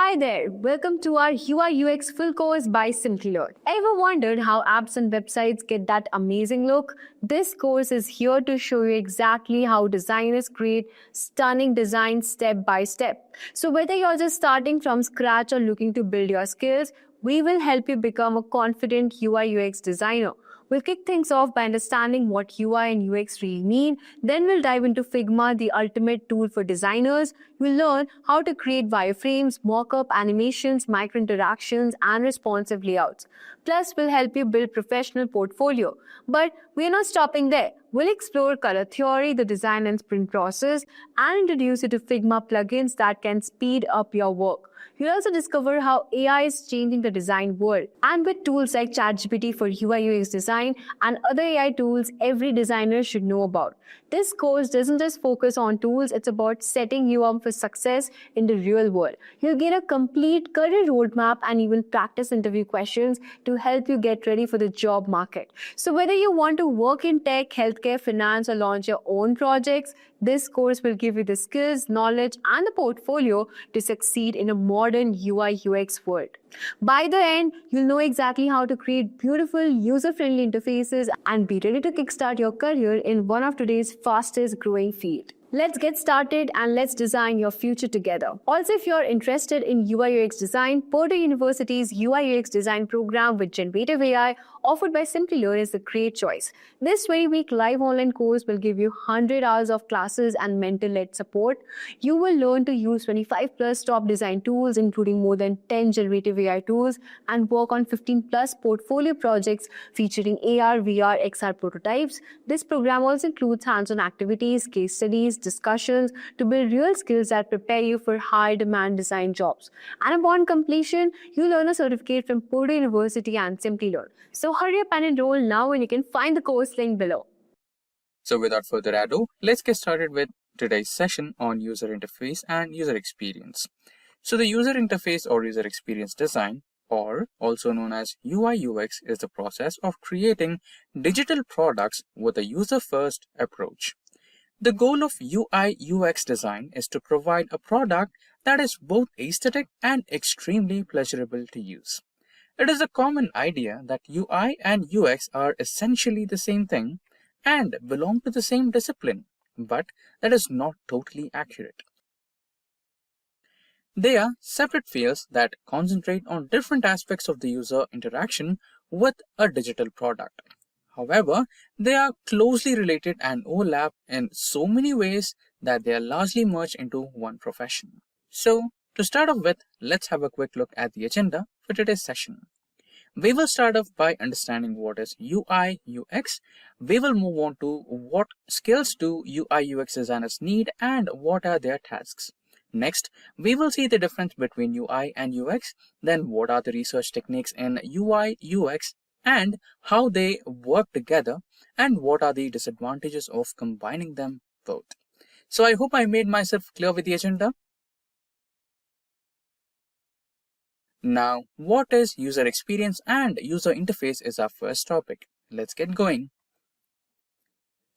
Hi there, welcome to our UI UX full course by Simplilearn. Ever wondered how apps and websites get that amazing look? This course is here to show you exactly how designers create stunning designs step by step. So whether you're just starting from scratch or looking to build your skills, we will help you become a confident UI UX designer. We'll kick things off by understanding what UI and UX really mean. Then we'll dive into Figma, the ultimate tool for designers. We'll learn how to create wireframes, mockup animations, micro interactions, and responsive layouts. Plus, we'll help you build professional portfolio. But we're not stopping there. We'll explore color theory, the design and sprint process, and introduce you to Figma plugins that can speed up your work. You'll also discover how AI is changing the design world. And with tools like ChatGPT for UI UX design and other AI tools every designer should know about. This course doesn't just focus on tools, it's about setting you up for success in the real world. You'll get a complete career roadmap and even practice interview questions to help you get ready for the job market. So whether you want to work in tech, healthcare, finance, or launch your own projects, this course will give you the skills, knowledge, and the portfolio to succeed in a modern UI UX world. By the end, you'll know exactly how to create beautiful, user-friendly interfaces and be ready to kickstart your career in one of today's fastest growing field. Let's get started and let's design your future together. Also, if you're interested in UI UX design, Purdue University's UI UX design program with generative AI offered by Simplilearn is a great choice. This 20-week live online course will give you 100 hours of classes and mentor-led support. You will learn to use 25 plus top design tools, including more than 10 generative AI tools, and work on 15 plus portfolio projects featuring AR, VR, XR prototypes. This program also includes hands-on activities, case studies, discussions to build real skills that prepare you for high-demand design jobs. And upon completion, you'll earn a certificate from Purdue University and Simplilearn. So hurry up and enroll now, and you can find the course link below. So without further ado, let's get started with today's session on user interface and user experience. So the user interface or user experience design, or also known as UI UX, is the process of creating digital products with a user-first approach. The goal of UI UX design is to provide a product that is both aesthetic and extremely pleasurable to use. It is a common idea that UI and UX are essentially the same thing and belong to the same discipline, but that is not totally accurate. They are separate fields that concentrate on different aspects of the user interaction with a digital product. However, they are closely related and overlap in so many ways that they are largely merged into one profession. So, to start off with, let's have a quick look at the agenda for today's session. We will start off by understanding what is UI UX. We will move on to what skills do UI UX designers need and what are their tasks. Next, we will see the difference between UI and UX, then what are the research techniques in UI UX and how they work together, and what are the disadvantages of combining them both. So I hope I made myself clear with the agenda. Now, what is user experience and user interface is our first topic. Let's get going.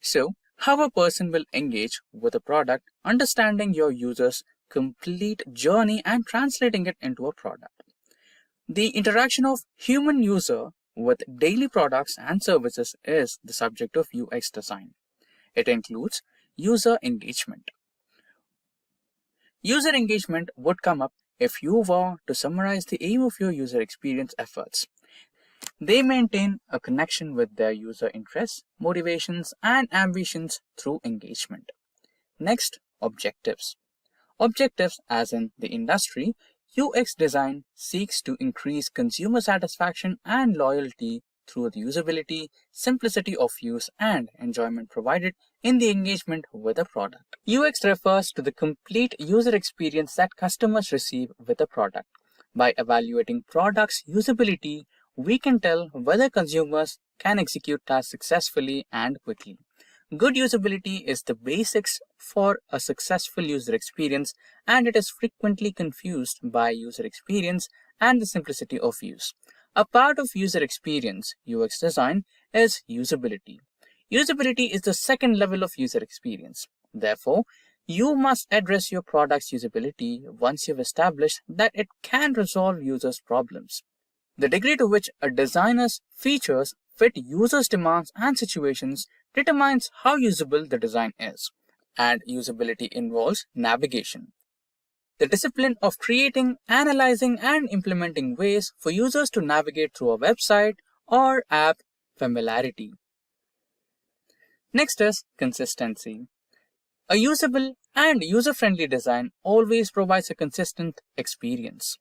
So, how a person will engage with a product, understanding your user's complete journey and translating it into a product. The interaction of human user with daily products and services is the subject of UX design. It includes user engagement. User engagement would come up if you were to summarize the aim of your user experience efforts. They maintain a connection with their user interests, motivations, and ambitions through engagement. Next, objectives. Objectives, as in the industry, UX design seeks to increase consumer satisfaction and loyalty through the usability, simplicity of use, and enjoyment provided in the engagement with a product. UX refers to the complete user experience that customers receive with a product. By evaluating products' usability, we can tell whether consumers can execute tasks successfully and quickly. Good usability is the basics for a successful user experience, and it is frequently confused by user experience and the simplicity of use. A part of user experience, UX design, is usability. Usability is the second level of user experience. Therefore, You must address your product's usability once you've established that it can resolve users' problems. The degree to which a designer's features fit users' demands and situations determines how usable the design is, and usability involves navigation. The discipline of creating, analyzing, and implementing ways for users to navigate through a website or app familiarity. Next is consistency. A usable and user-friendly design always provides a consistent experience.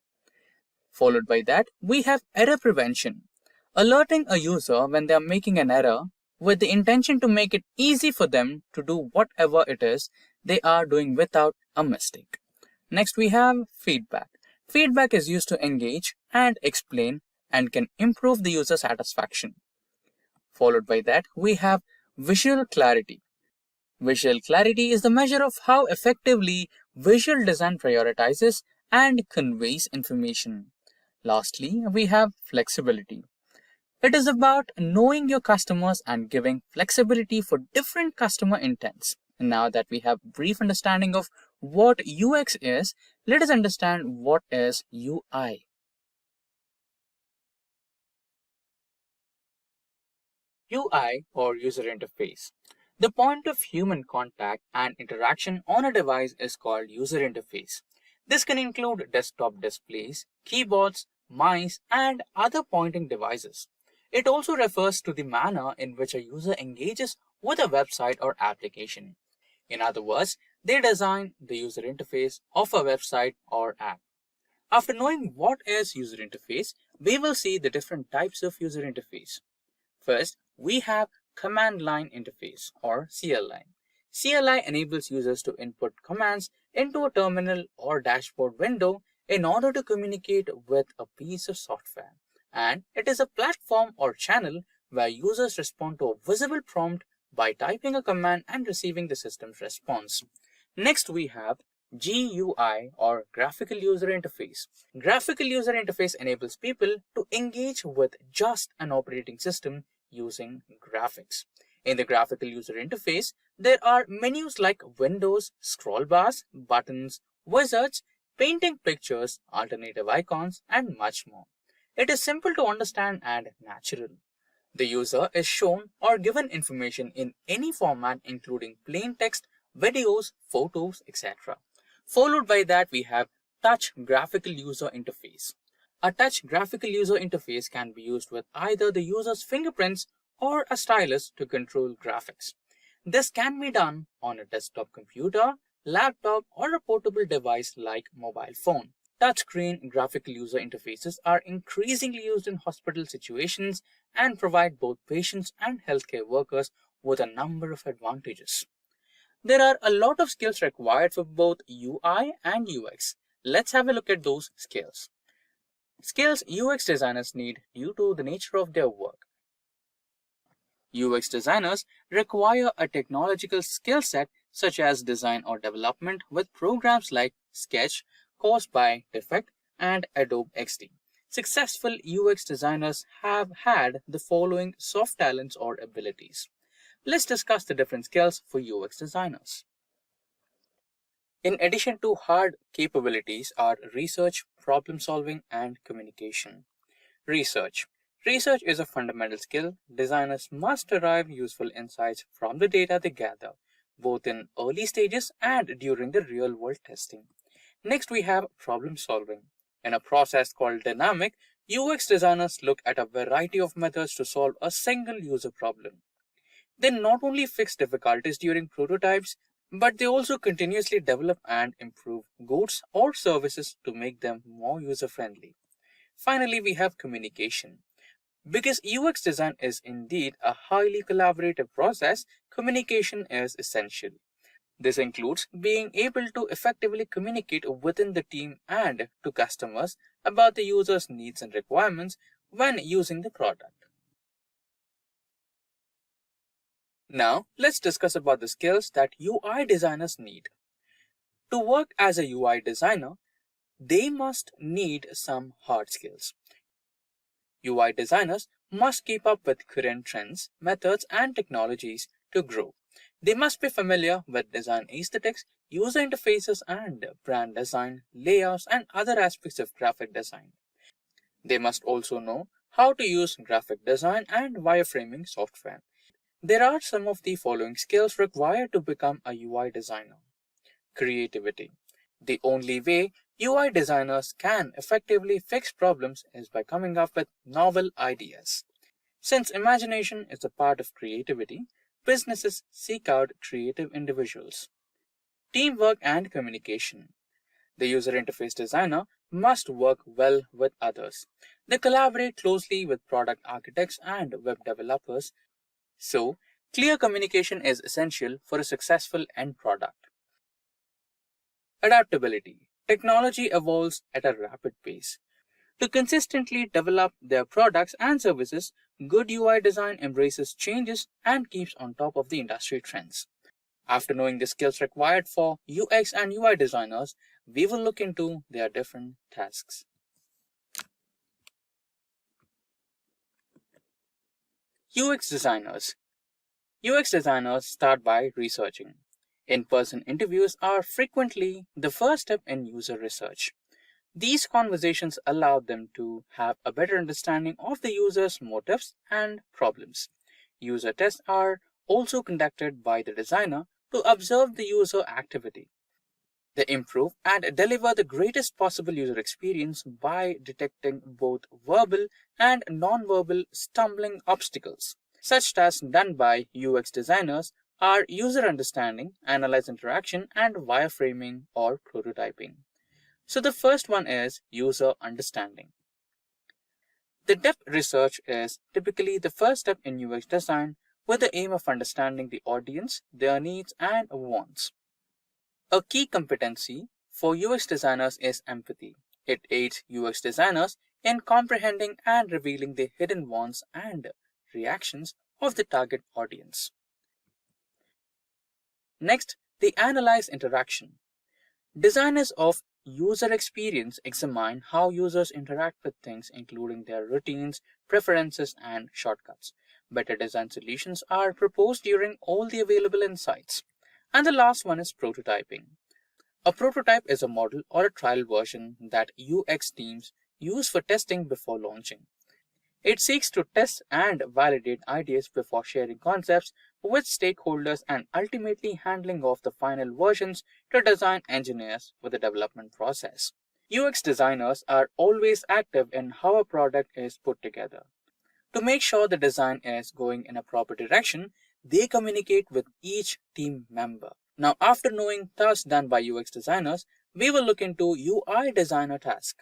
Followed by that, we have error prevention, alerting a user when they are making an error with the intention to make it easy for them to do whatever it is they are doing without a mistake. Next, we have feedback. Feedback is used to engage and explain and can improve the user satisfaction. Followed by that, we have visual clarity. Visual clarity is the measure of how effectively visual design prioritizes and conveys information. Lastly, we have flexibility. It is about knowing your customers and giving flexibility for different customer intents. Now that we have brief understanding of what UX is, let us understand what is UI. UI, or user interface. The point of human contact and interaction on a device is called user interface. This can include desktop displays, keyboards, mice, and other pointing devices. It also refers to the manner in which a user engages with a website or application. In other words, they design the user interface of a website or app. After knowing what is user interface, we will see the different types of user interface. First, we have Command Line Interface, or CLI. CLI enables users to input commands into a terminal or dashboard window in order to communicate with a piece of software. And it is a platform or channel where users respond to a visible prompt by typing a command and receiving the system's response. Next, we have GUI, or Graphical User Interface. Graphical User Interface enables people to engage with just an operating system using graphics. In the Graphical User Interface, there are menus like windows, scroll bars, buttons, wizards, painting pictures, alternative icons, and much more. It is simple to understand and natural. The user is shown or given information in any format, including plain text, videos, photos, etc. Followed by that, we have Touch Graphical User Interface. A touch graphical user interface can be used with either the user's fingerprints or a stylus to control graphics. This can be done on a desktop computer, laptop, or a portable device like mobile phone. Touchscreen graphical user interfaces are increasingly used in hospital situations and provide both patients and healthcare workers with a number of advantages. There are a lot of skills required for both UI and UX. Let's have a look at those skills. Skills UX designers need due to the nature of their work. UX designers require a technological skill set such as design or development with programs like Sketch, Cause by Defect, and Adobe XD. Successful UX designers have had the following soft talents or abilities. Let's discuss the different skills for UX designers. In addition to hard capabilities are research, problem solving, and communication. Research. Research is a fundamental skill. Designers must derive useful insights from the data they gather, both in early stages and during the real-world testing. Next, we have problem solving. In a process called dynamic, UX designers look at a variety of methods to solve a single user problem. They not only fix difficulties during prototypes, but they also continuously develop and improve goods or services to make them more user-friendly. Finally, we have communication. Because UX design is indeed a highly collaborative process, communication is essential. This includes being able to effectively communicate within the team and to customers about the user's needs and requirements when using the product. Now, let's discuss about the skills that UI designers need. To work as a UI designer, they must need some hard skills. UI designers must keep up with current trends, methods, and technologies to grow. They must be familiar with design aesthetics, user interfaces, and brand design, layouts, and other aspects of graphic design. They must also know how to use graphic design and wireframing software. There are some of the following skills required to become a UI designer. Creativity. The only way UI designers can effectively fix problems is by coming up with novel ideas. Since imagination is a part of creativity, businesses seek out creative individuals. Teamwork and communication. The user interface designer must work well with others. They collaborate closely with product architects and web developers, so clear communication is essential for a successful end product. Adaptability. Technology evolves at a rapid pace. To consistently develop their products and services, good UI design embraces changes and keeps on top of the industry trends. After knowing the skills required for UX and UI designers, we will look into their different tasks. UX designers. UX designers start by researching. In-person interviews are frequently the first step in user research. These conversations allow them to have a better understanding of the user's motives and problems. User tests are also conducted by the designer to observe the user activity. They improve and deliver the greatest possible user experience by detecting both verbal and non-verbal stumbling obstacles. Such tasks done by UX designers are user understanding, analyze interaction, and wireframing or prototyping. So the first one is user understanding. The depth research is typically the first step in UX design with the aim of understanding the audience, their needs, and wants. A key competency for UX designers is empathy. It aids UX designers in comprehending and revealing the hidden wants and reactions of the target audience. Next, they analyze interaction. Designers of user experience examine how users interact with things, including their routines, preferences, and shortcuts. Better design solutions are proposed during all the available insights. And the last one is prototyping. A prototype is a model or a trial version that UX teams use for testing before launching. It seeks to test and validate ideas before sharing concepts with stakeholders and ultimately handing off the final versions to design engineers for the development process. UX designers are always active in how a product is put together. To make sure the design is going in a proper direction, they communicate with each team member. Now, after knowing tasks done by UX designers, we will look into UI designer task.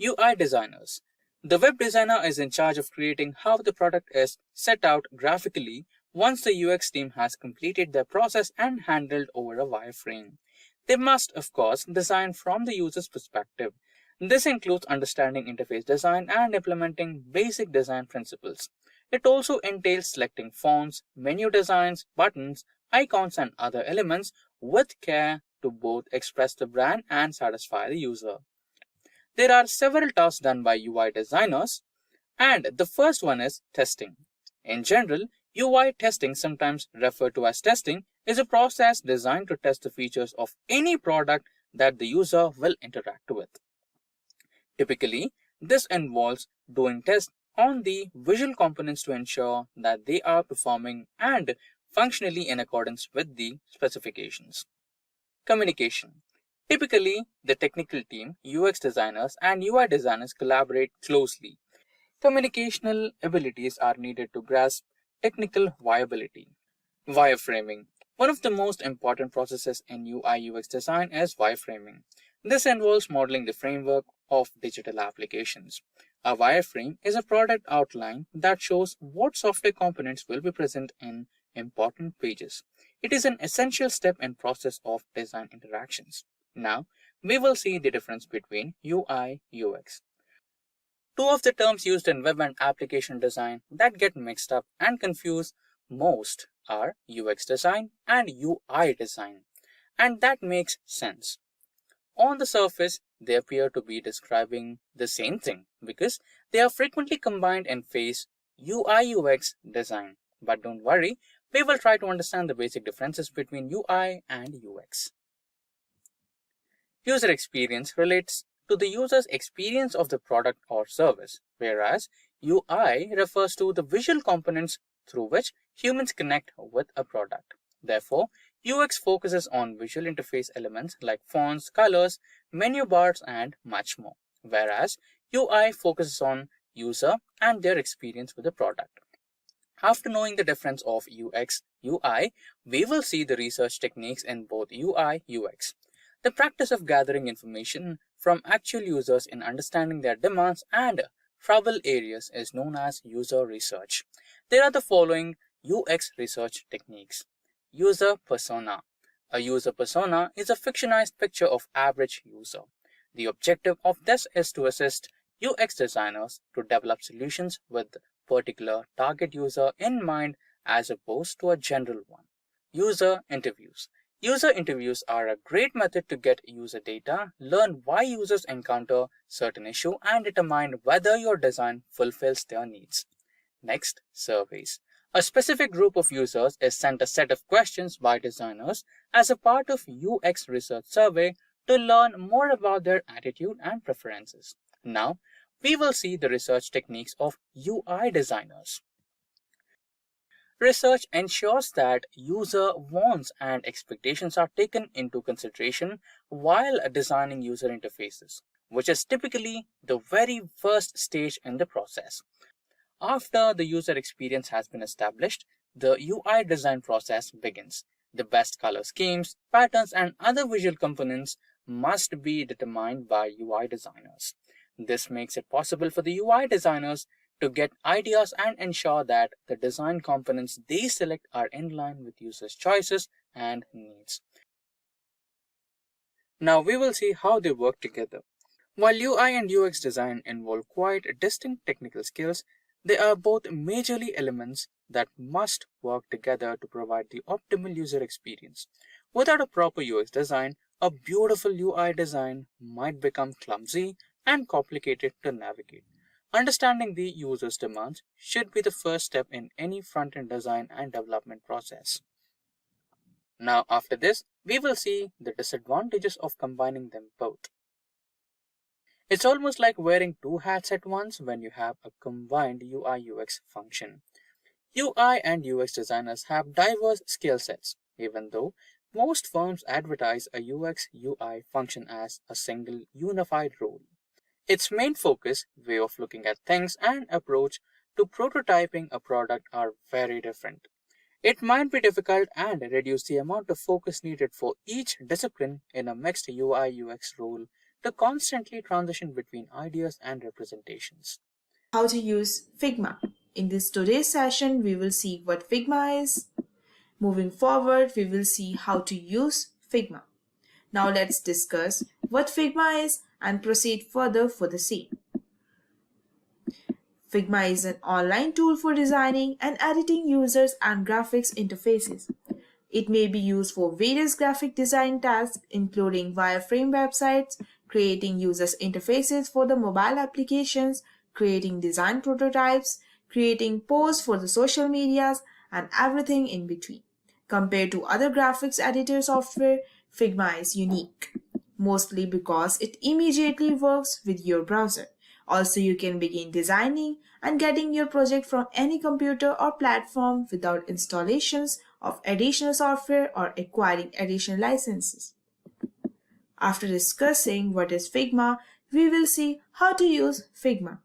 UI designers. The web designer is in charge of creating how the product is set out graphically once the UX team has completed their process and handled over a wireframe. They must, of course, design from the user's perspective. This includes understanding interface design and implementing basic design principles. It also entails selecting fonts, menu designs, buttons, icons, and other elements with care to both express the brand and satisfy the user. There are several tasks done by UI designers, and the first one is testing. In general, UI testing, sometimes referred to as testing, is a process designed to test the features of any product that the user will interact with. Typically, this involves doing tests on the visual components to ensure that they are performing and functionally in accordance with the specifications. Communication. Typically, the technical team, UX designers, and UI designers collaborate closely. Communicational abilities are needed to grasp technical viability. Wireframing. One of the most important processes in UI UX design is wireframing. This involves modeling the framework of digital applications. A wireframe is a product outline that shows what software components will be present in important pages. It is an essential step in process of design interactions. Now, we will see the difference between UI UX. Two of the terms used in web and application design that get mixed up and confused most are UX design and UI design, and that makes sense. On the surface, they appear to be describing the same thing because they are frequently combined in phase UI UX design. But don't worry, we will try to understand the basic differences between UI and UX. User experience relates to the user's experience of the product or service, whereas UI refers to the visual components through which humans connect with a product. Therefore, UX focuses on visual interface elements like fonts, colors, menu bars, and much more, whereas UI focuses on user and their experience with the product. After knowing the difference of UX, UI, we will see the research techniques in both UI, UX. The practice of gathering information from actual users in understanding their demands and trouble areas is known as user research. There are the following UX research techniques. User persona. A user persona is a fictionized picture of average user. The objective of this is to assist UX designers to develop solutions with particular target user in mind as opposed to a general one. User interviews. User interviews are a great method to get user data, learn why users encounter certain issue, and determine whether your design fulfills their needs. Next, surveys. A specific group of users is sent a set of questions by designers as a part of UX research survey to learn more about their attitude and preferences. Now, we will see the research techniques of UI designers. Research ensures that user wants and expectations are taken into consideration while designing user interfaces, which is typically the very first stage in the process. After the user experience has been established, the UI design process begins. The best color schemes, patterns, and other visual components must be determined by UI designers. This makes it possible for the UI designers to get ideas and ensure that the design components they select are in line with users' choices and needs. Now we will see how they work together. While UI and UX design involve quite distinct technical skills, they are both majorly elements that must work together to provide the optimal user experience. Without a proper UX design, a beautiful UI design might become clumsy and complicated to navigate. Understanding the user's demands should be the first step in any front-end design and development process. Now, after this, we will see the disadvantages of combining them both. It's almost like wearing two hats at once when you have a combined UI/UX function. UI and UX designers have diverse skill sets, even though most firms advertise a UX/UI function as a single unified role. Its main focus, way of looking at things, and approach to prototyping a product are very different. It might be difficult and reduce the amount of focus needed for each discipline in a mixed UI/UX role to constantly transition between ideas and representations. How to use Figma. In this today's session, we will see what Figma is. Moving forward, we will see how to use Figma. Now let's discuss what Figma is and proceed further for the same. Figma is an online tool for designing and editing users and graphics interfaces. It may be used for various graphic design tasks, including wireframe websites, creating user interfaces for the mobile applications, creating design prototypes, creating posts for the social medias, and everything in between. Compared to other graphics editor software, Figma is unique, mostly because it immediately works with your browser. Also, you can begin designing and getting your project from any computer or platform without installations of additional software or acquiring additional licenses. After discussing what is Figma, we will see how to use Figma.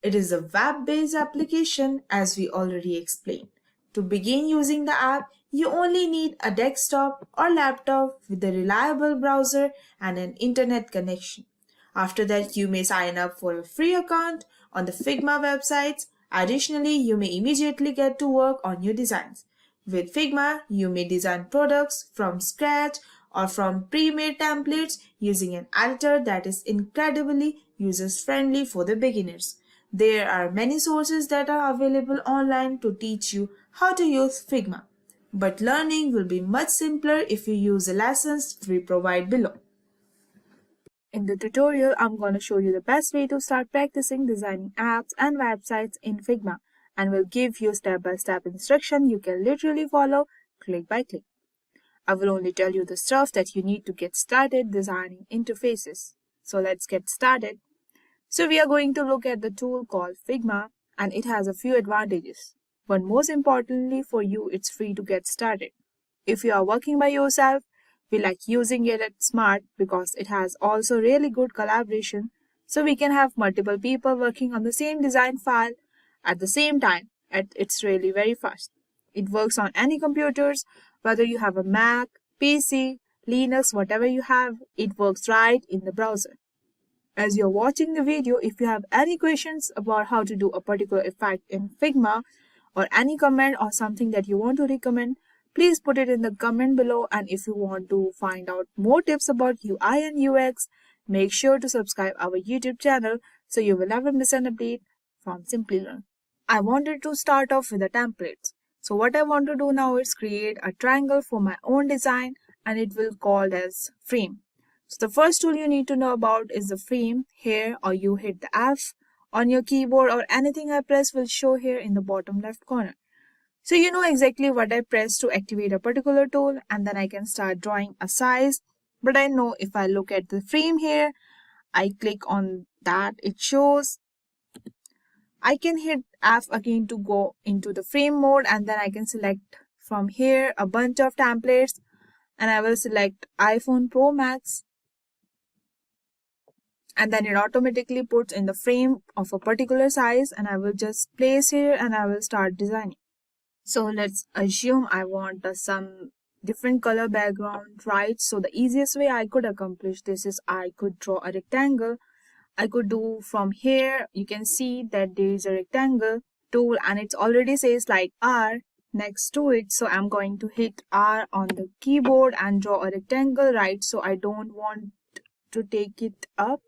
It is a web-based application, as we already explained. To begin using the app, you only need a desktop or laptop with a reliable browser and an internet connection. After that, you may sign up for a free account on the Figma websites. Additionally, you may immediately get to work on your designs. With Figma, you may design products from scratch or from pre-made templates using an editor that is incredibly user-friendly for the beginners. There are many sources that are available online to teach you how to use Figma, but learning will be much simpler if you use the lessons we provide below. In the tutorial, I'm going to show you the best way to start practicing designing apps and websites in Figma. and will give you step-by-step instruction you can literally follow click by click. I will only tell you the stuff that you need to get started designing interfaces. So let's get started. So we are going to look at the tool called Figma, and it has a few advantages. But most importantly for you, it's free to get started. If you are working by yourself, we like using it at Smart because it has also really good collaboration, so we can have multiple people working on the same design file at the same time, and it's really very fast. It works on any computers, whether you have a Mac, PC, Linux, whatever you have, it works right in the browser. As you're watching the video, if you have any questions about how to do a particular effect in Figma or any comment or something that you want to recommend, please put it in the comment below. And if you want to find out more tips about UI and UX, make sure to subscribe our YouTube channel so you will never miss an update from Simplilearn. I wanted to start off with the templates. So what I want to do now is create a triangle for my own design, and it will called as frame. So the first tool you need to know about is the frame. Here, or you hit the F on your keyboard, or anything I press will show here in the bottom left corner. So you know exactly what I press to activate a particular tool, and then I can start drawing a size. But I know if I look at the frame here, I click on that, it shows. I can hit F again to go into the frame mode, and then I can select from here a bunch of templates, and I will select iPhone Pro Max, and then it automatically puts in the frame of a particular size, and I will just place here and I will start designing. So let's assume I want some different color background, right? So the easiest way I could accomplish this is I could draw a rectangle. I could do from here, you can see that there is a rectangle tool and it already says like R next to it. So I'm going to hit R on the keyboard and draw a rectangle, right? So I don't want to take it up.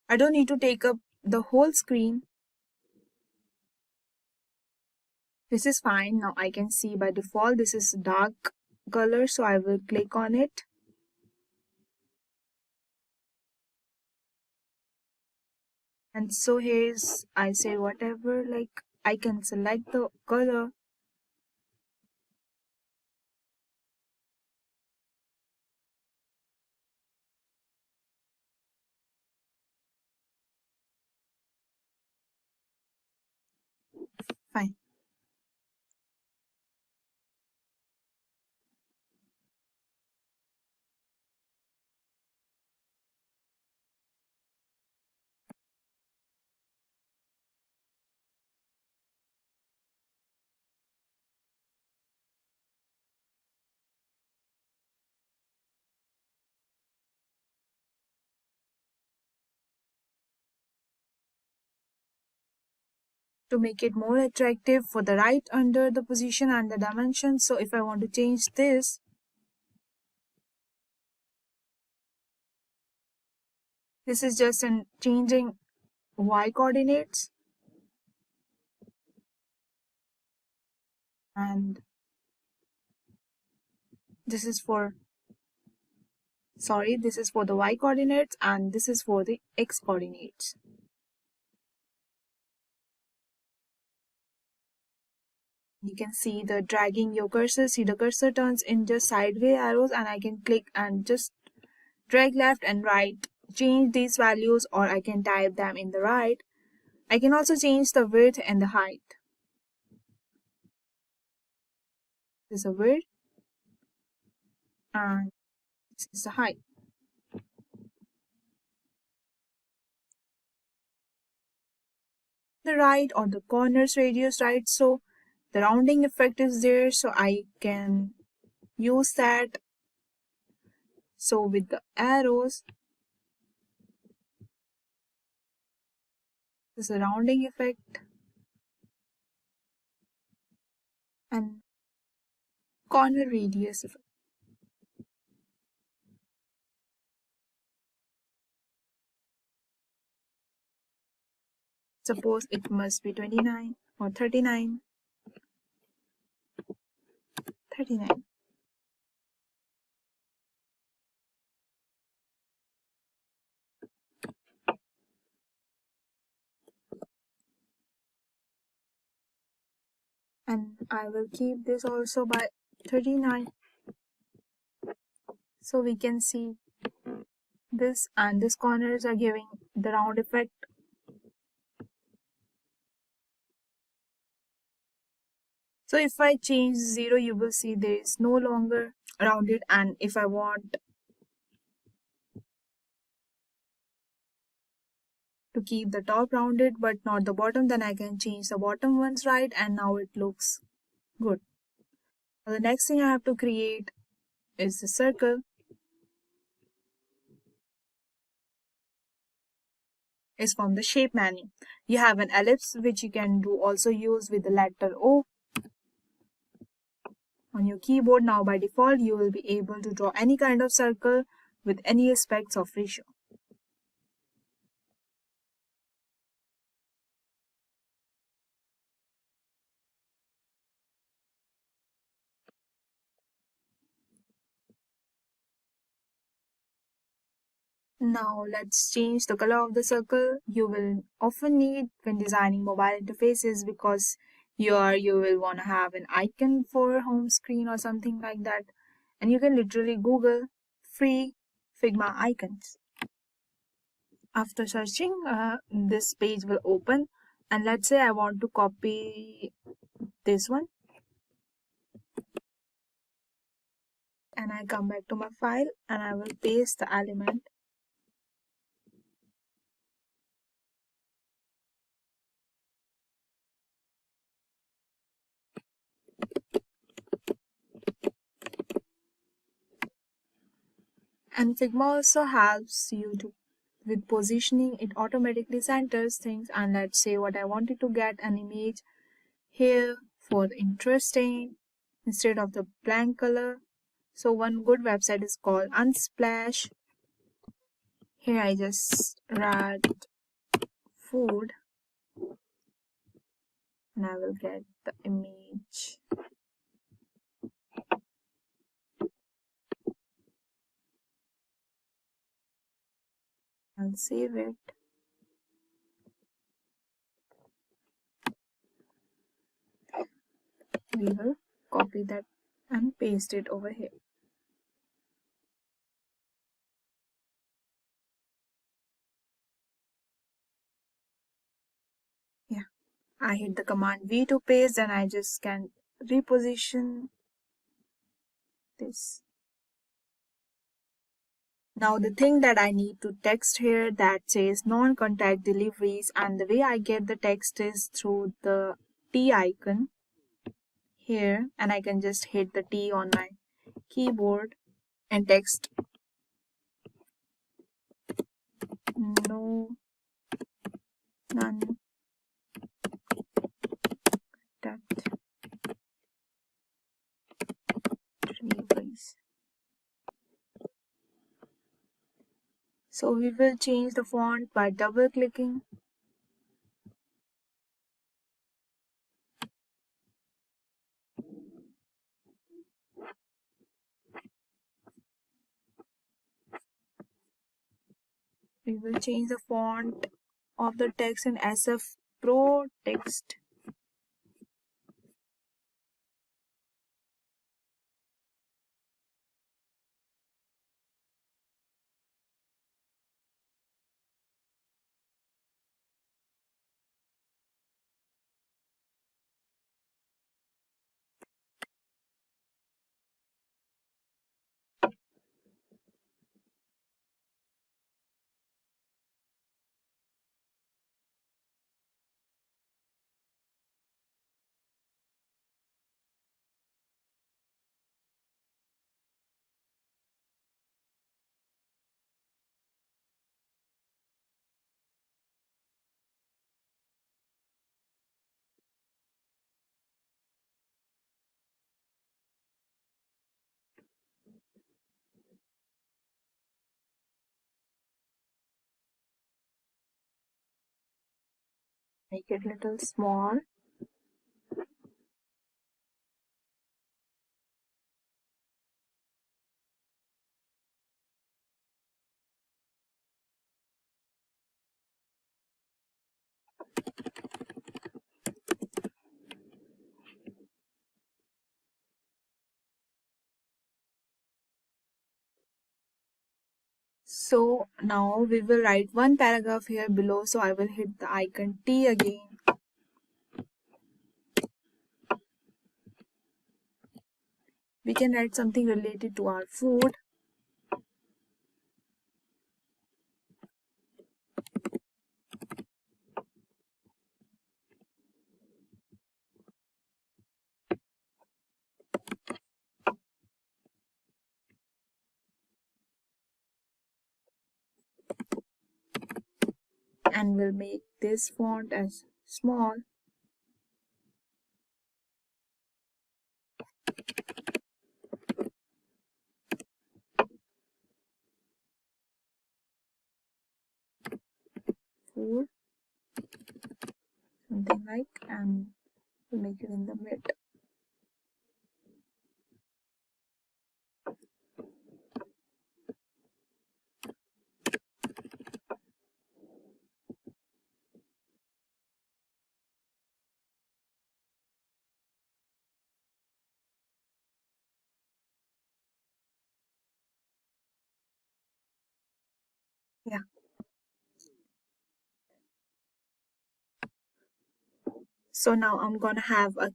I don't need to take up the whole screen. This is fine. Now I can see by default this is dark color, so I will click on it. And so here's, I say whatever, like I can select the color. Fine. To make it more attractive for the right under the position and the dimension. So if I want to change this, this is just in changing y coordinates, and this is for this is for the y coordinates and this is for the x coordinates. You can see the dragging your cursor, see the cursor turns in just sideways arrows, and I can click and just drag left and right, change these values, or I can type them in the right. I can also change the width and the height. This is the width and this is the height. The right or the corners radius, right? So the rounding effect is there, so I can use that. So with the arrows, this is a rounding effect, and corner radius effect. Suppose it must be 29 or 39. 39. I will keep this also by 39. So we can see this, and these corners are giving the round effect. So if I change 0, you will see there is no longer rounded, and if I want to keep the top rounded but not the bottom, then I can change the bottom ones right, and now it looks good. Now the next thing I have to create is the circle. Is from the shape menu. You have an ellipse which you can do also use with the letter O on your keyboard. Now by default you will be able to draw any kind of circle with any aspects of ratio. Now let's change the color of the circle. You will often need when designing mobile interfaces, because you will want to have an icon for home screen or something like that, and you can literally Google free Figma icons. After searching, this page will open, and let's say I want to copy this one, and I come back to my file and I will paste the element. And Figma also helps you to with positioning. It automatically centers things, and let's say what I wanted to get an image here for interesting instead of the blank color. So one good website is called Unsplash. Here I just write food and I will get the image. I'll save it. We will copy that and paste it over here. Yeah, I hit the command V to paste, and I just can reposition this. Now the thing that I need to text here, that says non-contact deliveries, and the way I get the text is through the T icon here, and I can just hit the T on my keyboard and text no none that deliveries. So we will change the font by double clicking. We will change the font of the text in SF Pro text. Make it little small. So now we will write one paragraph here below. So I will hit the icon T again. We can write something related to our food. And we'll make this font as small. Food, something like, and we'll make it in the mid. Yeah. So now I'm gonna have a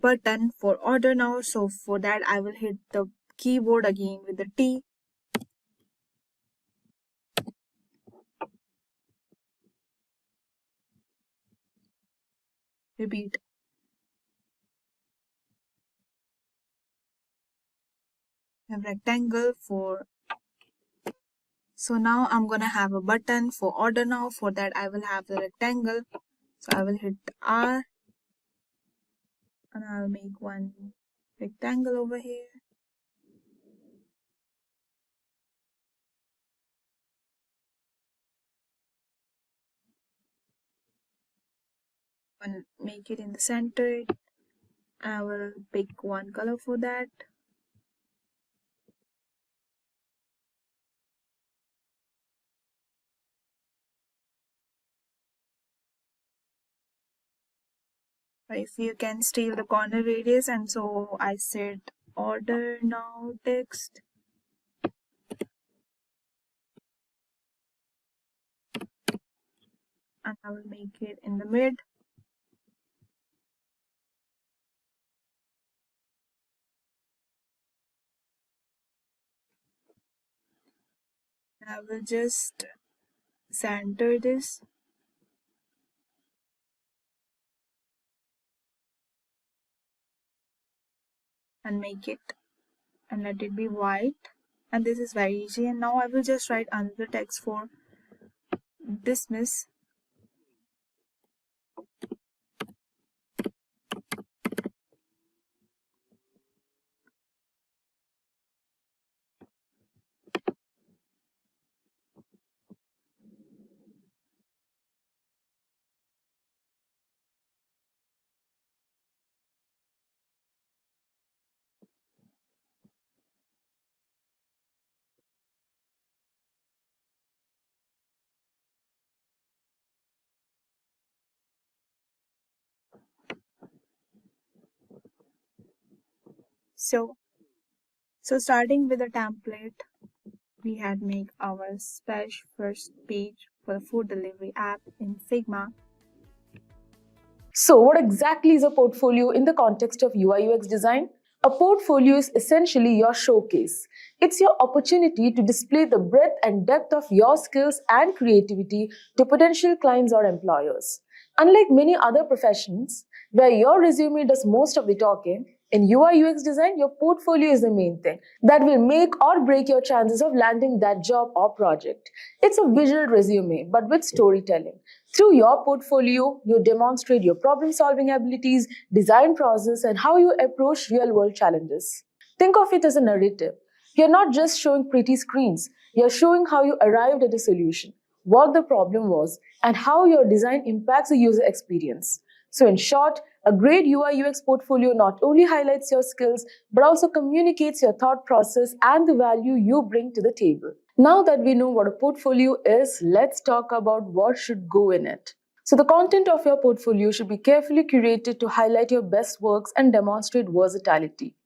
button for order now. So for that I will hit the keyboard again with the T. Repeat. Have rectangle for. So now I'm gonna have a button for order now. For that I will have the rectangle. So I will hit R and I'll make one rectangle over here. And make it in the center. I will pick one color for that. If you can steal the corner radius, and so I said order now text. And I will make it in the mid. I will just center this and make it and let it be white. And this is very easy. And now I will just write another text for dismiss. So starting with a template, we had make our splash first page for the food delivery app in Figma. So, what exactly is a portfolio in the context of UI UX design? A portfolio is essentially your showcase. It's your opportunity to display the breadth and depth of your skills and creativity to potential clients or employers. Unlike many other professions, where your resume does most of the talking, in UI UX design, your portfolio is the main thing that will make or break your chances of landing that job or project. It's a visual resume, but with storytelling. Through your portfolio, you demonstrate your problem solving abilities, design process, and how you approach real world challenges. Think of it as a narrative. You're not just showing pretty screens, you're showing how you arrived at a solution, what the problem was, and how your design impacts the user experience. So, in short, a great UI UX portfolio not only highlights your skills but also communicates your thought process and the value you bring to the table. Now that we know what a portfolio is, let's talk about what should go in it. So, the content of your portfolio should be carefully curated to highlight your best works and demonstrate versatility.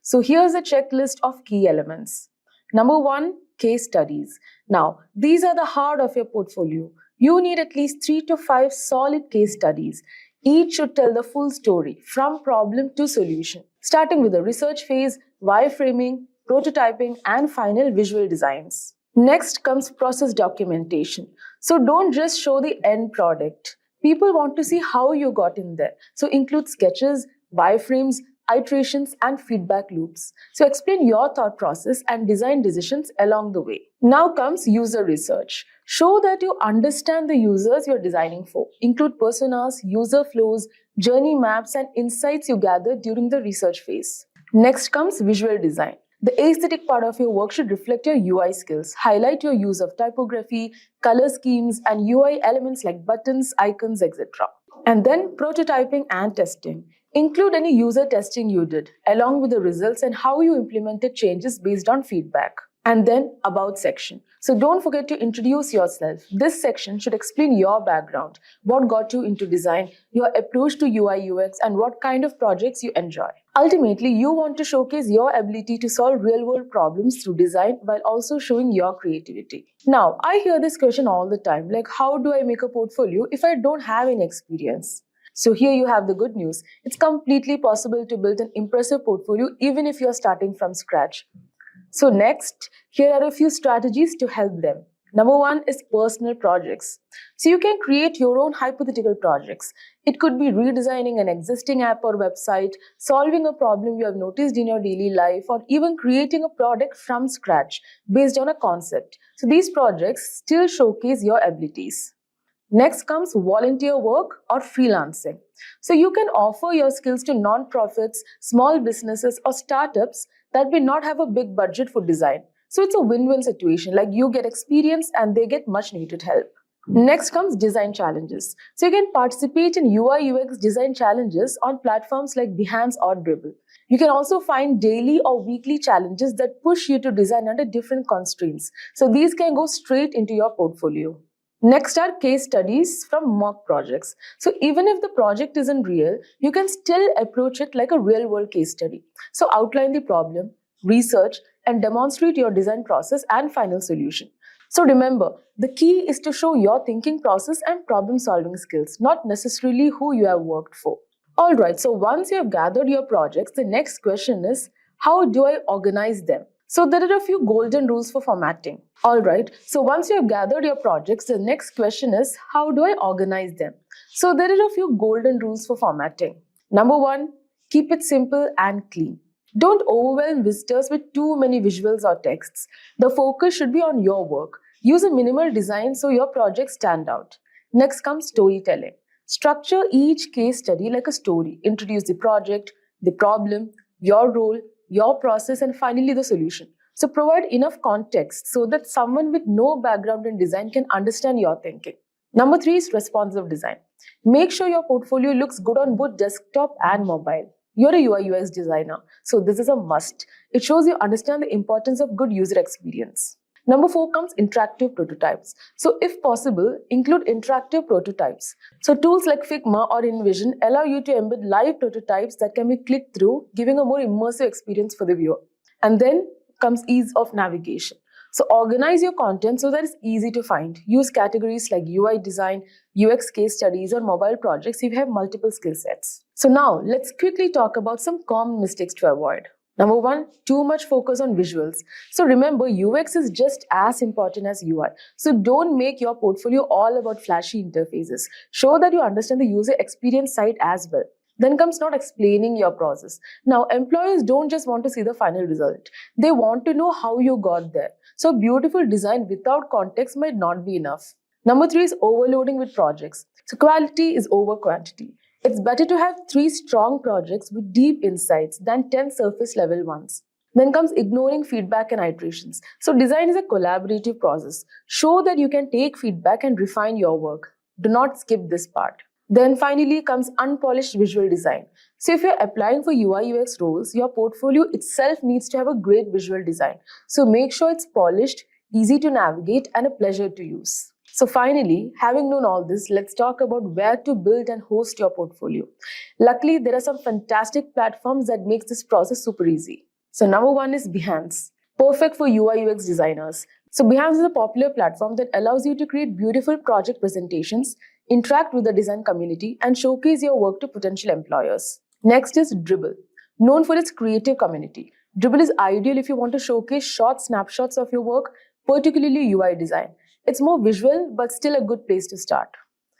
So, here's a checklist of key elements. Number one, case studies. Now, these are the heart of your portfolio. You need at least 3 to 5 solid case studies. Each should tell the full story from problem to solution, starting with the research phase, wireframing, prototyping, and final visual designs. Next comes process documentation. So don't just show the end product. People want to see how you got in there. So include sketches, wireframes, iterations, and feedback loops. So explain your thought process and design decisions along the way. Now comes user research. Show that you understand the users you're designing for. Include personas, user flows, journey maps, and insights you gathered during the research phase. Next comes visual design. The aesthetic part of your work should reflect your UI skills. Highlight your use of typography, color schemes, and UI elements like buttons, icons, etc. And then prototyping and testing. Include any user testing you did, along with the results and how you implemented changes based on feedback. And then about section. So don't forget to introduce yourself. This section should explain your background, what got you into design, your approach to UI UX, and what kind of projects you enjoy. Ultimately, you want to showcase your ability to solve real-world problems through design while also showing your creativity. Now, I hear this question all the time, like how do I make a portfolio if I don't have any experience? So here you have the good news. It's completely possible to build an impressive portfolio even if you're starting from scratch. So next, here are a few strategies to help them. Number one is personal projects. So you can create your own hypothetical projects. It could be redesigning an existing app or website, solving a problem you have noticed in your daily life, or even creating a product from scratch based on a concept. So these projects still showcase your abilities. Next comes volunteer work or freelancing. So you can offer your skills to non-profits, small businesses, or startups that may not have a big budget for design. So it's a win-win situation, like you get experience and they get much needed help. Next comes design challenges. So you can participate in UI UX design challenges on platforms like Behance or Dribble. You can also find daily or weekly challenges that push you to design under different constraints. So these can go straight into your portfolio. Next are case studies from mock projects. So even if the project isn't real, you can still approach it like a real-world case study. So outline the problem, research, and demonstrate your design process and final solution. So remember, the key is to show your thinking process and problem-solving skills, not necessarily who you have worked for. Alright, so once you have gathered your projects, the next question is, how do I organize them? So there are a few golden rules for formatting. Alright, so once you have gathered your projects, the next question is, how do I organize them? So there are a few golden rules for formatting. Number one, keep it simple and clean. Don't overwhelm visitors with too many visuals or texts. The focus should be on your work. Use a minimal design so your projects stand out. Next comes storytelling. Structure each case study like a story. Introduce the project, the problem, your role, your process, and finally the solution. So provide enough context so that someone with no background in design can understand your thinking. Number three is responsive design. Make sure your portfolio looks good on both desktop and mobile. You're a UI UX designer, so this is a must. It shows you understand the importance of good user experience. Number four comes interactive prototypes. So if possible, include interactive prototypes. So tools like Figma or InVision allow you to embed live prototypes that can be clicked through, giving a more immersive experience for the viewer. And then comes ease of navigation. So organize your content so that it's easy to find. Use categories like UI design, UX case studies, or mobile projects if you have multiple skill sets. So now let's quickly talk about some common mistakes to avoid. Number one, too much focus on visuals. So remember, UX is just as important as UI. So don't make your portfolio all about flashy interfaces. Show that you understand the user experience side as well. Then comes not explaining your process. Now, employers don't just want to see the final result. They want to know how you got there. So beautiful design without context might not be enough. Number three is overloading with projects. So quality is over quantity. It's better to have 3 strong projects with deep insights than 10 surface level ones. Then comes ignoring feedback and iterations. So design is a collaborative process. Show that you can take feedback and refine your work. Do not skip this part. Then finally comes unpolished visual design. So if you're applying for UI UX roles, your portfolio itself needs to have a great visual design. So make sure it's polished, easy to navigate, and a pleasure to use. So finally, having known all this, let's talk about where to build and host your portfolio. Luckily, there are some fantastic platforms that makes this process super easy. So number one is Behance. perfect for UI UX designers. So Behance is a popular platform that allows you to create beautiful project presentations, interact with the design community, and showcase your work to potential employers. Next is Dribble, known for its creative community. Dribble is ideal if you want to showcase short snapshots of your work, particularly UI design. It's more visual, but still a good place to start.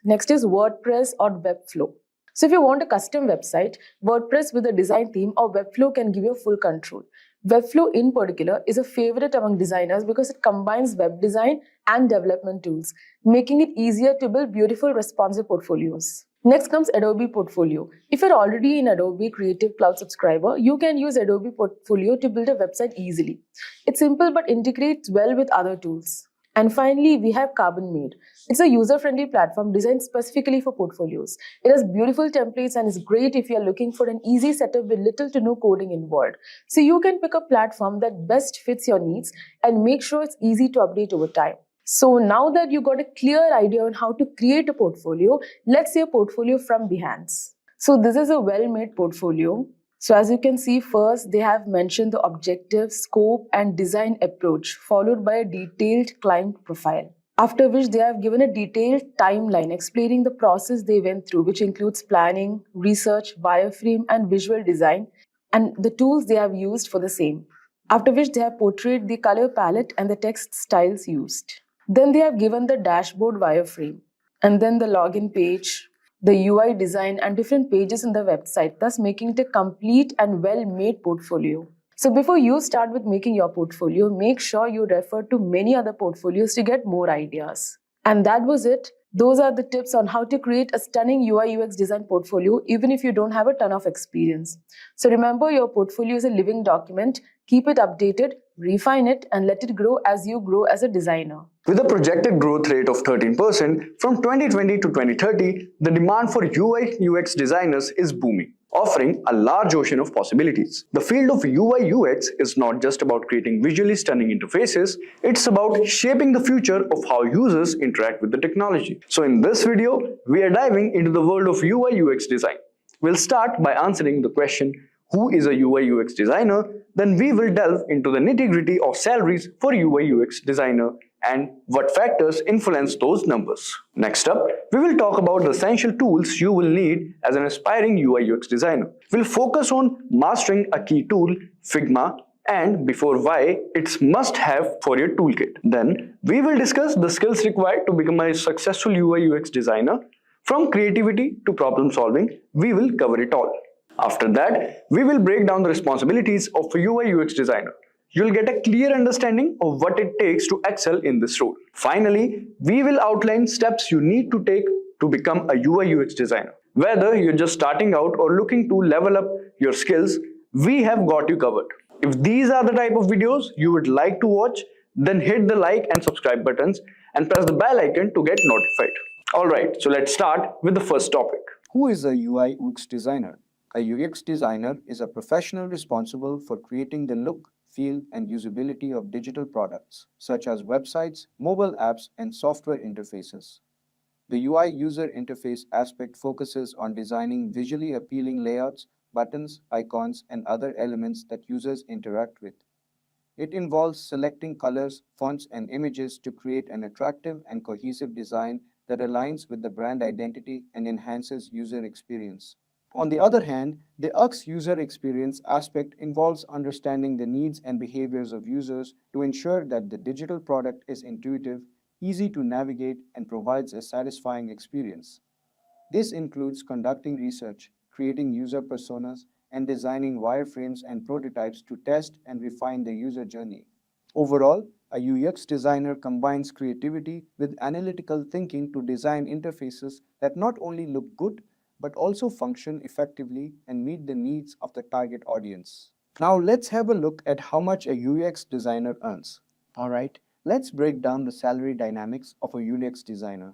Next is WordPress or Webflow. So if you want a custom website, WordPress with a design theme or Webflow can give you full control. Webflow in particular is a favorite among designers because it combines web design and development tools, making it easier to build beautiful responsive portfolios. Next comes Adobe Portfolio. If you're already an Adobe Creative Cloud subscriber, you can use Adobe Portfolio to build a website easily. It's simple but integrates well with other tools. And finally, we have Carbon Made. It's a user-friendly platform designed specifically for portfolios. It has beautiful templates and is great if you're looking for an easy setup with little to no coding involved. So you can pick a platform that best fits your needs and make sure it's easy to update over time. So now that you got a clear idea on how to create a portfolio, let's see a portfolio from Behance. So this is a well-made portfolio. So as you can see, first they have mentioned the objective, scope and design approach, followed by a detailed client profile. After which they have given a detailed timeline explaining the process they went through, which includes planning, research, wireframe and visual design, and the tools they have used for the same. After which they have portrayed the color palette and the text styles used. Then they have given the dashboard wireframe, and then the login page, the UI design and different pages in the website, thus making it a complete and well-made portfolio. So before you start with making your portfolio, make sure you refer to many other portfolios to get more ideas. And that was it. Those are the tips on how to create a stunning UI UX design portfolio even if you don't have a ton of experience. So remember, your portfolio is a living document. Keep it updated, refine it, and let it grow as you grow as a designer. With a projected growth rate of 13% from 2020 to 2030, the demand for UI UX designers is booming, offering a large ocean of possibilities. The field of UI UX is not just about creating visually stunning interfaces, it's about shaping the future of how users interact with the technology. So in this video, we are diving into the world of UI UX design. We'll start by answering the question, who is a UI UX designer? Then we will delve into the nitty-gritty of salaries for UI UX designer and what factors influence those numbers. Next up, we will talk about the essential tools you will need as an aspiring UI UX designer. We'll focus on mastering a key tool, Figma, and before why it's must-have for your toolkit. Then, we will discuss the skills required to become a successful UI UX designer. From creativity to problem solving, we will cover it all. After that, we will break down the responsibilities of a UI UX designer. You'll get a clear understanding of what it takes to excel in this role. Finally, we will outline steps you need to take to become a UI UX designer. Whether you're just starting out or looking to level up your skills, we have got you covered. If these are the type of videos you would like to watch, then hit the like and subscribe buttons and press the bell icon to get notified. Alright, so let's start with the first topic. Who is a UI UX designer? A UX designer is a professional responsible for creating the look, feel, and usability of digital products, such as websites, mobile apps, and software interfaces. The UI user interface aspect focuses on designing visually appealing layouts, buttons, icons, and other elements that users interact with. It involves selecting colors, fonts, and images to create an attractive and cohesive design that aligns with the brand identity and enhances user experience. On the other hand, the UX user experience aspect involves understanding the needs and behaviors of users to ensure that the digital product is intuitive, easy to navigate, and provides a satisfying experience. This includes conducting research, creating user personas, and designing wireframes and prototypes to test and refine the user journey. Overall, a UX designer combines creativity with analytical thinking to design interfaces that not only look good, but also function effectively and meet the needs of the target audience. Now let's have a look at how much a UX designer earns. Alright, let's break down the salary dynamics of a UX designer.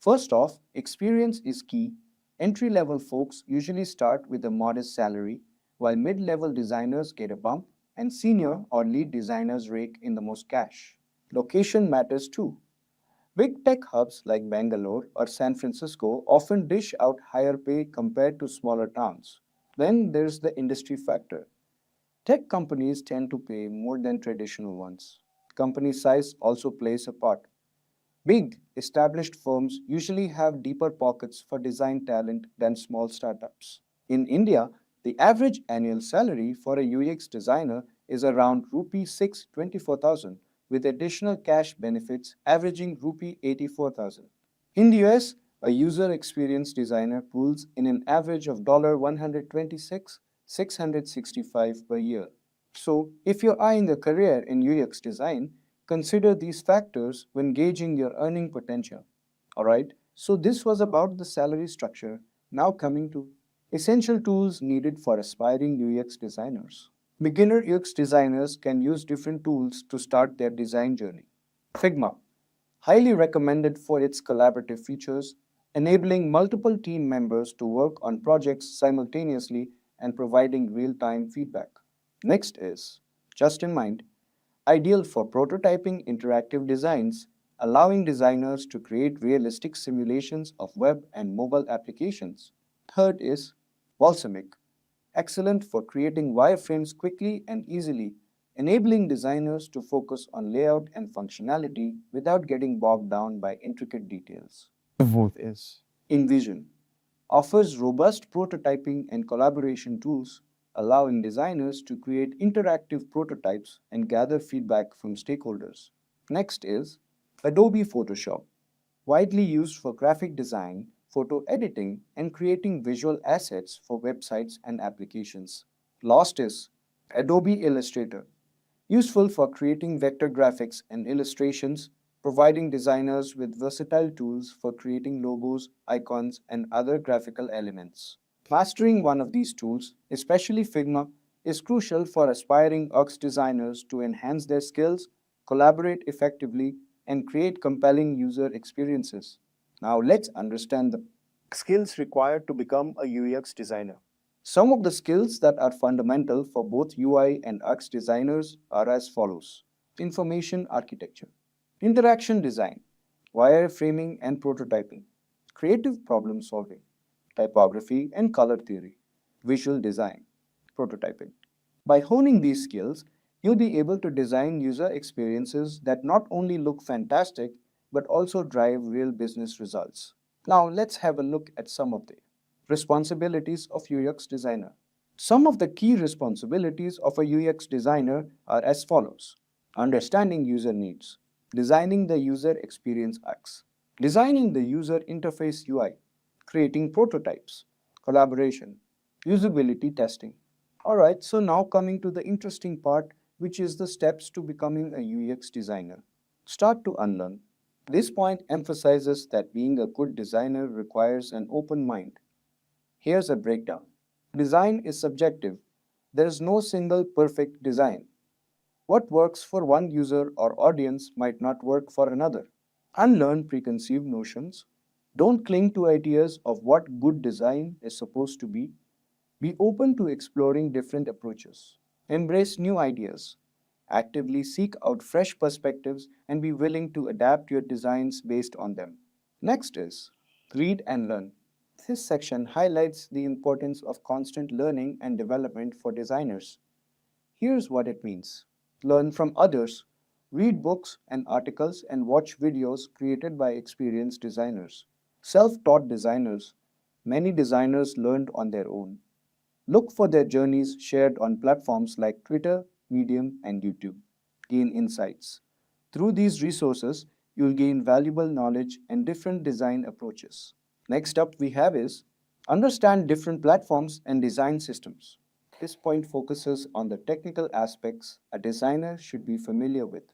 First off, experience is key. Entry-level folks usually start with a modest salary, while mid-level designers get a bump and senior or lead designers rake in the most cash. Location matters too. Big tech hubs like Bangalore or San Francisco often dish out higher pay compared to smaller towns. Then there's the industry factor. Tech companies tend to pay more than traditional ones. Company size also plays a part. Big, established firms usually have deeper pockets for design talent than small startups. In India, the average annual salary for a UX designer is around rupee 624,000 with additional cash benefits averaging rupee 84,000. In the US, a user experience designer pulls in an average of $126,665 per year. So, if you're eyeing a career in UX design, consider these factors when gauging your earning potential. Alright, so this was about the salary structure. Now coming to essential tools needed for aspiring UX designers. Beginner UX designers can use different tools to start their design journey. Figma, highly recommended for its collaborative features, enabling multiple team members to work on projects simultaneously and providing real-time feedback. Next is Just in Mind, ideal for prototyping interactive designs, allowing designers to create realistic simulations of web and mobile applications. Third is Balsamic, excellent for creating wireframes quickly and easily, enabling designers to focus on layout and functionality without getting bogged down by intricate details. The fourth is InVision, offers robust prototyping and collaboration tools, allowing designers to create interactive prototypes and gather feedback from stakeholders. Next is Adobe Photoshop, widely used for graphic design, photo editing, and creating visual assets for websites and applications. Last is Adobe Illustrator, useful for creating vector graphics and illustrations, providing designers with versatile tools for creating logos, icons, and other graphical elements. Mastering one of these tools, especially Figma, is crucial for aspiring UX designers to enhance their skills, collaborate effectively, and create compelling user experiences. Now let's understand the skills required to become a UX designer. Some of the skills that are fundamental for both UI and UX designers are as follows: information architecture, interaction design, wireframing and prototyping, creative problem solving, typography and color theory, visual design, prototyping. By honing these skills, you'll be able to design user experiences that not only look fantastic but also drive real business results. Now, let's have a look at some of the responsibilities of UX designer. Some of the key responsibilities of a UX designer are as follows: understanding user needs, designing the user experience UX, designing the user interface UI, creating prototypes, collaboration, usability testing. Alright, so now coming to the interesting part, which is the steps to becoming a UX designer. Start to unlearn. This point emphasizes that being a good designer requires an open mind. Here's a breakdown. Design is subjective. There is no single perfect design. What works for one user or audience might not work for another. Unlearn preconceived notions. Don't cling to ideas of what good design is supposed to be. Be open to exploring different approaches. Embrace new ideas. Actively seek out fresh perspectives and be willing to adapt your designs based on them. Next is read and learn. This section highlights the importance of constant learning and development for designers. Here's what it means: learn from others, read books and articles, and watch videos created by experienced designers. Self taught designers. Many designers learned on their own. Look for their journeys shared on platforms like Twitter, Medium, and YouTube. Gain insights. Through these resources, you'll gain valuable knowledge and different design approaches. Next up we have is understand different platforms and design systems. This point focuses on the technical aspects a designer should be familiar with.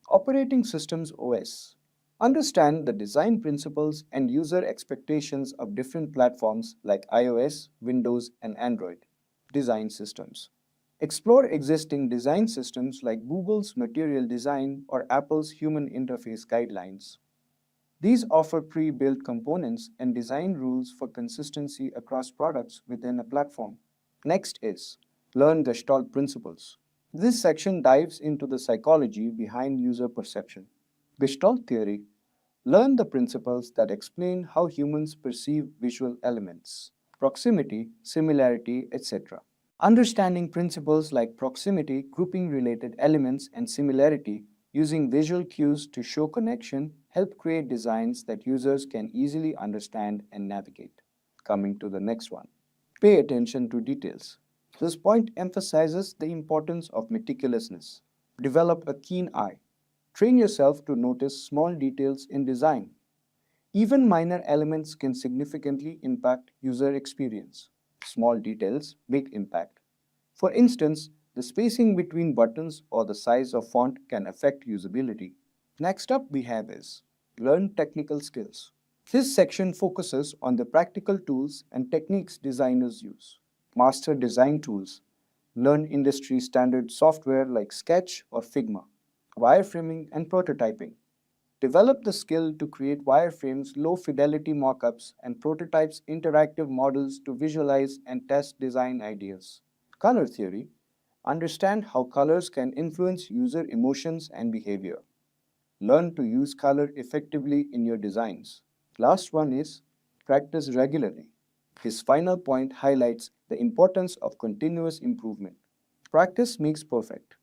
Operating systems OS. Understand the design principles and user expectations of different platforms like iOS, Windows, and Android. Design systems. Explore existing design systems like Google's Material Design or Apple's Human Interface Guidelines. These offer pre-built components and design rules for consistency across products within a platform. Next is learn Gestalt principles. This section dives into the psychology behind user perception. Gestalt theory. Learn the principles that explain how humans perceive visual elements, proximity, similarity, etc. Understanding principles like proximity, grouping related elements, and similarity using visual cues to show connection help create designs that users can easily understand and navigate. Coming to the next one. Pay attention to details. This point emphasizes the importance of meticulousness. Develop a keen eye. Train yourself to notice small details in design. Even minor elements can significantly impact user experience. Small details, big impact. For instance, the spacing between buttons or the size of font can affect usability. Next up we have is learn technical skills. This section focuses on the practical tools and techniques designers use. Master design tools. Learn industry standard software like Sketch or Figma. Wireframing and prototyping. Develop the skill to create wireframes, low fidelity mockups, and prototypes interactive models to visualize and test design ideas. Color theory. Understand how colors can influence user emotions and behavior. Learn to use color effectively in your designs. Last one is practice regularly. His final point highlights the importance of continuous improvement. Practice makes perfect.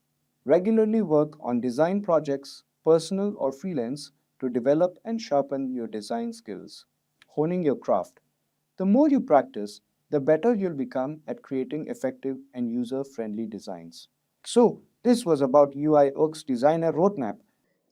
Regularly work on design projects, personal or freelance, to develop and sharpen your design skills. Honing your craft. The more you practice, the better you'll become at creating effective and user-friendly designs. So, this was about UI UX Designer Roadmap.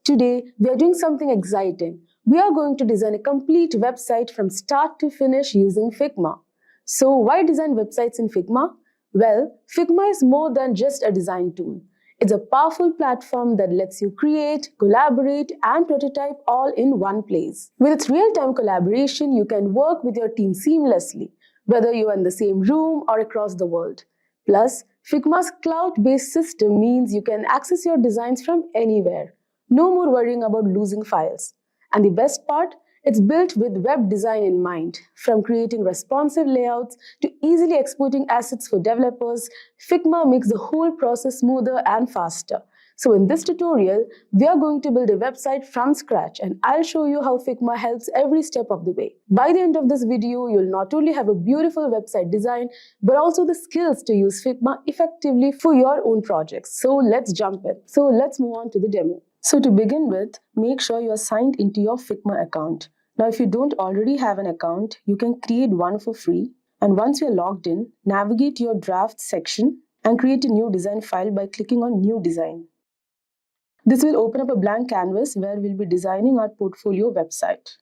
Today, we are doing something exciting. We are going to design a complete website from start to finish using Figma. So, why design websites in Figma? Well, Figma is more than just a design tool. It's a powerful platform that lets you create, collaborate, and prototype all in one place. With its real-time collaboration, you can work with your team seamlessly, whether you're in the same room or across the world. Plus, Figma's cloud-based system means you can access your designs from anywhere. No more worrying about losing files. And the best part, it's built with web design in mind. From creating responsive layouts to easily exporting assets for developers, Figma makes the whole process smoother and faster. So in this tutorial, we are going to build a website from scratch and I'll show you how Figma helps every step of the way. By the end of this video, you'll not only have a beautiful website design, but also the skills to use Figma effectively for your own projects. So let's jump in. So let's move on to the demo. So to begin with, make sure you are signed into your Figma account. Now if you don't already have an account, you can create one for free. And once you're logged in, navigate your draft section and create a new design file by clicking on New Design. This will open up a blank canvas where we'll be designing our portfolio website.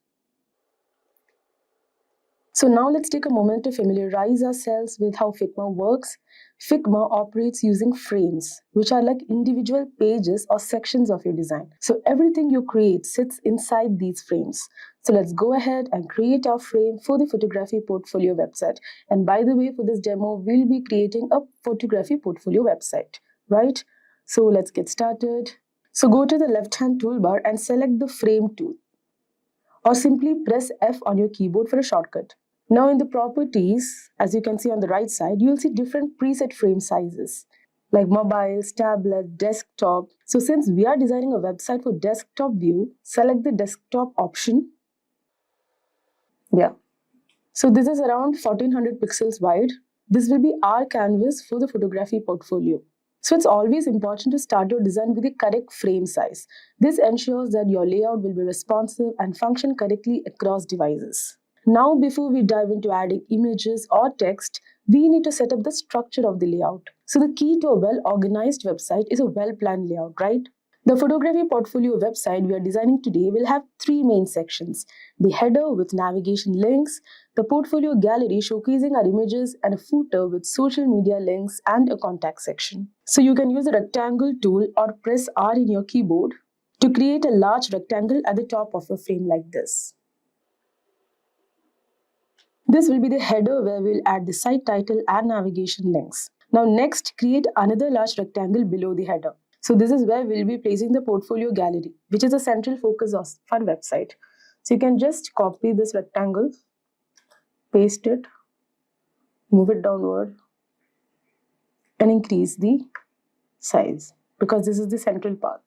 So now let's take a moment to familiarize ourselves with how Figma works. Figma operates using frames, which are like individual pages or sections of your design. So everything you create sits inside these frames. So let's go ahead and create our frame for the photography portfolio website. And by the way, for this demo, we'll be creating a photography portfolio website, right? So let's get started. So go to the left-hand toolbar and select the frame tool, or simply press F on your keyboard for a shortcut. Now in the properties, as you can see on the right side, you will see different preset frame sizes like mobiles, tablet, desktop. So since we are designing a website for desktop view, select the desktop option. Yeah. So this is around 1400 pixels wide. This will be our canvas for the photography portfolio. So it's always important to start your design with the correct frame size. This ensures that your layout will be responsive and function correctly across devices. Now, before we dive into adding images or text, we need to set up the structure of the layout. So the key to a well-organized website is a well-planned layout, right? The photography portfolio website we are designing today will have three main sections: the header with navigation links, the portfolio gallery showcasing our images, and a footer with social media links and a contact section. So you can use the rectangle tool or press R in your keyboard to create a large rectangle at the top of your frame like this. This will be the header where we'll add the site title and navigation links. Now next, create another large rectangle below the header. So this is where we'll be placing the portfolio gallery, which is a central focus of our website. So you can just copy this rectangle, paste it, move it downward, and increase the size because this is the central part.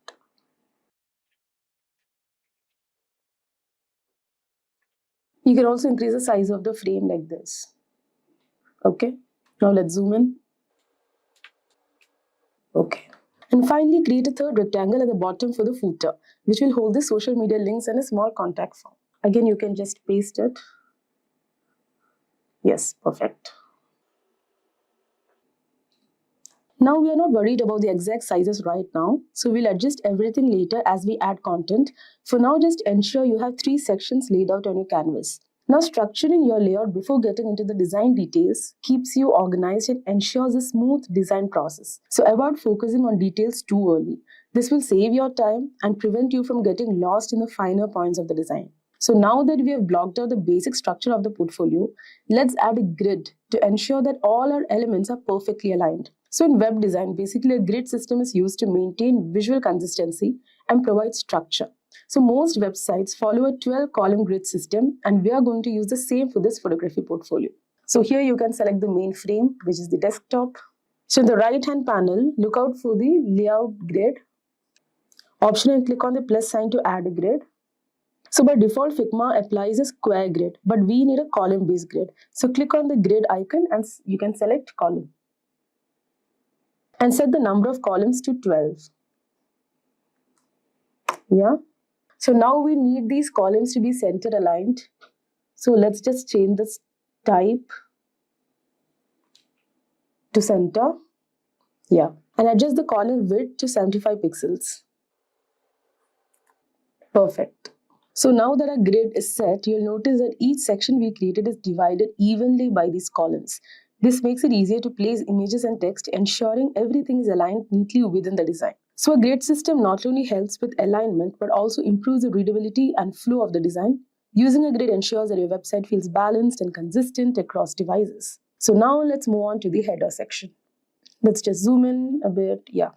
You can also increase the size of the frame like this. Okay, now let's zoom in. Okay. And finally, create a third rectangle at the bottom for the footer, which will hold the social media links and a small contact form. Again, you can just paste it. Yes, perfect. Now we are not worried about the exact sizes right now, so we'll adjust everything later as we add content. For now, just ensure you have 3 sections laid out on your canvas. Now, structuring your layout before getting into the design details keeps you organized and ensures a smooth design process. So avoid focusing on details too early. This will save your time and prevent you from getting lost in the finer points of the design. So now that we have blocked out the basic structure of the portfolio, let's add a grid to ensure that all our elements are perfectly aligned. So in web design, basically a grid system is used to maintain visual consistency and provide structure. So most websites follow a 12-column grid system, and we are going to use the same for this photography portfolio. So here you can select the main frame, which is the desktop. So in the right-hand panel, look out for the layout grid option and click on the plus sign to add a grid. So by default, Figma applies a square grid, but we need a column-based grid. So click on the grid icon and you can select column. And set the number of columns to 12. Yeah. So now we need these columns to be center aligned. So let's just change this type to center. Yeah. And adjust the column width to 75 pixels. Perfect. So now that our grid is set, you'll notice that each section we created is divided evenly by these columns. This makes it easier to place images and text, ensuring everything is aligned neatly within the design. So a grid system not only helps with alignment, but also improves the readability and flow of the design. Using a grid ensures that your website feels balanced and consistent across devices. So now let's move on to the header section. Let's just zoom in a bit. Yeah.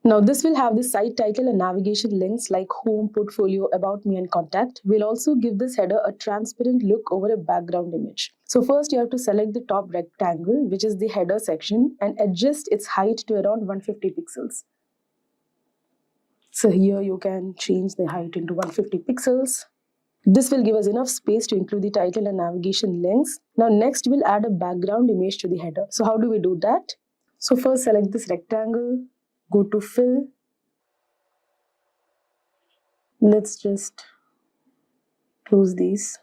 Now this will have the site title and navigation links like home, portfolio, about me and contact. We'll also give this header a transparent look over a background image. So first you have to select the top rectangle, which is the header section, and adjust its height to around 150 pixels. So here you can change the height into 150 pixels. This will give us enough space to include the title and navigation links. Now next we'll add a background image to the header. So how do we do that? So first select this rectangle, go to fill. Let's just close these.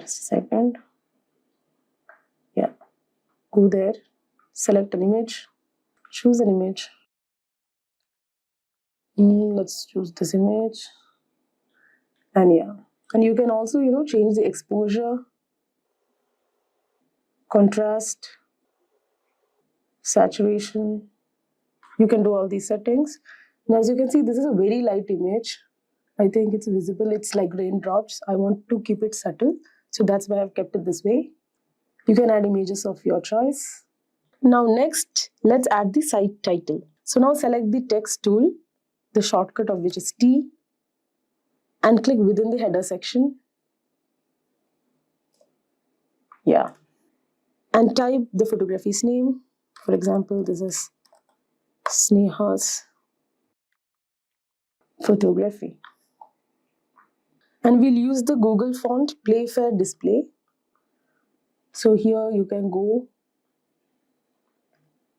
Just a second. Yeah, go there, select an image, choose an image. Let's choose this image. And yeah, and you can also, change the exposure, contrast, saturation. You can do all these settings. Now, as you can see, this is a very light image. I think it's visible. It's like raindrops. I want to keep it subtle. So that's why I've kept it this way. You can add images of your choice. Now next, let's add the site title. So now select the text tool, the shortcut of which is T, and click within the header section. Yeah. And type the photography's name. For example, this is Sneha's photography. And we'll use the Google font Playfair Display. So here you can go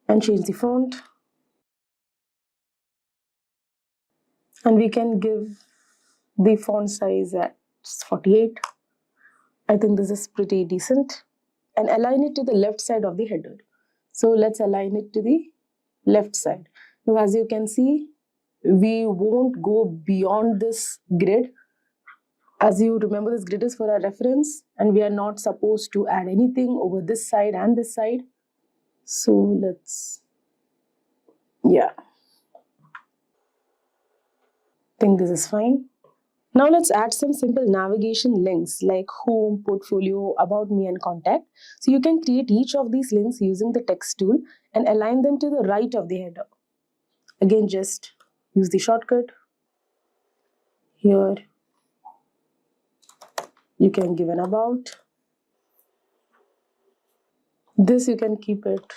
and change the font. And we can give the font size at 48. I think this is pretty decent. And align it to the left side of the header. So let's align it to the left side. Now as you can see, we won't go beyond this grid. As you remember, this grid is for our reference and we are not supposed to add anything over this side and this side. So let's, yeah. I think this is fine. Now let's add some simple navigation links like home, portfolio, about me and contact. So you can create each of these links using the text tool and align them to the right of the header. Again, just use the shortcut. Here you can give an about. This you can keep it.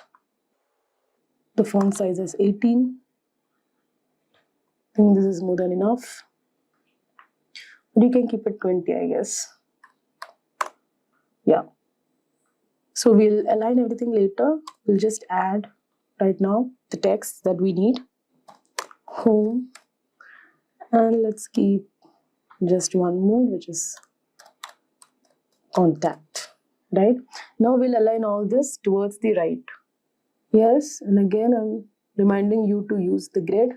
The font size is 18. I think this is more than enough. But you can keep it 20, I guess. Yeah. So we'll align everything later. We'll just add right now the text that we need, home, and let's keep just one more, which is contact, right? Now we'll align all this towards the right. Yes, and again I'm reminding you to use the grid.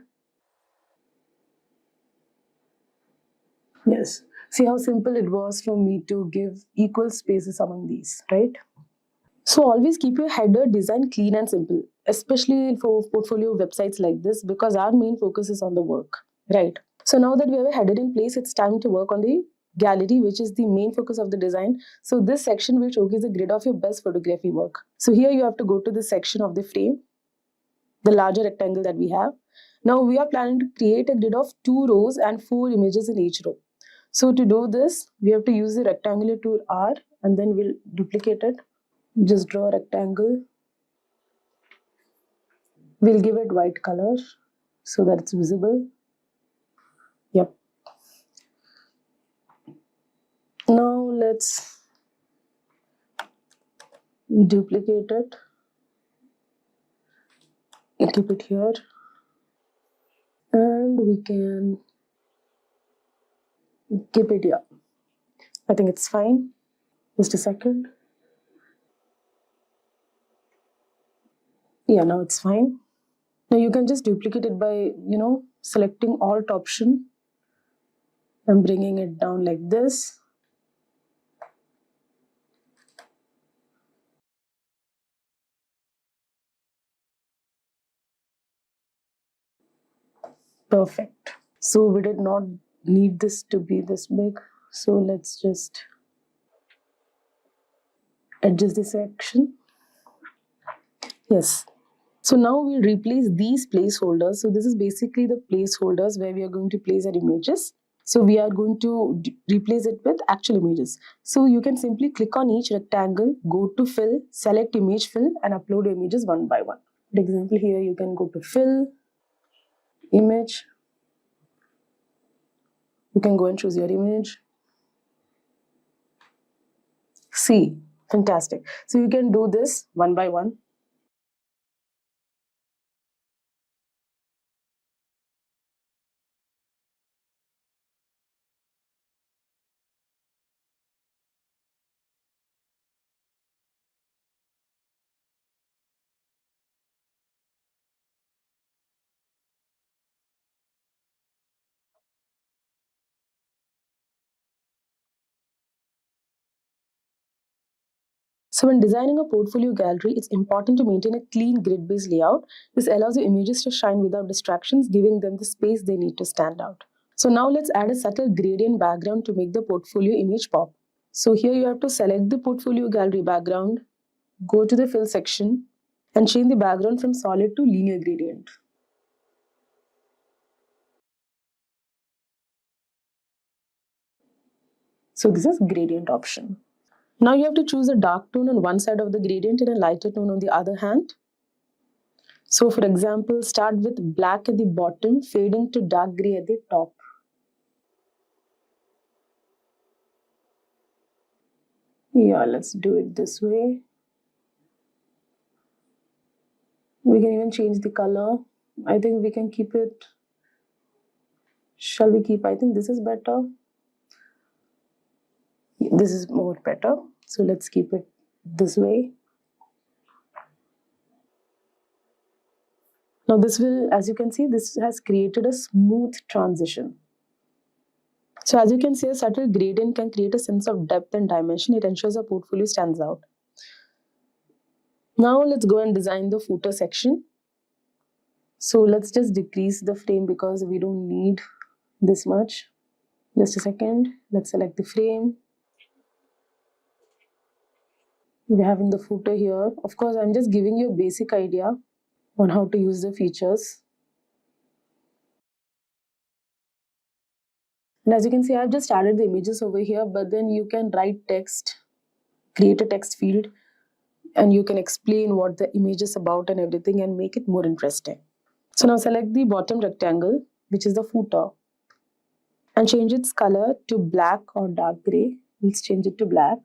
Yes, see how simple it was for me to give equal spaces among these, right? So always keep your header design clean and simple, especially for portfolio websites like this, because our main focus is on the work, right? So now that we have a header in place, it's time to work on the gallery, which is the main focus of the design. So this section will showcase a grid of your best photography work. So here you have to go to the section of the frame, the larger rectangle that we have. Now we are planning to create a grid of 2 rows and 4 images in each row. So to do this, we have to use the rectangular tool R, and then we'll duplicate it. Just draw a rectangle. We'll give it white color so that it's visible. Yep. Now let's duplicate it. Keep it here. And we can keep it here. I think it's fine. Just a second. Yeah, now it's fine. Now you can just duplicate it by, selecting Alt option and bringing it down like this. Perfect. So we did not need this to be this big. So let's just adjust this section. Yes. So now we'll replace these placeholders. So this is basically the placeholders where we are going to place our images. So we are going to replace it with actual images. So you can simply click on each rectangle, go to fill, select image fill, and upload your images one by one. For example, here you can go to fill, image. You can go and choose your image. See, fantastic. So you can do this one by one. So when designing a portfolio gallery, it's important to maintain a clean grid-based layout. This allows your images to shine without distractions, giving them the space they need to stand out. So now let's add a subtle gradient background to make the portfolio image pop. So here you have to select the portfolio gallery background, go to the fill section, and change the background from solid to linear gradient. So this is gradient option. Now you have to choose a dark tone on one side of the gradient and a lighter tone on the other hand. So for example, start with black at the bottom, fading to dark gray at the top. Yeah, let's do it this way. We can even change the color. I think we can keep it. Shall we keep? I think this is better. This is more better. So let's keep it this way. Now this will, as you can see, this has created a smooth transition. So as you can see, a subtle gradient can create a sense of depth and dimension. It ensures a portfolio stands out. Now let's go and design the footer section. So let's just decrease the frame because we don't need this much. Just a second. Let's select the frame. We're having the footer here. Of course, I'm just giving you a basic idea on how to use the features. And as you can see, I've just added the images over here, but then you can write text, create a text field, and you can explain what the image is about and everything and make it more interesting. So now select the bottom rectangle, which is the footer, and change its color to black or dark gray. Let's change it to black.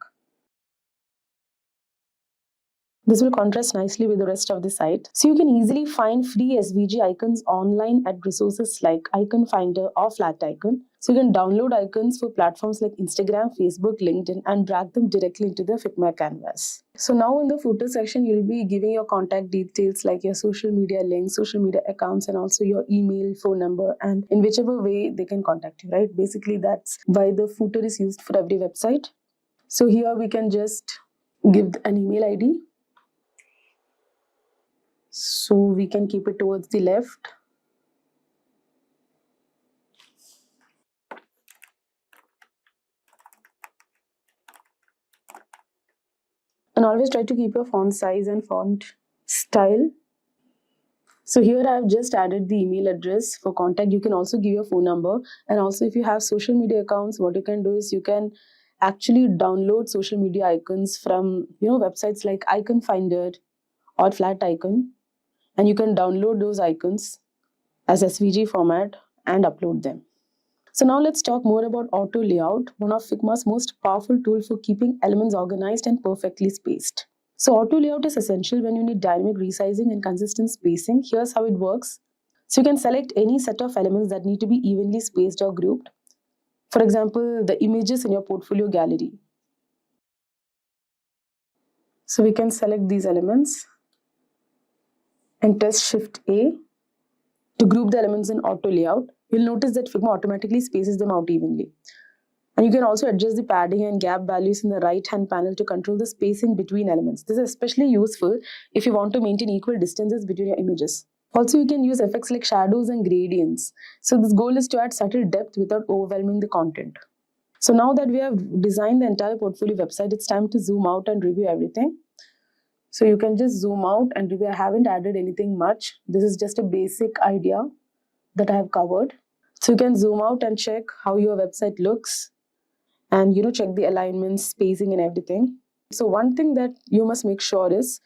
This will contrast nicely with the rest of the site. So you can easily find free SVG icons online at resources like Icon Finder or Flat Icon. So you can download icons for platforms like Instagram, Facebook, LinkedIn and drag them directly into the Figma canvas. So now in the footer section, you'll be giving your contact details like your social media links, social media accounts, and also your email, phone number, and in whichever way they can contact you, right? Basically, that's why the footer is used for every website. So here we can just give an email ID. So we can keep it towards the left. And always try to keep your font size and font style. So here I have just added the email address for contact. You can also give your phone number. And also if you have social media accounts, what you can do is you can actually download social media icons from websites like Icon Finder or Flat Icon. And you can download those icons as SVG format and upload them. So now let's talk more about auto layout, one of Figma's most powerful tool for keeping elements organized and perfectly spaced. So auto layout is essential when you need dynamic resizing and consistent spacing. Here's how it works. So you can select any set of elements that need to be evenly spaced or grouped. For example, the images in your portfolio gallery. So we can select these elements and press Shift A to group the elements in auto layout. You'll notice that Figma automatically spaces them out evenly. And you can also adjust the padding and gap values in the right-hand panel to control the spacing between elements. This is especially useful if you want to maintain equal distances between your images. Also, you can use effects like shadows and gradients. So this goal is to add subtle depth without overwhelming the content. So now that we have designed the entire portfolio website, it's time to zoom out and review everything. So you can just zoom out and review. I haven't added anything much. This is just a basic idea that I have covered. So you can zoom out and check how your website looks and check the alignments, spacing and everything. So one thing that you must make sure is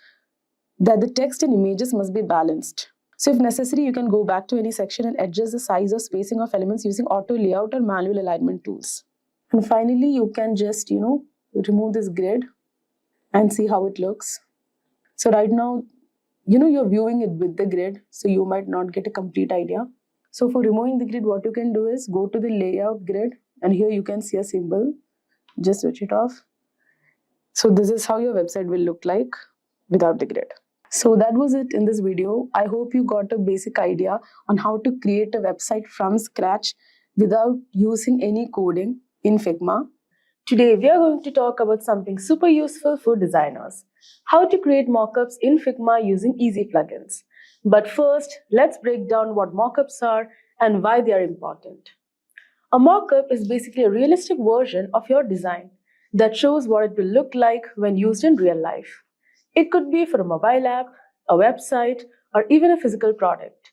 that the text and images must be balanced. So if necessary, you can go back to any section and adjust the size or spacing of elements using auto layout or manual alignment tools. And finally, you can just, remove this grid and see how it looks. So right now, you're viewing it with the grid, so you might not get a complete idea. So for removing the grid, what you can do is go to the layout grid and here you can see a symbol. Just switch it off. So this is how your website will look like without the grid. So that was it in this video. I hope you got a basic idea on how to create a website from scratch without using any coding in Figma. Today we are going to talk about something super useful for designers: how to create mockups in Figma using easy plugins. But first, let's break down what mockups are and why they are important. A mockup is basically a realistic version of your design that shows what it will look like when used in real life. It could be for a mobile app, a website, or even a physical product.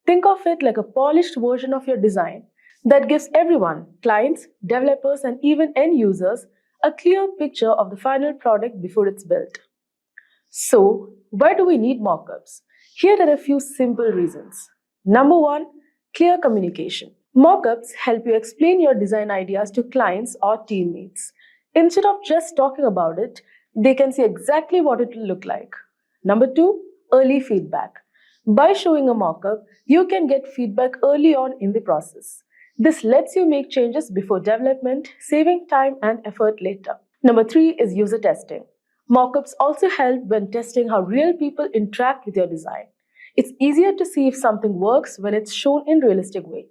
Think of it like a polished version of your design that gives everyone, clients, developers, and even end users, a clear picture of the final product before it's built. So, why do we need mockups? Here are a few simple reasons. Number one, clear communication. Mockups help you explain your design ideas to clients or teammates. Instead of just talking about it, they can see exactly what it will look like. Number two, early feedback. By showing a mockup, you can get feedback early on in the process. This lets you make changes before development, saving time and effort later. Number three is user testing. Mockups also help when testing how real people interact with your design. It's easier to see if something works when it's shown in a realistic way.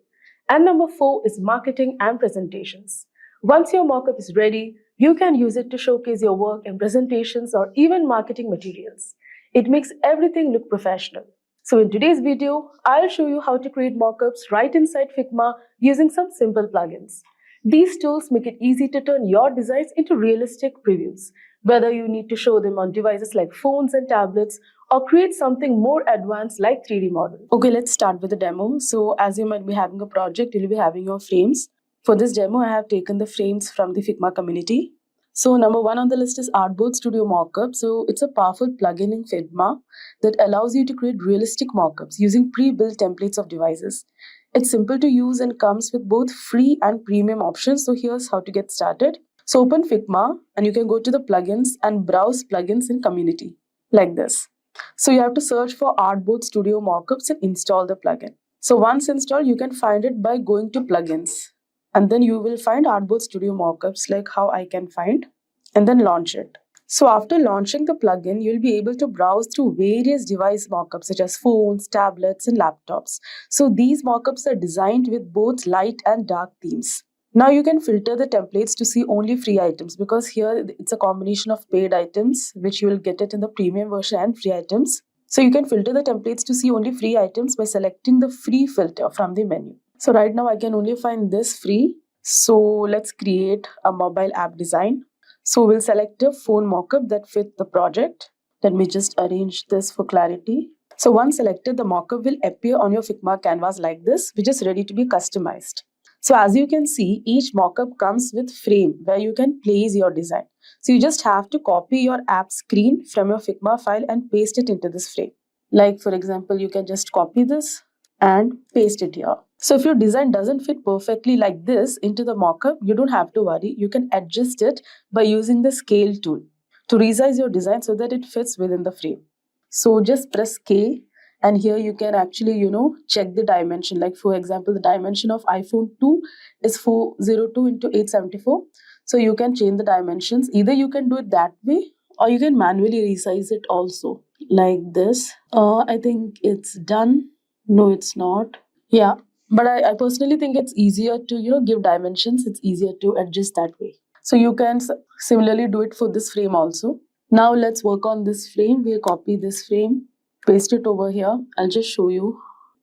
And number four is marketing and presentations. Once your mockup is ready, you can use it to showcase your work in presentations or even marketing materials. It makes everything look professional. So in today's video, I'll show you how to create mockups right inside Figma using some simple plugins. These tools make it easy to turn your designs into realistic previews, whether you need to show them on devices like phones and tablets or create something more advanced like 3D model. Okay, let's start with the demo. So as you might be having a project, you'll be having your frames. For this demo, I have taken the frames from the Figma community. So number one on the list is Artboard Studio Mockup. So it's a powerful plugin in Figma that allows you to create realistic mockups using pre-built templates of devices. It's simple to use and comes with both free and premium options. So here's how to get started. So open Figma and you can go to the plugins and browse plugins in community. like this. So you have to search for Artboard Studio mockups and install the plugin. So once installed, you can find it by going to plugins, and then you will find Artboard Studio mockups like how I can find, and then launch it. So after launching the plugin, you'll be able to browse through various device mockups such as phones, tablets, and laptops. So these mockups are designed with both light and dark themes. Now you can filter the templates to see only free items, because here it's a combination of paid items, which you will get it in the premium version, and free items. So you can filter the templates to see only free items by selecting the free filter from the menu. So right now I can only find this free. So let's create a mobile app design. So we'll select a phone mockup that fit the project. Let me just arrange this for clarity. So once selected, the mockup will appear on your Figma canvas like this, which is ready to be customized. So as you can see, each mockup comes with frame where you can place your design. So you just have to copy your app screen from your Figma file and paste it into this frame. Like for example, you can just copy this and paste it here. So if your design doesn't fit perfectly like this into the mockup, you don't have to worry. You can adjust it by using the scale tool to resize your design so that it fits within the frame. So just press K, and here you can actually, check the dimension. Like for example, the dimension of iPhone 2 is 402 into 874. So you can change the dimensions. Either you can do it that way, or you can manually resize it also like this. I think it's done. No, it's not. Yeah, but I personally think it's easier to give dimensions. It's easier to adjust that way. So you can similarly do it for this frame also. Now let's work on this frame. We'll copy this frame, paste it over here. I'll just show you.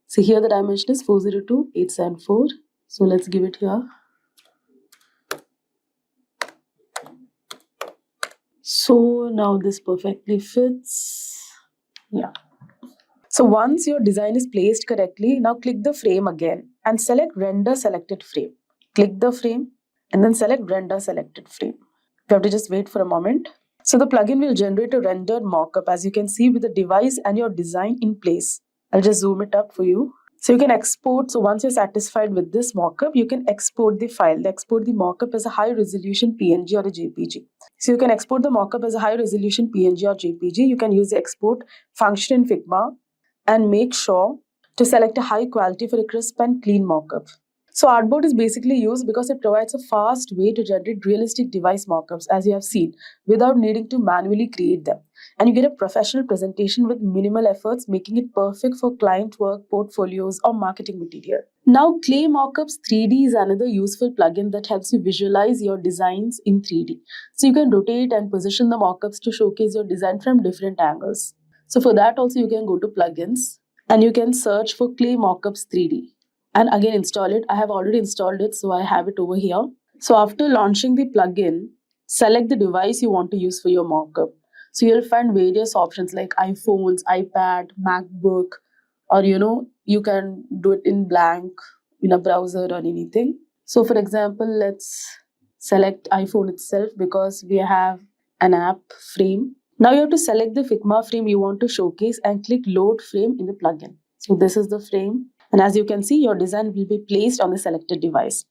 See here the dimension is 402, 874. So let's give it here. So now this perfectly fits. Yeah. So once your design is placed correctly, now click the frame again and select render selected frame. Click the frame and then select render selected frame. You have to just wait for a moment. So the plugin will generate a rendered mockup, as you can see, with the device and your design in place. I'll just zoom it up for you. So you can export. So once you're satisfied with this mockup, you can export the file. Export the mockup as a high resolution PNG or a JPG. So you can export the mockup as a high resolution PNG or JPG. You can use the export function in Figma and make sure to select a high quality for a crisp and clean mockup. So Artboard is basically used because it provides a fast way to generate realistic device mockups, as you have seen, without needing to manually create them. And you get a professional presentation with minimal efforts, making it perfect for client work, portfolios, or marketing material. Now, Clay Mockups 3D is another useful plugin that helps you visualize your designs in 3D. So you can rotate and position the mockups to showcase your design from different angles. So for that also, you can go to plugins and you can search for Clay Mockups 3D. And again install it. I have already installed it, so I have it over here. So after launching the plugin, select the device you want to use for your mockup. So you'll find various options like iPhones, iPad, MacBook, or you can do it in blank in a browser or anything. So for example, let's select iPhone itself because we have an app frame. Now you have to select the Figma frame you want to showcase and click load frame in the plugin. So this is the frame. And as you can see, your design will be placed on the selected device.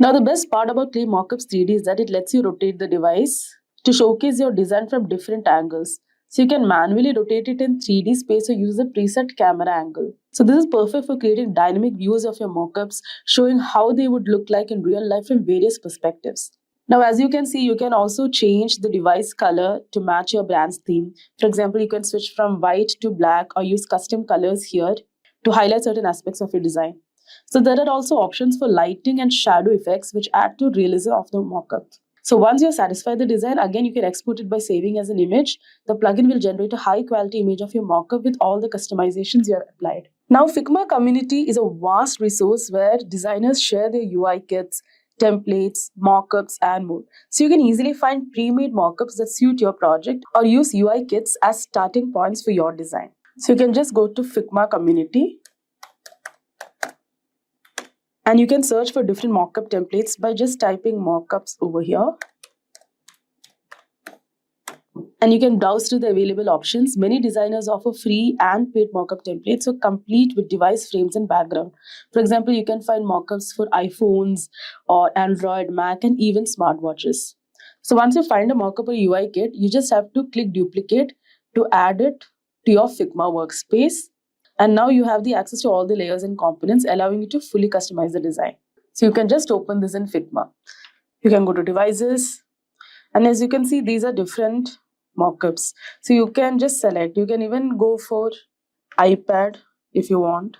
Now, the best part about Clay Mockups 3D is that it lets you rotate the device to showcase your design from different angles. So you can manually rotate it in 3D space or use a preset camera angle. So this is perfect for creating dynamic views of your mockups, showing how they would look like in real life from various perspectives. Now, as you can see, you can also change the device color to match your brand's theme. For example, you can switch from white to black or use custom colors here to highlight certain aspects of your design. So there are also options for lighting and shadow effects which add to realism of the mockup. So once you're satisfied with the design, again you can export it by saving as an image. The plugin will generate a high quality image of your mockup with all the customizations you have applied. Now, Figma community is a vast resource where designers share their UI kits, templates, mockups, and more. So you can easily find pre-made mockups that suit your project or use UI kits as starting points for your design. So you can just go to Figma community and you can search for different mockup templates by just typing mockups over here. And you can browse through the available options. Many designers offer free and paid mockup templates, so complete with device frames and background. For example, you can find mockups for iPhones or Android, Mac, and even smartwatches. So once you find a mockup or UI kit, you just have to click duplicate to add it to your Figma workspace. And now you have the access to all the layers and components, allowing you to fully customize the design. So you can just open this in Figma. You can go to devices. And as you can see, these are different mockups. So you can just select. You can even go for iPad if you want.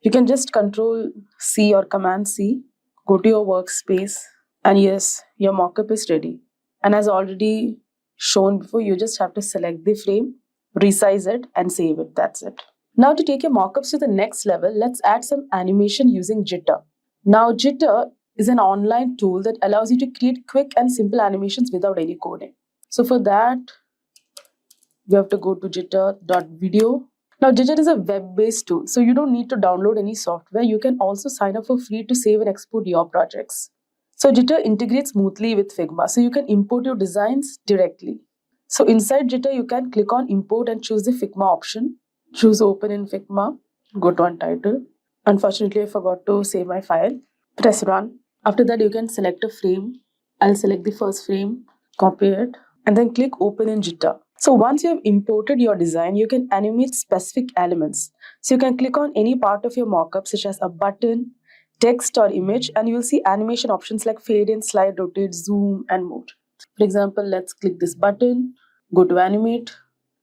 You can just Control C or Command C. Go to your workspace. And yes, your mockup is ready. And as already shown before, you just have to select the frame, resize it, and save it. That's it. Now to take your mockups to the next level, let's add some animation using Jitter. Now Jitter is an online tool that allows you to create quick and simple animations without any coding. So for that, you have to go to jitter.video. Now Jitter is a web-based tool, so you don't need to download any software. You can also sign up for free to save and export your projects. So Jitter integrates smoothly with Figma, so you can import your designs directly. So inside Jitter, you can click on import and choose the Figma option. Choose open in Figma, go to untitled. Unfortunately, I forgot to save my file. Press run. After that, you can select a frame. I'll select the first frame, copy it, and then click open in Jitter. So once you have imported your design, you can animate specific elements. So you can click on any part of your mockup, such as a button, text, or image, and you will see animation options like fade in, slide, rotate, zoom, and more. For example, let's click this button, go to animate,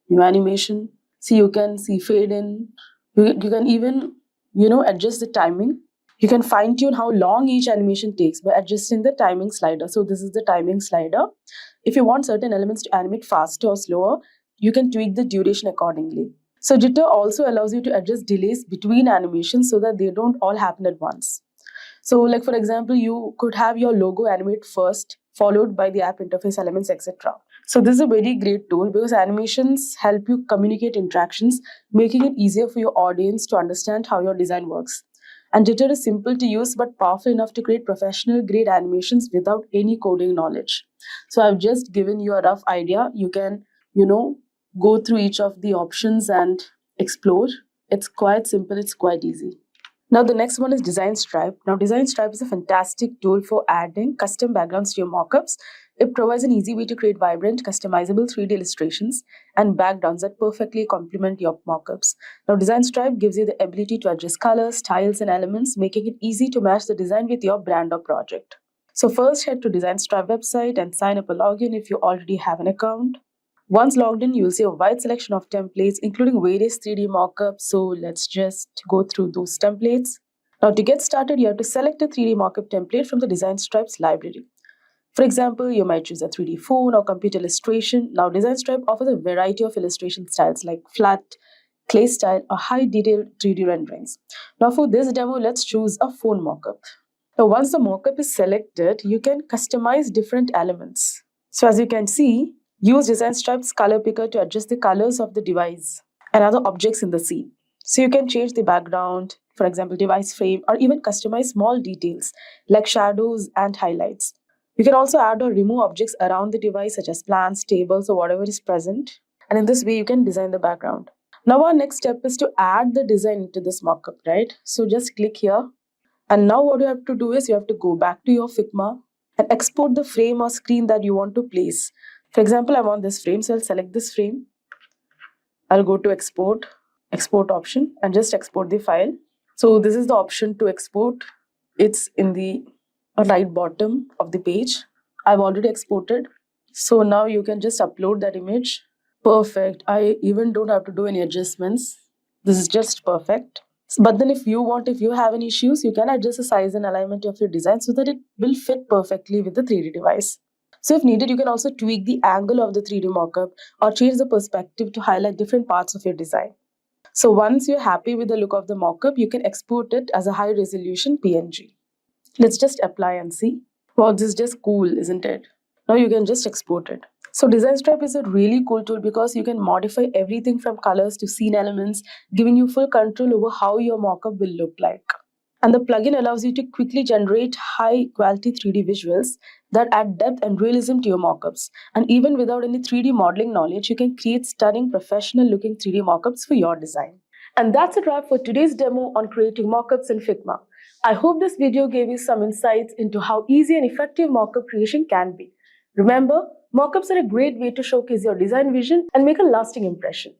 new animation. So you can see fade in. You can even, adjust the timing. You can fine tune how long each animation takes by adjusting the timing slider. So this is the timing slider. If you want certain elements to animate faster or slower, you can tweak the duration accordingly. So Jitter also allows you to adjust delays between animations so that they don't all happen at once. So like for example, you could have your logo animate first, followed by the app interface elements, etc. So this is a very great tool because animations help you communicate interactions, making it easier for your audience to understand how your design works. And Jitter is simple to use but powerful enough to create professional grade animations without any coding knowledge. So I've just given you a rough idea. You can, go through each of the options and explore. It's quite simple, it's quite easy. Now the next one is Design Stripe. Now Design Stripe is a fantastic tool for adding custom backgrounds to your mockups. It provides an easy way to create vibrant, customizable 3D illustrations and backgrounds that perfectly complement your mockups. Now Design Stripe gives you the ability to adjust colors, styles, and elements, making it easy to match the design with your brand or project. So first head to Design Stripe website and sign up a login if you already have an account. Once logged in, you'll see a wide selection of templates, including various 3D mockups. So let's just go through those templates. Now to get started, you have to select a 3D mockup template from the Design Stripes library. For example, you might choose a 3D phone or computer illustration. Now Design Stripe offers a variety of illustration styles like flat, clay style, or high detailed 3D renderings. Now for this demo, let's choose a phone mockup. Now once the mockup is selected, you can customize different elements. So as you can see, use Design Stripe's color picker to adjust the colors of the device and other objects in the scene. So you can change the background, for example, device frame, or even customize small details like shadows and highlights. You can also add or remove objects around the device such as plants, tables, or whatever is present. And in this way, you can design the background. Now our next step is to add the design into this mockup, right? So just click here. And now what you have to do is you have to go back to your Figma and export the frame or screen that you want to place. For example, I want this frame, so I'll select this frame. I'll go to export option and just export the file. So this is the option to export. It's in the right bottom of the page. I've already exported. So now you can just upload that image. Perfect. I even don't have to do any adjustments. This is just perfect. But then if you have any issues, you can adjust the size and alignment of your design so that it will fit perfectly with the 3D device. So if needed, you can also tweak the angle of the 3D mockup or change the perspective to highlight different parts of your design. So once you're happy with the look of the mockup, you can export it as a high resolution PNG. Let's just apply and see. Wow, this is just cool, isn't it? Now you can just export it. So Design Stripe is a really cool tool because you can modify everything from colors to scene elements, giving you full control over how your mockup will look like. And the plugin allows you to quickly generate high quality 3D visuals that add depth and realism to your mockups. And even without any 3D modeling knowledge, you can create stunning professional looking 3D mockups for your design. And that's a wrap for today's demo on creating mockups in Figma. I hope this video gave you some insights into how easy and effective mockup creation can be. Remember, Mockups are a great way to showcase your design vision and make a lasting impression.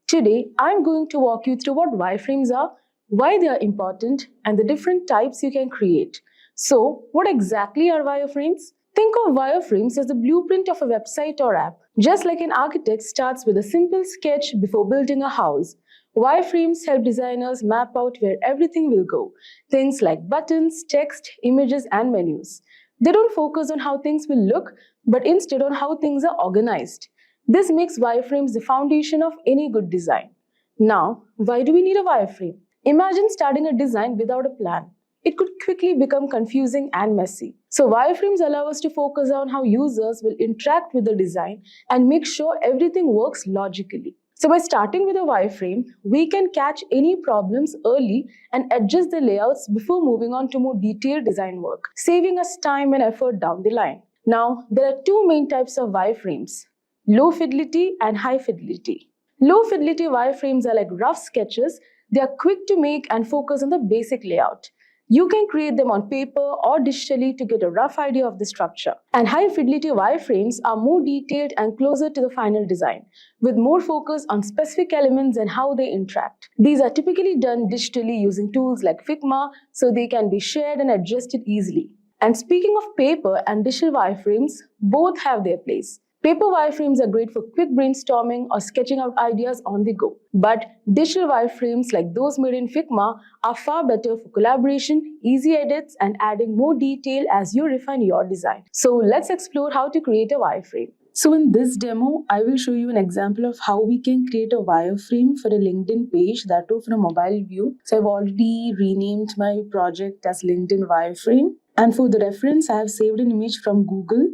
Today, I'm going to walk you through what wireframes are, why they are important, and the different types you can create. So, what exactly are wireframes? Think of wireframes as the blueprint of a website or app. Just like an architect starts with a simple sketch before building a house, wireframes help designers map out where everything will go. Things like buttons, text, images, and menus. They don't focus on how things will look, but instead on how things are organized. This makes wireframes the foundation of any good design. Now, why do we need a wireframe? Imagine starting a design without a plan. It could quickly become confusing and messy. So, wireframes allow us to focus on how users will interact with the design and make sure everything works logically. So, by starting with a wireframe, we can catch any problems early and adjust the layouts before moving on to more detailed design work, saving us time and effort down the line. Now, there are two main types of wireframes: low fidelity and high fidelity. Low fidelity wireframes are like rough sketches. They are quick to make and focus on the basic layout. You can create them on paper or digitally to get a rough idea of the structure. And high fidelity wireframes are more detailed and closer to the final design, with more focus on specific elements and how they interact. These are typically done digitally using tools like Figma, so they can be shared and adjusted easily. And speaking of paper and digital wireframes, both have their place. Paper wireframes are great for quick brainstorming or sketching out ideas on the go. But digital wireframes like those made in Figma are far better for collaboration, easy edits, and adding more detail as you refine your design. So let's explore how to create a wireframe. So in this demo, I will show you an example of how we can create a wireframe for a LinkedIn page, that too from a mobile view. So I've already renamed my project as LinkedIn Wireframe. And for the reference, I have saved an image from Google.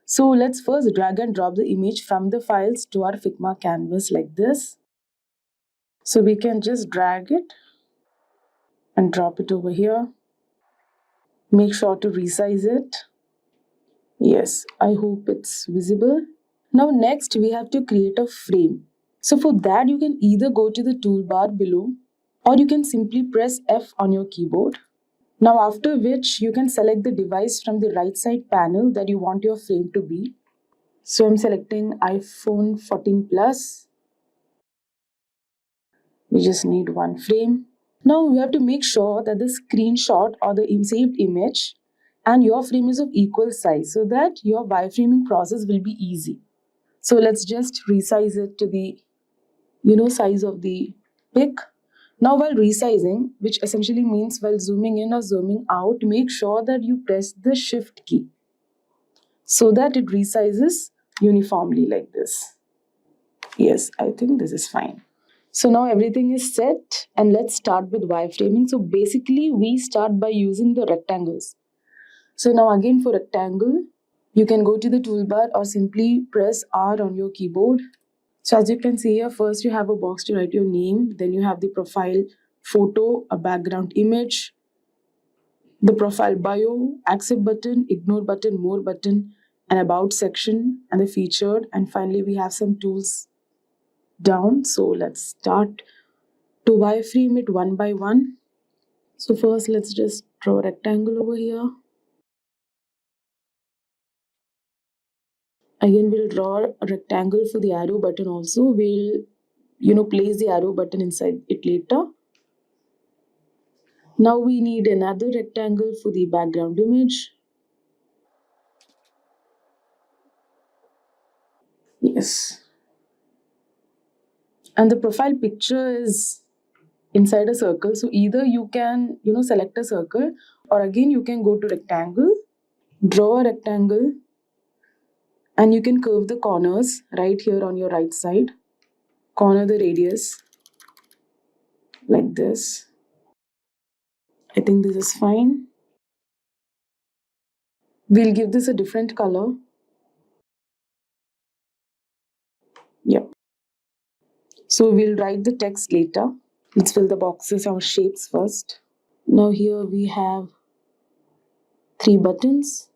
So let's first drag and drop the image from the files to our Figma canvas like this. So we can just drag it and drop it over here. Make sure to resize it. Yes, I hope it's visible. Now next we have to create a frame. So for that you can either go to the toolbar below or you can simply press F on your keyboard. Now after which you can select the device from the right side panel that you want your frame to be. So I'm selecting iPhone 14 Plus. We just need one frame. Now we have to make sure that the screenshot or the saved image and your frame is of equal size so that your wireframing process will be easy. So let's just resize it to the size of the pic. Now while resizing, which essentially means while zooming in or zooming out, make sure that you press the shift key so that it resizes uniformly like this. Yes, I think this is fine. So now everything is set and let's start with wireframing. So basically we start by using the rectangles. So now again for rectangle, you can go to the toolbar or simply press R on your keyboard. So as you can see here, first you have a box to write your name, then you have the profile photo, a background image, the profile bio, accept button, ignore button, more button, an about section, and the featured, and finally we have some tools down. So let's start to wireframe it one by one. So first let's just draw a rectangle over here. Again we'll draw a rectangle for the arrow button also. We'll place the arrow button inside it later. Now we need another rectangle for the background image. Yes. And the profile picture is inside a circle. So either you can, select a circle or again you can go to rectangle, draw a rectangle, and you can curve the corners right here on your right side. Corner the radius like this. I think this is fine. We'll give this a different color. Yep. So we'll write the text later. Let's fill the boxes or shapes first. Now here we have 3 buttons.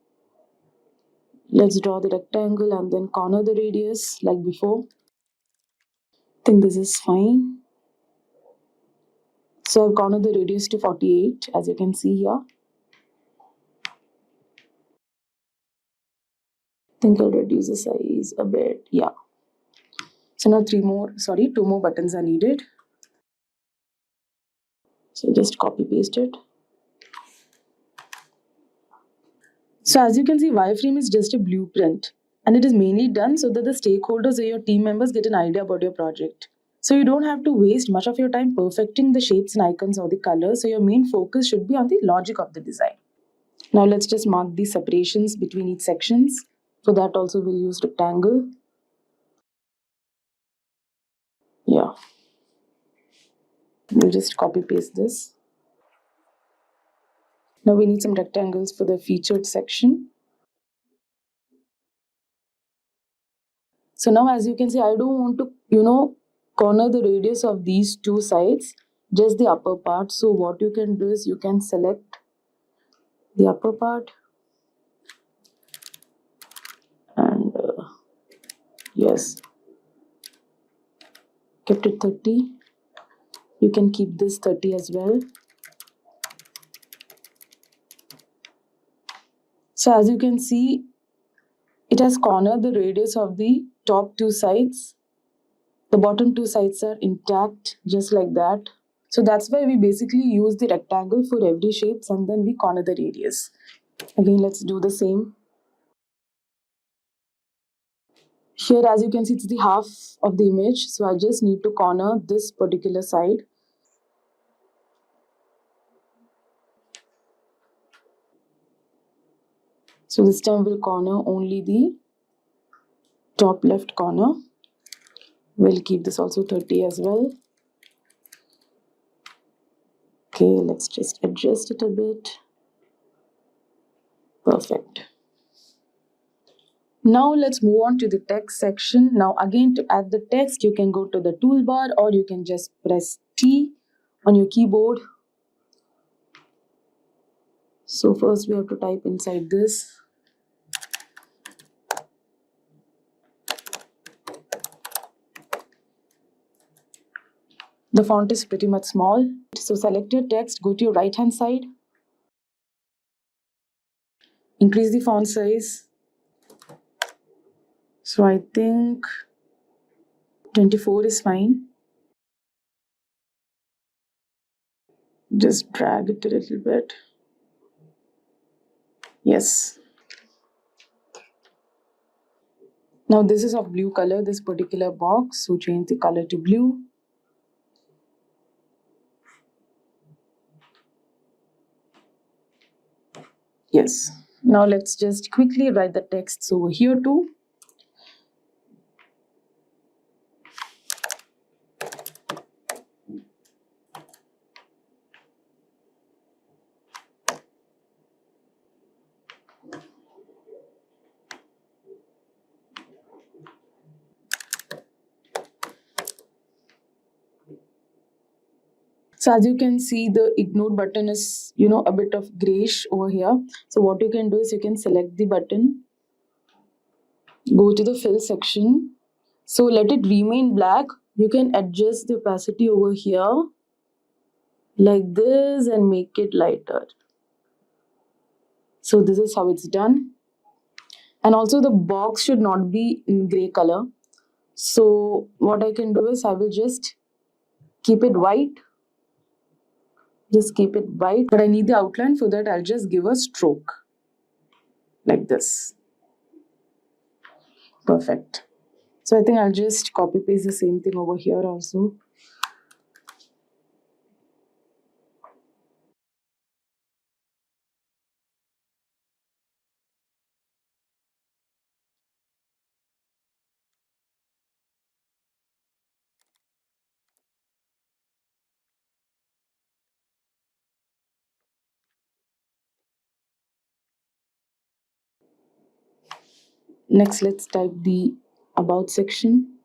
Let's draw the rectangle and then corner the radius like before. I think this is fine. So I've cornered the radius to 48 as you can see here. think I'll reduce the size a bit. Yeah. So now two more buttons are needed. So just copy paste it. So as you can see, wireframe is just a blueprint, and it is mainly done so that the stakeholders or your team members get an idea about your project. So you don't have to waste much of your time perfecting the shapes and icons or the colors. So your main focus should be on the logic of the design. Now let's just mark the separations between each sections. For that also we'll use rectangle. Yeah. We'll just copy paste this. Now we need some rectangles for the featured section. So now as you can see, I don't want to, corner the radius of these two sides, just the upper part. So what you can do is you can select the upper part and yes, kept it 30. You can keep this 30 as well. So as you can see, it has cornered the radius of the top two sides. The bottom two sides are intact, just like that. So that's why we basically use the rectangle for every shapes and then we corner the radius. Again, let's do the same. Here, as you can see, it's the half of the image. So I just need to corner this particular side. So this time we'll corner only the top left corner. We'll keep this also 30 as well. Okay, let's just adjust it a bit. Perfect. Now let's move on to the text section. Now again, to add the text, you can go to the toolbar or you can just press T on your keyboard. So first we have to type inside this. The font is pretty much small. So select your text, go to your right hand side. Increase the font size. So I think 24 is fine. Just drag it a little bit. Yes. Now this is of blue color, this particular box. So change the color to blue. Yes. Now let's just quickly write the texts over here too. So as you can see, the ignore button is, a bit of grayish over here. So what you can do is you can select the button, go to the fill section. So let it remain black. You can adjust the opacity over here like this and make it lighter. So this is how it's done. And also the box should not be in gray color. So what I can do is I will just keep it white. Just keep it white. But I need the outline. For that I'll just give a stroke like this. Perfect. So I think I'll just copy paste the same thing over here also. Next, let's type the about section.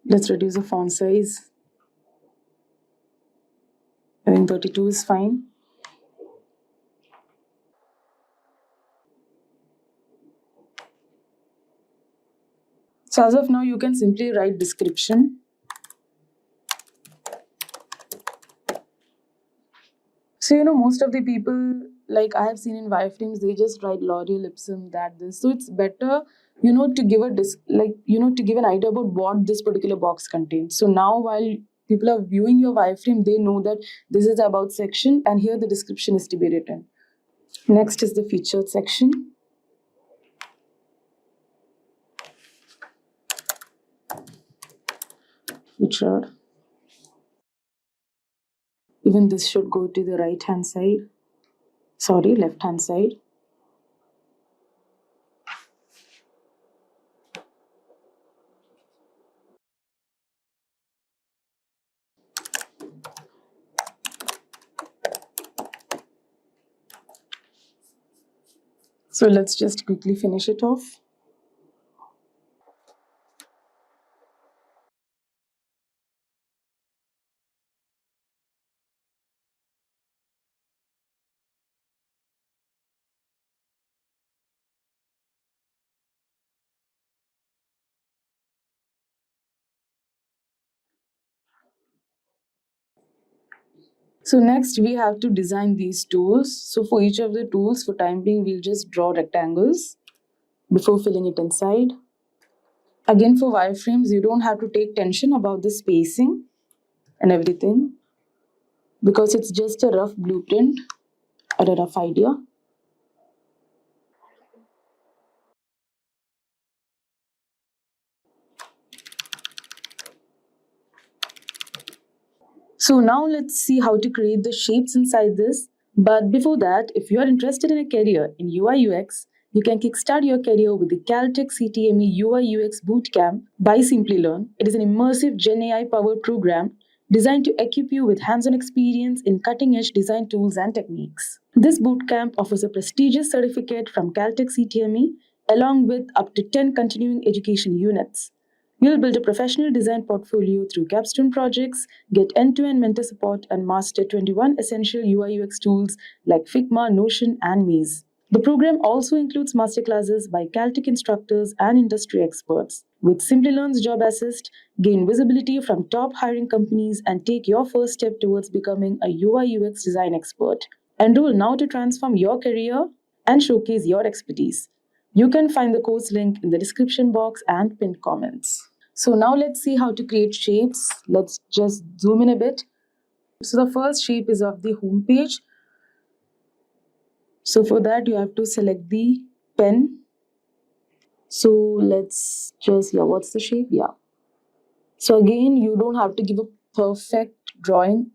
Let's reduce the font size. I think 32 is fine. So as of now, you can simply write description. So, most of the people, like I have seen in wireframes, they just write L'Oreal Ipsum that this. So it's better, to give a to give an idea about what this particular box contains. So now while people are viewing your wireframe, they know that this is the about section and here the description is to be written. Next is the featured section. Featured. Even this should go to the right hand side. Sorry, left hand side. So let's just quickly finish it off. So next we have to design these tools. So for each of the tools, for time being, we'll just draw rectangles before filling it inside. Again, for wireframes, you don't have to take tension about the spacing and everything because it's just a rough blueprint or a rough idea. So now let's see how to create the shapes inside this. But before that, if you are interested in a career in UI UX, you can kickstart your career with the Caltech CTME UI UX Bootcamp by Simplilearn. It is an immersive Gen AI powered program designed to equip you with hands-on experience in cutting-edge design tools and techniques. This bootcamp offers a prestigious certificate from Caltech CTME along with up to 10 continuing education units. You'll build a professional design portfolio through capstone projects, get end-to-end mentor support, and master 21 essential UI UX tools like Figma, Notion, and Maze. The program also includes masterclasses by Caltech instructors and industry experts. With Simplilearn's Job Assist, gain visibility from top hiring companies and take your first step towards becoming a UI UX design expert. Enroll now to transform your career and showcase your expertise. You can find the course link in the description box and pinned comments. So now let's see how to create shapes. Let's just zoom in a bit. So the first shape is of the home page. So for that you have to select the pen. So let's just, what's the shape? Yeah. So again, you don't have to give a perfect drawing.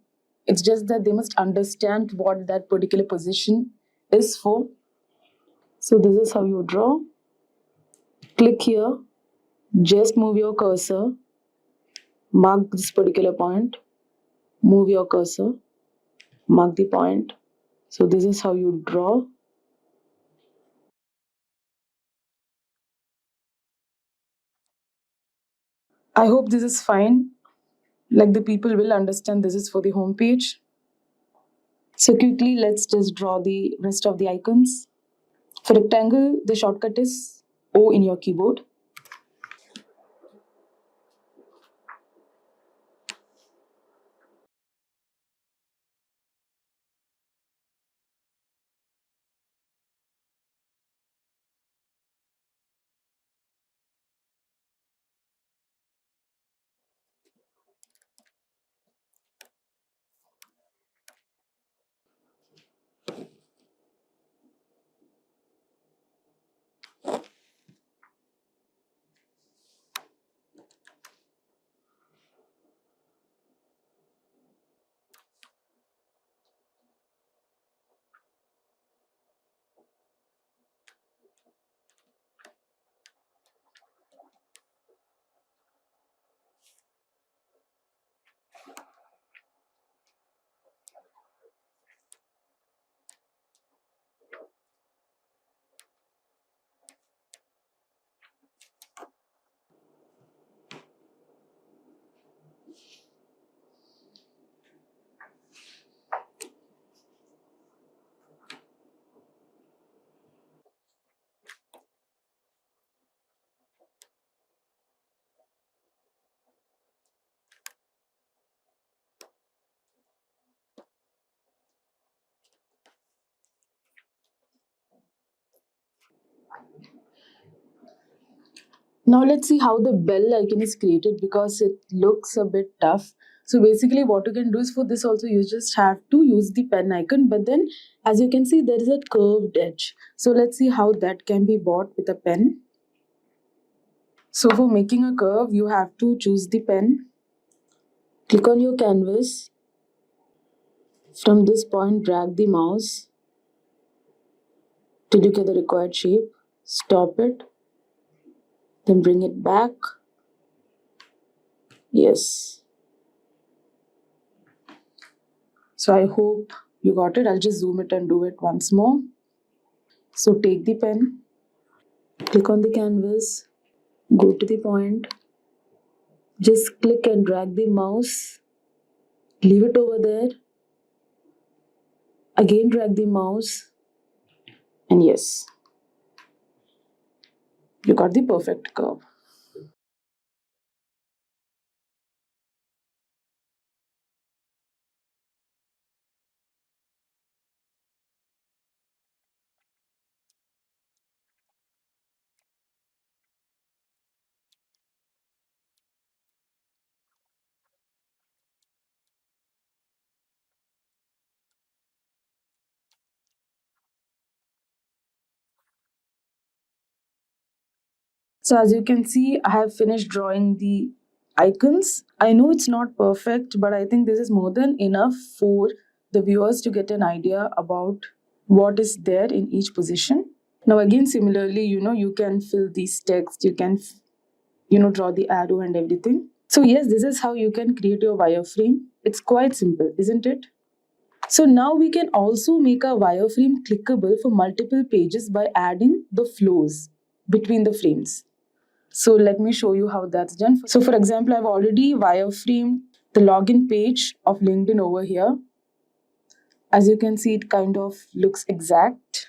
It's just that they must understand what that particular position is for. So this is how you draw. Click here. Just move your cursor. Mark this particular point. Move your cursor. Mark the point. So this is how you draw. I hope this is fine. Like the people will understand this is for the home page. So quickly, let's just draw the rest of the icons. For rectangle, the shortcut is O in your keyboard. Now let's see how the bell icon is created because it looks a bit tough. So basically what you can do is for this also you just have to use the pen icon, but then as you can see there is a curved edge. So let's see how that can be bought with a pen. So for making a curve you have to choose the pen, click on your canvas. From this point drag the mouse till you get the required shape, stop it, then bring it back. Yes. So I hope you got it. I'll just zoom it and do it once more. So take the pen, click on the canvas, go to the point, just click and drag the mouse, leave it over there, again drag the mouse, and yes, you got the perfect curve. So as you can see, I have finished drawing the icons. I know it's not perfect, but I think this is more than enough for the viewers to get an idea about what is there in each position. Now again, similarly, you can fill these text, you can, draw the arrow and everything. So yes, this is how you can create your wireframe. It's quite simple, isn't it? So now we can also make a wireframe clickable for multiple pages by adding the flows between the frames. So let me show you how that's done. So for example, I've already wireframed the login page of LinkedIn over here. As you can see, it kind of looks exact.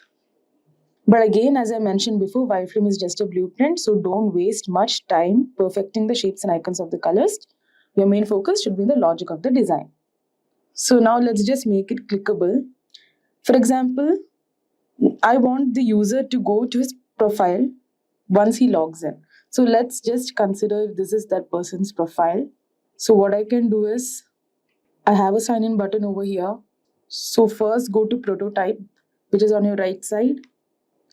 But again, as I mentioned before, wireframe is just a blueprint, so don't waste much time perfecting the shapes and icons of the colors. Your main focus should be the logic of the design. So now let's just make it clickable. For example, I want the user to go to his profile once he logs in. So let's just consider if this is that person's profile. So what I can do is, I have a sign in button over here. So first go to prototype, which is on your right side.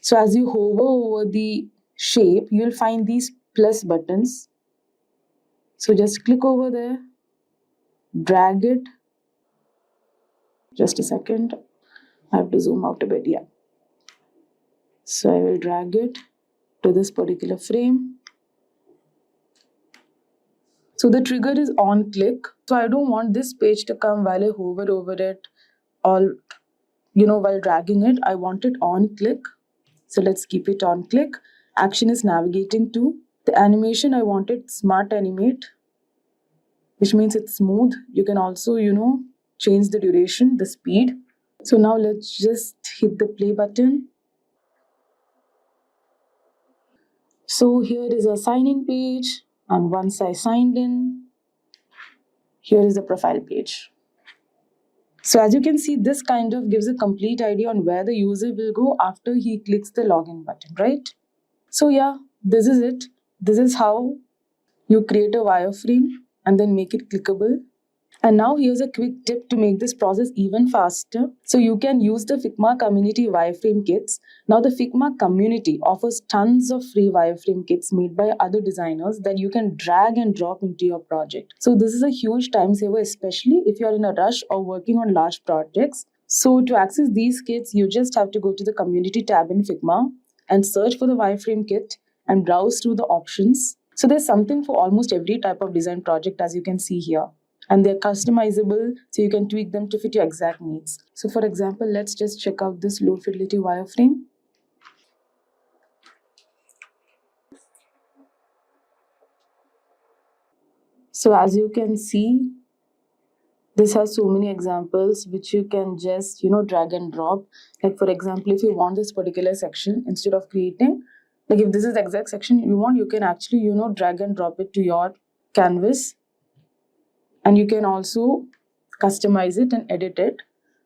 So as you hover over the shape, you'll find these plus buttons. So just click over there, drag it. Just a second, I have to zoom out a bit, yeah. So I will drag it to this particular frame. So the trigger is on click. So I don't want this page to come while I hover over it or, while dragging it. I want it on click. So let's keep it on click. Action is navigating to. The animation, I want it smart animate, which means it's smooth. You can also, change the duration, the speed. So now let's just hit the play button. So here is a sign-in page, and once I signed in, here is the profile page. So as you can see, this kind of gives a complete idea on where the user will go after he clicks the login button, right? So yeah, this is it. This is how you create a wireframe and then make it clickable. And now here's a quick tip to make this process even faster. So you can use the Figma community wireframe kits. Now the Figma community offers tons of free wireframe kits made by other designers that you can drag and drop into your project. So this is a huge time saver, especially if you're in a rush or working on large projects. So to access these kits, you just have to go to the community tab in Figma and search for the wireframe kit and browse through the options. So there's something for almost every type of design project, as you can see here. And they're customizable, so you can tweak them to fit your exact needs. So for example, let's just check out this low fidelity wireframe. So as you can see, this has so many examples which you can just, drag and drop. Like for example, if you want this particular section, instead of creating, like if this is the exact section you want, you can actually, drag and drop it to your canvas. And you can also customize it and edit it.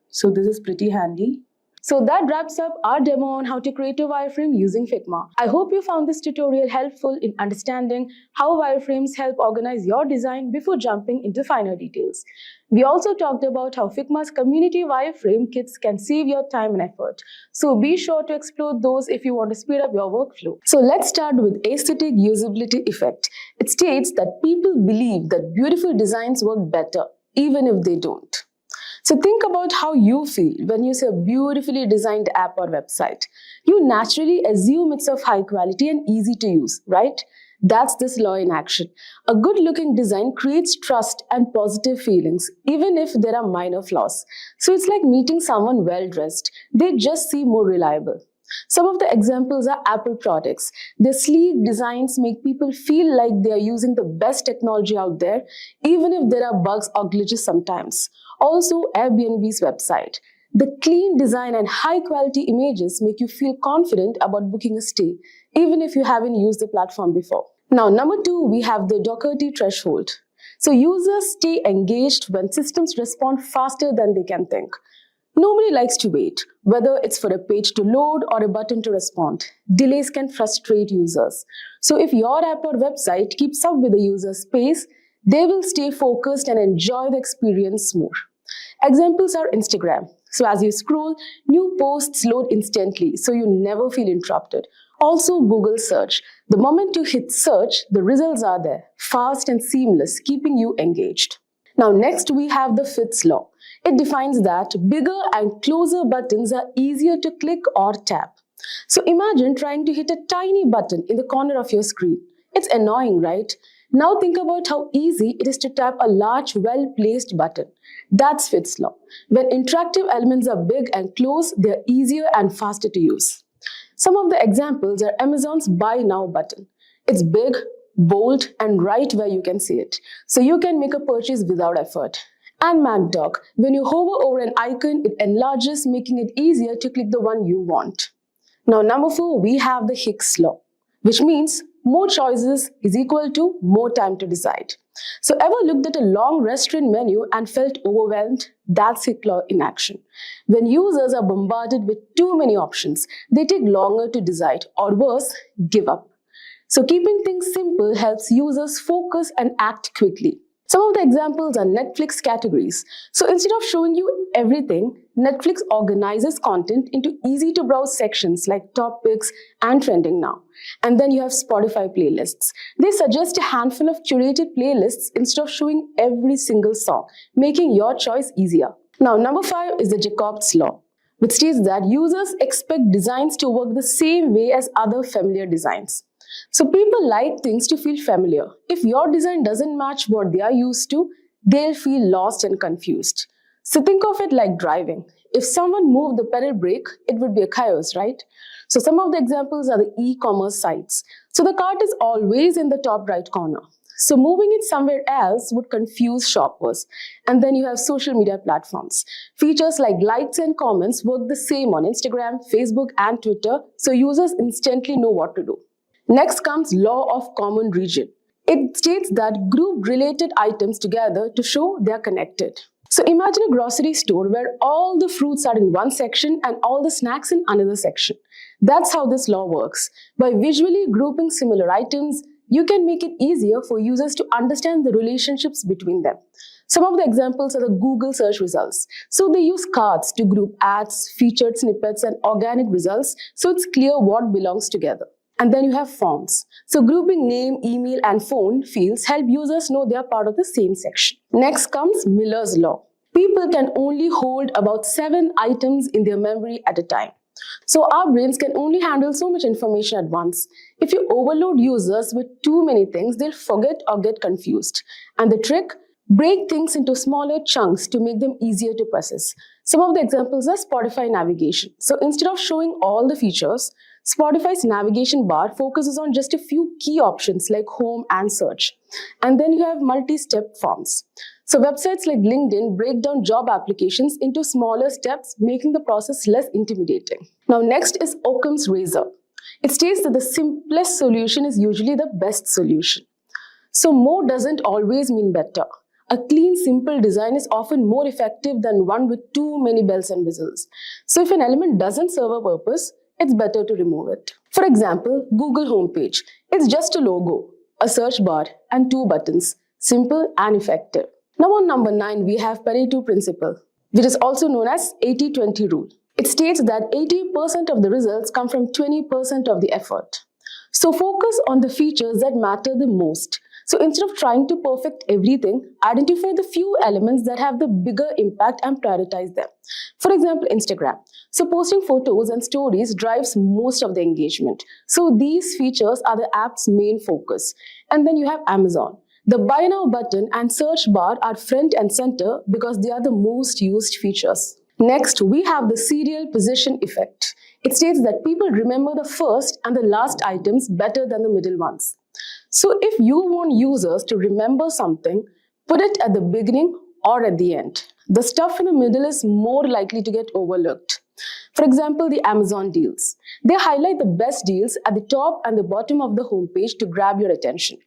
So this is pretty handy. So that wraps up our demo on how to create a wireframe using Figma. I hope you found this tutorial helpful in understanding how wireframes help organize your design before jumping into finer details. We also talked about how Figma's community wireframe kits can save your time and effort. So be sure to explore those if you want to speed up your workflow. So let's start with aesthetic usability effect. It states that people believe that beautiful designs work better, even if they don't. So think about how you feel when you see a beautifully designed app or website. You naturally assume it's of high quality and easy to use, right? That's this law in action. A good-looking design creates trust and positive feelings, even if there are minor flaws. So it's like meeting someone well-dressed. They just seem more reliable. Some of the examples are Apple products. Their sleek designs make people feel like they are using the best technology out there, even if there are bugs or glitches sometimes. Also, Airbnb's website. The clean design and high-quality images make you feel confident about booking a stay, even if you haven't used the platform before. Now, number 2, we have the Doherty threshold. So users stay engaged when systems respond faster than they can think. Nobody likes to wait, whether it's for a page to load or a button to respond. Delays can frustrate users. So if your app or website keeps up with the user's pace, they will stay focused and enjoy the experience more. Examples are Instagram. So as you scroll, new posts load instantly, so you never feel interrupted. Also Google search. The moment you hit search, the results are there, fast and seamless, keeping you engaged. Now next we have the fifth law. It defines that bigger and closer buttons are easier to click or tap. So imagine trying to hit a tiny button in the corner of your screen. It's annoying, right? Now think about how easy it is to tap a large, well-placed button. That's Fifth's law. When interactive elements are big and close, they're easier and faster to use. Some of the examples are Amazon's Buy Now button. It's big, bold, and right where you can see it, so you can make a purchase without effort. And MacDoc, when you hover over an icon, it enlarges, making it easier to click the one you want. Now, number 4, we have the Hicks law, which means more choices is equal to more time to decide. So ever looked at a long restaurant menu and felt overwhelmed? That's Hicks law in action. When users are bombarded with too many options, they take longer to decide, or worse, give up. So keeping things simple helps users focus and act quickly. Some of the examples are Netflix categories. So instead of showing you everything, Netflix organizes content into easy-to-browse sections like Top Picks and Trending Now. And then you have Spotify playlists. They suggest a handful of curated playlists instead of showing every single song, making your choice easier. Now, number 5 is the Jacobs law, which states that users expect designs to work the same way as other familiar designs. So people like things to feel familiar. If your design doesn't match what they are used to, they'll feel lost and confused. So think of it like driving. If someone moved the pedal brake, it would be a chaos, right? So some of the examples are the e-commerce sites. So the cart is always in the top right corner. So moving it somewhere else would confuse shoppers. And then you have social media platforms. Features like likes and comments work the same on Instagram, Facebook, and Twitter, so users instantly know what to do. Next comes law of common region. It states that group related items together to show they are connected. So imagine a grocery store where all the fruits are in one section and all the snacks in another section. That's how this law works. By visually grouping similar items, you can make it easier for users to understand the relationships between them. Some of the examples are the Google search results. So they use cards to group ads, featured snippets, and organic results, so it's clear what belongs together. And then you have forms. So grouping name, email, and phone fields help users know they are part of the same section. Next comes Miller's law. People can only hold about 7 items in their memory at a time. So our brains can only handle so much information at once. If you overload users with too many things, they'll forget or get confused. And the trick? Break things into smaller chunks to make them easier to process. Some of the examples are Spotify navigation. So instead of showing all the features, Spotify's navigation bar focuses on just a few key options like home and search. And then you have multi-step forms. So websites like LinkedIn break down job applications into smaller steps, making the process less intimidating. Now next is Occam's razor. It states that the simplest solution is usually the best solution. So more doesn't always mean better. a clean, simple design is often more effective than one with too many bells and whistles. So if an element doesn't serve a purpose, it's better to remove it. For example, Google homepage. It's just a logo, a search bar, and 2 buttons. Simple and effective. Now on number 9, we have Pareto principle, which is also known as 80-20 rule. It states that 80% of the results come from 20% of the effort. So focus on the features that matter the most. So instead of trying to perfect everything, identify the few elements that have the bigger impact and prioritize them. For example, Instagram. So posting photos and stories drives most of the engagement. So these features are the app's main focus. And then you have Amazon. The buy now button and search bar are front and center because they are the most used features. Next, we have the serial position effect. It states that people remember the first and the last items better than the middle ones. So if you want users to remember something, put it at the beginning or at the end. The stuff in the middle is more likely to get overlooked. For example, the Amazon deals. They highlight the best deals at the top and the bottom of the homepage to grab your attention.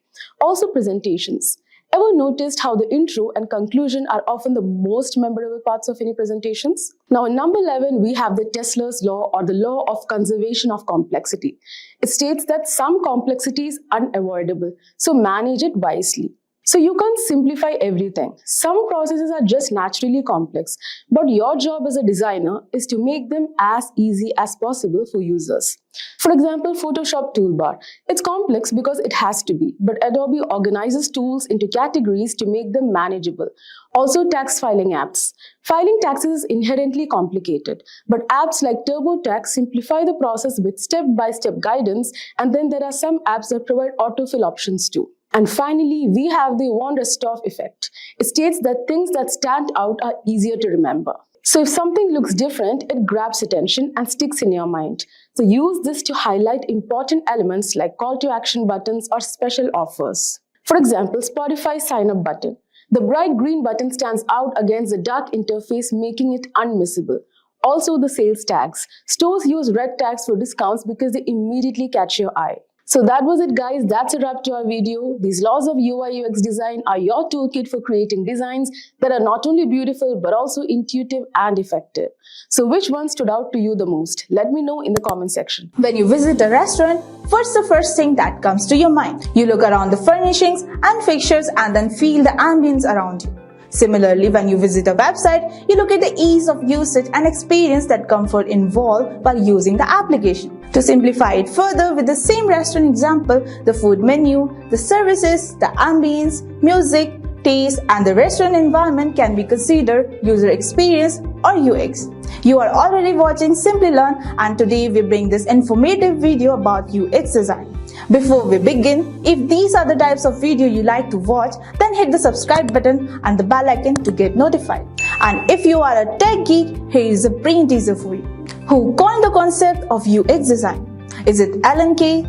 Also presentations. Ever noticed how the intro and conclusion are often the most memorable parts of any presentations? Now in number 11, we have the Tesla's law or the law of conservation of complexity. It states that some complexity is unavoidable, so manage it wisely. So you can't simplify everything. Some processes are just naturally complex, but your job as a designer is to make them as easy as possible for users. For example, Photoshop toolbar. It's complex because it has to be, but Adobe organizes tools into categories to make them manageable. Also, tax filing apps. Filing taxes is inherently complicated, but apps like TurboTax simplify the process with step-by-step guidance, and then there are some apps that provide autofill options too. And finally, we have the von Restorff effect. It states that things that stand out are easier to remember. So if something looks different, it grabs attention and sticks in your mind. So use this to highlight important elements like call to action buttons or special offers. For example, Spotify sign up button. The bright green button stands out against the dark interface, making it unmissable. Also the sales tags. Stores use red tags for discounts because they immediately catch your eye. So that was it, guys. That's a wrap to our video. These laws of UI UX design are your toolkit for creating designs that are not only beautiful but also intuitive and effective. So which one stood out to you the most? Let me know in the comment section. When you visit a restaurant, what's the first thing that comes to your mind? You look around the furnishings and fixtures and then feel the ambience around you. Similarly, when you visit a website, you look at the ease of usage and experience that comfort involved while using the application. To simplify it further with the same restaurant example, the food menu, the services, the ambience, music, taste, and the restaurant environment can be considered user experience or UX. You are already watching Simplilearn, and today we bring this informative video about UX design. Before we begin, if these are the types of video you like to watch, then hit the subscribe button and the bell icon to get notified. And if you are a tech geek, here is a brain teaser for you. Who coined the concept of UX design? Is it Alan Kay,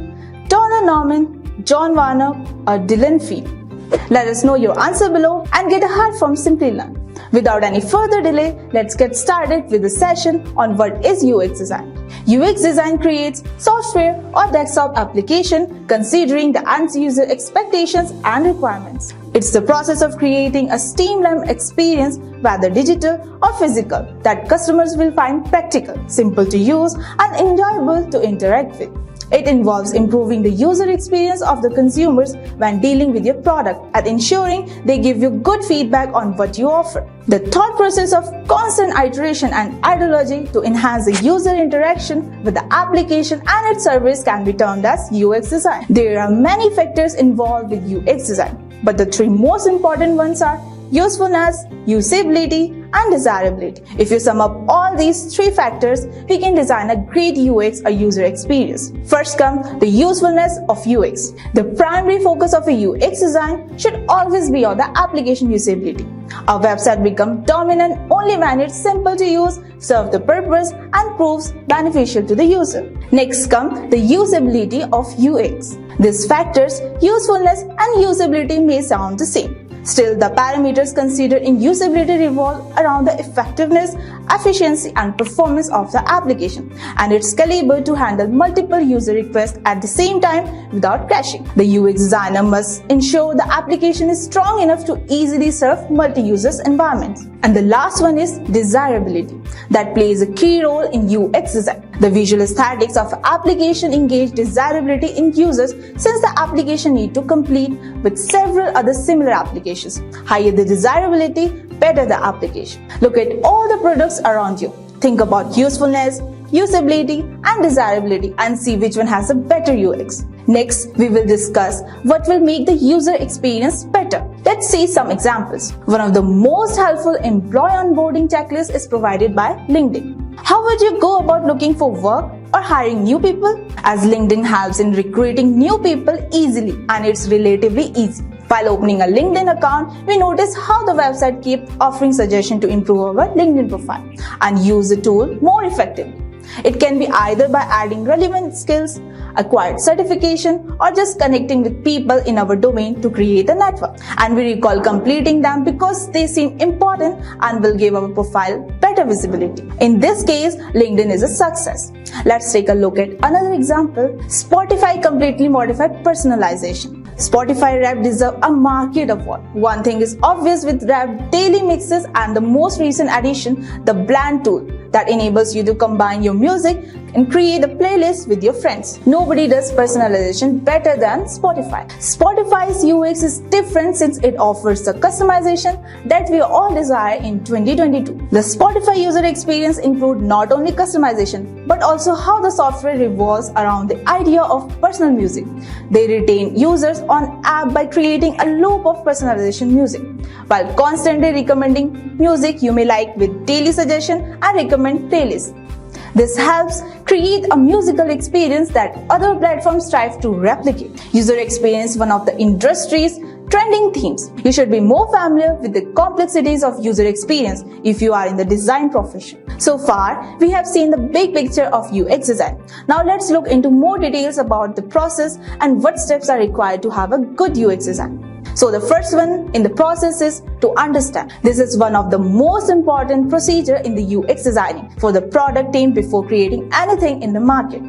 Donald Norman, John Warner, or Dylan Field? Let us know your answer below and get a heart from Simplilearn. Without any further delay, let's get started with the session on what is UX design. UX design creates software or desktop application considering the end user expectations and requirements. It's the process of creating a streamlined experience, whether digital or physical, that customers will find practical, simple to use, and enjoyable to interact with. It involves improving the user experience of the consumers when dealing with your product and ensuring they give you good feedback on what you offer. The thought process of constant iteration and ideology to enhance the user interaction with the application and its service can be termed as UX design. There are many factors involved with UX design, but the three most important ones are usefulness, usability, and desirability. If you sum up all these three factors, we can design a great UX or user experience. First comes the usefulness of UX. The primary focus of a UX design should always be on the application usability. A website becomes dominant only when it's simple to use, serves the purpose, and proves beneficial to the user. Next comes the usability of UX. These factors, usefulness and usability, may sound the same. Still, the parameters considered in usability revolve around the effectiveness, efficiency, and performance of the application, and it's scalable to handle multiple user requests at the same time without crashing. The UX designer must ensure the application is strong enough to easily serve multi-user environments. And the last one is desirability, that plays a key role in UX design. The visual aesthetics of an application engage desirability in users since the application need to compete with several other similar applications. Higher the desirability, better the application. Look at all the products around you. Think about usefulness, usability, and desirability and see which one has a better UX. Next, we will discuss what will make the user experience better. Let's see some examples. One of the most helpful employee onboarding checklists is provided by LinkedIn. How would you go about looking for work or hiring new people? As LinkedIn helps in recruiting new people easily, and it's relatively easy. While opening a LinkedIn account, we notice how the website keeps offering suggestions to improve our LinkedIn profile and use the tool more effectively. It can be either by adding relevant skills, acquired certification, or just connecting with people in our domain to create a network. And we recall completing them because they seem important and will give our profile better visibility. In this case, LinkedIn is a success. Let's take a look at another example. Spotify completely modified personalization. Spotify Wrapped deserves a market award. One thing is obvious with Wrapped daily mixes and the most recent addition, the Blend tool, that enables you to combine your music and create a playlist with your friends. Nobody does personalization better than Spotify. Spotify's UX is different since it offers the customization that we all desire in 2022. The Spotify user experience includes not only customization, but also how the software revolves around the idea of personal music. They retain users on app by creating a loop of personalization music, while constantly recommending music you may like with daily suggestion and recommend playlists. This helps create a musical experience that other platforms strive to replicate. User experience, one of the industry's trending themes. You should be more familiar with the complexities of user experience if you are in the design profession. So far, we have seen the big picture of UX design. Now let's look into more details about the process and what steps are required to have a good UX design. So the first one in the process is to understand. This is one of the most important procedure in the UX designing for the product team before creating anything in the market.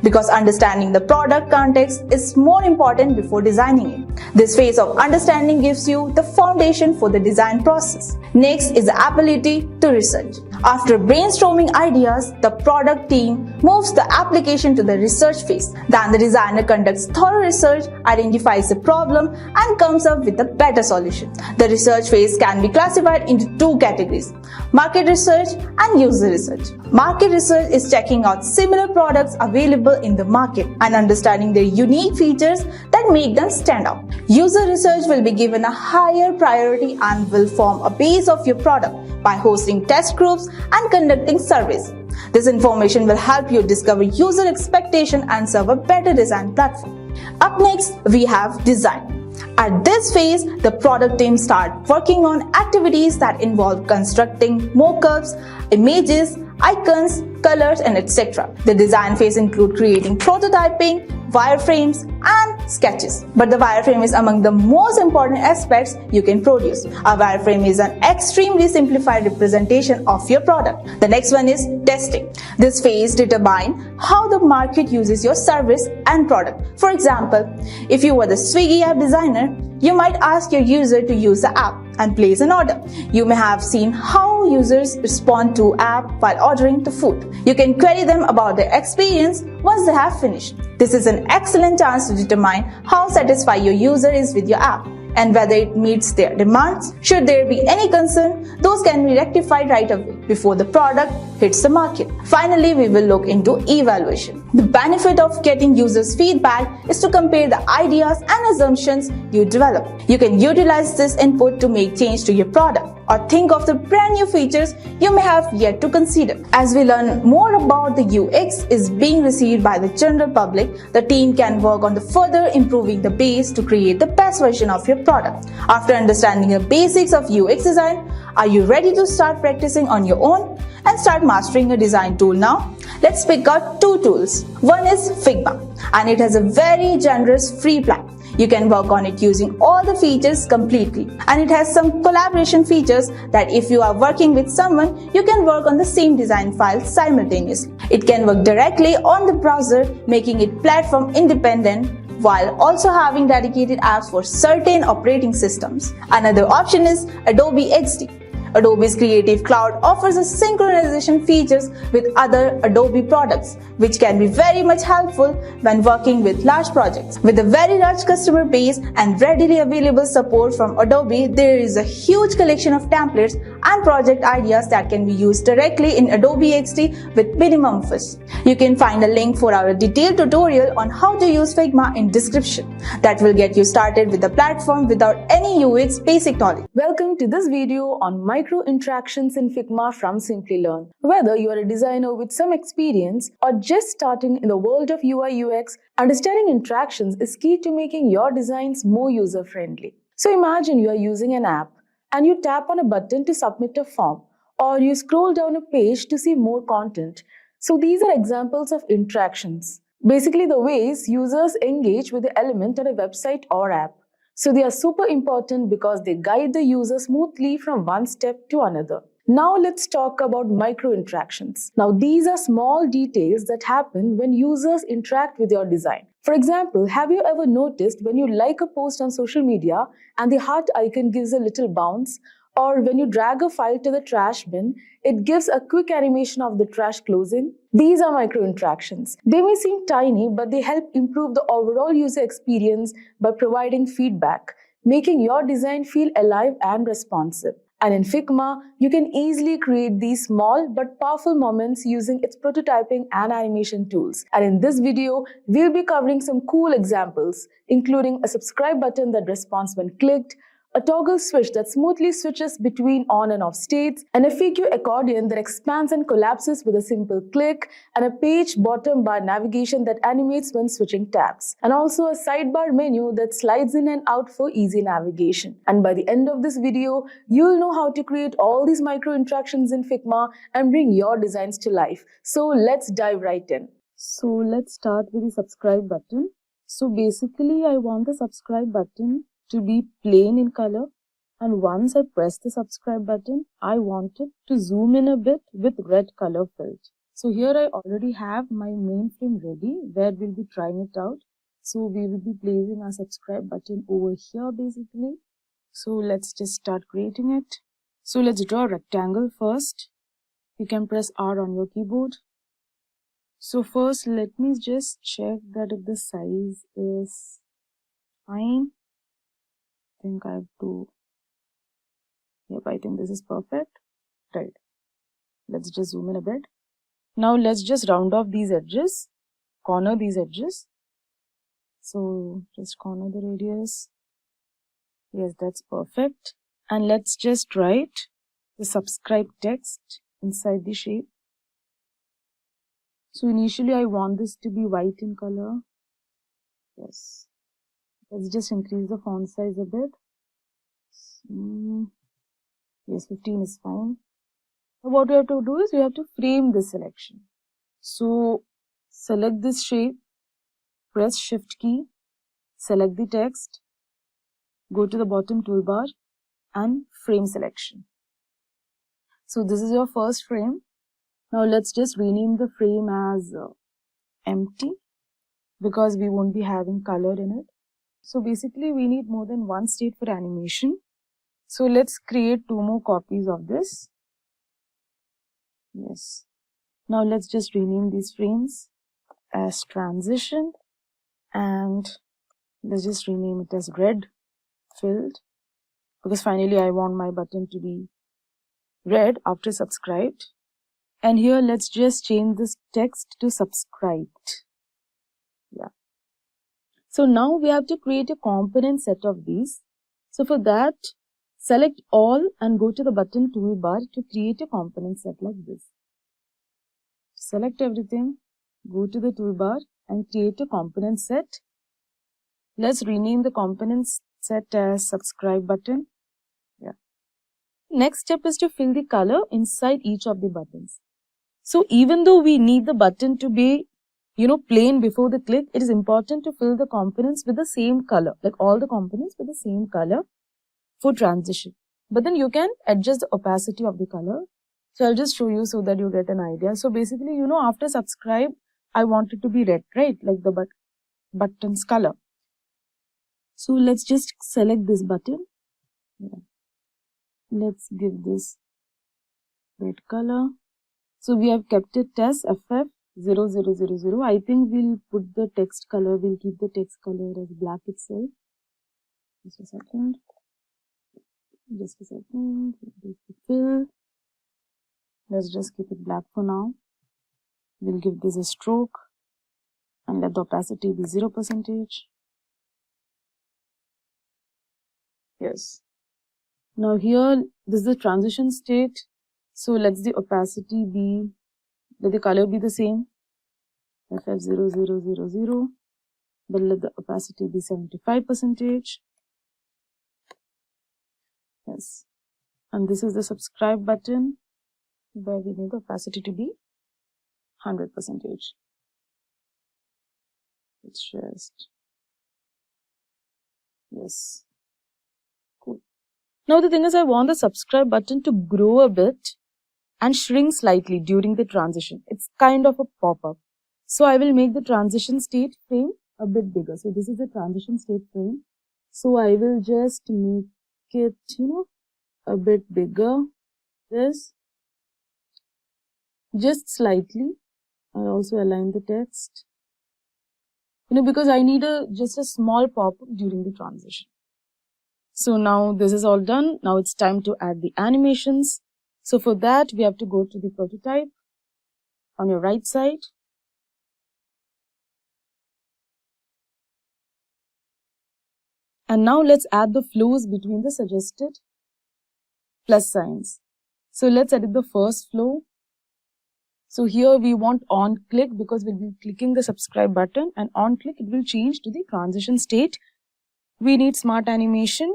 Because understanding the product context is more important before designing it. This phase of understanding gives you the foundation for the design process. Next is the ability to research. After brainstorming ideas, the product team moves the application to the research phase. Then the designer conducts thorough research, identifies the problem, and comes up with a better solution. The research phase can be classified into two categories: market research and user research. Market research is checking out similar products available in the market and understanding their unique features that make them stand out. User research will be given a higher priority and will form a base of your product by hosting test groups and conducting surveys. This information will help you discover user expectation and serve a better design platform. Up next, we have design. At this phase, the product team start working on activities that involve constructing mockups, images, icons, colors, and etc. The design phase includes creating prototyping, wireframes, and sketches. But the wireframe is among the most important aspects you can produce. A wireframe is an extremely simplified representation of your product. The next one is testing. This phase determines how the market uses your service and product. For example, if you were the Swiggy app designer, you might ask your user to use the app and place an order. You may have seen how users respond to app while ordering the food. You can query them about their experience once they have finished. This is an excellent chance to determine how satisfied your user is with your app and whether it meets their demands. Should there be any concern, those can be rectified right away before the product hits the market. Finally, we will look into evaluation. The benefit of getting users' feedback is to compare the ideas and assumptions you develop. You can utilize this input to make change to your product or think of the brand new features you may have yet to consider. As we learn more about the UX is being received by the general public, the team can work on the further improving the base to create the best version of your product. After understanding the basics of UX design, are you ready to start practicing on your own and start mastering a design tool now? Let's pick out two tools. One is Figma, and it has a very generous free plan. You can work on it using all the features completely. And it has some collaboration features that if you are working with someone, you can work on the same design file simultaneously. It can work directly on the browser, making it platform independent, while also having dedicated apps for certain operating systems. Another option is Adobe XD. Adobe's Creative Cloud offers a synchronization features with other Adobe products, which can be very much helpful when working with large projects. With a very large customer base and readily available support from Adobe, there is a huge collection of templates and project ideas that can be used directly in Adobe XD with minimum fees. You can find a link for our detailed tutorial on how to use Figma in description. That will get you started with the platform without any UX basic knowledge. Welcome to this video on micro interactions in Figma from Simplilearn. Whether you are a designer with some experience or just starting in the world of UI UX, understanding interactions is key to making your designs more user-friendly. So imagine you are using an app and you tap on a button to submit a form, or you scroll down a page to see more content. So these are examples of interactions. Basically the ways users engage with the element on a website or app. So they are super important because they guide the user smoothly from one step to another. Now let's talk about micro interactions. Now these are small details that happen when users interact with your design. For example, have you ever noticed when you like a post on social media and the heart icon gives a little bounce? Or when you drag a file to the trash bin, it gives a quick animation of the trash closing? These are micro interactions. They may seem tiny, but they help improve the overall user experience by providing feedback, making your design feel alive and responsive. And in Figma, you can easily create these small but powerful moments using its prototyping and animation tools. And in this video, we'll be covering some cool examples, including a subscribe button that responds when clicked, a toggle switch that smoothly switches between on and off states, an FAQ accordion that expands and collapses with a simple click, and a page bottom bar navigation that animates when switching tabs, and also a sidebar menu that slides in and out for easy navigation. And by the end of this video, you'll know how to create all these micro interactions in Figma and bring your designs to life. So let's dive right in. So let's start with the subscribe button. So basically, I want the subscribe button to be plain in color, and once I press the subscribe button, I want it to zoom in a bit with red color filled. So here I already have my main frame ready where we'll be trying it out. So we will be placing our subscribe button over here basically. So let's just start creating it. So let's draw a rectangle first. You can press R on your keyboard. So first let me just check that if the size is fine. I think I have to, yep, I think this is perfect. Right. Let's just zoom in a bit. Now let's just round off these edges, corner these edges. So just corner the radius. Yes, that's perfect. And let's just write the subscribe text inside the shape. So initially I want this to be white in color. Yes. Let's just increase the font size a bit. Yes, 15 is fine. Now what we have to do is we have to frame this selection. So select this shape, press Shift key, select the text, go to the bottom toolbar and frame selection. So this is your first frame. Now let's just rename the frame as empty because we won't be having color in it. So basically we need more than one state for animation. So let's create 2 more copies of this. Yes. Now let's just rename these frames as transition and let's just rename it as red filled because finally I want my button to be red after subscribed. And here let's just change this text to subscribed. Yeah. So now we have to create a component set of these. So for that, select all and go to the button toolbar to create a component set like this. Select everything, go to the toolbar and create a component set. Let's rename the component set as subscribe button. Yeah. Next step is to fill the color inside each of the buttons. So even though we need the button to be plain before the click, it is important to fill the components with the same color, like all the components with the same color for transition. But then you can adjust the opacity of the color. So I'll just show you so that you get an idea. So basically, after subscribe, I want it to be red, right? Like the button's color. So let's just select this button. Yeah. Let's give this red color. So we have kept it as FF0000. I think we'll put the text color, we'll keep the text color as black itself. Just a second. Fill. Let's just keep it black for now. We'll give this a stroke and let the opacity be 0%. Yes. Now here, this is the transition state. So let the opacity be, let the color be the same, FF0000, but let the opacity be 75%. Yes. And this is the subscribe button, where we need the opacity to be 100%. It's just, yes. Cool. Now the thing is, I want the subscribe button to grow a bit and shrink slightly during the transition. It's kind of a pop-up. So I will make the transition state frame a bit bigger. So this is the transition state frame. So I will just make it, a bit bigger. This, just slightly. I also align the text. Because I need just a small pop-up during the transition. So now this is all done. Now it's time to add the animations. So for that, we have to go to the prototype on your right side. And now let's add the flows between the suggested plus signs. So let's edit the first flow. So here we want on click because we'll be clicking the subscribe button, and on click it will change to the transition state. We need smart animation.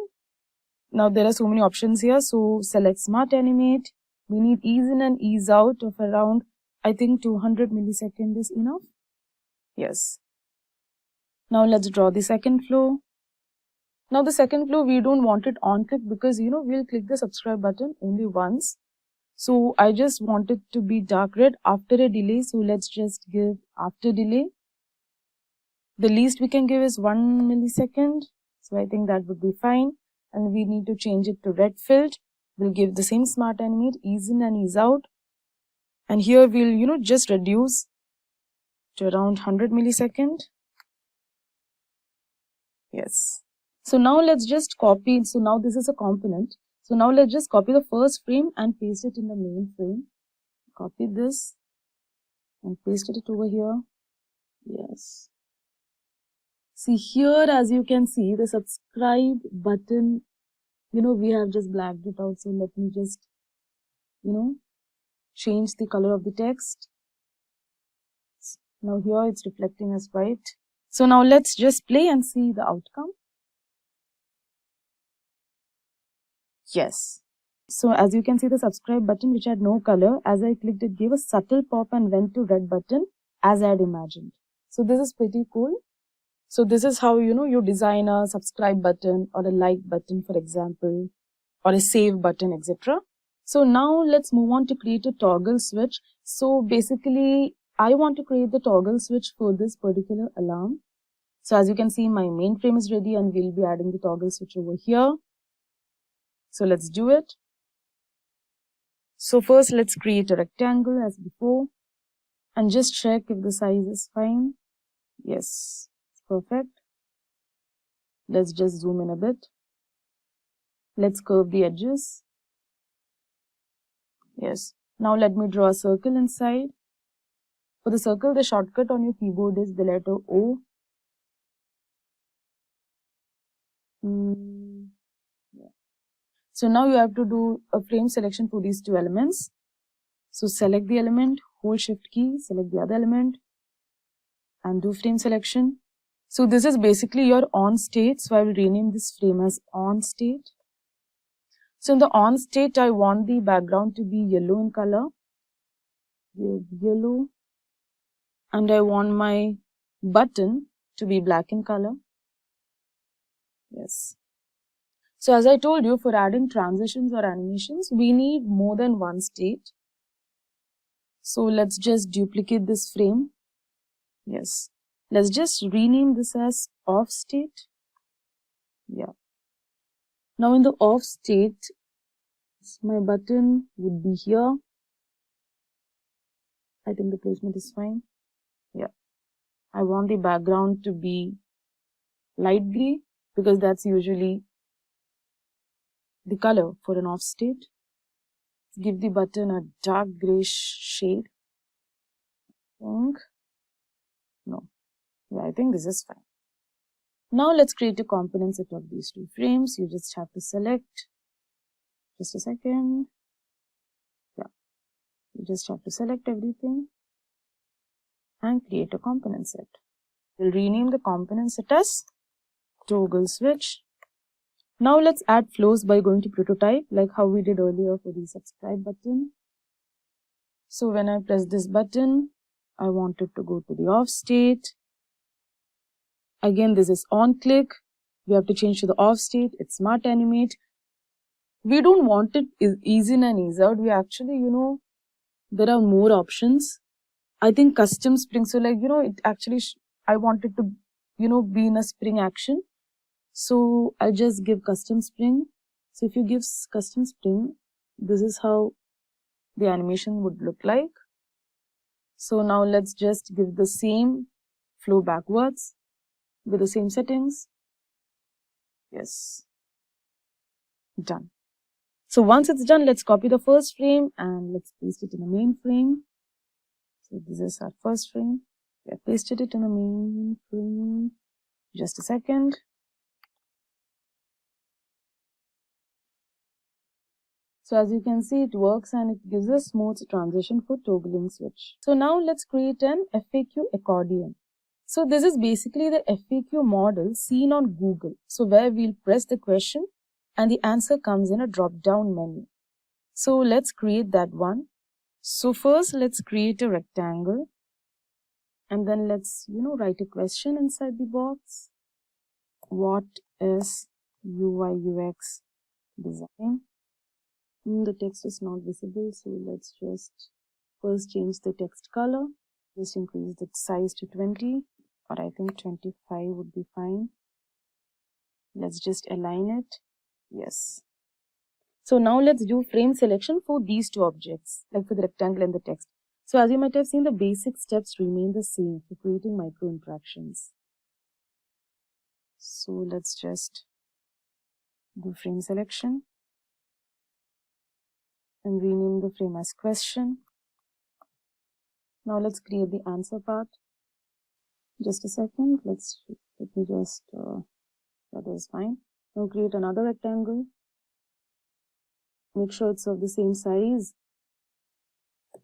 Now there are so many options here. So select smart animate. We need ease in and ease out of around, I think 200 milliseconds is enough. Yes. Now let's draw the second flow. Now the second flow, we don't want it on click because, we'll click the subscribe button only once. So I just want it to be dark red after a delay. So let's just give after delay. The least we can give is 1 millisecond. So I think that would be fine. And we need to change it to red filled. We'll give the same smart animate, ease in and ease out. And here we'll, just reduce to around 100 millisecond. Yes. So now let's just copy. So now this is a component. So now let's just copy the first frame and paste it in the main frame. Copy this and paste it over here. Yes. See here, as you can see, the subscribe button, we have just blacked it out. So let me just, change the color of the text. Now here it's reflecting as white. So now let's just play and see the outcome. Yes. So as you can see, the subscribe button, which had no color, as I clicked it gave a subtle pop and went to red button as I had imagined. So this is pretty cool. So this is how, you design a subscribe button or a like button, for example, or a save button, etc. So now let's move on to create a toggle switch. So basically, I want to create the toggle switch for this particular alarm. So as you can see, my main frame is ready and we'll be adding the toggle switch over here. So let's do it. So first let's create a rectangle as before and just check if the size is fine. Yes, it's perfect. Let's just zoom in a bit. Let's curve the edges. Yes. Now let me draw a circle inside. For the circle, the shortcut on your keyboard is the letter O. So now you have to do a frame selection for these two elements. So select the element, hold shift key, select the other element and do frame selection. So this is basically your on state. So I will rename this frame as on state. So in the on state, I want the background to be yellow in color. Give yellow. and I want my button to be black in color. Yes. So as I told you, for adding transitions or animations, we need more than one state. So let's just duplicate this frame. Yes. Let's just rename this as off state. Yeah. Now in the off state, my button would be here. I think the placement is fine. Yeah. I want the background to be light gray because that's usually the color for an off state. Give the button a dark gray shade. No. Yeah, I think this is fine. Now let's create a component set of these two frames. You just have to select. Just a second. Yeah. You just have to select everything and create a component set. We'll rename the component set as toggle switch. Now let's add flows by going to prototype, like how we did earlier for the subscribe button. So when I press this button, I want it to go to the off state. Again, this is on click. We have to change to the off state. It's smart animate. We don't want it ease in and ease out. We actually, there are more options. I think custom spring. So like, it actually, I want it to, be in a spring action. So I'll just give custom spring. So if you give custom spring, this is how the animation would look like. So now let's just give the same flow backwards with the same settings. Yes. Done. So once it's done, let's copy the first frame and let's paste it in the main frame. So this is our first frame. We have pasted it in the main frame. Just a second. So as you can see, it works and it gives a smooth transition for toggling switch. So now let's create an FAQ accordion. So this is basically the FAQ model seen on Google. So where we'll press the question and the answer comes in a drop-down menu. So let's create that one. So first let's create a rectangle and then let's, write a question inside the box. What is UI UX design? The text is not visible, so let's just first change the text color. Just increase the size to 20, or I think 25 would be fine. Let's just align it. Yes. So now let's do frame selection for these two objects, like for the rectangle and the text. So as you might have seen, the basic steps remain the same for creating micro interactions. So let's just do frame selection and rename the frame as question. Now let's create the answer part. Just a second. Let me just, that is fine. Now create another rectangle. Make sure it's of the same size.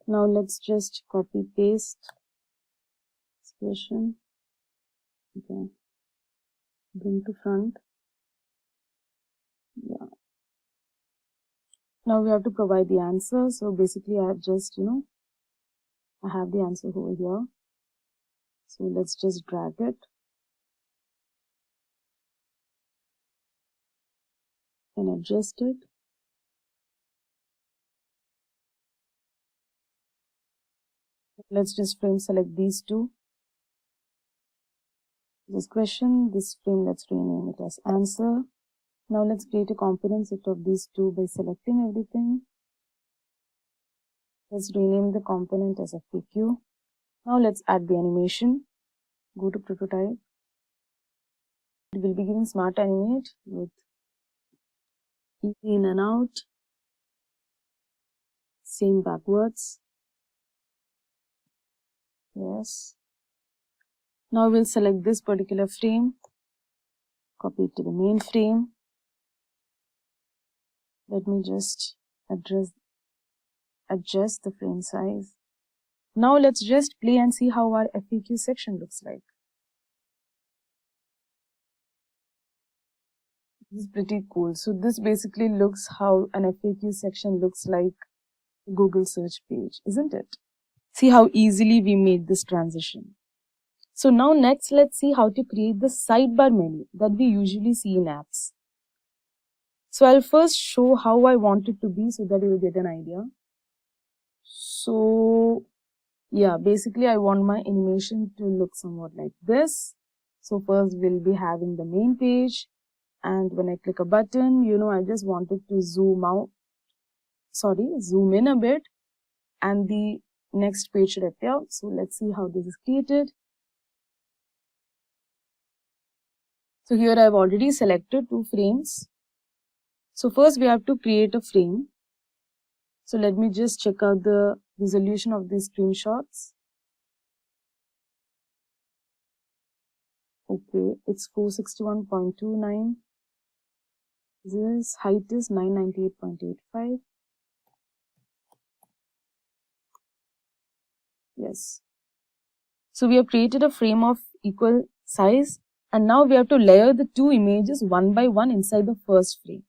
Now let's just copy paste expression. Okay. Bring to front. Yeah. Now we have to provide the answer. So basically I have just, I have the answer over here. So let's just drag it. And adjust it. Let's just frame select these two. This question, this frame, let's rename it as answer. Now let's create a component set of these two by selecting everything. Let's rename the component as FAQ. Now let's add the animation. Go to prototype. It will be given smart animate with in and out. Same backwards. Yes. Now we'll select this particular frame. Copy it to the main frame. Let me just adjust the frame size. Now let's just play and see how our FAQ section looks like. This is pretty cool. So this basically looks how an FAQ section looks like Google search page, isn't it? See how easily we made this transition. So now next, let's see how to create the sidebar menu that we usually see in apps. So I'll first show how I want it to be so that you will get an idea. So yeah, basically I want my animation to look somewhat like this. So first we'll be having the main page, and when I click a button, I just wanted to zoom in a bit, and the next page should appear. So let's see how this is created. So here I've already selected 2 frames. So first we have to create a frame. So let me just check out the resolution of these screenshots. Okay, it's 461.29. This height is 998.85. Yes. So we have created a frame of equal size, and now we have to layer the 2 images one by one inside the first frame.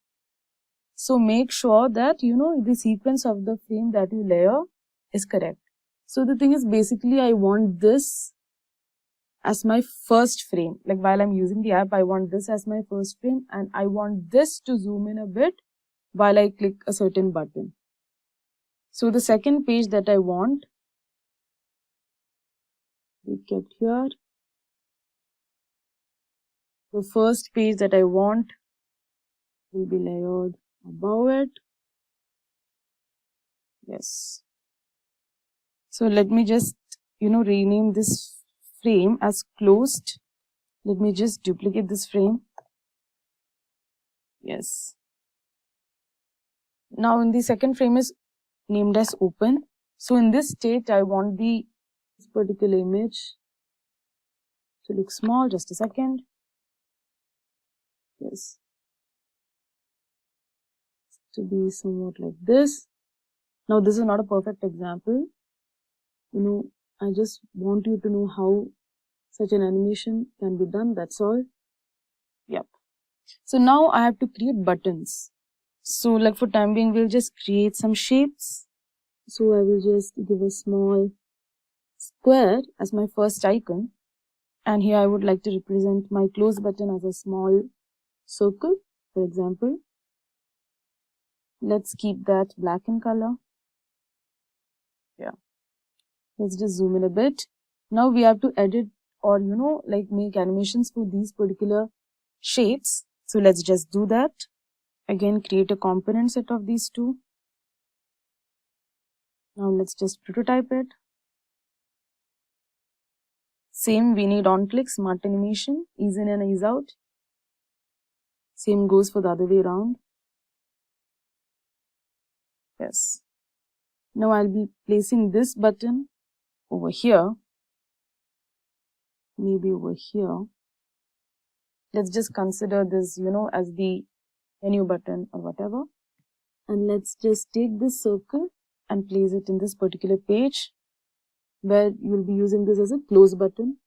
So make sure that the sequence of the frame that you layer is correct. So the thing is, basically I want this as my first frame. Like while I'm using the app, I want this as my first frame, and I want this to zoom in a bit while I click a certain button. So the second page that I want, we kept here. The first page that I want will be layered above it. Yes. So let me just, rename this frame as closed. Let me just duplicate this frame. Yes. Now in the second frame is named as open. So in this state, I want this particular image to look small. Just a second. Yes. To be somewhat like this. Now this is not a perfect example. I just want you to know how such an animation can be done. That's all. Yep. So now I have to create buttons. So like for time being, we'll just create some shapes. So I will just give a small square as my first icon. And here I would like to represent my close button as a small circle, for example. Let's keep that black in color. Yeah. Let's just zoom in a bit. Now we have to edit or, make animations for these particular shapes. So let's just do that. Again, create a component set of these 2. Now let's just prototype it. Same, we need on-click, smart animation, ease in and ease out. Same goes for the other way around. Yes. Now I'll be placing this button over here. Maybe over here. Let's just consider this, as the menu button or whatever. And let's just take this circle and place it in this particular page where you'll be using this as a close button.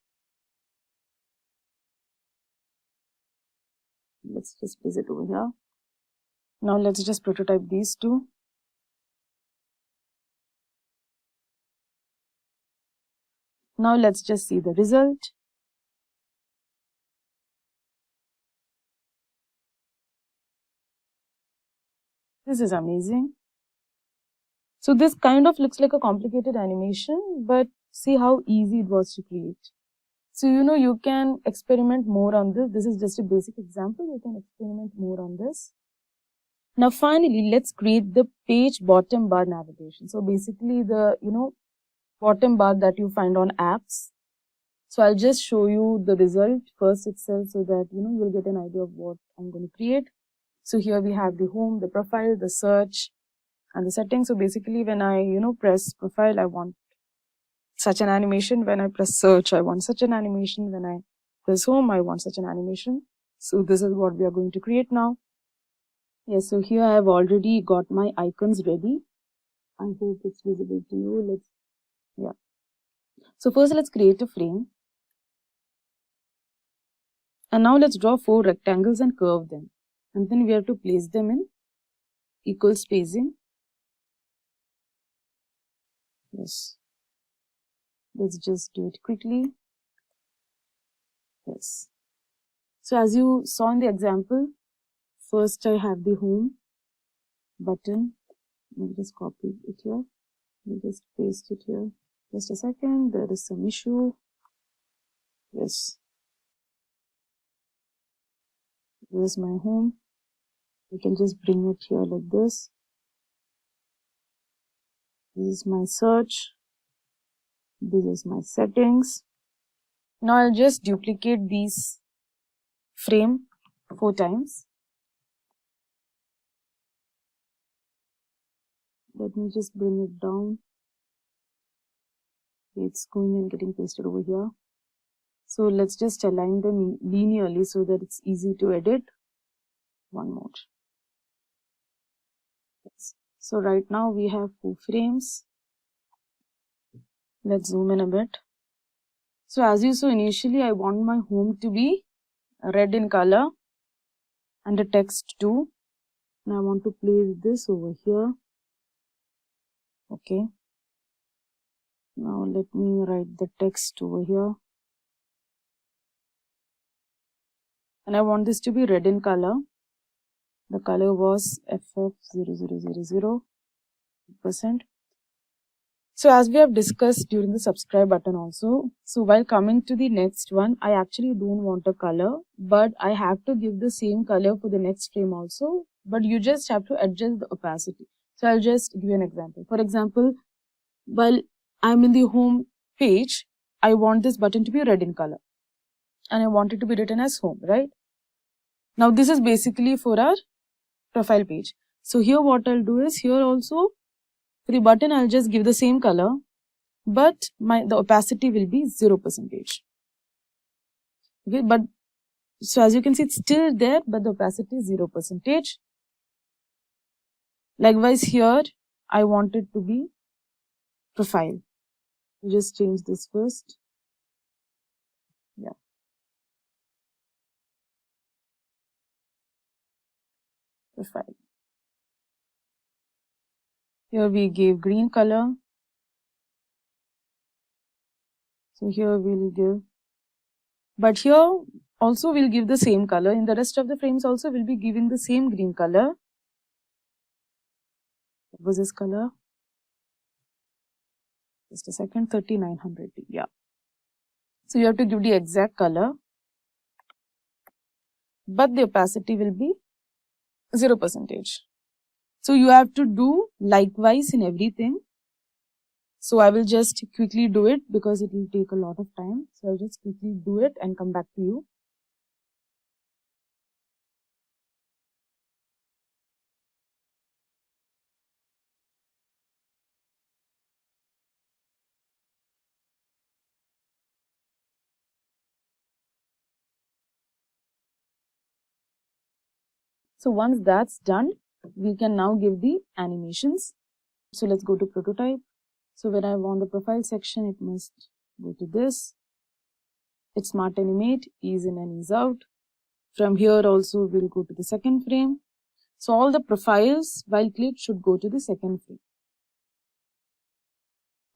Let's just place it over here. Now let's just prototype these 2. Now let's just see the result. This is amazing. So this kind of looks like a complicated animation, but see how easy it was to create. So, you can experiment more on this. This is just a basic example. You can experiment more on this. Now, finally, let's create the page bottom bar navigation. So basically the, bottom bar that you find on apps. So I'll just show you the result first itself so that, you'll get an idea of what I'm going to create. So here we have the home, the profile, the search, and the settings. So basically when I, press profile, I want such an animation. When I press search, I want such an animation. When I press home, I want such an animation. So this is what we are going to create now. Yes, so here I have already got my icons ready. I hope it's visible to you. So first let's create a frame. And now let's draw 4 rectangles and curve them. And then we have to place them in equal spacing. Yes. Let's just do it quickly. Yes. So as you saw in the example, first I have the home button. Let me just copy it here. Let me just paste it here. Just a second, there is some issue. Yes. This is my home. You can just bring it here like this. This is my search. This is my settings. Now I'll just duplicate these frame 4 times. Let me just bring it down. It's going and getting pasted over here. So let's just align them linearly so that it's easy to edit. One more. Yes. So right now we have 4 frames. Let's zoom in a bit. So as you saw initially, I want my home to be red in color and the text too. And I want to place this over here. Okay. Now let me write the text over here. And I want this to be red in color. The color was FF0000%. So as we have discussed during the subscribe button also, so while coming to the next one, I actually don't want a color, but I have to give the same color for the next frame also, but you just have to adjust the opacity. So I'll just give you an example. For example, while I'm in the home page, I want this button to be red in color and I want it to be written as home, right? Now this is basically for our profile page. So here what I'll do is, here also for the button I'll just give the same color, but the opacity will be 0%. Okay, but so as you can see, it's still there, but the opacity is 0%. Likewise here, I want it to be profile. Just change this first. Yeah. Profile. Here we gave green color. So here we'll give, but here also we'll give the same color. In the rest of the frames also we'll be giving the same green color. What was this color? Just a second, 3900. Yeah. So you have to give the exact color, but the opacity will be 0%. So you have to do likewise in everything. So I will just quickly do it because it will take a lot of time. So I'll just quickly do it and come back to you. So once that's done, we can now give the animations. So let's go to prototype. So when I want the profile section, it must go to this. It's smart animate, ease in and ease out. From here also we'll go to the second frame. So all the profiles while clicked should go to the second frame.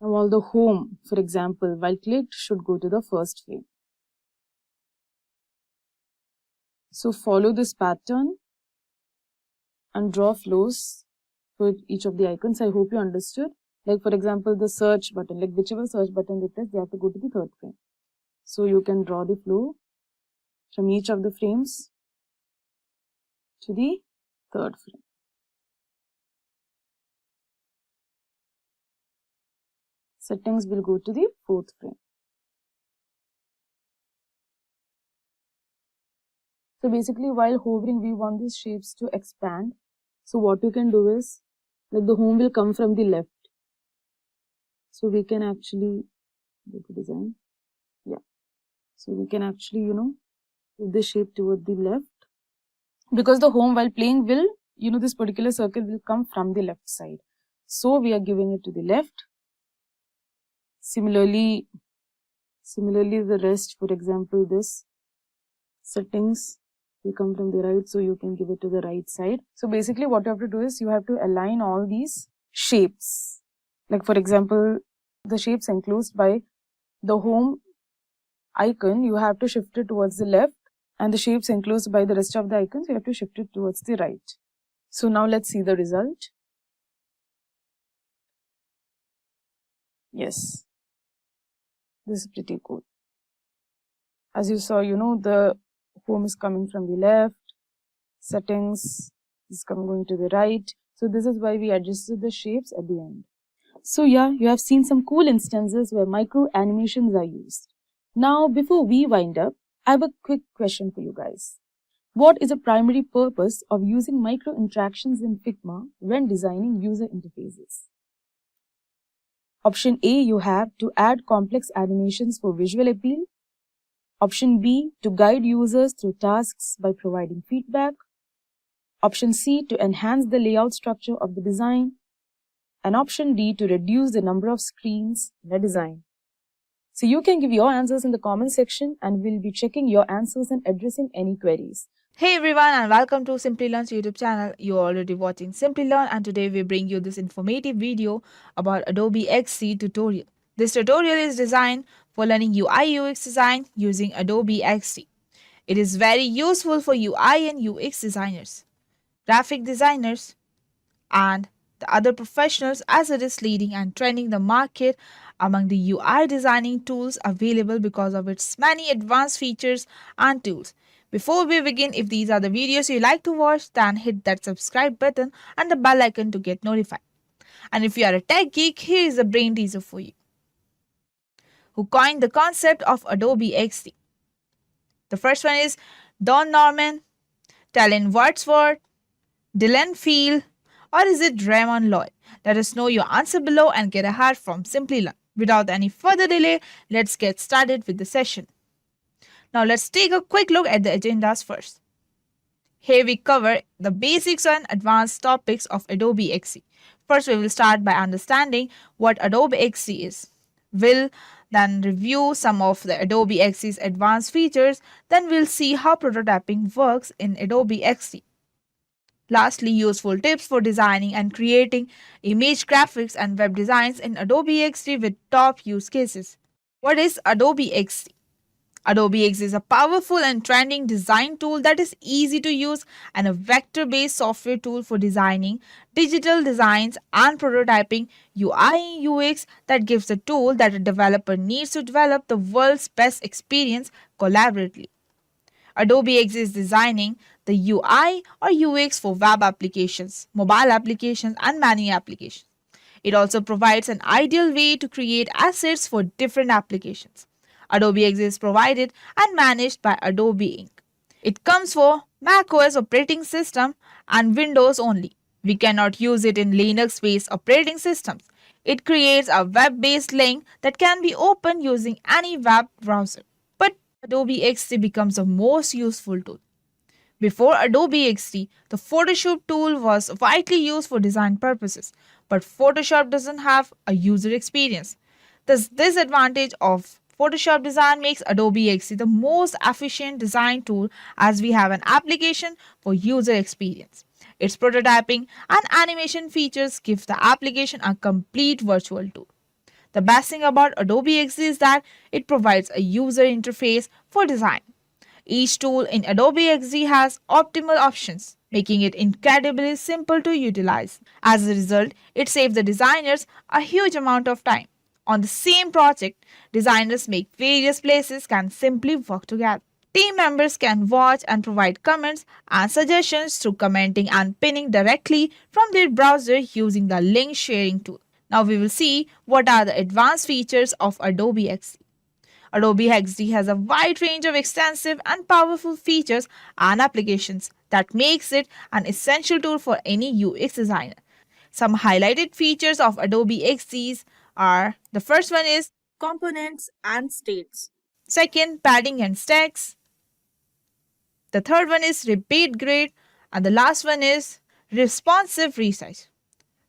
Now all the home, for example, while clicked should go to the first frame. So follow this pattern and draw flows for each of the icons. I hope you understood. Like for example, the search button, like whichever search button they press, they have to go to the third frame. So you can draw the flow from each of the frames to the third frame. Settings will go to the fourth frame. So basically while hovering, we want these shapes to expand. So what you can do is, like the home will come from the left. So we can actually go to design. Yeah. So we can actually, move the shape toward the left. Because the home while playing will, this particular circle will come from the left side. So we are giving it to the left. Similarly the rest, for example, this settings will come from the right, so you can give it to the right side. So basically what you have to do is you have to align all these shapes. Like for example, the shapes enclosed by the home icon, you have to shift it towards the left, and the shapes enclosed by the rest of the icons, you have to shift it towards the right. So now let's see the result. Yes, this is pretty cool. As you saw, the home is coming from the left, settings is going to the right. So this is why we adjusted the shapes at the end. So yeah, you have seen some cool instances where micro animations are used. Now, before we wind up, I have a quick question for you guys. What is the primary purpose of using micro interactions in Figma when designing user interfaces? Option A, you have to add complex animations for visual appeal. Option B, to guide users through tasks by providing feedback. Option C, to enhance the layout structure of the design. And option D, to reduce the number of screens in a design. So you can give your answers in the comment section and we'll be checking your answers and addressing any queries. Hey everyone, and welcome to Simplilearn's YouTube channel. You're already watching Simplilearn, and today we bring you this informative video about Adobe XD tutorial. This tutorial is designed for learning UI UX design using Adobe XD. It is very useful for UI and UX designers, graphic designers, and the other professionals, as it is leading and trending the market among the UI designing tools available because of its many advanced features and tools. Before we begin, if these are the videos you like to watch, then hit that subscribe button and the bell icon to get notified. And if you are a tech geek, here is a brain teaser for you. Who coined the concept of Adobe XD? The first one is Don Norman, Talon Wordsworth, Dylan Field, or is it Raymond Lloyd? Let us know your answer below and get a heart from Simplilearn. Without any further delay, let's get started with the session. Now let's take a quick look at the agendas first. Here we cover the basics and advanced topics of Adobe XD. First, we will start by understanding what Adobe XD is. We'll then review some of the Adobe XD's advanced features. Then we'll see how prototyping works in Adobe XD. Lastly, useful tips for designing and creating image graphics and web designs in Adobe XD with top use cases. What is Adobe XD? Adobe XD is a powerful and trending design tool that is easy to use and a vector-based software tool for designing digital designs and prototyping UI and UX that gives the tool that a developer needs to develop the world's best experience collaboratively. Adobe XD is designing the UI or UX for web applications, mobile applications, and many applications. It also provides an ideal way to create assets for different applications. Adobe XD is provided and managed by Adobe Inc. It comes for macOS operating system and Windows only. We cannot use it in Linux-based operating systems. It creates a web-based link that can be opened using any web browser. But Adobe XD becomes the most useful tool. Before Adobe XD, the Photoshop tool was widely used for design purposes, but Photoshop doesn't have a user experience. This disadvantage of Photoshop design makes Adobe XD the most efficient design tool as we have an application for user experience. Its prototyping and animation features give the application a complete virtual tool. The best thing about Adobe XD is that it provides a user interface for design. Each tool in Adobe XD has optimal options, making it incredibly simple to utilize. As a result, it saves the designers a huge amount of time. On the same project, designers make various places can simply work together. Team members can watch and provide comments and suggestions through commenting and pinning directly from their browser using the link sharing tool. Now we will see what are the advanced features of Adobe XD. Adobe XD has a wide range of extensive and powerful features and applications that makes it an essential tool for any UX designer. Some highlighted features of Adobe XD are: the first one is Components and states. second, padding and stacks. The third one is repeat grid, and the last one is responsive resize.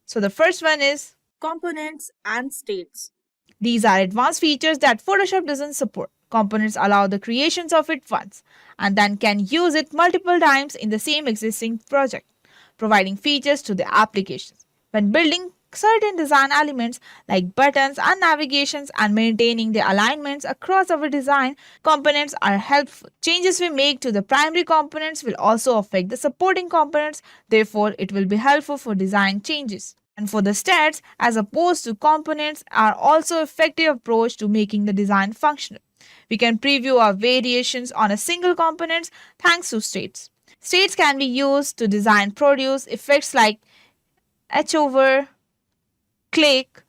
So the first one is Components and states. these are advanced features that Photoshop doesn't support. Components allow the creations of it once and then can use it multiple times in the same existing project, providing features to the applications. When building certain design elements like buttons and navigations and maintaining the alignments across our design components are helpful. Changes we make to the primary components will also affect the supporting components, therefore it will be helpful for design changes. And for the stats, as opposed to components, are also effective approach to making the design functional. We can preview our variations on a single component thanks to states. States can be used to design produce effects like hover, click,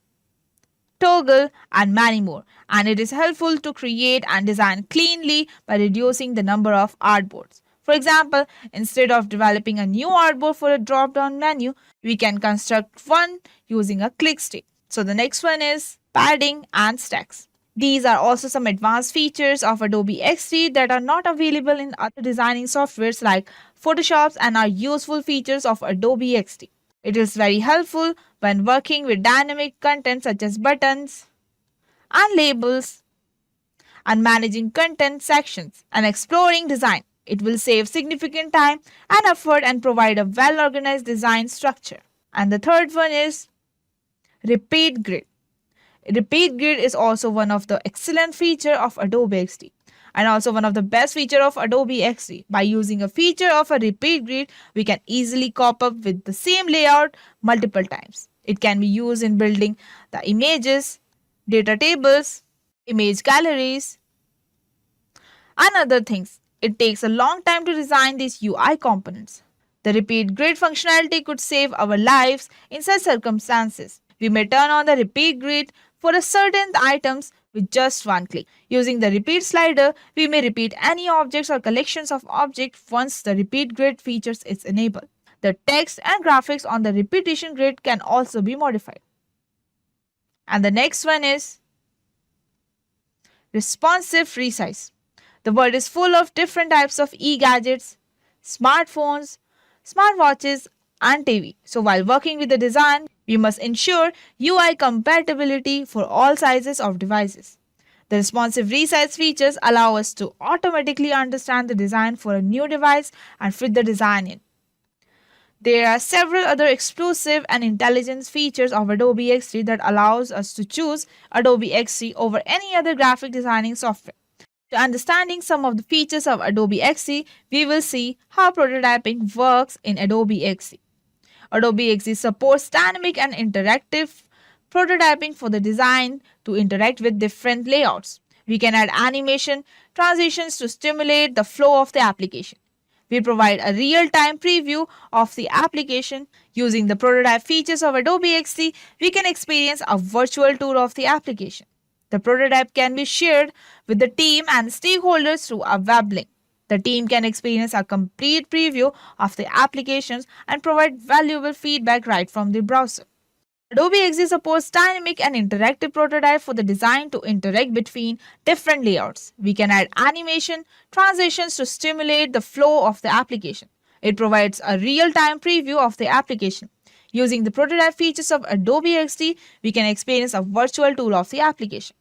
toggle, and many more. And it is helpful to create and design cleanly by reducing the number of artboards. For example, instead of developing a new artboard for a drop-down menu, we can construct one using a click state. So the next one is padding and stacks. These are also some advanced features of Adobe XD that are not available in other designing softwares like Photoshop and are useful features of Adobe XD. It is very helpful when working with dynamic content such as buttons and labels and managing content sections and exploring design. It will save significant time and effort and provide a well-organized design structure. And the third one is Repeat Grid. Repeat Grid is also one of the excellent feature of Adobe XD and also one of the best feature of Adobe XD. By using a feature of a repeat grid, we can easily copy up with the same layout multiple times. It can be used in building the images, data tables, image galleries, and other things. It takes a long time to design these UI components. The repeat grid functionality could save our lives in such circumstances. We may turn on the repeat grid for a certain items with just one click. Using the repeat slider, we may repeat any objects or collections of objects once the repeat grid features is enabled. The text and graphics on the repetition grid can also be modified. And the next one is responsive resize. The world is full of different types of e-gadgets, smartphones, smartwatches, and TV. So while working with the design, we must ensure UI compatibility for all sizes of devices. The responsive resize features allow us to automatically understand the design for a new device and fit the design in. There are several other exclusive and intelligent features of Adobe XD that allows us to choose Adobe XD over any other graphic designing software. To understanding some of the features of Adobe XD, we will see how prototyping works in Adobe XD. Adobe XD supports dynamic and interactive prototyping for the design to interact with different layouts. We can add animation transitions to stimulate the flow of the application. We provide a real-time preview of the application. Using the prototype features of Adobe XD, we can experience a virtual tour of the application. The prototype can be shared with the team and stakeholders through a web link. The team can experience a complete preview of the applications and provide valuable feedback right from the browser. Adobe XD supports dynamic and interactive prototype for the design to interact between different layouts. We can add animation transitions to stimulate the flow of the application. It provides a real-time preview of the application. Using the prototype features of Adobe XD, we can experience a virtual tour of the application.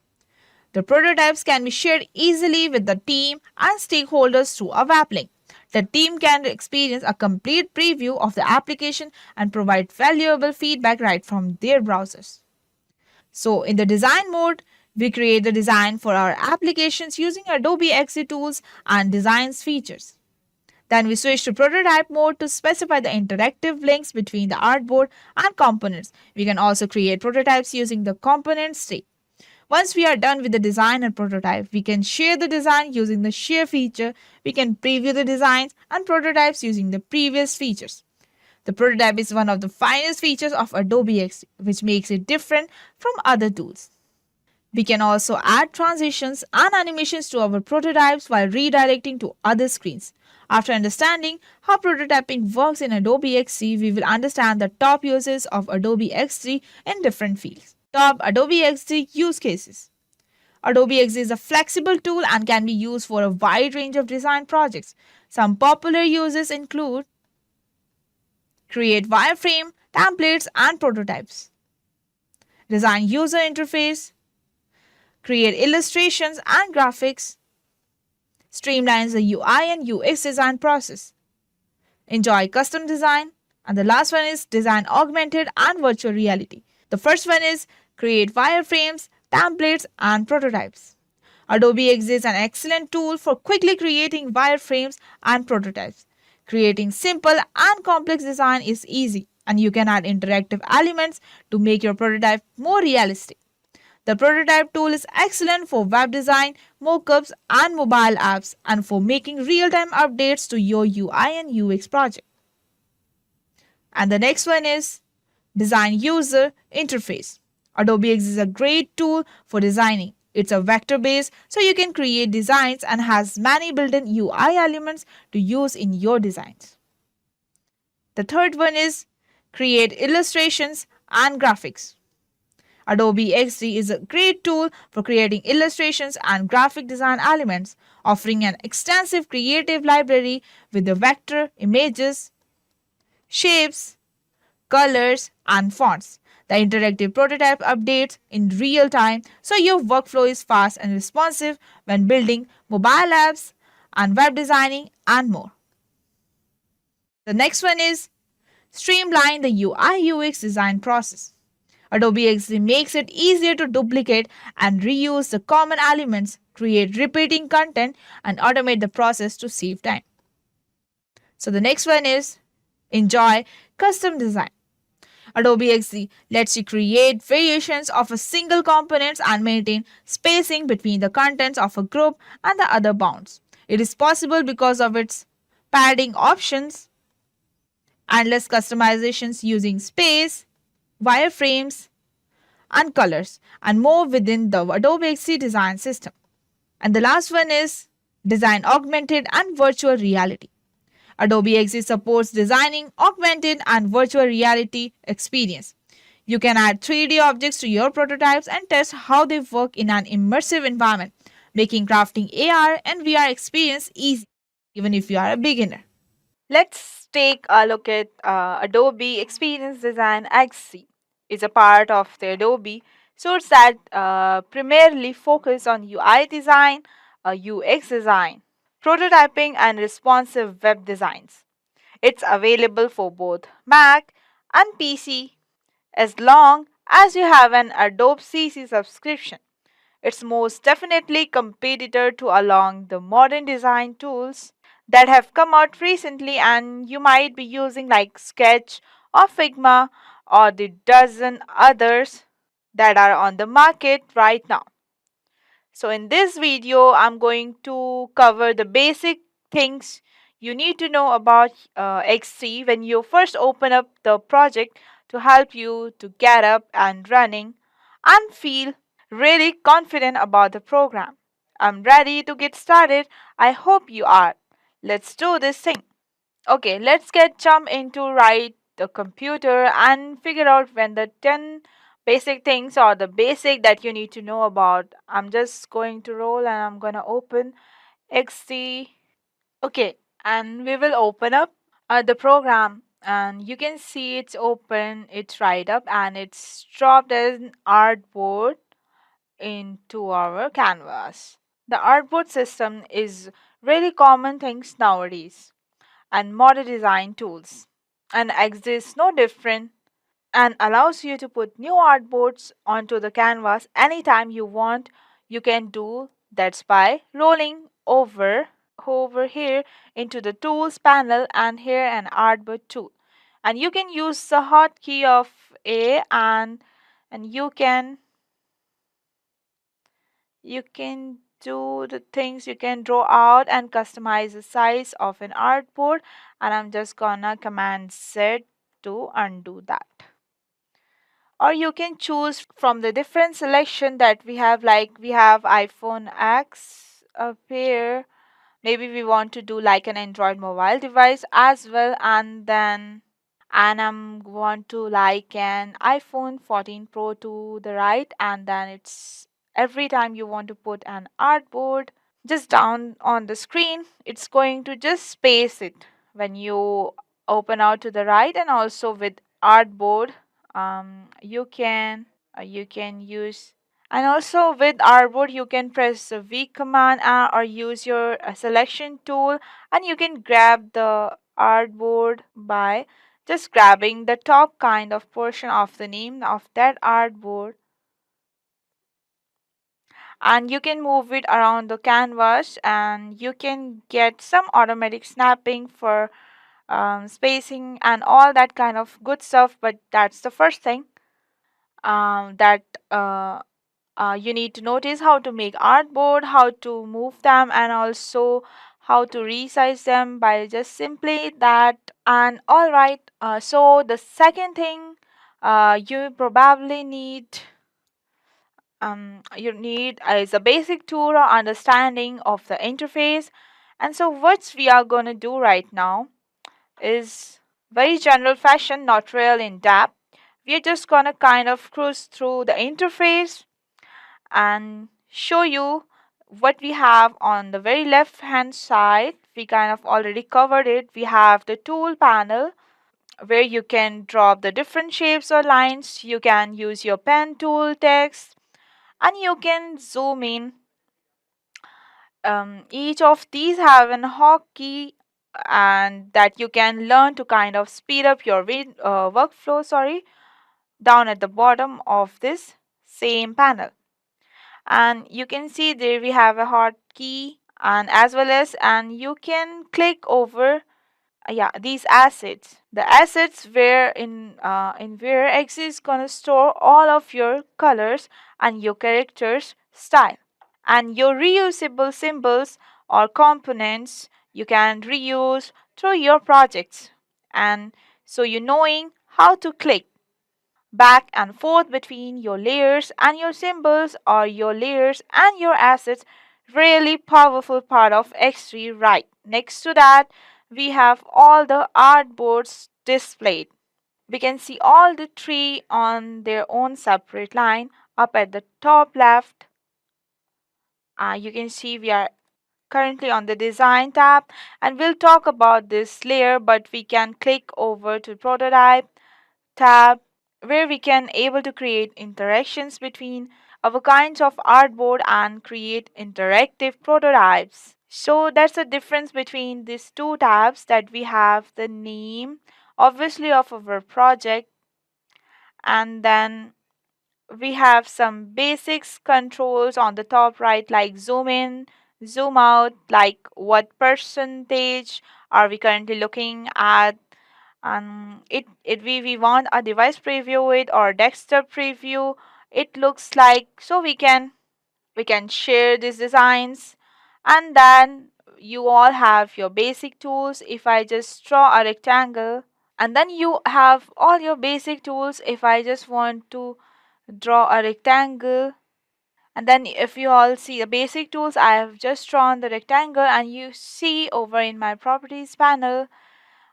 The prototypes can be shared easily with the team and stakeholders through a web link. The team can experience a complete preview of the application and provide valuable feedback right from their browsers. So in the design mode, we create the design for our applications using Adobe XD tools and designs features. Then we switch to prototype mode to specify the interactive links between the artboard and components. We can also create prototypes using the components state. Once we are done with the design and prototype, we can share the design using the share feature. We can preview the designs and prototypes using the previous features. The prototype is one of the finest features of Adobe XD, which makes it different from other tools. We can also add transitions and animations to our prototypes while redirecting to other screens. After understanding how prototyping works in Adobe XD, we will understand the top uses of Adobe XD in different fields. Top Adobe XD use cases. Adobe XD is a flexible tool and can be used for a wide range of design projects. Some popular uses include create wireframe, templates, and prototypes, design user interface, create illustrations and graphics, streamlines the UI and UX design process, enjoy custom design, and the last one is design augmented and virtual reality. The first one is create wireframes, templates, and prototypes. Adobe X is an excellent tool for quickly creating wireframes and prototypes. Creating simple and complex design is easy, and you can add interactive elements to make your prototype more realistic. The prototype tool is excellent for web design, mockups, and mobile apps, and for making real-time updates to your UI and UX project. And the next one is design user interface. Adobe X is a great tool for designing. It's a vector based, so you can create designs and has many built-in UI elements to use in your designs. The third one is create illustrations and graphics. Adobe XD is a great tool for creating illustrations and graphic design elements, offering an extensive creative library with the vector, images, shapes, colors, and fonts. The interactive prototype updates in real time, so your workflow is fast and responsive when building mobile apps and web designing and more. The next one is streamline the UI UX design process. Adobe XD makes it easier to duplicate and reuse the common elements, create repeating content, and automate the process to save time. So the next one is enjoy custom design. Adobe XD lets you create variations of a single components and maintain spacing between the contents of a group and the other bounds. It is possible because of its padding options, endless customizations using space, wireframes, and colors, and more within the Adobe XD design system. And the last one is design augmented and virtual reality. Adobe XD supports designing augmented and virtual reality experience. You can add 3D objects to your prototypes and test how they work in an immersive environment, making crafting AR and VR experience easy, even if you are a beginner. Let's take a look at Adobe Experience Design XC. It's a part of the Adobe source that primarily focus on UI design, UX design, prototyping, and responsive web designs. It's available for both Mac and PC as long as you have an Adobe CC subscription. It's most definitely competitor to along the modern design tools that have come out recently and you might be using like Sketch or Figma or the dozen others that are on the market right now. So in this video, I'm going to cover the basic things you need to know about XC when you first open up the project to help you to get up and running and feel really confident about the program. I'm ready to get started. I hope you are. Let's do this thing. Okay, let's get jump into right the computer and figure out when the 10 basic things or the basic that you need to know about. I'm just going to roll and I'm gonna open XD. Okay, and we will open up the program and you can see it's open, it's right up and it's dropped as an artboard into our canvas. The artboard system is really common things nowadays and modern design tools and exists no different and allows you to put new artboards onto the canvas anytime you want. You can do that's by rolling over here into the tools panel and here an artboard tool, and you can use the hotkey of A and you can do the things. You can draw out and customize the size of an artboard, and I'm just gonna command Z to undo that. Or you can choose from the different selection that we have, like we have iPhone X up here. Maybe we want to do like an Android mobile device as well, and I'm want to like an iPhone 14 Pro to the right, and then it's every time you want to put an artboard just down on the screen, it's going to just space it when you open out to the right. And also with artboard, you can use, and also with artboard you can press the V command or use your selection tool, and you can grab the artboard by just grabbing the top kind of portion of the name of that artboard, and you can move it around the canvas, and you can get some automatic snapping for spacing and all that kind of good stuff. But that's the first thing that you need to notice: how to make artboard, how to move them, and also how to resize them by just simply that. And all right, so the second thing you probably need is a basic tool or understanding of the interface. And so what we are going to do right now is very general fashion, not real in depth. We're just going to kind of cruise through the interface and show you what we have on the very left hand side. We kind of already covered it. We have the tool panel where you can drop the different shapes or lines. You can use your pen tool, text, and you can zoom in. Each of these have an hotkey, and that you can learn to kind of speed up your workflow, down at the bottom of this same panel. And you can see there we have a hotkey, and as well as, and you can click over these assets. The assets where in where X is gonna store all of your colors and your characters style, and your reusable symbols or components you can reuse through your projects. And so you knowing how to click back and forth between your layers and your symbols, or your layers and your assets, really powerful part of X3. Right next to that, we have all the artboards displayed. We can see all the three on their own separate line. Up at the top left, you can see we are currently on the design tab, and we'll talk about this layer, but we can click over to prototype tab, where we can able to create interactions between our kinds of artboard and create interactive prototypes. So that's the difference between these two tabs, that we have the name obviously of our project, and then we have some basics controls on the top right, like zoom in, zoom out, like what percentage are we currently looking at. We want a device preview it or desktop preview. It looks like, so we can share these designs. And then you all have your basic tools. If I just draw a rectangle, and then you have all your basic tools. If I just want to draw a rectangle, and then if you all see the basic tools, I have just drawn the rectangle, and you see over in my properties panel,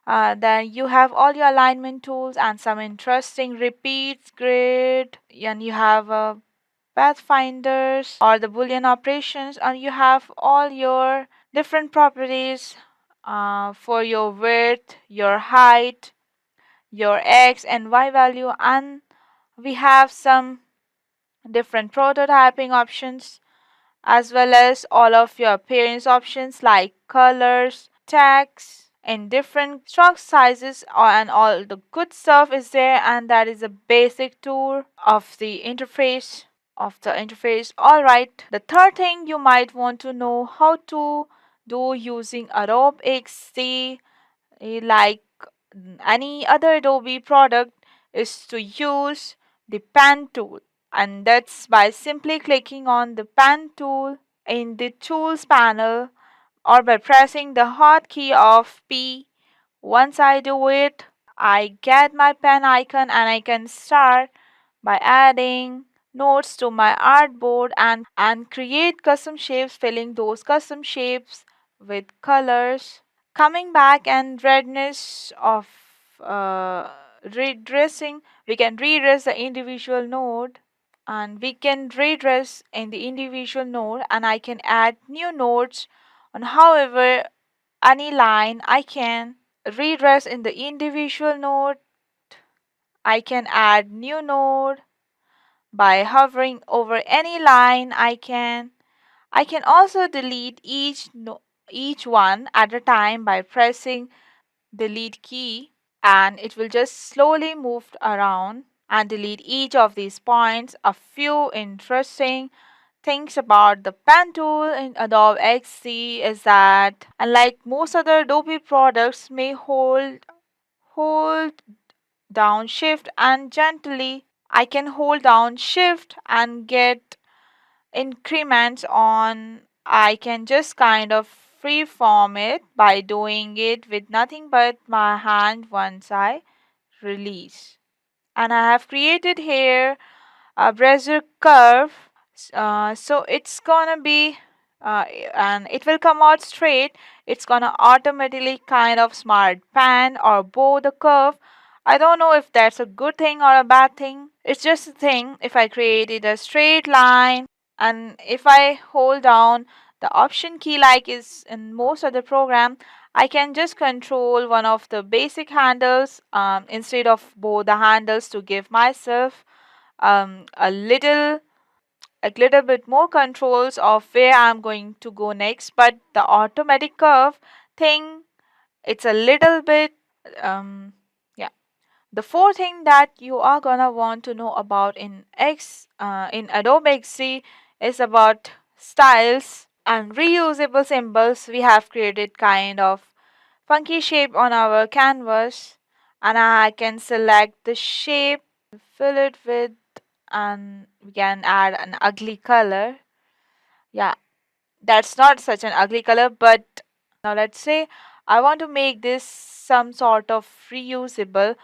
then you have all your alignment tools and some interesting repeats grid, and you have pathfinders or the boolean operations, and you have all your different properties for your width, your height, your x and y value, and we have some different prototyping options, as well as all of your appearance options like colors, text, and different stroke sizes, and all the good stuff is there. And that is a basic tour of the interface. All right, the third thing you might want to know how to do using Adobe XD, like any other Adobe product, is to use the pen tool, and that's by simply clicking on the pen tool in the tools panel, or by pressing the hotkey of P. Once I do it, I get my pen icon, and I can start by adding nodes to my artboard and create custom shapes, filling those custom shapes with colors. Coming back and redness of redressing, we can redress the individual node, and we can redress in the individual node, and I can add new nodes on however any line. I can redress in the individual node. I can add new node by hovering over any line. I can also delete each one at a time by pressing delete key. and it will just slowly move around and delete each of these points. A few interesting things about the pen tool in Adobe XD is that, unlike most other Adobe products, may hold down shift and gently I can hold down shift and get increments on. I can just kind of freeform it by doing it with nothing but my hand once I release. And I have created here a brazier curve, so it's gonna be and it will come out straight. It's gonna automatically kind of smart pan or bow the curve. I don't know if that's a good thing or a bad thing. It's just a thing. If I created a straight line and if I hold down the option key like is in most other program, I can just control one of the basic handles instead of both the handles to give myself um, a little a little bit more controls of where I'm going to go next. But the automatic curve thing, it's a little bit yeah. The fourth thing that you are gonna want to know about in Adobe XD is about styles and reusable symbols. We have created kind of funky shape on our canvas, and I can select the shape, fill it with, and we can add an ugly color. Yeah, that's not such an ugly color, but now let's say I want to make this some sort of reusable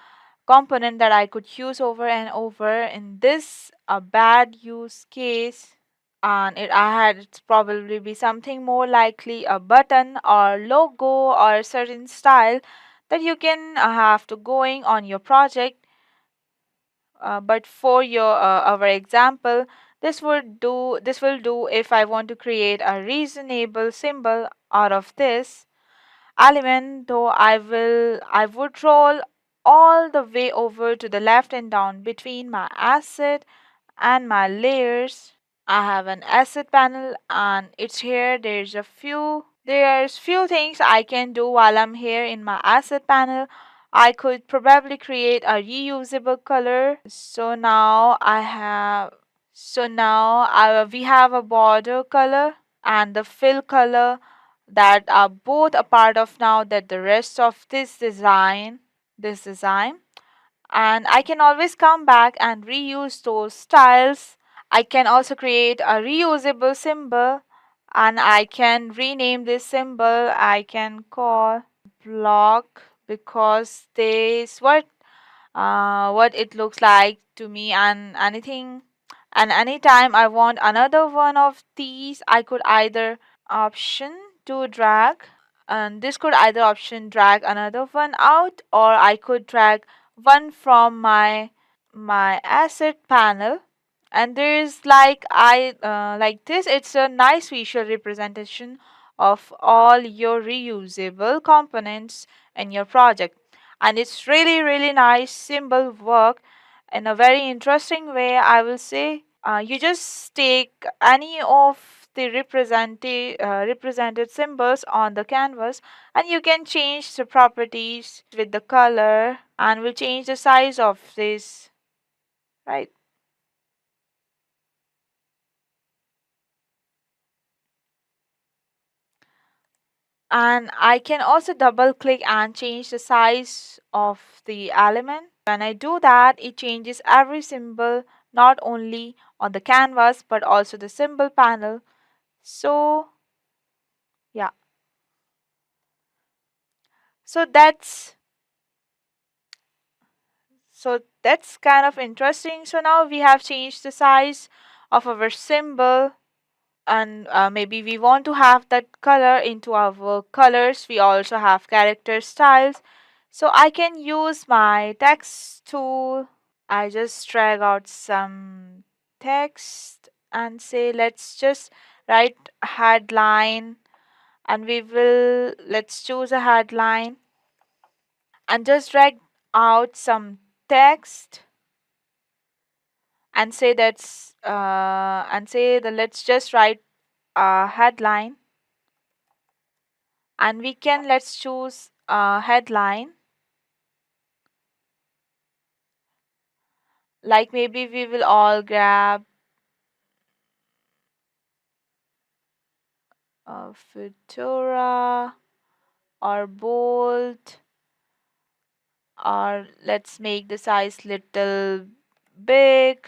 component that I could use over and over. In this a bad use case, and I had it's probably be something more likely a button or logo or a certain style that you can have to going on your project. But for your our example, this will do if I want to create a reasonable symbol out of this element, though I would roll all the way over to the left and down between my asset and my layers. I have an asset panel and it's here. There's few things I can do while I'm here in my asset panel. I could probably create a reusable color. We have a border color and the fill color that are both a part of now that the rest of this design, and I can always come back and reuse those styles. I can also create a reusable symbol and I can rename this symbol. I can call block because this what it looks like to me, and anything and anytime I want another one of these, I could either option to drag, and this could either option drag another one out, or I could drag one from my asset panel. And there's like this, it's a nice visual representation of all your reusable components in your project, and it's really nice symbol work in a very interesting way, I will say. You just take any of the represented symbols on the canvas, and you can change the properties with the color, and will change the size of this, right? And I can also double click and change the size of the element. When I do that, it changes every symbol, not only on the canvas but also the symbol panel. So yeah, so that's kind of interesting. So now we have changed the size of our symbol, and maybe we want to have that color into our colors. We also have character styles, so I can use my text tool. I just drag out some text and say let's just write headline, and let's choose a headline and just drag out some text and say that let's just write a headline, and let's choose a headline Like maybe we will all grab a Futura or Bolt, or let's make the size little big,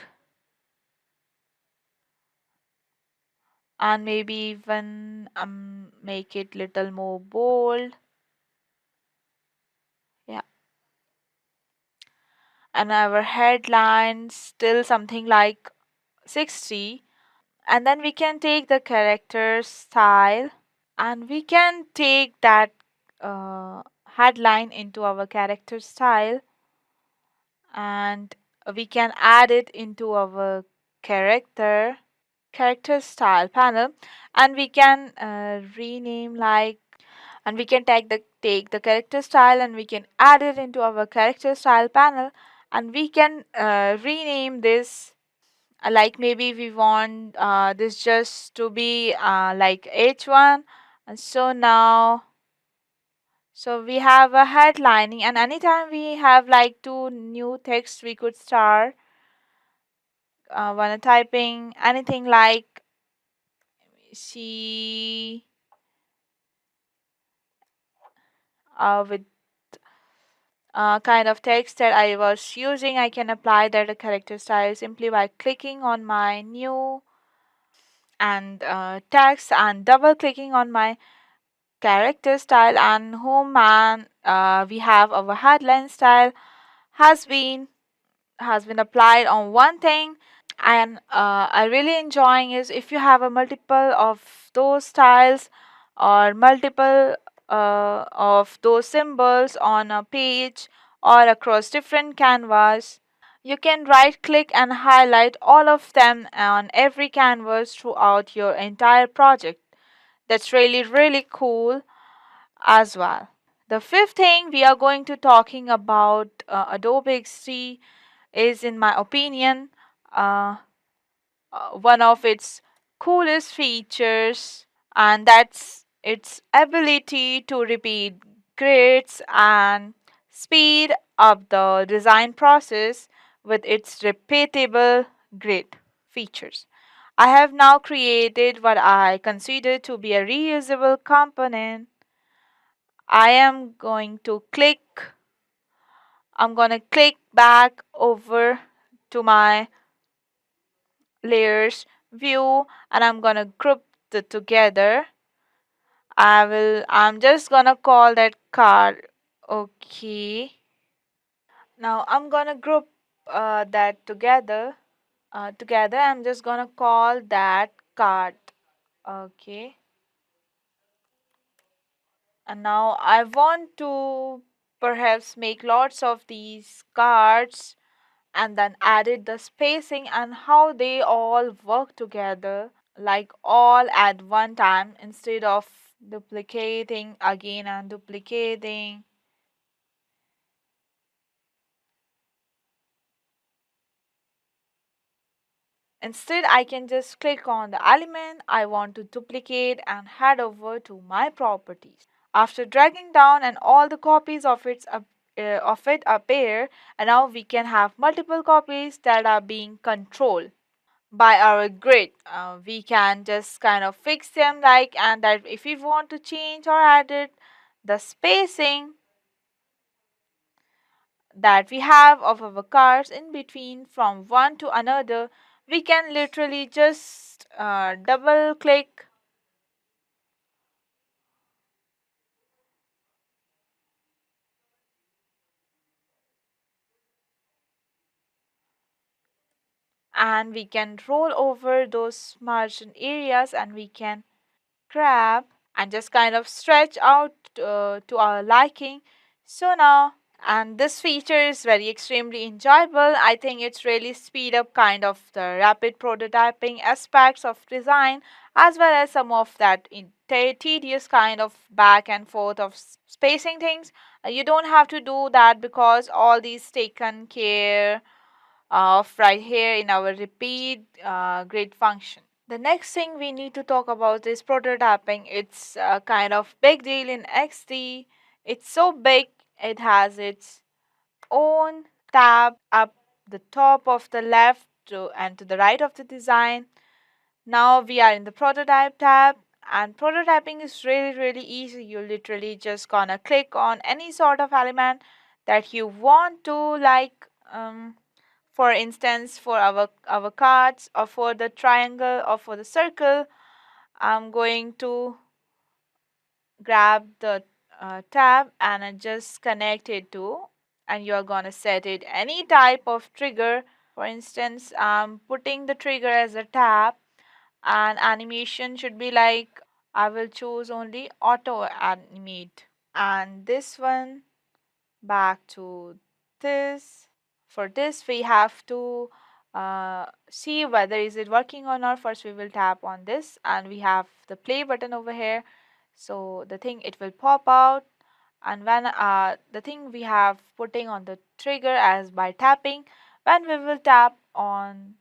and maybe even make it little more bold. Yeah, and our headline still something like 60, and then we can take the character style and we can take that headline into our character style, and we can add it into our character style panel, and we can rename like, and we can take the character style and we can add it into our character style panel, and we can rename this, like maybe we want this just to be like H1. And so we have a headlining, and anytime we have like two new text, we could start when typing anything like, see, with kind of text that I was using, I can apply that character style simply by clicking on my new and text and double clicking on my character style and home, and we have our headline style has been applied on one thing. And I really enjoying is if you have a multiple of those styles or multiple of those symbols on a page or across different canvas, you can right click and highlight all of them on every canvas throughout your entire project. That's really really cool as well. The fifth thing we are going to talking about Adobe XD is, in my opinion, uh, one of its coolest features, and that's its ability to repeat grids and speed up the design process with its repeatable grid features. I have now created what I consider to be a reusable component. I'm going to click back over to my layers view, and I'm going to group it together. I'm just going to call that card. Okay. Now I'm going to group that together. I'm just going to call that card. Okay. And now I want to perhaps make lots of these cards and then added the spacing and how they all work together, like all at one time instead of duplicating again and duplicating. Instead, I can just click on the element I want to duplicate and head over to my properties. After dragging down, and all the copies of it appear, and now we can have multiple copies that are being controlled by our grid. We can just kind of fix them, like, and that if we want to change or edit the spacing that we have of our cars in between from one to another, we can literally just double click and we can roll over those margin areas, and we can grab and just kind of stretch out to our liking. So now, and this feature is very extremely enjoyable. I think it's really speed up kind of the rapid prototyping aspects of design, as well as some of that tedious kind of back and forth of spacing things. You don't have to do that because all these taken care of right here in our repeat grid function. The next thing we need to talk about is prototyping. It's a kind of big deal in XD. It's so big, it has its own tab up the top of the left and to the right of the design. Now we are in the prototype tab, and prototyping is really easy. You literally just gonna click on any sort of element that you want to, like for instance, for our cards, or for the triangle, or for the circle. I'm going to grab the tab and I just connect it to, and you're gonna set it any type of trigger. For instance, I'm putting the trigger as a tab, and animation should be like, I will choose only auto animate, and this one back to this. For this we have to see whether is it working or not. First we will tap on this, and we have the play button over here, so the thing it will pop out. And when the thing we have putting on the trigger as by tapping, when we will tap on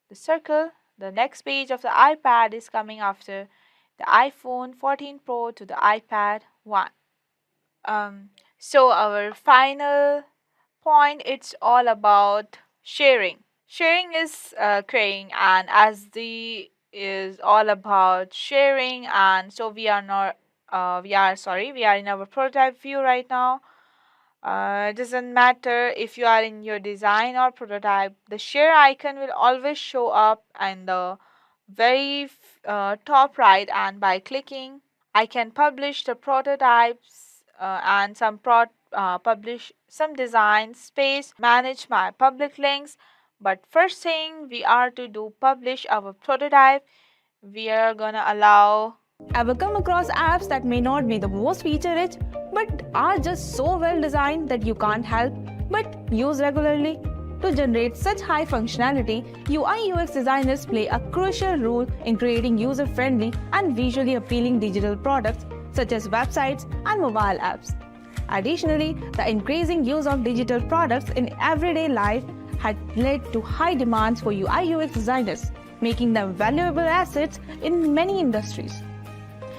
the circle, the next page of the iPad is coming after the iPhone 14 Pro to the iPad 1. So our final point, it's all about sharing. Sharing is creating, and as the is all about sharing, and so we are not we are in our prototype view right now. It doesn't matter if you are in your design or prototype, the share icon will always show up in the very top right, and by clicking I can publish the prototypes and publish some design space, manage my public links. But first thing we are to do, publish our prototype. We are gonna allow. Ever come across apps that may not be the most feature rich but are just so well designed that you can't help but use regularly? To generate such high functionality, UI UX designers play a crucial role in creating user-friendly and visually appealing digital products such as websites and mobile apps. Additionally, the increasing use of digital products in everyday life had led to high demands for UI UX designers, making them valuable assets in many industries.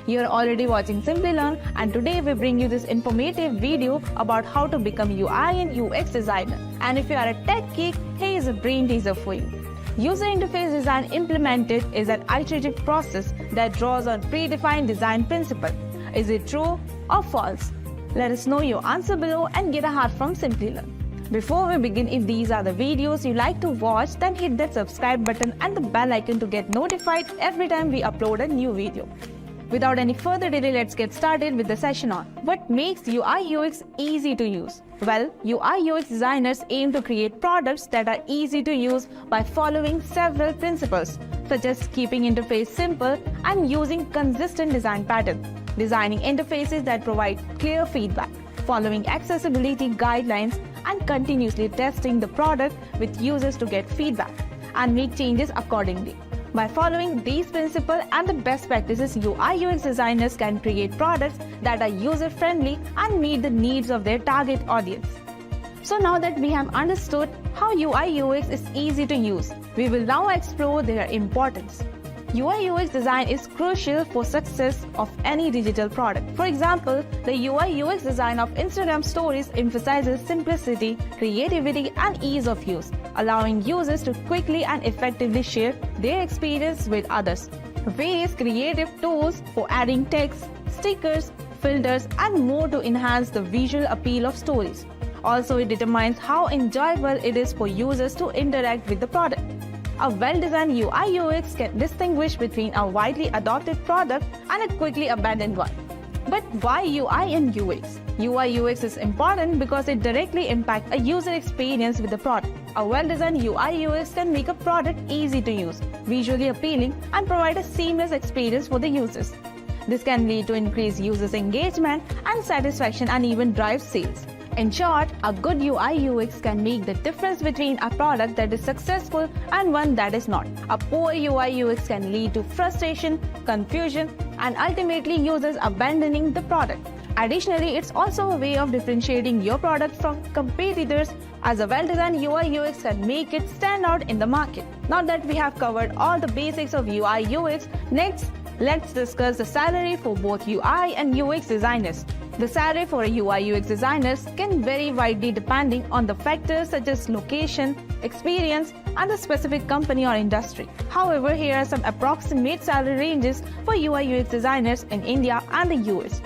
You are already watching Simplilearn, and today we bring you this informative video about how to become UI and UX designer. And if you are a tech geek, here is a brain teaser for you. User interface design implemented is an iterative process that draws on predefined design principles. Is it true or false? Let us know your answer below and get a heart from Simplilearn. Before we begin, if these are the videos you like to watch, then hit that subscribe button and the bell icon to get notified every time we upload a new video. Without any further delay, let's get started with the session on what makes UI UX easy to use. Well, UI UX designers aim to create products that are easy to use by following several principles, such as keeping interface simple and using consistent design patterns, designing interfaces that provide clear feedback, following accessibility guidelines, and continuously testing the product with users to get feedback and make changes accordingly. By following these principles and the best practices, UI UX designers can create products that are user-friendly and meet the needs of their target audience. So now that we have understood how UI UX is easy to use, we will now explore their importance. UI UX design is crucial for success of any digital product. For example, the UI UX design of Instagram stories emphasizes simplicity, creativity, and ease of use, allowing users to quickly and effectively share their experience with others. Various creative tools for adding text, stickers, filters, and more to enhance the visual appeal of stories. Also, it determines how enjoyable it is for users to interact with the product. A well-designed UI UX can distinguish between a widely adopted product and a quickly abandoned one. But why UI and UX? UI UX is important because it directly impacts a user experience with the product. A well-designed UI UX can make a product easy to use, visually appealing, and provide a seamless experience for the users. This can lead to increased users' engagement and satisfaction, and even drive sales. In short, a good UI UX can make the difference between a product that is successful and one that is not. A poor UI UX can lead to frustration, confusion, and ultimately users abandoning the product. Additionally, it's also a way of differentiating your product from competitors, as a well-designed UI UX can make it stand out in the market. Now that we have covered all the basics of UI UX, next, let's discuss the salary for both UI and UX designers. The salary for a UI UX designer can vary widely depending on the factors such as location, experience, and the specific company or industry. However, here are some approximate salary ranges for UI UX designers in India and the US.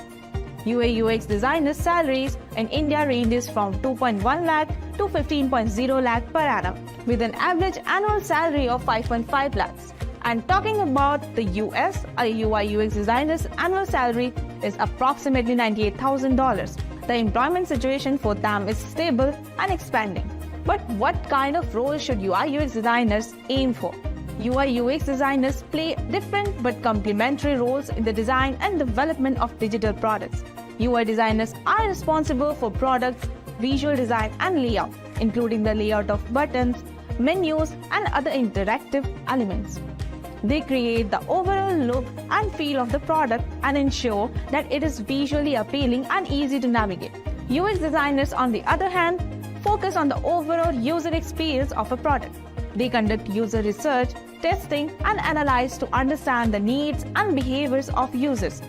UI UX designers' salaries in India ranges from 2.1 lakh to 15.0 lakh per annum, with an average annual salary of 5.5 lakhs. And talking about the US, a UI UX designer's annual salary is approximately $98,000. The employment situation for them is stable and expanding. But what kind of role should UI UX designers aim for? UI UX designers play different but complementary roles in the design and development of digital products. UI designers are responsible for products, visual design and layout, including the layout of buttons, menus, and other interactive elements. They create the overall look and feel of the product and ensure that it is visually appealing and easy to navigate. UX designers, on the other hand, focus on the overall user experience of a product. They conduct user research, testing, and analyze to understand the needs and behaviors of users.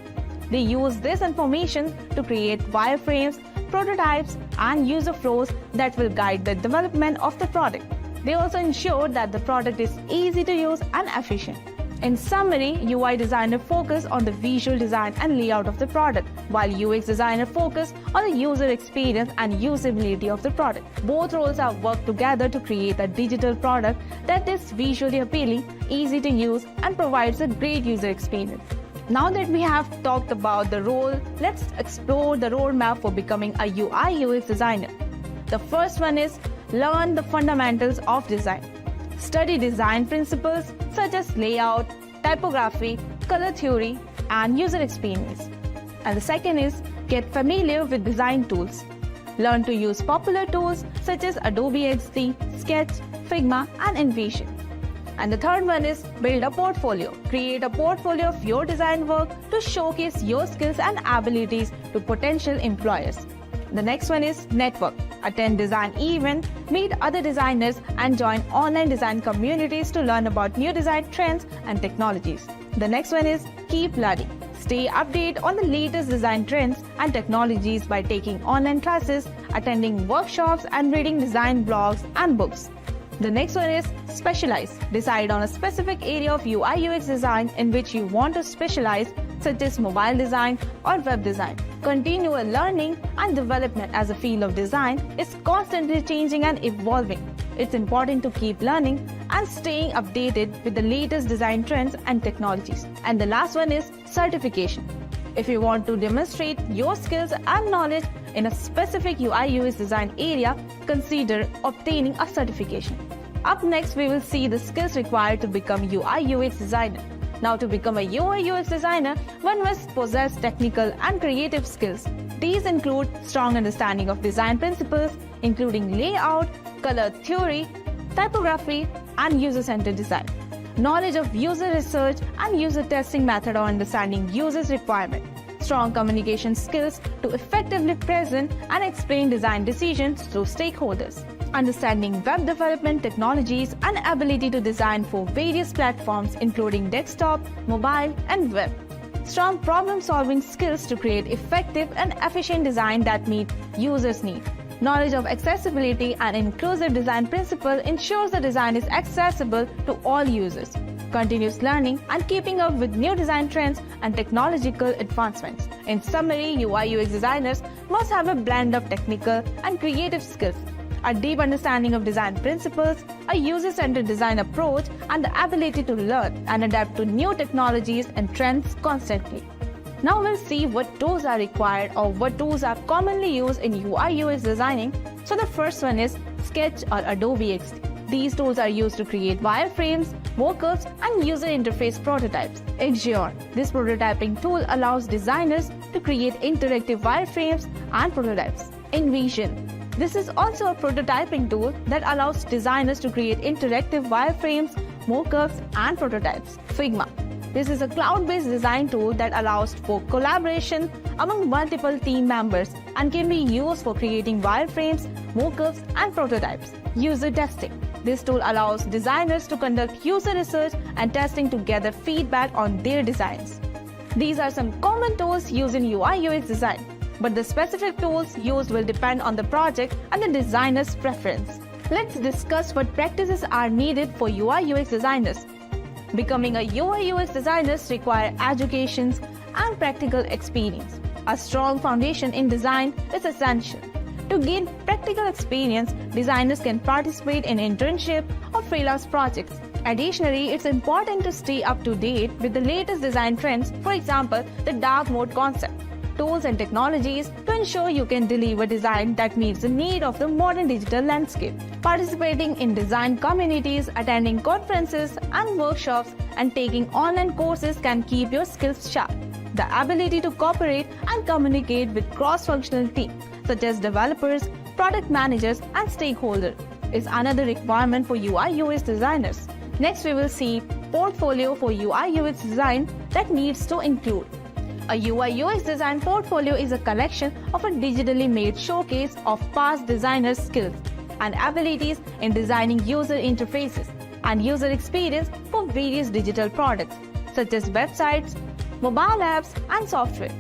They use this information to create wireframes, prototypes, and user flows that will guide the development of the product. They also ensure that the product is easy to use and efficient. In summary, UI designer focus on the visual design and layout of the product, while UX designer focus on the user experience and usability of the product. Both roles have worked together to create a digital product that is visually appealing, easy to use, and provides a great user experience. Now that we have talked about the role, let's explore the roadmap for becoming a UI UX designer. The first one is learn the fundamentals of design. Study design principles such as layout, typography, color theory, and user experience. And the second is get familiar with design tools. Learn to use popular tools such as Adobe XD, Sketch, Figma, and InVision. And the third one is build a portfolio. Create a portfolio of your design work to showcase your skills and abilities to potential employers. The next one is network. Attend design events, meet other designers, and join online design communities to learn about new design trends and technologies. The next one is keep learning. Stay updated on the latest design trends and technologies by taking online classes, attending workshops, and reading design blogs and books. The next one is specialize. Decide on a specific area of UI UX design in which you want to specialize, such as mobile design or web design. Continual learning and development as a field of design is constantly changing and evolving. It's important to keep learning and staying updated with the latest design trends and technologies. And the last one is certification. If you want to demonstrate your skills and knowledge in a specific UI UX design area, consider obtaining a certification. Up next, we will see the skills required to become UI UX designer. Now, to become a UI UX designer, one must possess technical and creative skills. These include strong understanding of design principles, including layout, color theory, typography, and user-centered design. Knowledge of user research and user testing method or understanding users' requirement. Strong communication skills to effectively present and explain design decisions to stakeholders. Understanding web development technologies and ability to design for various platforms including desktop, mobile, and web. Strong problem-solving skills to create effective and efficient design that meet users' needs. Knowledge of accessibility and inclusive design principle ensures the design is accessible to all users. Continuous learning and keeping up with new design trends and technological advancements. In summary, UI UX designers must have a blend of technical and creative skills, a deep understanding of design principles, a user-centered design approach, and the ability to learn and adapt to new technologies and trends constantly. Now we'll see what tools are required or what tools are commonly used in UI UX designing. So the first one is Sketch or Adobe XD. These tools are used to create wireframes, mockups, and user interface prototypes. Axion. This prototyping tool allows designers to create interactive wireframes and prototypes. InVision. This is also a prototyping tool that allows designers to create interactive wireframes, mockups, and prototypes. Figma. This is a cloud-based design tool that allows for collaboration among multiple team members and can be used for creating wireframes, mockups, and prototypes. User testing. This tool allows designers to conduct user research and testing to gather feedback on their designs. These are some common tools used in UI UX design. but the specific tools used will depend on the project and the designer's preference. Let's discuss what practices are needed for UI/UX designers. Becoming a UI/UX designer requires education and practical experience. A strong foundation in design is essential. To gain practical experience, designers can participate in internship or freelance projects. Additionally, it's important to stay up to date with the latest design trends, for example, the dark mode concept, tools and technologies to ensure you can deliver design that meets the need of the modern digital landscape. Participating in design communities, attending conferences and workshops, and taking online courses can keep your skills sharp. The ability to cooperate and communicate with cross-functional teams, such as developers, product managers, and stakeholders, is another requirement for UI/UX designers. Next, we will see portfolio for UI/UX design that needs to include. A UI/UX design portfolio is a collection of a digitally made showcase of past designers' skills and abilities in designing user interfaces and user experience for various digital products, such as websites, mobile apps, and software.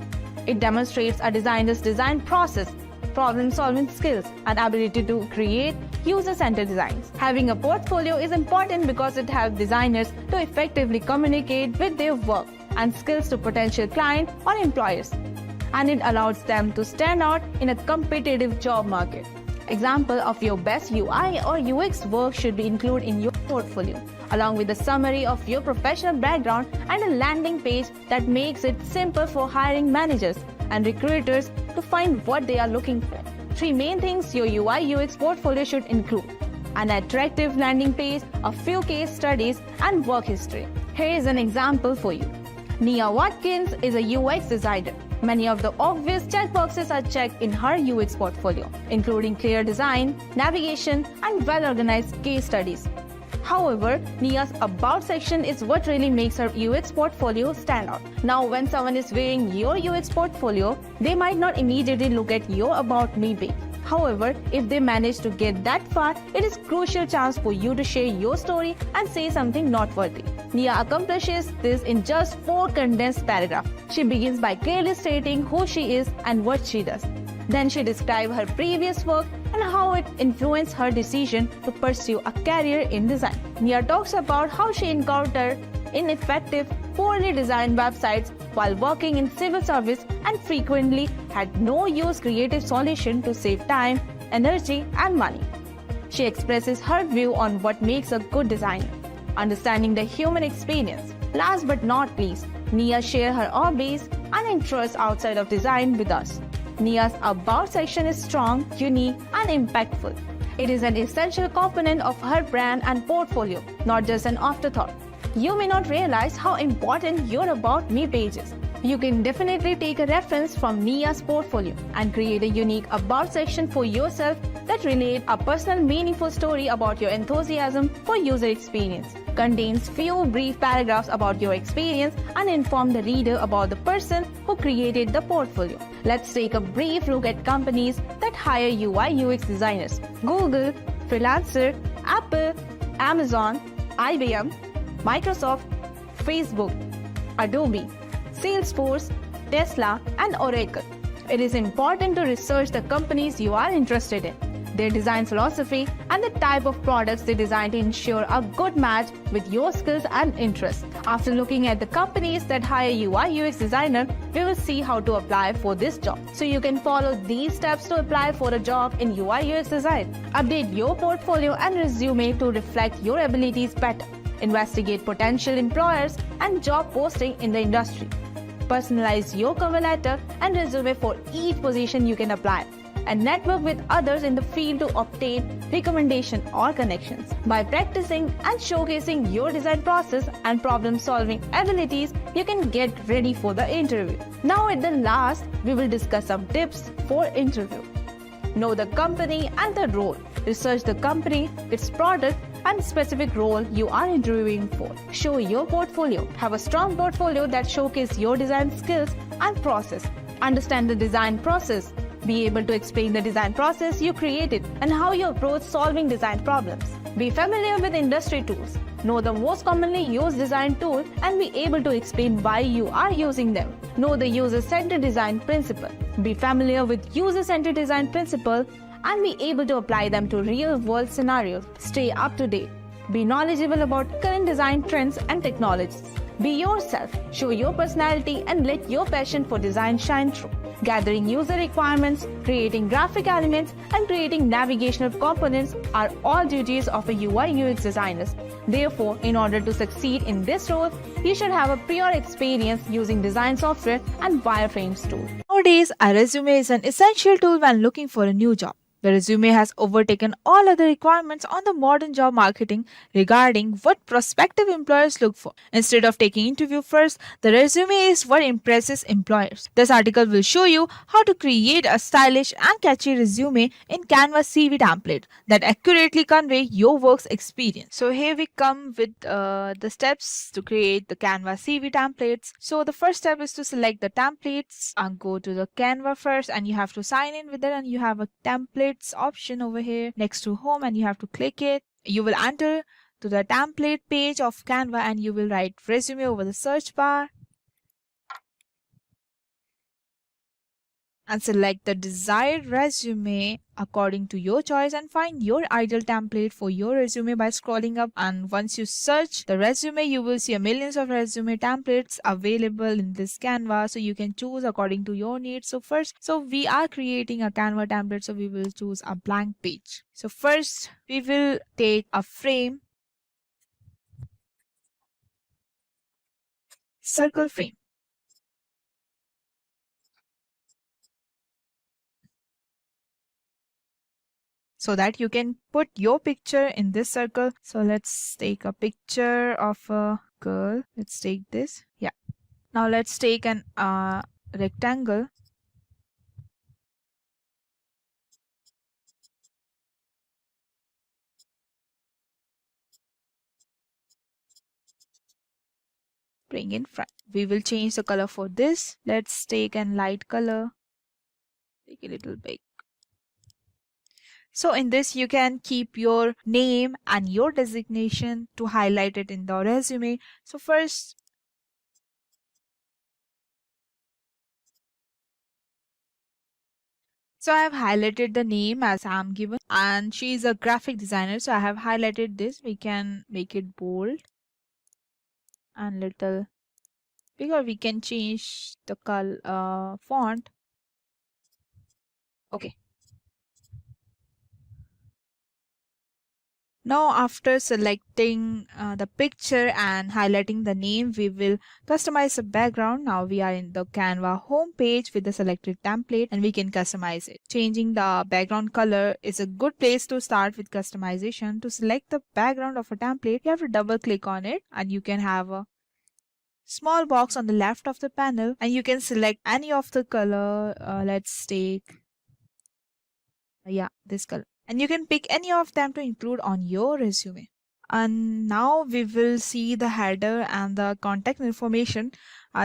It demonstrates a designer's design process, problem-solving skills, and ability to create user-centered designs. Having a portfolio is important because it helps designers to effectively communicate with their work and skills to potential clients or employers, and it allows them to stand out in a competitive job market. Example of your best UI or UX work should be included in your portfolio, along with a summary of your professional background and a landing page that makes it simple for hiring managers and recruiters to find what they are looking for. 3 main things your UI/UX portfolio should include: an attractive landing page, a few case studies, and work history. Here is an example for you. Nia Watkins is a UX designer. Many of the obvious checkboxes are checked in her UX portfolio, including clear design, navigation, and well-organized case studies. However, Nia's About section is what really makes her UX portfolio stand out. Now, when someone is viewing your UX portfolio, they might not immediately look at your About Me page. However, if they manage to get that far, it is a crucial chance for you to share your story and say something noteworthy. Nia accomplishes this in just 4 condensed paragraphs. She begins by clearly stating who she is and what she does. Then she describes her previous work and how it influenced her decision to pursue a career in design. Nia talks about how she encountered ineffective, poorly designed websites while working in civil service and frequently had no use creative solution to save time, energy, and money. She expresses her view on what makes a good designer, understanding the human experience. Last but not least, Nia shares her hobbies and interests outside of design with us. Nia's About section is strong, unique, and impactful. It is an essential component of her brand and portfolio, not just an afterthought. You may not realize how important your About Me page is. You can definitely take a reference from Nia's portfolio and create a unique About section for yourself that relates a personal, meaningful story about your enthusiasm for user experience, contains few brief paragraphs about your experience, and inform the reader about the person who created the portfolio. Let's take a brief look at companies that hire UI/UX designers: Google, Freelancer, Apple, Amazon, IBM, Microsoft, Facebook, Adobe, Salesforce, Tesla, and Oracle. It is important to research the companies you are interested in, their design philosophy, and the type of products they design to ensure a good match with your skills and interests. After looking at the companies that hire UI/UX designer, we will see how to apply for this job. So you can follow these steps to apply for a job in UI/UX design. Update your portfolio and resume to reflect your abilities better. Investigate potential employers and job posting in the industry. Personalize your cover letter and resume for each position you can apply, and network with others in the field to obtain recommendation or connections. By practicing and showcasing your design process and problem-solving abilities, you can get ready for the interview. Now at the last, we will discuss some tips for interview. Know the company and the role. Research the company, its product, and specific role you are interviewing for. Show your portfolio. Have a strong portfolio that showcases your design skills and process. Understand the design process. Be able to explain the design process you created and how you approach solving design problems. Be familiar with industry tools. Know the most commonly used design tool and be able to explain why you are using them. Know the user-centered design principle. be familiar with user-centered design principles, and be able to apply them to real-world scenarios. Stay up to date. Be knowledgeable about current design trends and technologies. Be yourself, show your personality, and let your passion for design shine through. Gathering user requirements, creating graphic elements, and creating navigational components are all duties of a UI/UX designer. Therefore, in order to succeed in this role, you should have a prior experience using design software and wireframes tool. Nowadays, a resume is an essential tool when looking for a new job. The resume has overtaken all other requirements on the modern job marketing regarding what prospective employers look for. Instead of taking interview first, the resume is what impresses employers. This article will show you how to create a stylish and catchy resume in Canva CV template that accurately convey your work's experience. So here we come with the steps to create the Canva CV templates. So the first step is to select the templates and go to the Canva first, and you have to sign in with it, and you have a template option over here next to home, and you have to click it. You will enter to the template page of Canva and you will write resume over the search bar and select the desired resume according to your choice and find your ideal template for your resume by scrolling up. And once you search the resume, you will see a millions of resume templates available in this Canva, so you can choose according to your needs. So we are creating a Canva template, so we will choose a blank page. So first we will take a frame, circle frame, so that you can put your picture in this circle. So let's take a picture of a girl. Let's take this. Yeah. Now let's take an rectangle. Bring in front. We will change the color for this. Let's take a light color. Take a little big. So in this, you can keep your name and your designation to highlight it in the resume. So first, I have highlighted the name as Sam given, and she is a graphic designer. So I have highlighted this. We can make it bold and little bigger. We can change the color font. Okay. Now after selecting the picture and highlighting the name, we will customize the background. Now we are in the Canva home page with the selected template and we can customize it. Changing the background color is a good place to start with customization. To select the background of a template, you have to double click on it and you can have a small box on the left of the panel and you can select any of the color. Let's take this color. And you can pick any of them to include on your resume. And now we will see the header and the contact information.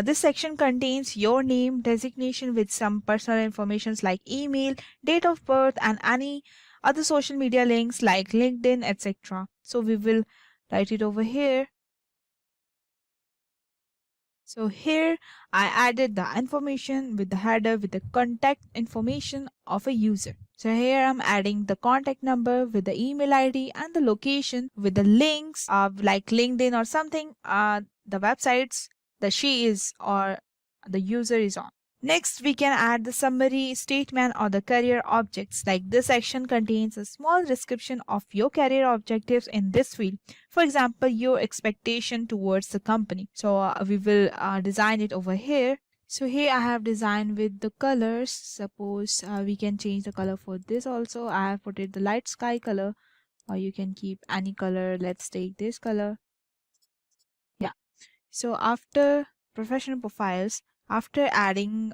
This section contains your name, designation with some personal information like email, date of birth, and any other social media links like LinkedIn, etc. So we will write it over here. So here I added the information with the header with the contact information of a user. So here I'm adding the contact number with the email ID and the location with the links of like LinkedIn or something, the websites that she is or the user is on. Next, we can add the summary statement or the career objects. Like this section contains a small description of your career objectives in this field. For example, your expectation towards the company. So we will design it over here. So here I have designed with the colors. Suppose we can change the color for this also. I have put it the light sky color, or you can keep any color. Let's take this color. Yeah. So after professional profiles, after adding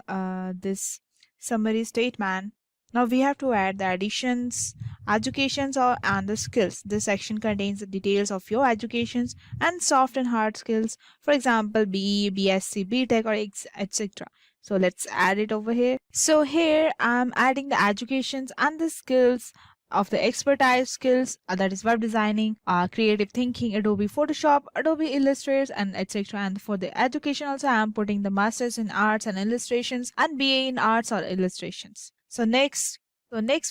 this summary statement, now we have to add the additions, educations and the skills. This section contains the details of your educations and soft and hard skills. For example, BE, BSc, BTech or etc. So let's add it over here. So here I'm adding the educations and the skills of the expertise skills, that is web designing, creative thinking, Adobe Photoshop, Adobe Illustrator, and etc. And for the education also, I am putting the masters in arts and illustrations and BA in arts or illustrations. So next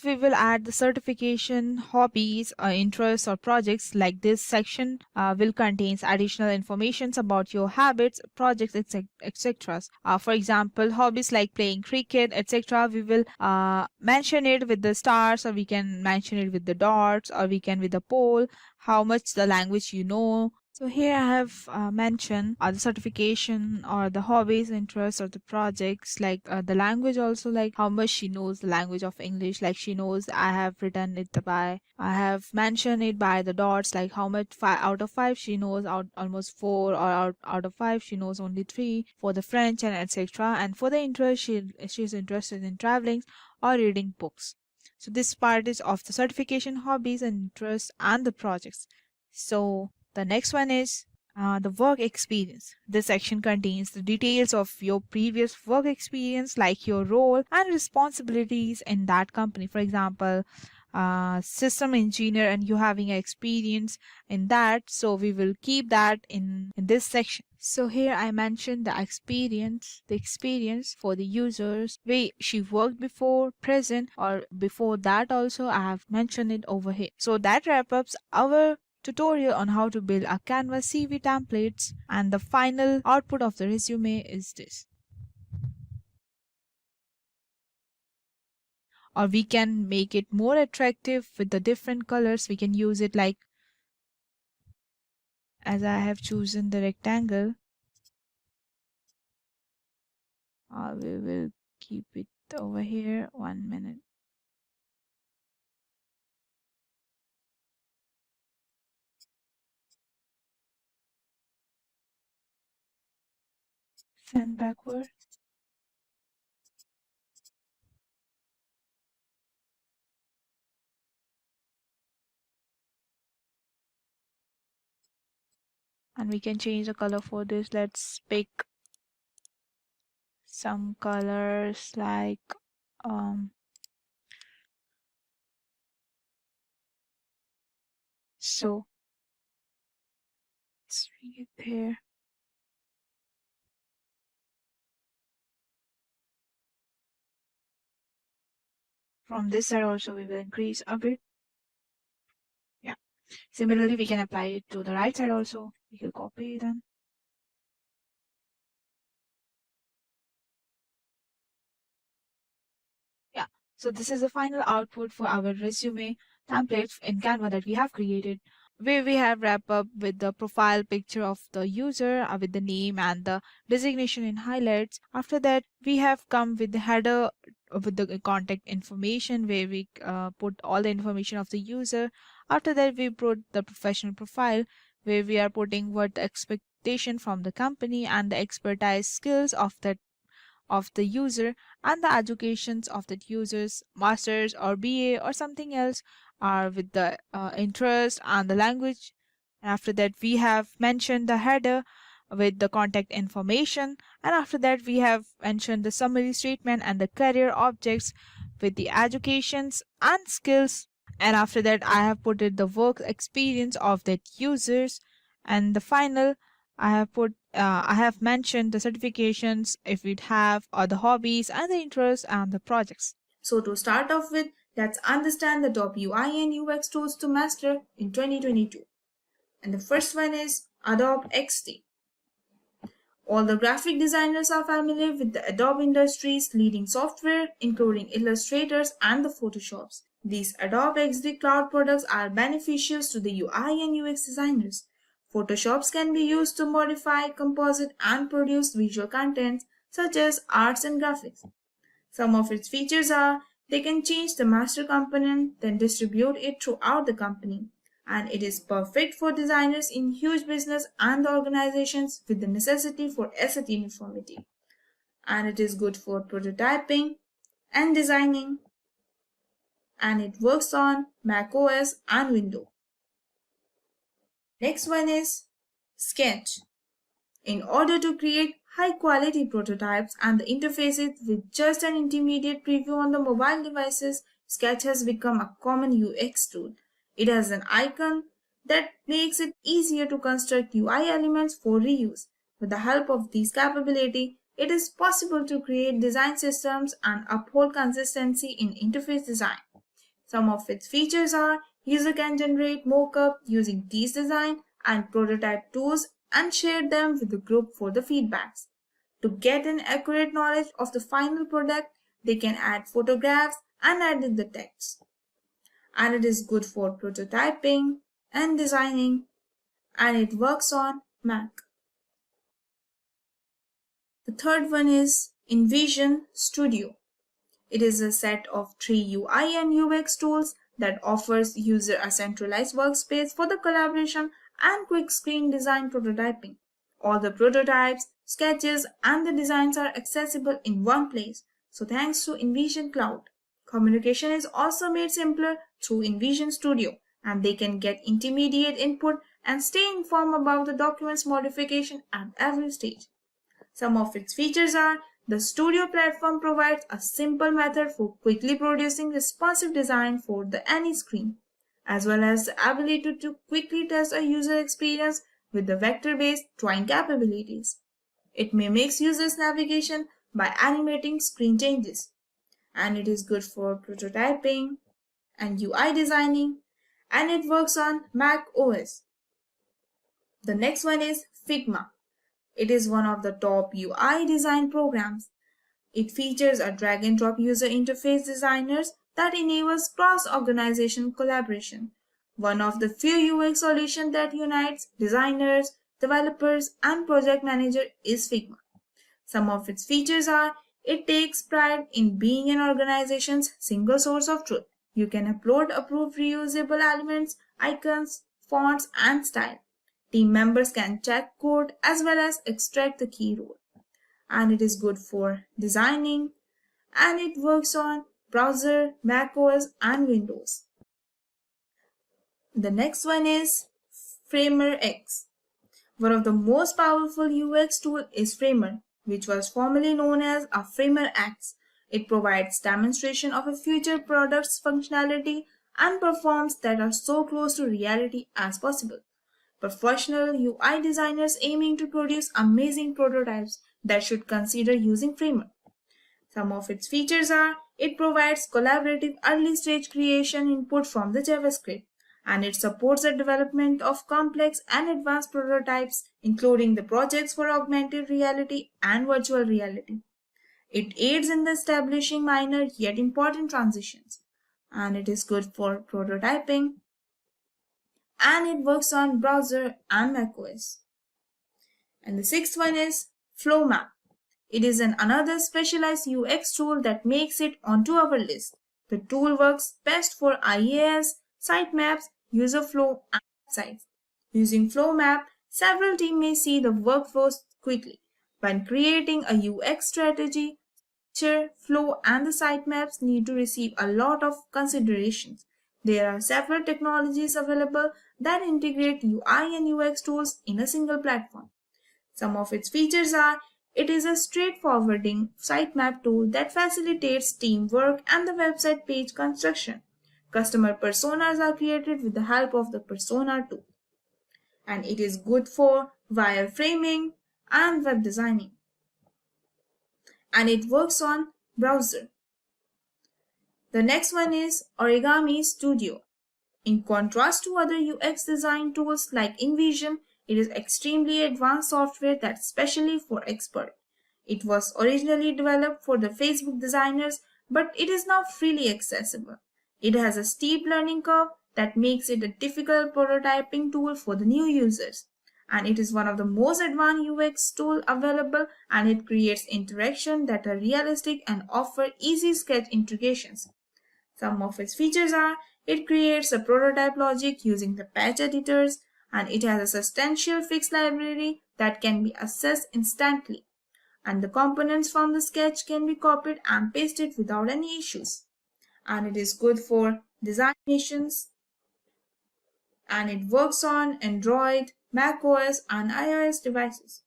we will add the certification, hobbies, interests or projects. Like this section will contains additional informations about your habits, projects, etc. For example, hobbies like playing cricket, etc. We will mention it with the stars, or we can mention it with the dots, or we can with the poll, how much the language you know. So here I have mentioned the certification or the hobbies, interests or the projects, like the language also, like how much she knows the language of English, like she knows I have written it by, I have mentioned it by the dots, like how much 5 out of 5 she knows, almost 4, or out of 5 she knows only 3 for the French and etc. And for the interest, she's interested in traveling or reading books. So this part is of the certification, hobbies and interests and the projects. So the next one is the work experience. This section contains the details of your previous work experience, like your role and responsibilities in that company. For example, system engineer, and you having experience in that, so we will keep that in this section. So here I mentioned the experience for the users, where she worked before, present, or before that also I have mentioned it over here. So that wraps up our tutorial on how to build a Canvas CV templates, and the final output of the resume is this. Or we can make it more attractive with the different colors. We can use it like, as I have chosen the rectangle, we will keep it over here. 1 minute. Send backward. And we can change the color for this. Let's pick some colors like so let's bring it there. From this side also we will increase a bit. Yeah. Similarly, we can apply it to the right side also. We can copy them. Yeah. So this is the final output for our resume template in Canva that we have created, where we have wrap up with the profile picture of the user with the name and the designation in highlights. After that, we have come with the header with the contact information, where we put all the information of the user. After that, we put the professional profile, where we are putting what the expectation from the company and the expertise skills of the user, and the educations of that users, masters or BA or something else, are with the interest and the language. And after that, we have mentioned the header with the contact information, and after that we have mentioned the summary statement and the career objects with the educations and skills. And after that, I have put it the work experience of that users, and the final, I have mentioned the certifications if it have, or the hobbies and the interests and the projects. So to start off with, let's understand the top UI and UX tools to master in 2022. And the first one is Adobe XD. All the graphic designers are familiar with the Adobe industry's leading software, including Illustrators and the Photoshops. These Adobe XD cloud products are beneficial to the UI and UX designers. Photoshops can be used to modify, composite, and produce visual content such as arts and graphics. Some of its features are they can change the master component, then distribute it throughout the company. And it is perfect for designers in huge business and organizations with the necessity for asset uniformity. And it is good for prototyping and designing. And it works on Mac OS and Windows. Next one is Sketch. In order to create high quality prototypes and the interfaces with just an intermediate preview on the mobile devices, Sketch has become a common UX tool. It has an icon that makes it easier to construct UI elements for reuse. With the help of these capabilities, it is possible to create design systems and uphold consistency in interface design. Some of its features are user can generate mockup using these design and prototype tools and share them with the group for the feedbacks. To get an accurate knowledge of the final product, they can add photographs and edit the text. And it is good for prototyping and designing, and it works on Mac. The third one is InVision Studio. It is a set of 3 UI and UX tools that offers user a centralized workspace for the collaboration and quick screen design prototyping. All the prototypes, sketches, and the designs are accessible in one place. So thanks to InVision Cloud. Communication is also made simpler through InVision Studio, and they can get intermediate input and stay informed about the document's modification at every stage. Some of its features are the Studio platform provides a simple method for quickly producing responsive design for the any screen, as well as the ability to quickly test a user experience with the vector-based drawing capabilities. It mimics users' navigation by animating screen changes, and it is good for prototyping and UI designing, and it works on Mac OS. The next one is Figma. It is one of the top UI design programs. It features a drag and drop user interface designers that enables cross-organization collaboration. One of the few UX solutions that unites designers, developers, and project managers is Figma. Some of its features are it takes pride in being an organization's single source of truth. You can upload approved reusable elements, icons, fonts, and style. Team members can check code as well as extract the key role. And it is good for designing, and it works on browser, macOS, and Windows. The next one is Framer X. One of the most powerful UX tool is Framer, which was formerly known as a Framer X. It provides demonstration of a future product's functionality and performs that are so close to reality as possible. Professional UI designers aiming to produce amazing prototypes that should consider using Framer. Some of its features are it provides collaborative early stage creation input from the JavaScript, and it supports the development of complex and advanced prototypes, including the projects for augmented reality and virtual reality. It aids in the establishing minor yet important transitions, and it is good for prototyping, and it works on browser and macOS. And the sixth one is FlowMap. It is another specialized UX tool that makes it onto our list. The tool works best for IAS, sitemaps, user flow, and websites. Using FlowMap, several teams may see the workflows quickly. When creating a UX strategy, structure, flow, and the sitemaps need to receive a lot of considerations. There are several technologies available that integrate UI and UX tools in a single platform. Some of its features are it is a straightforwarding sitemap tool that facilitates teamwork and the website page construction. Customer personas are created with the help of the persona tool. And it is good for wireframing and web designing. And it works on browser. The next one is Origami Studio. In contrast to other UX design tools like InVision, it is extremely advanced software that's specially for experts. It was originally developed for the Facebook designers, but it is now freely accessible. It has a steep learning curve that makes it a difficult prototyping tool for the new users. And it is one of the most advanced UX tools available, and it creates interaction that are realistic and offer easy sketch integrations. Some of its features are it creates a prototype logic using the patch editors, and it has a substantial fixed library that can be accessed instantly. And the components from the sketch can be copied and pasted without any issues. And it is good for design missions, and it works on Android, macOS, and iOS devices.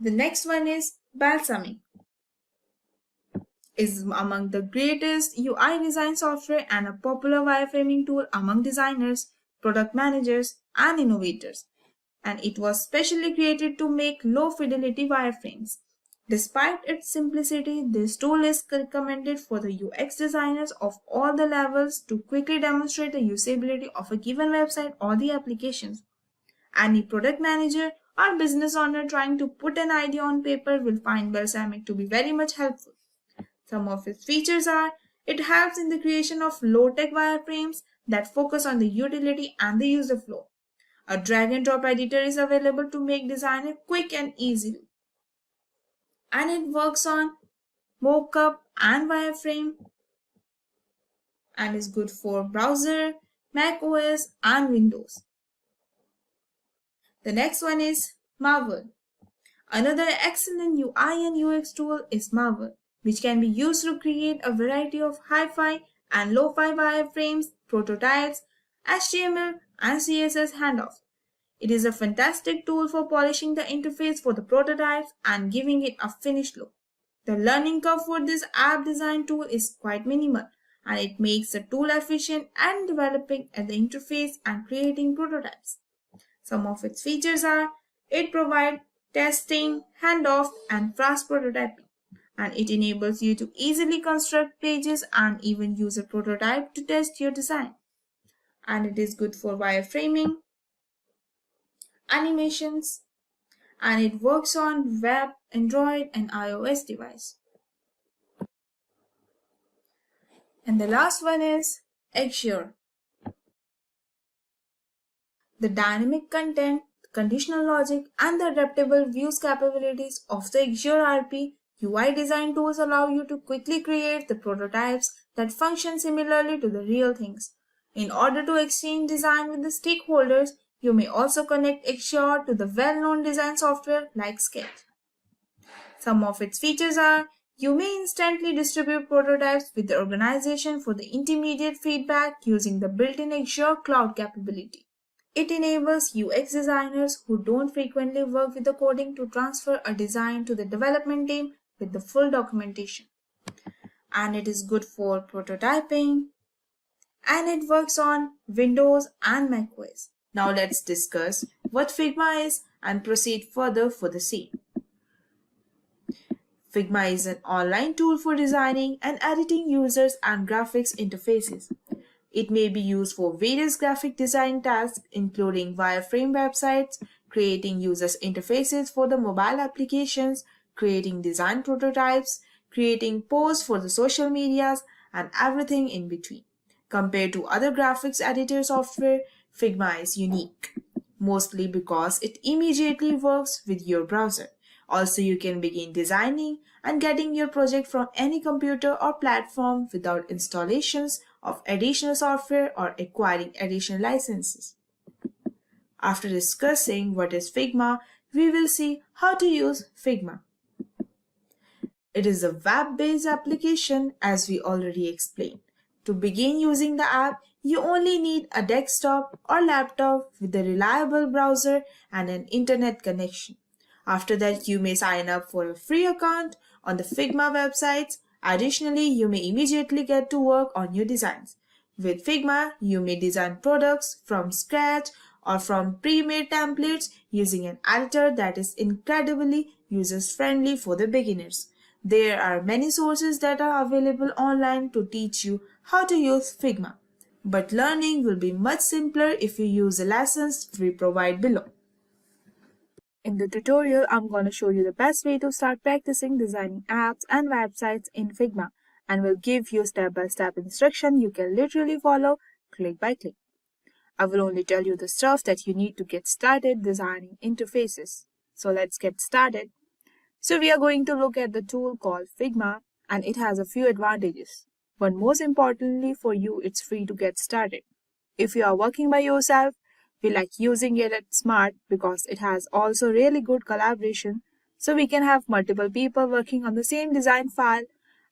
The next one is Balsamiq. is among the greatest UI design software and a popular wireframing tool among designers, product managers, and innovators. And it was specially created to make low fidelity wireframes. Despite its simplicity, this tool is recommended for the UX designers of all the levels to quickly demonstrate the usability of a given website or the applications. Any product manager or business owner trying to put an idea on paper will find Balsamic to be very much helpful. Some of its features are: it helps in the creation of low-tech wireframes that focus on the utility and the user flow. A drag and drop editor is available to make design quick and easy. And it works on mockup and wireframe and is good for browser, Mac OS and Windows. The next one is Marvel. Another excellent UI and UX tool is Marvel, which can be used to create a variety of hi-fi and lo-fi wireframes, prototypes, HTML and CSS handoffs. It is a fantastic tool for polishing the interface for the prototypes and giving it a finished look. The learning curve for this app design tool is quite minimal, and it makes the tool efficient and developing at the interface and creating prototypes. Some of its features are: it provides testing, handoff, and fast prototyping, and it enables you to easily construct pages and even use a prototype to test your design. And it is good for wireframing, animations, and it works on web, Android, and iOS device. And the last one is Exure. The dynamic content, conditional logic, and the adaptable views capabilities of the Exure RP UI design tools allow you to quickly create the prototypes that function similarly to the real things. In order to exchange design with the stakeholders, you may also connect Exure to the well-known design software like Sketch. Some of its features are: you may instantly distribute prototypes with the organization for the intermediate feedback using the built-in Exure Cloud capability. It enables UX designers who don't frequently work with the coding to transfer a design to the development team with the full documentation. And it is good for prototyping, and it works on Windows and macOS. Now let's discuss what Figma is and proceed further for the same. Figma is an online tool for designing and editing users and graphics interfaces. It may be used for various graphic design tasks, including wireframe websites, creating user interfaces for the mobile applications, creating design prototypes, creating posts for the social medias, and everything in between. Compared to other graphics editor software, Figma is unique, mostly because it immediately works with your browser. Also, you can begin designing and getting your project from any computer or platform without installations of additional software or acquiring additional licenses. After discussing what is Figma, we will see how to use Figma. It is a web-based application, as we already explained. To begin using the app, you only need a desktop or laptop with a reliable browser and an internet connection. After that, you may sign up for a free account on the Figma websites. Additionally, you may immediately get to work on your designs. With Figma, you may design products from scratch or from pre-made templates using an editor that is incredibly user-friendly for the beginners. There are many sources that are available online to teach you how to use Figma, but learning will be much simpler if you use the lessons we provide below. In the tutorial, I'm going to show you the best way to start practicing designing apps and websites in Figma, and will give you step-by-step instruction you can literally follow click by click. I will only tell you the stuff that you need to get started designing interfaces. So let's get started. So we are going to look at the tool called Figma, and it has a few advantages. But most importantly for you, it's free to get started. If you are working by yourself, we like using it at Smart because it has also really good collaboration, so we can have multiple people working on the same design file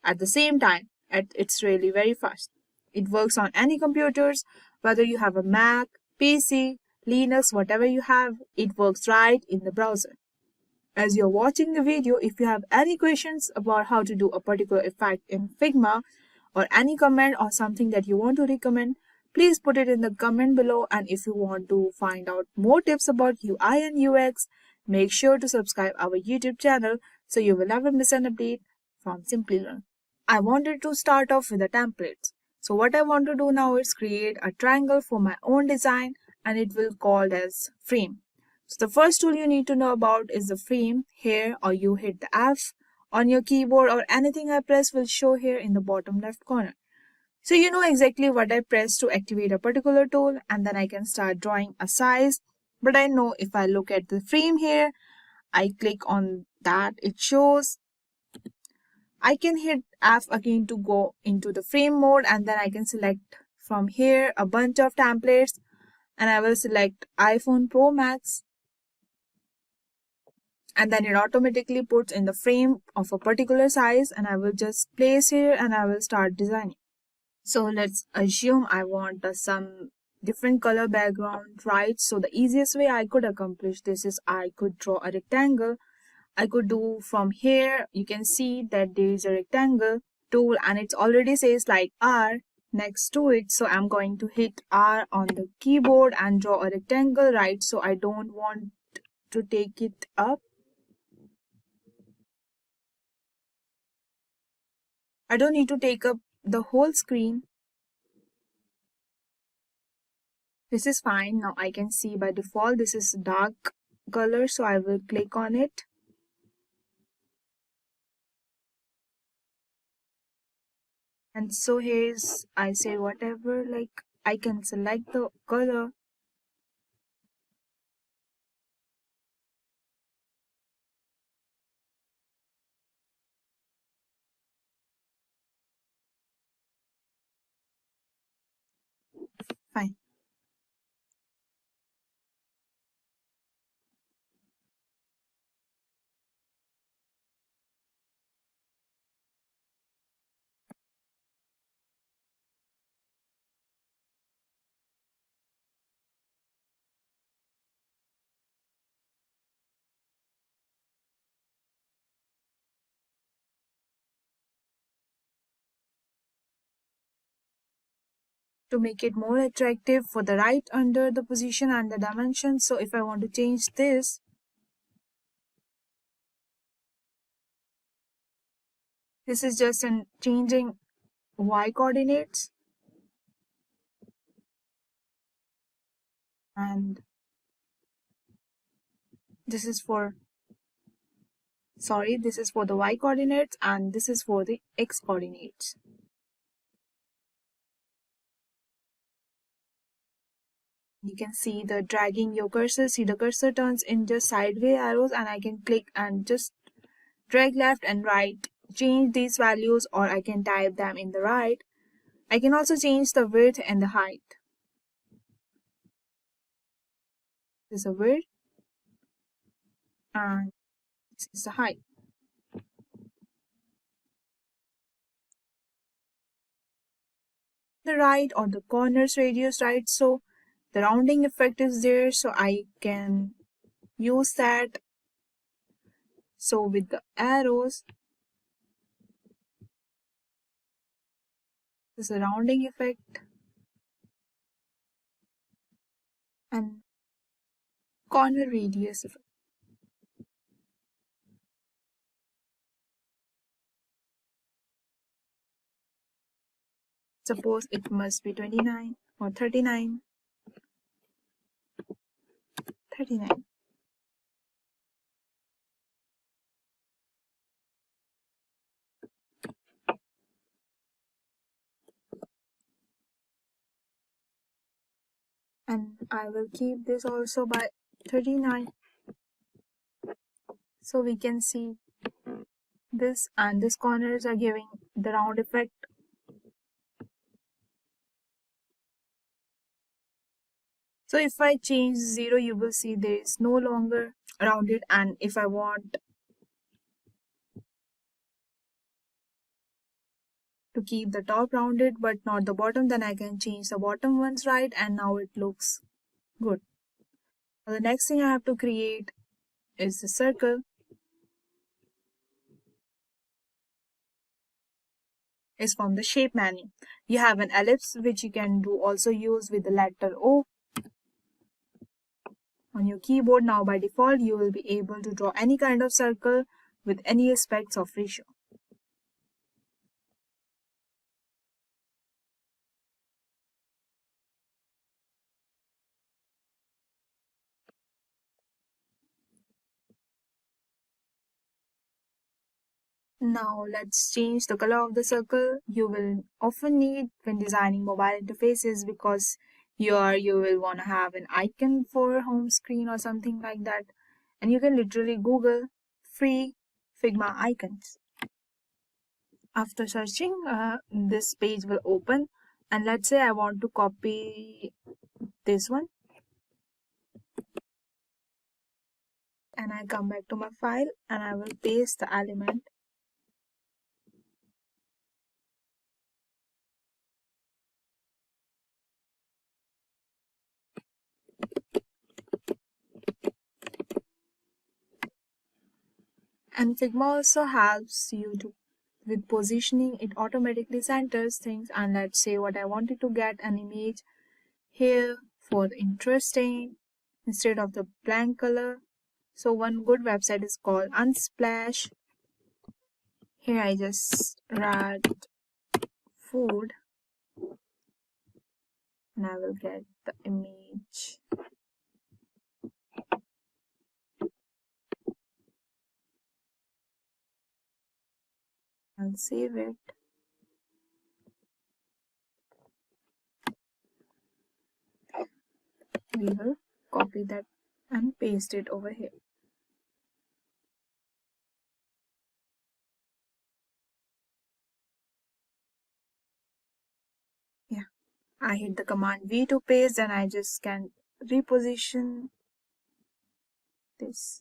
at the same time, and it's really very fast. It works on any computers, whether you have a Mac, PC, Linux, whatever you have, it works right in the browser. As you're watching the video, if you have any questions about how to do a particular effect in Figma or any comment or something that you want to recommend, please put it in the comment below. And if you want to find out more tips about UI and UX, make sure to subscribe our YouTube channel so you will never miss an update from Simplilearn. I wanted to start off with the templates. So what I want to do now is create a triangle for my own design, and it will called as frame. So the first tool you need to know about is the frame here, or you hit the F on your keyboard, or anything I press will show here in the bottom left corner. So you know exactly what I press to activate a particular tool, and then I can start drawing a size. But I know if I look at the frame here, I click on that, it shows. I can hit F again to go into the frame mode, and then I can select from here a bunch of templates, and I will select iPhone Pro Max, and then it automatically puts in the frame of a particular size, and I will just place here and I will start designing. So let's assume I want some different color background, right? So the easiest way I could accomplish this is I could draw a rectangle. I could do from here, you can see that there is a rectangle tool and it already says like R next to it. So I'm going to hit R on the keyboard and draw a rectangle, right? So I don't want to take it up. I don't need to take up the whole screen. This is fine. Now I can see by default this is dark color, so I will click on it. And so here's, I say whatever, like I can select the color. Fine. To make it more attractive for the right under the position and the dimension. So if I want to change this, this is just in changing Y coordinates, and this is for, sorry, this is for the Y coordinates and this is for the X coordinates. You can see the dragging your cursor, see the cursor turns in just sideways arrows, and I can click and just drag left and right, change these values, or I can type them in the right. I can also change the width and the height. This is the width and this is the height. The right or the corners radius, right? So the rounding effect is there, so I can use that. So with the arrows, this is a rounding effect, and corner radius effect. Suppose it must be 29 or 39. 39. And I will keep this also by 39. So we can see this and this corners are giving the round effect. So if I change 0, you will see there is no longer rounded, and if I want to keep the top rounded but not the bottom, then I can change the bottom ones, right? And now it looks good. Now the next thing I have to create is the circle. is from the shape menu. You have an ellipse which you can also use with the letter O on your keyboard. Now by default you will be able to draw any kind of circle with any aspects of ratio. Now let's change the color of the circle. You will often need when designing mobile interfaces because you will want to have an icon for home screen or something like that, and you can literally Google free Figma icons. After searching, this page will open, and let's say I want to copy this one, and I come back to my file and I will paste the element. And Figma also helps you to with positioning. It automatically centers things, and let's say what I wanted to get an image here for the interesting instead of the blank color. So one good website is called Unsplash. Here I just write food and I will get the image. I'll save it. We will copy that and paste it over here. Yeah, I hit the command V to paste, and I just can reposition this.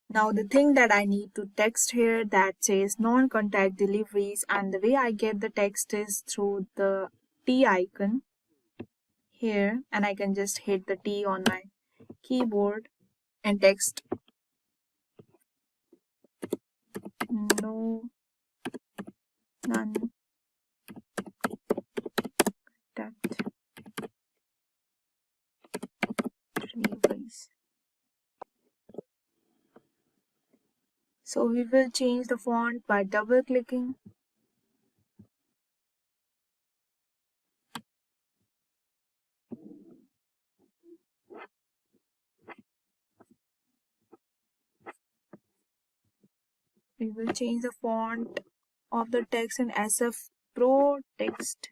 Now the thing that I need to text here that says non-contact deliveries, and the way I get the text is through the T icon here, and I can just hit the T on my keyboard and text none contact deliveries. So we will change the font by double clicking. We will change the font of the text in SF Pro text.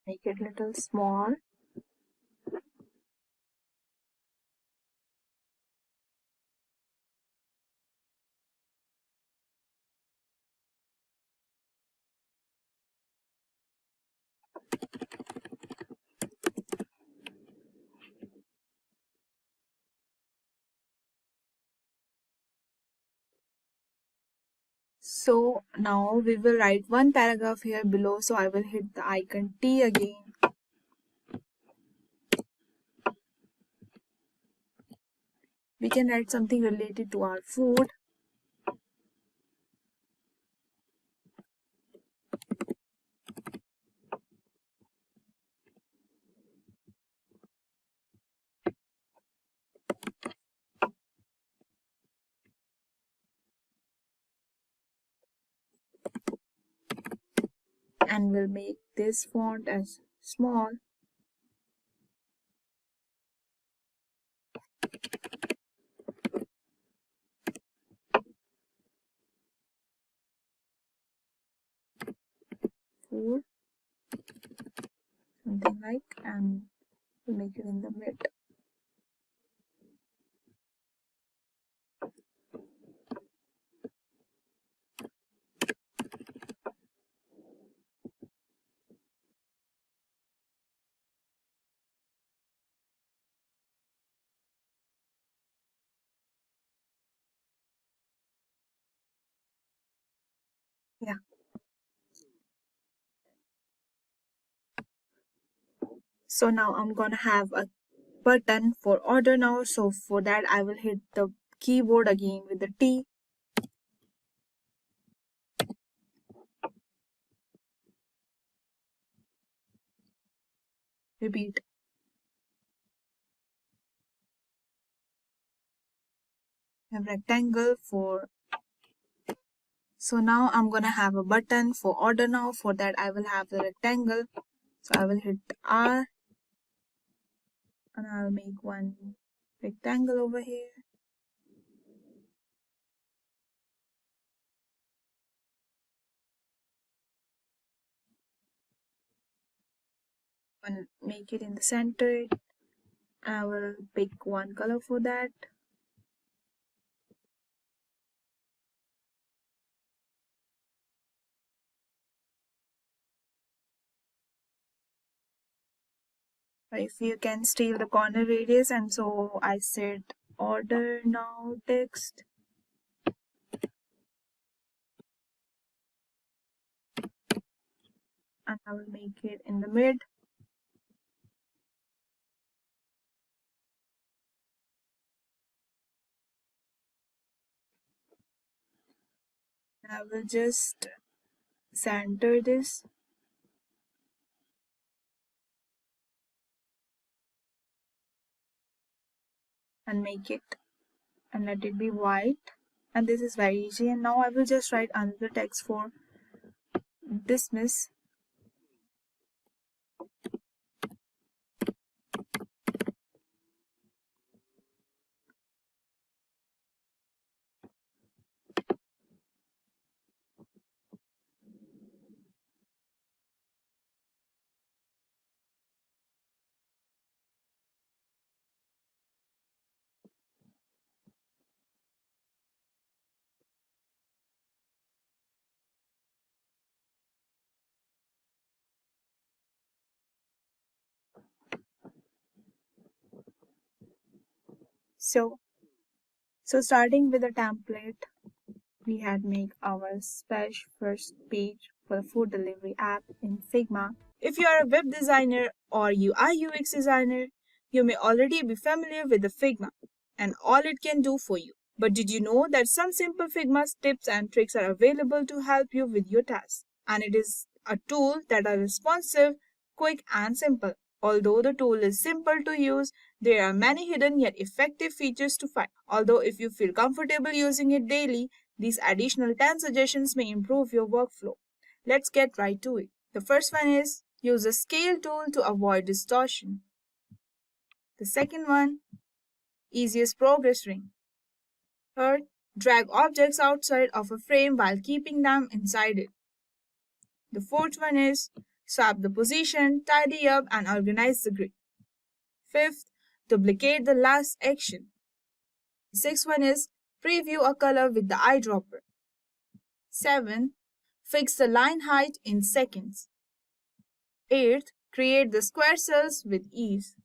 Make it little small. So now we will write one paragraph here below. So I will hit the icon T again. We can write something related to our food. and we'll make this font as small. Four, something like, and we'll make it in the mid. Yeah. So now I'm gonna have a button for order now. So for that I will hit the keyboard again with the T. Repeat. Have rectangle for. So now I'm gonna have a button for order now. For that I will have the rectangle. So I will hit R and I'll make one rectangle over here. And make it in the center. I will pick one color for that. If you can steal the corner radius, and so I said order now text. And I will make it in the mid. I will just center this. And make it and let it be white. And this is very easy. And now I will just write another text for dismiss. So starting with a template, we had make our splash first page for the food delivery app in Figma. If you are a web designer or UI UX designer, you may already be familiar with the Figma and all it can do for you. But did you know that some simple Figma tips and tricks are available to help you with your tasks? And it is a tool that are responsive, quick and simple. Although the tool is simple to use, there are many hidden yet effective features to find. Although if you feel comfortable using it daily, these additional 10 suggestions may improve your workflow. Let's get right to it. The first one is use a scale tool to avoid distortion. The second one, easiest progress ring. Third, drag objects outside of a frame while keeping them inside it. The fourth one is swap the position, tidy up and organize the grid. Fifth, duplicate the last action. The sixth one is preview a color with the eyedropper. 7. Fix the line height in seconds. 8th, create the square cells with ease.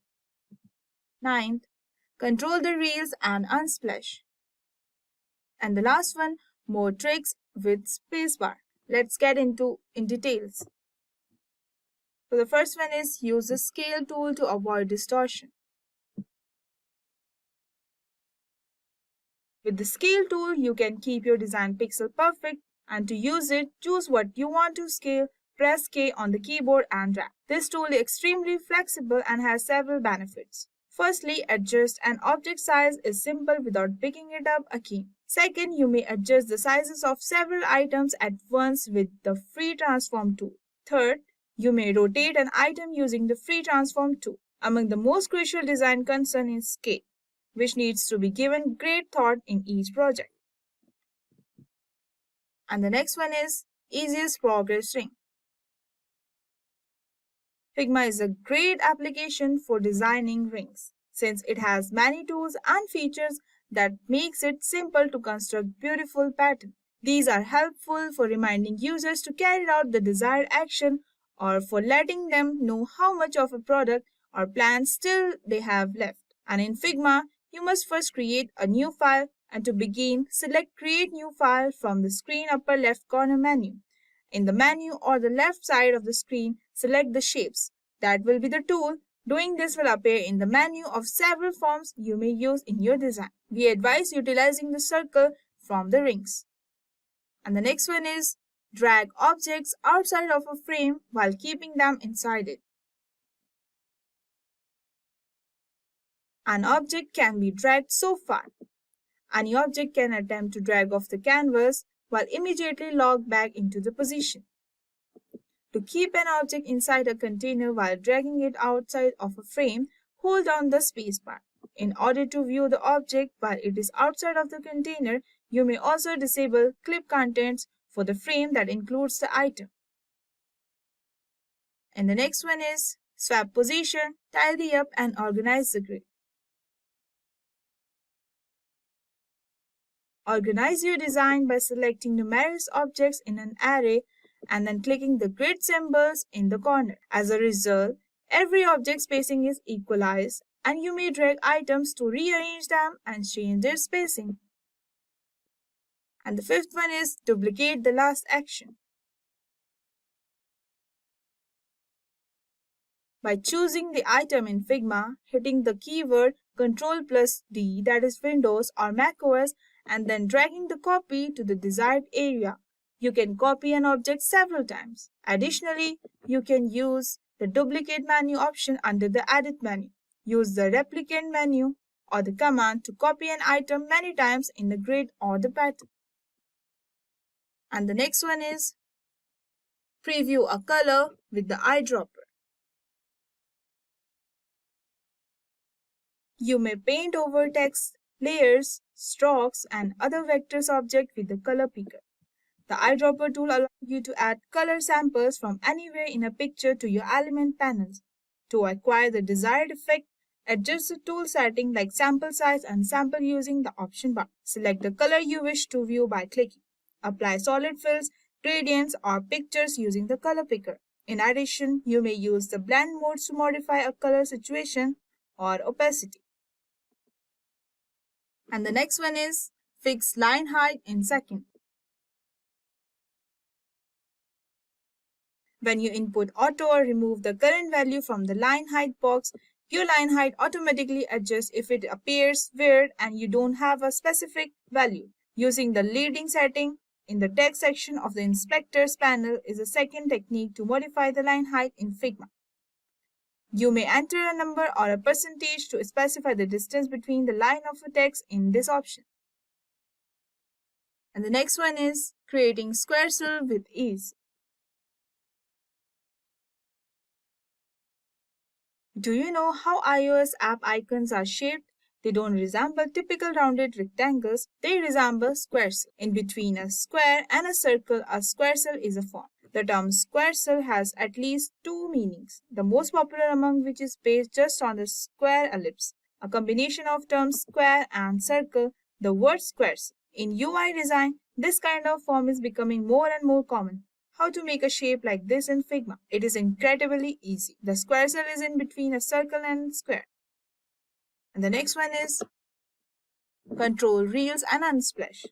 9th, control the reels and unsplash. And the last one, more tricks with spacebar. Let's get into in details. So the first one is use the scale tool to avoid distortion. With the scale tool, you can keep your design pixel perfect, and to use it, choose what you want to scale, press K on the keyboard and drag. This tool is extremely flexible and has several benefits. Firstly, adjust an object size is simple without picking it up a key. Second, you may adjust the sizes of several items at once with the free transform tool. Third, you may rotate an item using the free transform tool. Among the most crucial design concern is scale, which needs to be given great thought in each project. And the next one is easiest progress ring. Figma is a great application for designing rings, since it has many tools and features that makes it simple to construct beautiful patterns. These are helpful for reminding users to carry out the desired action or for letting them know how much of a product or plan still they have left. And in Figma, you must first create a new file, and to begin, select Create New File from the screen upper left corner menu. In the menu or the left side of the screen, select the shapes. That will be the tool. Doing this will appear in the menu of several forms you may use in your design. We advise utilizing the circle from the rings. And the next one is drag objects outside of a frame while keeping them inside it. An object can be dragged so far. Any object can attempt to drag off the canvas while immediately log back into the position. To keep an object inside a container while dragging it outside of a frame, hold down the spacebar. In order to view the object while it is outside of the container, you may also disable Clip Contents for the frame that includes the item. And the next one is swap position, tidy up and organize the grid. Organize your design by selecting numerous objects in an array and then clicking the grid symbols in the corner. As a result, every object spacing is equalized and you may drag items to rearrange them and change their spacing. And the fifth one is duplicate the last action. By choosing the item in Figma, hitting the keyword Ctrl+D, that is Windows or macOS, and then dragging the copy to the desired area, you can copy an object several times. Additionally, you can use the duplicate menu option under the edit menu. Use the replicate menu or the command to copy an item many times in the grid or the pattern. And the next one is preview a color with the eyedropper. You may paint over text, layers, strokes, and other vectors object with the color picker. The eyedropper tool allows you to add color samples from anywhere in a picture to your element panels. To acquire the desired effect, adjust the tool setting like sample size and sample using the option bar. Select the color you wish to view by clicking. Apply solid fills, gradients, or pictures using the color picker. In addition, you may use the blend modes to modify a color saturation or opacity. And the next one is fix line height in seconds. When you input auto or remove the current value from the line height box, your line height automatically adjusts if it appears weird and you don't have a specific value. Using the leading setting in the text section of the inspectors panel is a second technique to modify the line height in Figma. You may enter a number or a percentage to specify the distance between the line of a text in this option. And the next one is creating square cell with ease. Do you know how iOS app icons are shaped? They don't resemble typical rounded rectangles, they resemble squares. In between a square and a square cell is a form. The term square cell has at least two meanings, the most popular among which is based just on the square ellipse, a combination of terms square and circle, the word squares. In UI design, this kind of form is becoming more and more common. How to make a shape like this in Figma? It is incredibly easy. The square cell is in between a circle and square. And the next one is control reels and unsplash.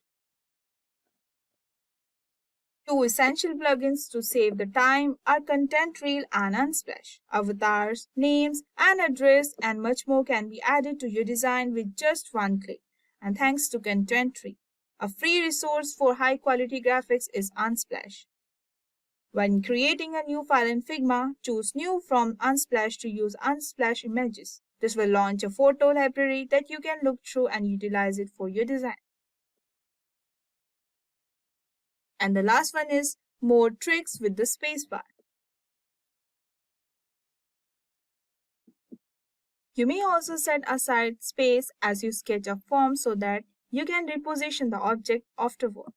Two essential plugins to save the time are Content Reel and Unsplash. Avatars, names, and address and much more can be added to your design with just one click. And thanks to Content Reel. A free resource for high-quality graphics is Unsplash. When creating a new file in Figma, choose New from Unsplash to use Unsplash images. This will launch a photo library that you can look through and utilize it for your design. And the last one is more tricks with the spacebar. You may also set aside space as you sketch a form so that you can reposition the object afterward.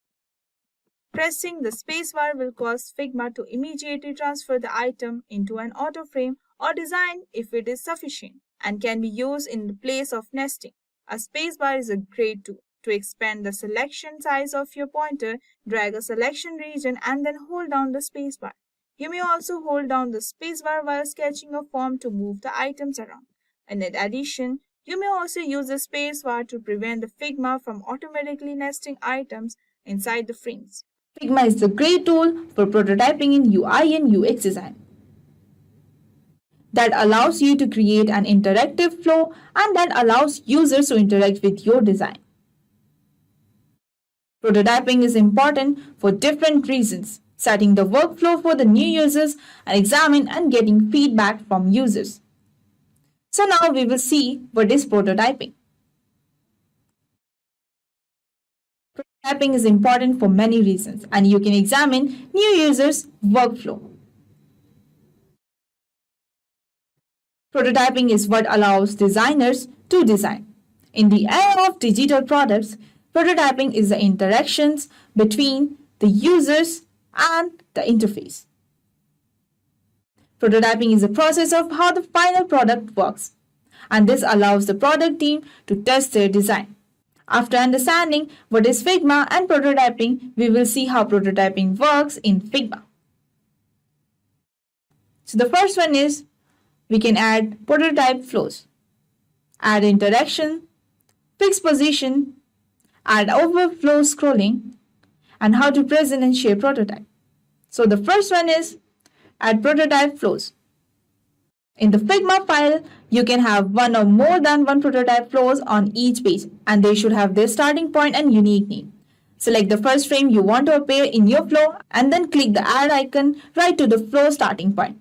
Pressing the spacebar will cause Figma to immediately transfer the item into an auto frame or design if it is sufficient, and can be used in the place of nesting. A spacebar is a great tool to expand the selection size of your pointer. Drag a selection region and then hold down the spacebar. You may also hold down the spacebar while sketching a form to move the items around. And in addition, you may also use the spacebar to prevent the Figma from automatically nesting items inside the frames. Figma is a great tool for prototyping in UI and UX design that allows you to create an interactive flow and that allows users to interact with your design. Prototyping is important for different reasons: setting the workflow for the new users and examine and getting feedback from users. So now we will see what is prototyping. Prototyping is important for many reasons, and you can examine new users' workflow. Prototyping is what allows designers to design. In the era of digital products, prototyping is the interactions between the users and the interface. Prototyping is the process of how the final product works, and this allows the product team to test their design. After understanding what is Figma and prototyping, we will see how prototyping works in Figma. So the first one is we can add prototype flows, add interaction, fix position, add overflow scrolling, and how to present and share prototype. So the first one is add prototype flows. In the Figma file, you can have one or more than one prototype flows on each page, and they should have their starting point and unique name. Select the first frame you want to appear in your flow and then click the add icon right to the flow starting point.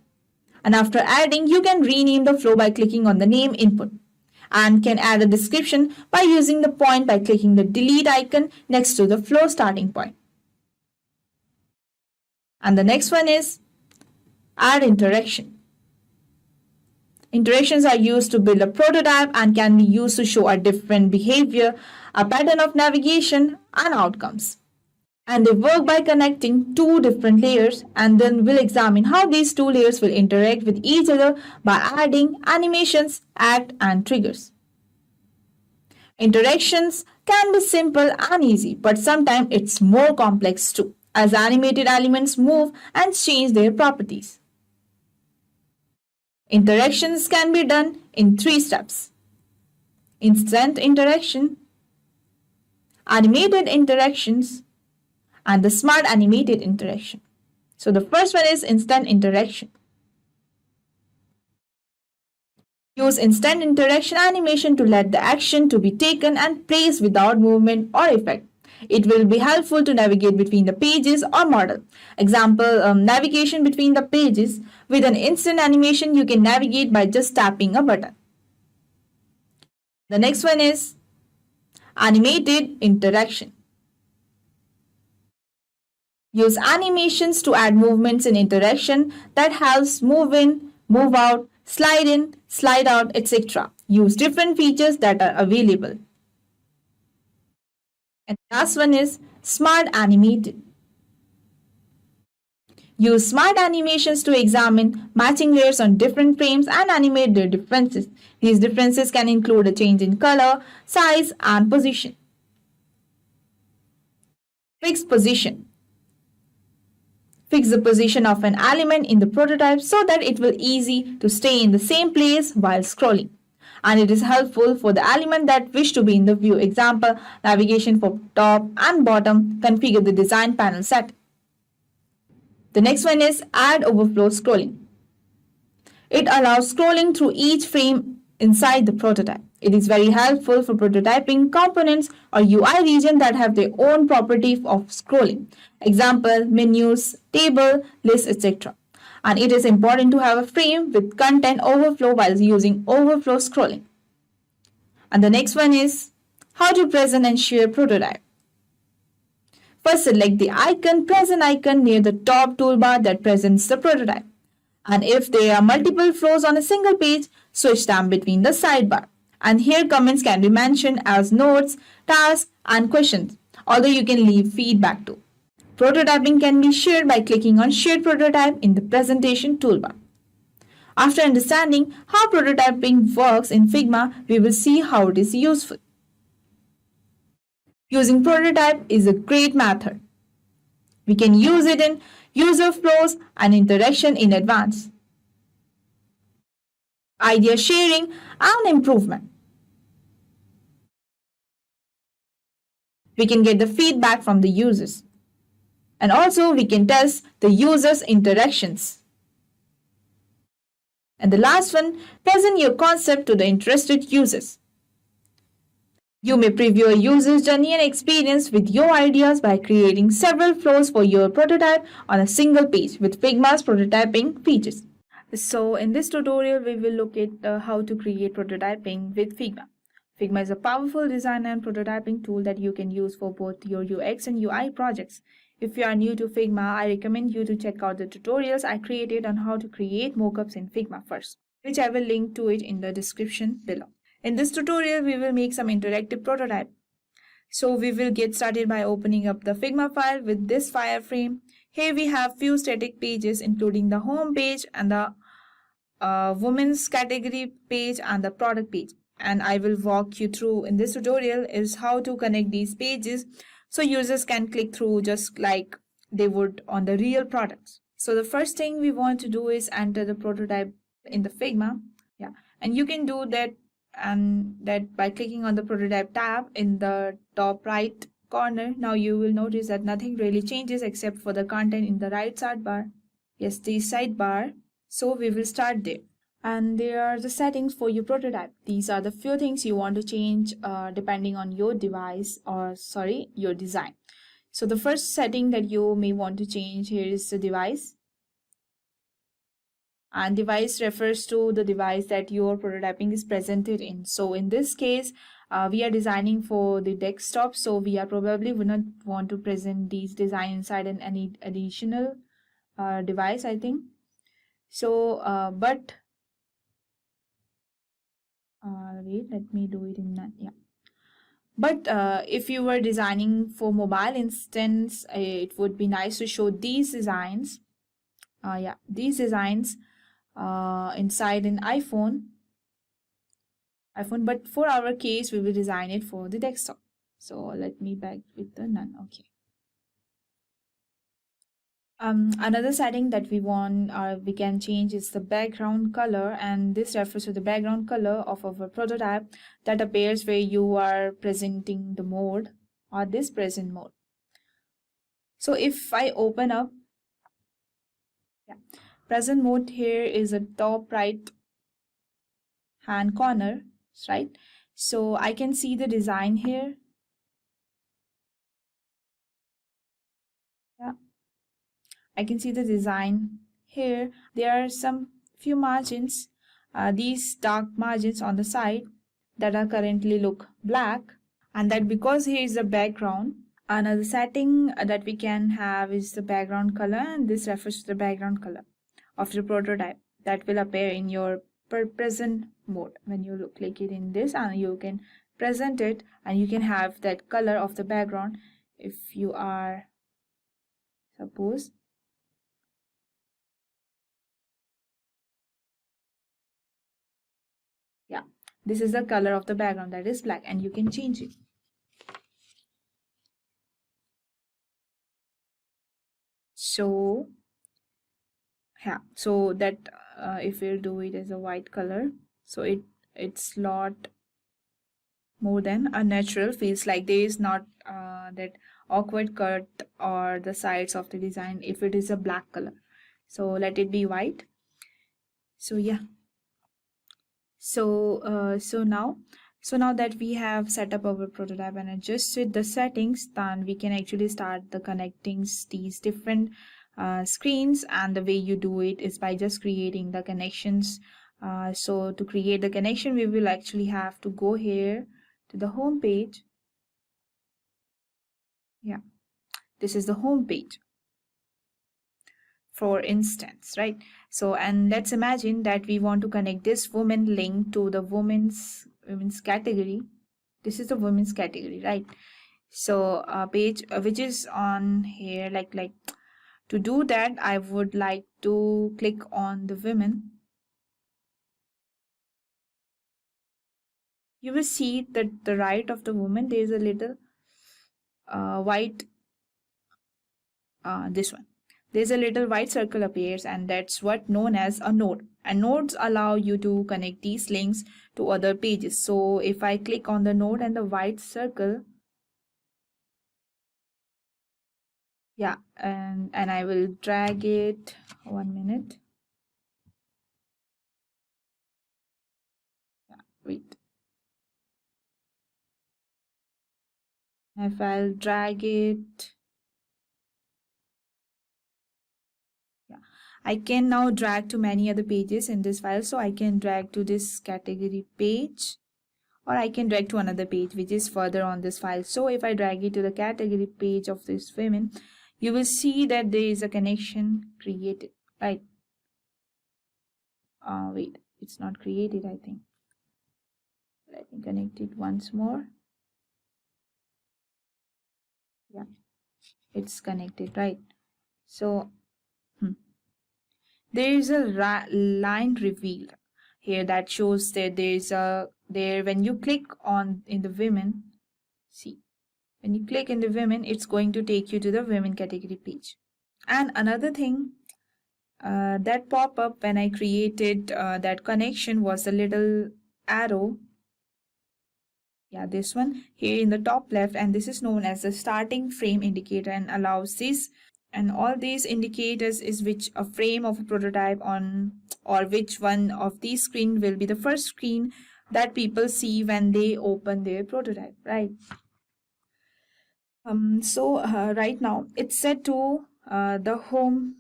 And after adding, you can rename the flow by clicking on the name input, and can add a description by using the point by clicking the delete icon next to the flow starting point. And the next one is add interaction. Interactions are used to build a prototype and can be used to show a different behavior, a pattern of navigation, and outcomes. And they work by connecting two different layers, and then we'll examine how these two layers will interact with each other by adding animations, act, and triggers. Interactions can be simple and easy, but sometimes it's more complex too, as animated elements move and change their properties. Interactions can be done in 3 steps: instant interaction, animated interactions, and the smart animated interaction. So the first one is instant interaction. Use instant interaction animation to let the action to be taken and placed without movement or effect. It will be helpful to navigate between the pages or model. Example, navigation between the pages. With an instant animation, you can navigate by just tapping a button. The next one is animated interaction. Use animations to add movements in interaction that helps move in, move out, slide in, slide out, etc. Use different features that are available. And the last one is smart animated. Use smart animations to examine matching layers on different frames and animate their differences. These differences can include a change in color, size, and position. Fix position. Fix the position of an element in the prototype so that it will easy to stay in the same place while scrolling. And it is helpful for the element that wish to be in the view. Example, navigation for top and bottom, configure the design panel set. The next one is add overflow scrolling. It allows scrolling through each frame inside the prototype. It is very helpful for prototyping components or UI region that have their own property of scrolling. Example, menus, table, list, etc. And it is important to have a frame with content overflow while using overflow scrolling. And the next one is how to present and share prototype. First, select the present icon near the top toolbar that presents the prototype. And if there are multiple flows on a single page, switch them between the sidebar. And here comments can be mentioned as notes, tasks, and questions, although you can leave feedback too. Prototyping can be shared by clicking on Shared Prototype in the presentation toolbar. After understanding how prototyping works in Figma, we will see how it is useful. Using prototype is a great method. We can use it in user flows and interaction in advance, idea sharing, and improvement. We can get the feedback from the users. And also we can test the users' interactions. And the last one, present your concept to the interested users. You may preview a user's journey and experience with your ideas by creating several flows for your prototype on a single page with Figma's prototyping features. So in this tutorial, we will look at how to create prototyping with Figma. Figma is a powerful design and prototyping tool that you can use for both your UX and UI projects. If you are new to Figma, I recommend you to check out the tutorials I created on how to create mockups in Figma first, which I will link to it in the description below. In this tutorial, we will make some interactive prototype. So we will get started by opening up the Figma file with this wireframe. Here we have few static pages including the home page and the women's category page and the product page. And I will walk you through in this tutorial is how to connect these pages so users can click through just like they would on the real products. So the first thing we want to do is enter the prototype in the Figma. Yeah, and you can do that by clicking on the prototype tab in the top right corner. Now you will notice that nothing really changes except for the content in the right sidebar. Yes, the sidebar. So we will start there. And there are the settings for your prototype. These are the few things you want to change depending on your device or your design. So the first setting that you may want to change here is the device. And device refers to the device that your prototyping is presented in. So in this case, we are designing for the desktop. So we are probably would not want to present these design inside any additional device, I think. So, wait, let me do it in that. Yeah. But if you were designing for mobile instance, it would be nice to show these designs. These designs inside an iPhone. But for our case, we will design it for the desktop. So let me back with the none. Okay. Another setting that we can change is the background color, and this refers to the background color of our prototype that appears where you are presenting the mode or this present mode. So if I open up, present mode here is a top right hand corner, right? So I can see the design here. Yeah. I can see the design here. There are some few margins, these dark margins on the side that are currently look black, and that because here is the background. Another setting that we can have is the background color, and this refers to the background color of the prototype that will appear in your present mode when you click it in this, and you can present it and you can have that color of the background. If you are suppose this is the color of the background, that is black, and you can change it. So so that if we'll do it as a white color, so it's lot more than a natural, feels like there is not that awkward cut or the sides of the design if it is a black color. So let it be white. So yeah. So now that we have set up our prototype and adjusted the settings, then we can actually start the connecting these different screens. And the way you do it is by just creating the connections. So to create the connection, we will actually have to go here to the home page. Yeah, this is the home page. for instance, right? So, and let's imagine that we want to connect this woman link to the women's category. This is the women's category, right? So a page which is on here, like to do that, I would like to click on the women. You will see that the right of the woman there is a little white, this one, there's a little white circle appears, and that's what known as a node. And nodes allow you to connect these links to other pages. So if I click on the node and the white circle, yeah, and I will drag it, 1 minute, yeah, wait, if I'll drag it, yeah, I can now drag to many other pages in this file. So I can drag to this category page, or I can drag to another page which is further on this file. So if I drag it to the category page of this women, you will see that there is a connection created, right? Wait, it's not created, I think. Let me connect it once more. Yeah, it's connected, right? So there is a line reveal here that shows that there is a when you click on in the women, see, when you click in the women, it's going to take you to the women category page. And another thing that pop up when I created that connection was the little arrow. Yeah, this one here in the top left, and this is known as the starting frame indicator, and allows this, and all these indicators is which a frame of a prototype on, or which one of these screen will be the first screen that people see when they open their prototype, right? So right now it's set to the home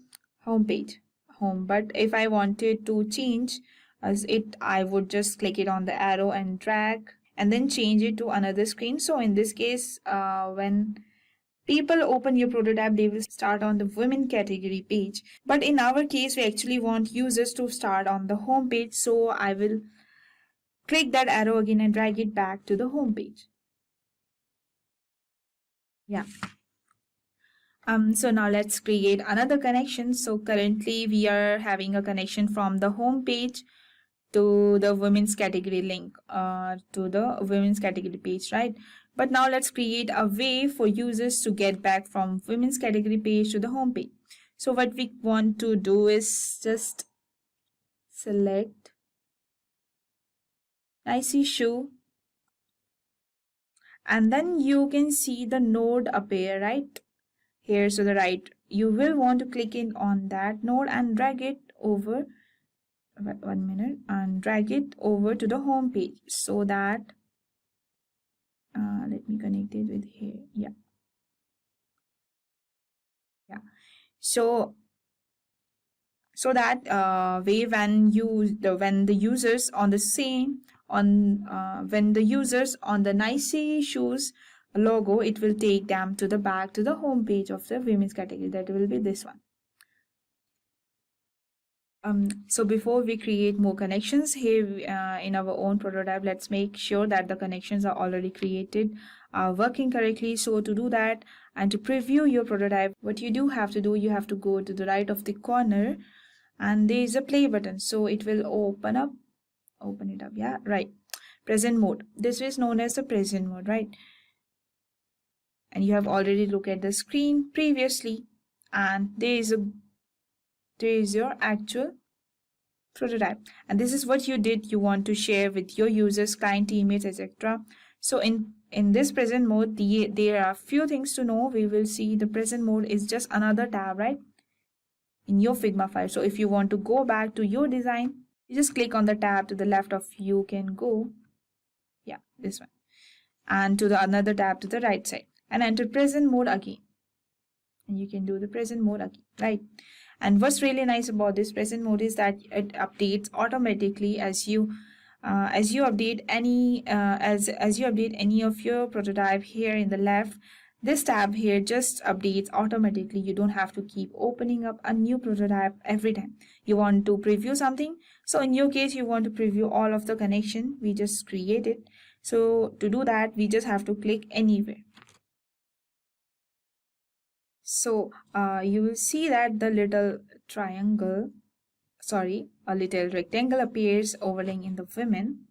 page, but if I wanted to change as it, I would just click it on the arrow and drag and then change it to another screen. So in this case, when people open your prototype, they will start on the women category page. But in our case, we actually want users to start on the home page. So I will click that arrow again and drag it back to the home page. Yeah. So now let's create another connection. So currently we are having a connection from the home page to the women's category link, to the women's category page, right? But now let's create a way for users to get back from women's category page to the home page. So what we want to do is just select Icy shoe, and then you can see the node appear right here. So the right, you will want to click in on that node and drag it over, 1 minute, and drag it over to the home page, so that let me connect it with here. Yeah, so that way, when the users on the same when the users on the Nicey shoes logo, it will take them to the back to the home page of the women's category. That will be this one. So before we create more connections here in our own prototype, let's make sure that the connections are already created, are working correctly. So to do that and to preview your prototype, what you do have to do, you have to go to the right of the corner, and there is a play button. So it will open it up. Yeah, right. Present mode. This is known as the present mode, right? And you have already looked at the screen previously, and there is your actual prototype, and this is what you did. You want to share with your users, client, teammates, etc. So in this present mode, there are few things to know. We will see the present mode is just another tab, right, in your Figma file. So if you want to go back to your design, you just click on the tab to the left of you can go, yeah, this one, and to the another tab to the right side, and enter present mode again, and you can do the present mode again, right? And what's really nice about this present mode is that it updates automatically as you update any as you update any of your prototype. Here in the left, This tab here just updates automatically. You don't have to keep opening up a new prototype every time you want to preview something. So in your case, you want to preview all of the connection we just created. So to do that, we just have to click anywhere. So you will see that the little a little rectangle appears overlaying in the women.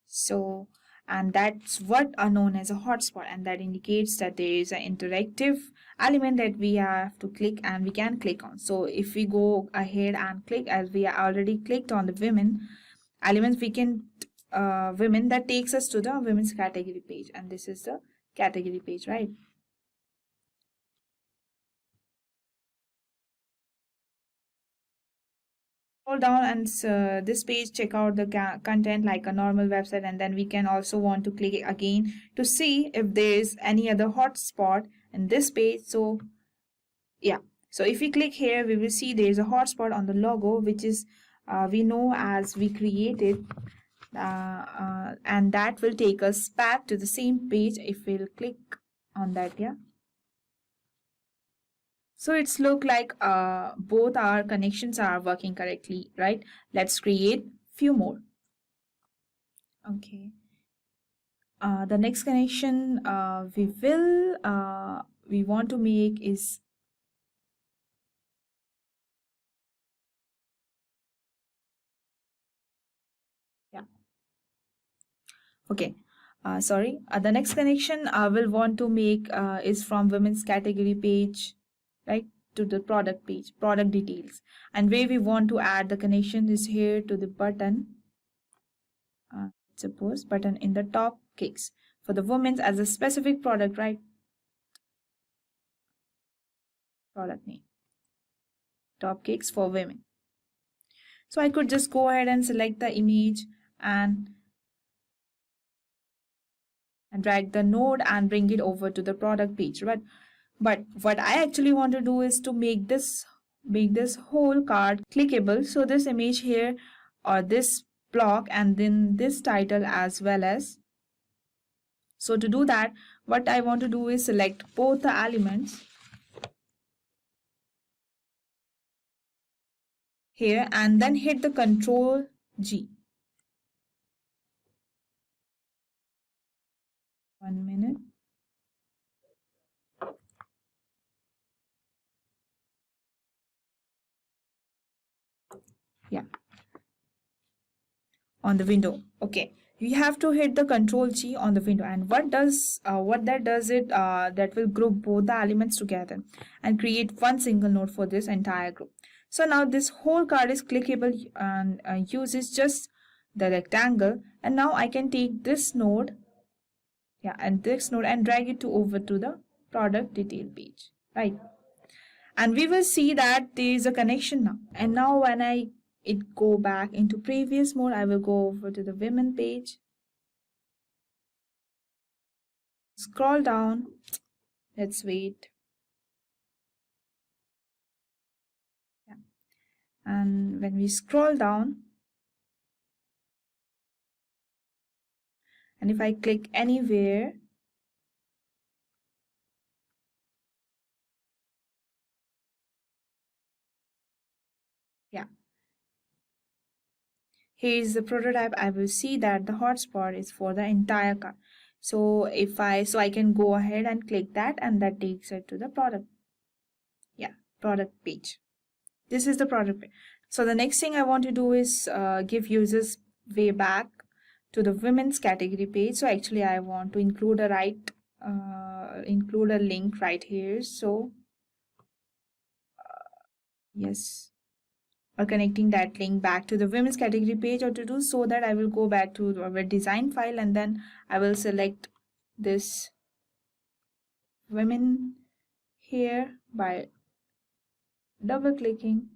So, and that's what are known as a hotspot, and that indicates that there is an interactive element that we have to click and we can click on. So if we go ahead and click, as we already clicked on the women elements, we can women, that takes us to the women's category page, and this is the category page, right? Scroll down and this page, check out the content like a normal website, and then we can also want to click again to see if there is any other hotspot in this page. So yeah, so if we click here, we will see there is a hotspot on the logo, which is we know as we created, and that will take us back to the same page if we'll click on that. Yeah, so it's look like both our connections are working correctly, right? Let's create few more. Okay. The next connection we want to make is okay. Sorry. The next connection we'll want to make is from women's category page, right, to the product page, product details. And where we want to add the connection is here to the button. Suppose button in the top kicks for the women's as a specific product, right? Product name. Top kicks for women. So I could just go ahead and select the image and drag the node and bring it over to the product page, right? But what I actually want to do is to make this whole card clickable. So this image here, or this block, and then this title as well as. So to do that, what I want to do is select both the elements here and then hit the Control G. 1 minute. Yeah. On the window. Okay. You have to hit the Control G on the window, and what that does it that will group both the elements together and create one single node for this entire group. So now this whole card is clickable and uses just the rectangle, and now I can take this node, yeah, and this node and drag it over to the product detail page, right? And we will see that there is a connection now. And now when it go back into previous mode, I will go over to the women page, scroll down, let's wait, yeah. And when we scroll down, and if I click anywhere, yeah, here is the prototype. I will see that the hotspot is for the entire car. So I can go ahead and click that, and that takes it to the product, yeah, product page. This is the product page. So the next thing I want to do is give users way back to the women's category page. So actually I want to include a link right here. So yes, or connecting that link back to the women's category page, or to do so that I will go back to our design file, and then I will select this women here by double clicking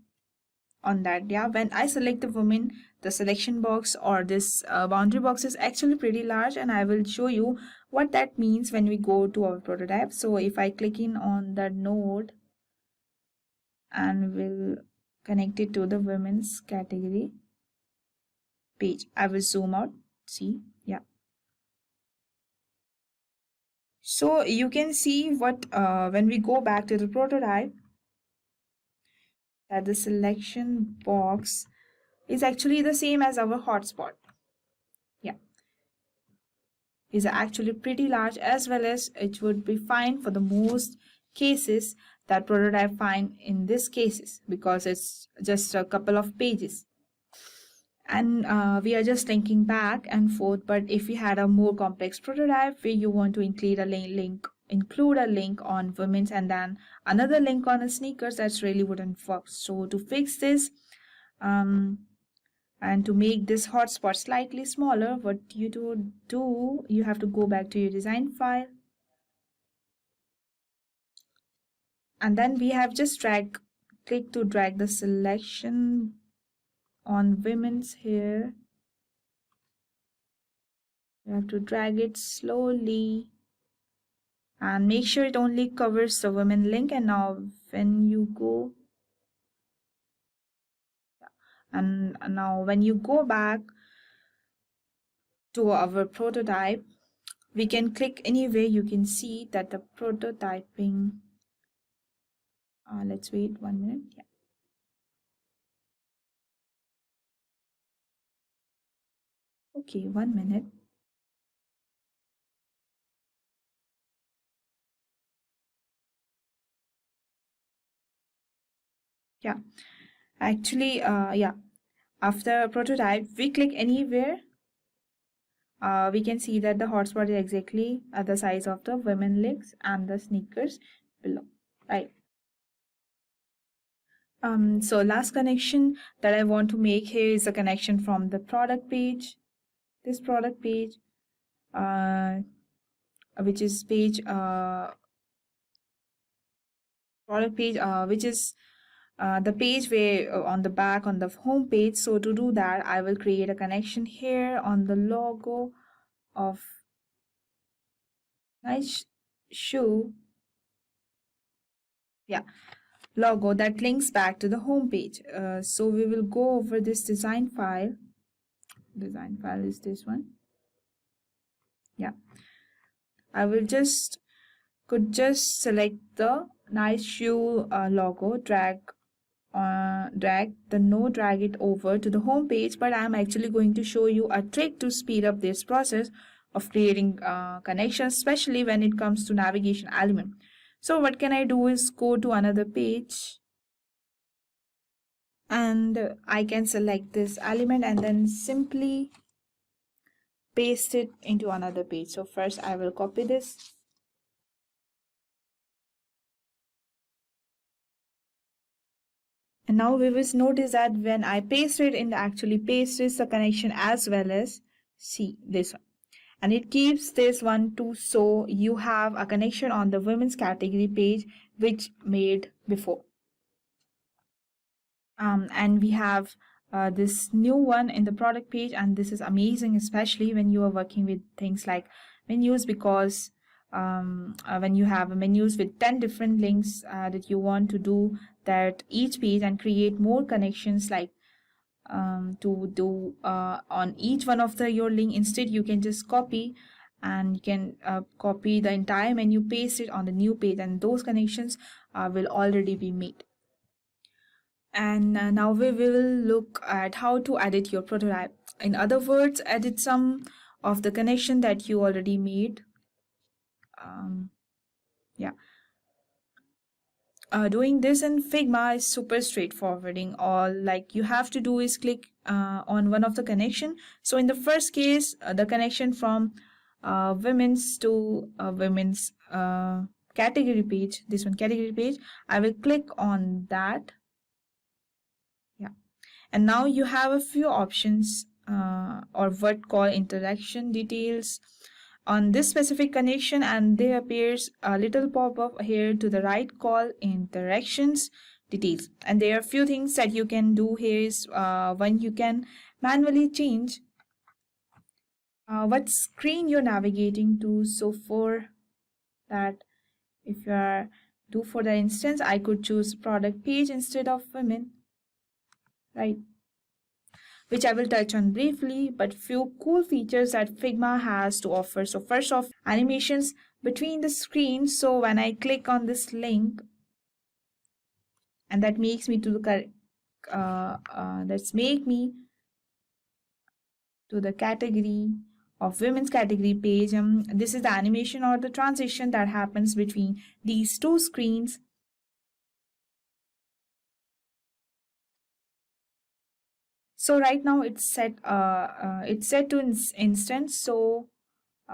on that. Yeah, when I select the women, the selection box or this boundary box is actually pretty large, and I will show you what that means when we go to our prototype. So if I click in on that node and will connect it to the women's category page, I will zoom out, see, yeah. So you can see what when we go back to the prototype, that the selection box is actually the same as our hotspot. Yeah, is actually pretty large, as well as it would be fine for the most cases that prototype fine in this cases, because it's just a couple of pages. And we are just linking back and forth. But if we had a more complex prototype where you want to include a link on women's and then another link on a sneakers, that's really wouldn't work. So to fix this and to make this hotspot slightly smaller, what you do, you have to go back to your design file, and then we have just click to drag the selection on women's here. You have to drag it slowly and make sure it only covers the women link. And now when you go back to our prototype, we can click anywhere. You can see that the prototyping, let's wait 1 minute. Yeah. Okay, 1 minute. Yeah, actually, yeah, after prototype, we click anywhere. We can see that the hotspot is exactly at the size of the women legs and the sneakers below, right? So last connection that I want to make here is a connection from the product page, this product page, which is product page, which is the page where on the back on the home page. So to do that, I will create a connection here on the logo of nice shoe. Yeah, logo that links back to the home page. So we will go over this design file. Design file is this one. Yeah, I will just select the nice shoe logo, drag it over to the home page. But I'm actually going to show you a trick to speed up this process of creating connections, especially when it comes to navigation element. So what can I do is go to another page, and I can select this element and then simply paste it into another page. So first I will copy this, and now we will notice that when I paste it, it actually pastes the connection as well as see this one, and it keeps this one too, so you have a connection on the women's category page which made before. And we have this new one in the product page, and this is amazing, especially when you are working with things like menus, because when you have menus with 10 different links that you want to do that each page and create more connections, like to do on each one of your link. Instead, you can just copy, and you can copy the entire menu, paste it on the new page, and those connections will already be made. And now we will look at how to edit your prototype. In other words, edit some of the connection that you already made. Yeah. Doing this in Figma is super straightforwarding. All like you have to do is click on one of the connection. So in the first case, the connection from women's to women's category page, this one category page, I will click on that. Yeah, and now you have a few options or what call interaction details on this specific connection, and there appears a little pop-up here to the right called interactions details. And there are a few things that you can do here is one, you can manually change what screen you're navigating to. So for that, if you are for the instance, I could choose product page instead of women, right? Which I will touch on briefly, but few cool features that Figma has to offer. So first off, animations, between the screens. So when I click on this link, and that makes me to the category of women's category page. This is the animation or the transition that happens between these two screens. So right now it's set to instance. So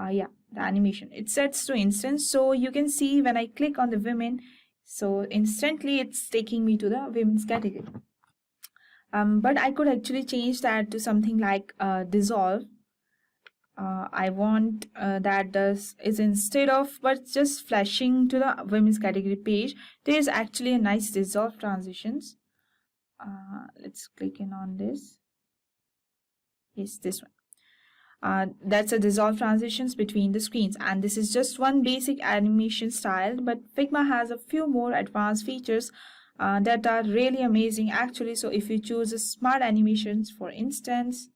yeah, the animation, it sets to instance. So you can see when I click on the women, so instantly it's taking me to the women's category. But I could actually change that to something like dissolve. I want that is instead of but just flashing to the women's category page, there is actually a nice dissolve transitions. Let's click in on this. Yes, this one. That's a dissolve transitions between the screens, and this is just one basic animation style, but Figma has a few more advanced features that are really amazing actually. So if you choose a smart animations, for instance,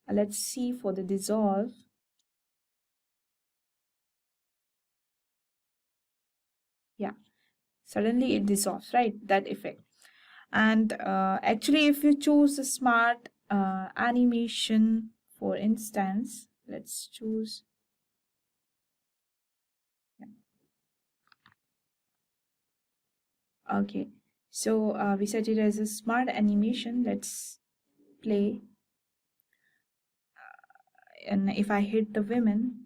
let's see for the dissolve. Yeah, suddenly it dissolves, right? That effect. And actually, if you choose a smart animation, for instance, let's choose. Yeah. Okay, so we set it as a smart animation. Let's play. And if I hit the women,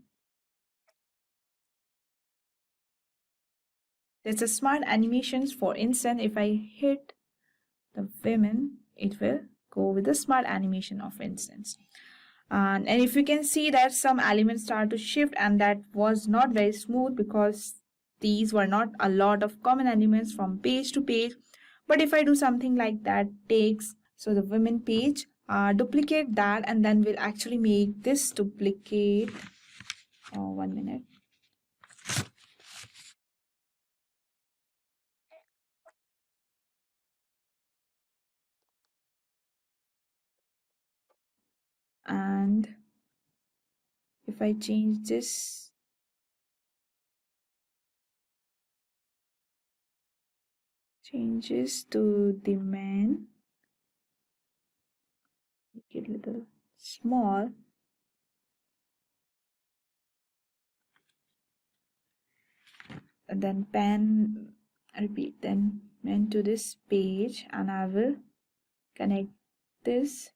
there's a smart animations. For instance, if I hit the women, it will go with the smart animation of instance. And if you can see that some elements start to shift, and that was not very smooth because these were not a lot of common elements from page to page. But if I do something like that, takes so the women page, duplicate that, and then we'll actually make this duplicate. 1 minute. And if I change this, changes to the man, make it a little small, and then pen, repeat, then men to this page, and I will connect this.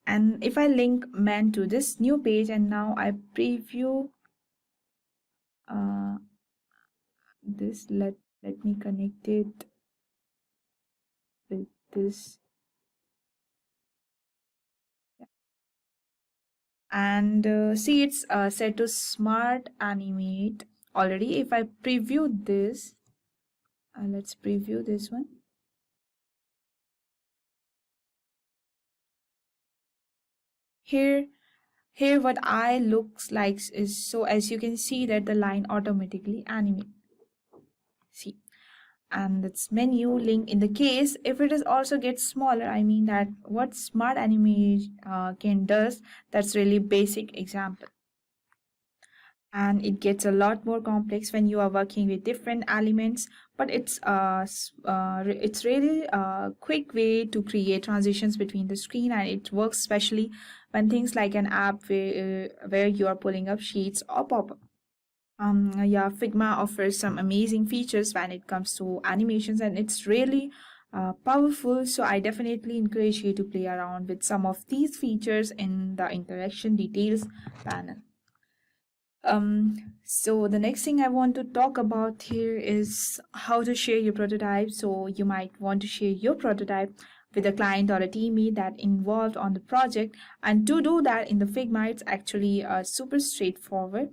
And if I link men to this new page, and now I preview this, let me connect it with this. And see, it's set to smart animate already. If I preview this, let's preview this one. Here what I looks like is, so as you can see that the line automatically animate. See, and its menu link in the case if it is also gets smaller, I mean that what smart animation can does, that's really basic example. And it gets a lot more complex when you are working with different elements, but it's really a quick way to create transitions between the screen, and it works especially when things like an app where you are pulling up sheets or pop-up. Yeah, Figma offers some amazing features when it comes to animations, and it's really powerful. So I definitely encourage you to play around with some of these features in the interaction details panel. So the next thing I want to talk about here is how to share your prototype. So you might want to share your prototype with a client or a teammate that involved on the project. And to do that in the Figma, it's actually super straightforward.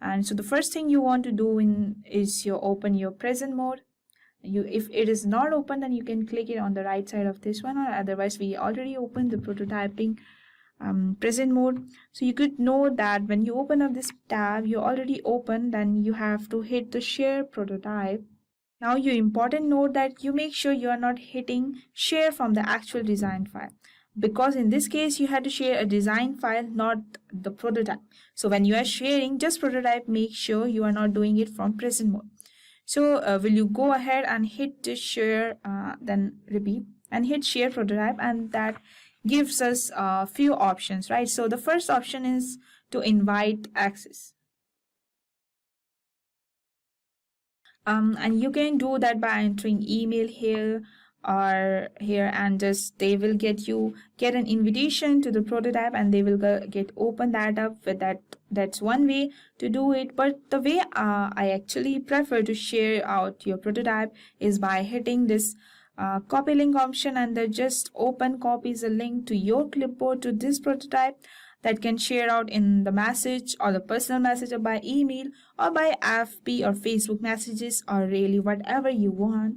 And so the first thing you want to do is you open your present mode. If it is not open, then you can click it on the right side of this one, or otherwise we already opened the prototyping present mode. So you could know that when you open up this tab, you already open, then you have to hit the share prototype. Now you important note that you make sure you are not hitting share from the actual design file, because in this case you had to share a design file, not the prototype. So when you are sharing just prototype, make sure you are not doing it from present mode. So will you go ahead and hit the share, then repeat and hit share prototype, and that gives us a few options, right? So the first option is to invite access. And you can do that by entering email here or here, and just they will get an invitation to the prototype, and they will get open that up with that. That's one way to do it, but the way I actually prefer to share out your prototype is by hitting this copy link option, and then just open copies a link to your clipboard to this prototype that can share out in the message or the personal message or by email or by FB or Facebook messages, or really whatever you want.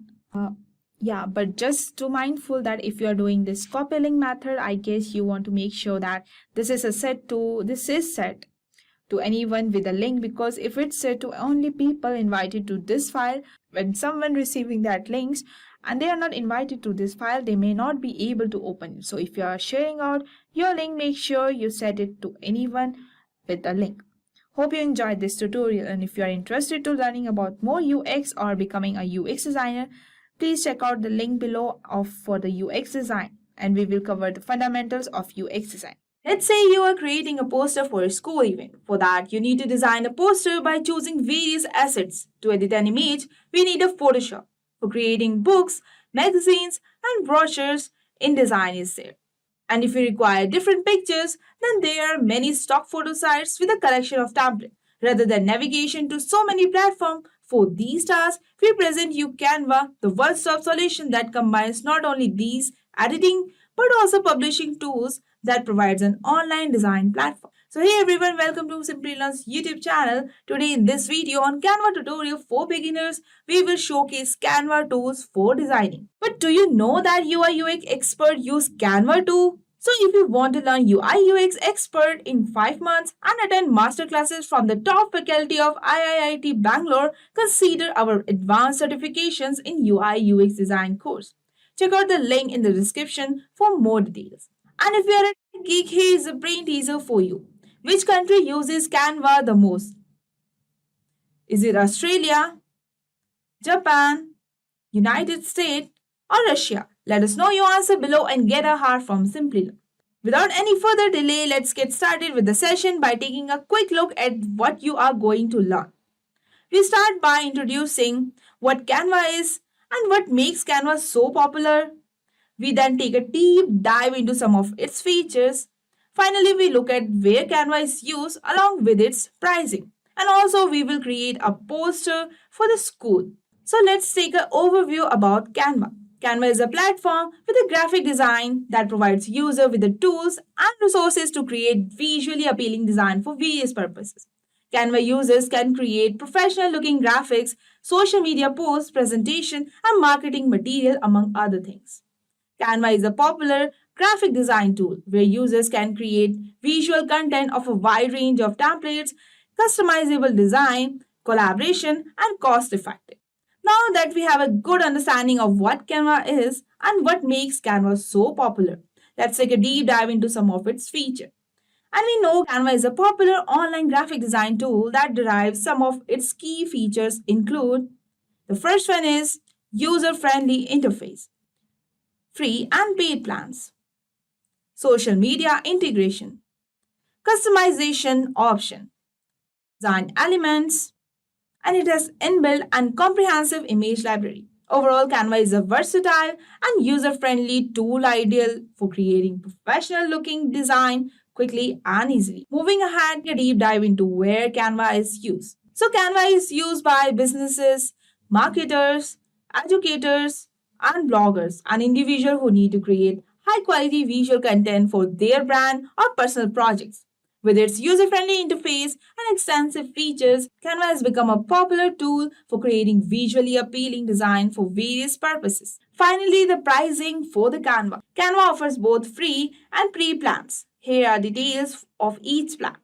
Yeah, but just to mindful that if you are doing this copy link method, I guess you want to make sure that this is set to anyone with a link, because if it's set to only people invited to this file, when someone receiving that links and they are not invited to this file, they may not be able to open it. So if you are sharing out your link, make sure you set it to anyone with a link. Hope you enjoyed this tutorial, and if you are interested to learning about more UX or becoming a UX designer, please check out the link below for the UX design, and we will cover the fundamentals of UX design. Let's say you are creating a poster for a school event. For that, you need to design a poster by choosing various assets. To edit an image, we need a Photoshop. For creating books, magazines, and brochures, InDesign is there. And if you require different pictures, then there are many stock photo sites with a collection of templates. Rather than navigation to so many platforms, for these tasks, we present you Canva, the one-stop solution that combines not only these editing but also publishing tools that provides an online design platform. So hey everyone, welcome to Simplilearn's YouTube channel. Today in this video on Canva tutorial for beginners, we will showcase Canva tools for designing. But do you know that UI UX expert use Canva too? So if you want to learn UI UX expert in 5 months and attend masterclasses from the top faculty of IIT Bangalore, consider our advanced certifications in UI UX design course. Check out the link in the description for more details. And if you are a geek, here is a brain teaser for you. Which country uses Canva the most? Is it Australia, Japan, United States, or Russia? Let us know your answer below and get a heart from Simply. Without any further delay, let's get started with the session by taking a quick look at what you are going to learn. We start by introducing what Canva is and what makes Canva so popular. We then take a deep dive into some of its features. Finally, we look at where Canva is used along with its pricing. And also, we will create a poster for the school. So let's take an overview about Canva. Canva is a platform with a graphic design that provides user with the tools and resources to create visually appealing design for various purposes. Canva users can create professional looking graphics, social media posts, presentation, and marketing material, among other things. Canva is a popular graphic design tool where users can create visual content of a wide range of templates, customizable design, collaboration, and cost effective. Now that we have a good understanding of what Canva is and what makes Canva so popular, let's take a deep dive into some of its features. And we know Canva is a popular online graphic design tool that derives some of its key features include the first one is user-friendly interface, free and paid plans, social media integration, customization option, design elements, and it has inbuilt and comprehensive image library. Overall, Canva is a versatile and user-friendly tool ideal for creating professional-looking design quickly and easily. Moving ahead, a deep dive into where Canva is used. So Canva is used by businesses, marketers, educators, and bloggers, and individuals who need to create high-quality visual content for their brand or personal projects. With its user-friendly interface and extensive features, Canva has become a popular tool for creating visually appealing design for various purposes. Finally, the pricing for the Canva. Canva offers both free and free plans. Here are details of each plan.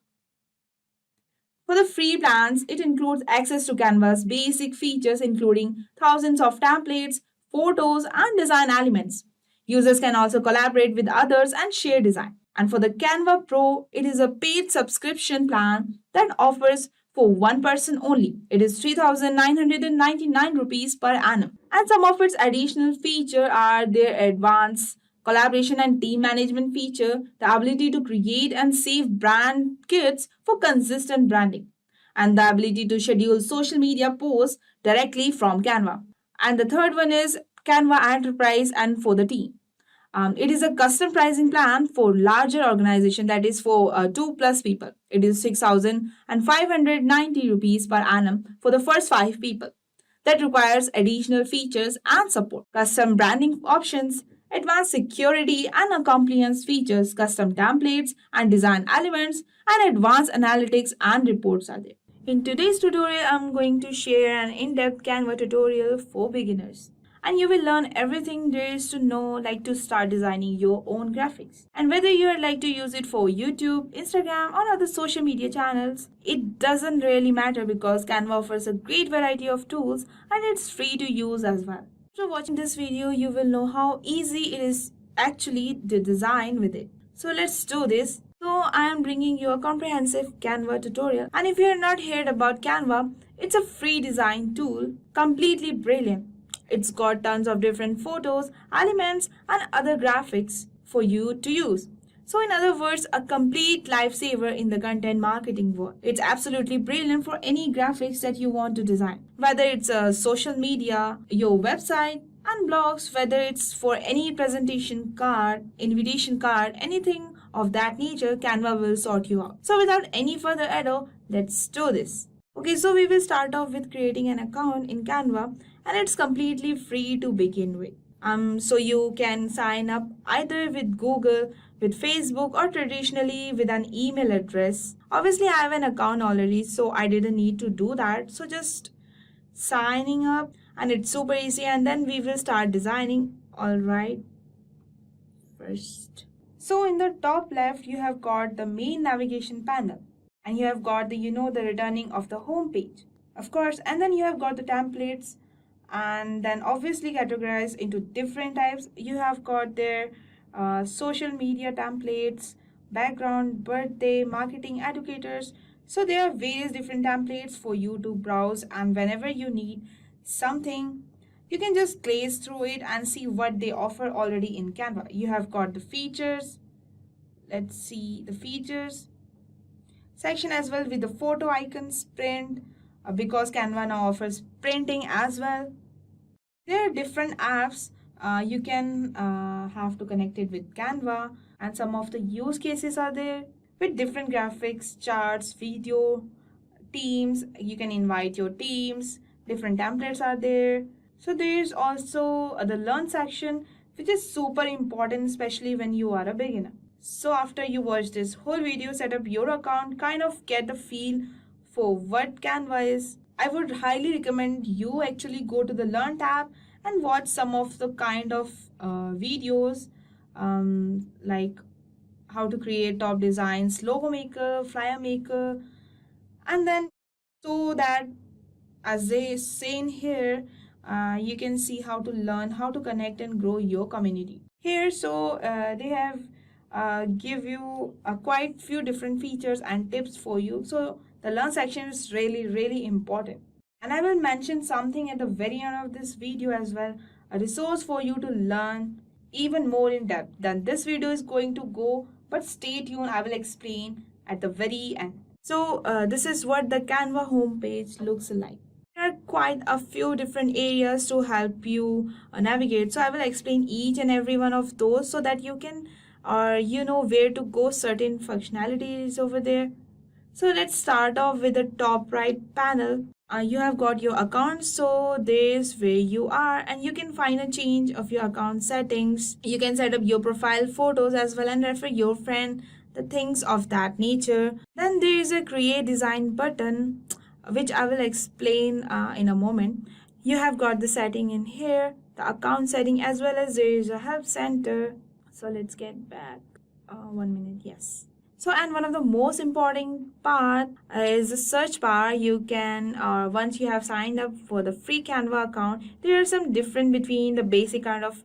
For the free plans, it includes access to Canva's basic features including thousands of templates, photos, and design elements. Users can also collaborate with others and share design. And for the Canva Pro, it is a paid subscription plan that offers for one person only. It is 3,999 rupees per annum. And some of its additional features are their advanced collaboration and team management feature, the ability to create and save brand kits for consistent branding, and the ability to schedule social media posts directly from Canva. And the third one is Canva Enterprise and for the team. It is a custom pricing plan for larger organization, that is for 2+ people. It is 6,590 rupees per annum for the first 5 people. That requires additional features and support, custom branding options, advanced security and compliance features, custom templates and design elements, and advanced analytics and reports are there. In today's tutorial, I'm going to share an in-depth Canva tutorial for beginners. And you will learn everything there is to know, like to start designing your own graphics. And whether you would like to use it for YouTube, Instagram, or other social media channels, it doesn't really matter because Canva offers a great variety of tools and it's free to use as well. After watching this video, you will know how easy it is actually to design with it. So let's do this. So I am bringing you a comprehensive Canva tutorial, and if you have not heard about Canva, it's a free design tool, completely brilliant. It's got tons of different photos, elements, and other graphics for you to use. So in other words, a complete lifesaver in the content marketing world. It's absolutely brilliant for any graphics that you want to design. Whether it's a social media, your website, and blogs, whether it's for any presentation card, invitation card, anything of that nature, Canva will sort you out. So without any further ado, let's do this. Okay, so we will start off with creating an account in Canva, and it's completely free to begin with. So you can sign up either with Google, with Facebook, or traditionally with an email address. Obviously, I have an account already, so I didn't need to do that. So just signing up, and it's super easy, and then we will start designing. All right, first. So in the top left, you have got the main navigation panel, and you have got the the returning of the home page, of course, and then you have got the templates, and then obviously categorized into different types. You have got their social media templates, background, birthday, marketing, educators. So there are various different templates for you to browse, and whenever you need something, you can just glaze through it and see what they offer already in Canva. You have got the features. Let's see the features section as well with the photo icons, print, because Canva now offers printing as well. There are different apps you can have to connect it with Canva, and some of the use cases are there with different graphics, charts, video, teams. You can invite your teams, different templates are there. So there's also the learn section, which is super important, especially when you are a beginner. So after you watch this whole video, set up your account, kind of get the feel for what Canva is. I would highly recommend you actually go to the Learn tab and watch some of the kind of videos like how to create top designs, logo maker, flyer maker, and then so that as they say in here, you can see how to learn, how to connect and grow your community. Here, so they have give you quite few different features and tips for you. So the learn section is really important. And I will mention something at the very end of this video as well, a resource for you to learn even more in depth than this video is going to go, but stay tuned, I will explain at the very end. So this is what the Canva homepage looks like. There are quite a few different areas to help you navigate. So I will explain each and every one of those so that you can you know where to go, certain functionalities over there. So let's start off with the top right panel. You have got your account, so there's where you are, and you can find a change of your account settings. You can set up your profile photos as well and refer your friend, the things of that nature. Then there is a create design button, which I will explain in a moment. You have got the setting in here, the account setting, as well as there is a help center. So let's get back 1 minute. Yes, So, and one of the most important part is the search bar. You can, once you have signed up for the free Canva account, there are some different between the basic kind of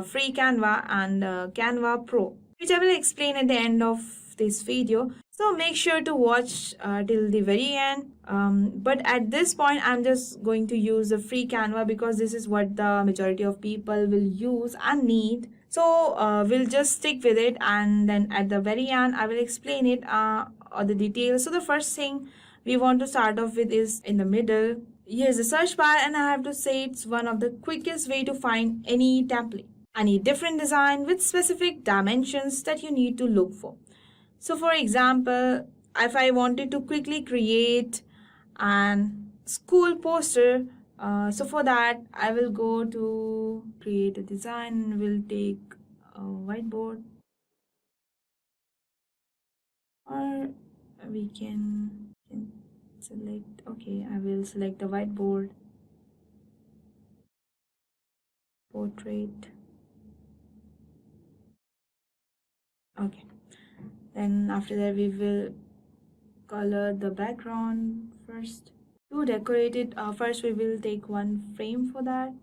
free Canva and Canva Pro, which I will explain at the end of this video. So make sure to watch till the very end. But at this point, I'm just going to use the free Canva because this is what the majority of people will use and need. So we'll just stick with it, and then at the very end I will explain it or the details. So the first thing we want to start off with is in the middle. Here's the search bar, and I have to say it's one of the quickest way to find any template, any different design with specific dimensions that you need to look for. So for example, if I wanted to quickly create an school poster, so for that I will go to create a design. We'll take a whiteboard, or we can select, okay, I will select a whiteboard, portrait. Okay, then after that we will color the background first. To decorate it, first we will take one frame for that.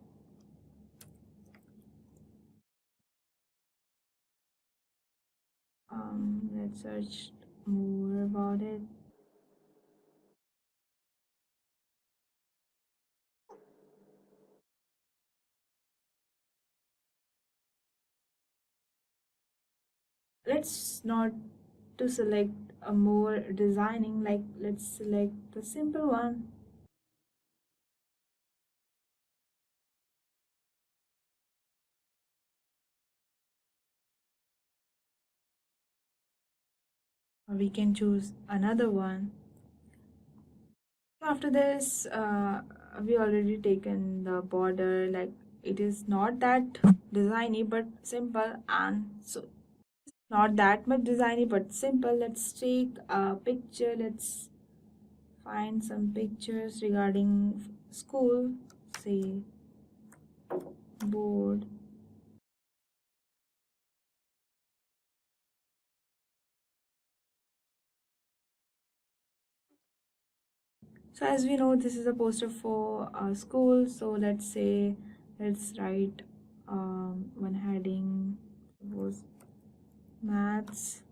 Let's search more about it. Let's not to select a more designing, like let's select the simple one. Or we can choose another one. After this, we already taken the border, like it is not that designy but simple, and so not that much designy but simple. Let's take a picture. Let's find some pictures regarding school, say board. So as we know, this is a poster for school. So let's say, let's write one heading, suppose maths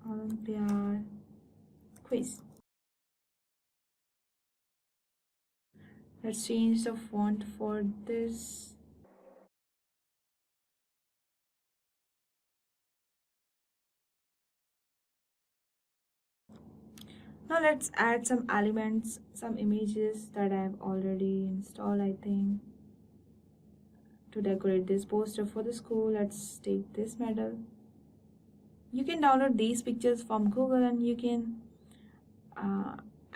Olympiad quiz. Let's change the font for this. Now let's add some elements, some images that I've already installed, I think, to decorate this poster for the school. Let's take this medal. You can download these pictures from Google, and you can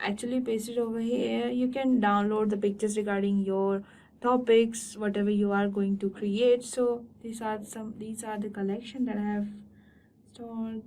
actually paste it over here. You can download the pictures regarding your topics, whatever you are going to create. So these are the collection that I have installed.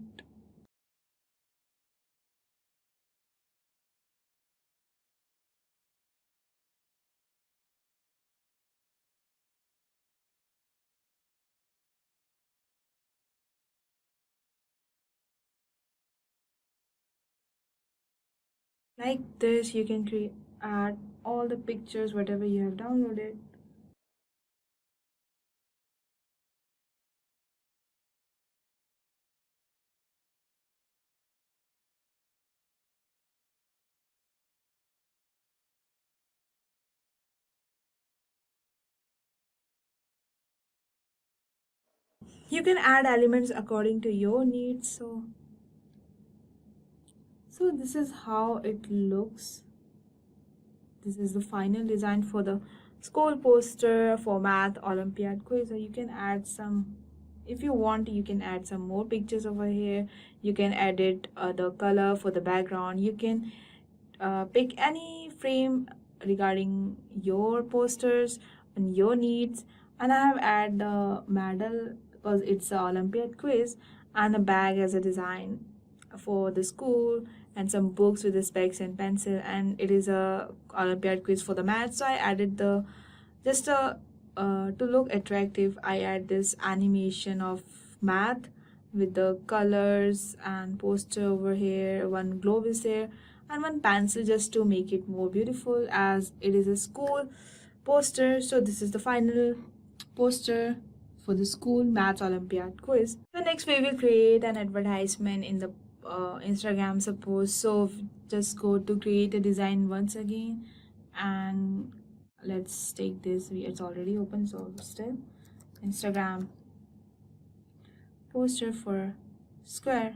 Like this, you can add all the pictures, whatever you have downloaded. You can add elements according to your needs. So this is how it looks. This is the final design for the school poster for math Olympiad quiz. So you can add some, if you want, you can add some more pictures over here. You can edit the color for the background. You can pick any frame regarding your posters and your needs. And I have added the medal because it's an Olympiad quiz, and a bag as a design for the school, and some books with the specs and pencil, and it is a Olympiad quiz for the math. So I added the just a to look attractive, I add this animation of math with the colors and poster over here. One globe is there and one pencil just to make it more beautiful as it is a school poster. So this is the final poster for the school maths Olympiad quiz. So next we will create an advertisement in the Instagram suppose. So just go to create a design once again and let's take this. It's already open, so still Instagram poster for square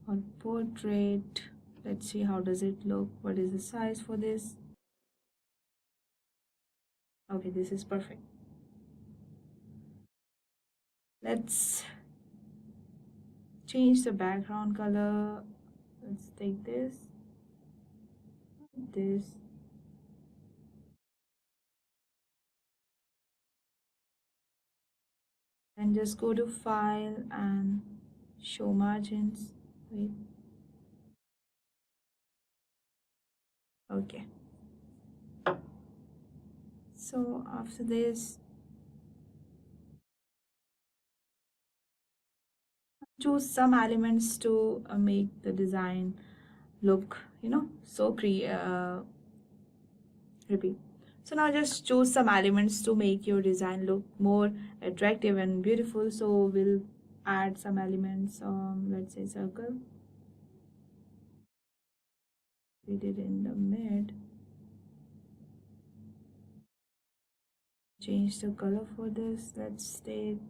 or portrait. Let's see how does it look. What is the size for this? Okay, this is perfect. Let's change the background color. Let's take this and just go to file and show margins. Wait. Okay, so after this choose some elements to make the design look repeat. So now just choose some elements to make your design look more attractive and beautiful. So we'll add some elements. Let's say circle, put it in the mid, change the color for this. Let's take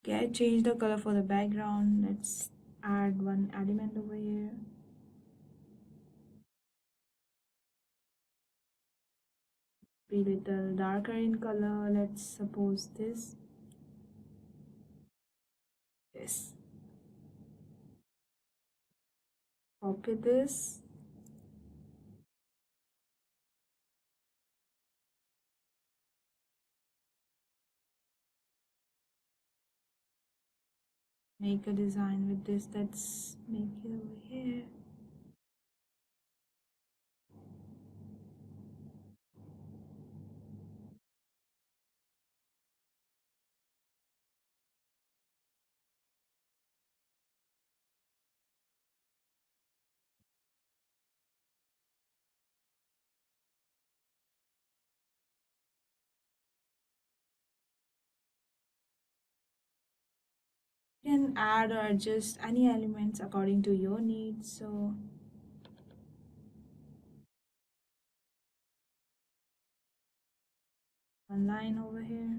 okay, I changed the color for the background. Let's add one element over here. Be little darker in color. Let's suppose this. Yes. Copy this. Make a design with this. Let's make it over here. You can add or adjust any elements according to your needs. So one line over here.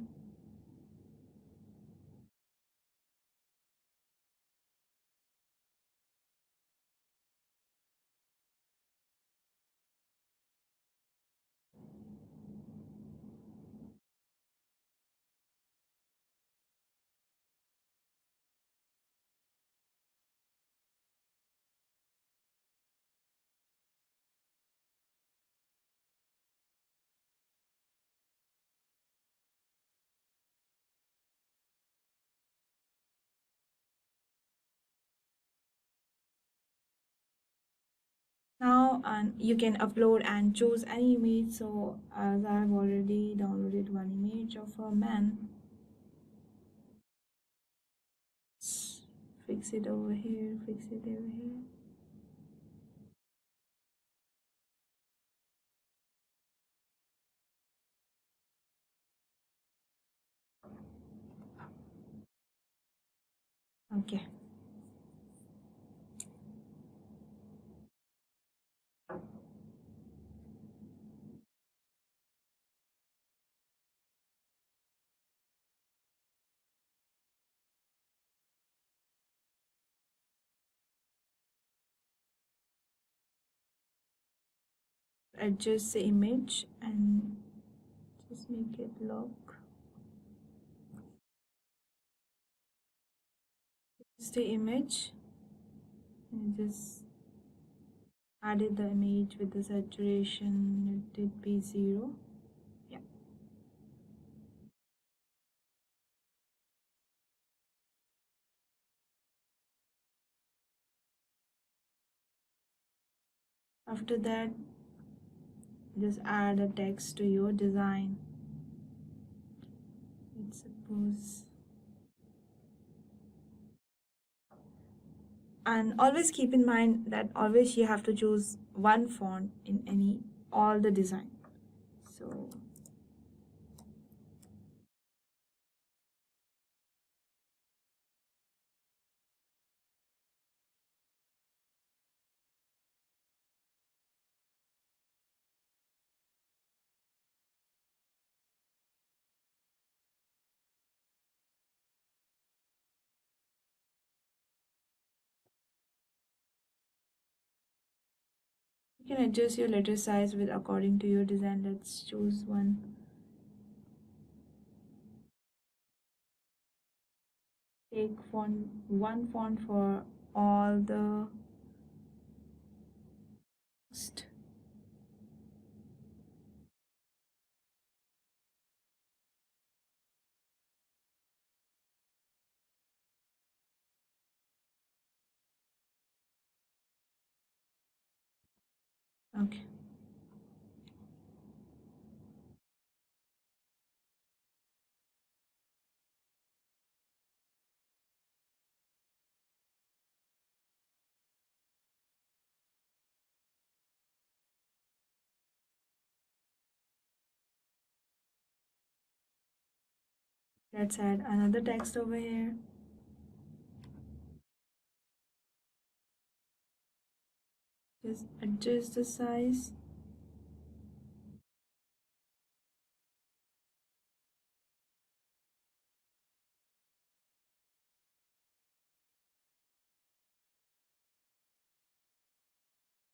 Now and you can upload and choose any image. So as I have already downloaded one image of a man, let's fix it over here, fix it over here. Okay. Adjust the image and just make it look. It's the image and just added the image with the saturation, let it be 0. Yeah. After that, just add a text to your design. Let's suppose. And always keep in mind that always you have to choose one font in all the design. So you can adjust your letter size with according to your design. Let's choose one. Take one font for all the text. Okay. Let's add another text over here. Just adjust the size.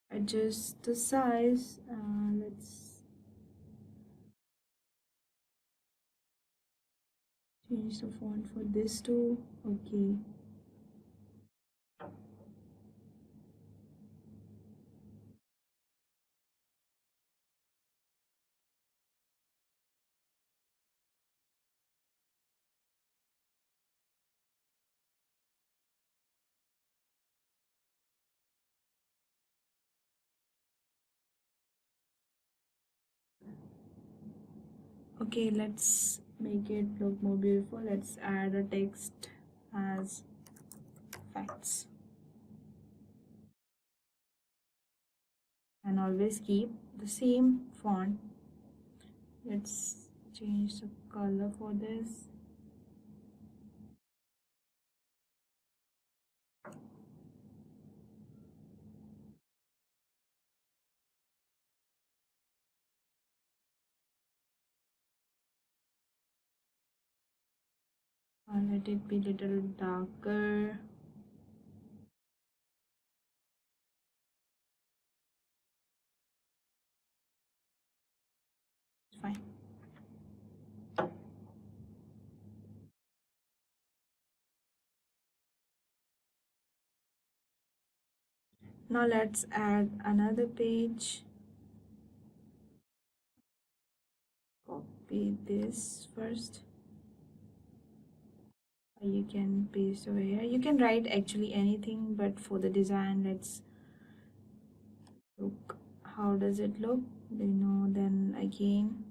Adjust the size. Let's change the font for this too. Okay. Okay, let's make it look more beautiful. Let's add a text as facts. And always keep the same font. Let's change the color for this. Let it be little darker. It's fine. Now let's add another page. Copy this first. You can paste over here. You can write actually anything, but for the design, let's look. How does it look? You know, then again.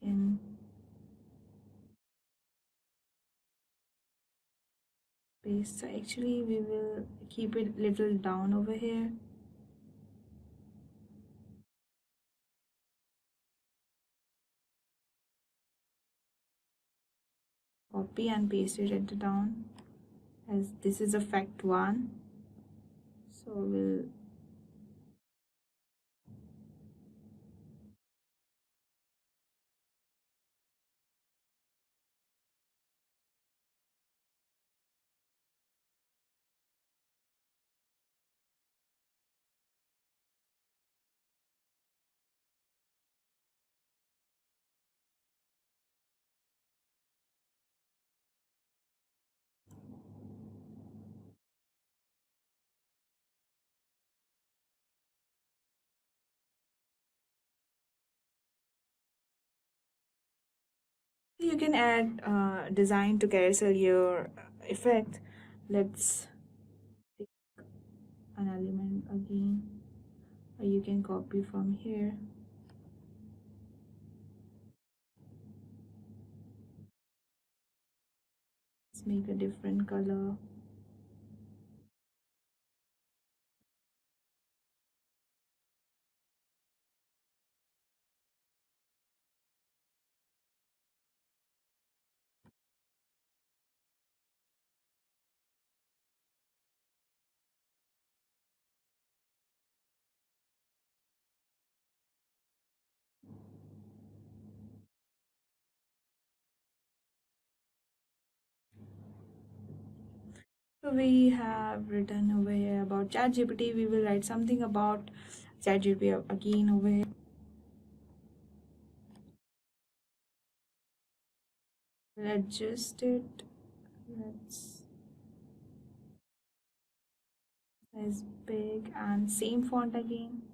And paste. So actually, we will keep it little down over here. Copy and paste it at the down, as this is a fact 1. So we'll You can add design to carousel your effect. Let's take an element again, or you can copy from here. Let's make a different color. So we have written over here about ChatGPT. We will write something about ChatGPT again over here. We'll adjust it. Let's size big and same font again.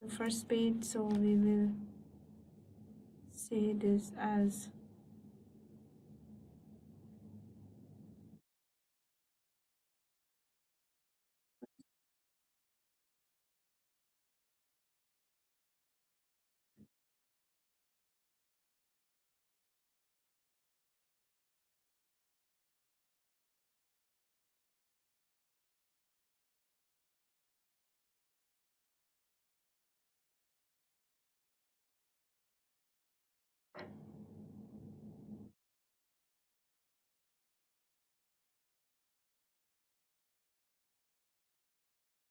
The first page, so we will say this as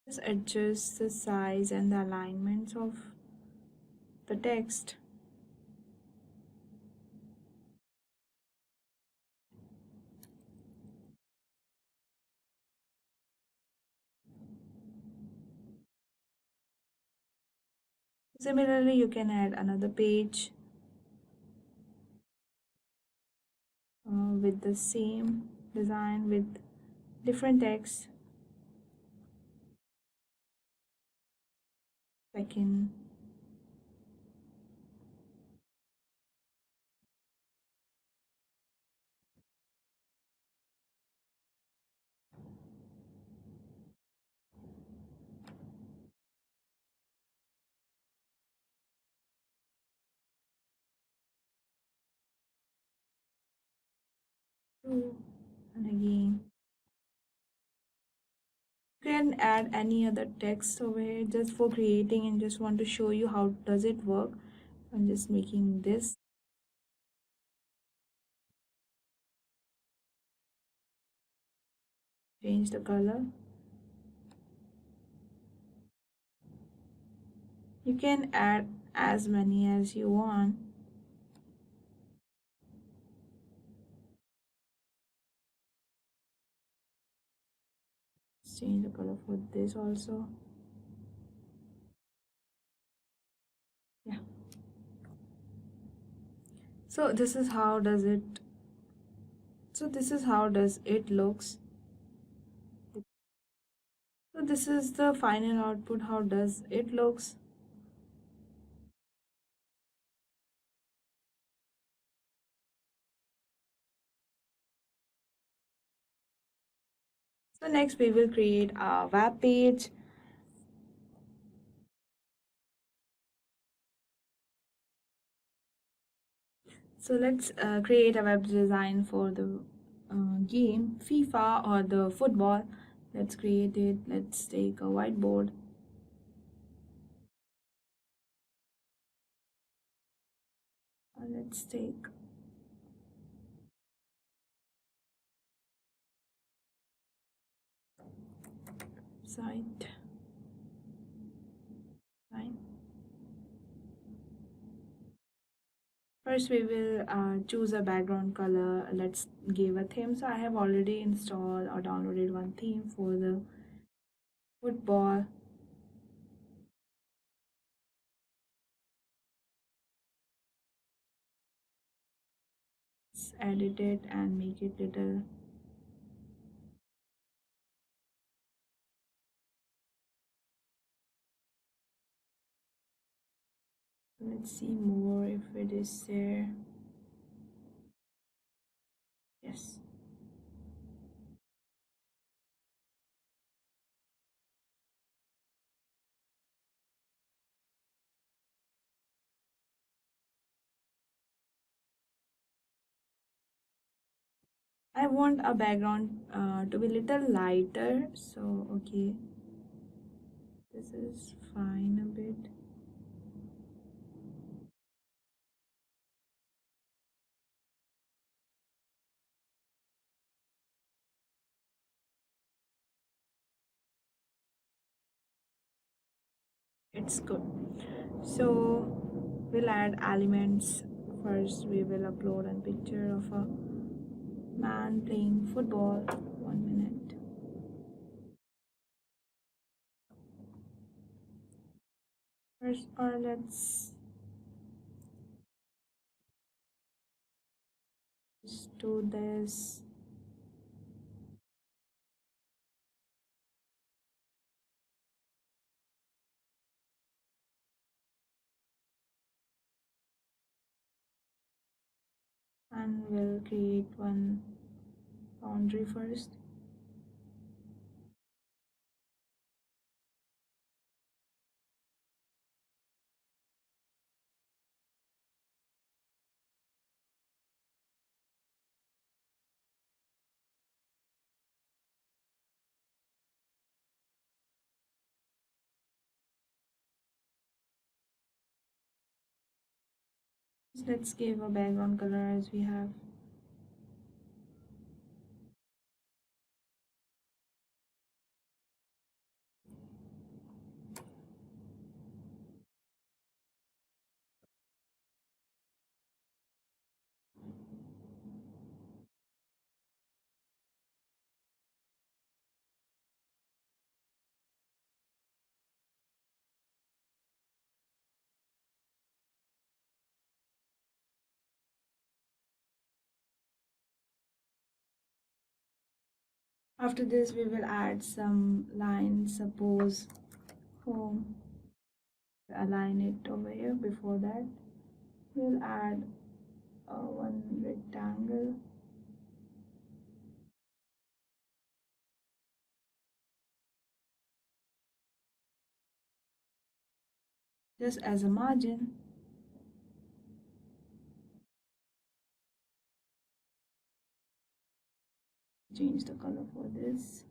just adjust the size and the alignments of the text. Similarly, you can add another page with the same design with different text. Second, two, and again. You can add any other text over here just for creating and just want to show you how does it work. I'm just making this. Change the color. You can add as many as you want. Change the color for this also. Yeah. So this is how does it. So this is how does it looks. So this is the final output. How does it looks. So next we will create a web page. So let's create a web design for the game FIFA or the football. Let's create it. Let's take a whiteboard. Let's take site line. First, we will choose a background color. Let's give a theme. So I have already installed or downloaded one theme for the football. Let's edit it and make it little. Let's see more if it is there. Yes. I want a background to be little lighter, so okay, this is fine a bit. It's good. So we'll add elements. First, we will upload a picture of a man playing football. 1 minute. First, or let's just do this. And we'll create one boundary first. Let's give a background color as we have. After this, we will add some lines. Suppose home, align it over here. Before that, we'll add one rectangle. Just as a margin. Change the color for this.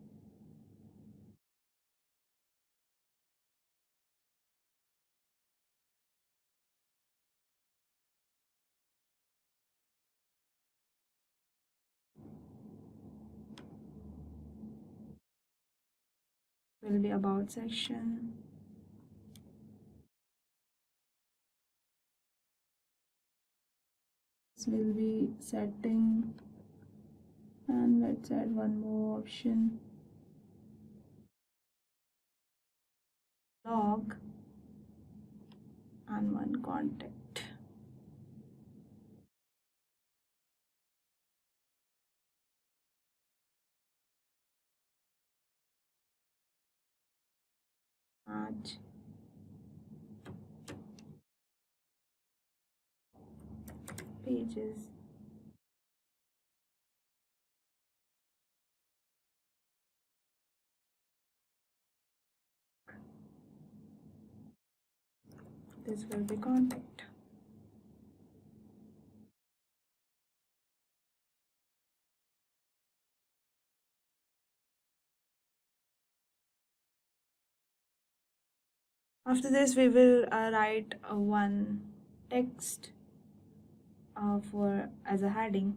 Will be about section. This will be setting, and let's add one more option. Log and one contact. Match. Pages. This will be contact. After this, we will write one text for as a heading.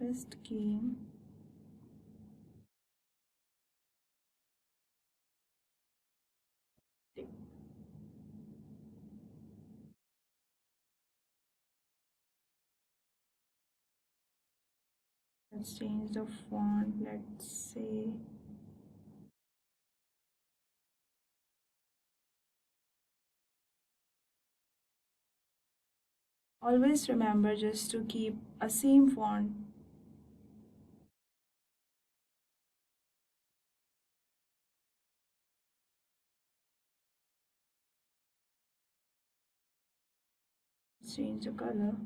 Best game Let's change the font, let's say. Always remember just to keep a same font. Let's change the color.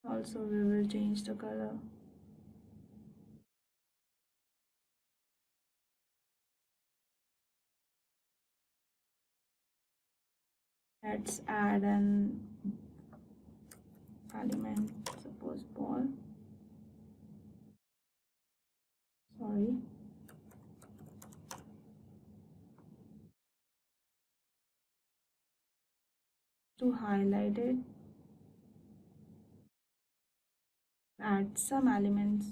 Also, we will change the color. Let's add an element, suppose ball. Sorry. To highlight it, add some elements.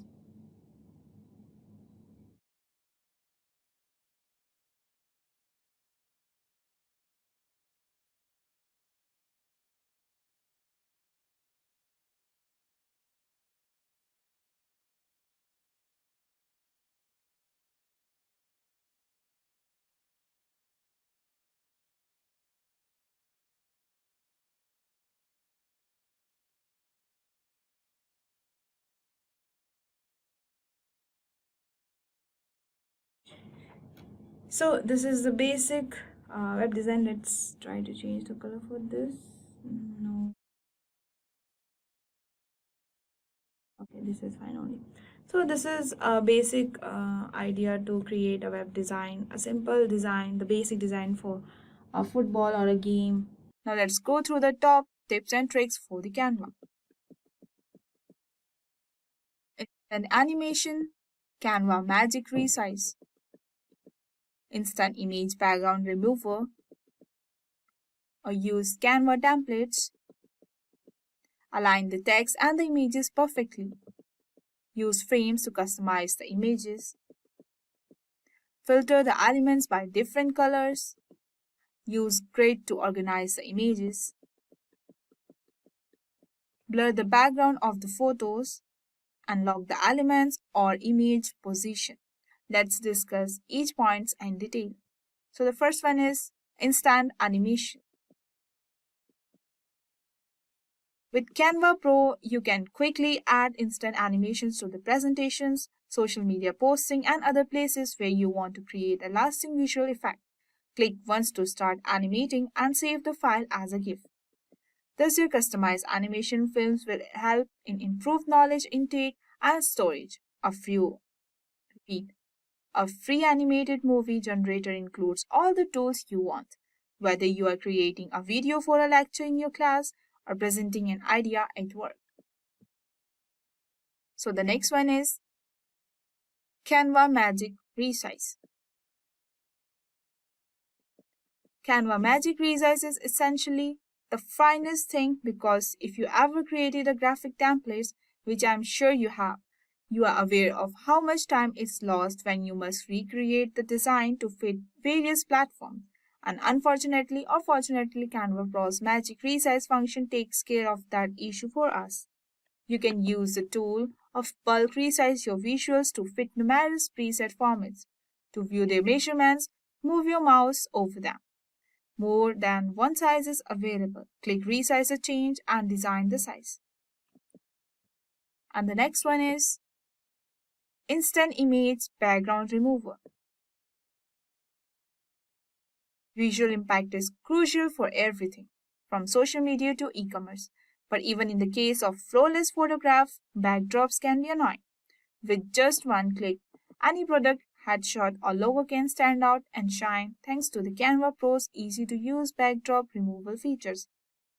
So this is the basic web design. Let's try to change the color for this. No. Okay, this is fine only. So this is a basic idea to create a web design, a simple design, the basic design for a football or a game. Now let's go through the top tips and tricks for the Canva. Instant animation, Canva magic resize, instant image background remover, or use Canva templates, align the text and the images perfectly, use frames to customize the images, filter the elements by different colors, use grid to organize the images, blur the background of the photos, unlock the elements or image position. Let's discuss each point in detail. So the first one is instant animation. With Canva Pro, you can quickly add instant animations to the presentations, social media posting, and other places where you want to create a lasting visual effect. Click once to start animating and save the file as a GIF. Thus, your customized animation films will help in improved knowledge intake and storage. Repeat. A free animated movie generator includes all the tools you want, whether you are creating a video for a lecture in your class or presenting an idea at work. So the next one is Canva Magic Resize. Canva Magic Resize is essentially the finest thing because if you ever created a graphic template, which I'm sure you have, you are aware of how much time is lost when you must recreate the design to fit various platforms. And unfortunately or fortunately, Canva Pro's Magic Resize function takes care of that issue for us. You can use the tool of bulk resize your visuals to fit numerous preset formats. To view their measurements, move your mouse over them. More than one size is available. Click Resize the change and design the size. And the next one is Instant Image Background Remover. Visual impact is crucial for everything, from social media to e-commerce. But even in the case of flawless photograph, backdrops can be annoying. With just one click, any product, headshot, or logo can stand out and shine thanks to the Canva Pro's easy-to-use backdrop removal features.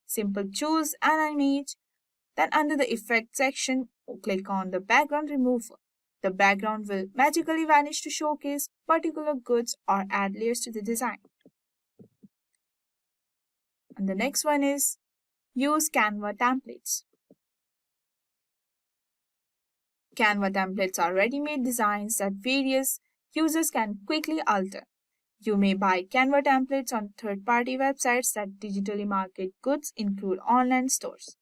Simple choose an image, then under the Effect section, click on the Background Remover. The background will magically vanish to showcase particular goods or add layers to the design. And the next one is use Canva templates. Canva templates are ready-made designs that various users can quickly alter. You may buy Canva templates on third-party websites that digitally market goods, include online stores.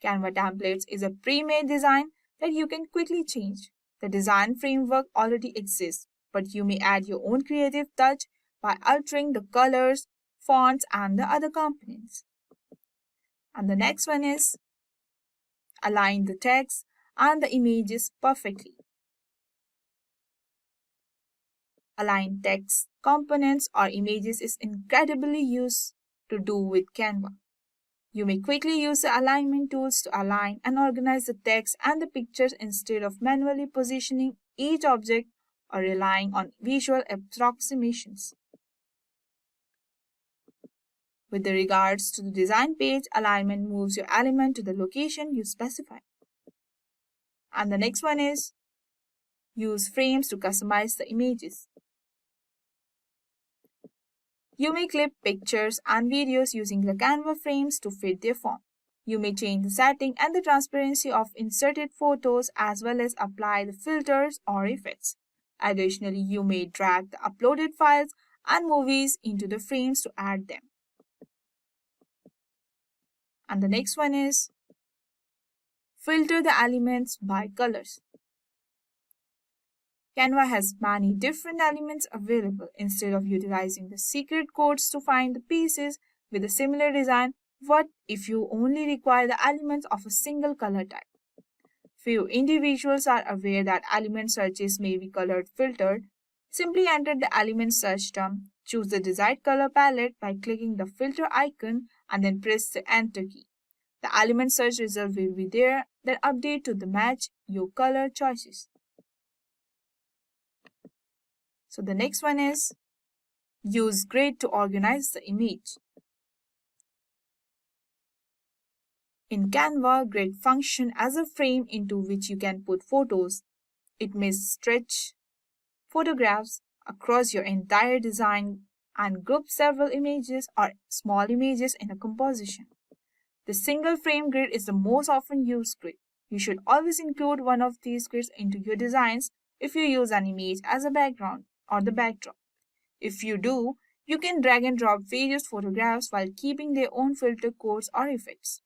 Canva templates is a pre-made design that you can quickly change. The design framework already exists, but you may add your own creative touch by altering the colors, fonts, and the other components. And the next one is align the text and the images perfectly. Align text components or images is incredibly used to do with Canva. You may quickly use the alignment tools to align and organize the text and the pictures instead of manually positioning each object or relying on visual approximations. With regards to the design page, alignment moves your element to the location you specify. And the next one is use frames to customize the images. You may clip pictures and videos using the Canva frames to fit their form. You may change the setting and the transparency of inserted photos as well as apply the filters or effects. Additionally, you may drag the uploaded files and movies into the frames to add them. And the next one is filter the elements by colors. Canva has many different elements available. Instead of utilizing the secret codes to find the pieces with a similar design, what if you only require the elements of a single color type? Few individuals are aware that element searches may be color filtered. Simply enter the element search term, choose the desired color palette by clicking the filter icon and then press the enter key. The element search result will be there, then update to the match your color choices. So the next one is use grid to organize the image. In Canva, grid function as a frame into which you can put photos. It may stretch photographs across your entire design and group several images or small images in a composition. The single frame grid is the most often used grid. You should always include one of these grids into your designs if you use an image as a background or the backdrop. If you do, you can drag and drop various photographs while keeping their own filter codes or effects.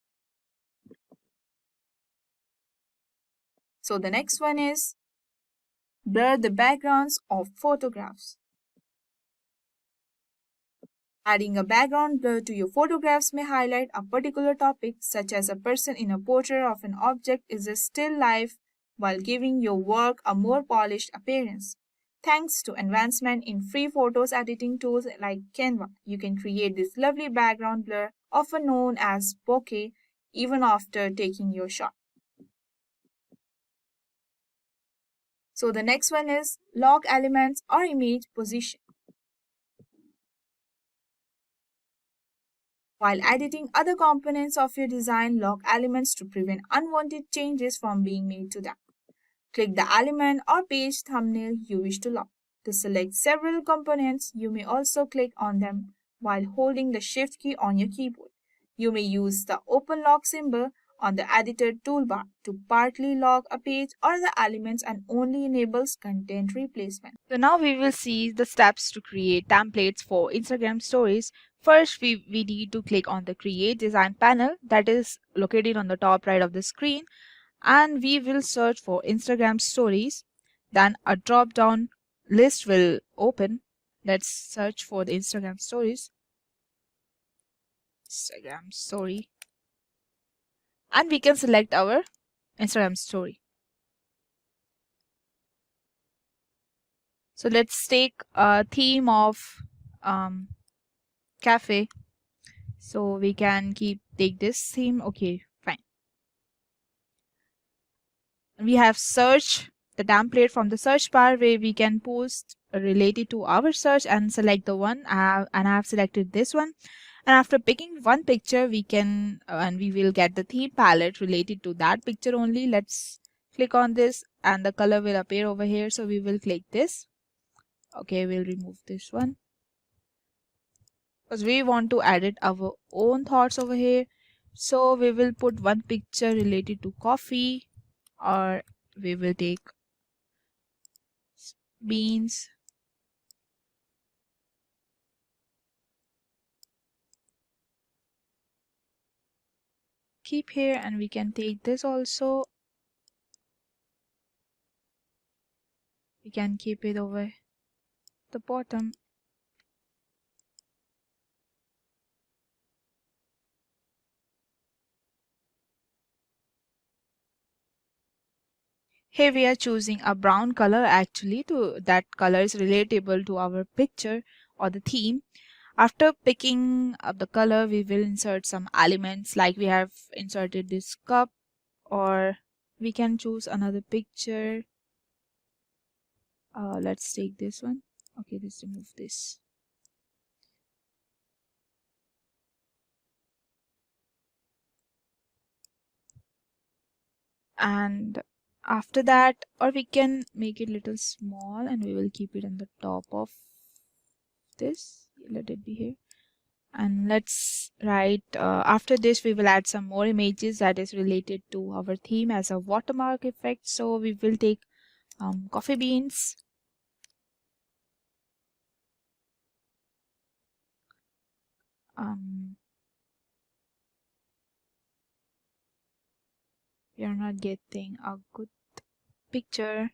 So the next one is blur the backgrounds of photographs. Adding a background blur to your photographs may highlight a particular topic, such as a person in a portrait of an object is a still life, while giving your work a more polished appearance. Thanks to advancement in free photos editing tools like Canva, you can create this lovely background blur, often known as bokeh, even after taking your shot. So the next one is lock elements or image position. While editing other components of your design, lock elements to prevent unwanted changes from being made to them. Click the element or page thumbnail you wish to lock. To select several components, you may also click on them while holding the Shift key on your keyboard. You may use the open lock symbol on the editor toolbar to partly lock a page or the elements and only enables content replacement. So now we will see the steps to create templates for Instagram stories. First, we need to click on the Create Design panel that is located on the top right of the screen, and we will search for Instagram stories. Then a drop down list will open. Let's search for the Instagram stories. Instagram story. And we can select our Instagram story. So let's take a theme of cafe. So we can take this theme. Okay, fine. We have search the template from the search bar where we can post related to our search and select the one. And I have selected this one. And after picking one picture, we can and we will get the theme palette related to that picture only. Let's click on this and the color will appear over here. So we will click this. Okay, we'll remove this one because we want to edit our own thoughts over here. So we will put one picture related to coffee, or we will take beans. keep here, and we can take this also. We can keep it over the bottom. Here we are choosing a brown color, actually that color is relatable to our picture or the theme. After picking up the color, we will insert some elements, like we have inserted this cup, or we can choose another picture. Let's take this one. Okay, let's remove this. And after that, or we can make it little small and we will keep it on the top of this. Let it be here. And let's write, after this we will add some more images that is related to our theme as a watermark effect. So we will take coffee beans, we are not getting a good picture.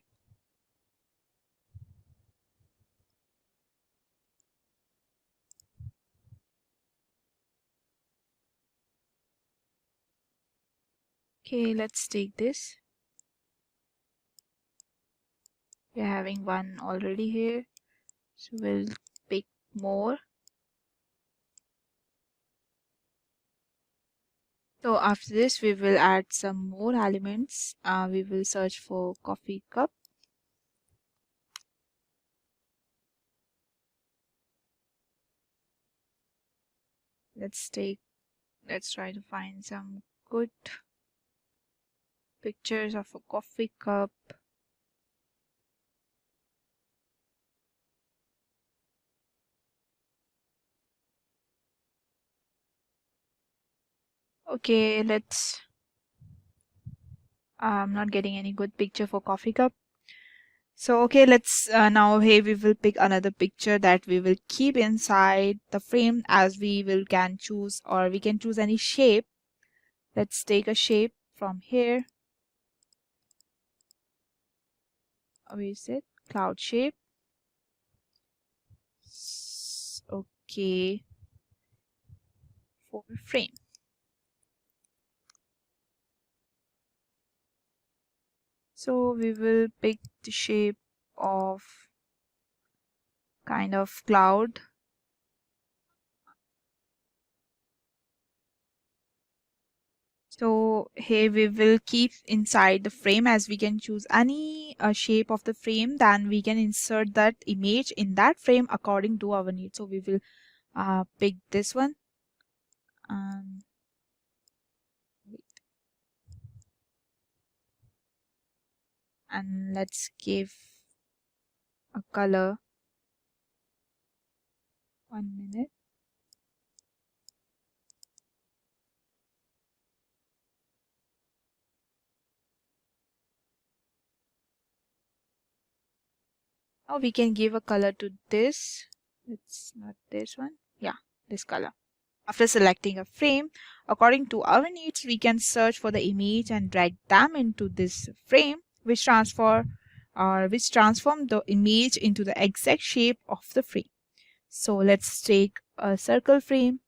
Okay, let's take this. We're having one already here, so we'll pick more. So after this we will add some more elements. We will search for coffee cup. Let's try to find some good pictures of a coffee cup. Okay, I'm not getting any good picture for coffee cup. So okay, let's now here we will pick another picture that we will keep inside the frame, as we can choose, or we can choose any shape. Let's take a shape from here. Where is it? Cloud shape. Okay, for frame. So we will pick the shape of kind of cloud. So here we will keep inside the frame, as we can choose any shape of the frame, then we can insert that image in that frame according to our needs. So we will pick this one. And let's give a color. 1 minute. Now we can give a color to this. It's not this one. Yeah, this color. After selecting a frame, according to our needs, we can search for the image and drag them into this frame, which transform the image into the exact shape of the frame. So let's take a circle frame.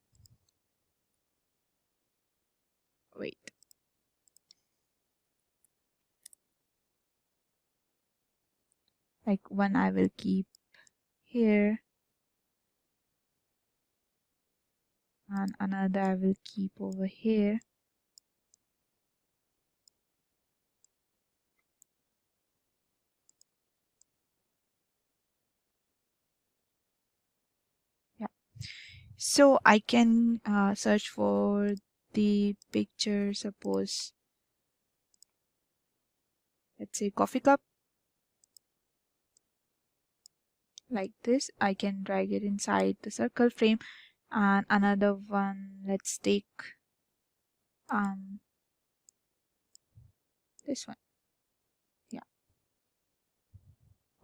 Wait. Like one I will keep here, and another I will keep over here. Yeah. So I can search for the picture, suppose, let's say coffee cup. Like this, I can drag it inside the circle frame. And another one, let's take this one. Yeah.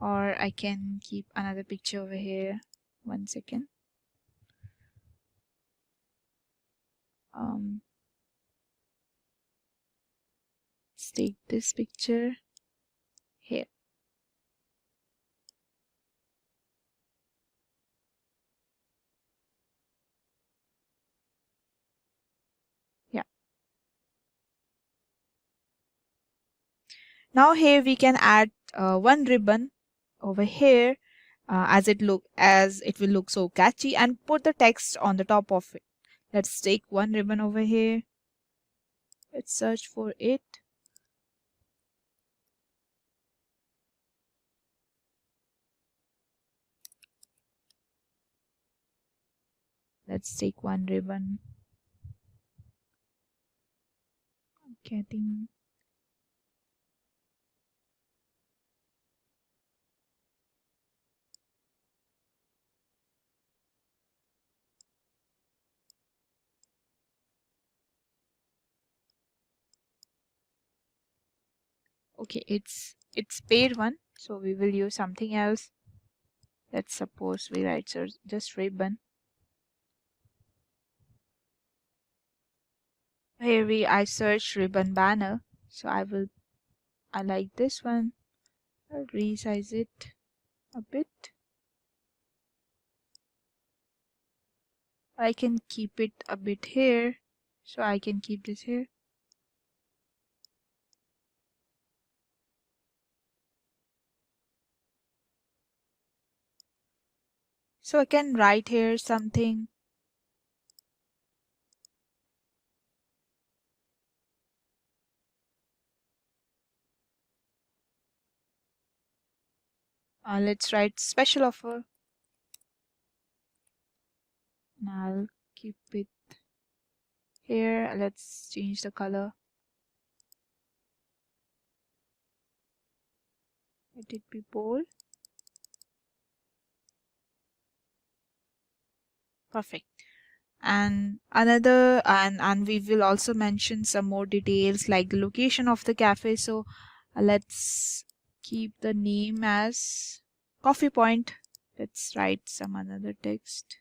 Or I can keep another picture over here. 1 second. take this picture here. Yeah. Now here we can add one ribbon over here as it will look so catchy, and put the text on the top of it. Let's take one ribbon over here. Let's search for it. Let's take one ribbon. Okay, I think okay, it's paid one, so we will use something else. Let's suppose we write just ribbon. Here I search ribbon banner, so I like this one. I'll resize it a bit. I can keep it a bit here, so I can keep this here. So I can write here something. Let's write special offer. And I'll keep it here. Let's change the color. Let it be bold. Perfect. And we will also mention some more details like the location of the cafe. So let's keep the name as Coffee Point. Let's write some another text.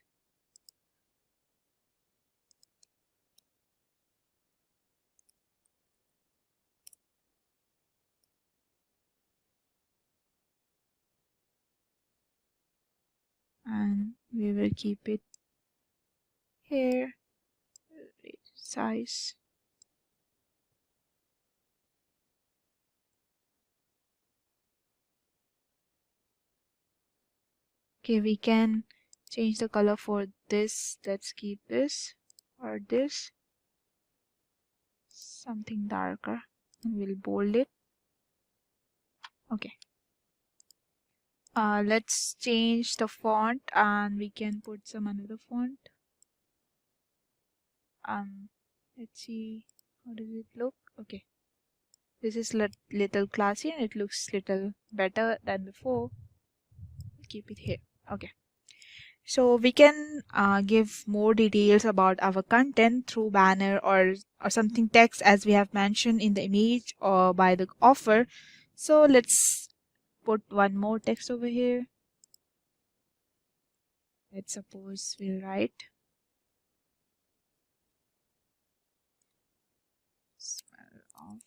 And we will keep it here. Size. Okay, we can change the color for this. Let's keep this or this. Something darker. And we'll bold it. Okay. Let's change the font and we can put some another font. Let's see, how does it look? Okay. This is little classy and it looks little better than before. Keep it here. Okay. So we can give more details about our content through banner or something text as we have mentioned in the image or by the offer. So let's put one more text over here. Let's suppose we'll write smell of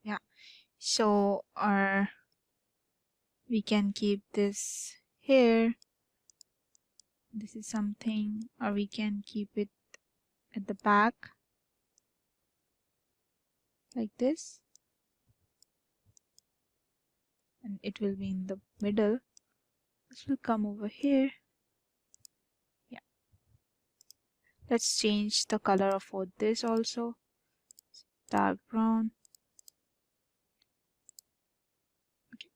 yeah. So we can keep this here. This is something, or we can keep it at the back like this, and it will be in the middle. This will come over here. Yeah. Let's change the color for this also. Dark brown. Okay.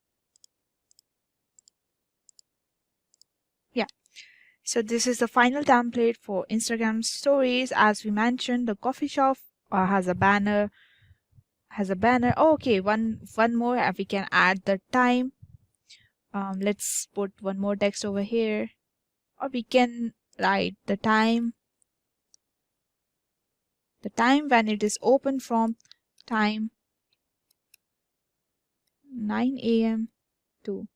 Yeah. So this is the final template for Instagram stories. As we mentioned, the coffee shop has a banner. Oh, okay, one more. We can add the time. Let's put one more text over here, or we can write the time when it is open from time 9 a.m. to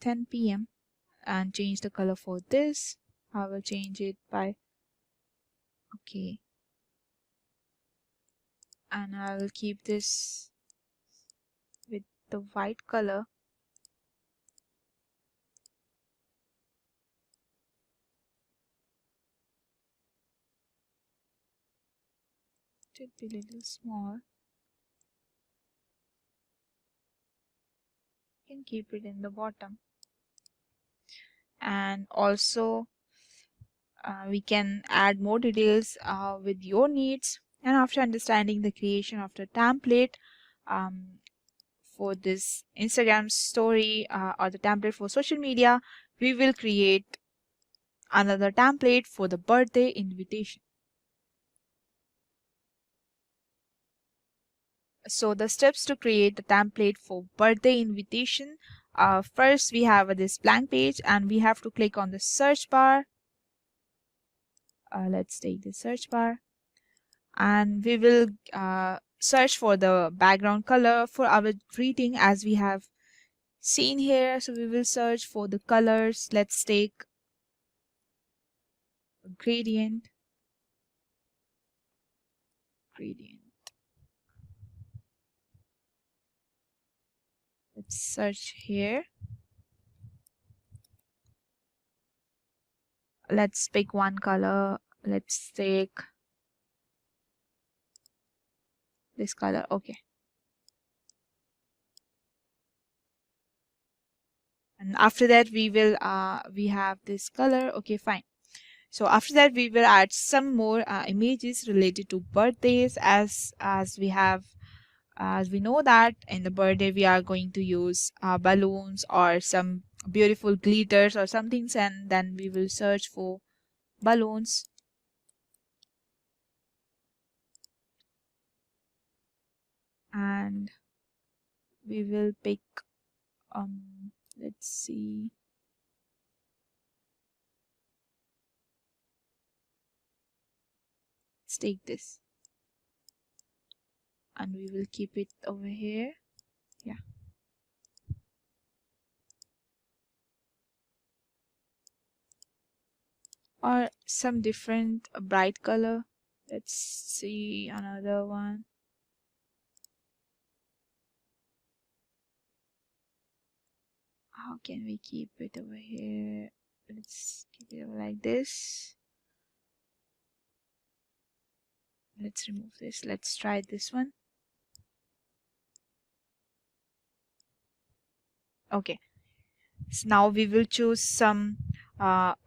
10 p.m. and change the color for this. I will change it by okay, and I will keep this with the white color. Should be a little small. You can keep it in the bottom. And also we can add more details with your needs. And after understanding the creation of the template for this Instagram story or the template for social media, we will create another template for the birthday invitation. So the steps to create the template for birthday invitation, first we have this blank page and we have to click on the search bar. Let's take the search bar and we will search for the background color for our greeting as we have seen here. So we will search for the colors. Let's take gradient. Let's search here. Let's pick one color. Let's take this color. Okay. And after that we will we have this color. Okay, fine. So after that we will add some more images related to birthdays as we know that in the birthday we are going to use balloons or some beautiful glitters or something, and then we will search for balloons. And we will pick let's see, let's take this and we will keep it over here. Yeah, or some different bright color. Let's see another one. How can we keep it over here? Let's keep it over like this. Let's remove this. Let's try this one. Okay, so now we will choose some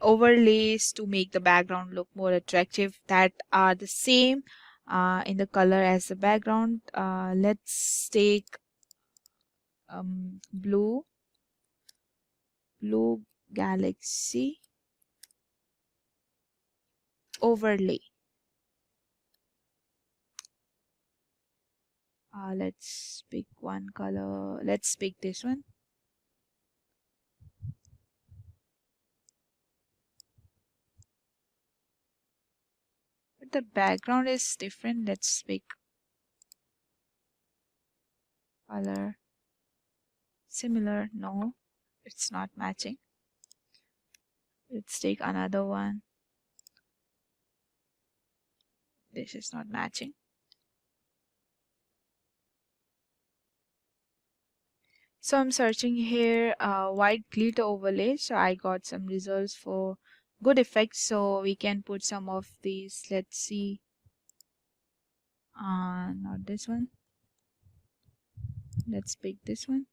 overlays to make the background look more attractive that are the same in the color as the background. Let's take blue galaxy overlay. Let's pick one color. Let's pick this one. But the background is different. Let's pick color similar. No, it's not matching. Let's take another one. This is not matching. So I'm searching here white glitter overlay. So I got some results for good effects. So we can put some of these. Let's see. Not this one. Let's pick this one.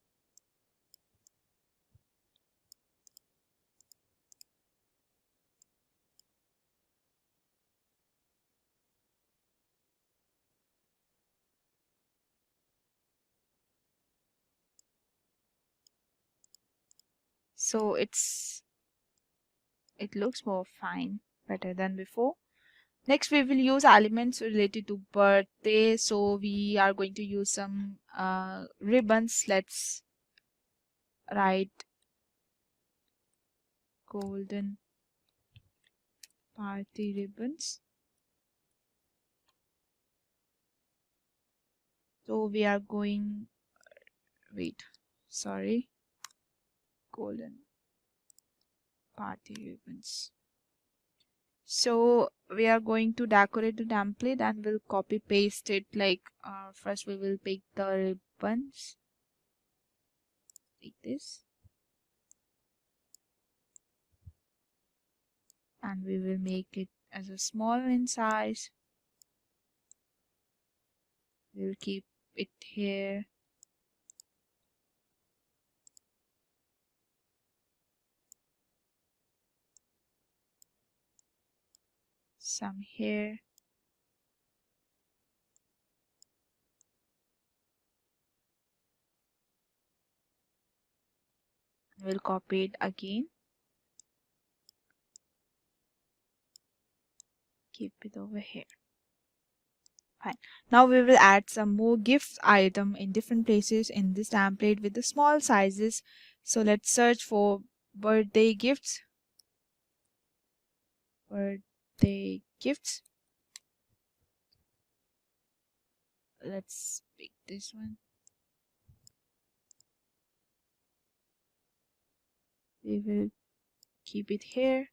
So it looks more fine, better than before. Next we will use elements related to birthday. So we are going to use some ribbons. Let's write golden party ribbons. So we are going, wait, sorry, golden party ribbons. So we are going to decorate the template and we'll copy paste it. Like first we will pick the ribbons like this, and we will make it as a small in size. We'll keep it here. Some here. We'll copy it again. Keep it over here. Fine. Now we will add some more gifts item in different places in this template with the small sizes. So let's search for birthday gifts. Birthday gifts. Let's pick this one. We will keep it here,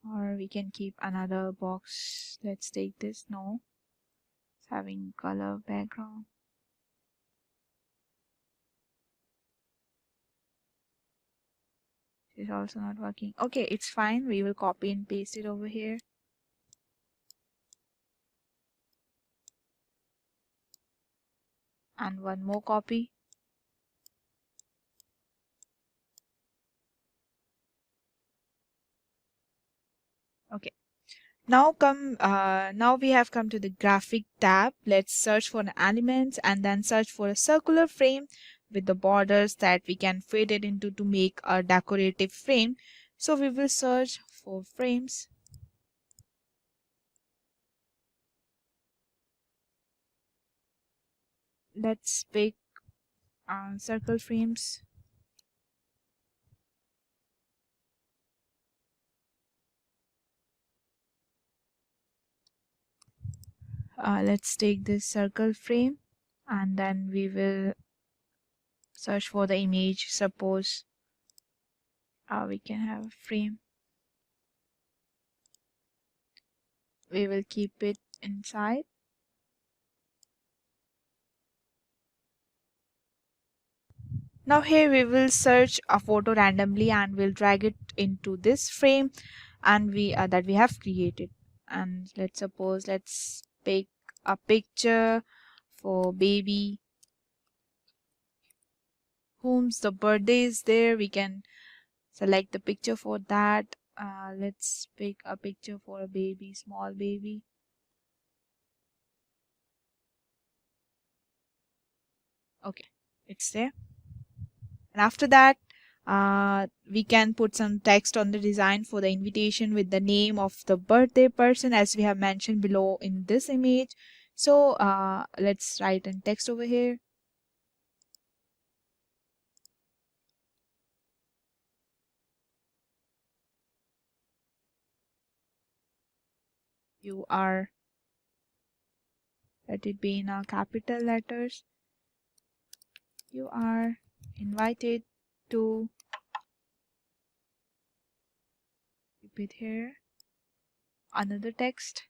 or we can keep another box. Let's take this. No, it's having color background. It's also not working. Okay, it's fine. We will copy and paste it over here. And one more copy. Okay. Now we have come to the graphic tab. Let's search for an element and then search for a circular frame with the borders that we can fit it into to make a decorative frame. So we will search for frames. Let's pick circle frames. Let's take this circle frame and then we will search for the image. Suppose we can have a frame. We will keep it inside. Now here we will search a photo randomly and we'll drag it into this frame and that we have created. And let's pick a picture for baby whom's the birthday is there. We can select the picture for that. Let's pick a picture for a baby, small baby. Okay, it's there. And after that, we can put some text on the design for the invitation with the name of the birthday person as we have mentioned below in this image. So let's write in text over here. You are, let it be in capital letters. You are invited to, keep it here. Another text.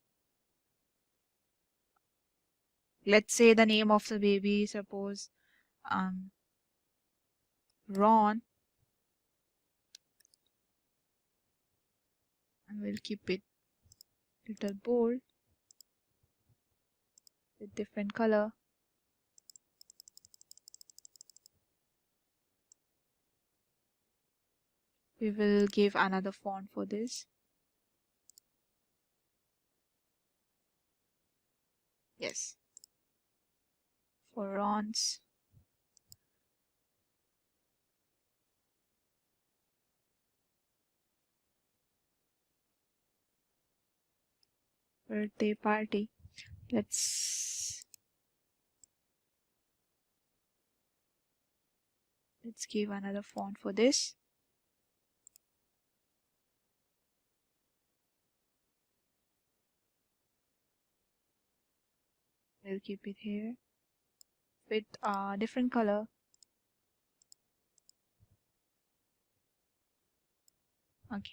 Let's say the name of the baby, suppose Ron, and we'll keep it little bold with different color. We will give another font for this. Yes, for Ron's birthday party. Let's give another font for this. We'll keep it here with a different color. Okay.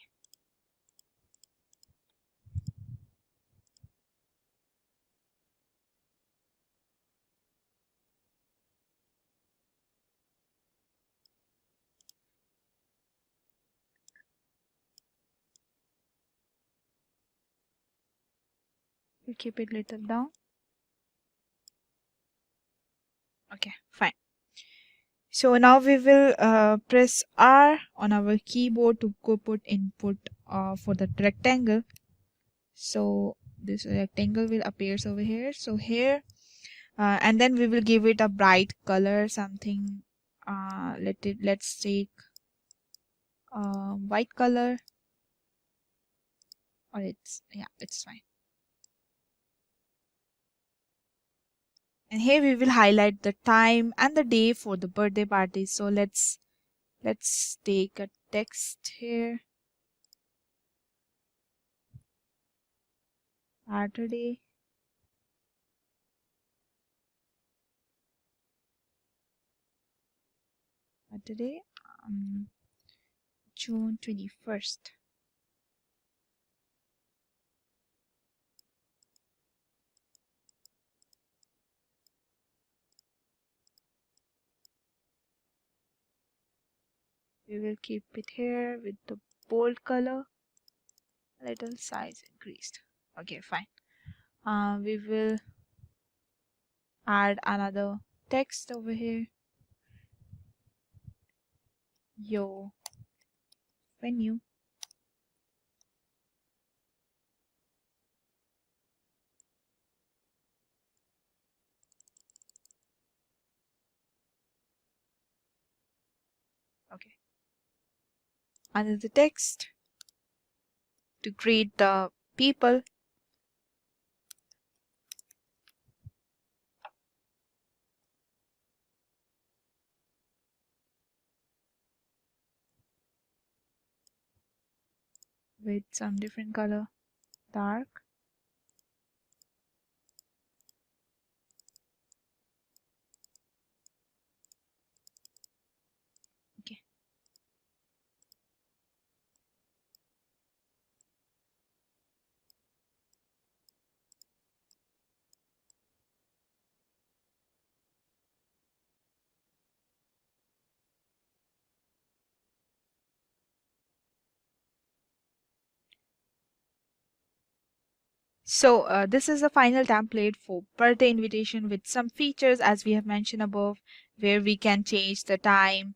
We'll keep it little down. Okay, fine. So now we will press R on our keyboard to go put input for the rectangle. So this rectangle will appear over here. So here, and then we will give it a bright color, something. Let's take white color, or it's fine. And here we will highlight the time and the day for the birthday party. So let's take a text here. Saturday. Saturday, June 21st. We will keep it here with the bold color, little size increased. Okay, fine. We will add another text over here. Yo venue. Okay. Under the text, to greet the people, with some different color, dark. Okay. So this is the final template for birthday invitation with some features as we have mentioned above, where we can change the time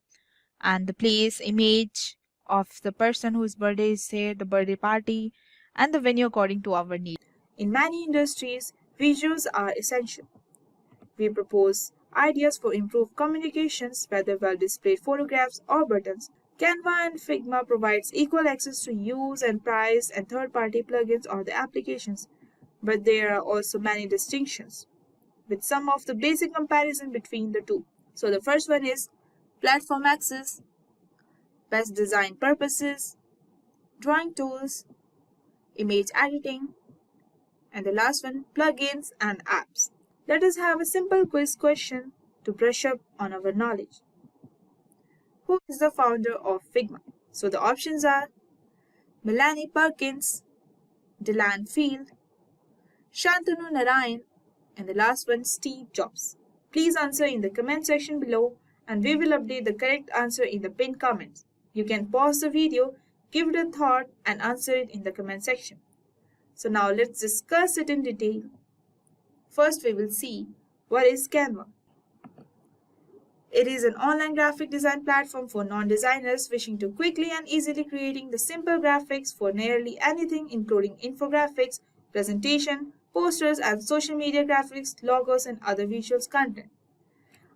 and the place, image of the person whose birthday is there, the birthday party, and the venue according to our need. In many industries, visuals are essential. We propose ideas for improved communications, whether well displayed photographs or buttons. Canva and Figma provides equal access to use and price and third-party plugins or the applications, but there are also many distinctions, with some of the basic comparison between the two. So the first one is platform access, best design purposes, drawing tools, image editing, and the last one, plugins and apps. Let us have a simple quiz question to brush up on our knowledge. Who is the founder of Figma? So the options are Melanie Perkins, Dylan Field, Shantanu Narayan, and the last one, Steve Jobs. Please answer in the comment section below and we will update the correct answer in the pinned comments. You can pause the video, give it a thought and answer it in the comment section. So now let's discuss it in detail. First we will see what is Canva. It is an online graphic design platform for non-designers wishing to quickly and easily creating the simple graphics for nearly anything including infographics, presentation, posters and social media graphics, logos and other visuals content.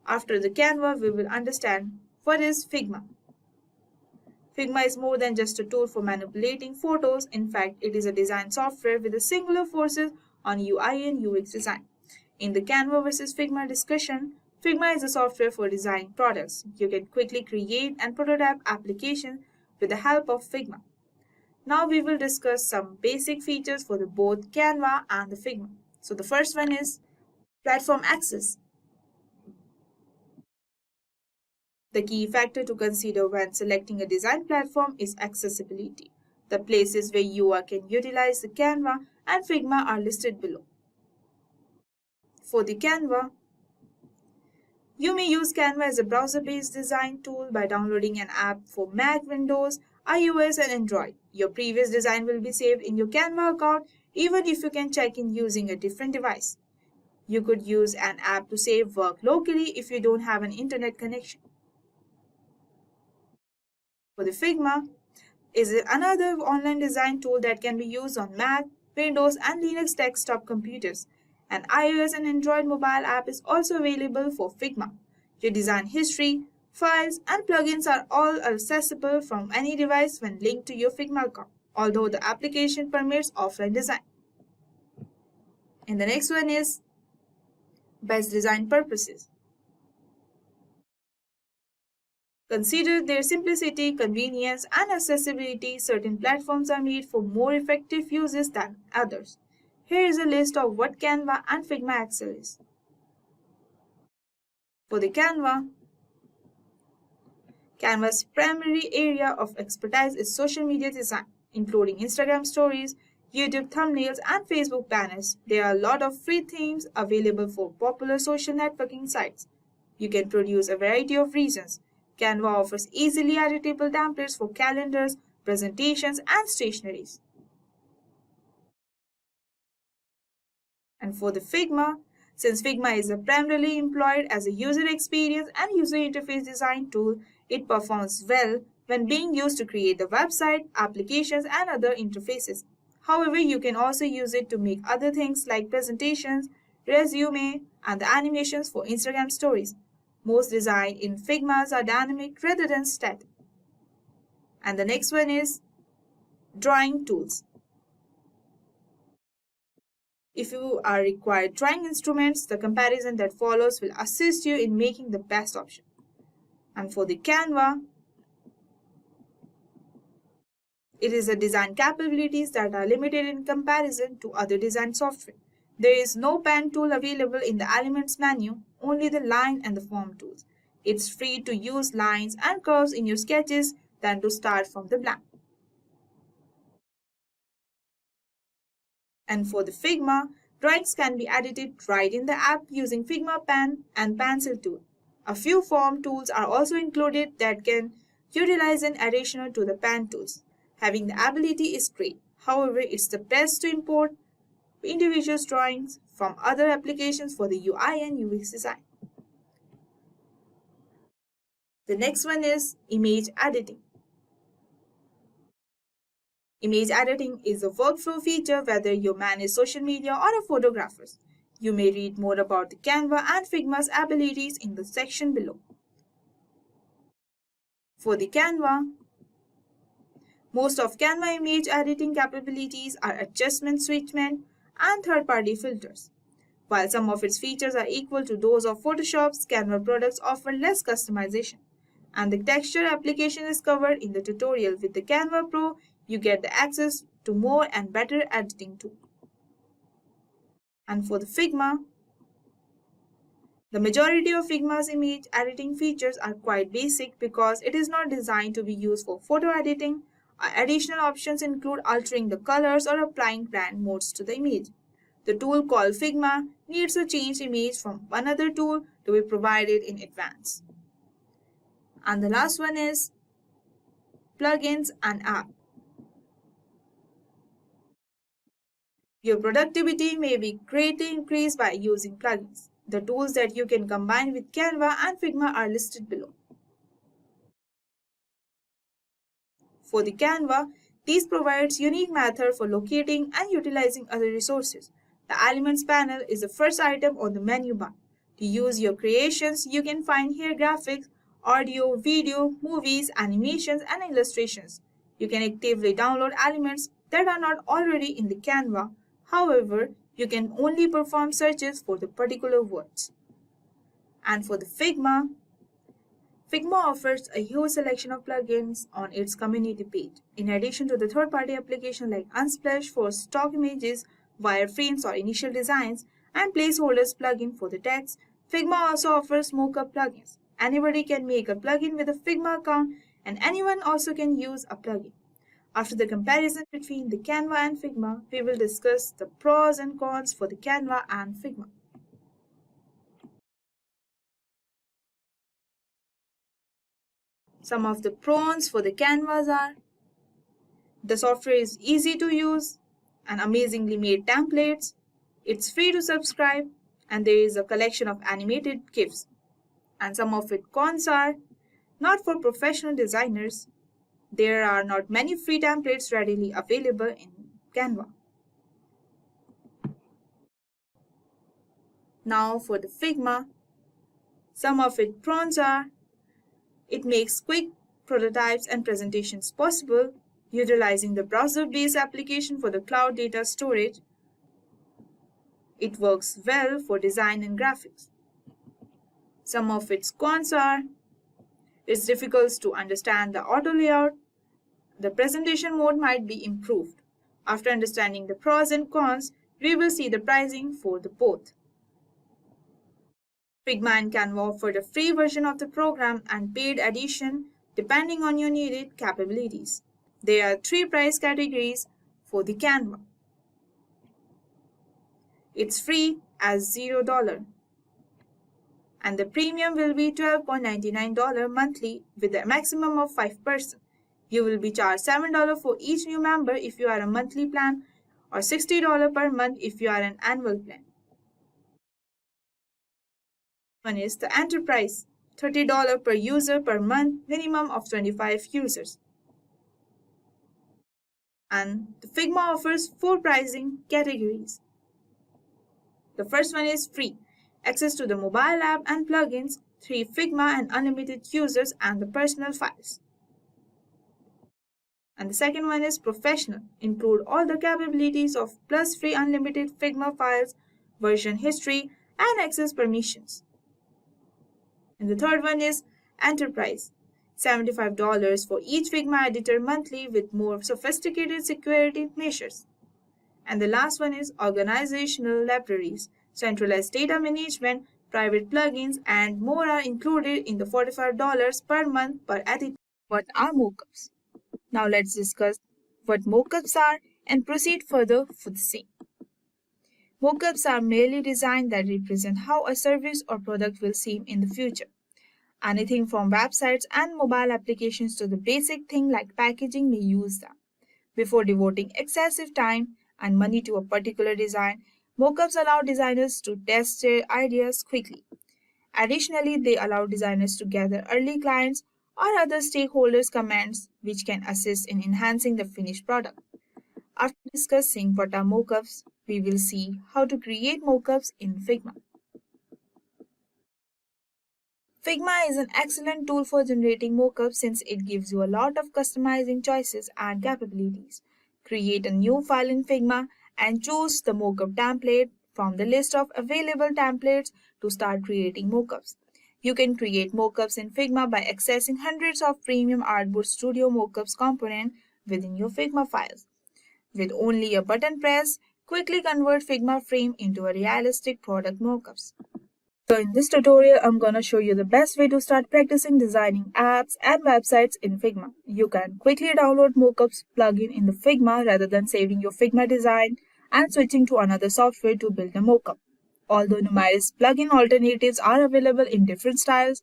After the Canva, we will understand what is Figma. Figma is more than just a tool for manipulating photos. In fact, it is a design software with a singular focus on UI and UX design. In the Canva versus Figma discussion, Figma is a software for designing products. You can quickly create and prototype applications with the help of Figma. Now we will discuss some basic features for both Canva and the Figma. So the first one is Platform access. The key factor to consider when selecting a design platform is accessibility. The places where you can utilize the Canva and Figma are listed below. For the Canva, you may use Canva as a browser-based design tool by downloading an app for Mac, Windows, iOS, and Android. Your previous design will be saved in your Canva account even if you can check in using a different device. You could use an app to save work locally if you don't have an internet connection. For the Figma is another online design tool that can be used on Mac, Windows, and Linux desktop computers. An iOS and Android mobile app is also available for Figma. Your design history, files, and plugins are all accessible from any device when linked to your Figma account, although the application permits offline design. And the next one is best design purposes. Consider their simplicity, convenience, and accessibility. Certain platforms are made for more effective uses than others. Here is a list of what Canva and Figma excel is. For the Canva's primary area of expertise is social media design, including Instagram stories, YouTube thumbnails, and Facebook banners. There are a lot of free themes available for popular social networking sites. You can produce a variety of regions. Canva offers easily editable templates for calendars, presentations, and stationeries. And for the Figma, since Figma is primarily employed as a user experience and user interface design tool, it performs well when being used to create the website, applications, and other interfaces. However, you can also use it to make other things like presentations, resume, and the animations for Instagram stories. Most design in Figmas are dynamic rather than static. And the next one is drawing tools. If you are required drawing instruments, the comparison that follows will assist you in making the best option. And for the Canva, it is the design capabilities that are limited in comparison to other design software. There is no pen tool available in the Elements menu, only the line and the form tools. It's free to use lines and curves in your sketches than to start from the blank. And for the Figma, drawings can be edited right in the app using Figma Pen and Pencil tool. A few form tools are also included that can utilize an additional to the pen tools. Having the ability is great. However, it's the best to import individual drawings from other applications for the UI and UX design. The next one is image editing. Image editing is a workflow feature whether you manage social media or a photographer. You may read more about the Canva and Figma's abilities in the section below. For the Canva, most of Canva image editing capabilities are adjustment, switchment, and third-party filters. While some of its features are equal to those of Photoshop's, Canva products offer less customization. And the texture application is covered in the tutorial. With the Canva Pro, you get the access to more and better editing tools. And for the Figma, the majority of Figma's image editing features are quite basic because it is not designed to be used for photo editing. Additional options include altering the colors or applying brand modes to the image. The tool called Figma needs to change image from another tool to be provided in advance. And the last one is plugins and app. Your productivity may be greatly increased by using plugins. The tools that you can combine with Canva and Figma are listed below. For the Canva, these provides unique method for locating and utilizing other resources. The Elements panel is the first item on the menu bar. To use your creations, you can find here graphics, audio, video, movies, animations, and illustrations. You can actively download elements that are not already in the Canva. However, you can only perform searches for the particular words. And for the Figma, Figma offers a huge selection of plugins on its community page. In addition to the third-party applications like Unsplash for stock images, wireframes or initial designs, and placeholders plugin for the text. Figma also offers mockup plugins. Anybody can make a plugin with a Figma account, and anyone also can use a plugin. After the comparison between the Canva and Figma, we will discuss the pros and cons for the Canva and Figma. Some of the pros for the Canvas are: the software is easy to use and amazingly made templates, it's free to subscribe, and there is a collection of animated GIFs. And some of its cons are: not for professional designers. There are not many free templates readily available in Canva. Now for the Figma, some of its pros are: it makes quick prototypes and presentations possible, utilizing the browser-based application for the cloud data storage. It works well for design and graphics. Some of its cons are: it's difficult to understand the auto layout. The presentation mode might be improved. After understanding the pros and cons, we will see the pricing for the both. Figma and Canva offer the free version of the program and paid edition depending on your needed capabilities. There are 3 price categories for the Canva. It's free as $0, and the premium will be $12.99 monthly with a maximum of 5%. You will be charged $7 for each new member if you are a monthly plan, or $60 per month if you are an annual plan. One is the Enterprise, $30 per user per month, minimum of 25 users. And the Figma offers 4 pricing categories. The first one is free, access to the mobile app and plugins, 3 Figma and unlimited users and the personal files. And the second one is professional, include all the capabilities of plus free unlimited Figma files, version history, and access permissions. And the third one is Enterprise, $75 for each Figma editor monthly with more sophisticated security measures. And the last one is organizational libraries, centralized data management, private plugins, and more are included in the $45 per month per editor. What are mockups? Now let's discuss what mockups are and proceed further for the same. Mockups are merely designs that represent how a service or product will seem in the future. Anything from websites and mobile applications to the basic thing like packaging may use them. Before devoting excessive time and money to a particular design, mockups allow designers to test their ideas quickly. Additionally, they allow designers to gather early clients or other stakeholders' comments, which can assist in enhancing the finished product. After discussing what are mockups, we will see how to create mockups in Figma. Figma is an excellent tool for generating mockups since it gives you a lot of customizing choices and capabilities. Create a new file in Figma and choose the mockup template from the list of available templates to start creating mockups. You can create mockups in Figma by accessing hundreds of premium Artboard Studio mockups components within your Figma files. With only a button press, quickly convert Figma frame into a realistic product mockups. So in this tutorial, I'm going to show you the best way to start practicing designing apps and websites in Figma. You can quickly download mockups plugin in the Figma rather than saving your Figma design and switching to another software to build a mockup. Although numerous plugin alternatives are available in different styles,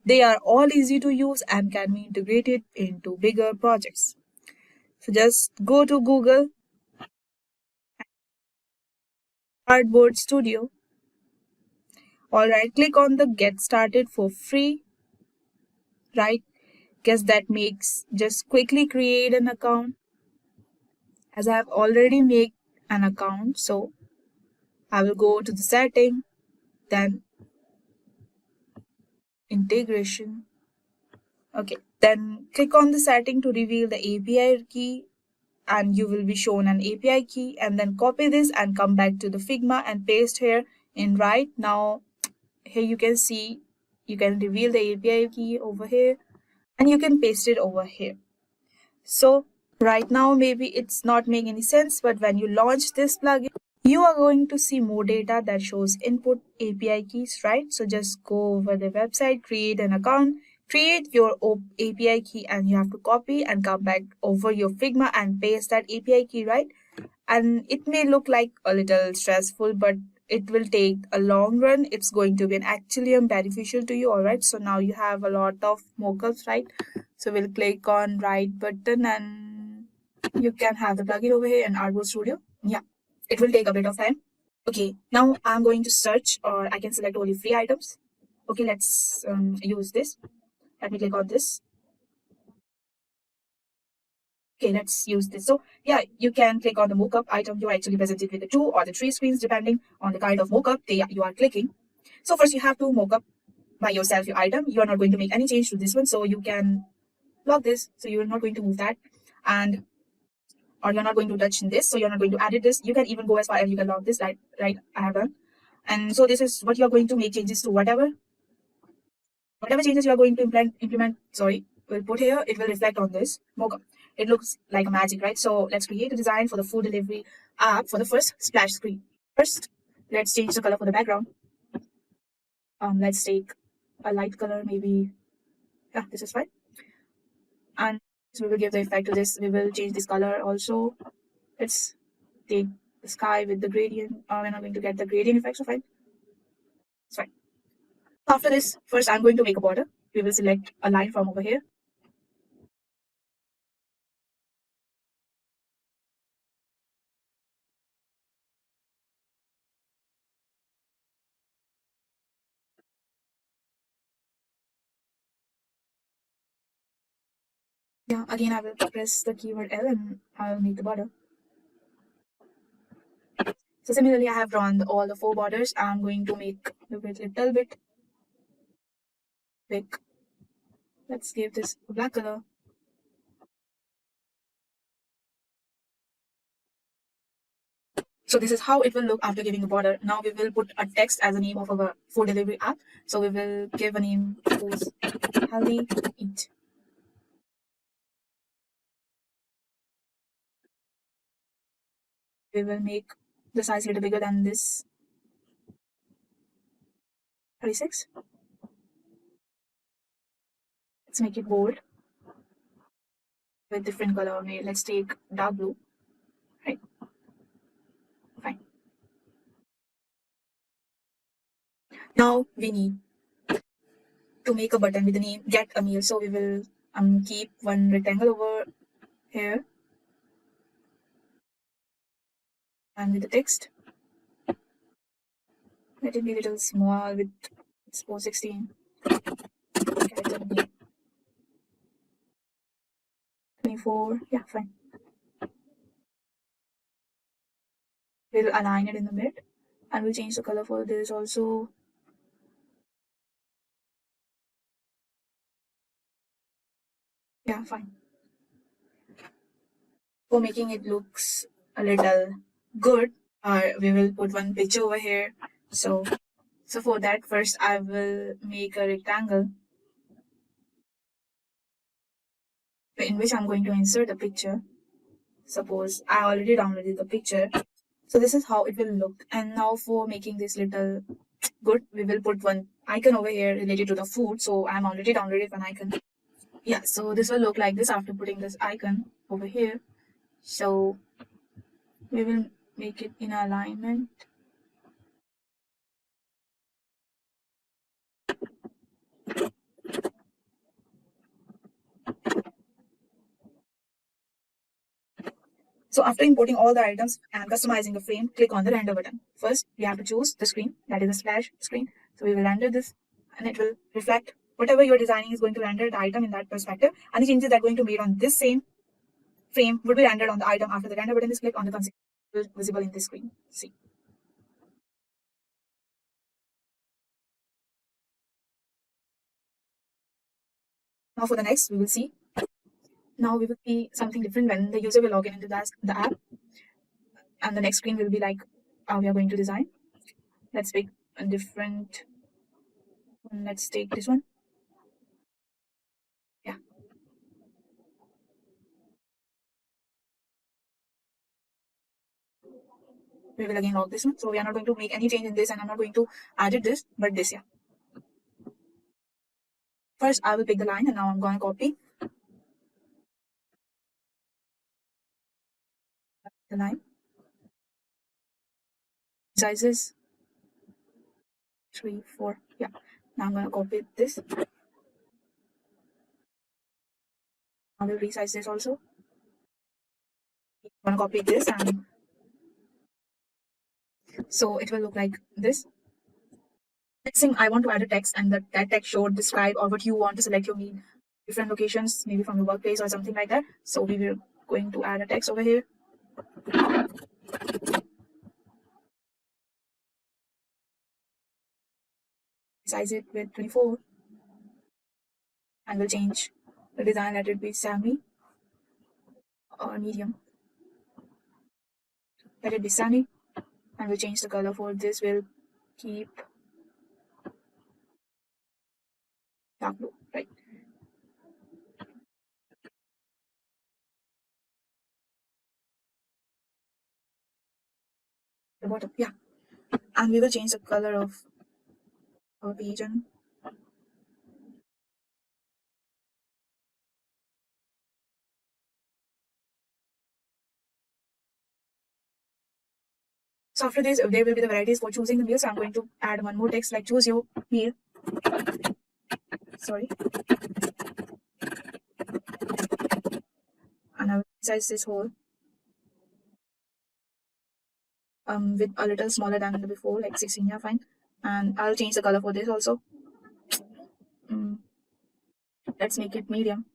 they are all easy to use and can be integrated into bigger projects. So just go to Google, Artboard Studio. Alright, click on the Get Started for free. Right, guess that makes just quickly create an account. As I have already made an account, so I will go to the setting, then integration. Okay, then click on the setting to reveal the API key, and you will be shown an API key, and then copy this and come back to the Figma and paste here in right. Now here you can see you can reveal the API key over here and you can paste it over here. So right now maybe it's not making any sense, but when you launch this plugin, you are going to see more data that shows input API keys, right? So just go over the website, create an account, create your API key, and you have to copy and come back over your Figma and paste that API key, right? And it may look like a little stressful, but it will take a long run. It's going to be actually beneficial to you. All right, so now you have a lot of mockups, right? So we'll click on right button and you can have the plugin over here and Artboard Studio. Yeah, it will take a bit of time. Okay, now I'm going to search, or I can select only free items. Okay, let's use this. Let me click on this. Okay, let's use this. So yeah, you can click on the mockup item. You're actually presented with the 2 or the 3 screens depending on the kind of mockup you are clicking. So first you have to mockup by yourself your item. You are not going to make any change to this one, so you can lock this. So you're not going to move that, and or you're not going to touch this. So you're not going to edit this. You can even go as far as you can lock this. Right, I have done. And so this is what you're going to make changes to. Whatever changes you are going to implement. We'll put here. It will reflect on this mockup. It looks like a magic, right? So let's create a design for the food delivery app for the first splash screen. First, let's change the color for the background. Let's take a light color, maybe. Yeah, this is fine. And so we will give the effect to this. We will change this color also. Let's take the sky with the gradient. We're not going to get the gradient effect, so fine. It's fine. After this, first I'm going to make a border. We will select a line from over here. Yeah, again I will press the keyword L and I'll make the border. So similarly, I have drawn all the 4 borders. I'm going to make the width a little bit big. Let's give this a black color. So this is how it will look after giving a border. Now we will put a text as a name of our food delivery app. So we will give a name, suppose Healthy Eat. We will make the size a little bigger than this. 36. Let's make it bold with different color. Let's take dark blue. Right. Fine. Now we need to make a button with the name Get a Meal. So we will keep one rectangle over here and with the text. Let it be a little small with suppose 16. Character name. 24. Yeah, fine. We'll align it in the mid and we'll change the color for this also. Yeah, fine. For making it looks a little good, we will put one picture over here. So for that, first I will make a rectangle in which I'm going to insert a picture. Suppose I already downloaded the picture. So this is how it will look. And now for making this little good, we will put one icon over here related to the food. So I'm already downloaded one icon. Yeah, so this will look like this after putting this icon over here. So we will make it in alignment. So after importing all the items and customizing the frame, click on the render button. First, we have to choose the screen, that is the splash screen. So we will render this and it will reflect whatever you're designing is going to render the item in that perspective. And the changes that are going to be made on this same frame will be rendered on the item after the render button is clicked on the consequence visible in this screen. See. Now for the next, we will see. Now we will see something different when the user will log in into the app. And the next screen will be like how we are going to design. Let's pick a different one. Let's take this one. Yeah. we will again lock this one. So we are not going to make any change in this, and I'm not going to edit this, but this, yeah. First, I will pick the line, and now I'm going to copy the line. Sizes 3, 4, yeah. Now I'm going to copy this. I will resize this also. I'm going to copy this, and so it will look like this. Next thing, I want to add a text, and that text should describe or what you want to select your meal, different locations, maybe from your workplace or something like that. So we will going to add a text over here. Size it with 24, and we'll change the design, let it be semi or medium. Let it be sunny, and we'll change the color for this. We'll keep dark blue, right? The bottom, yeah. And we will change the color of our page. And so after this, there will be the varieties for choosing the meal. So I'm going to add one more text like choose your meal. Sorry. And I will size this whole with a little smaller than the before, like 16, yeah, fine. And I'll change the color for this also. Let's make it medium.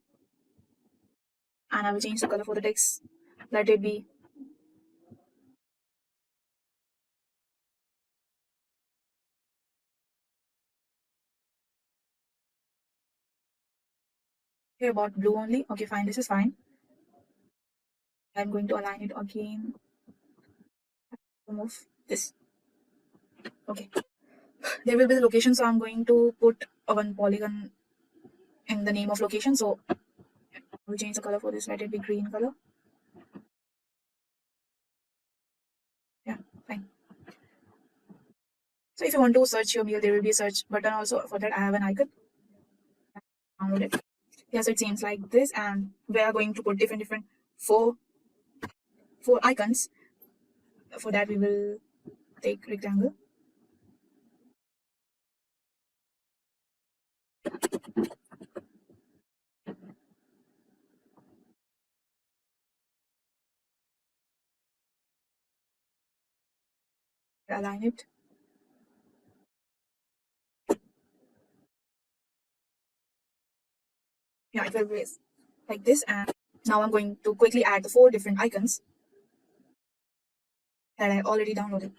And I will change the color for the text. Let it be here about blue only. Okay, fine, this is fine. I'm going to align it again. Remove this. Okay. There will be the location, so I'm going to put a one polygon in the name of location. So we'll change the color for this. Let it be green color. Yeah, fine. So if you want to search your meal, there will be a search button also. For that, I have an icon. Download it. Yeah, so it seems like this, and we are going to put different four icons. For that, we will take rectangle. Align it. Yeah, it will be like this. And now I'm going to quickly add the 4 different icons that I already downloaded.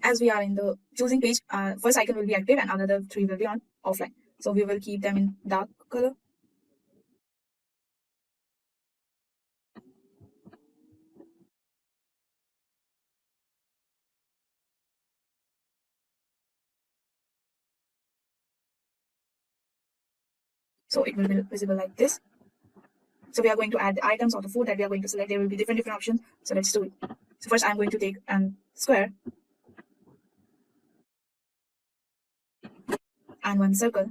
As we are in the choosing page, first icon will be active and another 3 will be on offline. So we will keep them in dark color. So it will be visible like this. So we are going to add the items or the food that we are going to select. There will be different options. So let's do it. So first I'm going to take a square and one circle.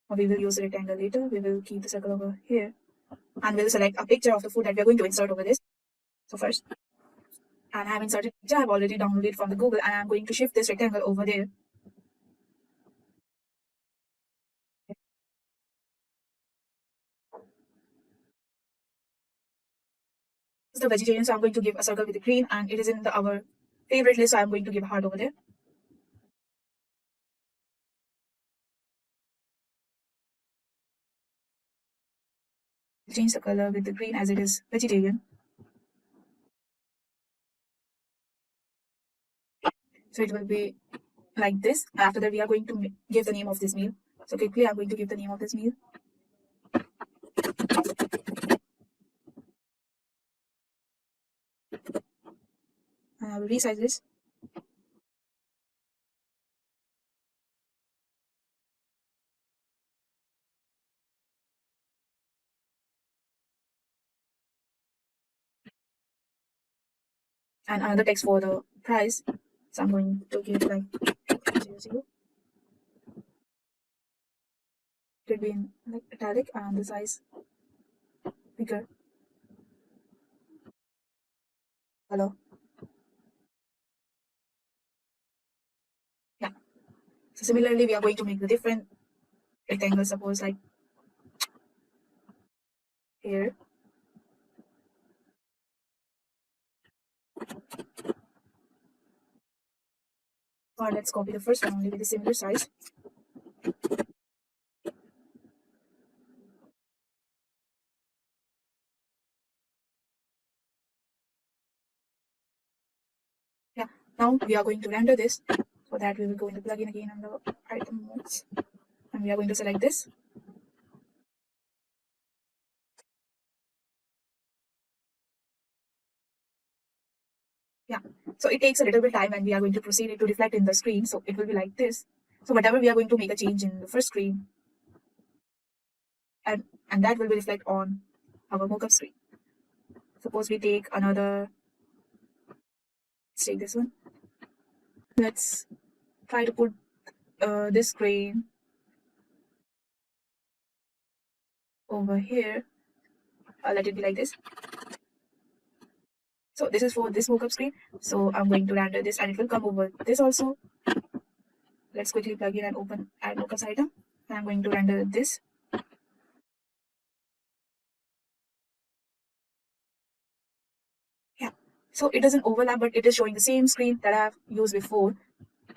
Or we will use a rectangle later. We will keep the circle over here. And we'll select a picture of the food that we are going to insert over this. So first, and I have inserted picture. I have already downloaded from the Google, and I'm going to shift this rectangle over there. This is the vegetarian, so I'm going to give a circle with the green, and it is in our favorite list, so I'm going to give a heart over there. Change the color with the green as it is vegetarian. So it will be like this. After that, we are going to give the name of this meal. So quickly, I'm going to give the name of this meal. And I will resize this. and another text for the price. So I'm going to give like 00. It will be in like italic and the size bigger. Hello. Yeah. So similarly, we are going to make the different rectangles. Suppose like here. Or let's copy the first one only with a similar size. Yeah. Now we are going to render this. For that, we will go into plugin again on the item modes, and we are going to select this. Yeah. So it takes a little bit time, and we are going to proceed it to reflect in the screen. So it will be like this. So whatever we are going to make a change in the first screen, and that will be reflect on our mockup screen. Suppose we take another. Let's take this one. Let's try to put this screen over here. Let it be like this. So this is for this mockup screen. So I'm going to render this, and it will come over this also. Let's quickly plug in and open add mockups item. And I'm going to render this. Yeah. So it doesn't overlap, but it is showing the same screen that I have used before.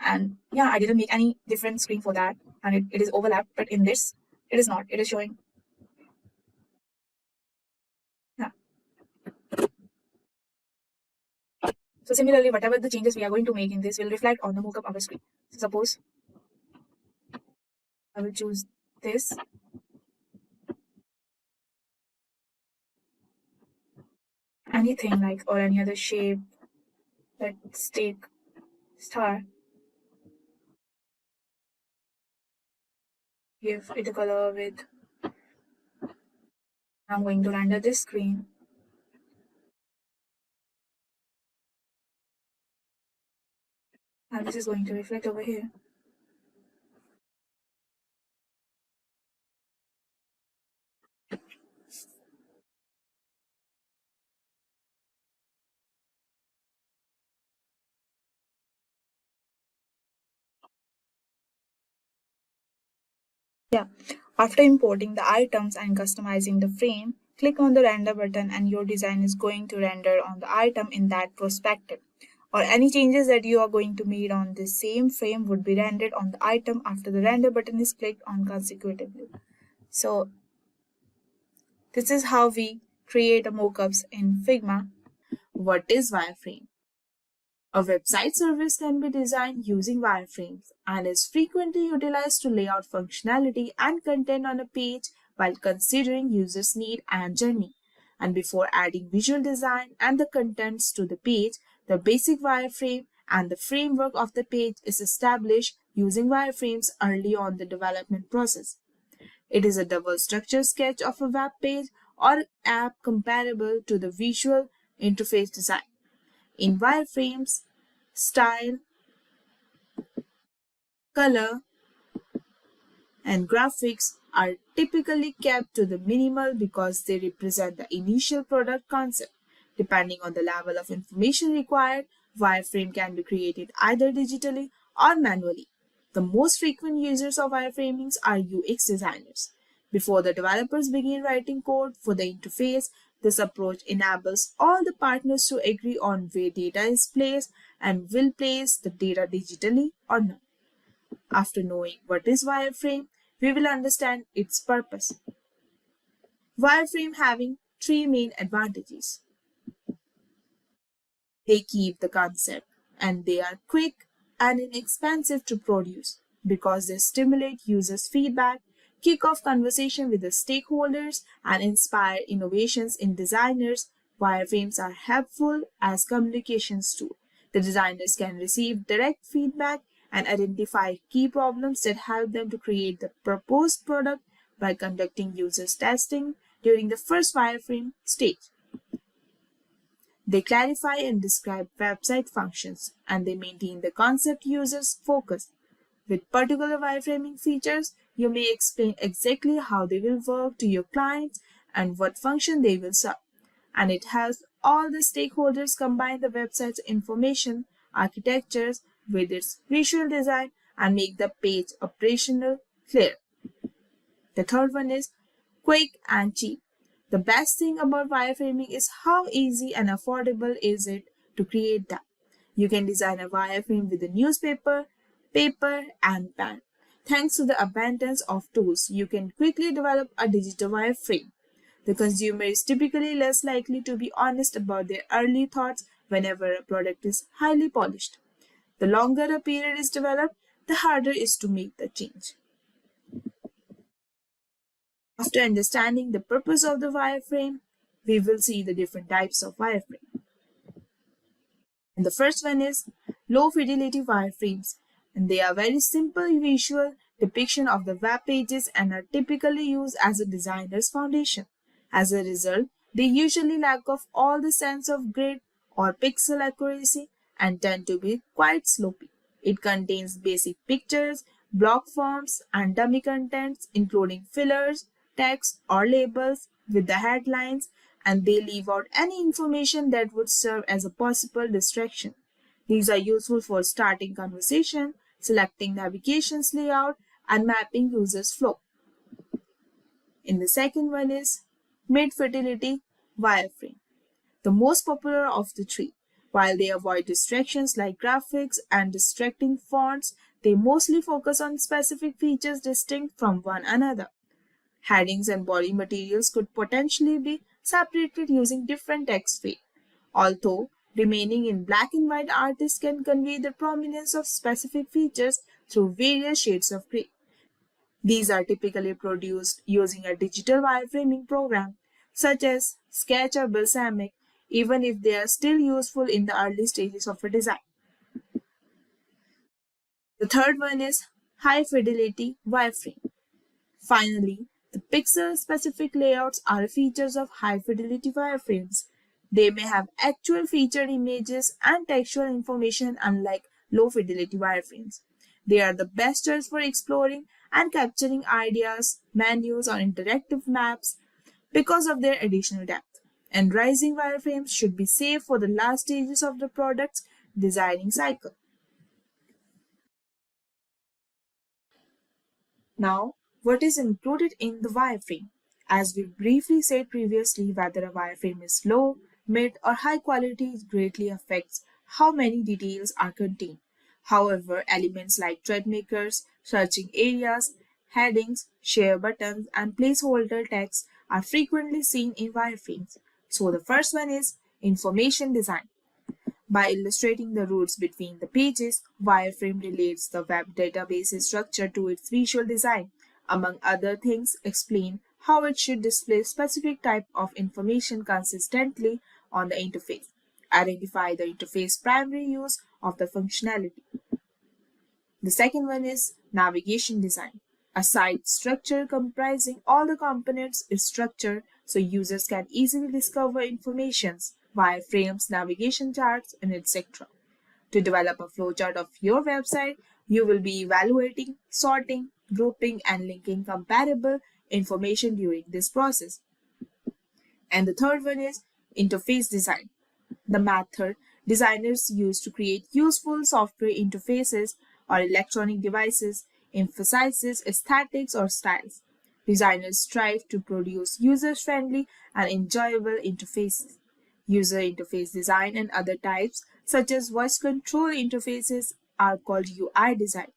And yeah, I didn't make any different screen for that, and it is overlapped, but in this it is not. It is showing. Yeah. So similarly, whatever the changes we are going to make in this will reflect on the mockup of our screen. So suppose I will choose this. Anything like or any other shape. Let's take star. Give it a color with. I'm going to render this screen. And this is going to reflect over here. Yeah. After importing the items and customizing the frame, click on the render button and your design is going to render on the item in that perspective. Or any changes that you are going to make on the same frame would be rendered on the item after the render button is clicked on consecutively. So this is how we create a mockups in Figma. What is wireframe? A website service can be designed using wireframes and is frequently utilized to lay out functionality and content on a page while considering users' need and journey. And before adding visual design and the contents to the page, the basic wireframe and the framework of the page is established using wireframes early on the development process. It is a double structure sketch of a web page or app comparable to the visual interface design. In wireframes, style, color, and graphics are typically kept to the minimal because they represent the initial product concept. Depending on the level of information required, wireframe can be created either digitally or manually. The most frequent users of wireframings are UX designers. Before the developers begin writing code for the interface, this approach enables all the partners to agree on where data is placed and will place the data digitally or not. After knowing what is wireframe, we will understand its purpose. Wireframe having three main advantages. They keep the concept and they are quick and inexpensive to produce because they stimulate users' feedback, kick off conversation with the stakeholders, and inspire innovations in designers. Wireframes are helpful as communications tool. The designers can receive direct feedback and identify key problems that help them to create the proposed product by conducting users testing during the first wireframe stage. They clarify and describe website functions, and they maintain the concept users focus. With particular wireframing features, you may explain exactly how they will work to your clients and what function they will serve. And it helps all the stakeholders combine the website's information, architectures with its visual design and make the page operational clear. The third one is quick and cheap. The best thing about wireframing is how easy and affordable is it to create that. You can design a wireframe with a newspaper, paper, and pen. Thanks to the abundance of tools, you can quickly develop a digital wireframe. The consumer is typically less likely to be honest about their early thoughts whenever a product is highly polished. The longer a period is developed, the harder it is to make the change. After understanding the purpose of the wireframe, we will see the different types of wireframe. And the first one is low fidelity wireframes, and they are very simple visual depiction of the web pages and are typically used as a designer's foundation. As a result, they usually lack of all the sense of grid or pixel accuracy and tend to be quite sloppy. It contains basic pictures, block forms, and dummy contents including fillers, text, or labels with the headlines, and they leave out any information that would serve as a possible distraction. These are useful for starting conversation, selecting navigation's layout, and mapping users' flow. And the second one is mid-fidelity wireframe, the most popular of the three. While they avoid distractions like graphics and distracting fonts, they mostly focus on specific features distinct from one another. Headings and body materials could potentially be separated using different text weight. Although remaining in black and white, artists can convey the prominence of specific features through various shades of gray. These are typically produced using a digital wireframing program such as Sketch or Balsamic, even if they are still useful in the early stages of a design. The third one is high fidelity wireframe. Finally, the pixel-specific layouts are features of high-fidelity wireframes. They may have actual featured images and textual information unlike low-fidelity wireframes. They are the best choice for exploring and capturing ideas, menus, or interactive maps because of their additional depth. And rising wireframes should be safe for the last stages of the product's designing cycle. Now, what is included in the wireframe? As we briefly said previously, whether a wireframe is low, mid, or high quality greatly affects how many details are contained. However, elements like thread makers, searching areas, headings, share buttons, and placeholder text are frequently seen in wireframes. So the first one is information design. By illustrating the routes between the pages, wireframe relates the web database structure to its visual design. Among other things, explain how it should display specific type of information consistently on the interface. Identify the interface primary use of the functionality. The second one is navigation design. A site structure comprising all the components is structured so users can easily discover informations, wireframes, navigation charts, and etc. To develop a flowchart of your website, you will be evaluating, sorting, grouping, and linking comparable information during this process. And the third one is interface design. The method designers use to create useful software interfaces or electronic devices emphasizes aesthetics or styles. Designers strive to produce user-friendly and enjoyable interfaces. User interface design and other types, such as voice control interfaces, are called UI design.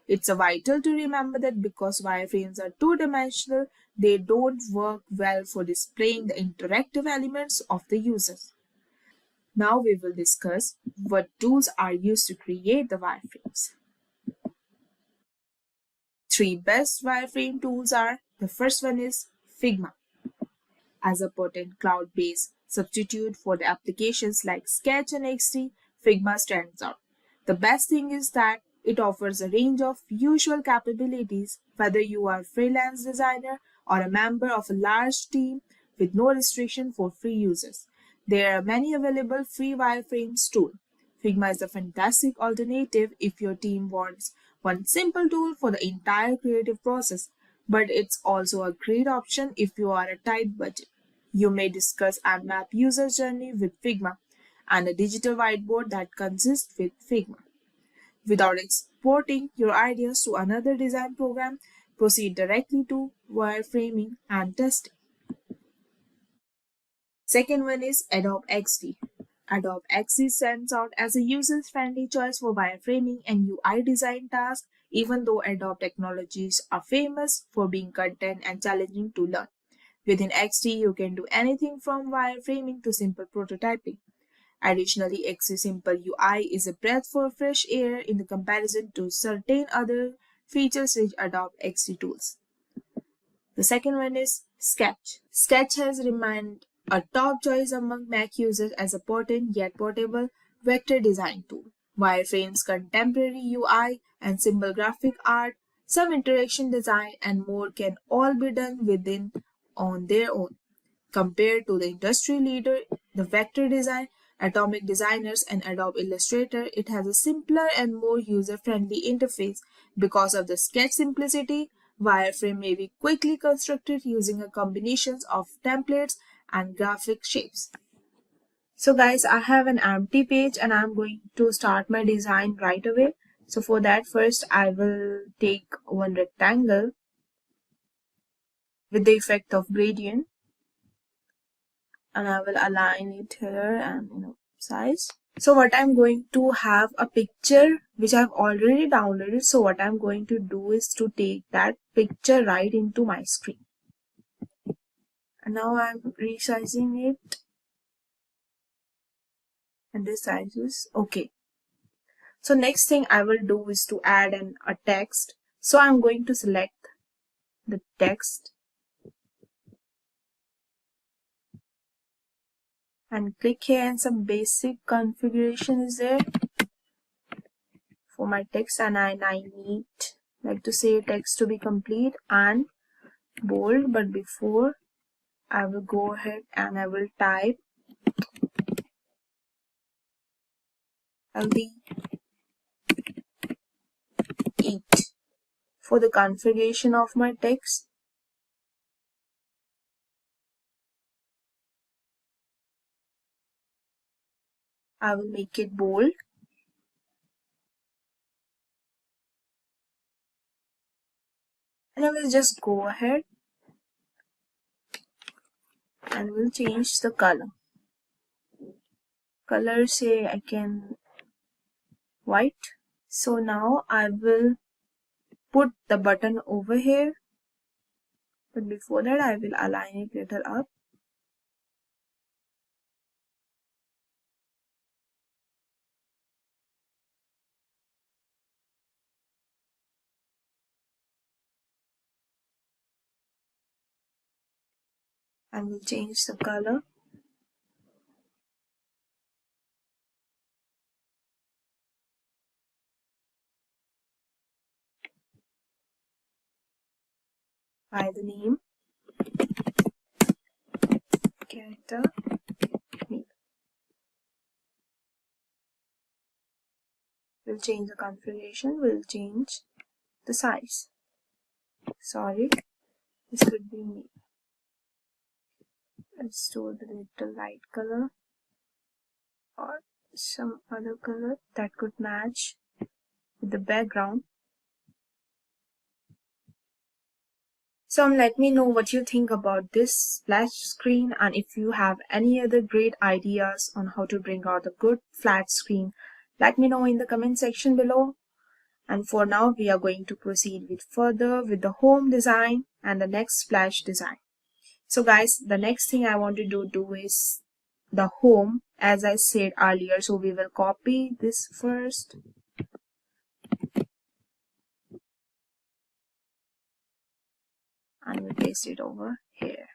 It's vital to remember that because wireframes are two-dimensional, they don't work well for displaying the interactive elements of the users. Now we will discuss what tools are used to create the wireframes. Three best wireframe tools are: the first one is Figma. As a potent cloud-based substitute for the applications like Sketch and XD, Figma stands out. The best thing is that it offers a range of usual capabilities, whether you are a freelance designer or a member of a large team, with no restriction for free users. There are many available free wireframes too. Figma is a fantastic alternative if your team wants one simple tool for the entire creative process, but it's also a great option if you are a tight budget. You may discuss and map user journey with Figma and a digital whiteboard that consists with Figma. Without exporting your ideas to another design program, proceed directly to wireframing and testing. Second one is Adobe XD. Adobe XD stands out as a user-friendly choice for wireframing and UI design tasks, even though Adobe technologies are famous for being content and challenging to learn. Within XD, you can do anything from wireframing to simple prototyping. Additionally, XD Simple UI is a breath for fresh air in the comparison to certain other features-rich Adobe XD tools. The second one is Sketch. Sketch has remained a top choice among Mac users as a potent yet portable vector design tool. Wireframes, contemporary UI, and simple graphic art, some interaction design, and more can all be done within on their own. Compared to the industry leader, the vector design, Atomic Designers, and Adobe Illustrator, it has a simpler and more user-friendly interface. Because of the sketch simplicity, wireframe may be quickly constructed using a combination of templates and graphic shapes. So guys, I have an empty page and I'm going to start my design right away. So for that, first I will take one rectangle with the effect of gradient, and I will align it here and size. So what I'm going to have a picture which I've already downloaded. So what I'm going to do is to take that picture right into my screen. And now I'm resizing it. And this size is okay. So next thing I will do is to add a text. So I'm going to select the text and click here, and some basic configuration is there for my text, and I need like to say text to be complete and bold. But before, I will go ahead and I will type healthy eat. For the configuration of my text, I will make it bold. And I will just go ahead and will change the color. Color, say I can white. So now I will put the button over here. But before that, I will align it little up. And we'll change the color. By the name character name. We'll change the configuration. We'll change the size. Sorry, this could be me. Let's do the little light color or some other color that could match with the background. So let me know what you think about this splash screen, and if you have any other great ideas on how to bring out a good flat screen, let me know in the comment section below. And for now, we are going to proceed further with the home design and the next splash design. So guys, the next thing I want to do is the home, as I said earlier. So we will copy this first. And we'll paste it over here.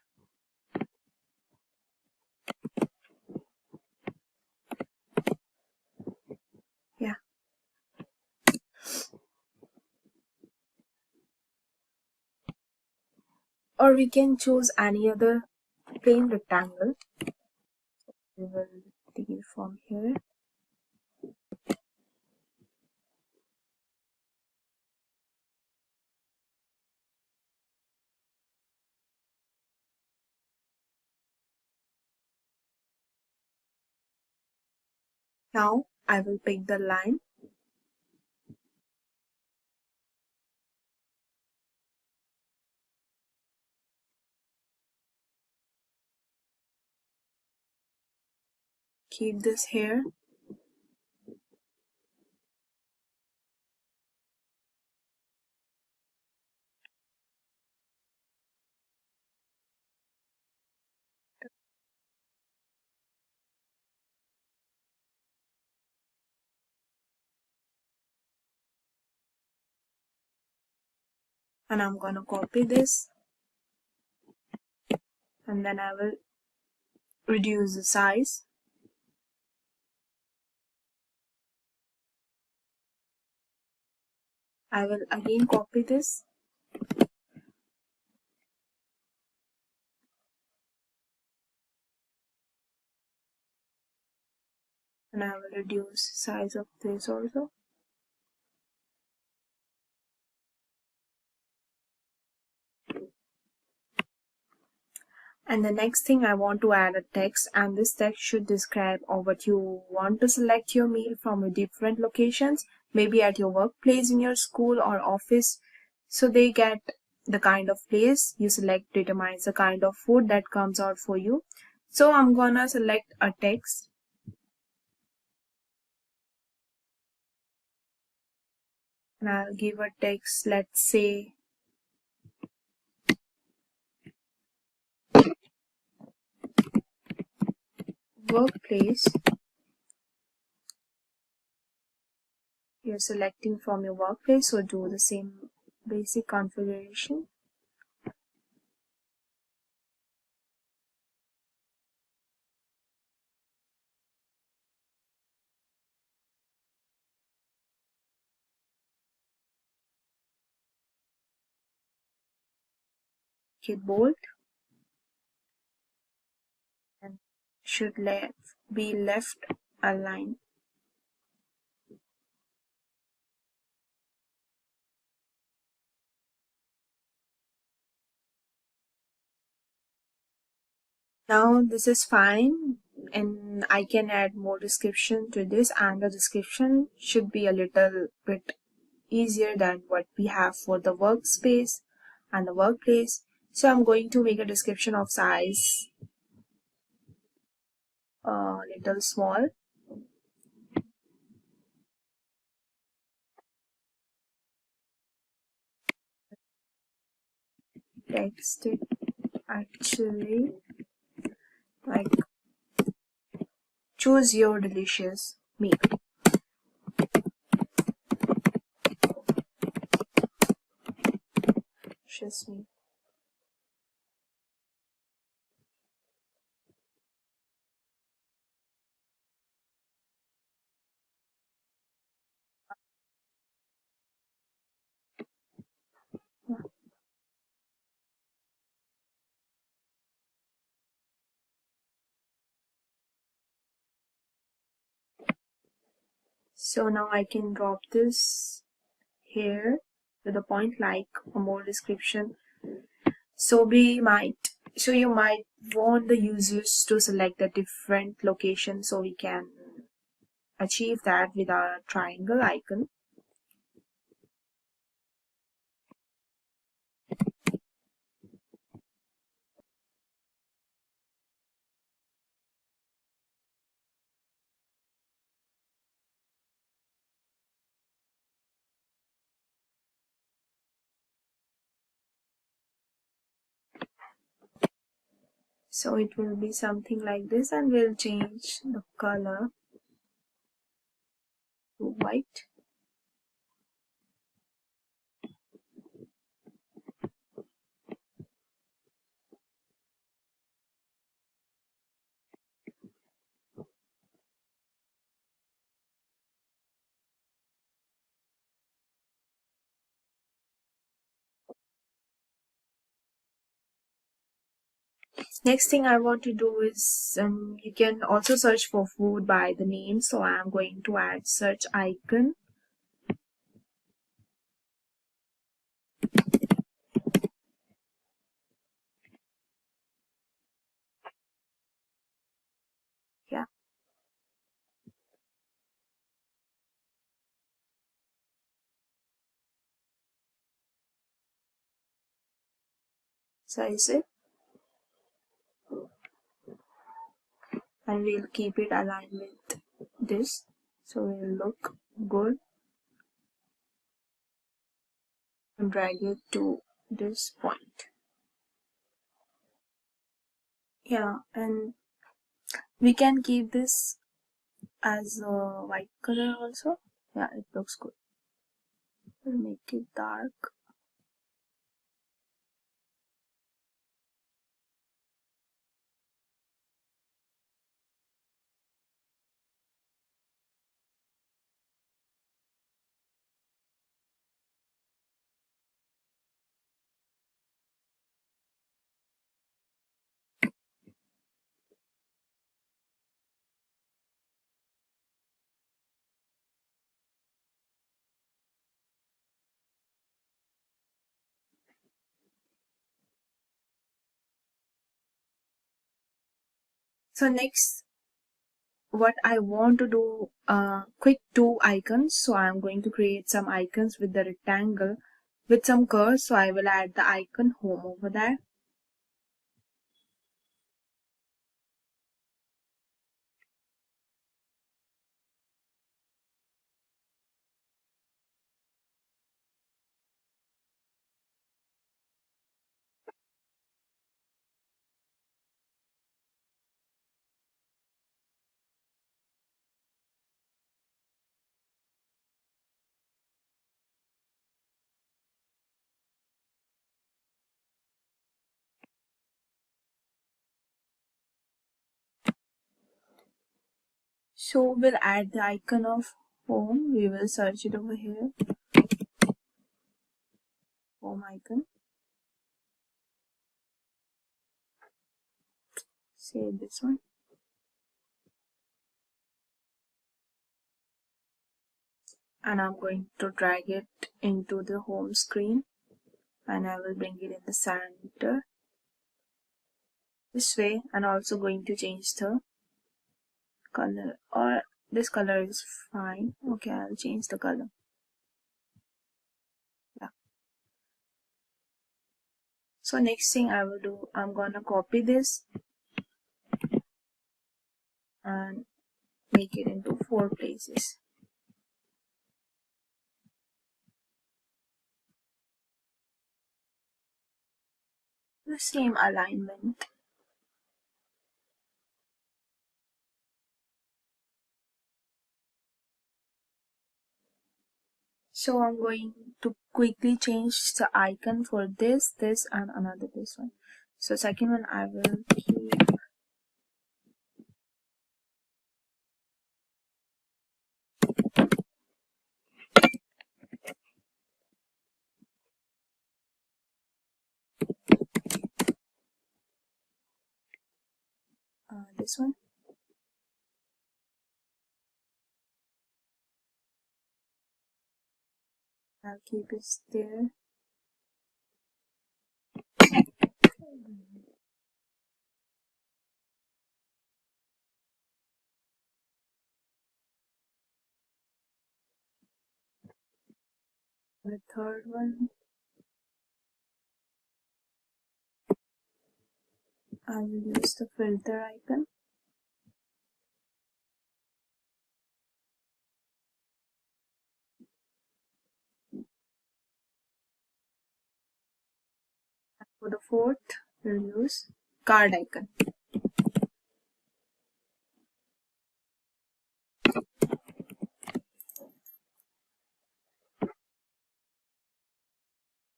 Yeah. Or we can choose any other plain rectangle. We will take it from here. Now I will pick the line. Keep this here. And I'm gonna copy this, and then I will reduce the size. I will again copy this, and I will reduce size of this also. And the next thing, I want to add a text, and this text should describe what you want to select your meal from different locations, maybe at your workplace, in your school or office, so they get the kind of place you select determines the kind of food that comes out for you. So I'm gonna select a text, and I'll give a text, let's say workplace. You're selecting from your workplace, so do the same basic configuration. Hit bold, and should be left aligned. Now this is fine, and I can add more description to this, and the description should be a little bit easier than what we have for the workspace and the workplace. So I'm going to make a description of size a little small. Text it actually like choose your delicious meal. Delicious meal. So now I can drop this here to the point like a more description. So you might want the users to select a different location, so we can achieve that with our triangle icon. So it will be something like this, and we'll change the color to white. Next thing I want to do is you can also search for food by the name. So I'm going to add search icon. Yeah. Size it. And we'll keep it aligned with this. So we'll look good. And drag it to this point. Yeah, and we can keep this as a white color also. Yeah, it looks good. We'll make it dark. So next, what I want to do, quick two icons. So I'm going to create some icons with the rectangle with some curves. So I will add the icon home over there. So we'll add the icon of home. We will search it over here. Home icon. Save this one. And I'm going to drag it into the home screen. And I will bring it in the center. This way. And also going to change the color. Or this color is fine. Okay, I'll change the color. Yeah. So next thing I will do, I'm gonna copy this and make it into 4 places. The same alignment. So I'm going to quickly change the icon for this, this and another this one. So second one I will keep this one. I'll keep it there. The third one I will use the filter icon. For the fourth we'll use card icon.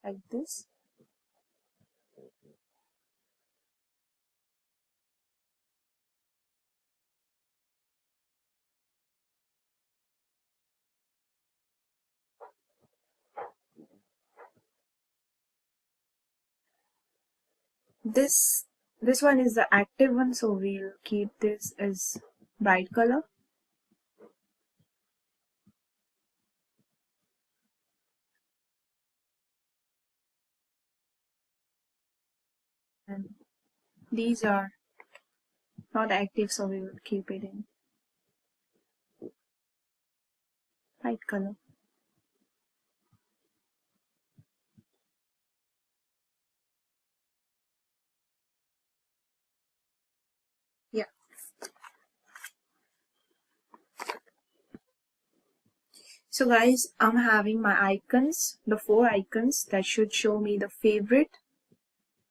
Like this. This This one is the active one, so we'll keep this as bright color. And these are not active, so we will keep it in light color. Yeah. So guys, I'm having my icons, the 4 icons that should show me the favorite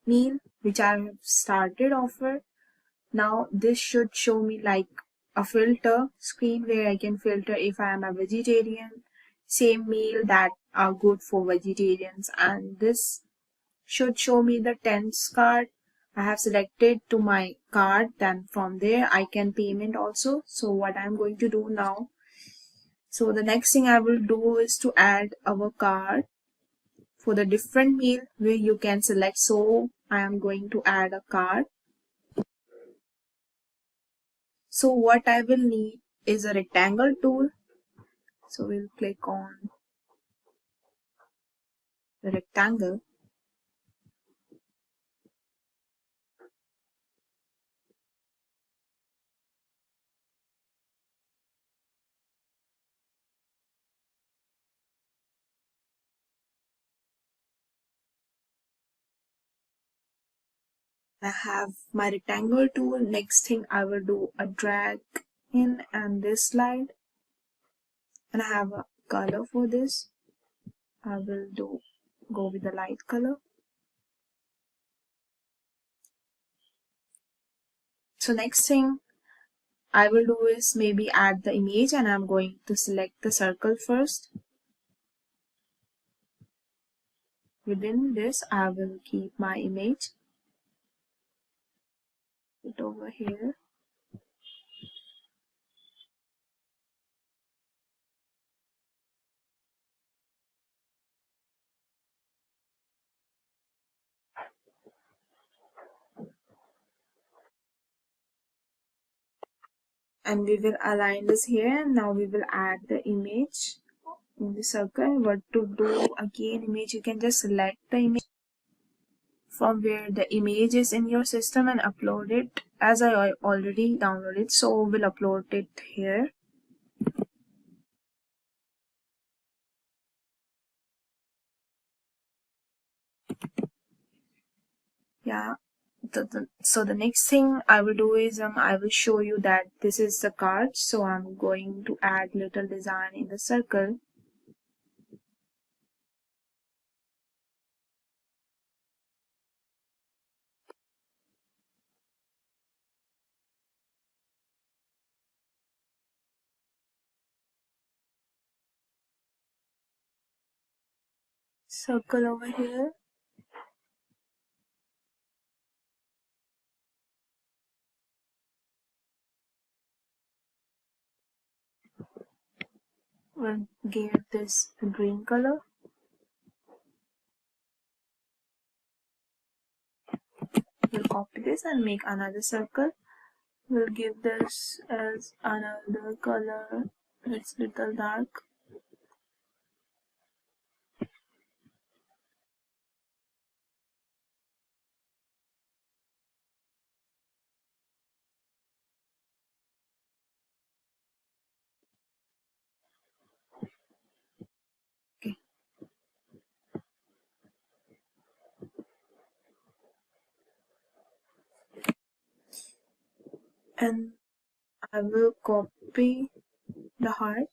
meal which I have started offer. Now this should show me like a filter screen where I can filter if I am a vegetarian, same meal that are good for vegetarians, and this should show me the 10s card. I have selected to my card, then from there I can payment also. So what I'm going to do now, so the next thing I will do is to add our card for the different meal where you can select. So I am going to add a card. So what I will need is a rectangle tool. So we'll click on the rectangle. I have my rectangle tool. Next thing I will do a drag in and this slide. And I have a color for this. I will go with the light color. So next thing I will do is maybe add the image, and I'm going to select the circle first. Within this I will keep my image. Put over here. And we will align this here. Now we will add the image in the circle. What to do again, image, you can just select the image from where the image is in your system and upload it. As I already downloaded, so we'll upload it here. Yeah. So the next thing I will do is I will show you that this is the card. So I'm going to add little design in the circle. Circle over here. We'll give this a green color. We'll copy this and make another circle. We'll give this as another color. It's little dark. Okay. And I will copy the heart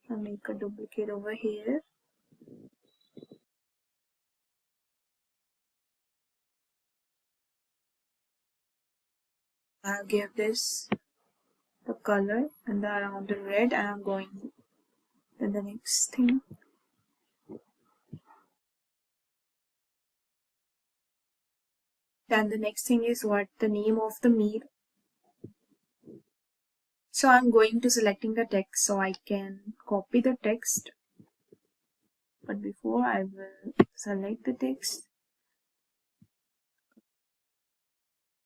and make a duplicate over here. I'll give this the color and the around the red, and I'm going then the next thing. Then the next thing is what the name of the meal. So I'm going to selecting the text so I can copy the text. But before I will select the text,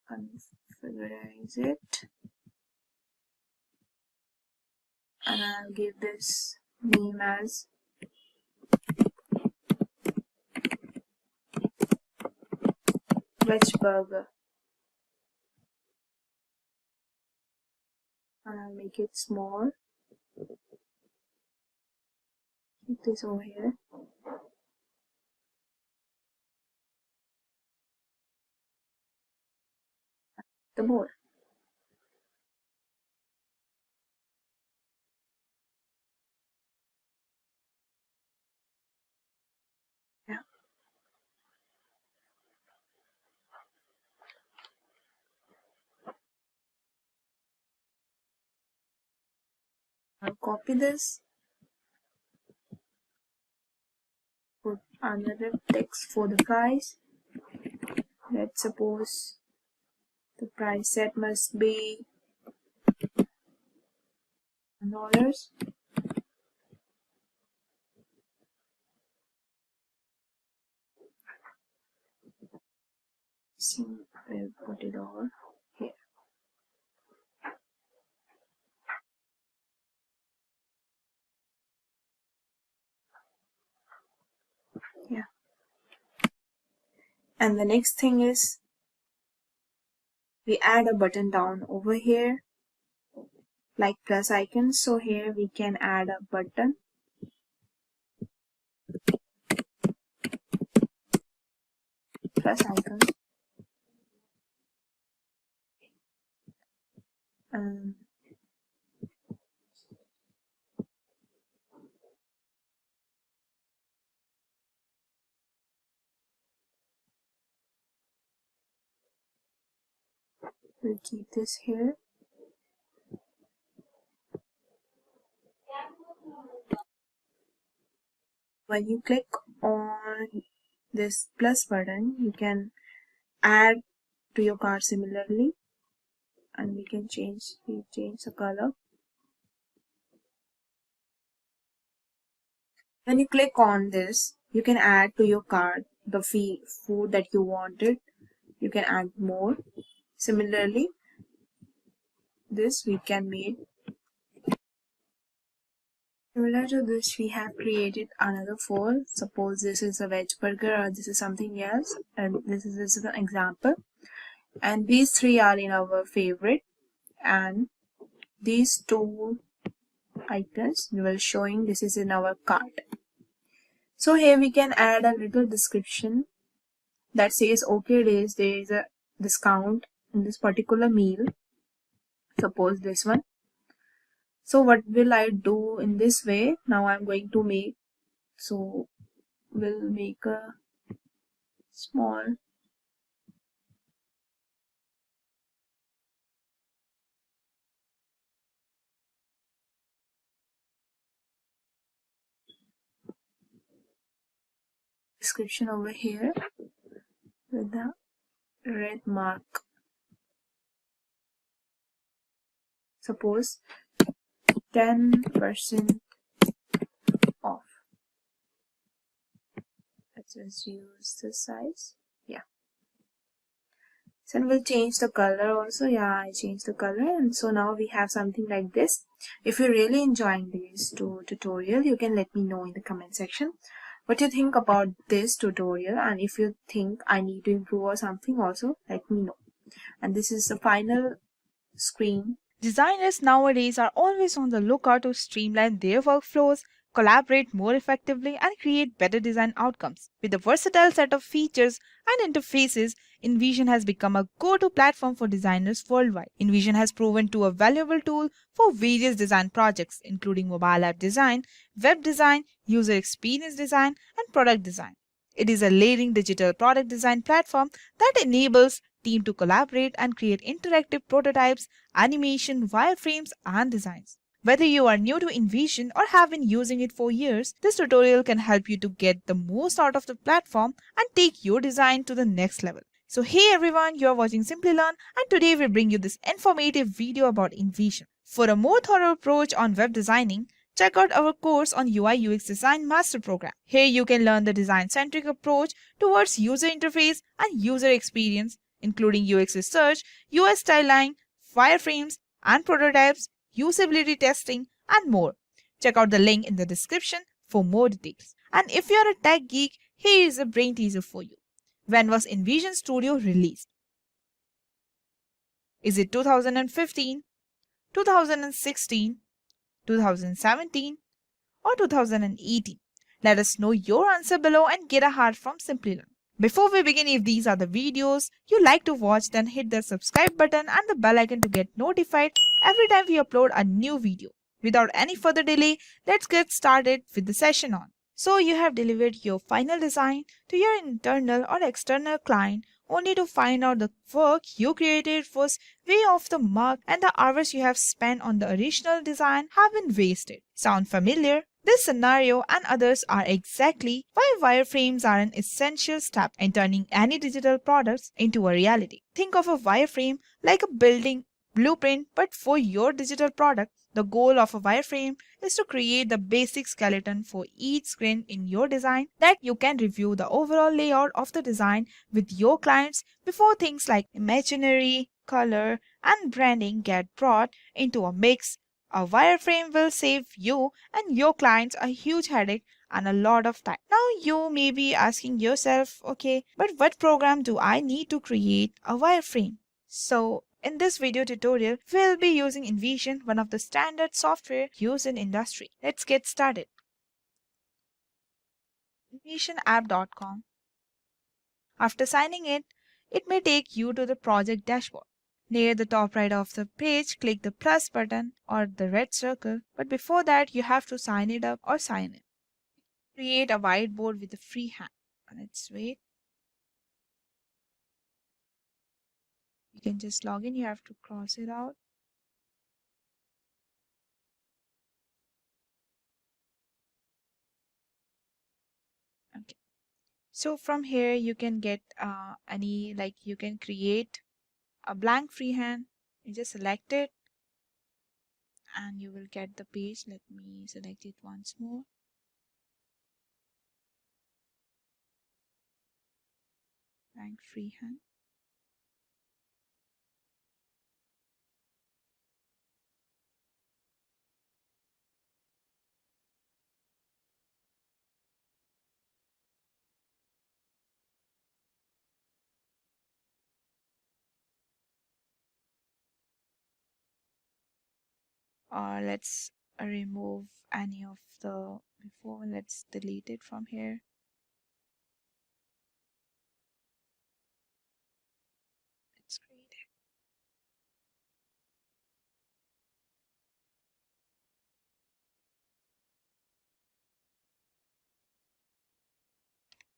configurize it, and I'll give this name as veg burger, and I'll make it small. Keep this over here. The bowl. Yeah. I'll copy this, put another text for the price. Let's suppose the price set must be $1. See, we'll put it over here. Yeah. And the next thing is we add a button down over here like plus icon. So here we can add a button. Plus icon. We'll keep this here. When you click on this plus button, you can add to your card similarly, and we can change the color. When you click on this, you can add to your card the food that you wanted. You can add more. Similarly, this we can make. Similar to this, we have created another fold. Suppose this is a veg burger or this is something else, and this is an example. And these three are in our favorite, and these two icons we will showing this is in our cart. So here we can add a little description that says okay days there is a discount in this particular meal. Suppose this one. So what will I do in this way? Now I'm going to make, so we'll make a small description over here with the red mark. Suppose 10% off. Let's just use this size. Yeah. So we'll change the color also. Yeah, I changed the color, and so now we have something like this. If you're really enjoying these two tutorials, you can let me know in the comment section what you think about this tutorial, and if you think I need to improve or something also, let me know. And this is the final screen. Designers nowadays are always on the lookout to streamline their workflows, collaborate more effectively, and create better design outcomes. With a versatile set of features and interfaces, InVision has become a go-to platform for designers worldwide. InVision has proven to a valuable tool for various design projects, including mobile app design, web design, user experience design, and product design. It is a leading digital product design platform that enables teams to collaborate and create interactive prototypes, animation, wireframes, and designs. Whether you are new to InVision or have been using it for years, this tutorial can help you to get the most out of the platform and take your design to the next level. So hey everyone, you are watching Simplilearn, and today we bring you this informative video about InVision. For a more thorough approach on web designing, check out our course on UI UX Design Master Program. Here you can learn the design-centric approach towards user interface and user experience, including UX research, UI styling, wireframes and prototypes, usability testing, and more. Check out the link in the description for more details. And if you're a tech geek, here is a brain teaser for you. When was InVision Studio released? Is it 2015, 2016, 2017, or 2018? Let us know your answer below and get a heart from Simplilearn. Before we begin, if these are the videos you like to watch, then hit the subscribe button and the bell icon to get notified every time we upload a new video. Without any further delay, let's get started with the session on. So you have delivered your final design to your internal or external client only to find out the work you created was way off the mark and the hours you have spent on the original design have been wasted. Sound familiar? This scenario and others are exactly why wireframes are an essential step in turning any digital products into a reality. Think of a wireframe like a building blueprint, but for your digital product. The goal of a wireframe is to create the basic skeleton for each screen in your design that you can review the overall layout of the design with your clients before things like imaginary, color, and branding get brought into a mix. A wireframe will save you and your clients a huge headache and a lot of time. Now you may be asking yourself, okay, but what program do I need to create a wireframe? So in this video tutorial, we'll be using InVision, one of the standard software used in industry. Let's get started. InVisionApp.com. After signing in, it may take you to the project dashboard. Near the top right of the page, click the plus button or the red circle, but before that you have to sign it up or sign in. Create a whiteboard with a free hand. Let's wait. You can just log in, you have to cross it out. Okay. So from here you can get you can create a blank freehand. You just select it and you will get the page. Let me select it once more. Blank freehand. Or let's remove any of the before. Let's delete it from here. Let's create it.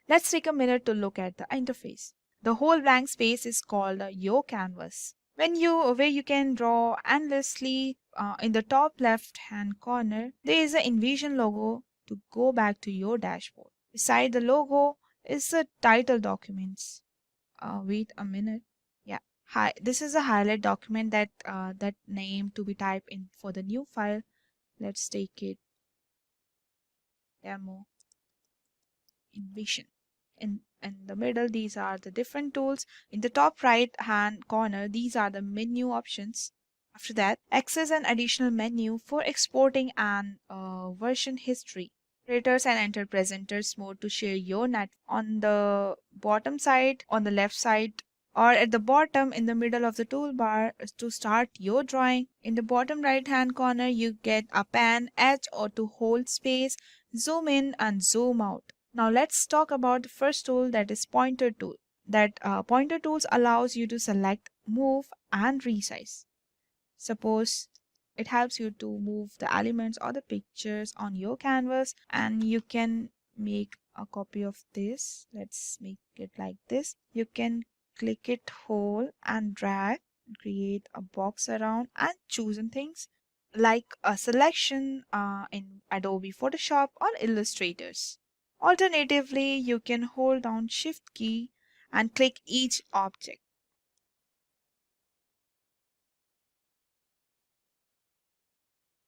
Let's take a minute to look at the interface. The whole blank space is called your canvas. Where you can draw endlessly. In the top left hand corner, there is an InVision logo to go back to your dashboard. Beside the logo is the title documents. Wait a minute. Yeah. Hi. This is a highlight document that name to be typed in for the new file. Let's take it demo InVision. In the middle, these are the different tools. In the top right hand corner, these are the menu options. After that, access an additional menu for exporting and version history. Creators and enter presenters mode to share your net on the bottom side, on the left side, or at the bottom in the middle of the toolbar to start your drawing. In the bottom right hand corner, you get a pen, edge, or to hold space, zoom in and zoom out. Now let's talk about the first tool, that is pointer tool. Pointer tools allows you to select, move and resize. Suppose it helps you to move the elements or the pictures on your canvas, and you can make a copy of this. Let's make it like this. You can click it whole and drag and create a box around and choosing things like a selection in Adobe Photoshop or Illustrators. Alternatively, you can hold down Shift key and click each object.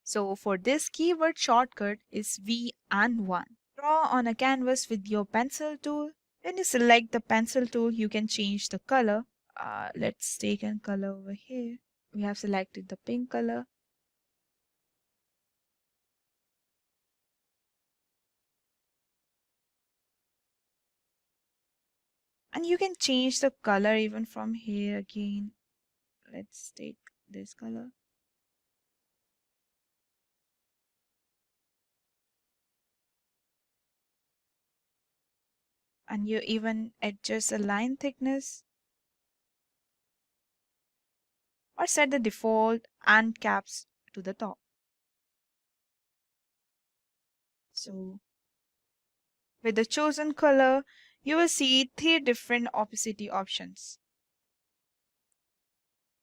So for this, keyword shortcut is V and 1. Draw on a canvas with your pencil tool. When you select the pencil tool, you can change the color Let's take a color over here. We have selected the pink color. And you can change the color even from here again. Let's take this color. And you even adjust the line thickness or set the default and caps to the top. So with the chosen color, you will see 3 different opacity options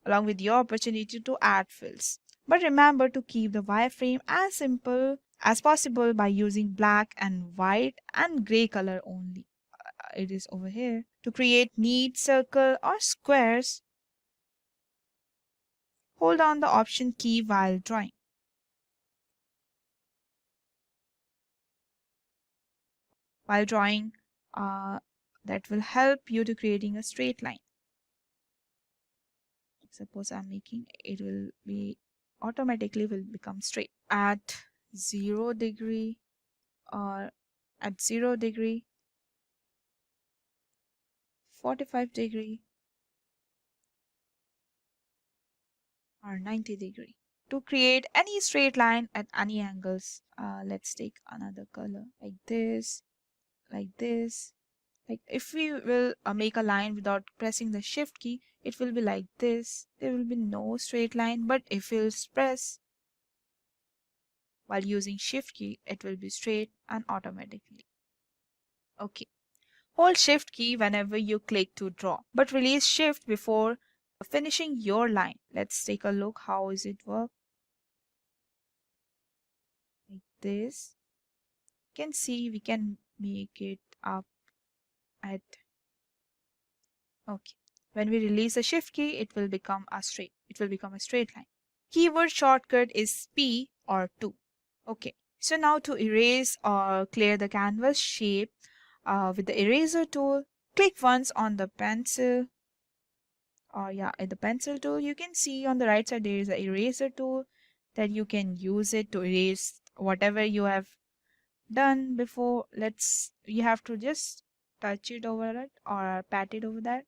along with your opportunity to add fills. But remember to keep the wireframe as simple as possible by using black and white and gray color only. It is over here. To create neat circle or squares, hold on the Option key while drawing. While drawing, that will help you to creating a straight line. Suppose I'm making it will be automatically will become straight at 0 degree or at 0 degree, 45 degree or 90 degree. To create any straight line at any angles, let's take another color like this, like this. Like if we will make a line without pressing the shift key, it will be like this. There will be no straight line, but if we'll press while using shift key, it will be straight and automatically. Okay. Hold shift key whenever you click to draw, but release shift before finishing your line. Let's take a look how is it work. Like this. You can see we can make it up at okay. When we release the shift key, it will become a straight line. Keyword shortcut is P or 2. Okay. So now to erase or clear the canvas shape with the eraser tool, click once on the pencil. Or at the pencil tool, you can see on the right side there is an eraser tool that you can use it to erase whatever you have done before. You have to just touch it over it or pat it over that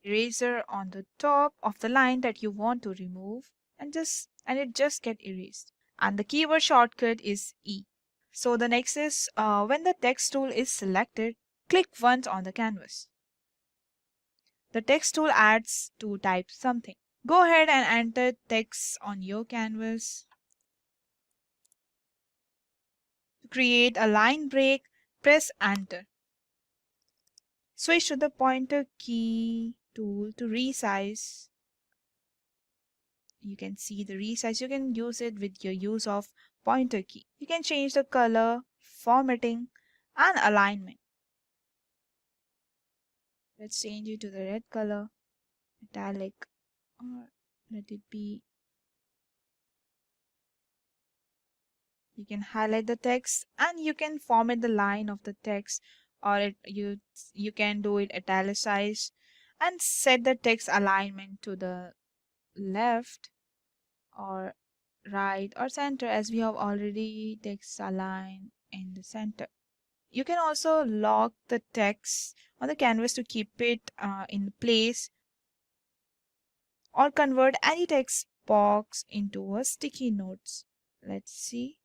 eraser on the top of the line that you want to remove, and it just get erased. And the keyword shortcut is E. So the next is when the text tool is selected, click once on the canvas. The text tool adds to type something. Go ahead and enter text on your canvas. To create a line break, press enter. Switch to the pointer key tool to resize. You can see the resize. You can use it with your use of pointer key. You can change the color, formatting, and alignment. Let's change it to the red color, metallic, or let it be. You can highlight the text and you can format the line of the text, or you can do it italicized and set the text alignment to the left or right or center, as we have already text align in the center. You can also lock the text on the canvas to keep it in place, or convert any text box into a sticky notes. Let's see.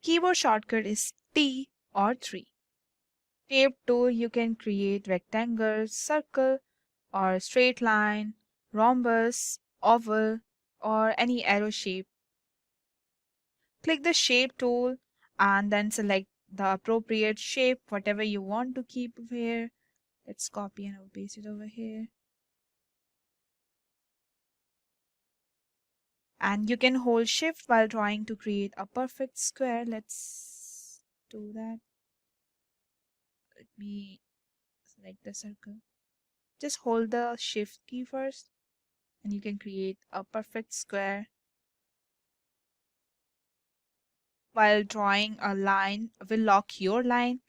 Keyboard shortcut is T or 3. Shape tool, you can create rectangle, circle, or straight line, rhombus, oval, or any arrow shape. Click the shape tool and then select the appropriate shape, whatever you want to keep here. Let's copy and I'll paste it over here. And you can hold shift while trying to create a perfect square. Let's do that. Let me select the circle. Just hold the shift key first and you can create a perfect square. while drawing a line will lock your line.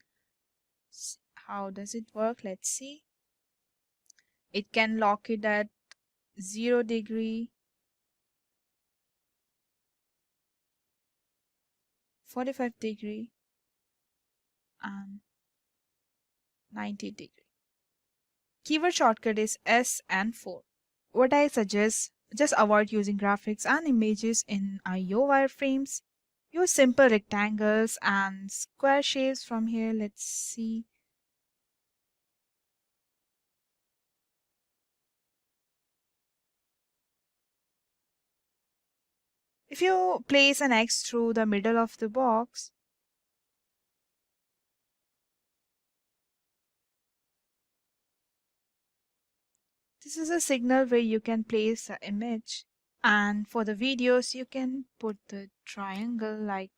How does it work? Let's see. It can lock it at 0 degree, 45 degree, and 90 degree. Keyword shortcut is S and 4. What I suggest, just avoid using graphics and images in IO wireframes. Use simple rectangles and square shapes from here. Let's see. If you place an X through the middle of the box, this is a signal where you can place an image. And for the videos, you can put the triangle like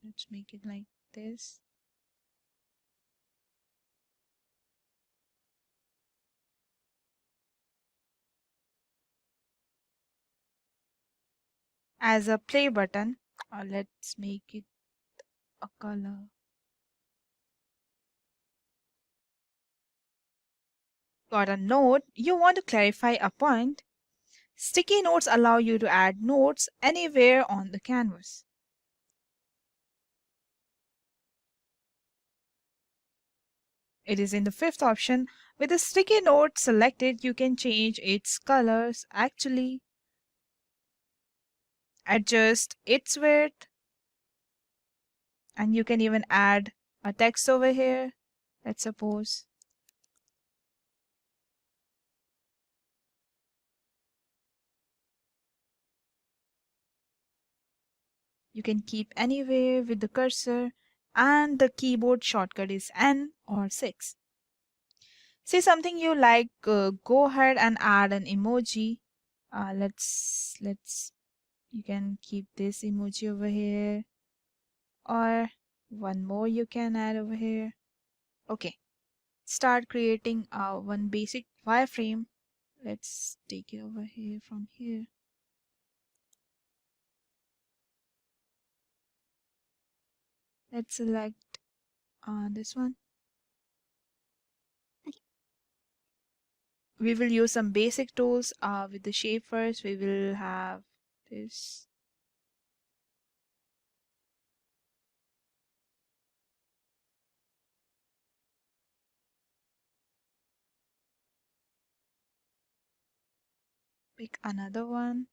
let's make it like this. As a play button, let's make it a color. Got a note, you want to clarify a point. Sticky notes allow you to add notes anywhere on the canvas. It is in the fifth option. With the sticky note selected, you can change its colors, actually adjust its width, and you can even add a text over here. Let's suppose. You can keep anywhere with the cursor, and the keyboard shortcut is N or 6. Say something you like, go ahead and add an emoji. Let's you can keep this emoji over here, or one more you can add over here. Okay, start creating one basic wireframe. Let's take it over here from here. Let's select this one. We will use some basic tools with the shape first. We will have this. Pick another one.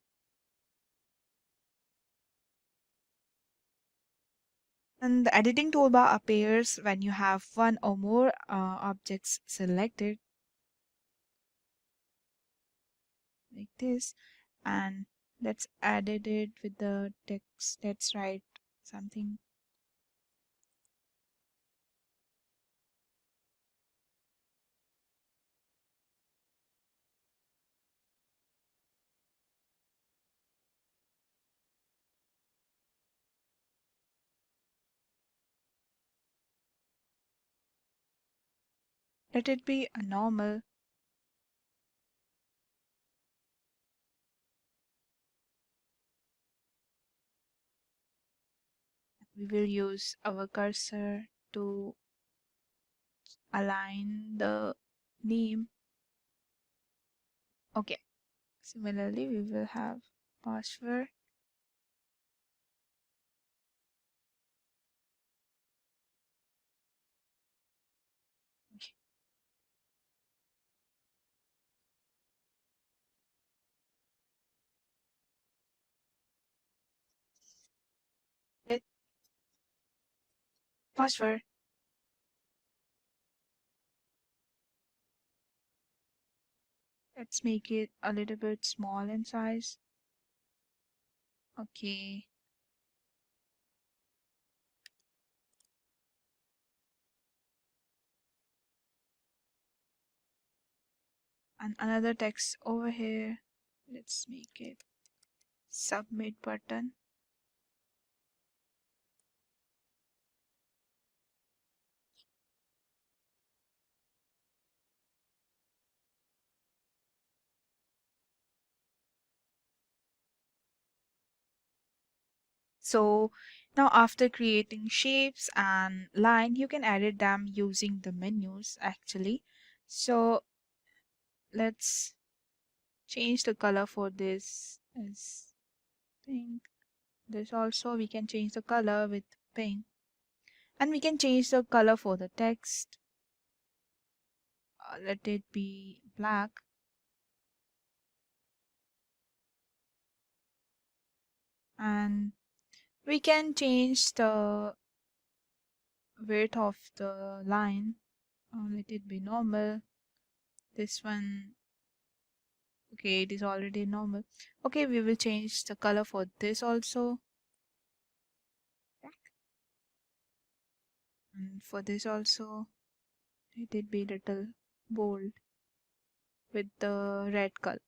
And the editing toolbar appears when you have one or more objects selected, like this. And let's edit it with the text. Let's write something. Let it be a normal. We will use our cursor to align the name. Okay. Similarly, we will have password. Okay. Password. Let's make it a little bit small in size. Okay. And another text over here. Let's make it submit button. So now after creating shapes and line, you can edit them using the menus actually. So let's change the color for this as pink. This also we can change the color with pink. And we can change the color for the text. Let it be black. And we can change the width of the line. Let it be normal. This one, okay, it is already normal. Okay, we will change the color for this also. And for this also, let it be little bold with the red color.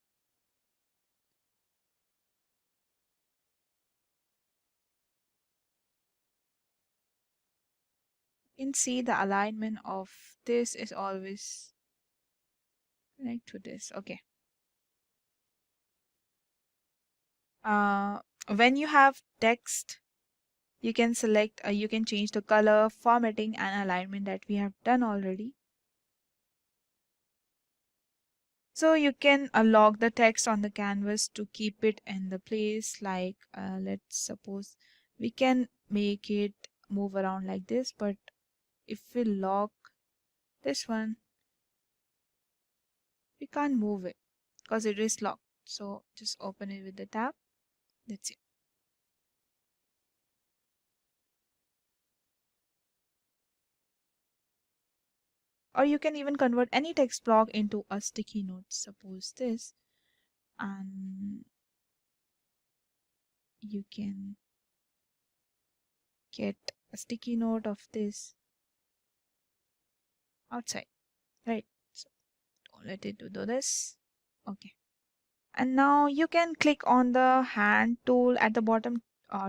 You can see the alignment of this is always like to this. Okay. When you have text, you can select, you can change the color, formatting, and alignment that we have done already. So you can lock the text on the canvas to keep it in the place. Like let's suppose we can make it move around like this, but if we lock this one, we can't move it because it is locked. So just open it with the tab. That's it. Or you can even convert any text block into a sticky note. Suppose this, and you can get a sticky note of this outside, right? So don't let it do this. Okay. And now you can click on the hand tool at the bottom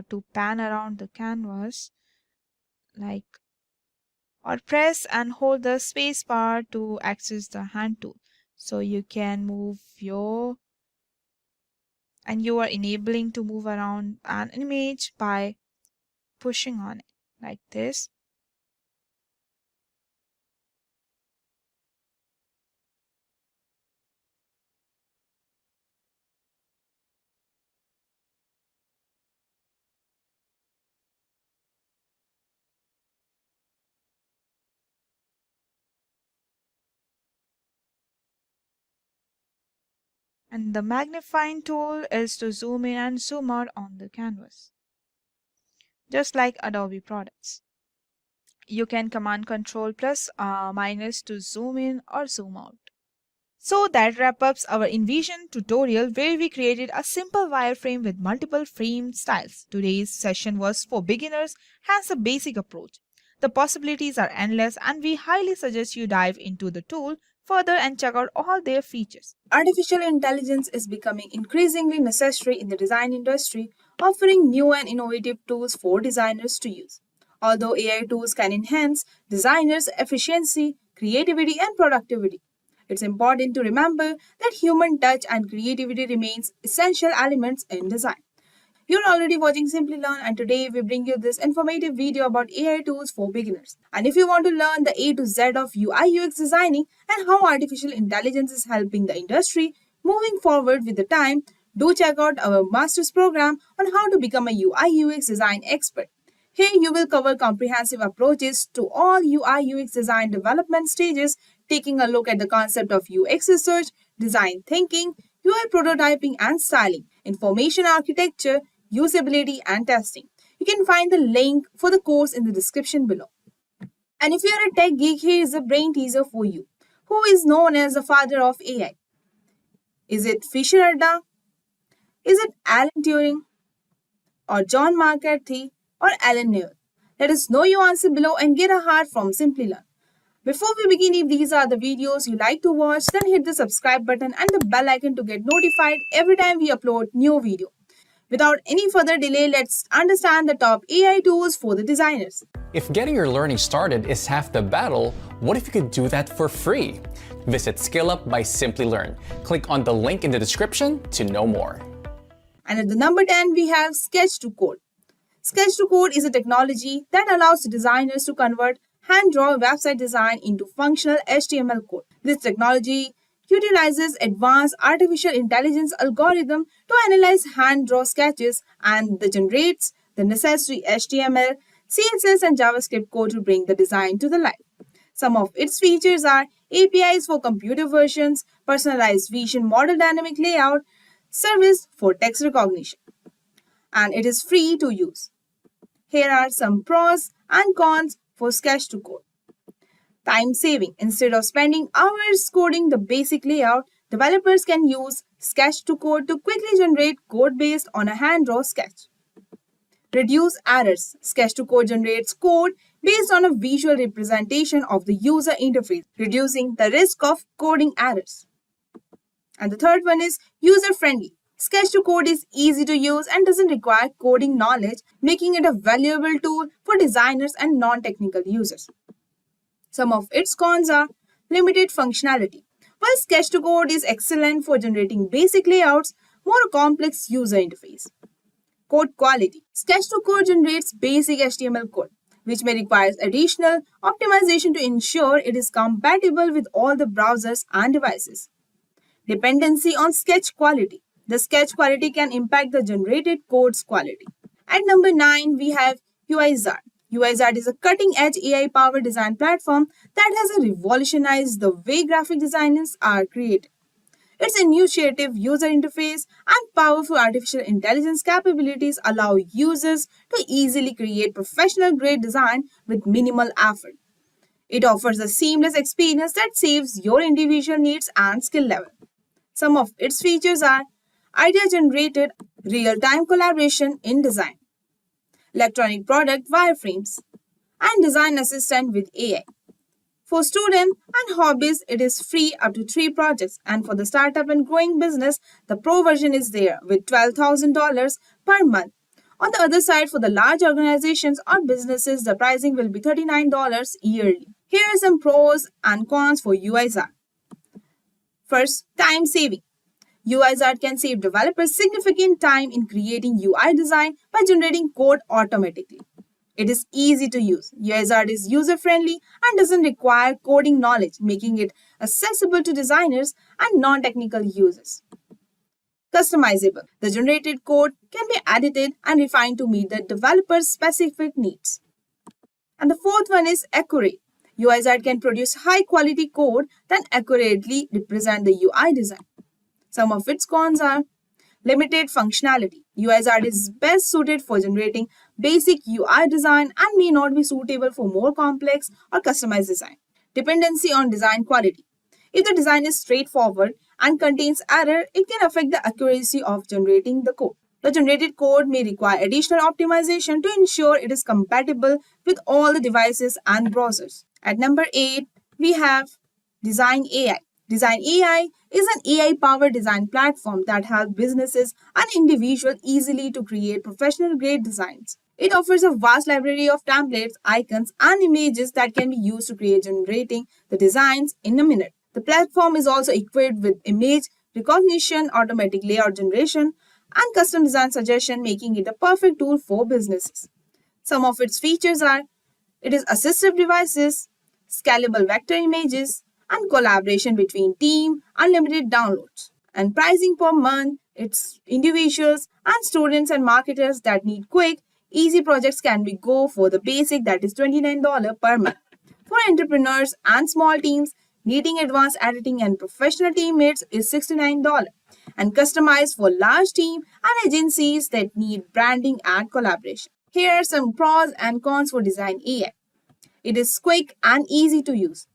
to pan around the canvas, like, or press and hold the space bar to access the hand tool. So you can move your, and you are enabling to move around an image by pushing on it like this. And the magnifying tool is to zoom in and zoom out on the canvas, just like Adobe products. You can command Control plus minus to zoom in or zoom out. So that wraps up our InVision tutorial where we created a simple wireframe with multiple frame styles. Today's session was for beginners, has a basic approach. The possibilities are endless and we highly suggest you dive into the tool further and check out all their features. Artificial intelligence is becoming increasingly necessary in the design industry, offering new and innovative tools for designers to use. Although AI tools can enhance designers' efficiency, creativity, and productivity, it's important to remember that human touch and creativity remains essential elements in design. You're already watching Simply Learn, and today we bring you this informative video about AI tools for beginners. And if you want to learn the A to Z of UI UX designing and how artificial intelligence is helping the industry moving forward with the time, do check out our master's program on how to become a UI UX design expert. Here you will cover comprehensive approaches to all UI UX design development stages, taking a look at the concept of UX research, design thinking, UI prototyping and styling, information architecture, usability and testing. You can find the link for the course in the description below. And if you are a tech geek, here is a brain teaser for you. Who is known as the father of AI? Is it Fisher Adda? Is it Alan Turing? Or John McCarthy? Or Alan Neal? Let us know your answer below and get a heart from Simply Learn. Before we begin, if these are the videos you like to watch, then hit the subscribe button and the bell icon to get notified every time we upload new video. Without any further delay, let's understand the top AI tools for the designers. If getting your learning started is half the battle, what if you could do that for free? Visit SkillUp by Simplilearn. Click on the link in the description to know more. And at the number 10, we have Sketch to Code. Sketch to Code is a technology that allows designers to convert hand-drawn website design into functional HTML code. This technology utilizes advanced artificial intelligence algorithm to analyze hand-drawn sketches and generates the necessary HTML, CSS, and JavaScript code to bring the design to the life. Some of its features are APIs for computer versions, personalized vision model dynamic layout, service for text recognition, and it is free to use. Here are some pros and cons for Sketch to Code. Time saving. Instead of spending hours coding the basic layout, developers can use Sketch to Code to quickly generate code based on a hand-drawn sketch. Reduce errors. Sketch to Code generates code based on a visual representation of the user interface, reducing the risk of coding errors. And the third one is user-friendly. Sketch to Code is easy to use and doesn't require coding knowledge, making it a valuable tool for designers and non-technical users. Some of its cons are limited functionality. While Sketch to Code is excellent for generating basic layouts, more complex user interface. Code quality. Sketch to Code generates basic HTML code, which may require additional optimization to ensure it is compatible with all the browsers and devices. Dependency on sketch quality. The sketch quality can impact the generated code's quality. At number 9, we have UIZard. UIZard is a cutting-edge AI-powered design platform that has revolutionized the way graphic designers are created. Its intuitive user interface and powerful artificial intelligence capabilities allow users to easily create professional-grade design with minimal effort. It offers a seamless experience that saves your individual needs and skill level. Some of its features are idea-generated real-time collaboration in design, electronic product wireframes, and design assistant with AI. For students and hobbies, it is free up to 3 projects, and for the startup and growing business, the pro version is there with $12,000 per month. On the other side, for the large organizations or businesses, the pricing will be $39 yearly. Here are some pros and cons for UIZard. First, time saving. UIZard can save developers significant time in creating UI design by generating code automatically. It is easy to use. UIZard is user-friendly and doesn't require coding knowledge, making it accessible to designers and non-technical users. Customizable. The generated code can be edited and refined to meet the developer's specific needs. And the fourth one is accurate. UIZard can produce high-quality code that accurately represent the UI design. Some of its cons are limited functionality. UIZard is best suited for generating basic UI design and may not be suitable for more complex or customized design. Dependency on design quality. If the design is straightforward and contains error, it can affect the accuracy of generating the code. The generated code may require additional optimization to ensure it is compatible with all the devices and browsers. At number 8, we have Design AI. Design AI is an AI-powered design platform that helps businesses and individuals easily to create professional-grade designs. It offers a vast library of templates, icons, and images that can be used to create generating the designs in a minute. The platform is also equipped with image recognition, automatic layout generation, and custom design suggestion, making it a perfect tool for businesses. Some of its features are it is assistive devices, scalable vector images, and collaboration between team, unlimited downloads. And pricing per month, it's individuals and students and marketers that need quick, easy projects can be go for the basic that is $29 per month. For entrepreneurs and small teams, needing advanced editing and professional teammates is $69. And customized for large team and agencies that need branding and collaboration. Here are some pros and cons for Design AI. It is quick and easy to use.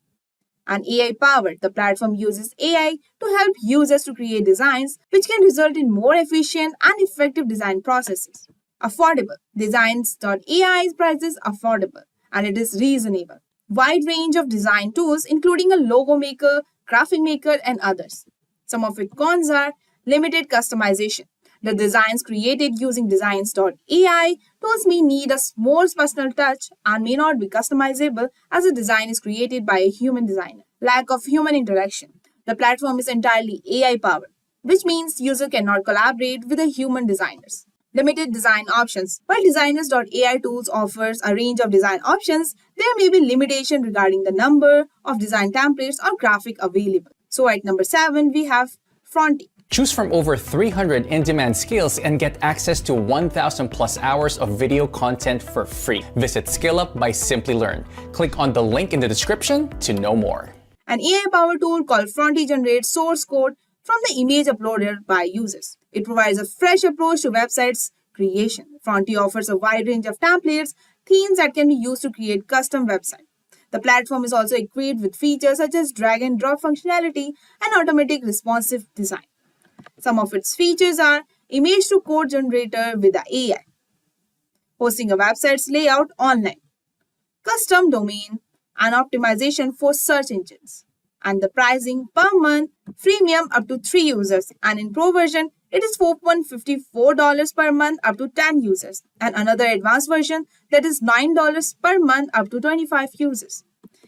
And AI-powered, the platform uses AI to help users to create designs which can result in more efficient and effective design processes. Affordable. Designs.ai's price is affordable and it is reasonable. Wide range of design tools including a logo maker, graphic maker, and others. Some of its cons are limited customization. The designs created using Designs.ai tools may need a more personal touch and may not be customizable as the design is created by a human designer. Lack of human interaction. The platform is entirely AI-powered, which means user cannot collaborate with the human designers. Limited design options. While designers.ai tools offers a range of design options, there may be limitation regarding the number of design templates or graphic available. So at number 7, we have Fronty. Choose from over 300 in-demand skills and get access to 1,000 plus hours of video content for free. Visit SkillUp by Simplilearn. Click on the link in the description to know more. An AI-powered tool called Fronty generates source code from the image uploaded by users. It provides a fresh approach to websites creation. Fronty offers a wide range of templates, themes that can be used to create custom websites. The platform is also equipped with features such as drag and drop functionality and automatic responsive design. Some of its features are image to code generator with the AI, hosting a website's layout online, custom domain, and optimization for search engines. And the pricing per month, freemium up to 3 users, and in pro version, it is $4.54 per month up to 10 users, and another advanced version that is $9 per month up to 25 users.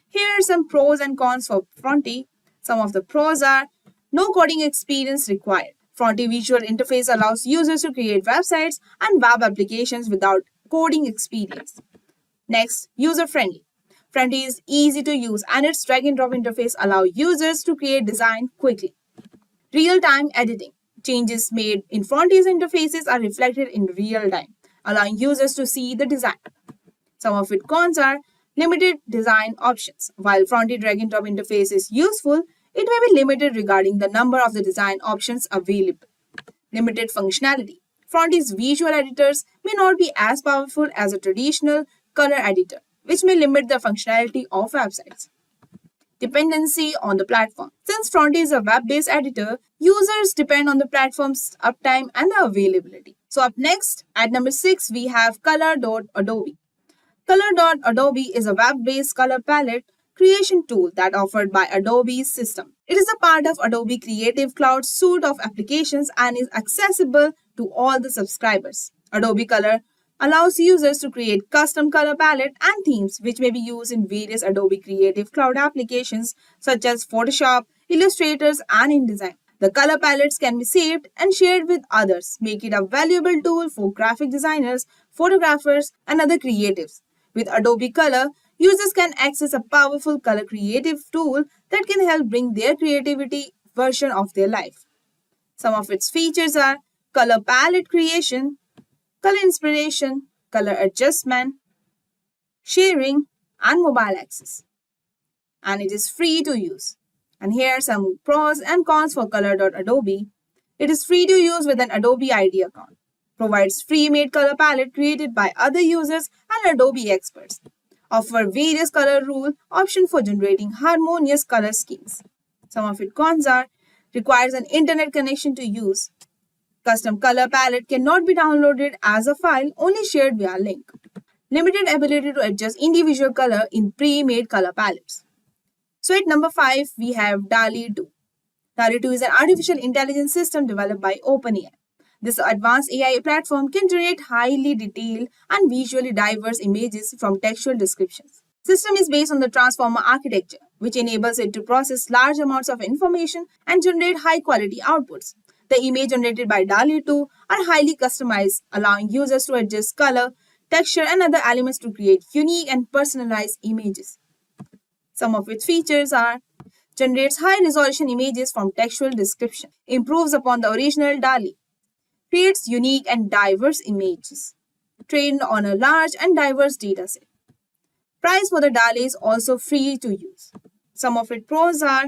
Here are some pros and cons for Fronty. Some of the pros are no coding experience required. Fronty visual interface allows users to create websites and web applications without coding experience. Next, user-friendly. Fronty is easy to use and its drag and drop interface allows users to create design quickly. Real-time editing. Changes made in Fronty's interfaces are reflected in real time, allowing users to see the design. Some of its cons are limited design options. While Fronty drag and drop interface is useful, it may be limited regarding the number of the design options available. Limited functionality. Fronty's visual editors may not be as powerful as a traditional color editor, which may limit the functionality of websites. Dependency on the platform. Since Fronty is a web-based editor, users depend on the platform's uptime and the availability. So up next, at number 6, we have Color.Adobe. Color.Adobe is a web-based color palette creation tool that offered by Adobe's system. It is a part of Adobe Creative Cloud suite of applications and is accessible to all the subscribers. Adobe Color allows users to create custom color palette and themes which may be used in various Adobe Creative Cloud applications such as Photoshop, Illustrator, and InDesign. The color palettes can be saved and shared with others, making it a valuable tool for graphic designers, photographers, and other creatives. With Adobe Color, users can access a powerful color creative tool that can help bring their creativity version of their life. Some of its features are color palette creation, color inspiration, color adjustment, sharing, and mobile access. And it is free to use. And here are some pros and cons for Color.Adobe. It is free to use with an Adobe ID account. Provides free-made color palette created by other users and Adobe experts. Offer various color rule options for generating harmonious color schemes. Some of its cons are requires an internet connection to use. Custom color palette cannot be downloaded as a file, only shared via link. Limited ability to adjust individual color in pre-made color palettes. So at number 5, we have DALL-E 2. DALL-E 2 is an artificial intelligence system developed by OpenAI. This advanced AI platform can generate highly detailed and visually diverse images from textual descriptions. The system is based on the transformer architecture, which enables it to process large amounts of information and generate high-quality outputs. The image generated by DALL-E 2 are highly customized, allowing users to adjust color, texture, and other elements to create unique and personalized images. Some of its features are generates high-resolution images from textual description, improves upon the original DALL-E, creates unique and diverse images, trained on a large and diverse dataset. Price for the DALL-E is also free to use. Some of its pros are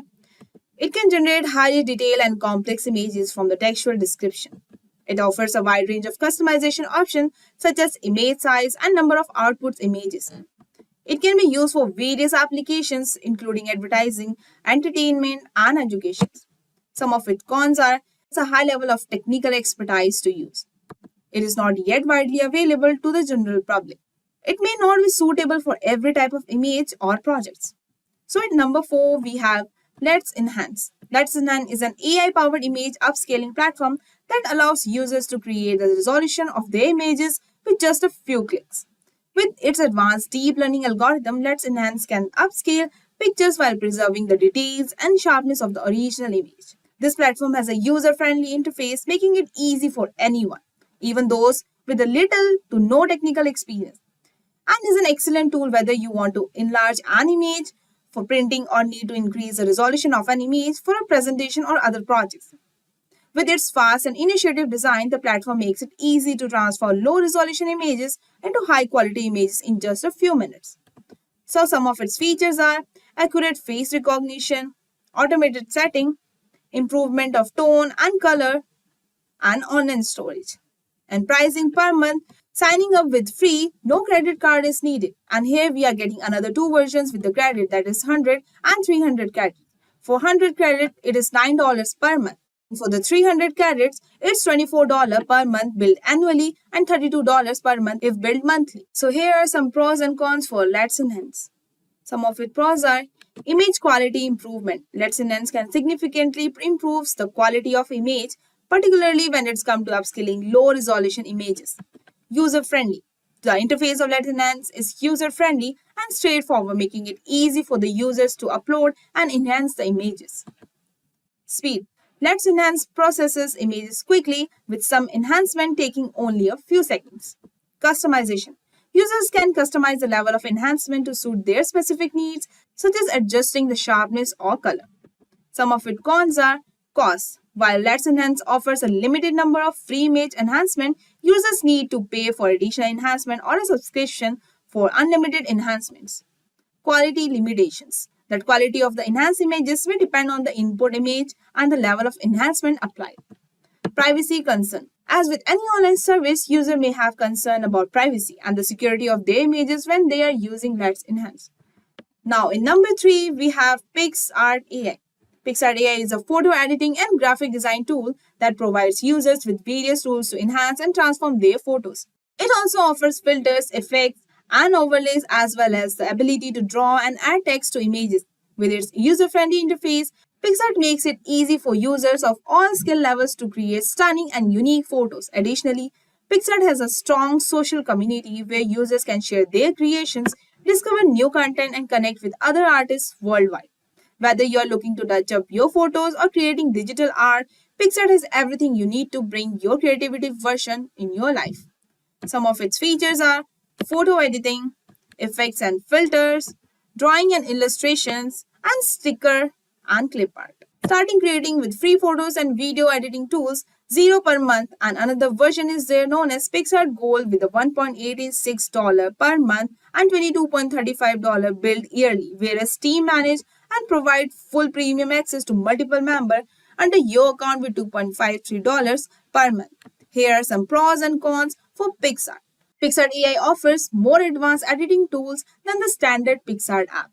it can generate highly detailed and complex images from the textual description. It offers a wide range of customization options such as image size and number of outputs images. It can be used for various applications including advertising, entertainment, and education. Some of its cons are it's a high level of technical expertise to use. It is not yet widely available to the general public. It may not be suitable for every type of image or projects. So at number 4, we have Let's Enhance. Let's Enhance is an AI-powered image upscaling platform that allows users to create the resolution of their images with just a few clicks. With its advanced deep learning algorithm, Let's Enhance can upscale pictures while preserving the details and sharpness of the original image. This platform has a user-friendly interface, making it easy for anyone, even those with a little to no technical experience, and is an excellent tool whether you want to enlarge an image for printing or need to increase the resolution of an image for a presentation or other projects. With its fast and initiative design, the platform makes it easy to transfer low-resolution images into high-quality images in just a few minutes. So some of its features are accurate face recognition, automated setting, improvement of tone and color, and online storage. And pricing per month, signing up with free, no credit card is needed. And here we are getting another two versions with the credit, that is 100 and 300 credits. For 100 credit, it is $9 per month. For the 300 credits, it's $24 per month billed annually and $32 per month if billed monthly. So here are some pros and cons for Let's Enhance. Some of its pros are image quality improvement. Let's Enhance can significantly improve the quality of image, particularly when it's come to upscaling low-resolution images. User-friendly. The interface of Let's Enhance is user-friendly and straightforward, making it easy for the users to upload and enhance the images. Speed. Let's Enhance processes images quickly, with some enhancement taking only a few seconds. Customization. Users can customize the level of enhancement to suit their specific needs, such as adjusting the sharpness or color. Some of its cons are cost. While Let's Enhance offers a limited number of free image enhancement, users need to pay for additional enhancement or a subscription for unlimited enhancements. Quality limitations. The quality of the enhanced images will depend on the input image and the level of enhancement applied. Privacy concern. As with any online service, user may have concern about privacy and the security of their images when they are using Let's Enhance. Now in number 3, we have PixArt AI. PixArt AI is a photo editing and graphic design tool that provides users with various tools to enhance and transform their photos. It also offers filters, effects, and overlays, as well as the ability to draw and add text to images. With its user-friendly interface, PixArt makes it easy for users of all skill levels to create stunning and unique photos. Additionally, PixArt has a strong social community where users can share their creations, discover new content, and connect with other artists worldwide. Whether you're looking to touch up your photos or creating digital art, PixArt has everything you need to bring your creativity version in your life. Some of its features are photo editing, effects and filters, drawing and illustrations, and sticker and clip art. Starting creating with free photos and video editing tools, $0 per month, and another version is there known as PixArt Gold with a $1.86 per month and $22.35 billed yearly, whereas Team manage and provide full premium access to multiple members under your account with $2.53 per month. Here are some pros and cons for PixArt. PixArt AI offers more advanced editing tools than the standard PixArt app.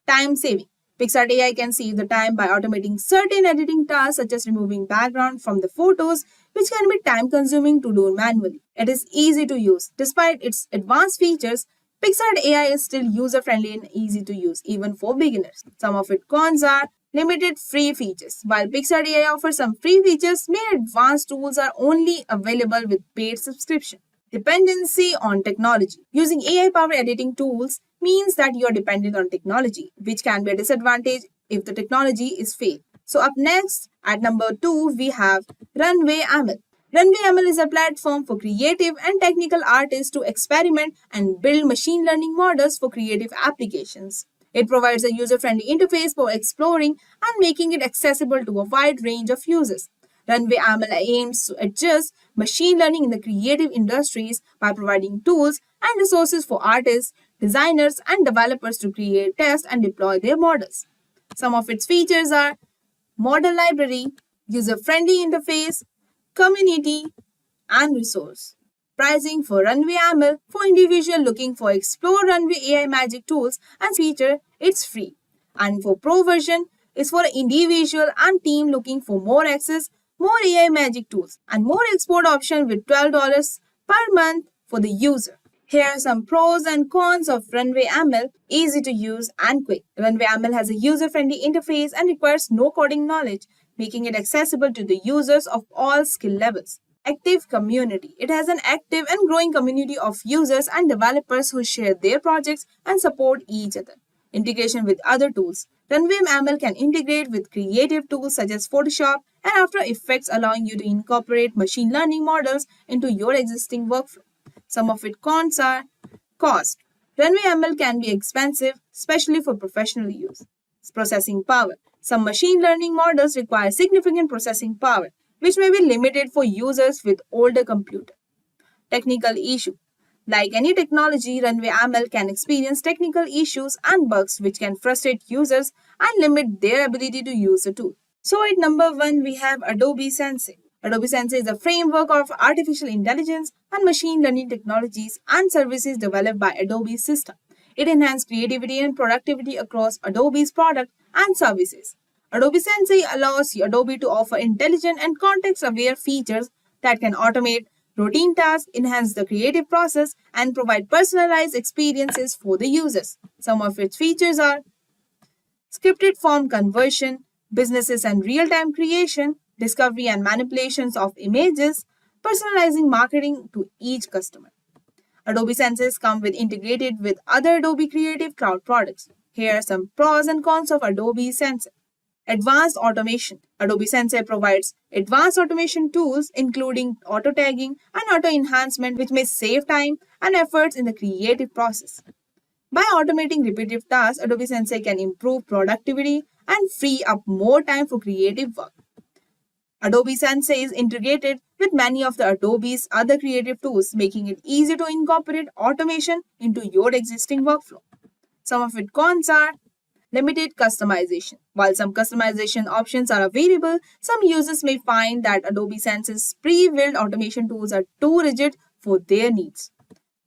Time saving. PixArt AI can save the time by automating certain editing tasks such as removing background from the photos, which can be time consuming to do manually. It is easy to use. Despite its advanced features, PixArt AI is still user-friendly and easy to use, even for beginners. Some of its cons are limited free features. While PixArt AI offers some free features, many advanced tools are only available with paid subscription. Dependency on technology. Using AI-powered editing tools means that you are dependent on technology, which can be a disadvantage if the technology is failed. So up next, at number 2, we have Runway ML. Runway ML is a platform for creative and technical artists to experiment and build machine learning models for creative applications. It provides a user-friendly interface for exploring and making it accessible to a wide range of users. Runway ML aims to adjust machine learning in the creative industries by providing tools and resources for artists, designers, and developers to create, test, and deploy their models. Some of its features are model library, user-friendly interface, community, and resource. Pricing for Runway ML for individual looking for Explore Runway AI Magic tools and feature, it's free. And for Pro version is for individual and team looking for more access, more AI Magic tools, and more export option with $12 per month for the user. Here are some pros and cons of Runway ML, easy to use and quick. Runway ML has a user-friendly interface and requires no coding knowledge, making it accessible to the users of all skill levels. Active community. It has an active and growing community of users and developers who share their projects and support each other. Integration with other tools. Runway ML can integrate with creative tools such as Photoshop and After Effects, allowing you to incorporate machine learning models into your existing workflow. Some of its cons are cost. Runway ML can be expensive, especially for professional use. Processing power. Some machine learning models require significant processing power, which may be limited for users with older computers. Technical issue. Like any technology, Runway ML can experience technical issues and bugs which can frustrate users and limit their ability to use the tool. So at number 1, we have Adobe Sensei. Adobe Sensei is a framework of artificial intelligence and machine learning technologies and services developed by Adobe's system. It enhances creativity and productivity across Adobe's products and services. Adobe Sensei allows Adobe to offer intelligent and context-aware features that can automate routine tasks, enhance the creative process, and provide personalized experiences for the users. Some of its features are scripted form conversion, businesses and real-time creation, discovery and manipulations of images, personalizing marketing to each customer. Adobe Sensei come with integrated with other Adobe Creative Cloud products. Here are some pros and cons of Adobe Sensei. Advanced automation. Adobe Sensei provides advanced automation tools including auto tagging and auto enhancement, which may save time and efforts in the creative process. By automating repetitive tasks, Adobe Sensei can improve productivity and free up more time for creative work. Adobe Sensei is integrated with many of the Adobe's other creative tools, making it easy to incorporate automation into your existing workflow. Some of its cons are limited customization. While some customization options are available, some users may find that Adobe Sensei's pre-built automation tools are too rigid for their needs.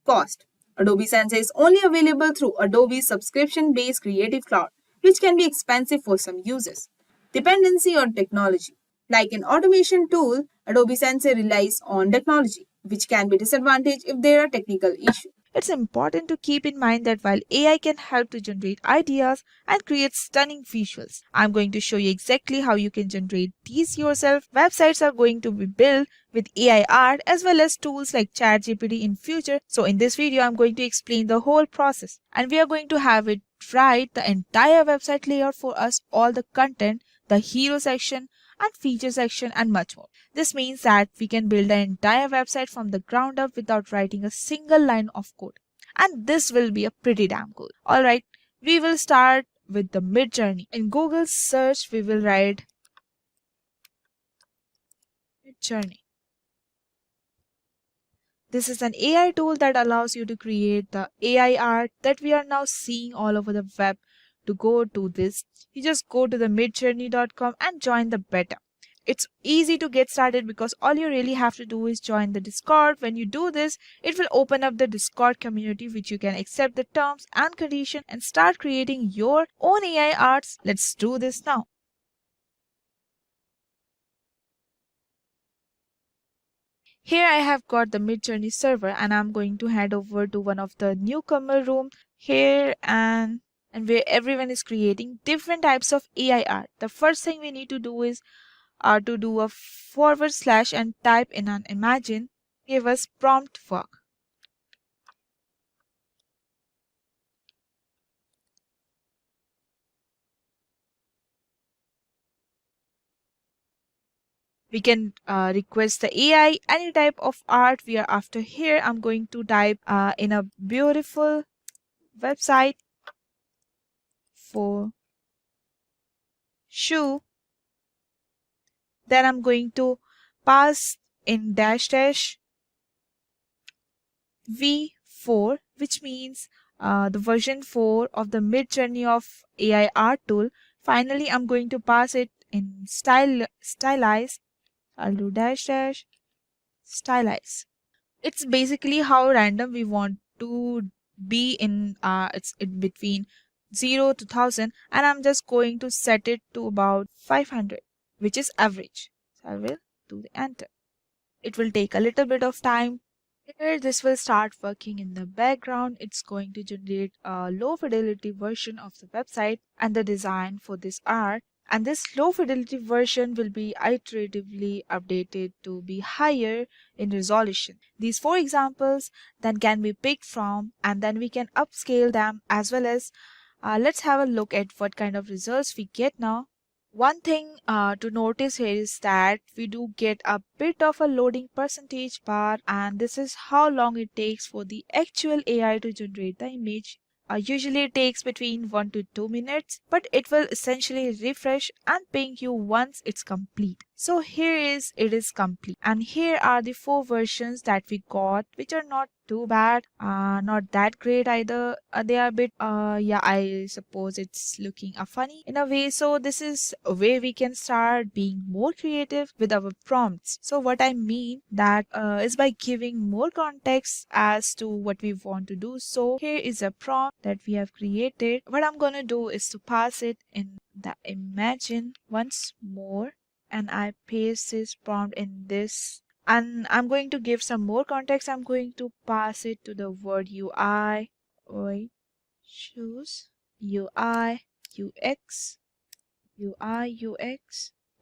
Cost. Adobe Sensei is only available through Adobe's subscription-based Creative Cloud, which can be expensive for some users. Dependency on technology. Like an automation tool, Adobe Sensei relies on technology, which can be disadvantaged if there are technical issues. It's important to keep in mind that while AI can help to generate ideas and create stunning visuals, I'm going to show you exactly how you can generate these yourself. Websites are going to be built with AI art as well as tools like ChatGPT in future. So in this video, I'm going to explain the whole process and we are going to have it write the entire website layout for us, all the content, the hero section and feature section and much more. This means that we can build an entire website from the ground up without writing a single line of code. And this will be a pretty damn cool. Alright, we will start with the mid journey. In Google search, we will write mid journey. This is an AI tool that allows you to create the AI art that we are now seeing all over the web. To go to this, you just go to the midjourney.com and join the beta. It's easy to get started because all you really have to do is join the Discord. When you do this, it will open up the Discord community which you can accept the terms and conditions and start creating your own AI arts. Let's do this now. Here I have got the Midjourney server and I'm going to head over to one of the newcomer room here and where everyone is creating different types of AI art. The first thing we need to do is to do a / and type in an imagine, give us prompt work. We can request the AI any type of art we are after. Here I'm going to type in a beautiful website for shoe. Then I'm going to pass in -- v4, which means the version 4 of the mid journey of AI art tool. Finally, I'm going to pass it in stylize. I'll do -- stylize. It's basically how random we want to be in it's in between 0 to 1000 and I'm just going to set it to about 500, which is average. So I will do the enter. It will take a little bit of time. Here this will start working in the background. It's going to generate a low fidelity version of the website and the design for this art. And this low fidelity version will be iteratively updated to be higher in resolution. These 4 examples then can be picked from and then we can upscale them as well as Let's have a look at what kind of results we get now. One thing to notice here is that we do get a bit of a loading percentage bar, and this is how long it takes for the actual AI to generate the image. Usually it takes between 1 to 2 minutes, but it will essentially refresh and ping you once it's complete. So it is complete. And here are the 4 versions that we got, which are not too bad, not that great either. They are a bit, yeah, I suppose it's looking funny in a way. So this is a way we can start being more creative with our prompts. So what I mean that is by giving more context as to what we want to do. So here is a prompt that we have created. What I'm gonna do is to pass it in the imagine once more, and I paste this prompt in this, and I'm going to give some more context. I'm going to pass it to the word UI. Wait, choose UI UX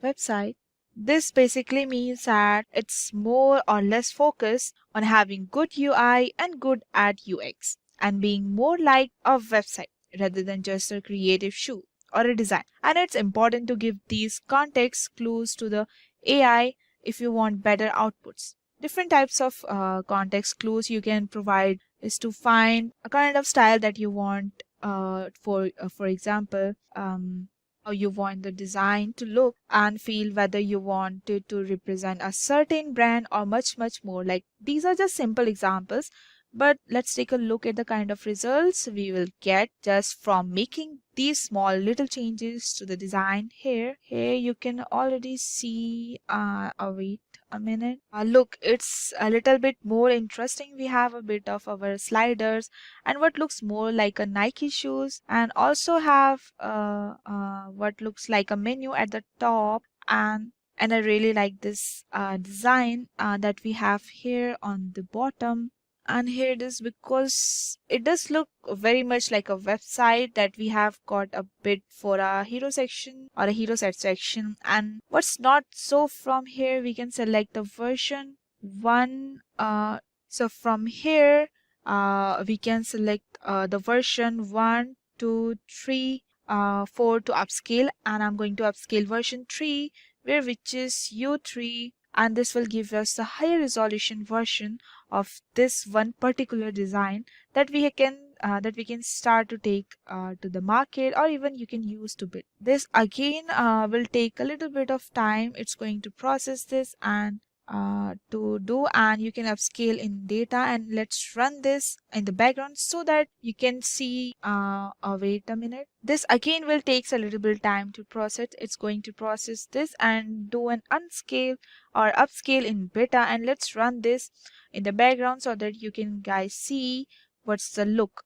website. This basically means that it's more or less focused on having good UI and good at UX and being more like a website rather than just a creative shoe or a design. And it's important to give these context clues to the AI if you want better outputs. Different types of context clues you can provide is to find a kind of style that you want. For example, how you want the design to look and feel, whether you want it to represent a certain brand or much more. Like, these are just simple examples, but let's take a look at the kind of results we will get just from making these small little changes to the design. Here you can already see wait a minute. Look, it's a little bit more interesting. We have a bit of our sliders and what looks more like a Nike shoes, and also have what looks like a menu at the top. And I really like this design that we have here on the bottom. And here it is, because it does look very much like a website that we have got a bit for a hero section or a hero set section. And what's not, so from here we can select the version 1. So from here we can select the version 1, 2, 3, 4 to upscale, and I'm going to upscale version 3, which is U3, and this will give us a higher resolution version of this one particular design that we can start to take to the market, or even you can use to build. This again will take a little bit of time. It's going to process this and to do, and you can upscale in data. And let's run this in the background so that you can see wait a minute. This again will takes a little bit time to process. It's going to process this and do an unscale or upscale in beta, and let's run this in the background so that you can guys see what's the look.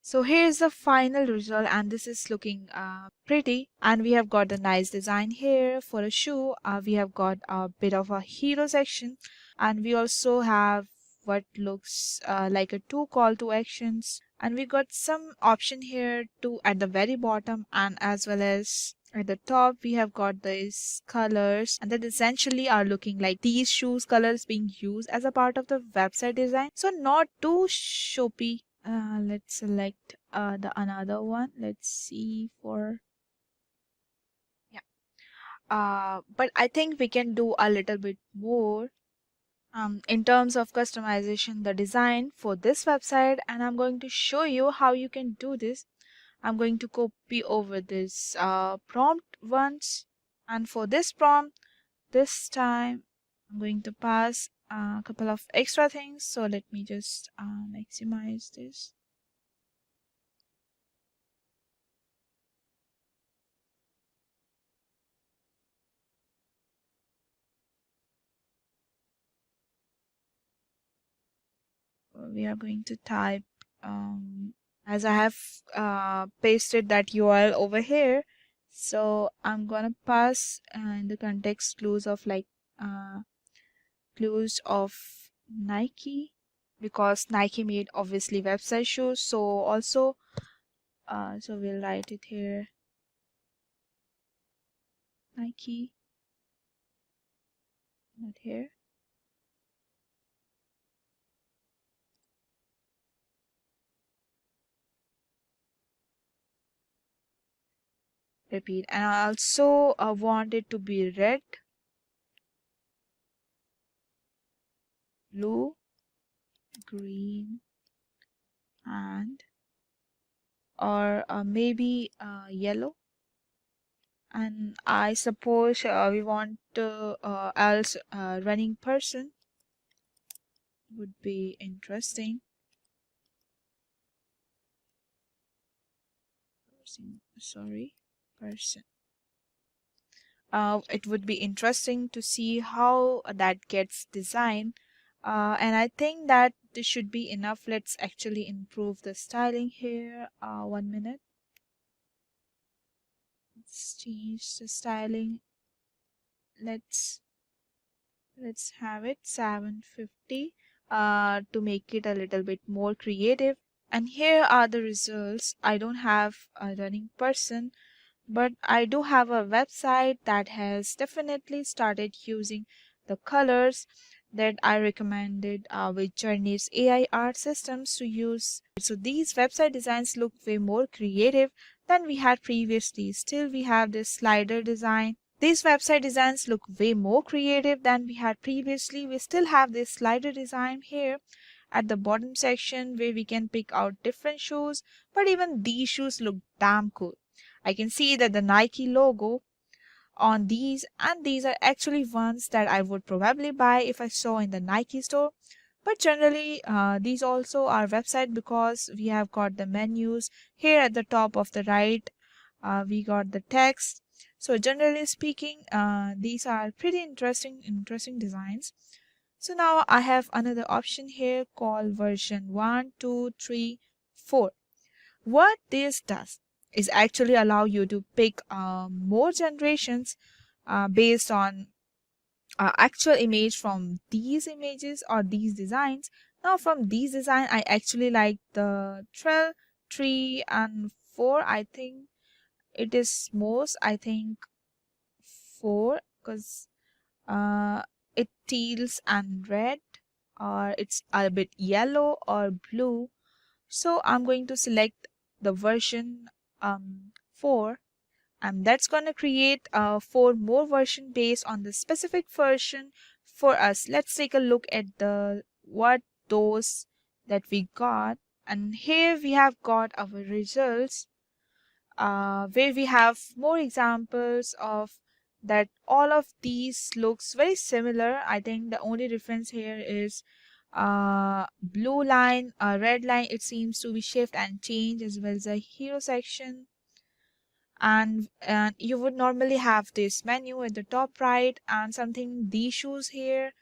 So here's the final result, and this is looking pretty. And we have got the nice design here for a shoe. We have got a bit of a hero section, and we also have what looks like a 2 call to actions, and we got some option here too at the very bottom, and as well as at the top we have got these colors, and that essentially are looking like these shoes colors being used as a part of the website design. So not too shoppy. Let's select the another one. Let's see for, yeah. But I think we can do a little bit more in terms of customization the design for this website, and I'm going to show you how you can do this. I'm going to copy over this prompt once, and for this prompt this time I'm going to pass a couple of extra things. So let me just maximize this. We are going to type as I have pasted that URL over here, so I'm gonna pass in the context clues of like clues of Nike, because Nike made obviously website shoes. So also so we'll write it here, Nike, not here. repeat, and I also want it to be red, blue, green, and or maybe yellow. And I suppose we want else running person would be interesting. Sorry, person. It would be interesting to see how that gets designed. And I think that this should be enough. Let's actually improve the styling here. 1 minute. Let's change the styling. Let's have it 750 to make it a little bit more creative. And here are the results. I don't have a running person, but I do have a website that has definitely started using the colors that I recommended with Journey's AI art systems to use. So these website designs look way more creative than we had previously. Still, we have this slider design. These website designs look way more creative than we had previously. We still have this slider design here at the bottom section where we can pick out different shoes, but even these shoes look damn cool. I can see that the Nike logo on these, and these are actually ones that I would probably buy if I saw in the Nike store. But generally, these also are website because we have got the menus here at the top of the right. We got the text. So generally speaking, these are pretty interesting designs. So now I have another option here called version 1, 2, 3, 4. What this does is actually allow you to pick more generations based on actual image from these images or these designs. Now from these design, I actually like the 12, 3 and 4. I think it is most, I think 4 because it teals and red, or it's a bit yellow or blue. So I'm going to select the version 4, and that's going to create 4 more version based on the specific version for us. Let's take a look at the what those that we got, and here we have got our results where we have more examples of that. All of these looks very similar. I think the only difference here is blue line, red line, it seems to be shift and change, as well as a hero section. And you would normally have this menu at the top right, and something these shoes here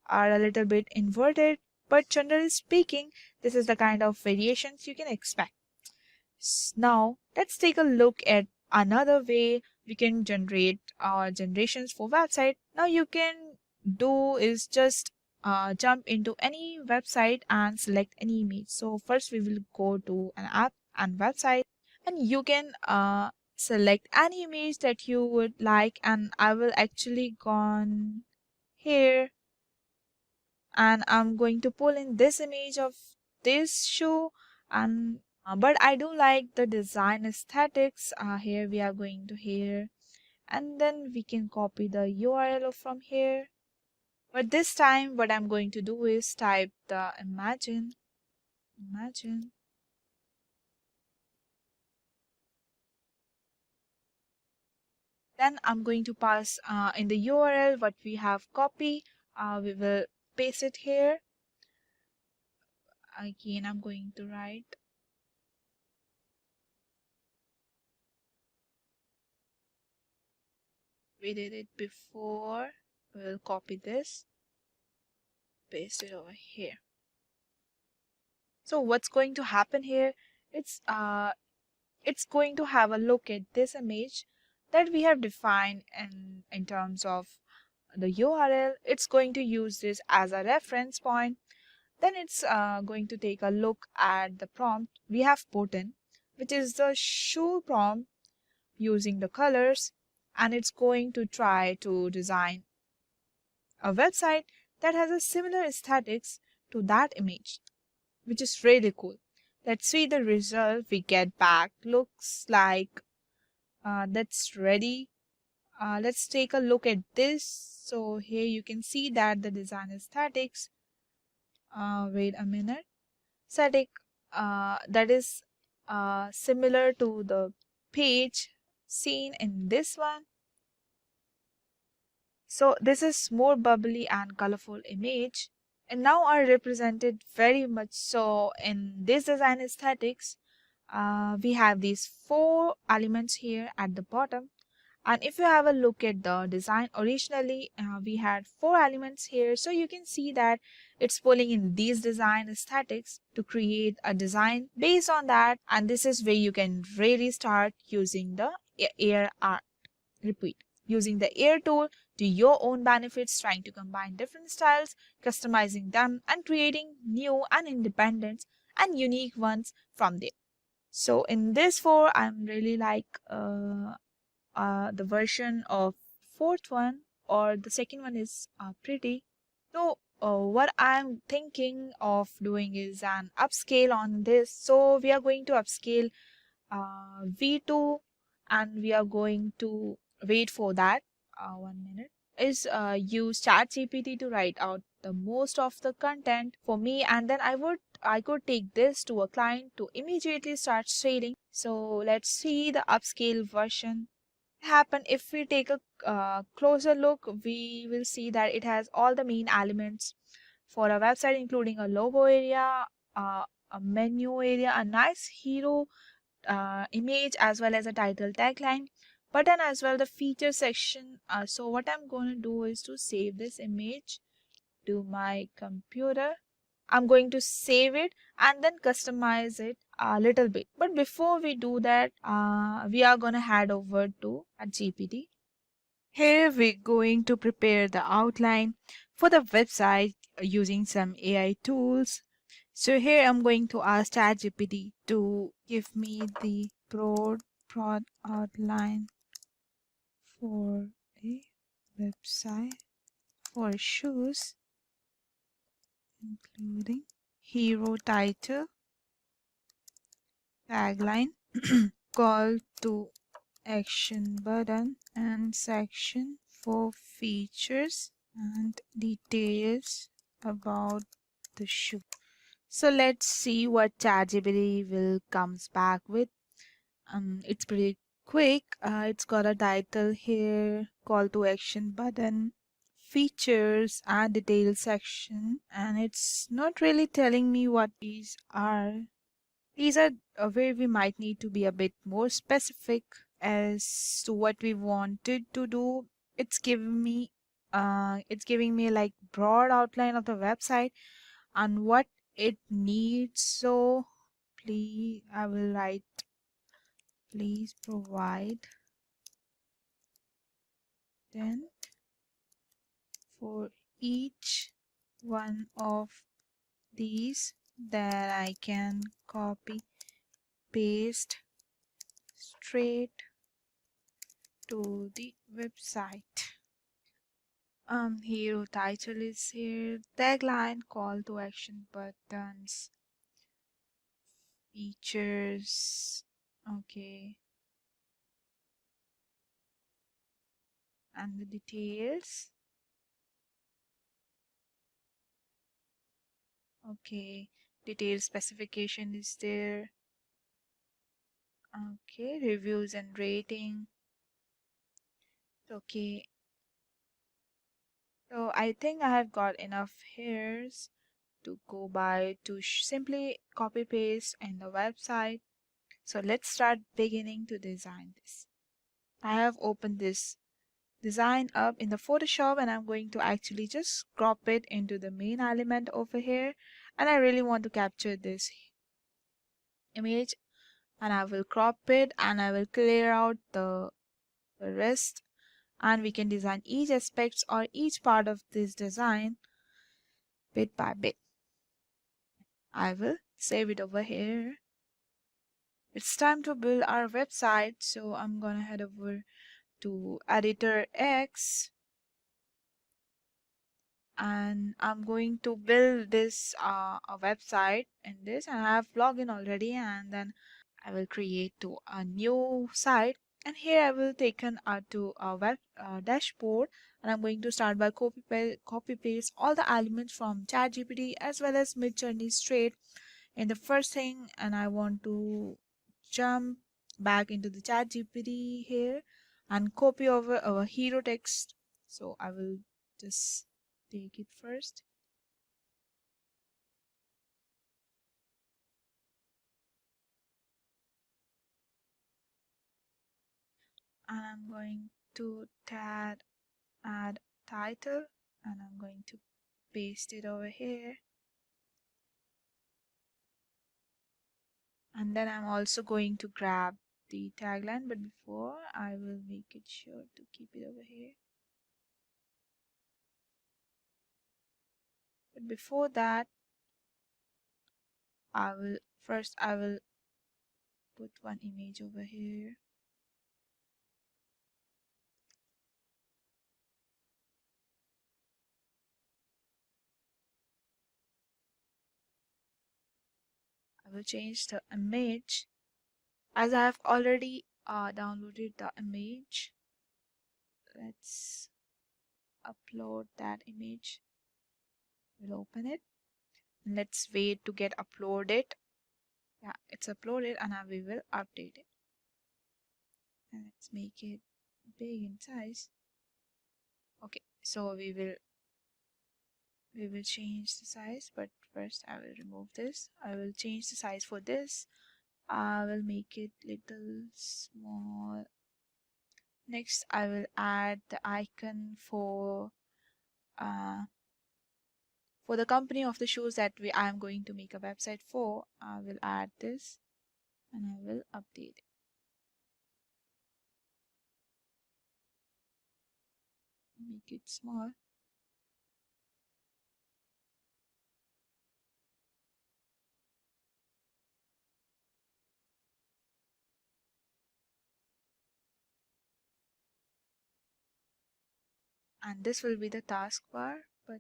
are a little bit inverted, but generally speaking, this is the kind of variations you can expect. Now let's take a look at another way we can generate our generations for website. Now you can do is just jump into any website and select any image. So first we will go to an app and website, and you can select any image that you would like, and I will actually gone here and I'm going to pull in this image of this shoe. And but I do like the design aesthetics. Here we are going to here, and then we can copy the URL from here. But this time what I'm going to do is type the imagine. Then I'm going to pass in the URL what we have copied. We will paste it here. Again, I'm going to write we did it before. We'll copy this, paste it over here. So what's going to happen here? It's going to have a look at this image that we have defined in terms of the URL. It's going to use this as a reference point. Then it's going to take a look at the prompt we have put in, which is the shoe prompt using the colors, and it's going to try to design a website that has a similar aesthetics to that image, which is really cool. Let's see the result we get back. Looks like that's ready. Let's take a look at this. So here you can see that the design is statics. Wait a minute. Static, that is similar to the page seen in this one. So this is more bubbly and colorful image, and now are represented very much so in this design aesthetics. We have these four elements here at the bottom, and if you have a look at the design originally, we had four elements here, so you can see that it's pulling in these design aesthetics to create a design based on that, and this is where you can really start using the air art. Repeat, using the air tool to your own benefits, trying to combine different styles, customizing them, and creating new and independent and unique ones from there. So in this four, I'm really like the version of fourth one, or the second one is pretty. So what I'm thinking of doing is an upscale on this. So we are going to upscale V2, and we are going to wait for that. 1 minute. Is use ChatGPT to write out the most of the content for me, and then I could take this to a client to immediately start shading. So let's see the upscale version happen. If we take a closer look, we will see that it has all the main elements for a website, including a logo area, a menu area, a nice hero image, as well as a title tagline button, as well the feature section. So what I'm going to do is to save this image to my computer. I'm going to save it and then customize it a little bit. But before we do that, we are going to head over to a GPT. Here we're going to prepare the outline for the website using some AI tools. So here I'm going to ask ChatGPT to give me the broad outline for a website for shoes, including hero title, tagline, call to action button, and section for features and details about the shoe. So let's see what ChatGPT will comes back with. It's pretty quick. It's got a title here, call to action button, features and details section, and it's not really telling me what these are. These are where we might need to be a bit more specific as to what we wanted to do. It's giving me like broad outline of the website and what it needs. So please, I will write, please provide then for each one of these that I can copy paste straight to the website. Hero title is here, tagline, call to action buttons, features, okay, and the details. Okay, detail specification is there. Okay, reviews and rating. Okay, so I think I have got enough hairs to go by to simply copy paste in the website. So let's start beginning to design this. I have opened this design up in the Photoshop, and I'm going to actually just crop it into the main element over here, and I really want to capture this image, and I will crop it and I will clear out the rest, and we can design each aspect or each part of this design bit by bit. I will save it over here. It's time to build our website, so I'm gonna head over to editor X, and I'm going to build this a website in this, and I have login already, and then I will create to a new site. And here I will take an to a web dashboard, and I'm going to start by copy paste all the elements from ChatGPT as well as Midjourney straight in the first thing, and I want to jump back into the ChatGPT here and copy over our hero text. So I will just take it first. And I'm going to add title, and I'm going to paste it over here. And then I'm also going to grab the tagline, but before I will make it sure to keep it over here. But before that, I will put one image over here. I will change the image as I have already downloaded the image. Let's upload that image. We'll open it. And let's wait to get uploaded. Yeah, it's uploaded, and now we will update it. And let's make it big in size. Okay, so we will change the size, but first I will remove this. I will change the size for this. I will make it little small. Next I will add the icon for the company of the shoes that I am going to make a website for. I will add this and I will update it. Make it small. And this will be the taskbar, but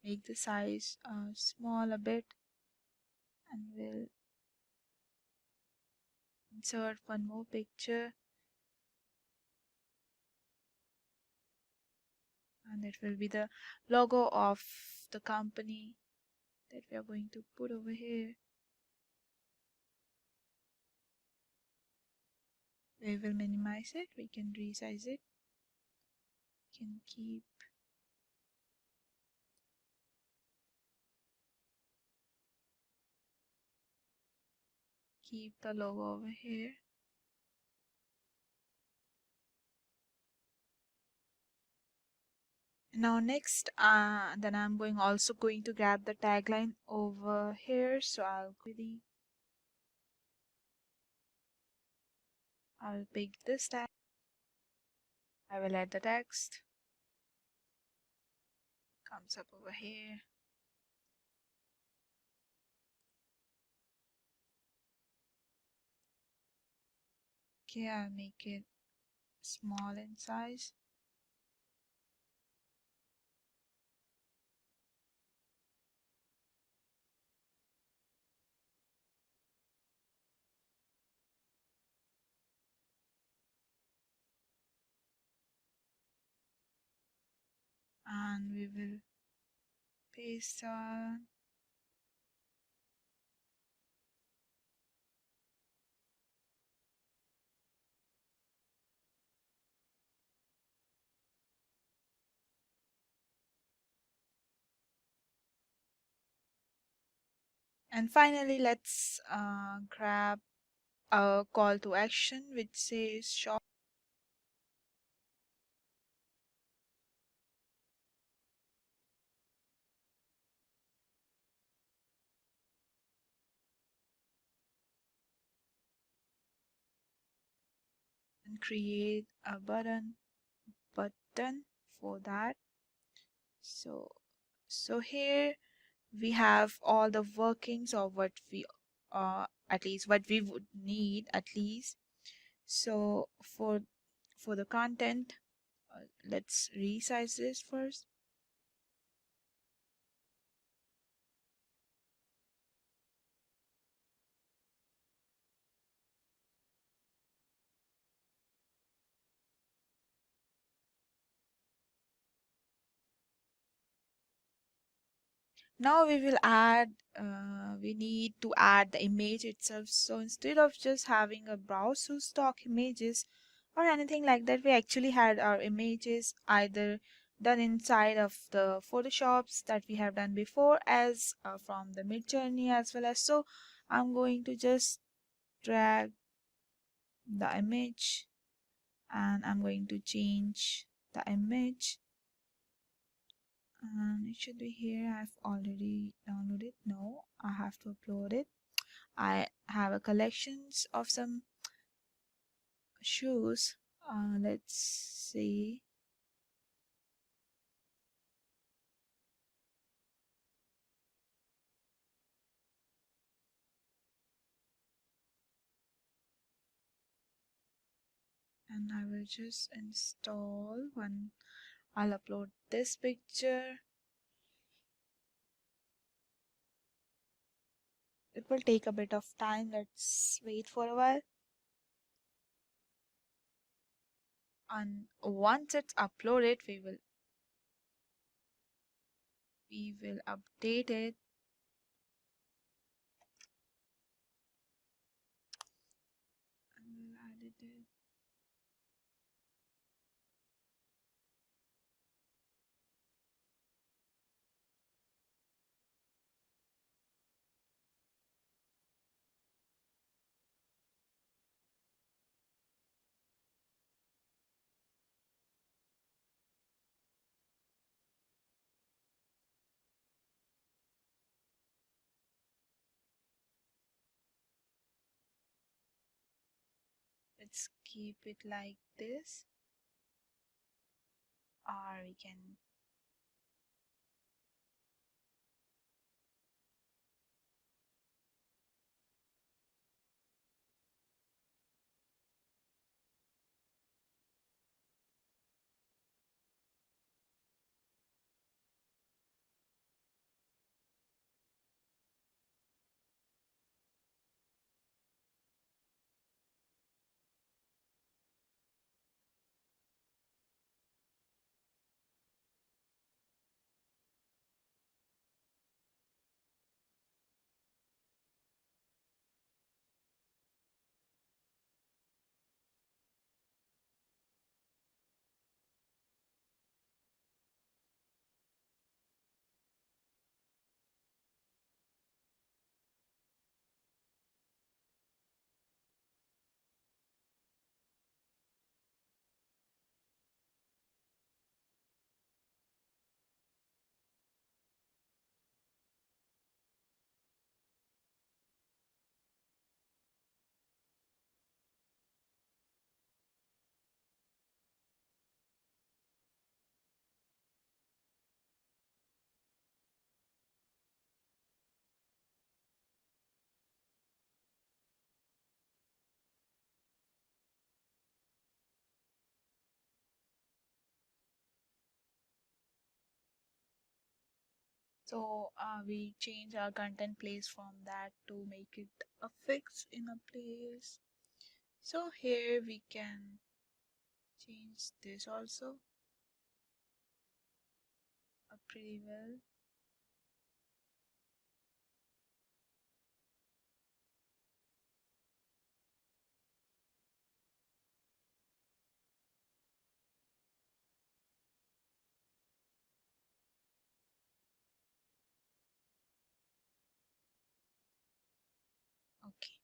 make the size small a bit, and we'll insert one more picture, and it will be the logo of the company that we are going to put over here. We will minimize it, we can resize it, we can keep the logo over here. Now next, then I'm also going to grab the tagline over here. So I'll pick this tag. I will add the text. Comes up over here. Okay, I'll make it small in size. And we will paste on. And finally, let's grab a call to action which says shop. And create a button for that. So here we have all the workings of what we at least what we would need at least. So for the content, let's resize this first. Now we will add, we need to add the image itself. So instead of just having a browse to stock images or anything like that, we actually had our images either done inside of the Photoshops that we have done before, as from the mid journey as well as. So I'm going to just drag the image and I'm going to change the image, and it should be here. I've already downloaded. No, I have to upload it. I have a collections of some shoes. Let's see. And I will just install one. I'll upload this picture. It will take a bit of time. Let's wait for a while. And once it's uploaded, we will update it. And we'll edit it. Let's keep it like this, or we can. So we change our content place from that to make it a fix in a place. So here we can change this also pretty well. Okay.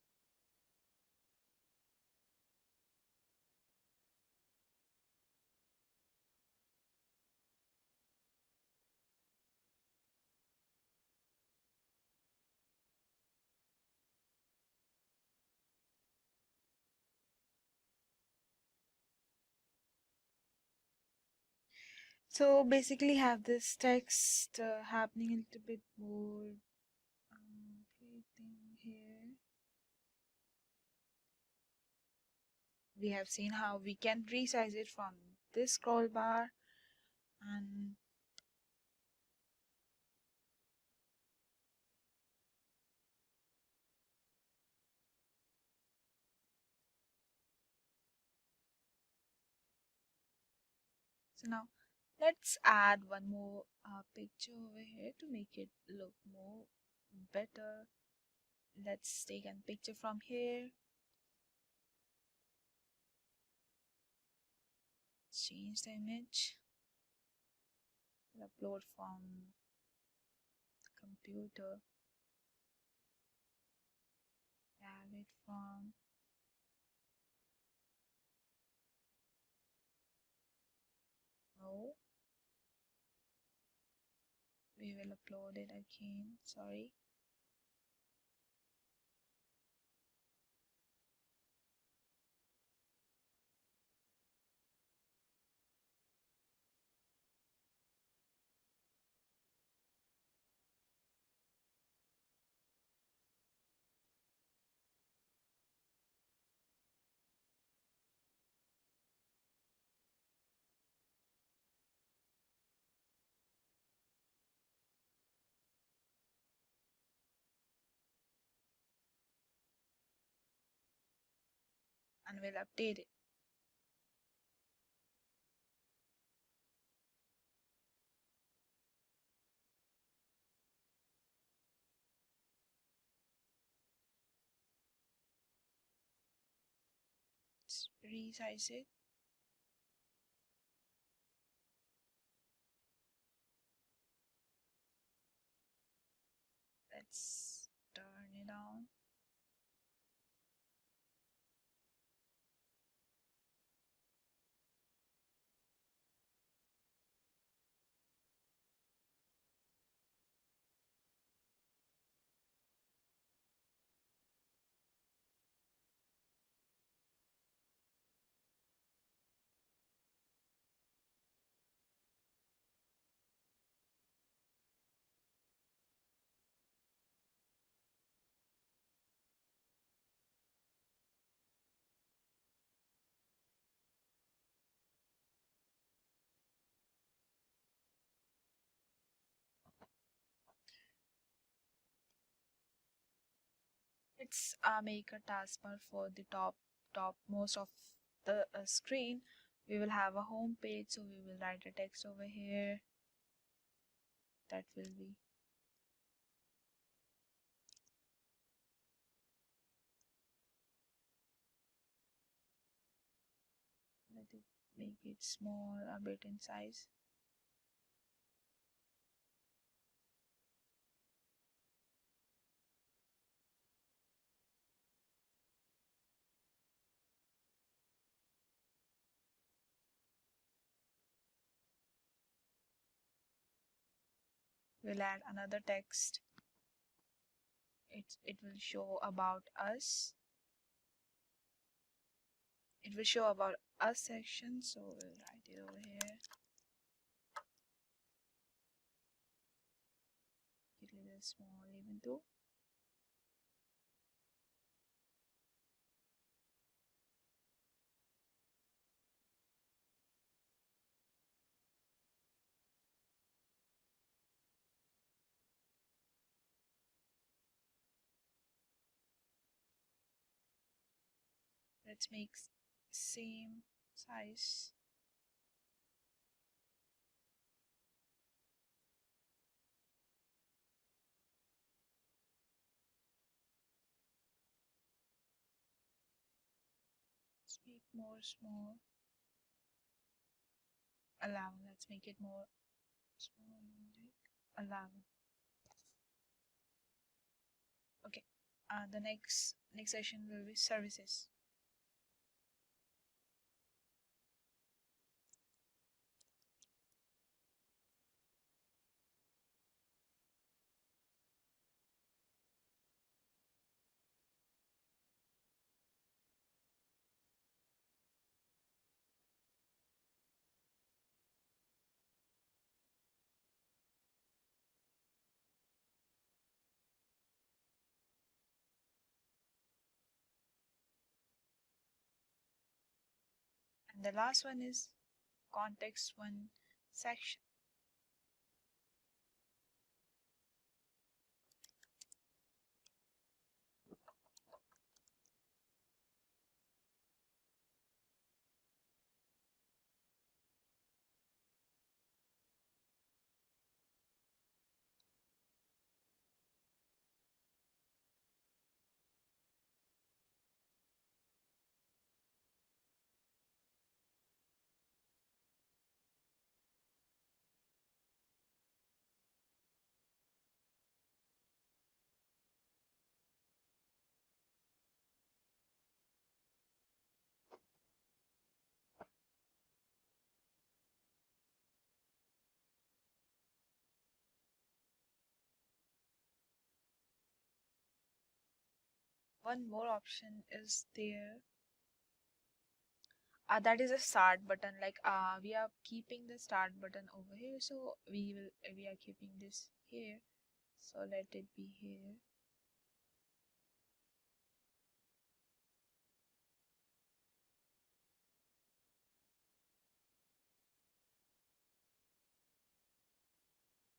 So basically have this text happening a little bit more thing here. we have seen how we can resize it from this scroll bar, and so now let's add one more picture over here to make it look more better. Let's take a picture from here. Change the image. Upload from computer. Have it from no. We will upload it again. Sorry. And we'll update it. Let's resize it. Let's turn it on. Let's make a taskbar for the top most of the screen. We will have a home page, so we will write a text over here. That will be let it make it small a bit in size. We'll add another text. It will show about us. It will show about us section, so we'll write it over here. It is small even though. Let's make same size. Let's make more small. 11. Let's make it more small, like 11. Okay. The next session will be services. the last one is context one section. One more option is there, that is a start button. Like we are keeping the start button over here, so we are keeping this here, so let it be here.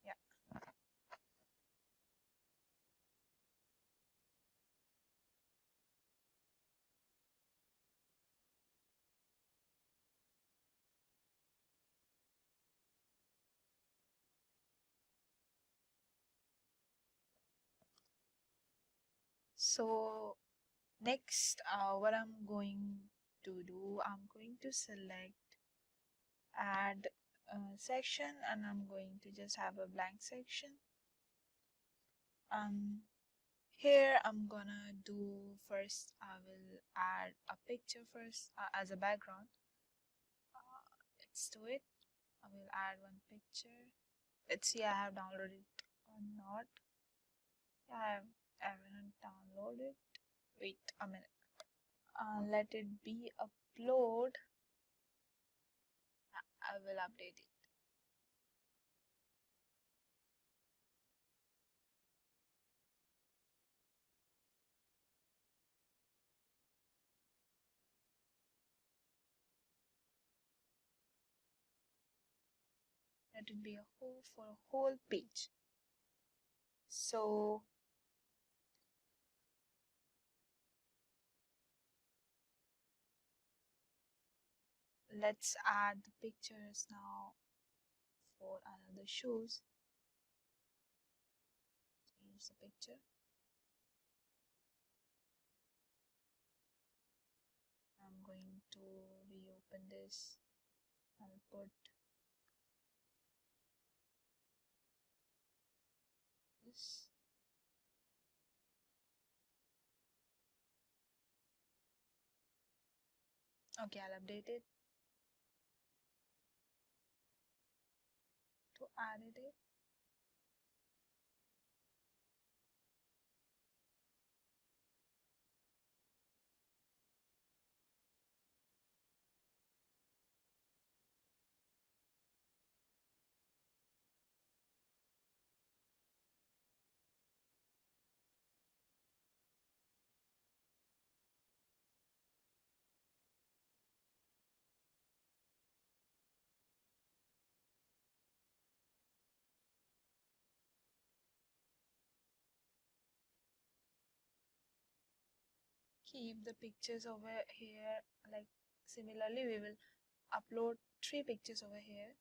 Yeah. So next, what I'm going to do, I'm going to select add section, and I'm going to just have a blank section. Here I'm gonna do first, I will add a picture first as a background. Let's do it. I will add one picture. Let's see I have downloaded it or not. Yeah, I haven't downloaded. Wait a minute. Let it be upload. I will update it. Let it be a whole for a whole page. So let's add the pictures now for another shoes. Here's the picture. I'm going to reopen this and put this. Okay, I'll update it to add it. Keep the pictures over here. Like similarly, we will upload 3 pictures over here.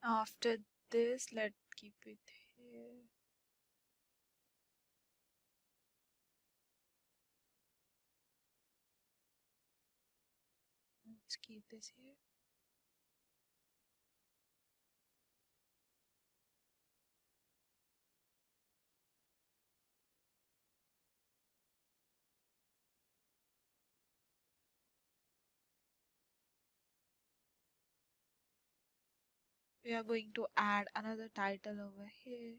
After this, let's keep it here. Let's keep this here. We are going to add another title over here.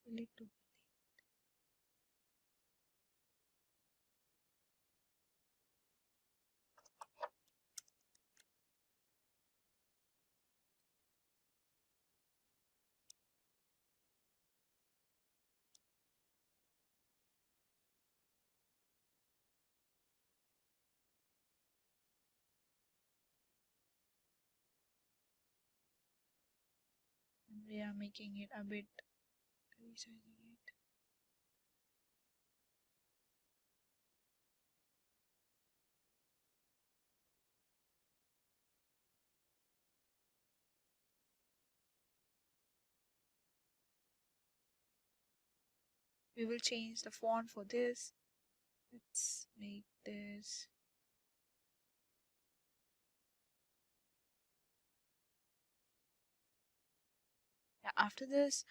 We need to we are making it a bit resizing it. We will change the font for this. Let's make this after this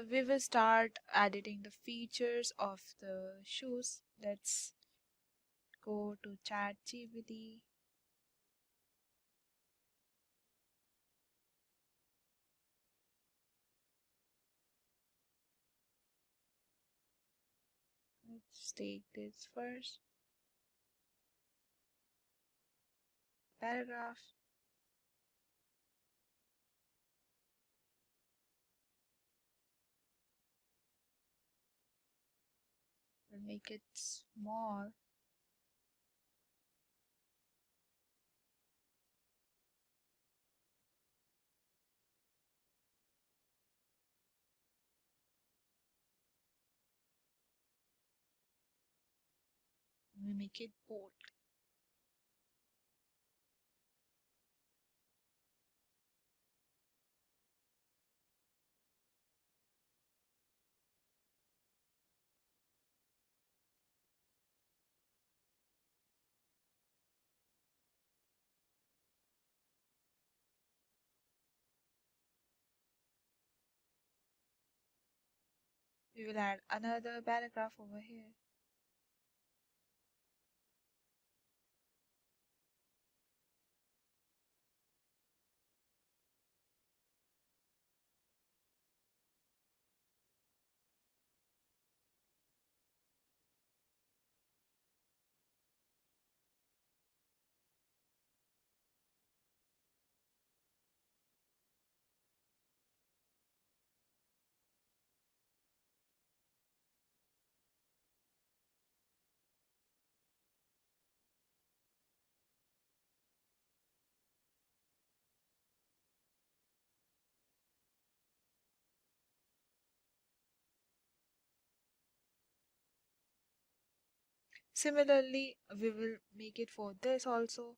we will start editing the features of the shoes. Let's go to ChatGPT. Let's take this first paragraph. We'll make it small. We make it bold. We will add another paragraph over here. Similarly, we will make it for this also.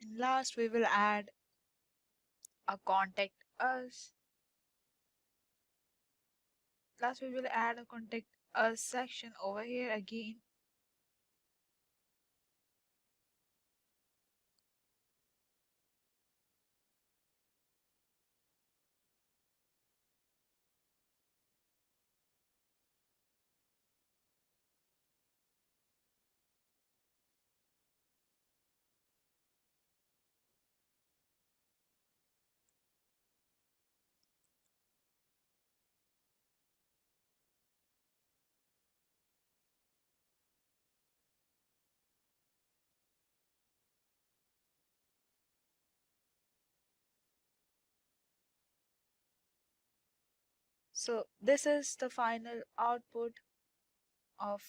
And last we will add a contact us. Last we will add a contact us section over here again. So this is the final output of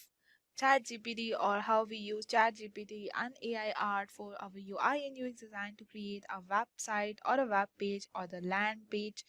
ChatGPT, or how we use ChatGPT and AI art for our UI and UX design to create a website or a web page or the land page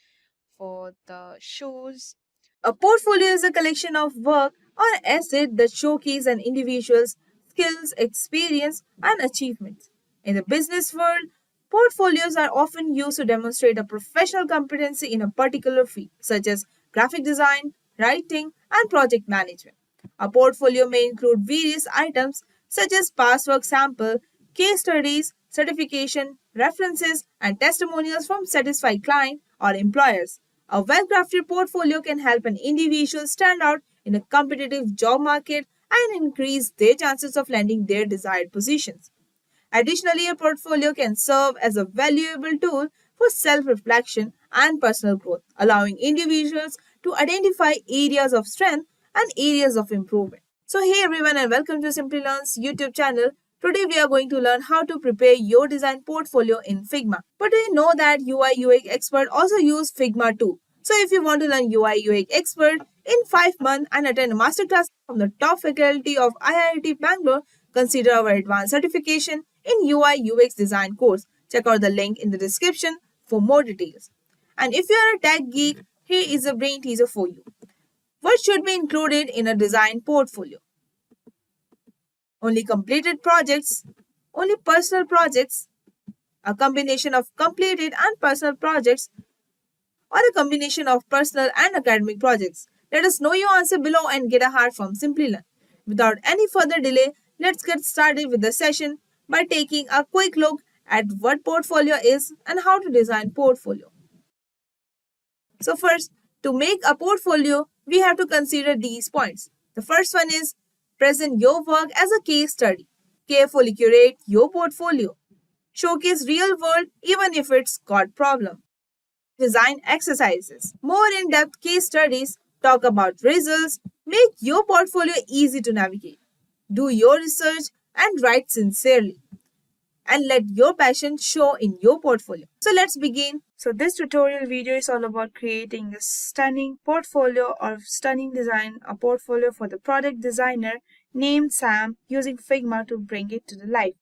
for the shows. A portfolio is a collection of work or asset that showcase an individual's skills, experience, and achievements. In the business world, portfolios are often used to demonstrate a professional competency in a particular field, such as graphic design, writing, and project management. A portfolio may include various items such as past work sample, case studies, certification, references, and testimonials from satisfied clients or employers. A well-crafted portfolio can help an individual stand out in a competitive job market and increase their chances of landing their desired positions. Additionally, a portfolio can serve as a valuable tool for self reflection and personal growth, allowing individuals to identify areas of strength and areas of improvement. So, hey everyone, and welcome to Simply Learn's YouTube channel. Today, we are going to learn how to prepare your design portfolio in Figma. But do you know that UI UX expert also use Figma too? So, if you want to learn UI UX expert in 5 months and attend a masterclass from the top faculty of IIT Bangalore, consider our advanced certification in UI UX design course. Check out the link in the description for more details. And if you are a tech geek, here is a brain teaser for you. What should be included in a design portfolio? Only completed projects, only personal projects, a combination of completed and personal projects, or a combination of personal and academic projects. Let us know your answer below and get a heart from Simplilearn. Without any further delay, let's get started with the session by taking a quick look at what portfolio is and how to design portfolio. So first, to make a portfolio, we have to consider these points. The first one is present your work as a case study. Carefully curate your portfolio. Showcase real world even if it's got problem. Design exercises. More in-depth case studies talk about results. Make your portfolio easy to navigate. Do your research and write sincerely. And let your passion show in your portfolio. So let's begin. So this tutorial video is all about creating a stunning portfolio or stunning design, a portfolio for the product designer named Sam using Figma to bring it to the life.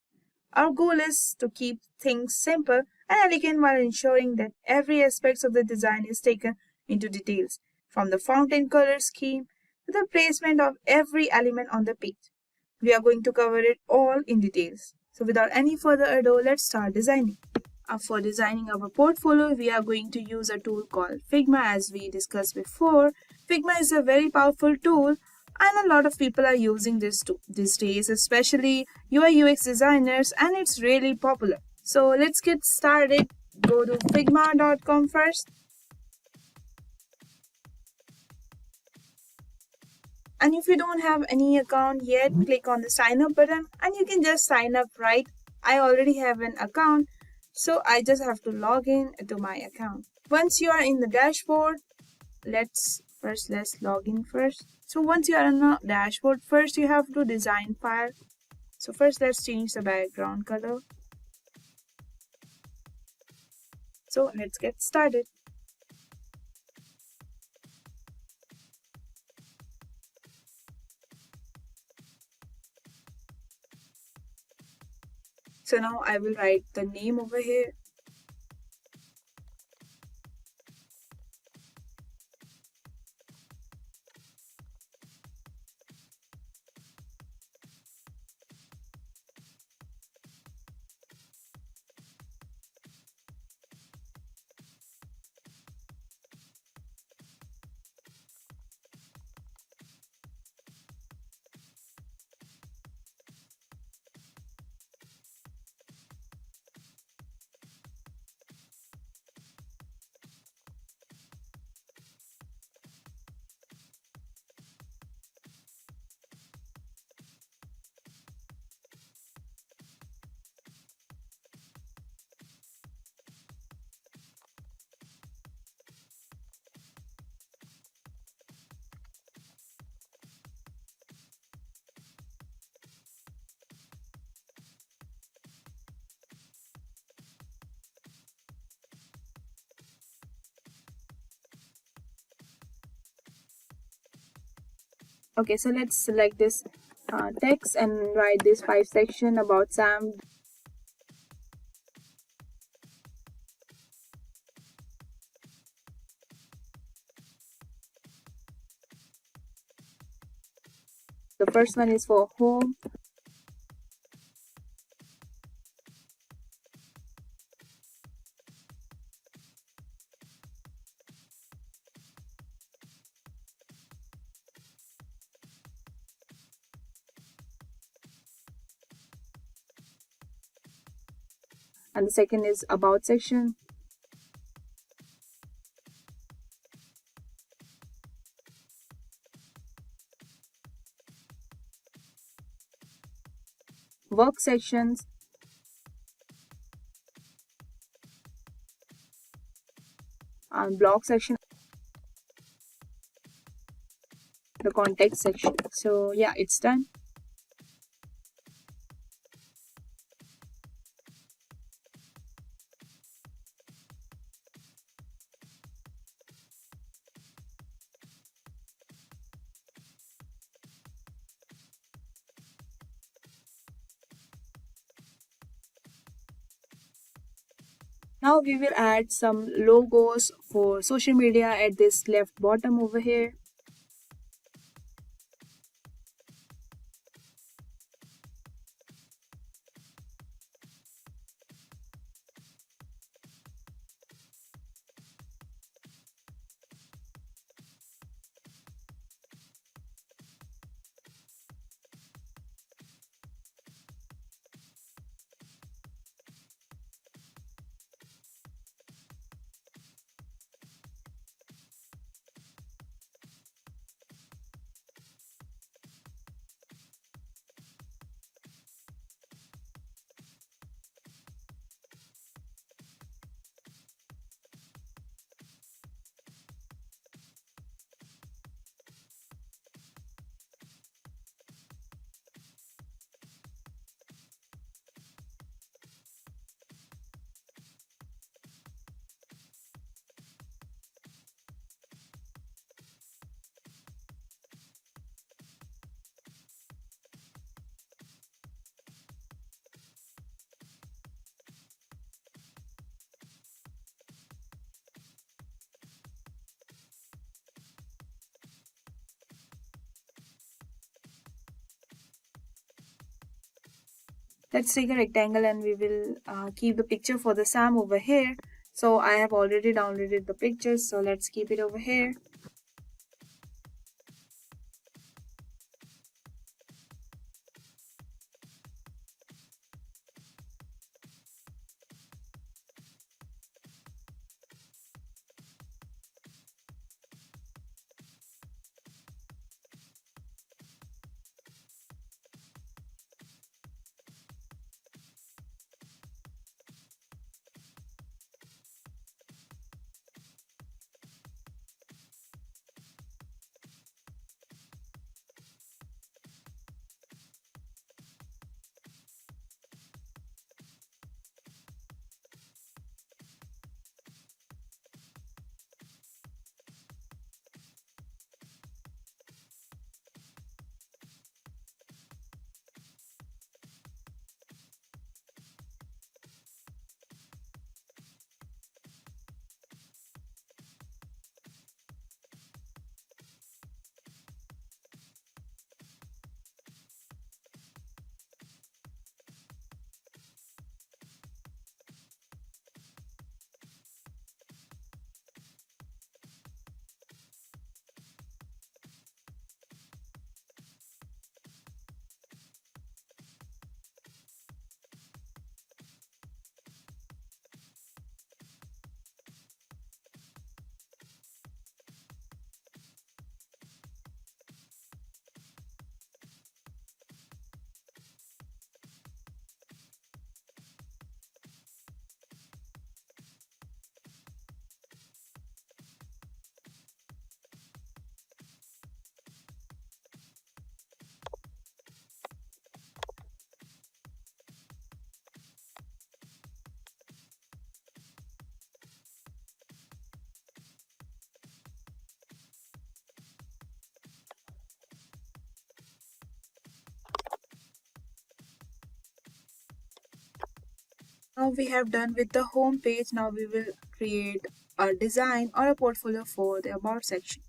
Our goal is to keep things simple and elegant while ensuring that every aspect of the design is taken into details, from the fountain color scheme to the placement of every element on the page. We are going to cover it all in details. So without any further ado, let's start designing. For designing our portfolio, we are going to use a tool called Figma, as we discussed before. Figma is a very powerful tool and a lot of people are using this tool these days, especially UI UX designers, and it's really popular. So let's get started. Go to figma.com first. And if you don't have any account yet, click on the sign up button and you can just sign up, right? I already have an account, so I just have to log in to my account. Once you are in the dashboard, let's log in first. So once you are in the dashboard, first you have to design file. So first let's change the background color. So let's get started. So now I will write the name over here. Okay, so let's select this text and write this 5 section about Sam. The first one is for home. And the second is about section. Work sections. And blog section. The context section. So yeah, it's done. Now we will add some logos for social media at this left bottom over here. Let's take a rectangle and we will keep the picture for the Sam over here. So I have already downloaded the pictures, so let's keep it over here. Now we have done with the home page. Now we will create a design or a portfolio for the about section.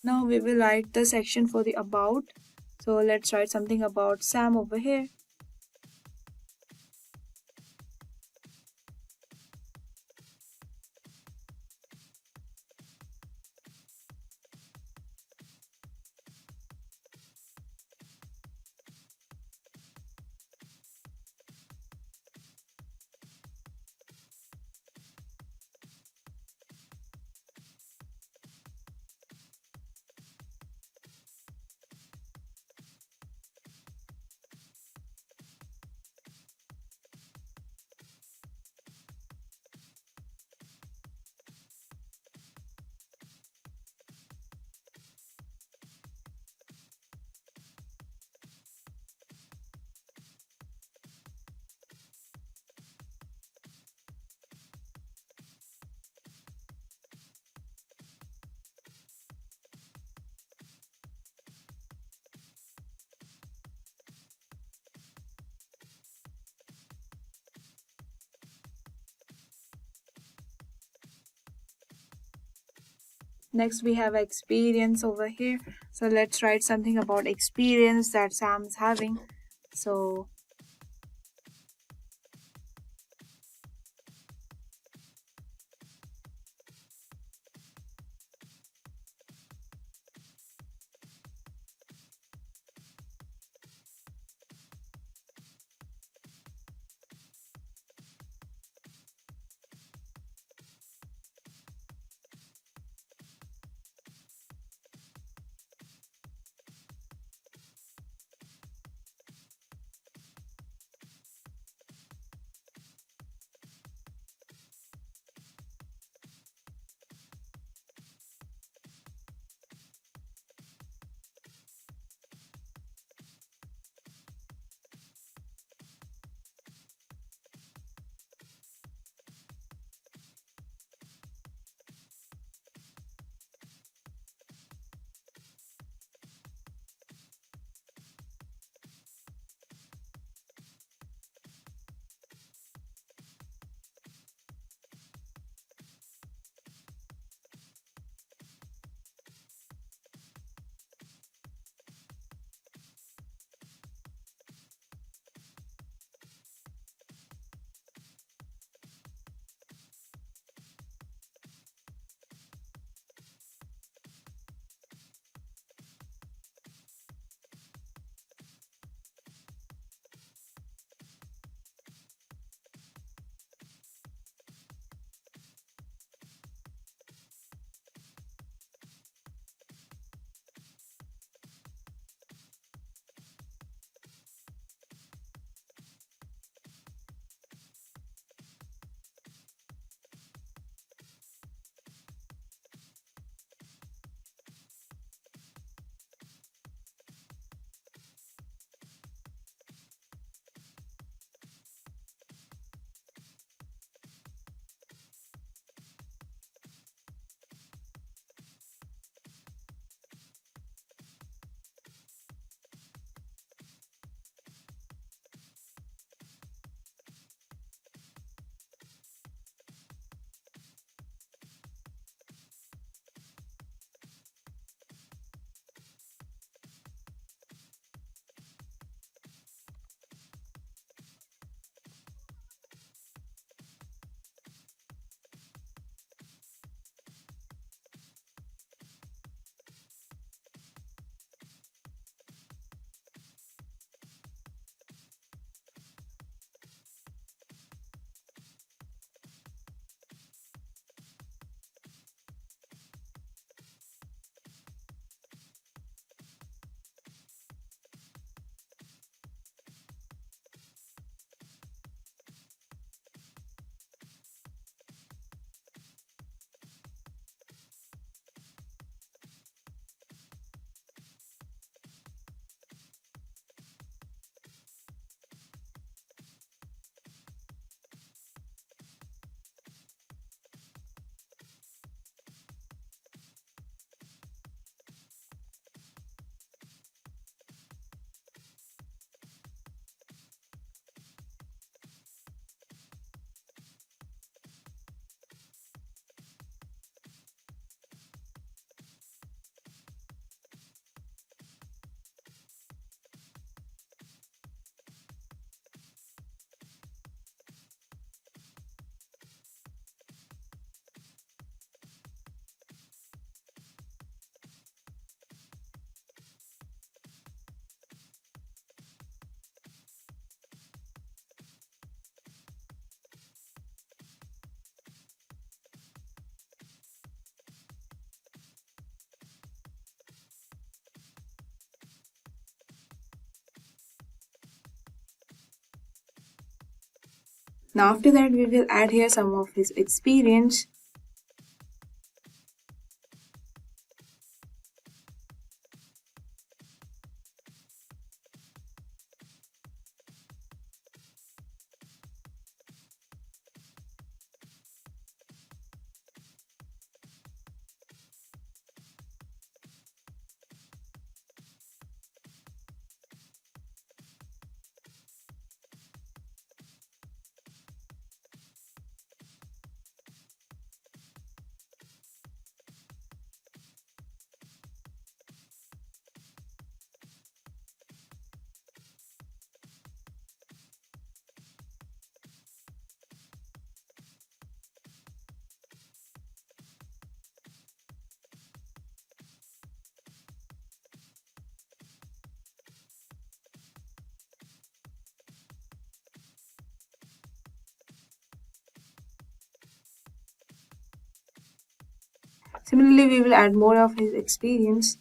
Now we will write the section for the about. So let's write something about Sam over here. Next we have experience over here. So let's write something about experience that Sam's having. So Now after that, we will add here some of his experience. Similarly, we will add more of his experience.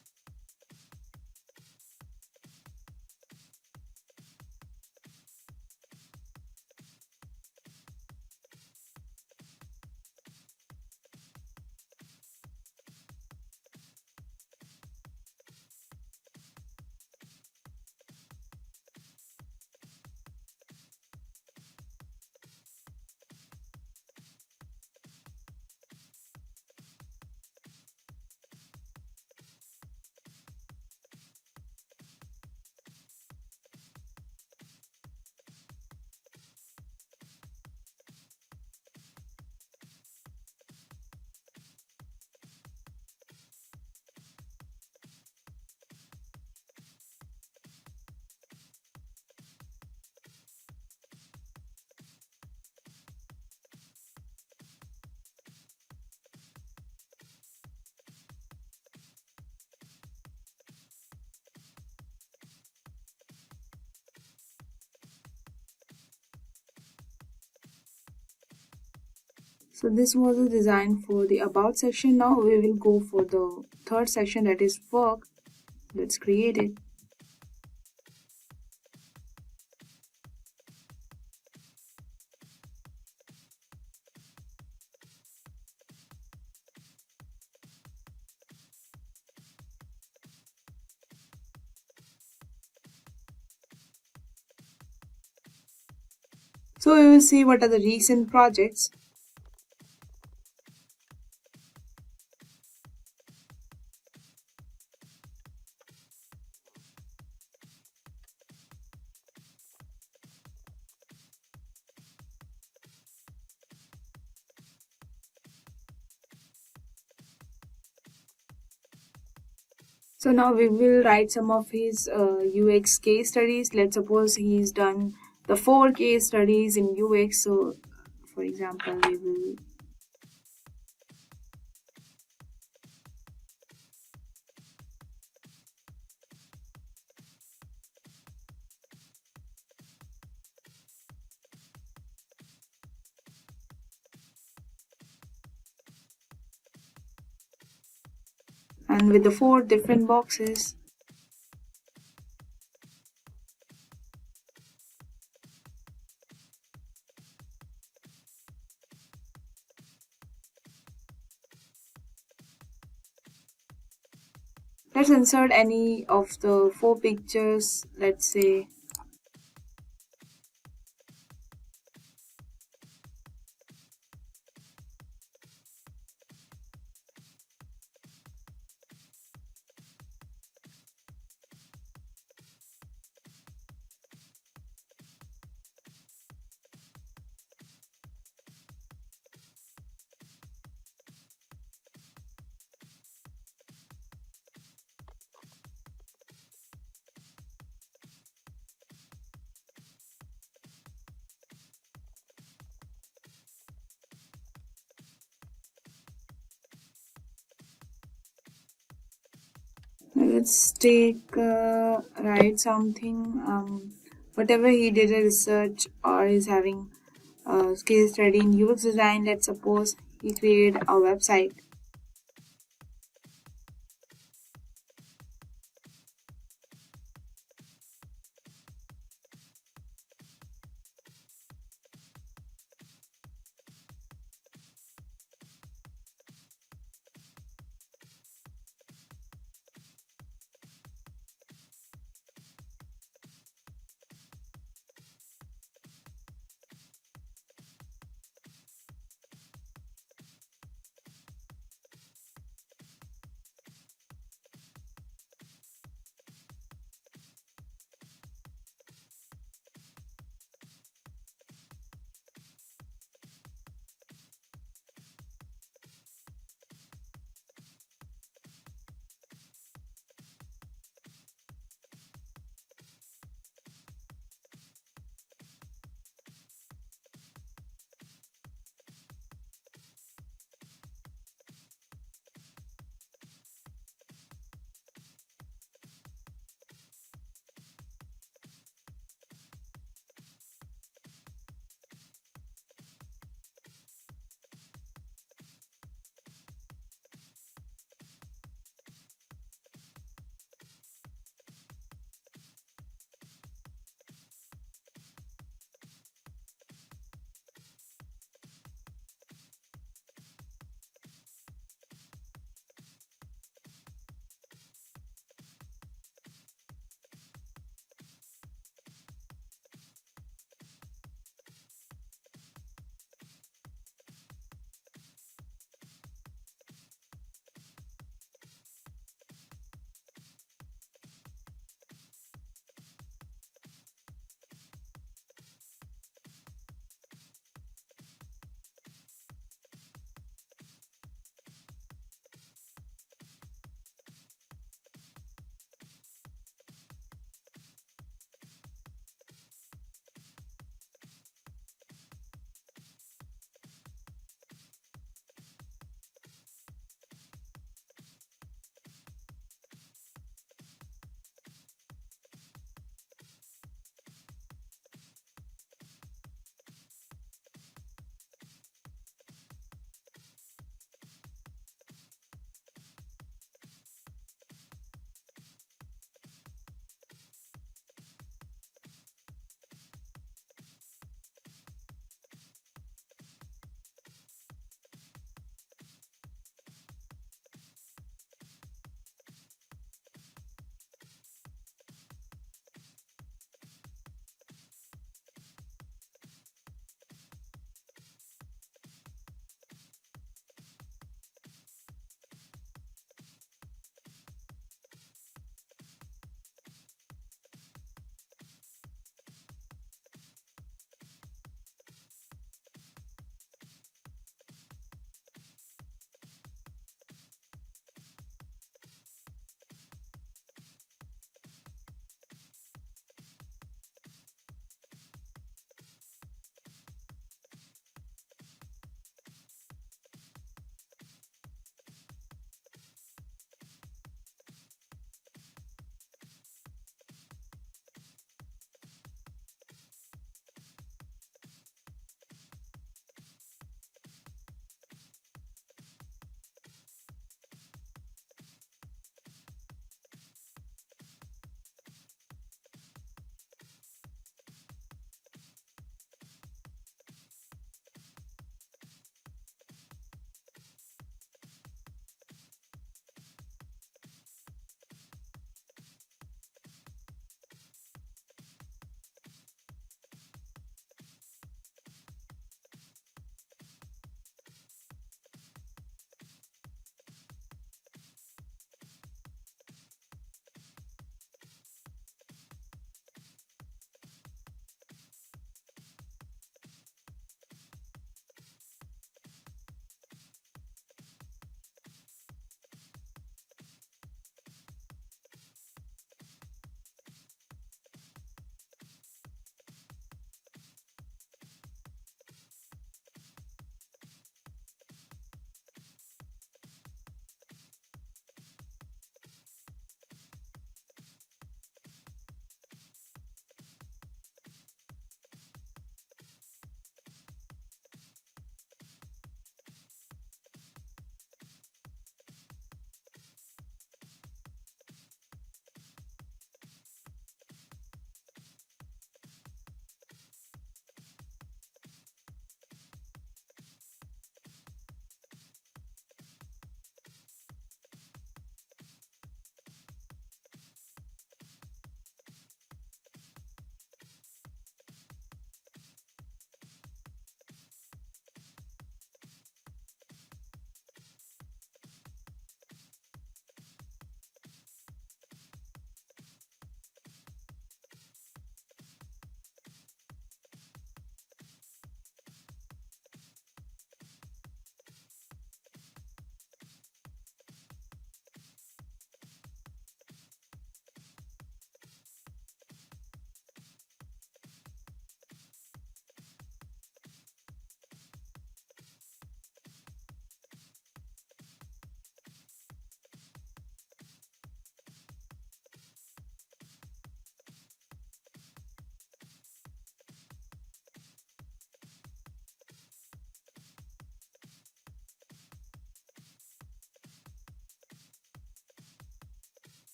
So this was the design for the about section. Now we will go for the third section, that is work. Let's create it. So we will see what are the recent projects. So now we will write some of his UX case studies. Let's suppose he's done the 4 case studies in UX. So for example, we will and with the 4 different boxes. Let's insert any of the 4 pictures, let's say. Let's take write something. Whatever he did a research or is having a case study in UX design. Let's suppose he created a website.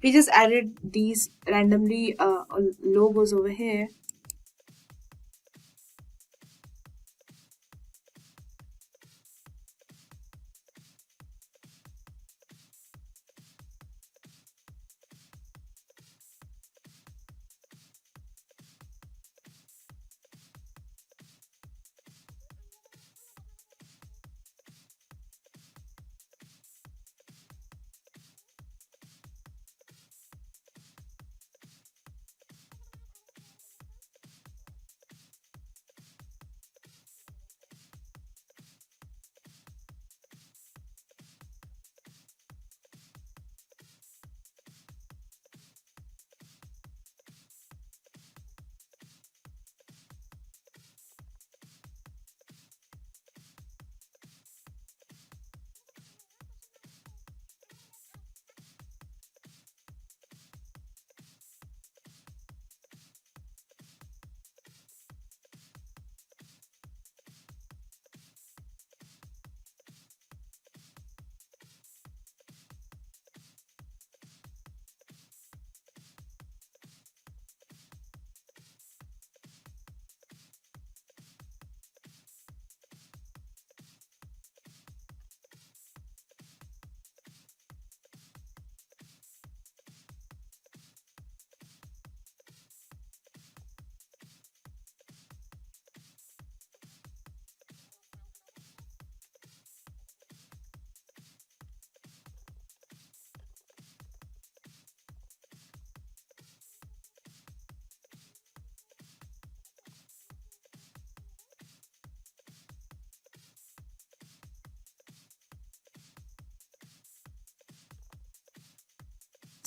We just added these randomly logos over here.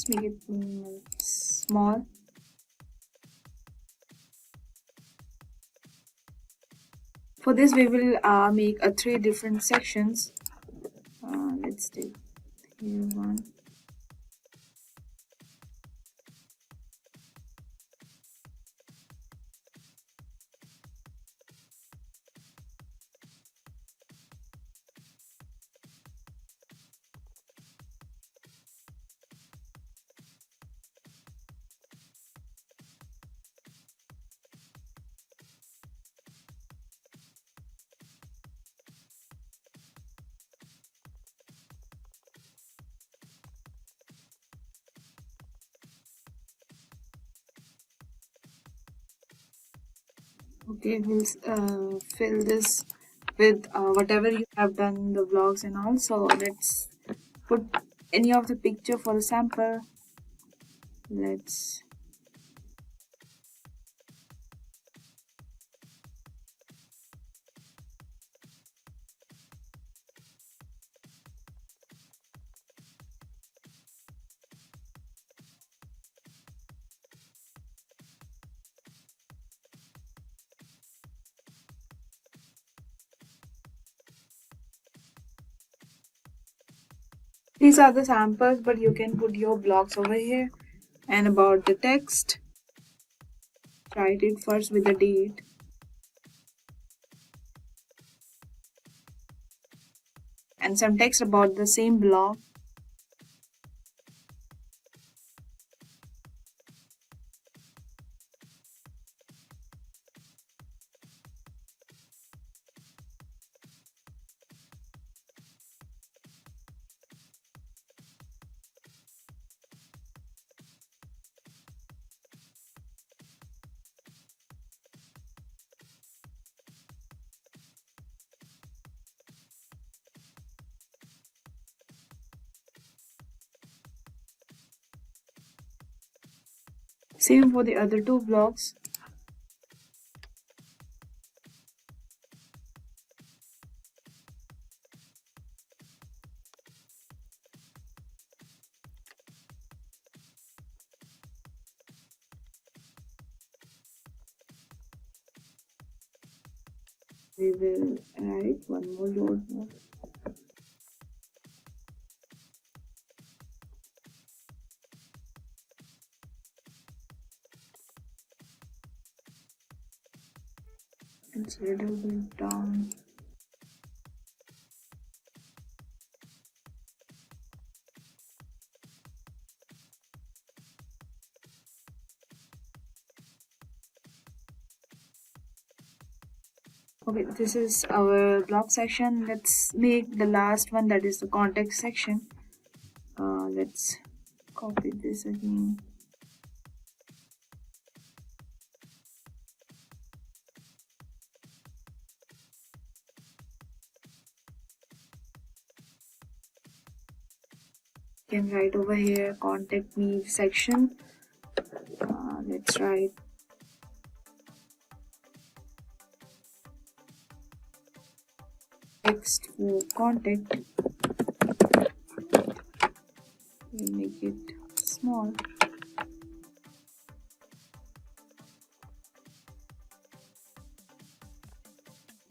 Let's make it small. For this, we will make 3 different sections. Let's take here one. Okay, we'll fill this with whatever you have done in the vlogs and all. So let's put any of the picture for the sample. Let's these are the samples, but you can put your blocks over here. And about the text, write it first with the date. And some text about the same block. Same for the other 2 blocks. We will write one more load more. It's a little bit down. Okay, this is our blog section. Let's make the last one, that is the context section. Let's copy this again. You can write over here contact me section. Let's write text for contact. We'll make it small.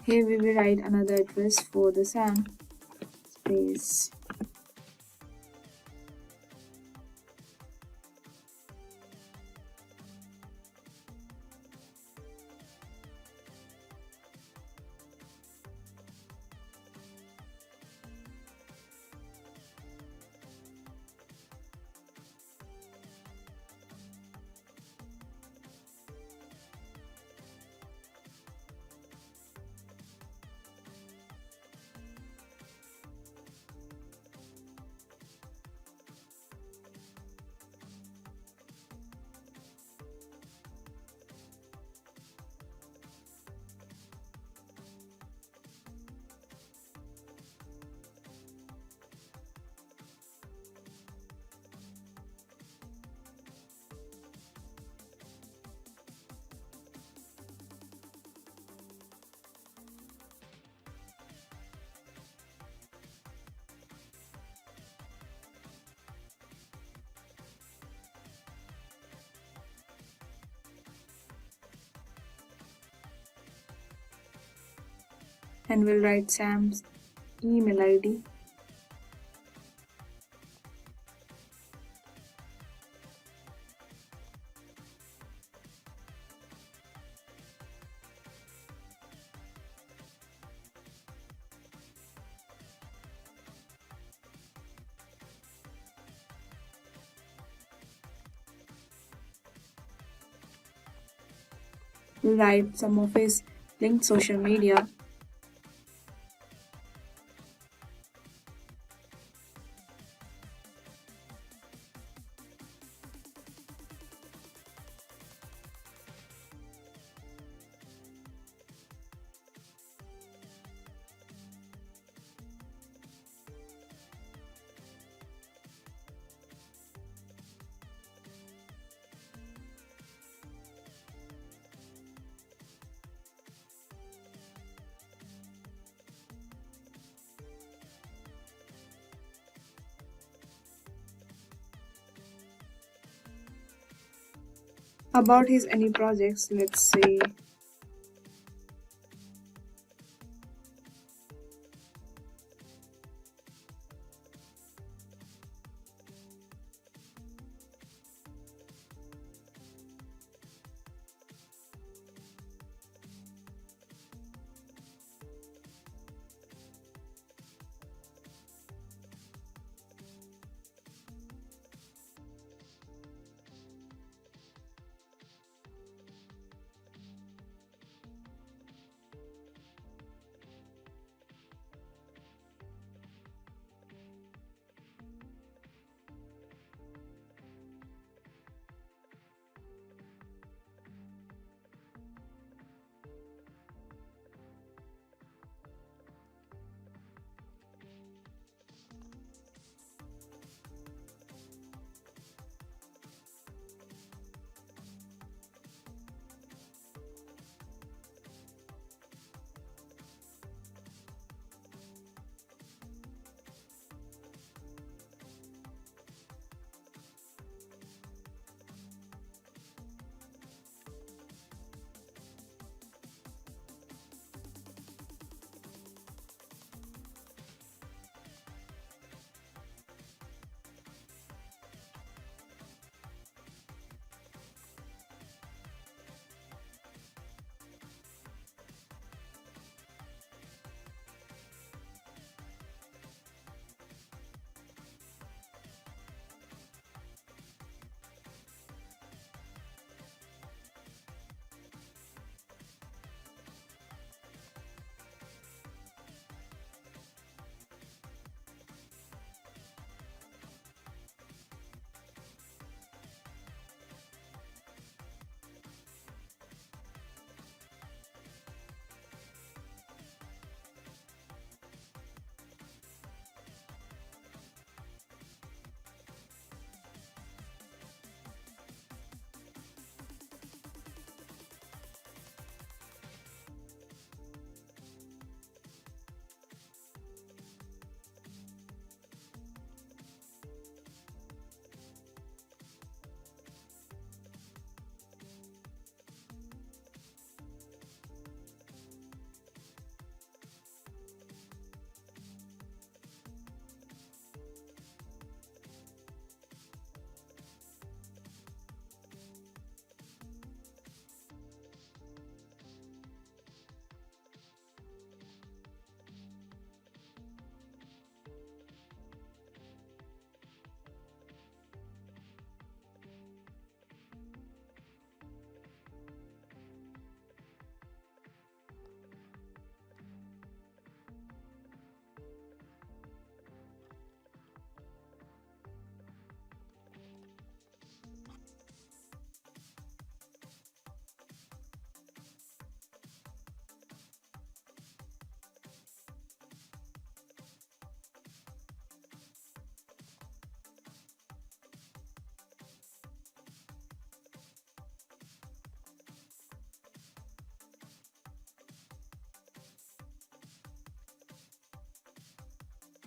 Here we will write another address for the Sam. Space. And we'll write Sam's email ID. We'll write some of his linked social media. About his any projects, let's say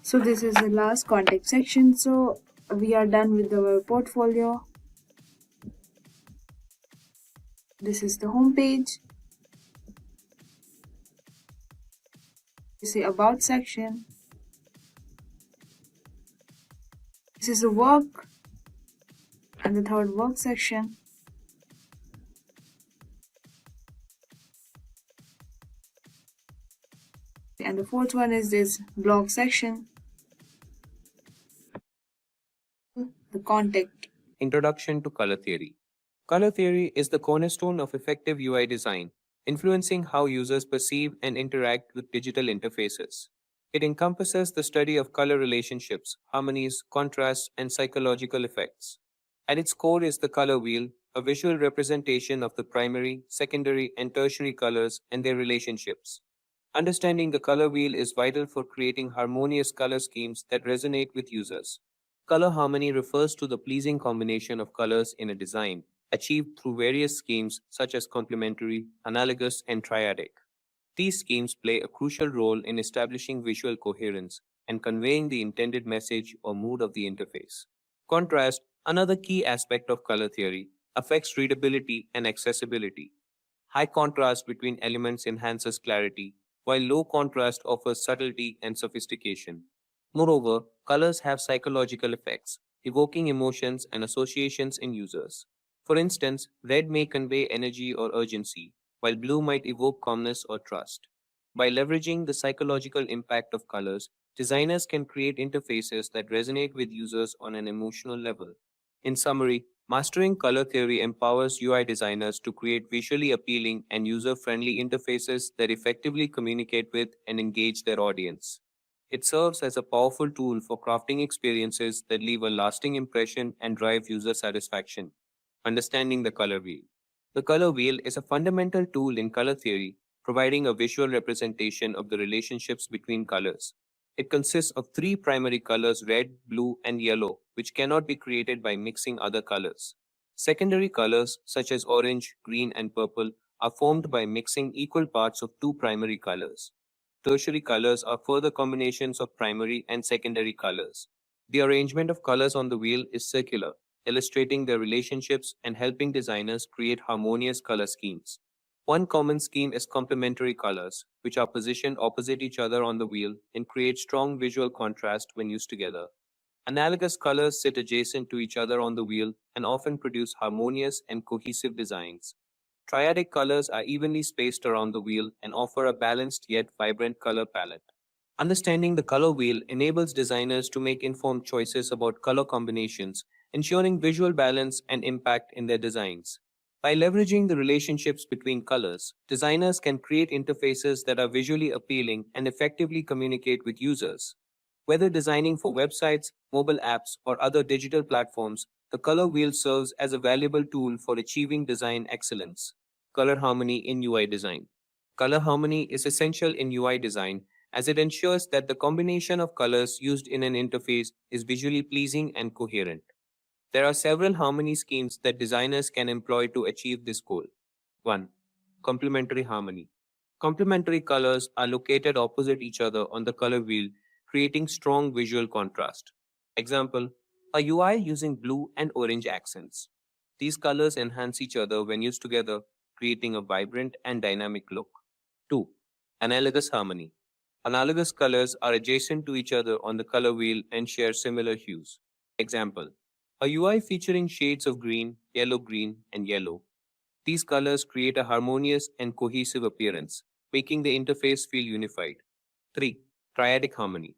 So this is the last contact section. So we are done with our portfolio. This is the home page. This is the about section. This is the work and the third work section. And the fourth one is this blog section. The contact. Introduction to Color Theory. Color theory is the cornerstone of effective UI design, influencing how users perceive and interact with digital interfaces. It encompasses the study of color relationships, harmonies, contrasts, and psychological effects. At its core is the color wheel, a visual representation of the primary, secondary, and tertiary colors and their relationships. Understanding the color wheel is vital for creating harmonious color schemes that resonate with users. Color harmony refers to the pleasing combination of colors in a design, achieved through various schemes such as complementary, analogous, and triadic. These schemes play a crucial role in establishing visual coherence and conveying the intended message or mood of the interface. Contrast, another key aspect of color theory, affects readability and accessibility. High contrast between elements enhances clarity, while low contrast offers subtlety and sophistication. Moreover, colors have psychological effects, evoking emotions and associations in users. For instance, red may convey energy or urgency, while blue might evoke calmness or trust. By leveraging the psychological impact of colors, designers can create interfaces that resonate with users on an emotional level. In summary, mastering color theory empowers UI designers to create visually appealing and user friendly interfaces that effectively communicate with and engage their audience. It serves as a powerful tool for crafting experiences that leave a lasting impression and drive user satisfaction. Understanding the color wheel. The color wheel is a fundamental tool in color theory, providing a visual representation of the relationships between colors. It consists of three primary colors, red, blue, and yellow, which cannot be created by mixing other colors. Secondary colors, such as orange, green, and purple, are formed by mixing equal parts of two primary colors. Tertiary colors are further combinations of primary and secondary colors. The arrangement of colors on the wheel is circular, illustrating their relationships and helping designers create harmonious color schemes. One common scheme is complementary colors, which are positioned opposite each other on the wheel and create strong visual contrast when used together. Analogous colors sit adjacent to each other on the wheel and often produce harmonious and cohesive designs. Triadic colors are evenly spaced around the wheel and offer a balanced yet vibrant color palette. Understanding the color wheel enables designers to make informed choices about color combinations, ensuring visual balance and impact in their designs. By leveraging the relationships between colors, designers can create interfaces that are visually appealing and effectively communicate with users. Whether designing for websites, mobile apps, or other digital platforms, the color wheel serves as a valuable tool for achieving design excellence. Color harmony in UI design. Color harmony is essential in UI design as it ensures that the combination of colors used in an interface is visually pleasing and coherent. There are several harmony schemes that designers can employ to achieve this goal. 1. Complementary harmony. Complementary colors are located opposite each other on the color wheel, creating strong visual contrast. Example, a UI using blue and orange accents. These colors enhance each other when used together, creating a vibrant and dynamic look. 2. Analogous harmony. Analogous colors are adjacent to each other on the color wheel and share similar hues. Example, a UI featuring shades of green, green, and yellow. These colors create a harmonious and cohesive appearance, making the interface feel unified. 3. Triadic harmony.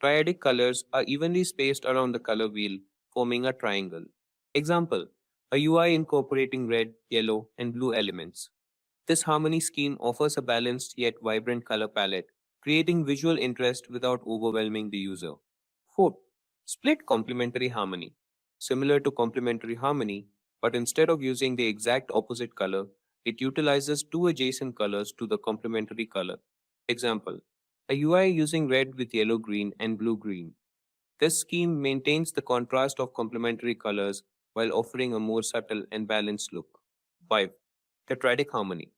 Triadic colors are evenly spaced around the color wheel, forming a triangle. Example, a UI incorporating red, yellow, and blue elements. This harmony scheme offers a balanced yet vibrant color palette, creating visual interest without overwhelming the user. 4. Split complementary harmony. Similar to complementary harmony, but instead of using the exact opposite color, it utilizes two adjacent colors to the complementary color. Example, a UI using red with yellow green and blue green. This scheme maintains the contrast of complementary colors while offering a more subtle and balanced look. 5. Tetradic harmony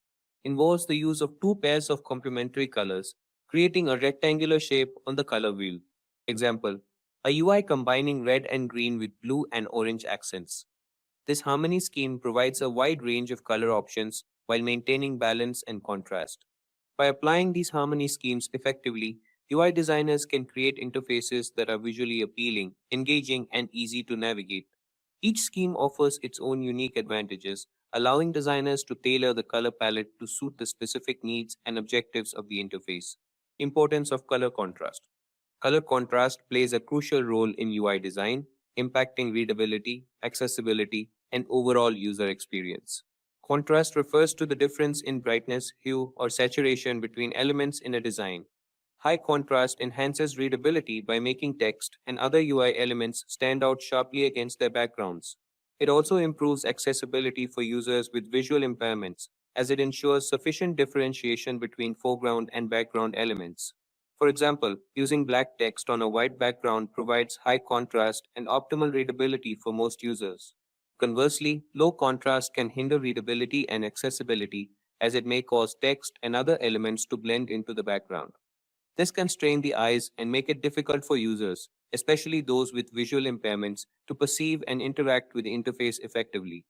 involves the use of two pairs of complementary colors, creating a rectangular shape on the color wheel. Example, a UI combining red and green with blue and orange accents. This harmony scheme provides a wide range of color options while maintaining balance and contrast. By applying these harmony schemes effectively, UI designers can create interfaces that are visually appealing, engaging, and easy to navigate. Each scheme offers its own unique advantages, allowing designers to tailor the color palette to suit the specific needs and objectives of the interface. Importance of color contrast. Color contrast plays a crucial role in UI design, impacting readability, accessibility, and overall user experience. Contrast refers to the difference in brightness, hue, or saturation between elements in a design. High contrast enhances readability by making text and other UI elements stand out sharply against their backgrounds. It also improves accessibility for users with visual impairments, as it ensures sufficient differentiation between foreground and background elements. For example, using black text on a white background provides high contrast and optimal readability for most users. Conversely, low contrast can hinder readability and accessibility, as it may cause text and other elements to blend into the background. This can strain the eyes and make it difficult for users, especially those with visual impairments, to perceive and interact with the interface effectively.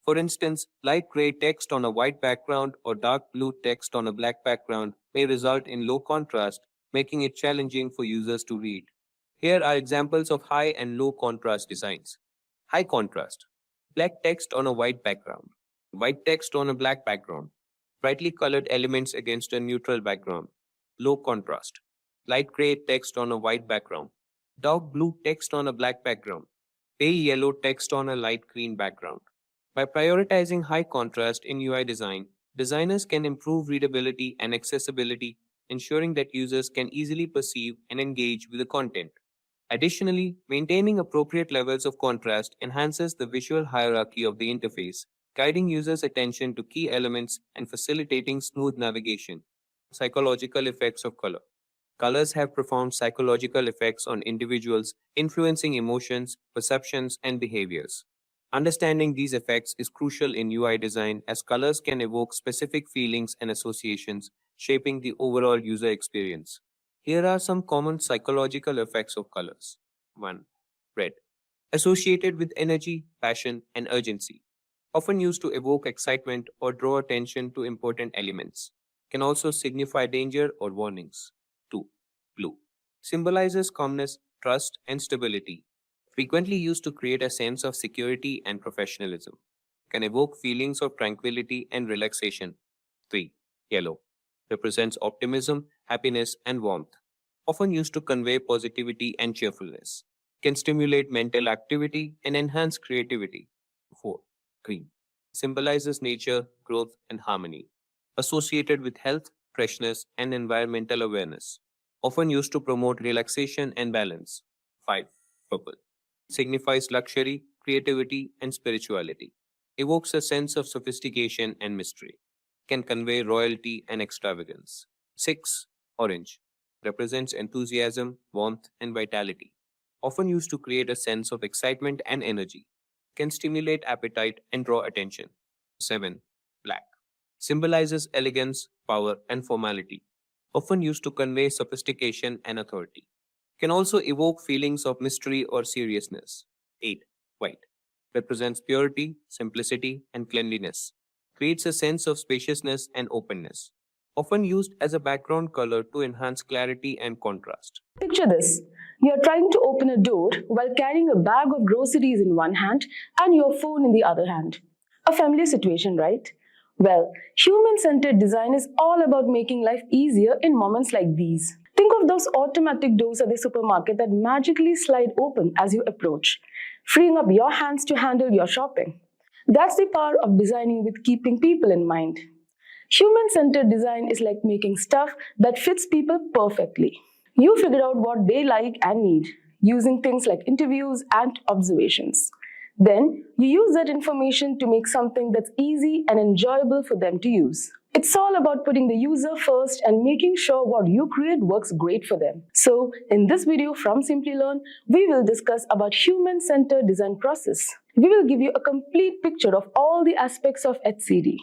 For instance, light gray text on a white background or dark blue text on a black background may result in low contrast, making it challenging for users to read. Here are examples of high and low contrast designs. High contrast. Black text on a white background. White text on a black background. Brightly colored elements against a neutral background. Low contrast. Light gray text on a white background. Dark blue text on a black background. Pale yellow text on a light green background. By prioritizing high contrast in UI design, designers can improve readability and accessibility, ensuring that users can easily perceive and engage with the content. Additionally, maintaining appropriate levels of contrast enhances the visual hierarchy of the interface, guiding users' attention to key elements and facilitating smooth navigation. Psychological effects of color. Colors have profound psychological effects on individuals, influencing emotions, perceptions, and behaviors. Understanding these effects is crucial in UI design, as colors can evoke specific feelings and associations, shaping the overall user experience. Here are some common psychological effects of colors. 1. Red. Associated with energy, passion, and urgency. Often used to evoke excitement or draw attention to important elements. Can also signify danger or warnings. 2. Blue. Symbolizes calmness, trust, and stability. Frequently used to create a sense of security and professionalism. Can evoke feelings of tranquility and relaxation. 3. Yellow. Represents optimism, happiness, and warmth. Often used to convey positivity and cheerfulness. Can stimulate mental activity and enhance creativity. 4. Green. Symbolizes nature, growth, and harmony. Associated with health, freshness, and environmental awareness. Often used to promote relaxation and balance. 5. Purple. Signifies luxury, creativity, and spirituality. Evokes a sense of sophistication and mystery. Can convey royalty and extravagance. 6. Orange. Represents enthusiasm, warmth, and vitality. Often used to create a sense of excitement and energy. Can stimulate appetite and draw attention. 7. Black. Symbolizes elegance, power, and formality. Often used to convey sophistication and authority. Can also evoke feelings of mystery or seriousness. 8. White. Represents purity, simplicity, and cleanliness. Creates a sense of spaciousness and openness. Often used as a background color to enhance clarity and contrast. Picture this. You're trying to open a door while carrying a bag of groceries in one hand and your phone in the other hand. A familiar situation, right? Well, human-centered design is all about making life easier in moments like these. Think of those automatic doors at the supermarket that magically slide open as you approach, freeing up your hands to handle your shopping. That's the power of designing with keeping people in mind. Human-centered design is like making stuff that fits people perfectly. You figure out what they like and need, using things like interviews and observations. Then, you use that information to make something that's easy and enjoyable for them to use. It's all about putting the user first and making sure what you create works great for them. So, in this video from Simplilearn, we will discuss about human-centered design process. We will give you a complete picture of all the aspects of HCD.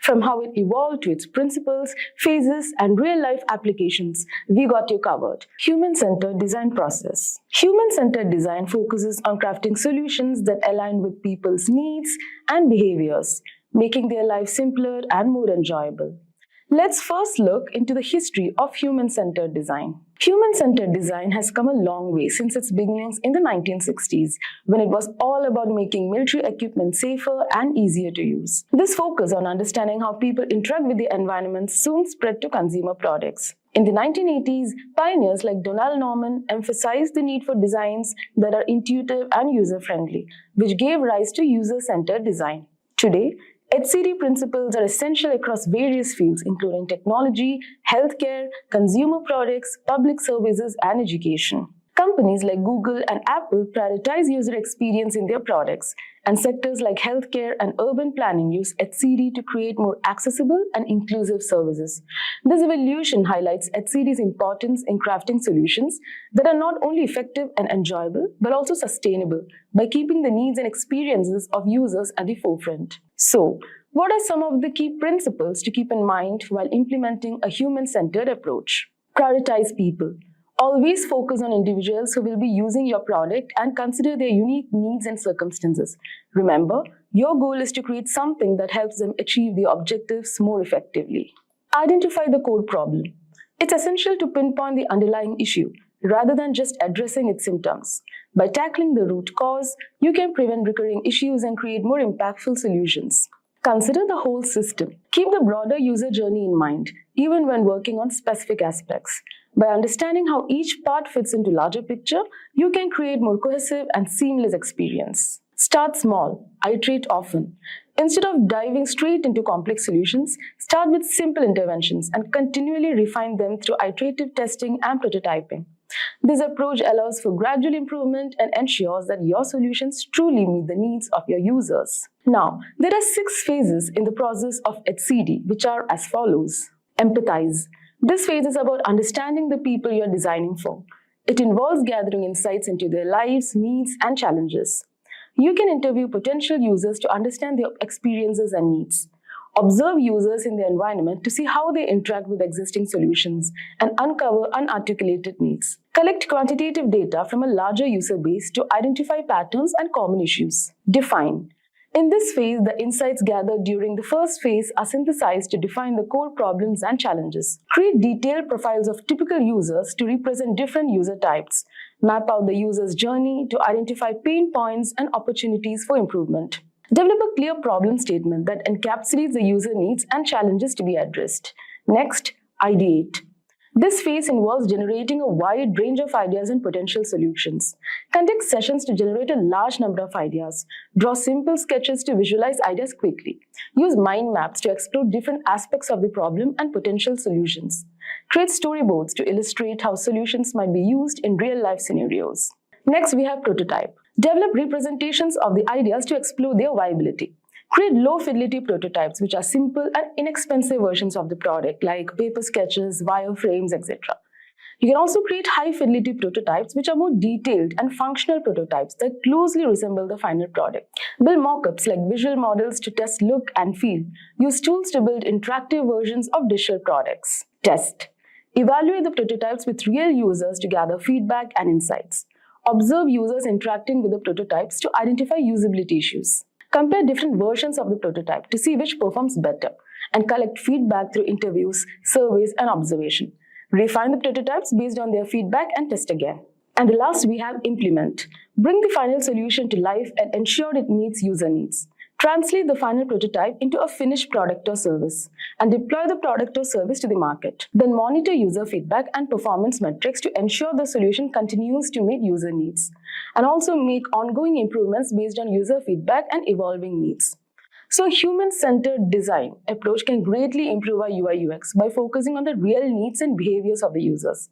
From how it evolved to its principles, phases, and real-life applications, we got you covered. Human-centered design process. Human-centered design focuses on crafting solutions that align with people's needs and behaviors, making their lives simpler and more enjoyable. Let's first look into the history of human-centered design. Human-centered design has come a long way since its beginnings in the 1960s, when it was all about making military equipment safer and easier to use. This focus on understanding how people interact with the environment soon spread to consumer products. In the 1980s, pioneers like Donald Norman emphasized the need for designs that are intuitive and user-friendly, which gave rise to user-centered design. Today, HCD principles are essential across various fields, including technology, healthcare, consumer products, public services, and education. Companies like Google and Apple prioritize user experience in their products, and sectors like healthcare and urban planning use HCD to create more accessible and inclusive services. This evolution highlights HCD's importance in crafting solutions that are not only effective and enjoyable, but also sustainable by keeping the needs and experiences of users at the forefront. So, what are some of the key principles to keep in mind while implementing a human-centered approach? Prioritize people. Always focus on individuals who will be using your product and consider their unique needs and circumstances. Remember, your goal is to create something that helps them achieve their objectives more effectively. Identify the core problem. It's essential to pinpoint the underlying issue rather than just addressing its symptoms. By tackling the root cause, you can prevent recurring issues and create more impactful solutions. Consider the whole system. Keep the broader user journey in mind, even when working on specific aspects. By understanding how each part fits into larger picture, you can create more cohesive and seamless experience. Start small, iterate often. Instead of diving straight into complex solutions, start with simple interventions and continually refine them through iterative testing and prototyping. This approach allows for gradual improvement and ensures that your solutions truly meet the needs of your users. Now, there are 6 phases in the process of HCD, which are as follows. Empathize. This phase is about understanding the people you are designing for. It involves gathering insights into their lives, needs, and challenges. You can interview potential users to understand their experiences and needs. Observe users in their environment to see how they interact with existing solutions and uncover unarticulated needs. Collect quantitative data from a larger user base to identify patterns and common issues. Define. In this phase, the insights gathered during the first phase are synthesized to define the core problems and challenges. Create detailed profiles of typical users to represent different user types. Map out the user's journey to identify pain points and opportunities for improvement. Develop a clear problem statement that encapsulates the user needs and challenges to be addressed. Next, ideate. This phase involves generating a wide range of ideas and potential solutions. Conduct sessions to generate a large number of ideas. Draw simple sketches to visualize ideas quickly. Use mind maps to explore different aspects of the problem and potential solutions. Create storyboards to illustrate how solutions might be used in real-life scenarios. Next, we have prototype. Develop representations of the ideas to explore their viability. Create low-fidelity prototypes, which are simple and inexpensive versions of the product, like paper sketches, wireframes, etc. You can also create high-fidelity prototypes, which are more detailed and functional prototypes that closely resemble the final product. Build mockups like visual models to test look and feel. Use tools to build interactive versions of digital products. Test. Evaluate the prototypes with real users to gather feedback and insights. Observe users interacting with the prototypes to identify usability issues. Compare different versions of the prototype to see which performs better, and collect feedback through interviews, surveys, and observation. Refine the prototypes based on their feedback and test again. And the last, we have implement. Bring the final solution to life and ensure it meets user needs. Translate the final prototype into a finished product or service and deploy the product or service to the market. Then monitor user feedback and performance metrics to ensure the solution continues to meet user needs, and also make ongoing improvements based on user feedback and evolving needs. So, human-centered design approach can greatly improve our UI UX by focusing on the real needs and behaviors of the users.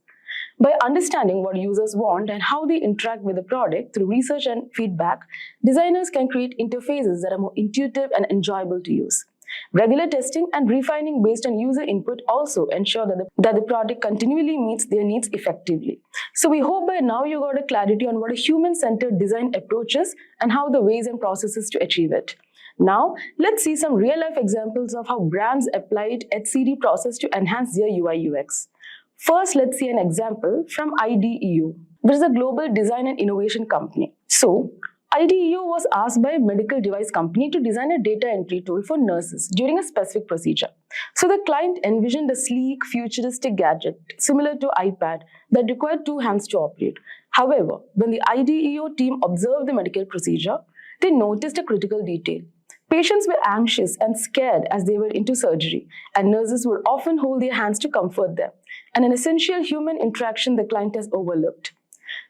By understanding what users want and how they interact with the product through research and feedback, designers can create interfaces that are more intuitive and enjoyable to use. Regular testing and refining based on user input also ensure that the product continually meets their needs effectively. So we hope by now you got a clarity on what a human-centered design approach is and how the ways and processes to achieve it. Now, let's see some real-life examples of how brands applied HCD process to enhance their UI UX. First, let's see an example from IDEO, which is a global design and innovation company. So, IDEO was asked by a medical device company to design a data entry tool for nurses during a specific procedure. So the client envisioned a sleek, futuristic gadget similar to iPad that required 2 hands to operate. However, when the IDEO team observed the medical procedure, they noticed a critical detail. Patients were anxious and scared as they were into surgery, and nurses would often hold their hands to comfort them, an essential human interaction the client has overlooked.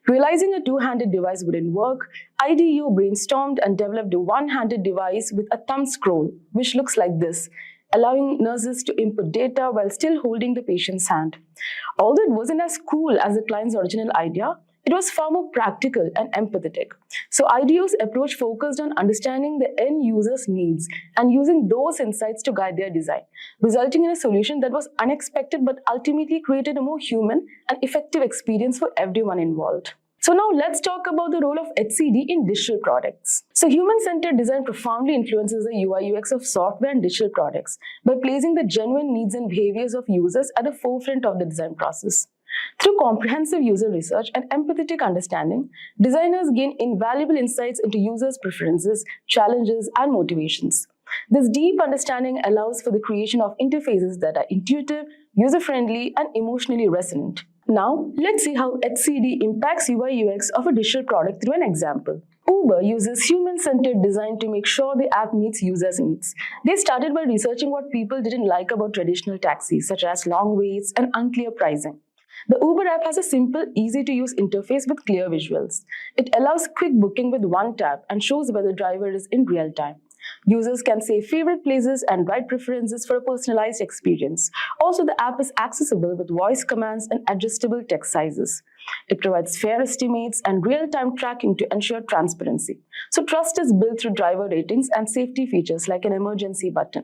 Realizing a 2-handed device wouldn't work, IDEO brainstormed and developed a 1-handed device with a thumb scroll, which looks like this, allowing nurses to input data while still holding the patient's hand. Although it wasn't as cool as the client's original idea, it was far more practical and empathetic. So IDEO's approach focused on understanding the end user's needs and using those insights to guide their design, resulting in a solution that was unexpected but ultimately created a more human and effective experience for everyone involved. So now let's talk about the role of HCD in digital products. So human-centered design profoundly influences the UI UX of software and digital products by placing the genuine needs and behaviors of users at the forefront of the design process. Through comprehensive user research and empathetic understanding, designers gain invaluable insights into users' preferences, challenges, and motivations. This deep understanding allows for the creation of interfaces that are intuitive, user-friendly, and emotionally resonant. Now, let's see how HCD impacts UI UX of a digital product through an example. Uber uses human-centered design to make sure the app meets users' needs. They started by researching what people didn't like about traditional taxis, such as long waits and unclear pricing. The Uber app has a simple, easy-to-use interface with clear visuals. It allows quick booking with one tap and shows where the driver is in real time. Users can save favorite places and ride preferences for a personalized experience. Also, the app is accessible with voice commands and adjustable text sizes. It provides fare estimates and real-time tracking to ensure transparency. So trust is built through driver ratings and safety features like an emergency button.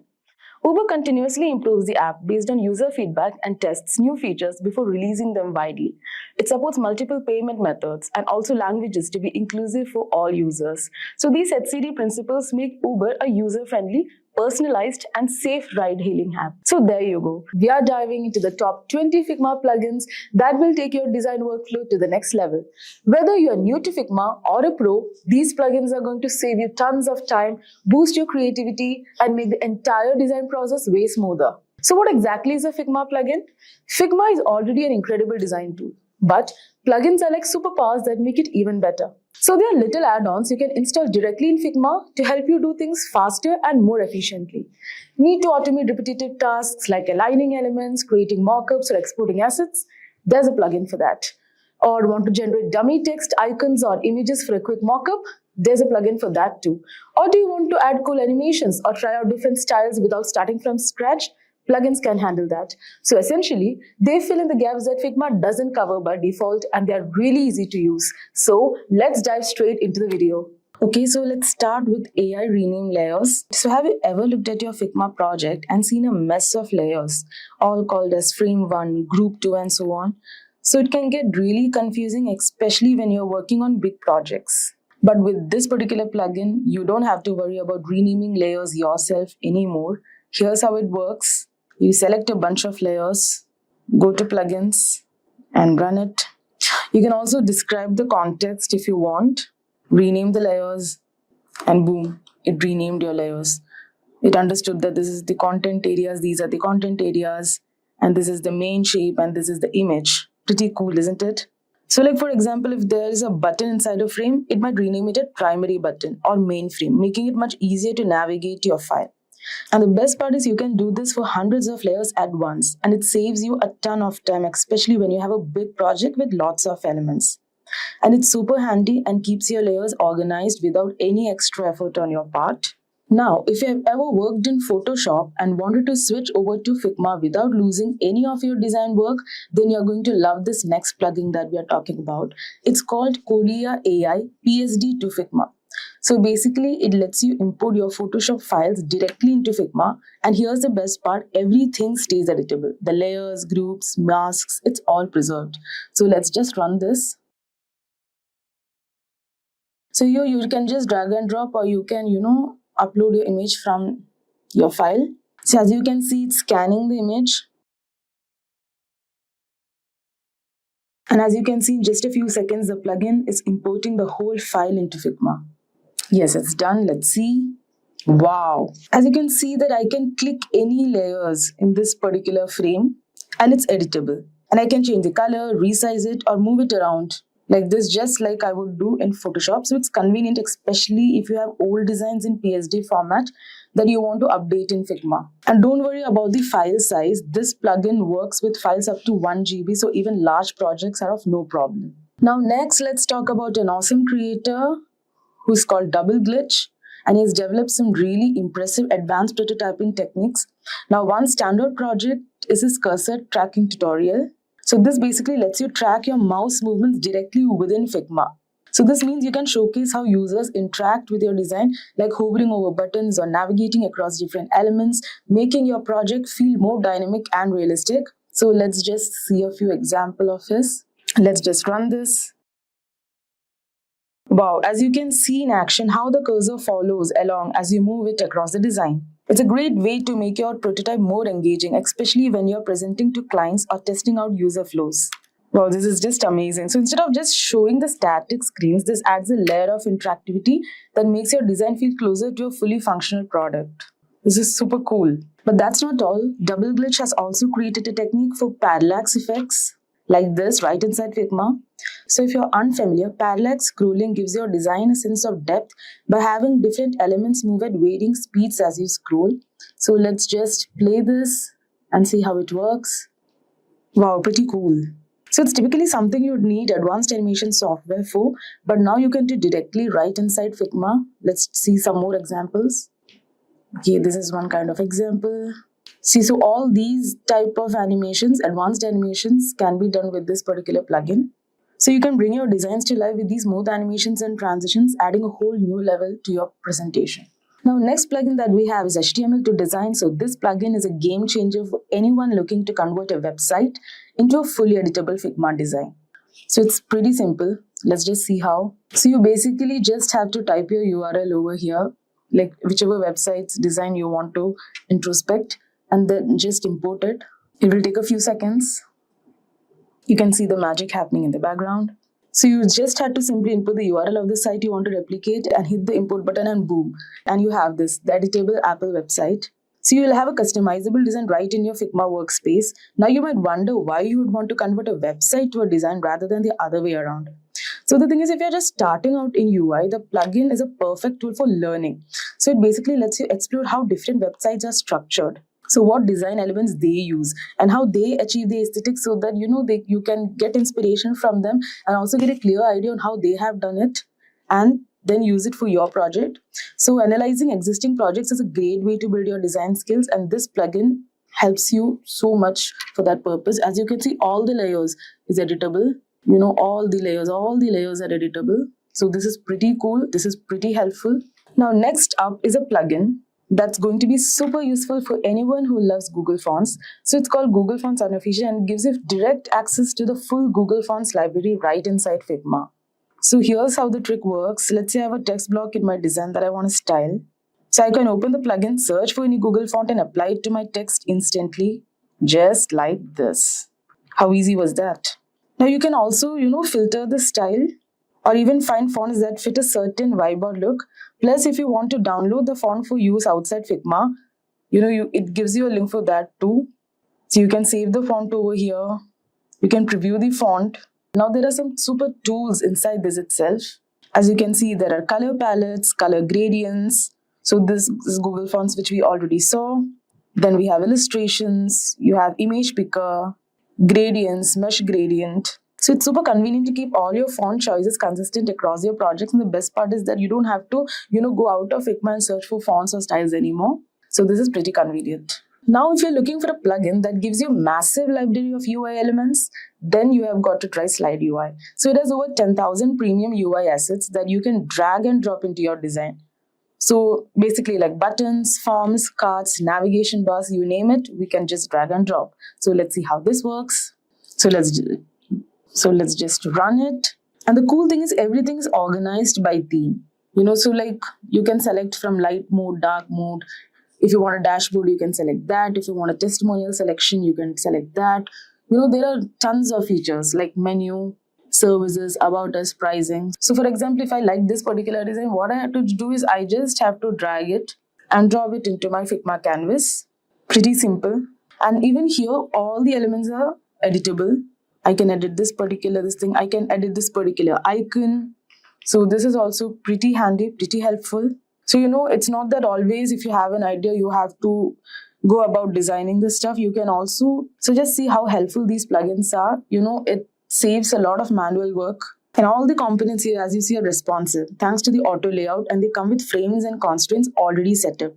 Uber continuously improves the app based on user feedback and tests new features before releasing them widely. It supports multiple payment methods and also languages to be inclusive for all users. So these HCD principles make Uber a user-friendly, personalized, and safe ride-hailing app. So there you go. We are diving into the top 20 Figma plugins that will take your design workflow to the next level. Whether you are new to Figma or a pro, these plugins are going to save you tons of time, boost your creativity, and make the entire design process way smoother. So what exactly is a Figma plugin? Figma is already an incredible design tool, but plugins are like superpowers that make it even better. So they are little add-ons you can install directly in Figma to help you do things faster and more efficiently. Need to automate repetitive tasks like aligning elements, creating mockups, or exporting assets? There's a plugin for that. Or want to generate dummy text, icons, or images for a quick mockup? There's a plugin for that too. Or do you want to add cool animations or try out different styles without starting from scratch? Plugins can handle that. So essentially, they fill in the gaps that Figma doesn't cover by default, and they're really easy to use. So let's dive straight into the video. Okay, so let's start with AI rename layers. So have you ever looked at your Figma project and seen a mess of layers, all called as frame 1, group 2, and so on? So it can get really confusing, especially when you're working on big projects. But with this particular plugin, you don't have to worry about renaming layers yourself anymore. Here's how it works. You select a bunch of layers, go to plugins, and run it. You can also describe the context if you want, rename the layers, and boom, it renamed your layers. It understood that this is the content areas, these are the content areas, and this is the main shape, and this is the image. Pretty cool, isn't it? So like for example, if there is a button inside a frame, it might rename it a primary button or main frame, making it much easier to navigate your file. And the best part is you can do this for hundreds of layers at once, and it saves you a ton of time, especially when you have a big project with lots of elements. And it's super handy and keeps your layers organized without any extra effort on your part. Now, if you have ever worked in Photoshop and wanted to switch over to Figma without losing any of your design work, then you're going to love this next plugin that we are talking about. It's called Codia AI PSD to Figma. So basically, it lets you import your Photoshop files directly into Figma. And here's the best part, everything stays editable. The layers, groups, masks, it's all preserved. So let's just run this. So here you can just drag and drop, or you can, upload your image from your file. So as you can see, it's scanning the image. And as you can see, in just a few seconds, the plugin is importing the whole file into Figma. Yes, it's done. Let's see. Wow. As you can see that I can click any layers in this particular frame and it's editable. And I can change the color, resize it or move it around like this, just like I would do in Photoshop. So it's convenient, especially if you have old designs in PSD format that you want to update in Figma. And don't worry about the file size. This plugin works with files up to 1 GB, so even large projects are of no problem. Now next, let's talk about an awesome creator who's called Double Glitch, and he's developed some really impressive advanced prototyping techniques. Now one standard project is his cursor tracking tutorial. So this basically lets you track your mouse movements directly within Figma. So this means you can showcase how users interact with your design, like hovering over buttons or navigating across different elements, making your project feel more dynamic and realistic. So let's just see a few examples of this. Let's just run this. Wow, as you can see in action how the cursor follows along as you move it across the design. It's a great way to make your prototype more engaging, especially when you're presenting to clients or testing out user flows. Wow, this is just amazing. So instead of just showing the static screens, this adds a layer of interactivity that makes your design feel closer to a fully functional product. This is super cool. But that's not all. Double Glitch has also created a technique for parallax effects like this right inside Figma. So if you're unfamiliar, parallax scrolling gives your design a sense of depth by having different elements move at varying speeds as you scroll. So let's just play this and see how it works. Wow, pretty cool. So it's typically something you'd need advanced animation software for, but now you can do directly right inside Figma. Let's see some more examples. Okay, this is one kind of example. See, so all these type of animations, advanced animations, can be done with this particular plugin. So you can bring your designs to life with these smooth animations and transitions, adding a whole new level to your presentation. Now, next plugin that we have is HTML to Design. So this plugin is a game changer for anyone looking to convert a website into a fully editable Figma design. So it's pretty simple. Let's just see how. So you basically just have to type your URL over here, like whichever website's design you want to introspect, and then just import it. It will take a few seconds. You can see the magic happening in the background. So you just had to simply input the URL of the site you want to replicate and hit the import button and boom. And you have this, the editable Apple website. So you will have a customizable design right in your Figma workspace. Now you might wonder why you would want to convert a website to a design rather than the other way around. So the thing is, if you're just starting out in UI, the plugin is a perfect tool for learning. So it basically lets you explore how different websites are structured. So what design elements they use and how they achieve the aesthetic, so that you can get inspiration from them and also get a clear idea on how they have done it and then use it for your project. So analyzing existing projects is a great way to build your design skills, and this plugin helps you so much for that purpose. As you can see, all the layers is editable. All the layers are editable. So this is pretty cool. This is pretty helpful. Now next up is a plugin that's going to be super useful for anyone who loves Google Fonts. So it's called Google Fonts Unofficial and gives you direct access to the full Google Fonts library right inside Figma. So here's how the trick works. Let's say I have a text block in my design that I want to style. So I can open the plugin, search for any Google font and apply it to my text instantly, just like this. How easy was that? Now you can also, filter the style or even find fonts that fit a certain vibe or look. Plus, if you want to download the font for use outside Figma, it gives you a link for that too. So you can save the font over here. You can preview the font. Now there are some super tools inside this itself. As you can see, there are color palettes, color gradients. So this is Google Fonts, which we already saw. Then we have illustrations. You have image picker, gradients, mesh gradient. So it's super convenient to keep all your font choices consistent across your projects. And the best part is that you don't have to, go out of Figma and search for fonts or styles anymore. So this is pretty convenient. Now, if you're looking for a plugin that gives you a massive library of UI elements, then you have got to try Slide UI. So it has over 10,000 premium UI assets that you can drag and drop into your design. So basically like buttons, forms, cards, navigation bars, you name it, we can just drag and drop. So let's see how this works. So let's just run it. And the cool thing is everything is organized by theme. So like you can select from light mode, dark mode. If you want a dashboard, you can select that. If you want a testimonial selection, you can select that. There are tons of features like menu, services, about us, pricing. So for example, if I like this particular design, what I have to do is I just have to drag it and drop it into my Figma canvas. Pretty simple. And even here, all the elements are editable. I can edit this thing. I can edit this particular icon. So this is also pretty handy, pretty helpful. So, it's not that always if you have an idea, you have to go about designing this stuff. You can also, so just see how helpful these plugins are. It saves a lot of manual work. And all the components here, as you see, are responsive thanks to the auto layout, and they come with frames and constraints already set up.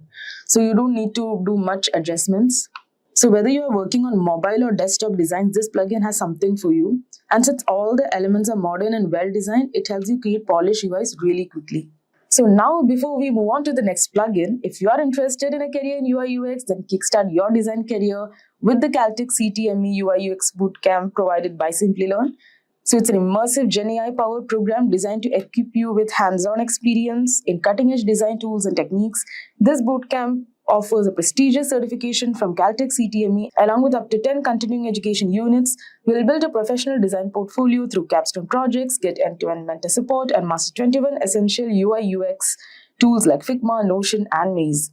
So you don't need to do much adjustments. So whether you are working on mobile or desktop designs, this plugin has something for you. And since all the elements are modern and well designed, it helps you create polished UIs really quickly. So now, before we move on to the next plugin, if you are interested in a career in UI UX, then kickstart your design career with the Caltech CTME UI UX Bootcamp provided by Simplilearn. So it's an immersive Gen AI powered program designed to equip you with hands-on experience in cutting-edge design tools and techniques. This bootcamp offers a prestigious certification from Caltech CTME along with up to 10 continuing education units. We'll build a professional design portfolio through capstone projects, get end-to-end mentor support, and master 21 essential UI UX tools like Figma, Notion, and Maze.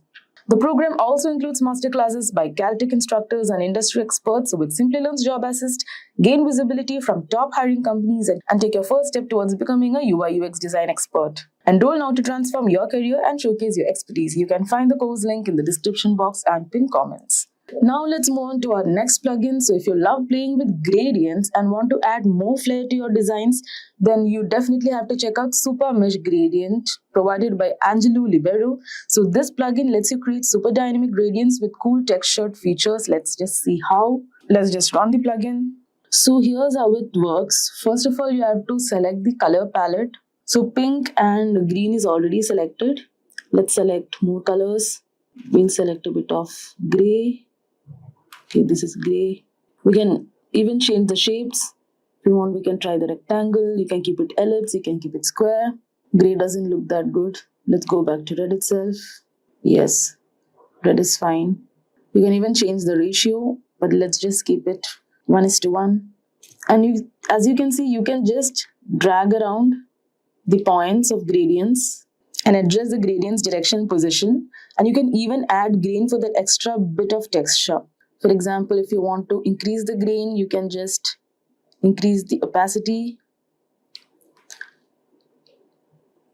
The program also includes masterclasses by Caltech instructors and industry experts. So with Simplilearn's Job Assist, gain visibility from top hiring companies and take your first step towards becoming a UI UX design expert. Enroll now to transform your career and showcase your expertise. You can find the course link in the description box and pinned comments. Now let's move on to our next plugin. So if you love playing with gradients and want to add more flair to your designs, then you definitely have to check out Super Mesh Gradient provided by Angelo Libero. So this plugin lets you create super dynamic gradients with cool textured features. Let's just see how. Let's just run the plugin. So here's how it works. First of all, you have to select the color palette. So pink and green is already selected. Let's select more colors. We'll select a bit of gray. Okay, this is gray. We can even change the shapes. If you want, we can try the rectangle. You can keep it ellipse. You can keep it square. Gray doesn't look that good. Let's go back to red itself. Yes, red is fine. You can even change the ratio, but let's just keep it 1:1. And as you can see, you can just drag around the points of gradients and adjust the gradient's direction and position. And you can even add grain for that extra bit of texture. For example, if you want to increase the grain, you can just increase the opacity.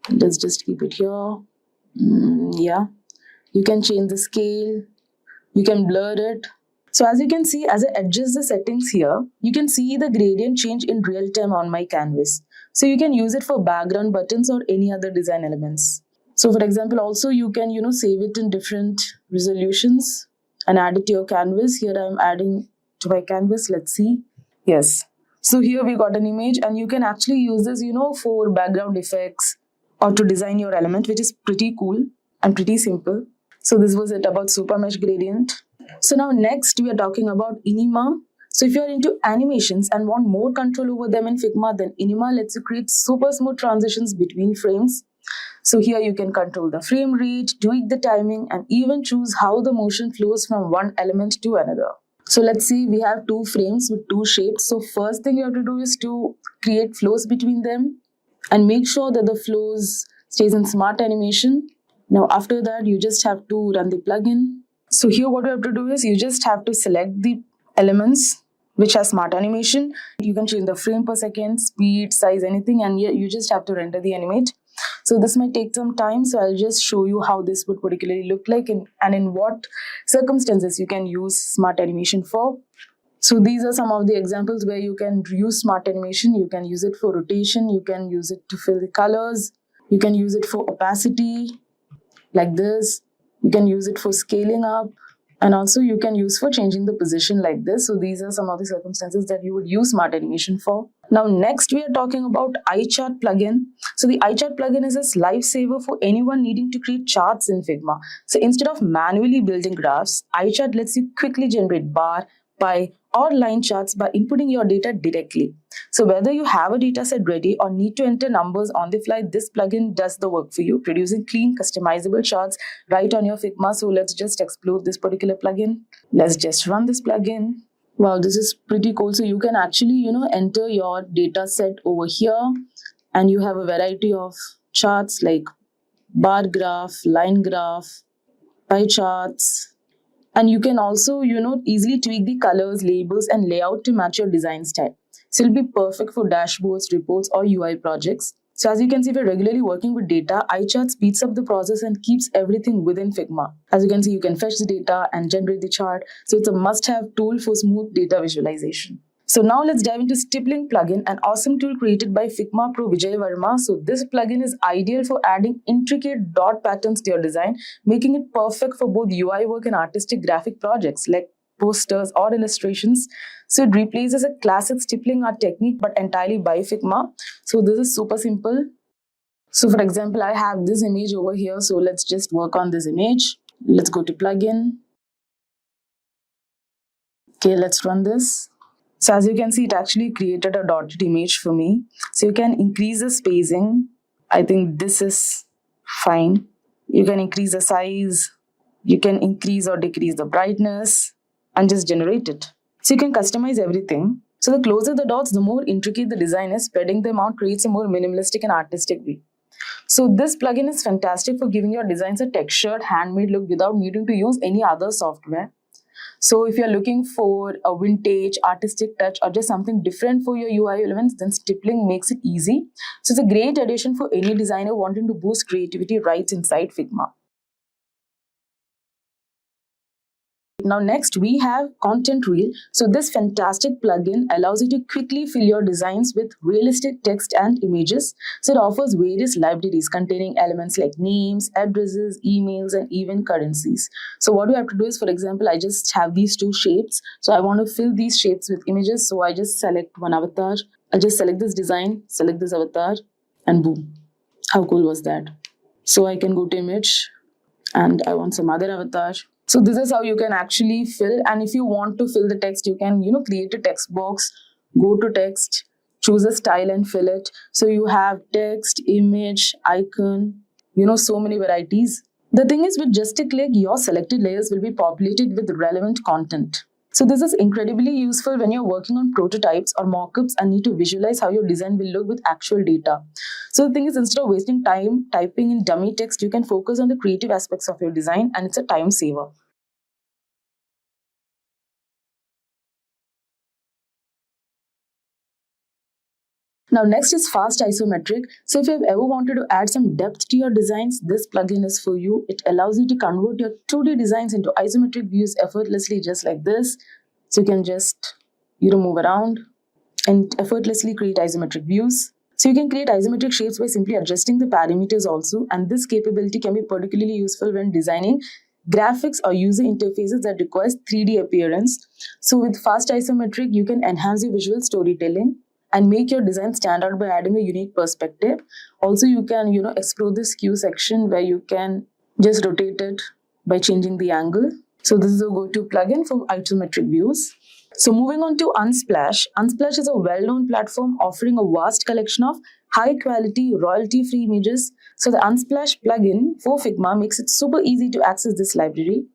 Let's just keep it here. Yeah. You can change the scale. You can blur it. So as you can see, as I adjust the settings here, you can see the gradient change in real time on my canvas. So you can use it for background buttons or any other design elements. So for example, also you can, save it in different resolutions and add it to your canvas. Here I'm adding to my canvas. Let's see. Yes. So here we got an image, and you can actually use this, for background effects or to design your element, which is pretty cool and pretty simple. So this was it about Super Mesh Gradient. So now next we are talking about Inima. So if you are into animations and want more control over them in Figma, then Inima lets you create super smooth transitions between frames. So here you can control the frame rate, tweak the timing, and even choose how the motion flows from one element to another. So let's see, we have two frames with two shapes. So first thing you have to do is to create flows between them and make sure that the flows stays in smart animation. Now after that, you just have to run the plugin. So here what you have to do is you just have to select the elements which has smart animation. You can change the frame per second, speed, size, anything, and you just have to render the animate. So this might take some time, so I'll just show you how this would particularly look like and in what circumstances you can use smart animation for. So these are some of the examples where you can use smart animation. You can use it for rotation, you can use it to fill the colors, you can use it for opacity, like this. You can use it for scaling up, and also you can use for changing the position like this. So these are some of the circumstances that you would use smart animation for. Now next we are talking about iChart plugin. So the iChart plugin is a lifesaver for anyone needing to create charts in Figma. So instead of manually building graphs, iChart lets you quickly generate bar, pie, or line charts by inputting your data directly. So whether you have a dataset ready or need to enter numbers on the fly, this plugin does the work for you, producing clean, customizable charts right on your Figma. So let's just explore this particular plugin. Let's just run this plugin. Wow, this is pretty cool. So you can actually, enter your data set over here, and you have a variety of charts like bar graph, line graph, pie charts. And you can also, easily tweak the colors, labels, and layout to match your design style. So it'll be perfect for dashboards, reports, or UI projects. So as you can see, if you're regularly working with data, iChart speeds up the process and keeps everything within Figma. As you can see, you can fetch the data and generate the chart. So it's a must-have tool for smooth data visualization. So now let's dive into Stippling plugin, an awesome tool created by Figma Pro Vijay Verma. So this plugin is ideal for adding intricate dot patterns to your design, making it perfect for both UI work and artistic graphic projects like posters or illustrations. So it replaces a classic stippling art technique but entirely by Figma. So this is super simple. So for example, I have this image over here. So let's just work on this image. Let's go to plugin. Okay, let's run this. So as you can see, it actually created a dotted image for me. So you can increase the spacing. I think this is fine. You can increase the size. You can increase or decrease the brightness and just generate it. So you can customize everything. So the closer the dots, the more intricate the design is. Spreading them out creates a more minimalistic and artistic way. So this plugin is fantastic for giving your designs a textured, handmade look without needing to use any other software. So if you're looking for a vintage, artistic touch, or just something different for your UI elements, then Stippling makes it easy. So it's a great addition for any designer wanting to boost creativity right inside Figma. Now next we have Content Reel. So this fantastic plugin allows you to quickly fill your designs with realistic text and images. So it offers various libraries containing elements like names, addresses, emails, and even currencies. So what you have to do is, for example, I just have these two shapes. So I want to fill these shapes with images. So I just select one avatar. I'll just select this design, select this avatar, and boom. How cool was that? So I can go to image and I want some other avatar. So this is how you can actually fill. And if you want to fill the text, you can, create a text box, go to text, choose a style and fill it. So you have text, image, icon, so many varieties. The thing is, with just a click, your selected layers will be populated with relevant content. So this is incredibly useful when you're working on prototypes or mockups and need to visualize how your design will look with actual data. So the thing is, instead of wasting time typing in dummy text, you can focus on the creative aspects of your design, and it's a time saver. Now next is Fast Isometric. So if you have ever wanted to add some depth to your designs, this plugin is for you. It allows you to convert your 2D designs into isometric views effortlessly, just like this. So you can just, move around and effortlessly create isometric views. So you can create isometric shapes by simply adjusting the parameters also. And this capability can be particularly useful when designing graphics or user interfaces that requires 3D appearance. So with Fast Isometric, you can enhance your visual storytelling and make your design stand out by adding a unique perspective. Also, you can, explore the skew section where you can just rotate it by changing the angle. So this is a go-to plugin for isometric views. So moving on to Unsplash. Unsplash is a well-known platform offering a vast collection of high-quality, royalty-free images. So the Unsplash plugin for Figma makes it super easy to access this library.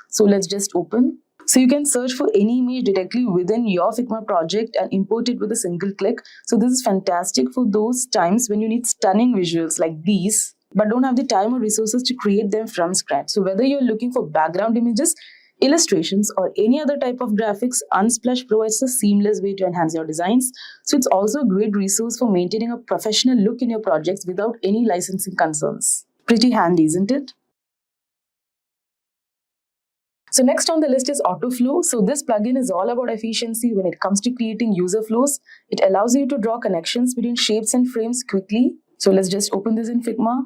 So let's just open. So you can search for any image directly within your Figma project and import it with a single click. So this is fantastic for those times when you need stunning visuals like these, but don't have the time or resources to create them from scratch. So whether you're looking for background images, illustrations, or any other type of graphics, Unsplash provides a seamless way to enhance your designs. So it's also a great resource for maintaining a professional look in your projects without any licensing concerns. Pretty handy, isn't it? So next on the list is Autoflow. So this plugin is all about efficiency when it comes to creating user flows. It allows you to draw connections between shapes and frames quickly. So let's just open this in Figma.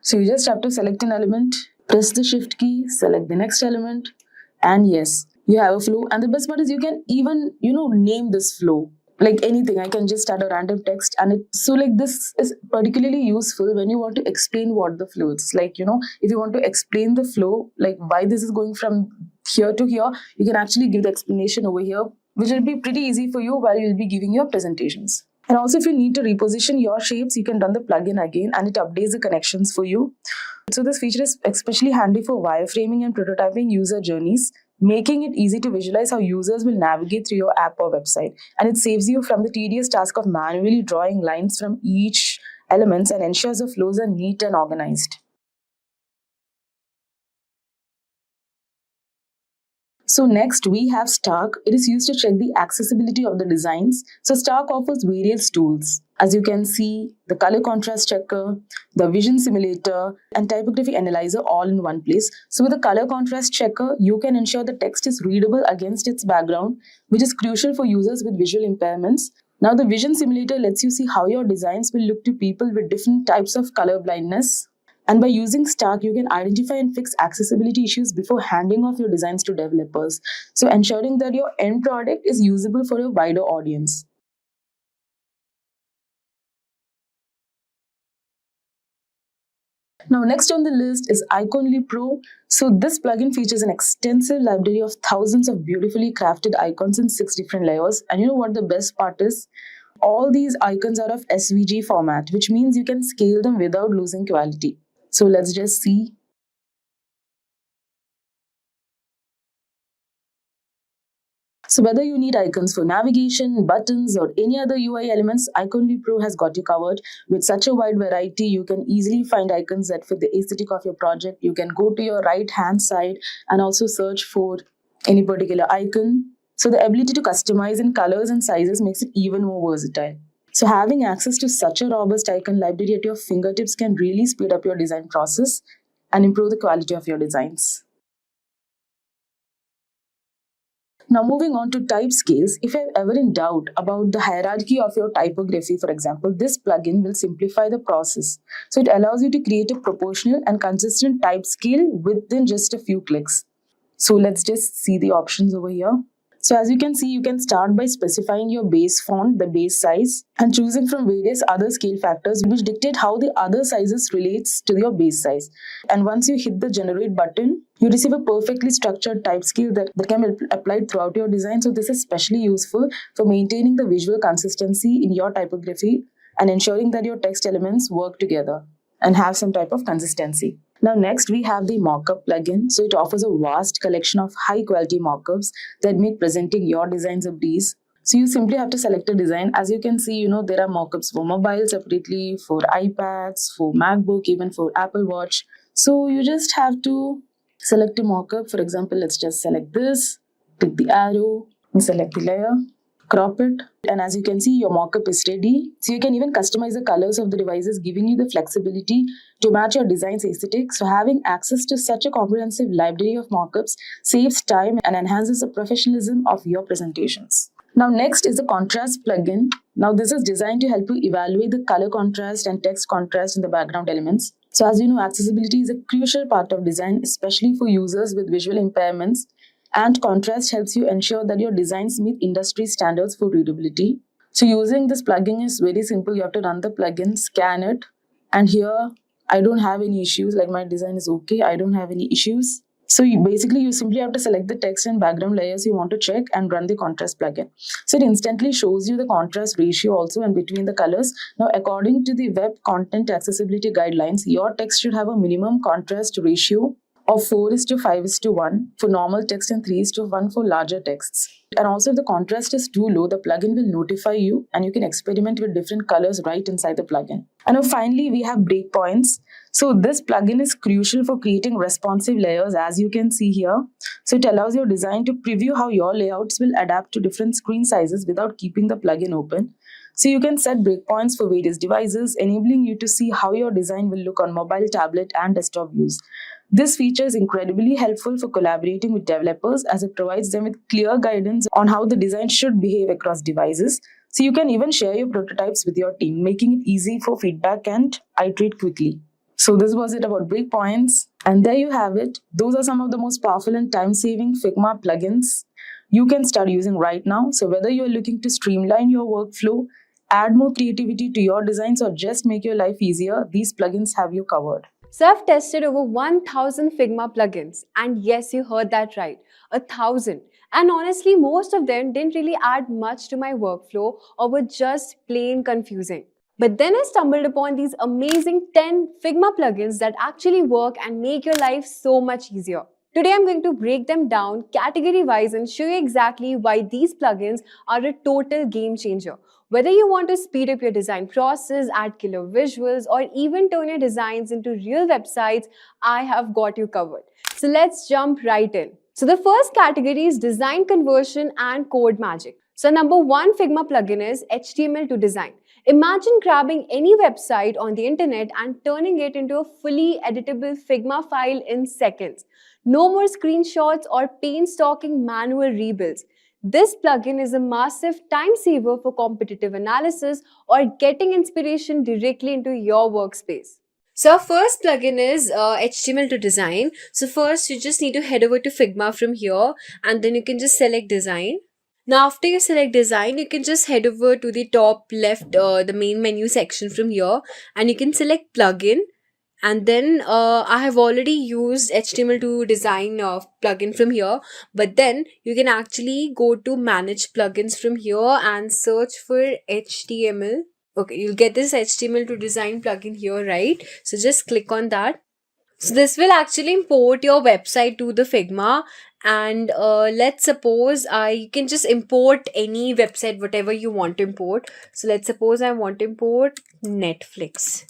So you just have to select an element, press the shift key, select the next element, and yes, you have a flow. And the best part is you can even, name this flow. like anything. I can just add a random text, and this is particularly useful when you want to explain what the flow is. Like, if you want to explain the flow, like why this is going from here to here, you can actually give the explanation over here, which will be pretty easy for you while you'll be giving your presentations. And also, if you need to reposition your shapes, you can run the plugin again and it updates the connections for you. So this feature is especially handy for wireframing and prototyping user journeys, making it easy to visualize how users will navigate through your app or website. And it saves you from the tedious task of manually drawing lines from each elements and ensures the flows are neat and organized. So next we have Stark. It is used to check the accessibility of the designs. So Stark offers various tools. As you can see, the color contrast checker, the vision simulator, and typography analyzer all in one place. So with the color contrast checker, you can ensure the text is readable against its background, which is crucial for users with visual impairments. Now the vision simulator lets you see how your designs will look to people with different types of color blindness. And by using Stark, you can identify and fix accessibility issues before handing off your designs to developers. So ensuring that your end product is usable for a wider audience. Now, next on the list is Iconly Pro. So this plugin features an extensive library of thousands of beautifully crafted icons in 6 different layers. And you know what the best part is? All these icons are of SVG format, which means you can scale them without losing quality. So let's just see. So whether you need icons for navigation, buttons, or any other UI elements, Iconly Pro has got you covered. With such a wide variety, you can easily find icons that fit the aesthetic of your project. You can go to your right-hand side and also search for any particular icon. So the ability to customize in colors and sizes makes it even more versatile. So having access to such a robust icon library at your fingertips can really speed up your design process and improve the quality of your designs. Now moving on to type scales, if you're ever in doubt about the hierarchy of your typography, for example, this plugin will simplify the process. So it allows you to create a proportional and consistent type scale within just a few clicks. So let's just see the options over here. So as you can see, you can start by specifying your base font, the base size, and choosing from various other scale factors which dictate how the other sizes relates to your base size. And once you hit the generate button, you receive a perfectly structured type scale that can be applied throughout your design. So this is especially useful for maintaining the visual consistency in your typography and ensuring that your text elements work together and have some type of consistency. Now next we have the mockup plugin. So it offers a vast collection of high quality mockups that make presenting your designs a breeze. So you simply have to select a design. As you can see, there are mockups for mobile separately, for iPads, for MacBook, even for Apple Watch. So you just have to select a mockup. For example, let's just select this, click the arrow, and select the layer. Crop it, and as you can see, your mockup is ready. So you can even customize the colors of the devices, giving you the flexibility to match your design's aesthetic. So having access to such a comprehensive library of mockups saves time and enhances the professionalism of your presentations. Now next is the contrast plugin. Now this is designed to help you evaluate the color contrast and text contrast in the background elements. So as you know, accessibility is a crucial part of design, especially for users with visual impairments. And contrast helps you ensure that your designs meet industry standards for readability. So using this plugin is very simple. You have to run the plugin, scan it, and here I don't have any issues. Like my design is okay. I don't have any issues. So you simply have to select the text and background layers you want to check and run the contrast plugin. So it instantly shows you the contrast ratio also and between the colors. Now according to the Web Content Accessibility Guidelines, your text should have a minimum contrast ratio of 4:5:1 for normal text and 3:1 for larger texts. And also if the contrast is too low, the plugin will notify you and you can experiment with different colors right inside the plugin. And now finally, we have breakpoints. So this plugin is crucial for creating responsive layers, as you can see here. So it allows your design to preview how your layouts will adapt to different screen sizes without keeping the plugin open. So you can set breakpoints for various devices, enabling you to see how your design will look on mobile, tablet, and desktop views. This feature is incredibly helpful for collaborating with developers as it provides them with clear guidance on how the design should behave across devices. So you can even share your prototypes with your team, making it easy for feedback and iterate quickly. So this was it about breakpoints. And there you have it. Those are some of the most powerful and time-saving Figma plugins. you can start using right now. So whether you're looking to streamline your workflow, add more creativity to your designs, or just make your life easier, these plugins have you covered. So I've tested over 1000 Figma plugins, and yes, you heard that right, 1000. And honestly, most of them didn't really add much to my workflow or were just plain confusing. But then I stumbled upon these amazing 10 Figma plugins that actually work and make your life so much easier. Today I'm going to break them down category wise and show you exactly why these plugins are a total game changer. Whether you want to speed up your design process, add killer visuals, or even turn your designs into real websites, I have got you covered. So let's jump right in. So the first category is design conversion and code magic. So number one Figma plugin is HTML to design. Imagine grabbing any website on the internet and turning it into a fully editable Figma file in seconds. No more screenshots or painstaking manual rebuilds. This plugin is a massive time saver for competitive analysis or getting inspiration directly into your workspace. So our first plugin is HTML to design. So first you just need to head over to Figma from here and then you can just select design. Now after you select design, you can just head over to the top left, the main menu section from here, and you can select plugin. And then I have already used HTML to design plugin from here, but then you can actually go to manage plugins from here and search for HTML. Okay, you'll get this HTML to design plugin here, right? So just click on that. So this will actually import your website to the Figma, and let's suppose you can just import any website, whatever you want to import. So let's suppose I want to import Netflix.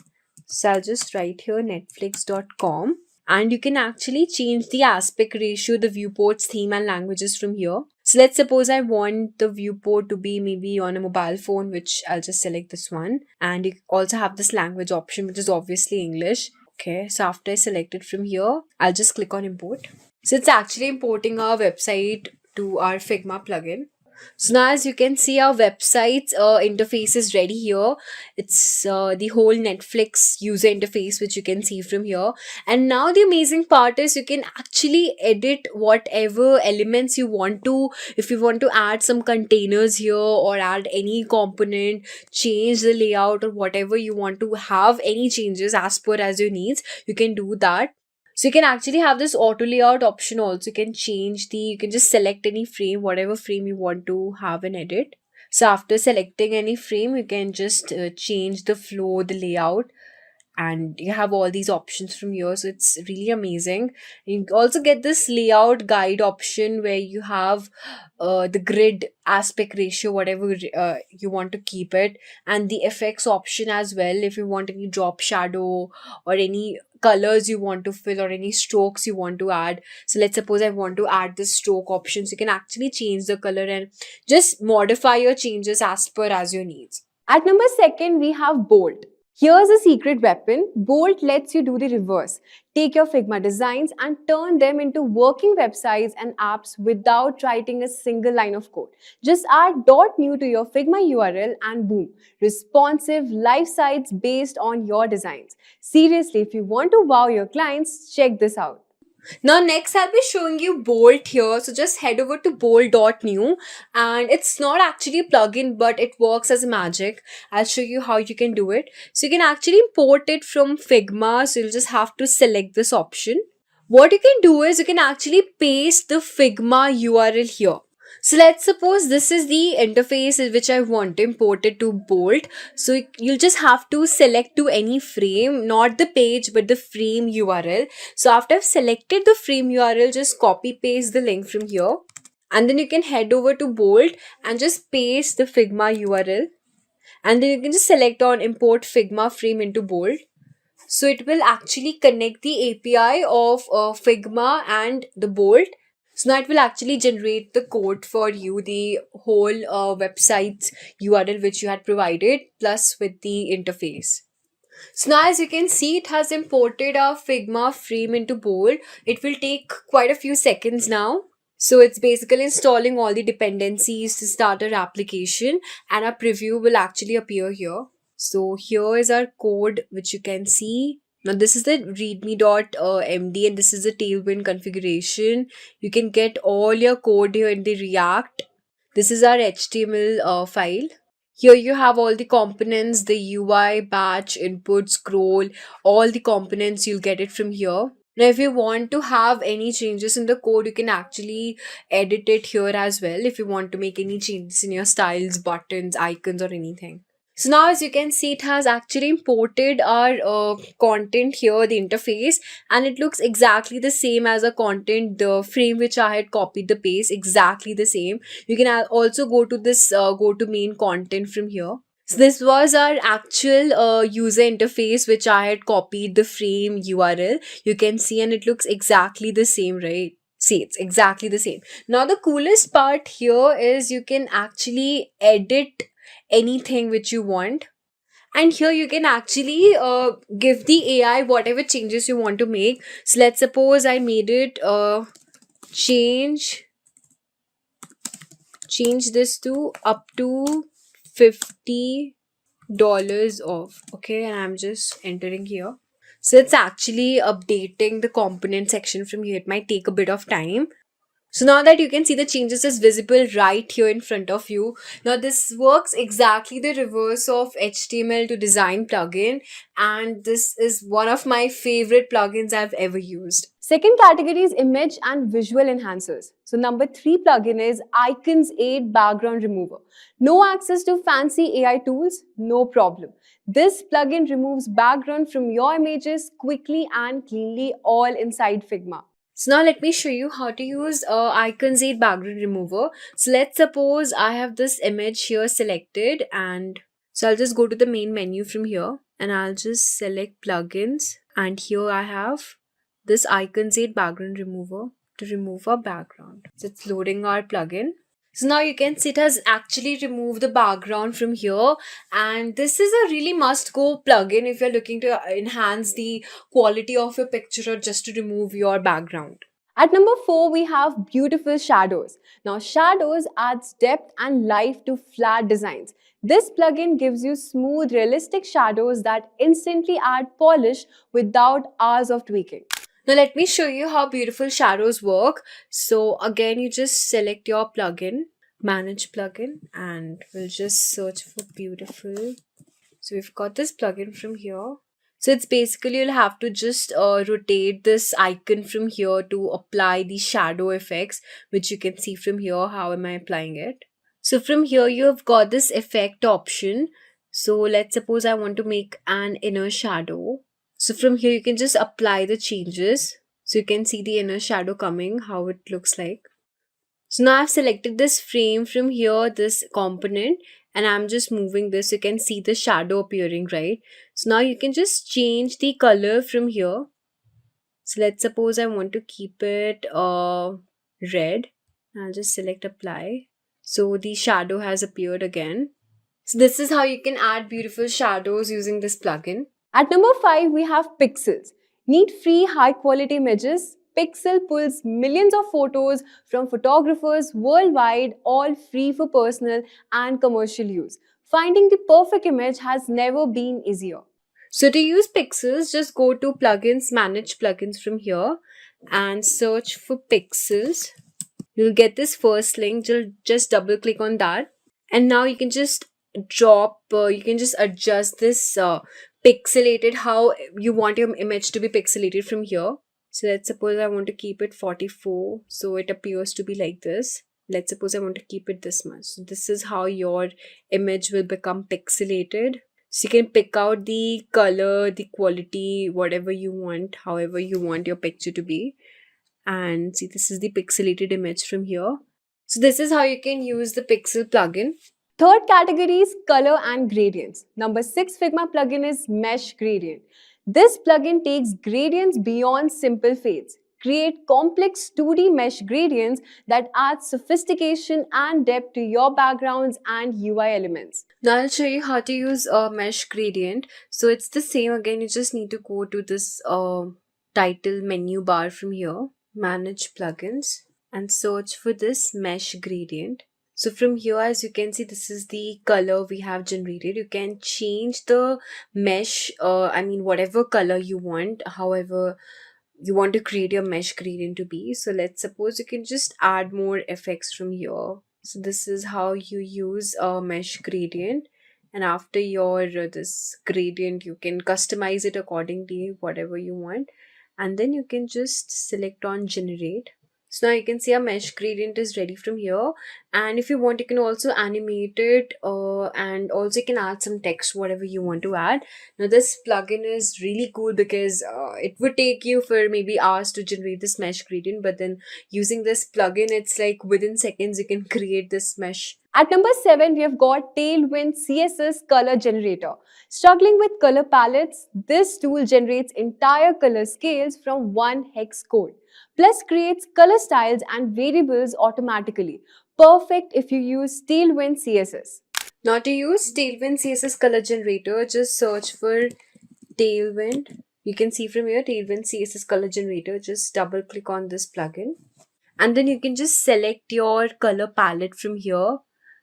So I'll just write here netflix.com, and you can actually change the aspect ratio, the viewports, theme and languages from here. So let's suppose I want the viewport to be maybe on a mobile phone, which I'll just select this one. And you also have this language option, which is obviously English. Okay, so after I select it from here, I'll just click on import. So it's actually importing our website to our Figma plugin. So now as you can see, our website's interface is ready here. It's the whole Netflix user interface, which you can see from here. And now the amazing part is you can actually edit whatever elements you want to. If you want to add some containers here or add any component, change the layout or whatever you want to have any changes as per as your needs, you can do that. So you can actually have this auto layout option also. You can you can just select any frame, whatever frame you want to have an edit. So after selecting any frame, you can just change the flow, the layout, and you have all these options from here. So it's really amazing. You also get this layout guide option where you have the grid aspect ratio, whatever you want to keep it, and the effects option as well. If you want any drop shadow or any colors you want to fill or any strokes you want to add. So let's suppose I want to add this stroke option. So you can actually change the color and just modify your changes as per as your needs. At number second, we have bold. Here's a secret weapon. Bold lets you do the reverse. Take your Figma designs and turn them into working websites and apps without writing a single line of code. Just add .new to your Figma URL and boom, responsive live sites based on your designs. Seriously, if you want to wow your clients, check this out. Now next I'll be showing you Bolt here. So just head over to bolt.new, and it's not actually a plugin but it works as magic. I'll show you how you can do it. So you can actually import it from Figma. So you'll just have to select this option. What you can do is you can actually paste the Figma URL here. So let's suppose this is the interface in which I want to import it to Bolt. So you'll just have to select to any frame, not the page, but the frame URL. So after I've selected the frame URL, just copy paste the link from here. And then you can head over to Bolt and just paste the Figma URL. And then you can just select on import Figma frame into Bolt. So it will actually connect the API of Figma and the Bolt. So now it will actually generate the code for you, the whole website's URL which you had provided, plus with the interface. So now as you can see, it has imported our Figma frame into Bolt. It will take quite a few seconds now. So it's basically installing all the dependencies to start our application, and our preview will actually appear here. So here is our code which you can see. Now this is the readme.md and this is the tailwind configuration. You can get all your code here in the React. This is our HTML file. Here you have all the components, the UI, batch, input, scroll, all the components, you'll get it from here. Now, if you want to have any changes in the code, you can actually edit it here as well if you want to make any changes in your styles, buttons, icons, or anything. So now as you can see, it has actually imported our content here, the interface, and it looks exactly the same as a content, the frame which I had copied the paste, exactly the same. You can also go to this, go to main content from here. So this was our actual user interface which I had copied the frame URL. You can see and it looks exactly the same, right? See, it's exactly the same. Now the coolest part here is you can actually edit anything which you want. And here you can actually give the AI whatever changes you want to make. So let's suppose I made it change this to up to $50 off. Okay, and I'm just entering here. So it's actually updating the component section from here. It might take a bit of time. So now that you can see the changes is visible right here in front of you. Now this works exactly the reverse of HTML to design plugin, and this is one of my favorite plugins I've ever used. Second category is image and visual enhancers. So number 3 plugin is Icons Aid Background Remover. No access to fancy AI tools? No problem. This plugin removes background from your images quickly and cleanly all inside Figma. So now let me show you how to use Icons Aid Background Remover. So let's suppose I have this image here selected, and so I'll just go to the main menu from here and I'll just select plugins, and here I have this Icons Aid Background Remover to remove our background. So it's loading our plugin. So now you can see it has actually removed the background from here, and this is a really must-go plugin if you're looking to enhance the quality of your picture or just to remove your background. At number 4, we have beautiful shadows. Now, shadows adds depth and life to flat designs. This plugin gives you smooth, realistic shadows that instantly add polish without hours of tweaking. Now let me show you how beautiful shadows work. So again, you just select your plugin, manage plugin, and we'll just search for beautiful. So we've got this plugin from here. So it's basically you'll have to just rotate this icon from here to apply the shadow effects, which you can see from here. How am I applying it? So from here you have got this effect option. So let's suppose I want to make an inner shadow. So from here you can just apply the changes. So you can see the inner shadow coming, how it looks like. So now I've selected this frame from here, this component, and I'm just moving this. You can see the shadow appearing, right? So now you can just change the color from here. So let's suppose I want to keep it red. I'll just select apply. So the shadow has appeared again. So this is how you can add beautiful shadows using this plugin. At number 5, we have Pixels. Need free high-quality images? Pixel pulls millions of photos from photographers worldwide, all free for personal and commercial use. Finding the perfect image has never been easier. So to use Pixels, just go to Plugins, Manage Plugins from here and search for Pixels. You'll get this first link. Just double click on that. And now you can just you can just adjust this pixelated, how you want your image to be pixelated from here. So let's suppose I want to keep it 44, so it appears to be like this. Let's suppose I want to keep it this much. So this is how your image will become pixelated. So you can pick out the color, the quality, whatever you want, however you want your picture to be. And see, this is the pixelated image from here. So this is how you can use the Pixel plugin. Third category is color and gradients. Number 6 Figma plugin is Mesh Gradient. This plugin takes gradients beyond simple fades. Create complex 2D mesh gradients that add sophistication and depth to your backgrounds and UI elements. Now I'll show you how to use a mesh gradient. So it's the same again, you just need to go to this title menu bar from here, manage plugins, and search for this mesh gradient. So from here, as you can see, this is the color we have generated. You can change the mesh, whatever color you want, however you want to create your mesh gradient to be. So let's suppose you can just add more effects from here. So this is how you use a mesh gradient. And after your this gradient, you can customize it accordingly, whatever you want. And then you can just select on generate. So now you can see our mesh gradient is ready from here. And if you want, you can also animate it, and also you can add some text, whatever you want to add. Now this plugin is really cool because it would take you for maybe hours to generate this mesh gradient, but then using this plugin, it's like within seconds you can create this mesh. At number 7, we have got Tailwind CSS Color Generator. Struggling with color palettes, this tool generates entire color scales from one hex code, plus creates color styles and variables automatically. Perfect if you use Tailwind CSS. Now to use Tailwind CSS color generator, just search for Tailwind. You can see from here Tailwind CSS color generator. Just double click on this plugin. And then you can just select your color palette from here.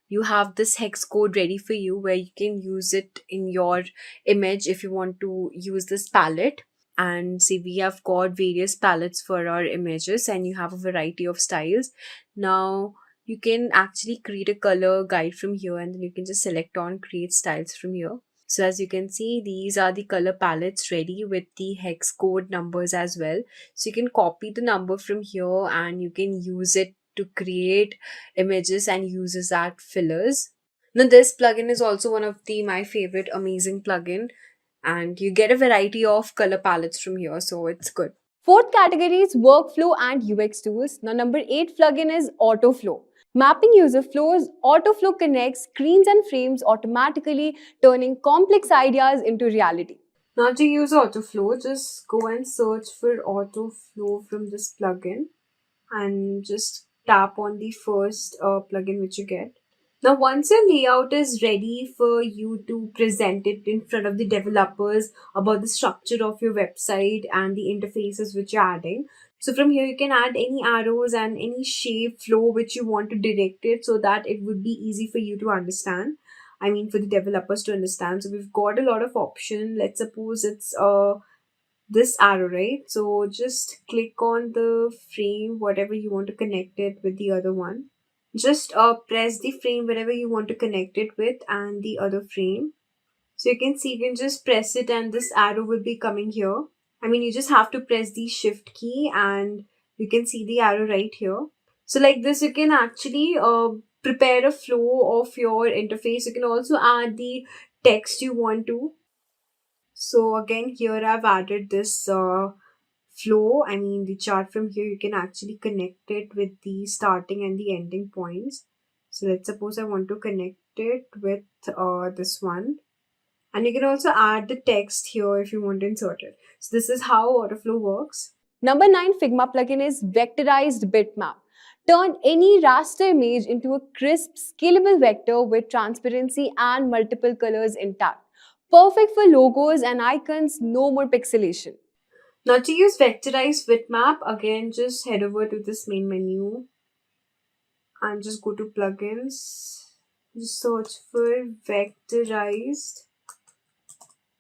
You have this hex code ready for you where you can use it in your image if you want to use this palette. And see, we have got various palettes for our images and you have a variety of styles. Now you can actually create a color guide from here, and then you can just select on create styles from here. So as you can see, these are the color palettes ready with the hex code numbers as well. So you can copy the number from here and you can use it to create images and use as that fillers. Now this plugin is also one of my favorite amazing plugin, and you get a variety of color palettes from here, so it's good. Fourth category is workflow and UX tools. Now number 8 plugin is Autoflow. Mapping user flows, Autoflow connects screens and frames automatically, turning complex ideas into reality. Now to use Autoflow, just go and search for Autoflow from this plugin and just tap on the first plugin which you get. Now once your layout is ready for you to present it in front of the developers about the structure of your website and the interfaces which you're adding. So from here you can add any arrows and any shape flow which you want to direct it so that it would be easy for you to understand. I mean for the developers to understand. So we've got a lot of option. Let's suppose it's this arrow, right? So just click on the frame, whatever you want to connect it with the other one. Just press the frame wherever you want to connect it with and the other frame. So you can see, you can just press it and this arrow will be coming here. I mean, you just have to press the shift key and you can see the arrow right here. So like this, you can actually prepare a flow of your interface. You can also add the text you want to. So again, here I've added this flow. I mean, the chart from here, you can actually connect it with the starting and the ending points. So let's suppose I want to connect it with this one. And you can also add the text here if you want to insert it. So this is how Autoflow works. Number 9 Figma plugin is Vectorized Bitmap. Turn any raster image into a crisp, scalable vector with transparency and multiple colors intact. Perfect for logos and icons, no more pixelation. Now to use Vectorized Bitmap, again just head over to this main menu and just go to plugins. Just search for Vectorized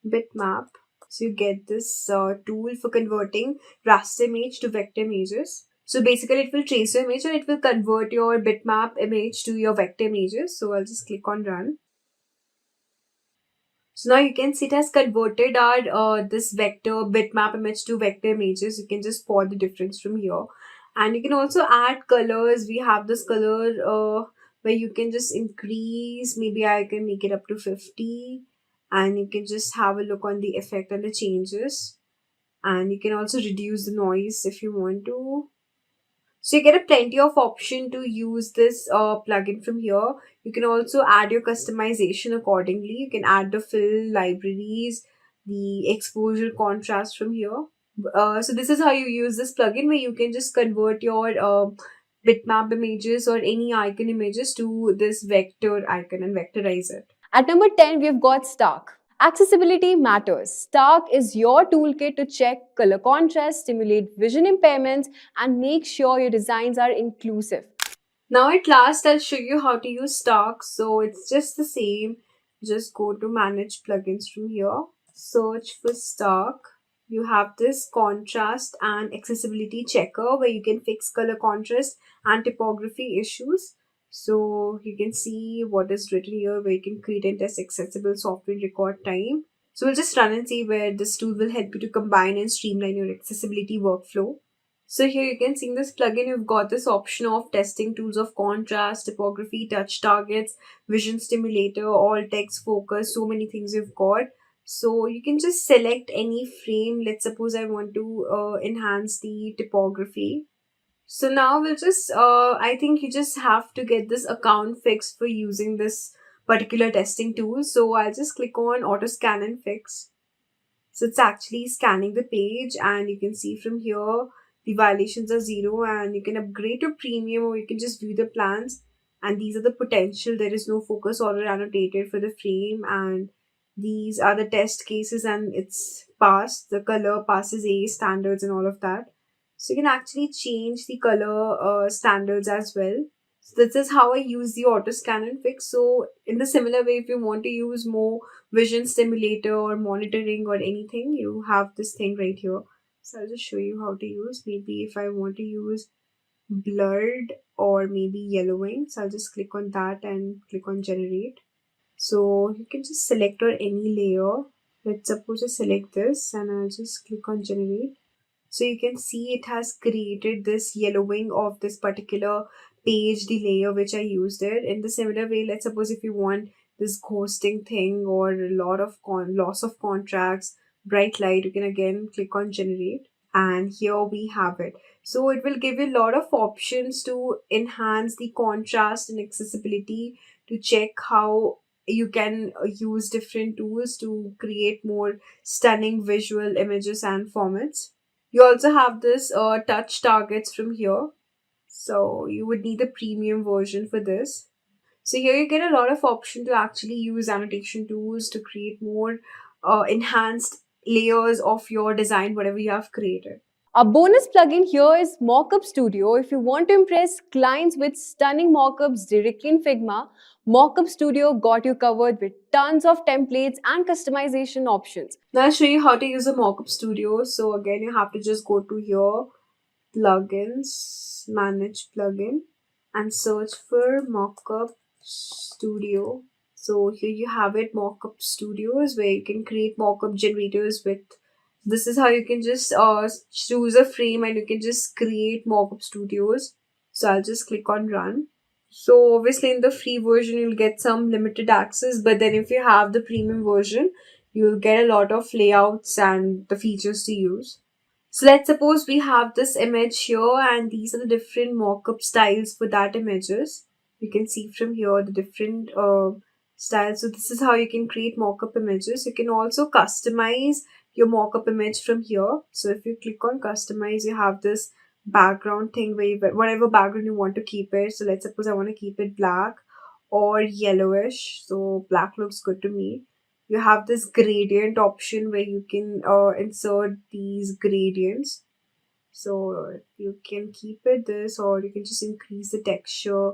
Bitmap. So you get this tool for converting raster image to vector images. So basically it will trace your image and it will convert your bitmap image to your vector images. So I'll just click on run. So now you can see it has converted our this vector bitmap image to vector images. You can just spot the difference from here. And you can also add colors. We have this color where you can just increase. Maybe I can make it up to 50. And you can just have a look on the effect and the changes. And you can also reduce the noise if you want to. So you get a plenty of option to use this plugin from here. You can also add your customization accordingly. You can add the fill libraries, the exposure contrast from here. So this is how you use this plugin, where you can just convert your bitmap images or any icon images to this vector icon and vectorize it. At number 10, we've got Stark. Accessibility matters. Stark is your toolkit to check color contrast, stimulate vision impairments, and make sure your designs are inclusive. Now at last I'll show you how to use stock. So it's just the same. Just go to manage plugins from here. Search for stock. You have this contrast and accessibility checker where you can fix color contrast and typography issues. So you can see what is written here where you can create and test accessible software in record time. So we'll just run and see where this tool will help you to combine and streamline your accessibility workflow. So here you can see in this plugin, you've got this option of testing tools of contrast, typography, touch targets, vision stimulator, all text focus, so many things you've got. So you can just select any frame. Let's suppose I want to enhance the typography. So now we'll just, I think you just have to get this account fixed for using this particular testing tool. So I'll just click on auto scan and fix. So it's actually scanning the page, and you can see from here the violations are 0, and you can upgrade to premium or you can just view the plans. And these are the potential. There is no focus order annotated for the frame, and these are the test cases, and it's passed. The color passes A standards and all of that. So you can actually change the color standards as well. So this is how I use the auto scan and fix. So in the similar way, if you want to use more vision stimulator or monitoring or anything, you have this thing right here. So I'll just show you how to use. Maybe if I want to use blurred or maybe yellowing, so I'll just click on that and click on generate. So you can just select on any layer. Let's suppose I select this and I'll just click on generate. So you can see it has created this yellowing of this particular page, the layer which I used it. In the similar way, let's suppose if you want this ghosting thing or a lot of loss of contracts, bright light, you can again click on generate, and here we have it. So it will give you a lot of options to enhance the contrast and accessibility, to check how you can use different tools to create more stunning visual images and formats. You also have this touch targets from here. So you would need the premium version for this. So here you get a lot of option to actually use annotation tools to create more enhanced layers of your design, whatever you have created. A bonus plugin here is Mockup Studio. If you want to impress clients with stunning mockups directly in Figma, Mockup Studio got you covered with tons of templates and customization options. Now I'll show you how to use a Mockup Studio. So again, you have to just go to here, plugins, manage plugin, and search for Mockup Studio. So here you have it, Mockup Studios, where you can create mockup generators with. This is how you can just choose a frame and you can just create mockup studios. So I'll just click on run. So obviously in the free version you'll get some limited access, but then if you have the premium version, you'll get a lot of layouts and the features to use. So let's suppose we have this image here, and these are the different mockup styles for that images. You can see from here the different styles. So this is how you can create mockup images. You can also customize your mockup image from here. So if you click on customize, you have this background thing where whatever background you want to keep it. So let's suppose I want to keep it black or yellowish. So black looks good to me. You have this gradient option where you can insert these gradients. So you can keep it this, or you can just increase the texture.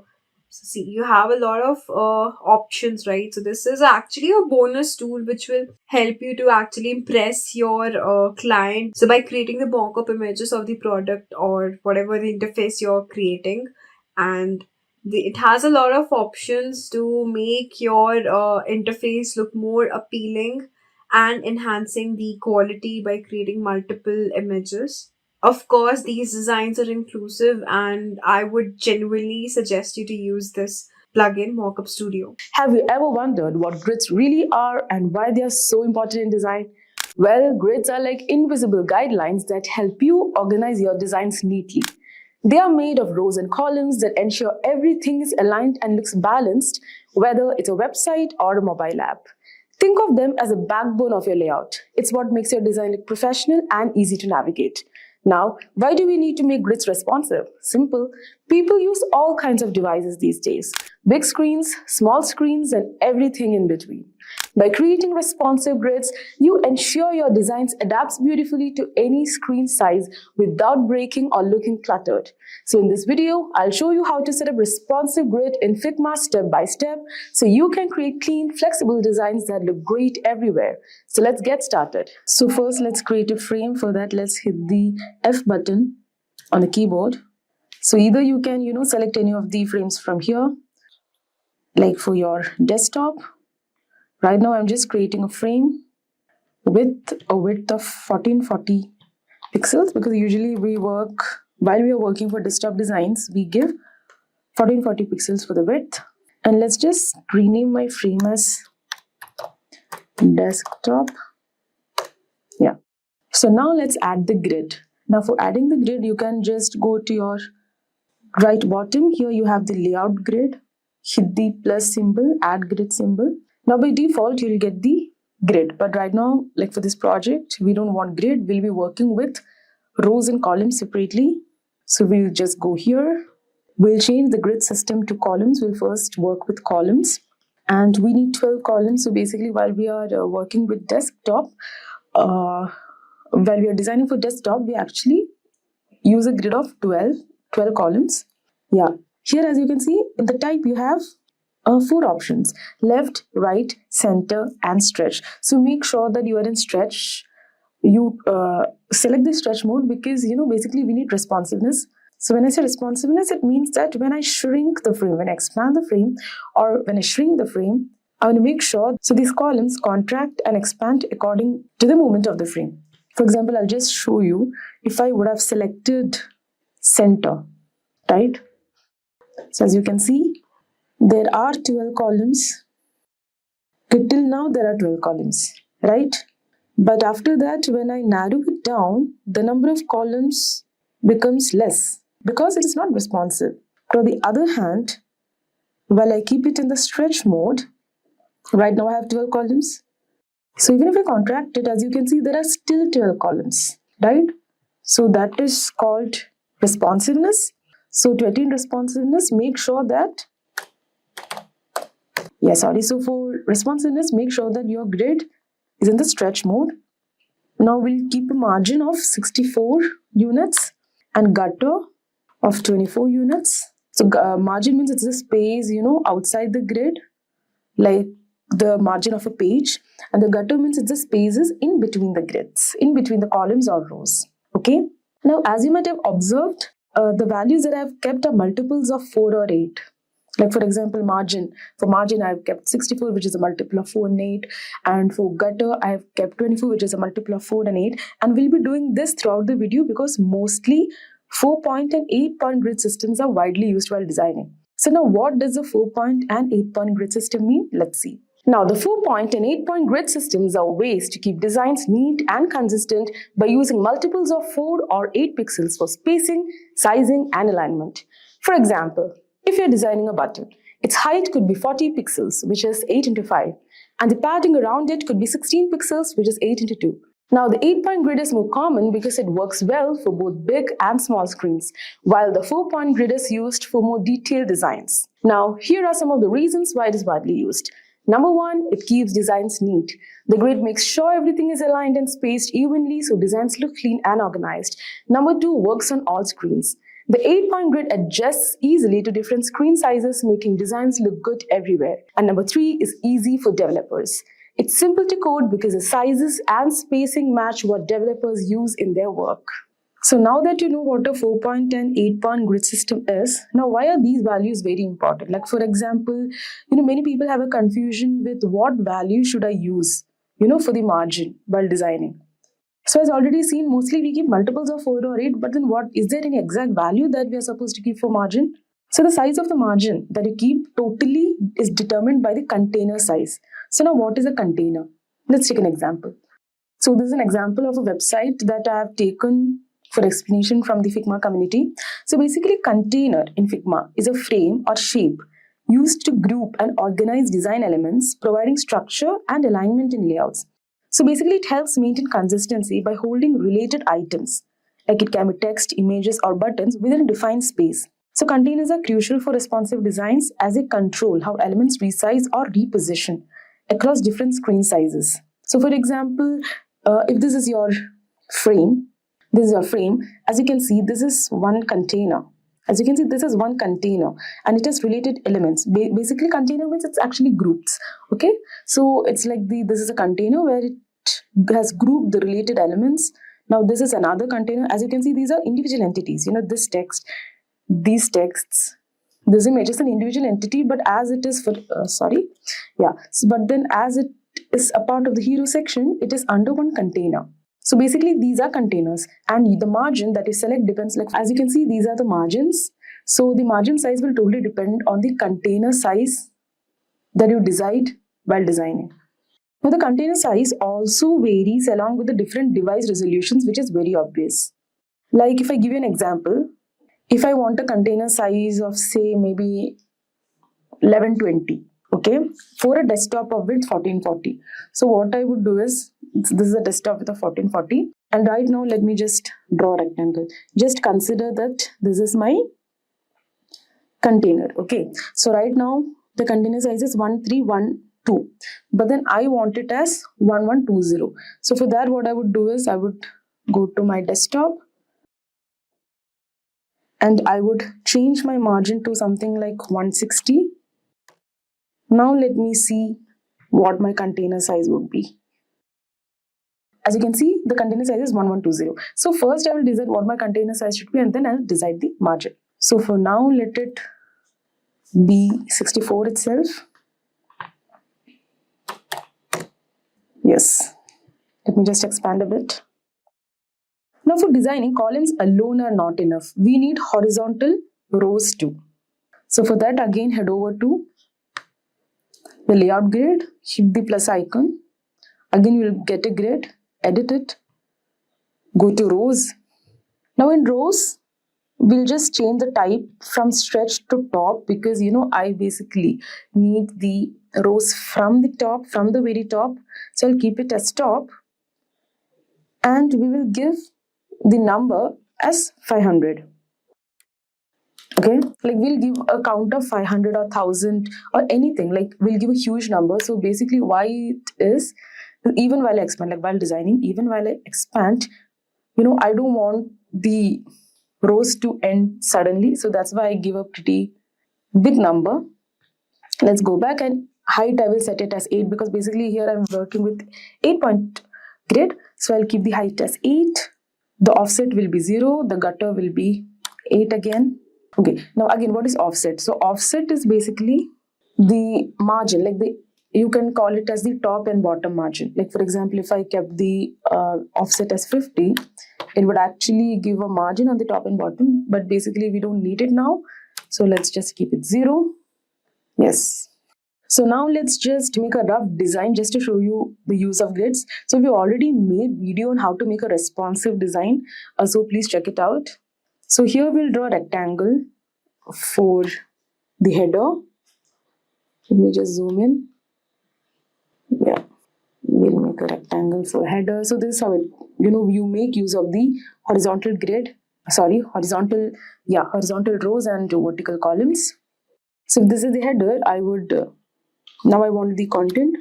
So see, you have a lot of options, right? So this is actually a bonus tool which will help you to actually impress your client. So by creating the mock-up images of the product or whatever the interface you're creating, and it has a lot of options to make your interface look more appealing and enhancing the quality by creating multiple images. Of course, these designs are inclusive, and I would genuinely suggest you to use this plugin, Mockup Studio. Have you ever wondered what grids really are and why they are so important in design? Well, grids are like invisible guidelines that help you organize your designs neatly. They are made of rows and columns that ensure everything is aligned and looks balanced, whether it's a website or a mobile app. Think of them as a backbone of your layout. It's what makes your design look professional and easy to navigate. Now, why do we need to make grids responsive? Simple. People use all kinds of devices these days. Big screens, small screens, and everything in between. By creating responsive grids, you ensure your designs adapts beautifully to any screen size without breaking or looking cluttered. So in this video, I'll show you how to set up responsive grid in Figma step by step so you can create clean, flexible designs that look great everywhere. So let's get started. So first, let's create a frame. For that, let's hit the F button on the keyboard. So either you can, select any of the frames from here, like for your desktop. Right now, I'm just creating a frame with a width of 1440 pixels because usually while we are working for desktop designs, we give 1440 pixels for the width. And let's just rename my frame as desktop. Yeah. So now let's add the grid. Now for adding the grid, you can just go to your right bottom. Here you have the layout grid. Hit the plus symbol, add grid symbol. Now by default, you'll get the grid. But right now, like for this project, we don't want grid. We'll be working with rows and columns separately. So we'll just go here. We'll change the grid system to columns. We'll first work with columns. And we need 12 columns. So basically, while we are working with desktop, while we are designing for desktop, we actually use a grid of 12 columns. Yeah. Here, as you can see, in the type, you have 4 options: left, right, center, and stretch. So make sure that you are in stretch. You select the stretch mode because, basically we need responsiveness. So when I say responsiveness, it means that when I shrink the frame, when I expand the frame, or when I shrink the frame, I want to make sure so these columns contract and expand according to the movement of the frame. For example, I'll just show you if I would have selected center, right? So as you can see, there are 12 columns. Till now, there are 12 columns, right? But after that, when I narrow it down, the number of columns becomes less because it is not responsive. On the other hand, while I keep it in the stretch mode, right now I have 12 columns. So even if I contract it, as you can see, there are still 12 columns, right? So that is called responsiveness. So to attain responsiveness, make sure that So for responsiveness, make sure that your grid is in the stretch mode. Now we'll keep a margin of 64 units and gutter of 24 units. So margin means it's the space, outside the grid, like the margin of a page. And the gutter means it's the spaces in between the grids, in between the columns or rows. Okay. Now, as you might have observed, the values that I've kept are multiples of 4 or 8. Like for example, margin. For margin, I've kept 64, which is a multiple of 4 and 8. And for gutter, I've kept 24, which is a multiple of 4 and 8. And we'll be doing this throughout the video because mostly 4-point and 8-point grid systems are widely used while designing. So now what does the 4-point and 8-point grid system mean? Let's see. Now, the 4-point and 8-point grid systems are ways to keep designs neat and consistent by using multiples of 4 or 8 pixels for spacing, sizing, and alignment. For example, if you're designing a button, its height could be 40 pixels, which is 8 into 5, and the padding around it could be 16 pixels, which is 8 into 2. Now, the 8-point grid is more common because it works well for both big and small screens, while the 4-point grid is used for more detailed designs. Now, here are some of the reasons why it is widely used. Number 1, it keeps designs neat. The grid makes sure everything is aligned and spaced evenly so designs look clean and organized. Number 2, works on all screens. The 8-point grid adjusts easily to different screen sizes, making designs look good everywhere. And number 3 is easy for developers. It's simple to code because the sizes and spacing match what developers use in their work. So now that you know what a 4-point and 8-point grid system is, now why are these values very important? Like for example, many people have a confusion with what value should I use, for the margin while designing. So as already seen, mostly we keep multiples of 4 or 8, but then is there any exact value that we are supposed to keep for margin? So the size of the margin that you keep totally is determined by the container size. So now what is a container? Let's take an example. So this is an example of a website that I have taken for explanation from the Figma community. So basically, container in Figma is a frame or shape used to group and organize design elements, providing structure and alignment in layouts. So basically, it helps maintain consistency by holding related items, like it can be text, images, or buttons within a defined space. So containers are crucial for responsive designs as they control how elements resize or reposition, across different screen sizes. So for example, if this is your frame, this is your frame. As you can see, this is one container. As you can see, this is one container and it has related elements. Basically, container means it's actually groups. Okay, so it's like this is a container where it has grouped the related elements. Now this is another container. As you can see, these are individual entities. This text, these texts, this image is an individual entity, but as it is for but then as it is a part of the hero section, it is under one container. So basically these are containers, and the margin that you select depends, like as you can see, these are the margins. So the margin size will totally depend on the container size that you decide while designing. Now the container size also varies along with the different device resolutions, which is very obvious. Like if I give you an example, if I want a container size of say maybe 1120, okay, for a desktop of width 1440. So what I would do is, this is a desktop with a 1440, and right now let me just draw a rectangle. Just consider that this is my container. Okay, so right now the container size is 1312, but then I want it as 1120. So for that, what I would do is I would go to my desktop and I would change my margin to something like 160. Now let me see what my container size would be. As you can see, the container size is 1120. So first I will decide what my container size should be, and then I'll decide the margin. So for now, let it be 64 itself. Yes. Let me just expand a bit. Now for designing, columns alone are not enough. We need horizontal rows too. So for that, again head over to the layout grid, hit the plus icon. Again you will get a grid, edit it, go to rows. Now in rows, we'll just change the type from stretch to top, because I basically need the rows from the top, from the very top. So I'll keep it as top, and we will give the number as 500. Okay, like we'll give a count of 500 or 1000 or anything, like we'll give a huge number. So basically why it is, even while I expand, like while designing, even while I expand, I don't want the rows to end suddenly. So that's why I give a pretty big number. Let's go back, and height I will set it as 8, because basically here I'm working with 8-point grid. So I'll keep the height as 8. The offset will be 0. The gutter will be 8 again. Okay, now again, what is offset? So offset is basically the margin, like you can call it as the top and bottom margin. Like for example, if I kept the offset as 50, it would actually give a margin on the top and bottom, but basically we don't need it now. So let's just keep it 0. Yes. So now let's just make a rough design just to show you the use of grids. So we already made video on how to make a responsive design. So please check it out. So here we'll draw a rectangle for the header. Let me just zoom in. Yeah, we'll make a rectangle for header. So this is how you make use of the horizontal grid. Horizontal rows and vertical columns. So if this is the header, I would now I want the content.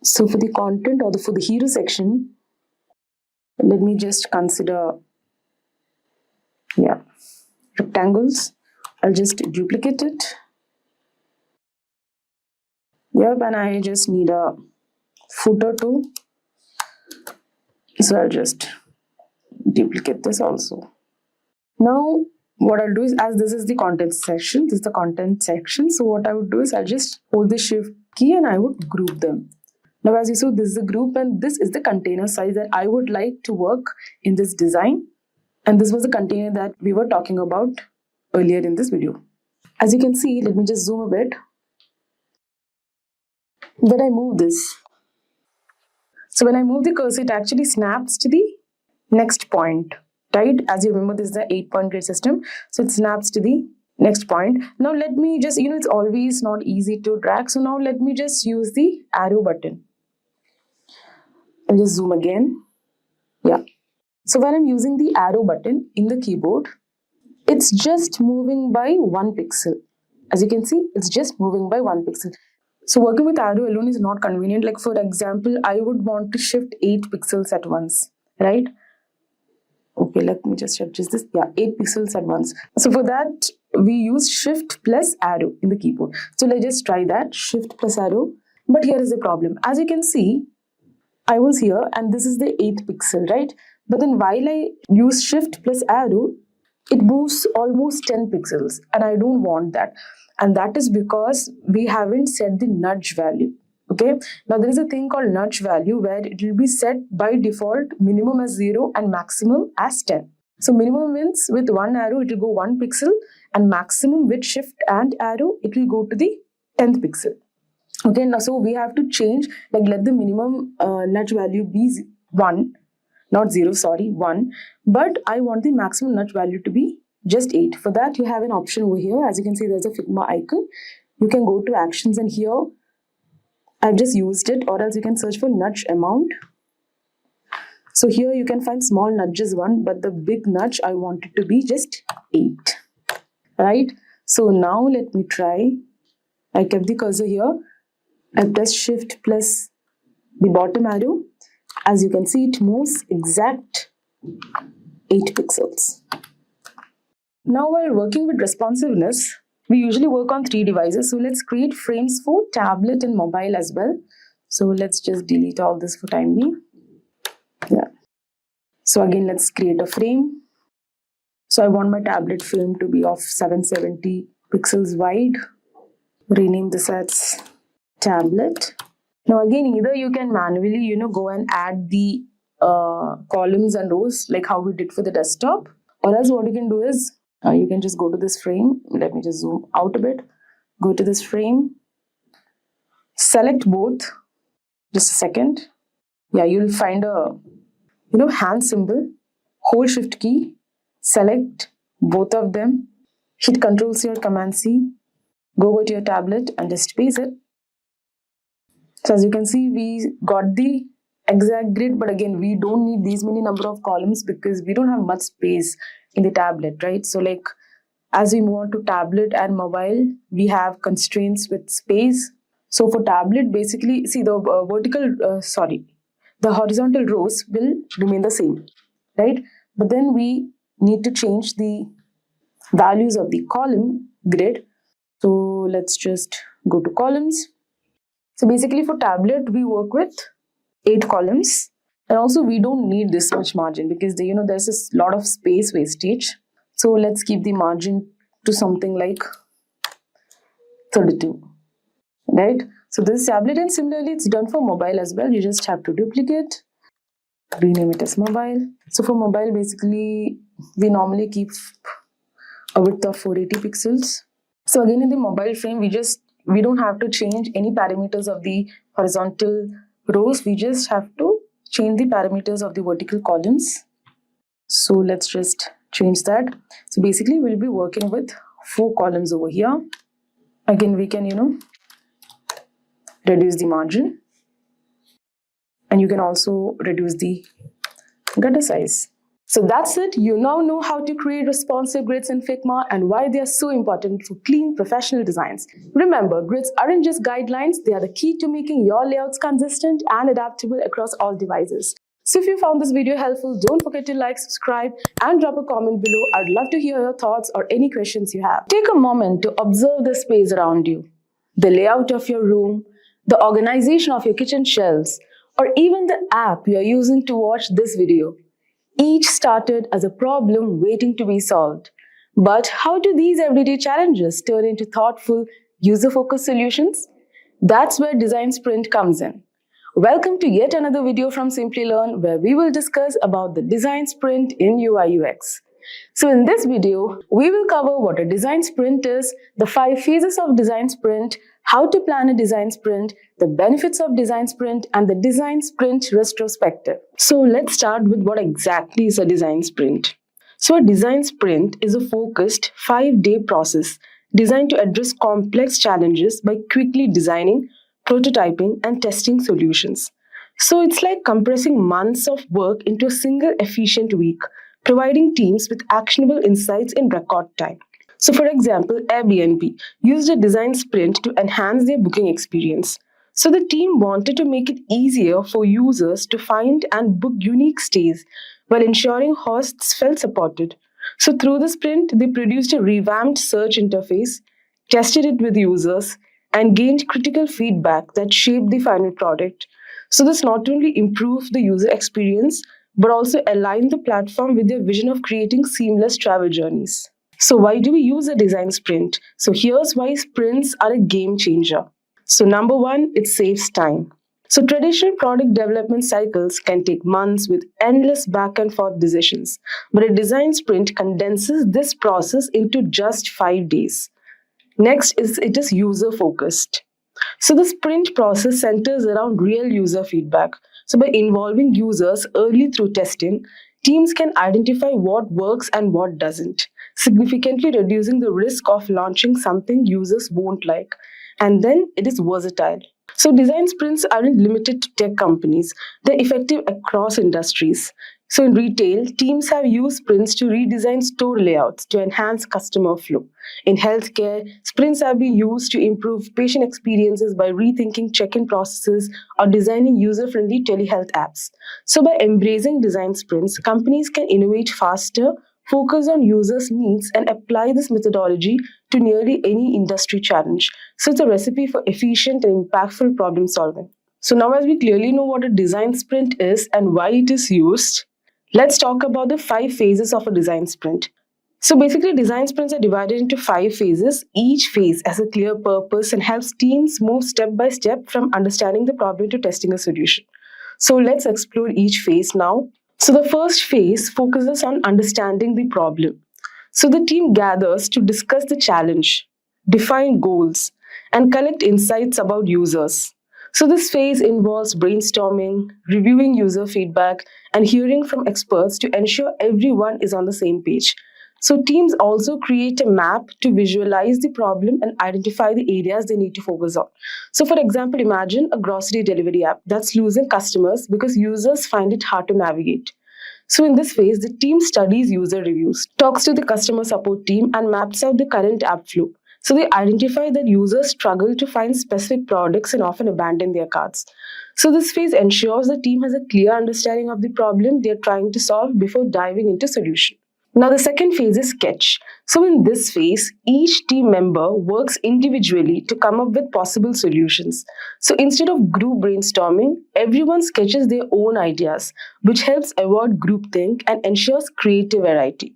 So for the content, or for the hero section, let me just consider rectangles. I'll just duplicate it. Yep, and I just need a footer too. So I'll just duplicate this also. Now what I'll do is, as this is the content section, so what I would do is I'll just hold the shift key and I would group them. Now as you saw, this is the group and this is the container size that I would like to work in this design. And this was the container that we were talking about earlier in this video. As you can see, let me just zoom a bit. When I move this, so when I move the cursor, it actually snaps to the next point, right? As you remember, this is the 8-point grid system. So it snaps to the next point. Now let me just, it's always not easy to drag. So now let me just use the arrow button. I'll just zoom again. Yeah. So when I'm using the arrow button in the keyboard, it's just moving by 1 pixel. As you can see, it's just moving by 1 pixel. So working with arrow alone is not convenient. Like for example, I would want to shift 8 pixels at once, right? Okay, let me just adjust this. Yeah, 8 pixels at once. So for that, we use shift plus arrow in the keyboard. So let's just try that, shift plus arrow. But here is the problem. As you can see, I was here and this is the 8th pixel, right? But then while I use shift plus arrow, it moves almost 10 pixels and I don't want that. And that is because we haven't set the nudge value. Okay, now there is a thing called nudge value where it will be set by default minimum as 0 and maximum as 10. So minimum means with one arrow it will go 1 pixel, and maximum with shift and arrow it will go to the 10th pixel. Okay, now so we have to change, like let the minimum nudge value be 1, not 0, sorry, 1. But I want the maximum nudge value to be just 8. For that, you have an option over here. As you can see, there's a Figma icon. You can go to actions and here, I've just used it, or else you can search for nudge amount. So here you can find small nudges 1, but the big nudge, I want it to be just 8. Right? So now let me try. I kept the cursor here. I press shift plus the bottom arrow. As you can see, it moves exact 8 pixels. Now while working with responsiveness, we usually work on 3 devices. So let's create frames for tablet and mobile as well. So let's just delete all this for time being. Yeah. So again, let's create a frame. So I want my tablet frame to be of 770 pixels wide. Rename this as tablet. Now again, either you can manually, go and add the columns and rows like how we did for the desktop, or else what you can do is you can just go to this frame. Let me just zoom out a bit. Go to this frame. Select both. Just a second. Yeah, you'll find a hand symbol. Hold shift key. Select both of them. Hit Ctrl C or Command C. Go to your tablet and just paste it. So as you can see, we got the exact grid, but again, we don't need these many number of columns because we don't have much space in the tablet, right? So like as we move on to tablet and mobile, we have constraints with space. So for tablet, basically, see the the horizontal rows will remain the same, right? But then we need to change the values of the column grid. So let's just go to columns. So basically for tablet, we work with 8 columns. And also we don't need this much margin because there's a lot of space wastage. So let's keep the margin to something like 32, right? So this is tablet, and similarly it's done for mobile as well. You just have to duplicate, rename it as mobile. So for mobile, basically we normally keep a width of 480 pixels. So again, in the mobile frame, we don't have to change any parameters of the horizontal rows. We just have to change the parameters of the vertical columns. So let's just change that. So basically we'll be working with 4 columns over here. Again, we can, reduce the margin, and you can also reduce the gutter size. So that's it. You now know how to create responsive grids in Figma and why they are so important for clean professional designs. Remember, grids aren't just guidelines, they are the key to making your layouts consistent and adaptable across all devices. So if you found this video helpful, don't forget to like, subscribe, and drop a comment below. I'd love to hear your thoughts or any questions you have. Take a moment to observe the space around you, the layout of your room, the organization of your kitchen shelves, or even the app you're using to watch this video. Each started as a problem waiting to be solved. But how do these everyday challenges turn into thoughtful, user-focused solutions? That's where Design Sprint comes in. Welcome to yet another video from Simplilearn, where we will discuss about the Design Sprint in UI UX. So in this video, we will cover what a design sprint is, the 5 phases of design sprint, how to plan a design sprint, the benefits of design sprint, and the design sprint retrospective. So let's start with what exactly is a design sprint. So a design sprint is a focused 5-day process designed to address complex challenges by quickly designing, prototyping, and testing solutions. So it's like compressing months of work into a single efficient week, providing teams with actionable insights in record time. So, for example, Airbnb used a design sprint to enhance their booking experience. So, the team wanted to make it easier for users to find and book unique stays while ensuring hosts felt supported. So, through the sprint, they produced a revamped search interface, tested it with users, and gained critical feedback that shaped the final product. So, this not only improved the user experience but also aligned the platform with their vision of creating seamless travel journeys. So, why do we use a design sprint? So, here's why sprints are a game changer. So, number one, it saves time. So, traditional product development cycles can take months with endless back and forth decisions, but a design sprint condenses this process into just 5 days. Next is it is user focused. So the sprint process centers around real user feedback. So by involving users early through testing, teams can identify what works and what doesn't, significantly reducing the risk of launching something users won't like. And then it is versatile. So design sprints aren't limited to tech companies, they're effective across industries. So in retail, teams have used sprints to redesign store layouts to enhance customer flow. In healthcare, sprints have been used to improve patient experiences by rethinking check-in processes or designing user-friendly telehealth apps. So by embracing design sprints, companies can innovate faster, focus on users' needs, and apply this methodology to nearly any industry challenge. So it's a recipe for efficient and impactful problem solving. So now as we clearly know what a design sprint is and why it is used, let's talk about the 5 phases of a design sprint. So basically, design sprints are divided into 5 phases. Each phase has a clear purpose and helps teams move step by step from understanding the problem to testing a solution. So let's explore each phase now. So the first phase focuses on understanding the problem. So the team gathers to discuss the challenge, define goals, and collect insights about users. So this phase involves brainstorming, reviewing user feedback, and hearing from experts to ensure everyone is on the same page. So teams also create a map to visualize the problem and identify the areas they need to focus on. So for example, imagine a grocery delivery app that's losing customers because users find it hard to navigate. So in this phase, the team studies user reviews, talks to the customer support team, and maps out the current app flow. So they identify that users struggle to find specific products and often abandon their carts. So this phase ensures the team has a clear understanding of the problem they are trying to solve before diving into solution. Now the second phase is sketch. So in this phase, each team member works individually to come up with possible solutions. So instead of group brainstorming, everyone sketches their own ideas, which helps avoid groupthink and ensures creative variety.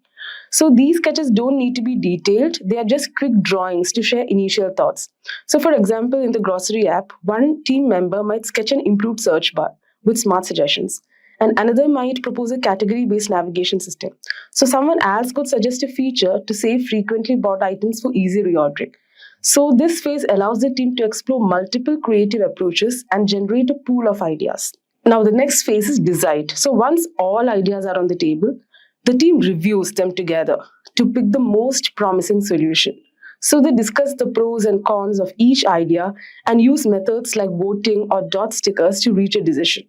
So these sketches don't need to be detailed, they are just quick drawings to share initial thoughts. So for example, in the grocery app, one team member might sketch an improved search bar with smart suggestions, and another might propose a category-based navigation system. So someone else could suggest a feature to save frequently bought items for easy reordering. So this phase allows the team to explore multiple creative approaches and generate a pool of ideas. Now the next phase is decide. So once all ideas are on the table, the team reviews them together to pick the most promising solution. So they discuss the pros and cons of each idea and use methods like voting or dot stickers to reach a decision.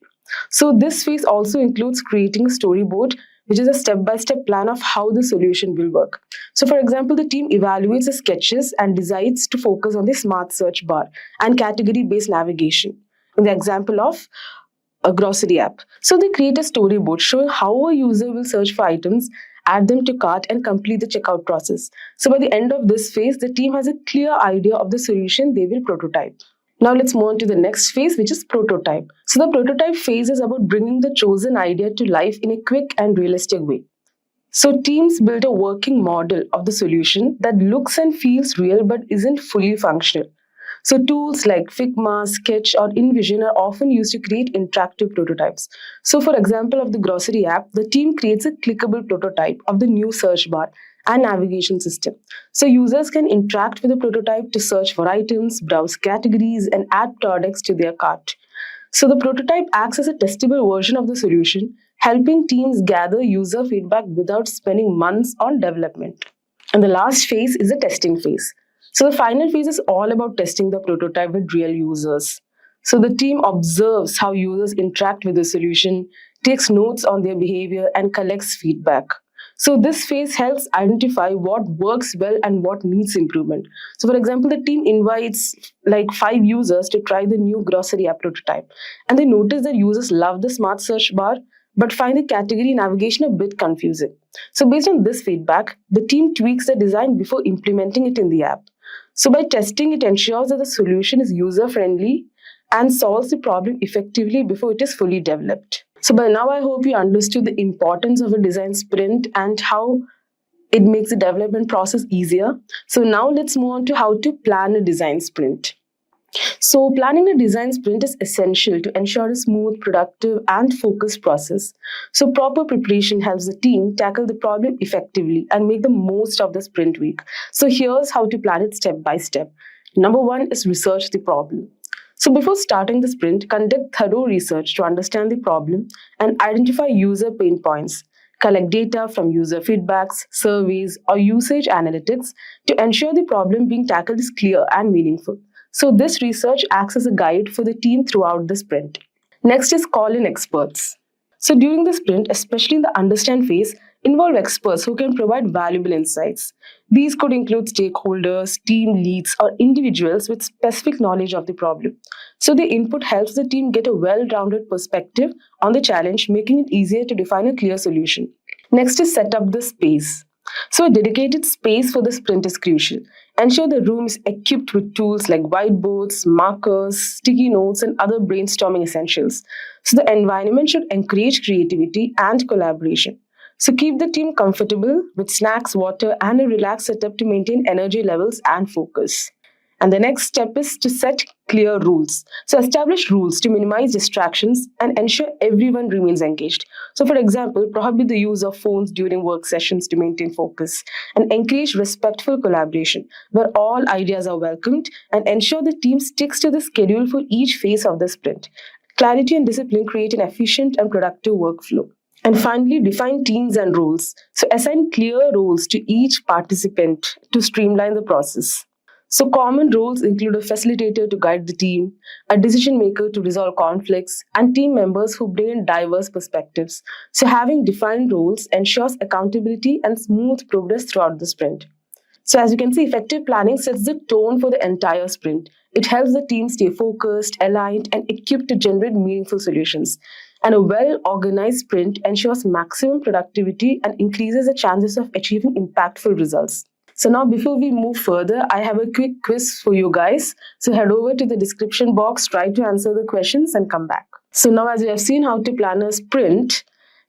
So this phase also includes creating a storyboard, which is a step-by-step plan of how the solution will work. So for example, the team evaluates the sketches and decides to focus on the smart search bar and category-based navigation. In the example of a grocery app. So they create a storyboard showing how a user will search for items, add them to cart, and complete the checkout process. So by the end of this phase, the team has a clear idea of the solution they will prototype. Now let's move on to the next phase, which is prototype. So the prototype phase is about bringing the chosen idea to life in a quick and realistic way. So teams build a working model of the solution that looks and feels real but isn't fully functional. So tools like Figma, Sketch, or InVision are often used to create interactive prototypes. So for example of the grocery app, the team creates a clickable prototype of the new search bar and navigation system. So users can interact with the prototype to search for items, browse categories, and add products to their cart. So the prototype acts as a testable version of the solution, helping teams gather user feedback without spending months on development. And the last phase is the testing phase. So the final phase is all about testing the prototype with real users. So the team observes how users interact with the solution, takes notes on their behavior, and collects feedback. So this phase helps identify what works well and what needs improvement. So for example, the team invites like 5 users to try the new grocery app prototype. And they notice that users love the smart search bar, but find the category navigation a bit confusing. So based on this feedback, the team tweaks the design before implementing it in the app. So by testing, it ensures that the solution is user-friendly and solves the problem effectively before it is fully developed. So by now, I hope you understood the importance of a design sprint and how it makes the development process easier. So now let's move on to how to plan a design sprint. So planning a design sprint is essential to ensure a smooth, productive, and focused process. So proper preparation helps the team tackle the problem effectively and make the most of the sprint week. So here's how to plan it step by step. Number one is research the problem. So before starting the sprint, conduct thorough research to understand the problem and identify user pain points. Collect data from user feedbacks, surveys, or usage analytics to ensure the problem being tackled is clear and meaningful. So this research acts as a guide for the team throughout the sprint. Next is call in experts. So during the sprint, especially in the understand phase, involve experts who can provide valuable insights. These could include stakeholders, team leads, or individuals with specific knowledge of the problem. So the input helps the team get a well-rounded perspective on the challenge, making it easier to define a clear solution. Next is set up the space. So a dedicated space for the sprint is crucial. Ensure the room is equipped with tools like whiteboards, markers, sticky notes, and other brainstorming essentials. So the environment should encourage creativity and collaboration. So keep the team comfortable with snacks, water, and a relaxed setup to maintain energy levels and focus. And the next step is to set clear rules. So establish rules to minimize distractions and ensure everyone remains engaged. So for example, prohibit the use of phones during work sessions to maintain focus and encourage respectful collaboration where all ideas are welcomed and ensure the team sticks to the schedule for each phase of the sprint. Clarity and discipline create an efficient and productive workflow. And finally, define teams and roles. So assign clear roles to each participant to streamline the process. So common roles include a facilitator to guide the team, a decision maker to resolve conflicts, and team members who bring in diverse perspectives. So having defined roles ensures accountability and smooth progress throughout the sprint. So as you can see, effective planning sets the tone for the entire sprint. It helps the team stay focused, aligned, and equipped to generate meaningful solutions. And a well-organized sprint ensures maximum productivity and increases the chances of achieving impactful results. So now before we move further, I have a quick quiz for you guys. So head over to the description box, try to answer the questions and come back. So now as you have seen how to plan a sprint,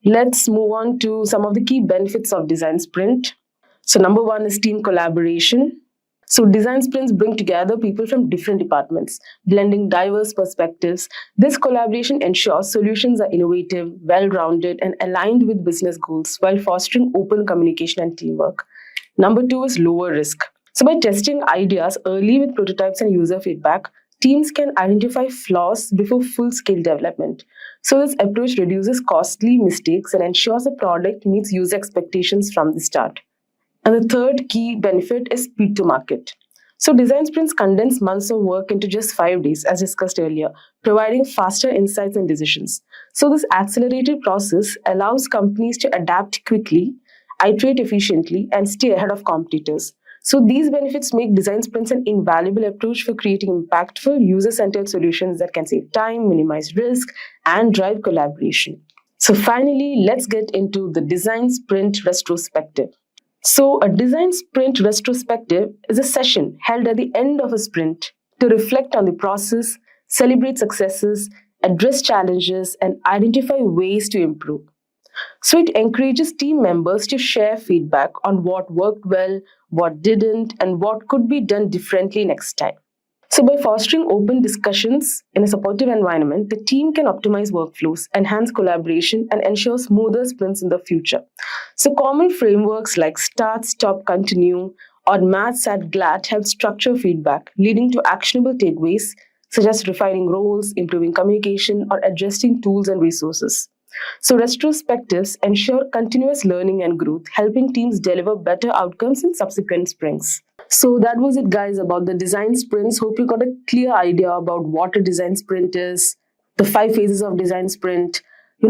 let's move on to some of the key benefits of design sprint. So number one is team collaboration. So design sprints bring together people from different departments, blending diverse perspectives. This collaboration ensures solutions are innovative, well-rounded, and aligned with business goals while fostering open communication and teamwork. Number two is lower risk. So by testing ideas early with prototypes and user feedback, teams can identify flaws before full-scale development. So this approach reduces costly mistakes and ensures the product meets user expectations from the start. And the third key benefit is speed to market. So design sprints condense months of work into just 5 days, as discussed earlier, providing faster insights and decisions. So this accelerated process allows companies to adapt quickly, iterate efficiently, and stay ahead of competitors. So these benefits make design sprints an invaluable approach for creating impactful, user-centered solutions that can save time, minimize risk, and drive collaboration. So finally, let's get into the design sprint retrospective. So a design sprint retrospective is a session held at the end of a sprint to reflect on the process, celebrate successes, address challenges, and identify ways to improve. So it encourages team members to share feedback on what worked well, what didn't, and what could be done differently next time. So by fostering open discussions in a supportive environment, the team can optimize workflows, enhance collaboration, and ensure smoother sprints in the future. So common frameworks like start, stop, continue, or MAT, SAT, GLAD help structure feedback, leading to actionable takeaways such as refining roles, improving communication, or adjusting tools and resources. So retrospectives ensure continuous learning and growth, helping teams deliver better outcomes in subsequent sprints. So that was it, guys, about the design sprints. Hope you got a clear idea about what a design sprint is, the 5 phases of design sprint,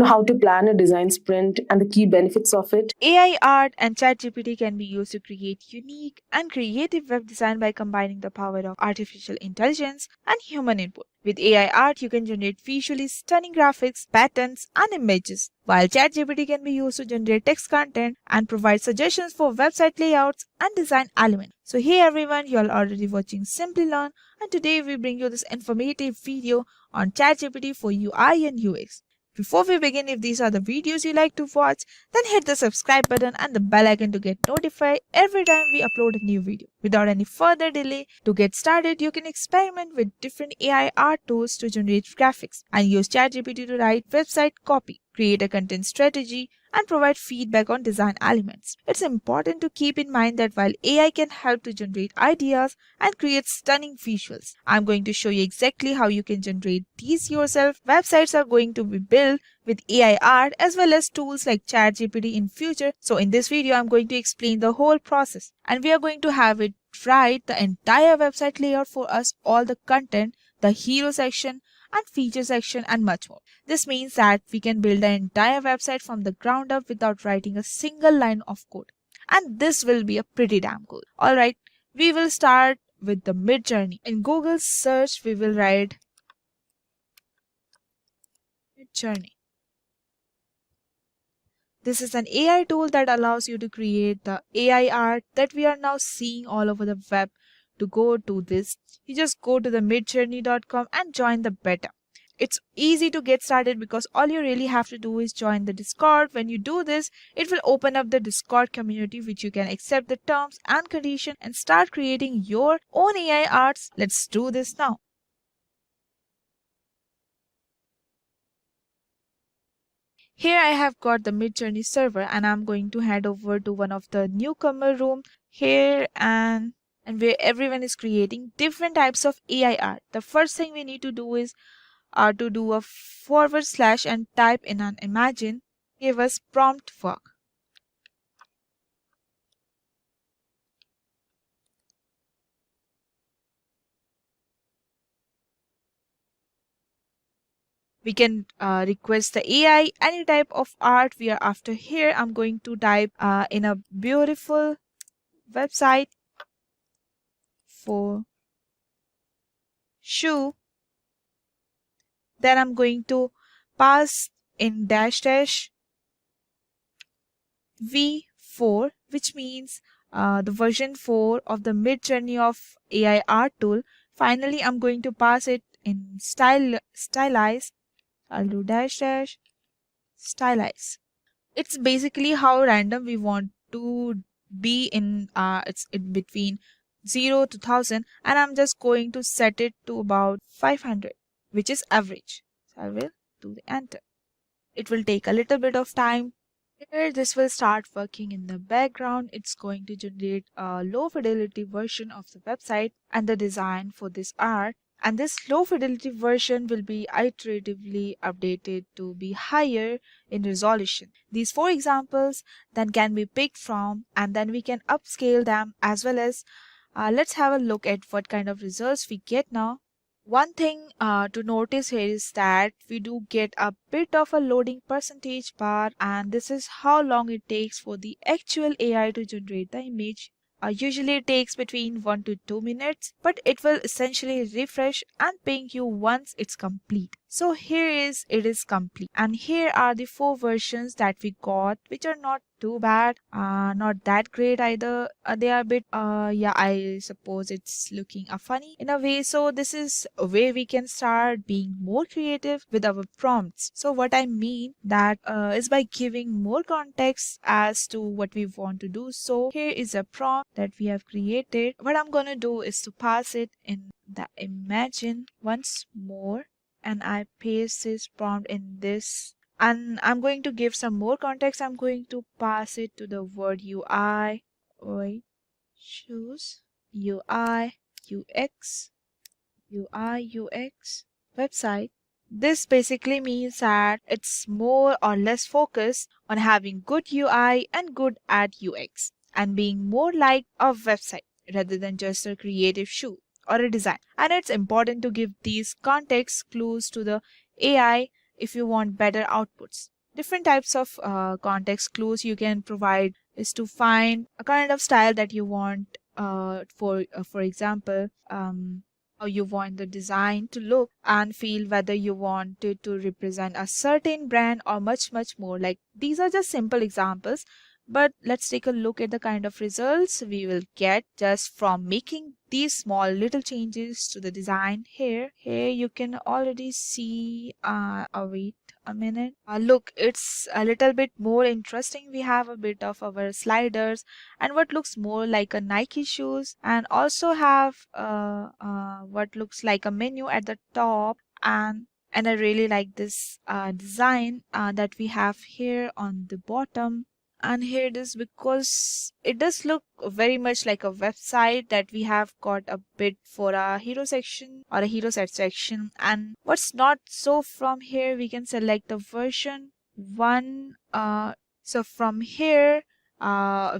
how to plan a design sprint and the key benefits of it. AI art and ChatGPT can be used to create unique and creative web design by combining the power of artificial intelligence and human input. With AI art, you can generate visually stunning graphics, patterns, and images, while ChatGPT can be used to generate text content and provide suggestions for website layouts and design elements. So hey everyone, you are already watching Simply Learn, and today we bring you this informative video on ChatGPT for UI and UX. Before we begin, if these are the videos you like to watch, then hit the subscribe button and the bell icon to get notified every time we upload a new video. Without any further delay, to get started, you can experiment with different AI art tools to generate graphics and use ChatGPT to write website copy, create a content strategy, and provide feedback on design elements. It's important to keep in mind that while AI can help to generate ideas and create stunning visuals, I'm going to show you exactly how you can generate these yourself. Websites are going to be built with AI art as well as tools like ChatGPT in future. So in this video, I'm going to explain the whole process, and we are going to have it write the entire website layout for us, all the content, the hero section, and feature section, and much more. This means that we can build an entire website from the ground up without writing a single line of code. And this will be a pretty damn cool. Alright, we will start with the mid journey. In Google search, we will write mid journey. This is an AI tool that allows you to create the AI art that we are now seeing all over the web. To go to this, you just go to the midjourney.com and join the beta. It's easy to get started because all you really have to do is join the Discord. When you do this, it will open up the Discord community, which you can accept the terms and conditions and start creating your own AI arts. Let's do this now. Here I have got the Midjourney server, and I'm going to head over to one of the newcomer room here and where everyone is creating different types of AI art. The first thing we need to do is to do a / and type in an imagine, give us prompt work. We can request the AI any type of art we are after. Here I'm going to type in a beautiful website for shoe. Then I'm going to pass in -- v4, which means the version 4 of the mid journey of AI art tool. Finally, I'm going to pass it in stylize. I'll do -- stylize. It's basically how random we want to be in it's in between 0 to 1000, and I'm just going to set it to about 500, which is average. So I will do the enter. It will take a little bit of time. Here this will start working in the background. It's going to generate a low fidelity version of the website and the design for this art. And this low fidelity version will be iteratively updated to be higher in resolution. These 4 examples then can be picked from, and then we can upscale them as well as let's have a look at what kind of results we get now. One thing to notice here is that we do get a bit of a loading percentage bar, and this is how long it takes for the actual AI to generate the image. Usually it takes between 1 to 2 minutes, but it will essentially refresh and ping you once it's complete. So it is complete, and here are the 4 versions that we got, which are not too bad, not that great either. They are a bit yeah, I suppose it's looking funny in a way. So this is a way we can start being more creative with our prompts. So what I mean that is by giving more context as to what we want to do. So here is a prompt that we have created. What I'm gonna do is to pass it in the imagine once more, and I paste this prompt in this, and I'm going to give some more context. I'm going to pass it to the word UI, choose UI UX, UI UX website. This basically means that it's more or less focused on having good UI and good at UX and being more like a website rather than just a creative shoe or a design. And it's important to give these context clues to the AI if you want better outputs. Different types of context clues you can provide is to find a kind of style that you want, for example, how you want the design to look and feel, whether you want it to represent a certain brand or much more. Like, these are just simple examples, but let's take a look at the kind of results we will get just from making these small little changes to the design here. Here you can already see, wait a minute. Look, it's a little bit more interesting. We have a bit of our sliders and what looks more like a Nike shoes, and also have what looks like a menu at the top. And I really like this design that we have here on the bottom. And here it is, because it does look very much like a website that we have got a bit for a hero section or a hero set section. And what's not, so from here we can select the version 1. So from here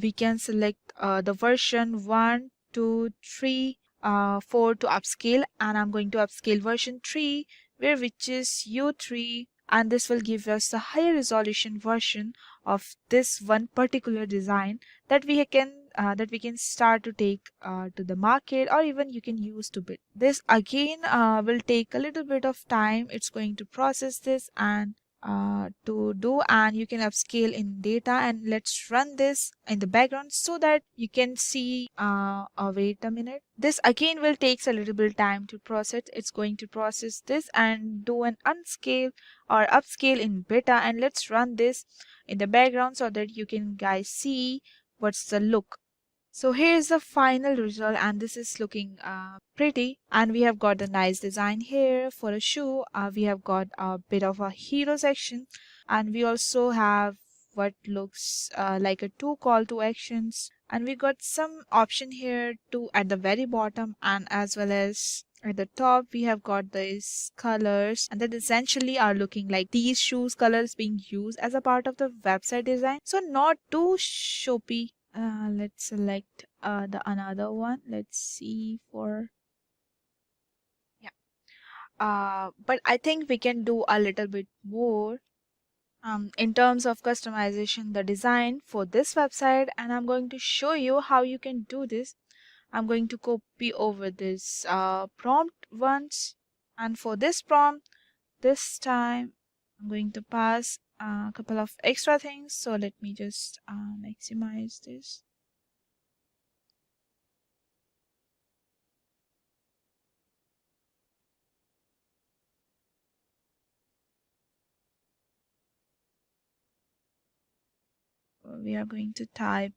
we can select the version 1, 2, 3, 4 to upscale, and I'm going to upscale version 3, which is U3, and this will give us the higher resolution version of this one particular design that we can start to take to the market, or even you can use to build. This again will take a little bit of time. It's going to process this and to do, and you can upscale in data. And let's run this in the background so that you can see. Wait a minute, this again will takes a little bit time to process. It's going to process this and do an unscale or upscale in beta, and let's run this in the background so that you can guys see what's the look. So here's the final result, and this is looking pretty. And we have got the nice design here for a shoe. We have got a bit of a hero section, and we also have what looks like a 2 call to actions, and we got some option here too at the very bottom, and as well as at the top we have got these colors, and that essentially are looking like these shoes colors being used as a part of the website design. So not too shoppy. Let's select the another one. Let's see for, yeah. But I think we can do a little bit more in terms of customization the design for this website, and I'm going to show you how you can do this. I'm going to copy over this prompt once, and for this prompt this time I'm going to pass a couple of extra things. So let me just maximize this. We are going to type,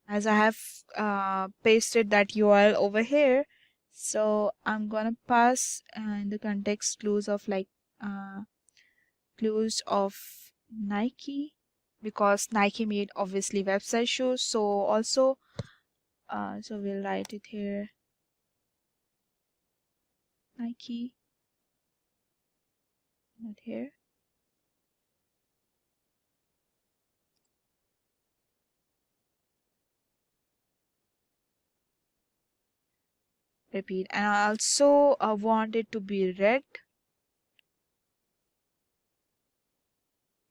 as I have pasted that URL over here, so I'm gonna pass in the context clues of like clues of Nike, because Nike made obviously website shoes. So also so we'll write it here, Nike, not here. Repeat. And I also want it to be red,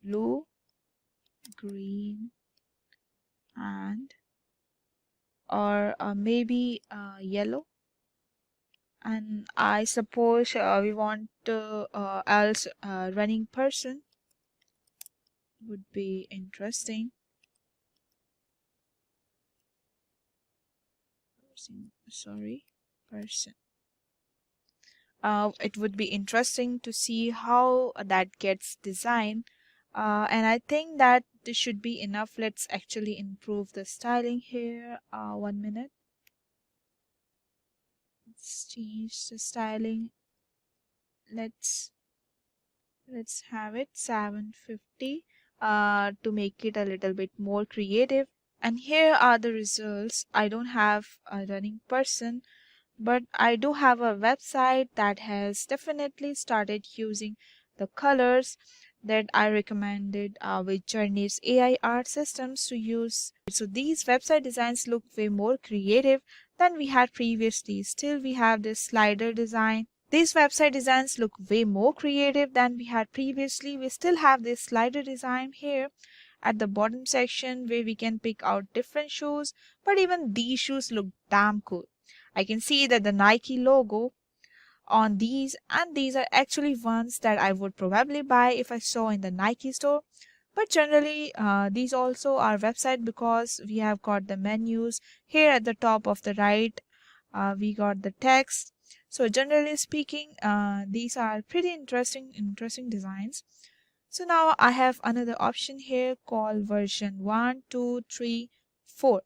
blue, green, and or maybe yellow. And I suppose we want else running person would be interesting. Person. It would be interesting to see how that gets designed, and I think that this should be enough. Let's actually improve the styling here. 1 minute. Let's change the styling. Let's have it 750 to make it a little bit more creative. And here are the results. I don't have a running person, but I do have a website that has definitely started using the colors that I recommended with Journey's AI art systems to use. So these website designs look way more creative than we had previously. Still we have this slider design These website designs look way more creative than we had previously. We still have this slider design here at the bottom section where we can pick out different shoes, but even these shoes look damn cool. I can see that the Nike logo on these, and these are actually ones that I would probably buy if I saw in the Nike store. But generally these also are website because we have got the menus here at the top of the right. We got the text. So generally speaking, these are pretty interesting designs. So now I have another option here called version 1, 2, 3, 4.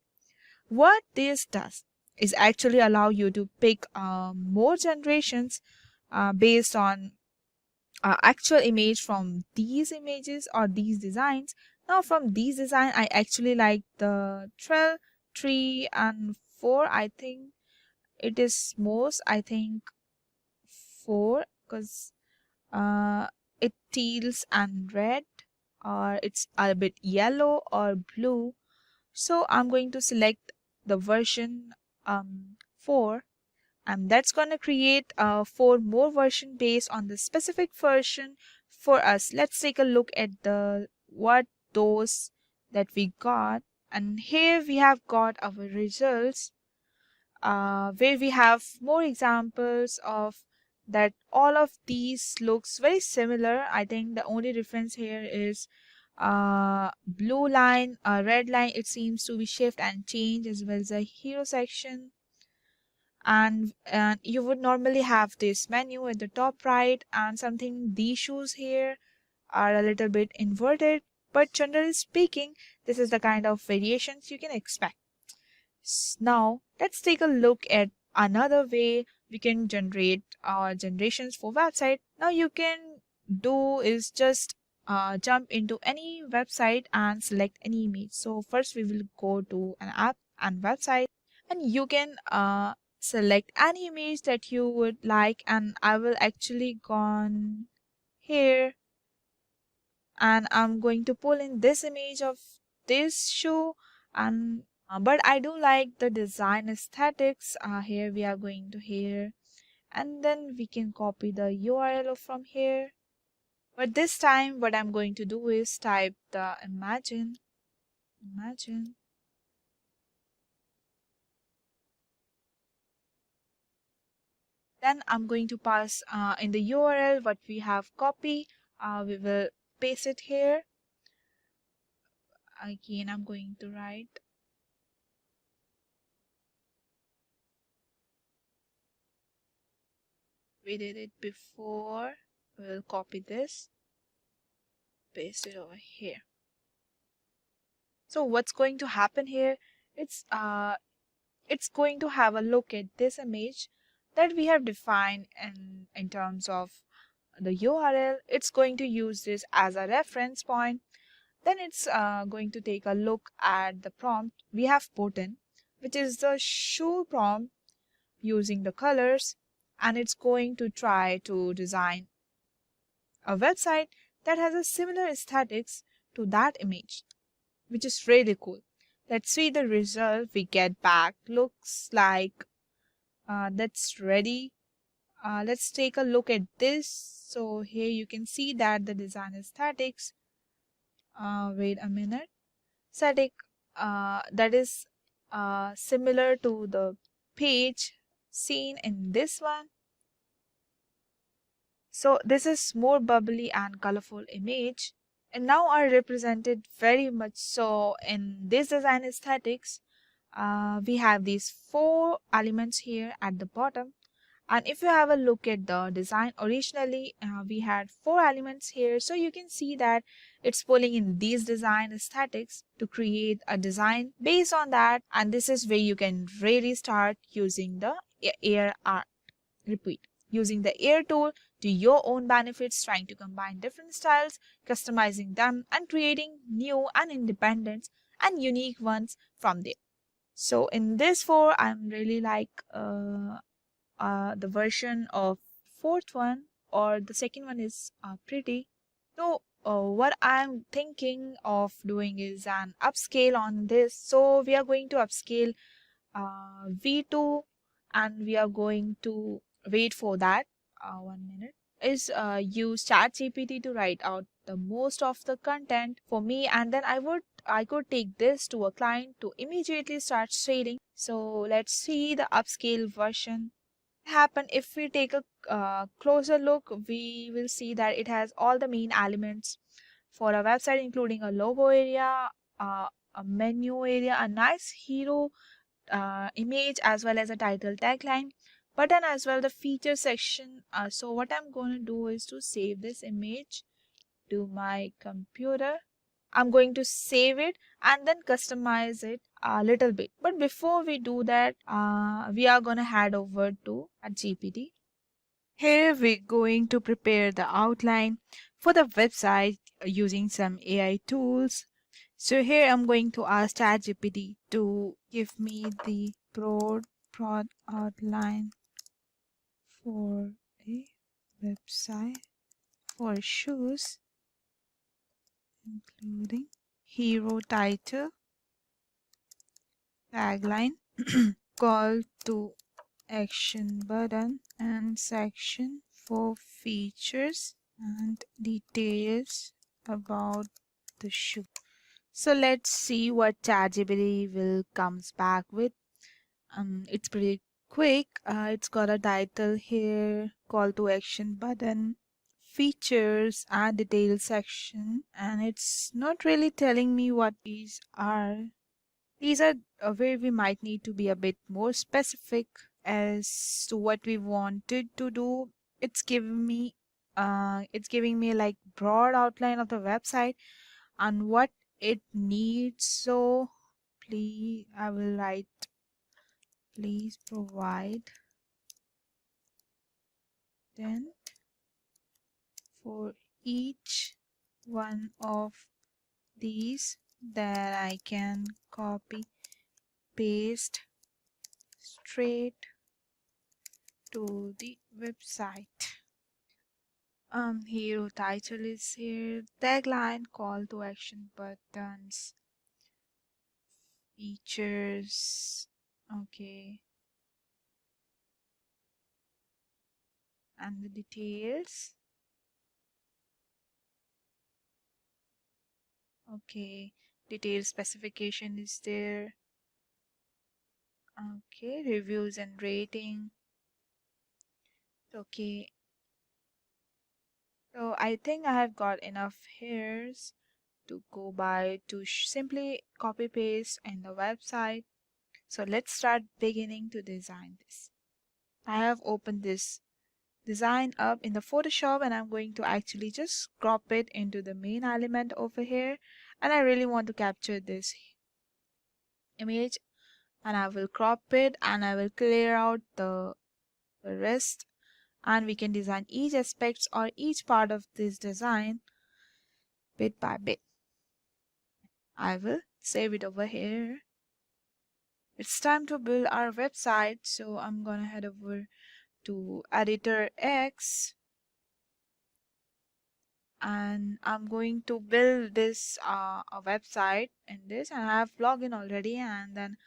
What this does is actually allow you to pick more generations based on actual image from these images or these designs. Now from these design, I actually like the 12, 3 and 4. I think it is most, I think 4, because it teals and red, or it's a bit yellow or blue. So I'm going to select the version 4, and that's going to create 4 more version based on the specific version for us. Let's take a look at the what those that we got, and here we have got our results where we have more examples of that. All of these looks very similar. I think the only difference here is blue line, red line, it seems to be shift and change, as well as a hero section. And you would normally have this menu at the top right, and something these shoes here are a little bit inverted, but generally speaking this is the kind of variations you can expect. Now let's take a look at another way we can generate our generations for website. Now you can do is just jump into any website and select any image. So first we will go to an app and website, and you can select any image that you would like, and I will actually gone here and I'm going to pull in this image of this shoe. And but I do like the design aesthetics. Here we are going to here, and then we can copy the URL from here. But this time what I'm going to do is type the imagine. Then I'm going to pass in the URL what we have copied. We will paste it here. Again, I'm going to write we did it before. We'll copy this, paste it over here. So what's going to happen here? It's going to have a look at this image that we have defined in terms of the URL. It's going to use this as a reference point. Then it's going to take a look at the prompt we have put in, which is the shoe prompt using the colors, and it's going to try to design a website that has a similar aesthetics to that image, which is really cool. Let's see the result we get back. Looks like that's ready. Let's take a look at this. So here you can see that the design aesthetics. Wait a minute. Static that is similar to the page seen in this one. So this is more bubbly and colorful image, and now are represented very much so in this design aesthetics. We have these 4 elements here at the bottom, and if you have a look at the design originally, we had 4 elements here. So you can see that it's pulling in these design aesthetics to create a design based on that, and this is where you can really start using the air art. Repeat, using the air tool to your own benefits, trying to combine different styles, customizing them, and creating new and independent and unique ones from there. So in this 4, I'm really like the version of 4th one, or the second one is pretty. So what I'm thinking of doing is an upscale on this. So we are going to upscale V2, and we are going to wait for that. 1 minute, is use ChatGPT to write out the most of the content for me, and then I could take this to a client to immediately start shading. So let's see the upscale version happen. If we take a closer look, we will see that it has all the main elements for a website, including a logo area, a menu area, a nice hero image, as well as a title, tagline, button, as well the feature section. So what I'm going to do is to save this image to my computer. I'm going to save it and then customize it a little bit. But before we do that, we are going to head over to GPT. Here we're going to prepare the outline for the website using some AI tools. So here I'm going to ask ChatGPT to give me the broad outline for a website for shoes, including hero title, tagline, call to action button, and section for features and details about the shoe. So let's see what ChatGPT will comes back with. It's pretty quick. It's got a title here, call to action button, features and details section, and it's not really telling me what these are. These are where we might need to be a bit more specific as to what we wanted to do. It's giving me like broad outline of the website and what it needs. So please, I will write, please provide then for each one of these that I can copy paste straight to the website. Hero title is here, tagline, call to action buttons, features, okay, and the details. Okay, detail specification is there. Okay, reviews and rating. Okay, so I think I have got enough hairs to go by to simply copy paste in the website. So let's start beginning to design this. I have opened this design up in the Photoshop, and I'm going to actually just crop it into the main element over here, and I really want to capture this image, and I will crop it and I will clear out the rest, and we can design each aspects or each part of this design bit by bit. I will save it over here. It's time to build our website, so I'm gonna head over to editor X, and I'm going to build this a website in this, and I have login already, and then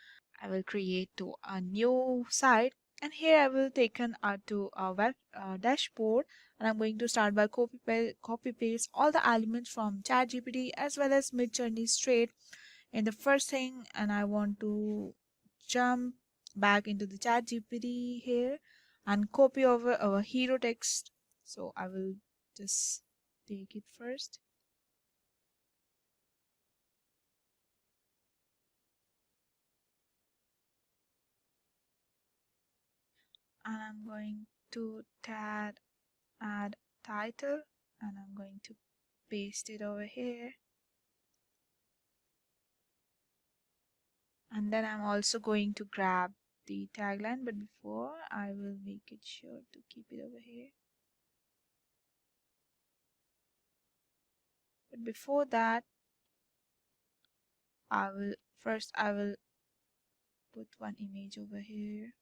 I will create to a new site, and here I will take an to a web dashboard, and I'm going to start by copy paste all the elements from ChatGPT as well as Midjourney straight in the first thing, and I want to jump back into the ChatGPT here and copy over our hero text. So I will just take it first. And I'm going to add title, and I'm going to paste it over here. And then I'm also going to grab the tagline, but before I will make it sure to keep it over here. But before that, I will put one image over here.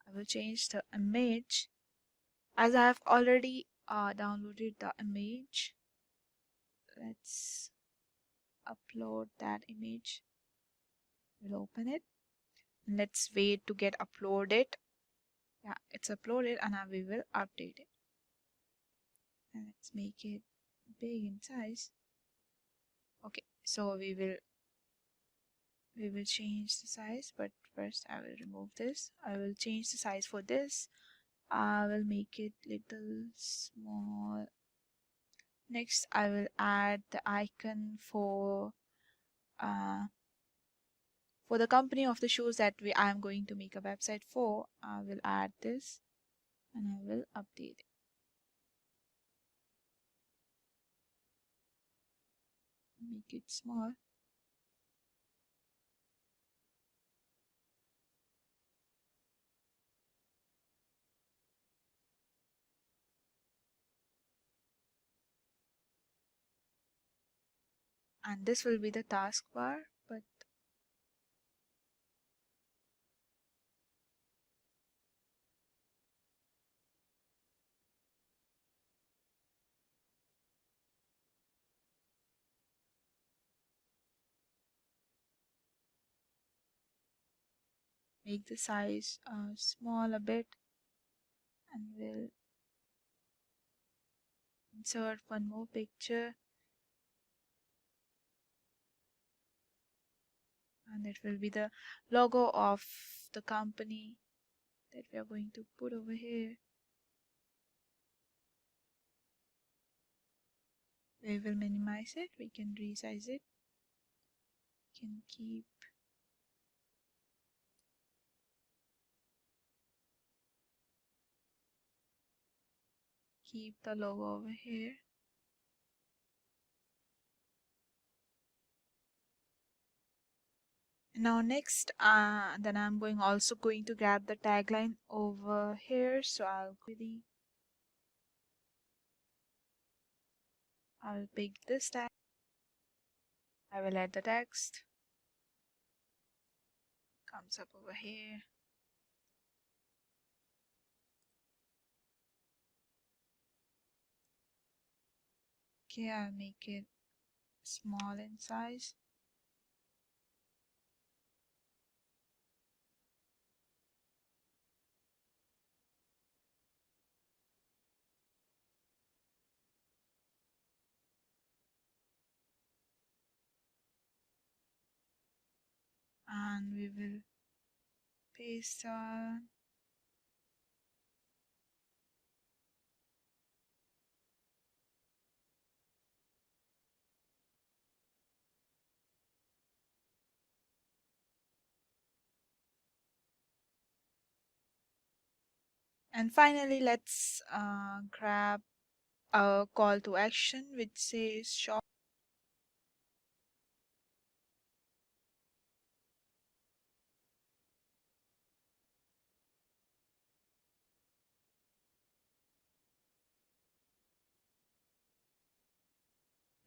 I will change the image as I have already downloaded the image. let's upload that image. We'll open it. Let's wait to get uploaded. Yeah, it's uploaded, and now we will update it. And let's make it big in size. Okay, so we will change the size, but first I will remove this. I will change the size for this. I will make it little small. Next, I will add the icon for the company of the shoes that I am going to make a website for. I will add this and I will update it. Make it small. And this will be the taskbar, but make the size small a bit, and we'll insert one more picture, and it will be the logo of the company that we are going to put over here. We will minimize it, we can resize it, we can keep the logo over here. Now next, then I'm also going to grab the tagline over here. So I'll pick this tag. I will add the text. Comes up over here. Okay, I'll make it small in size. And we will paste on. And finally, let's grab a call to action which says shop.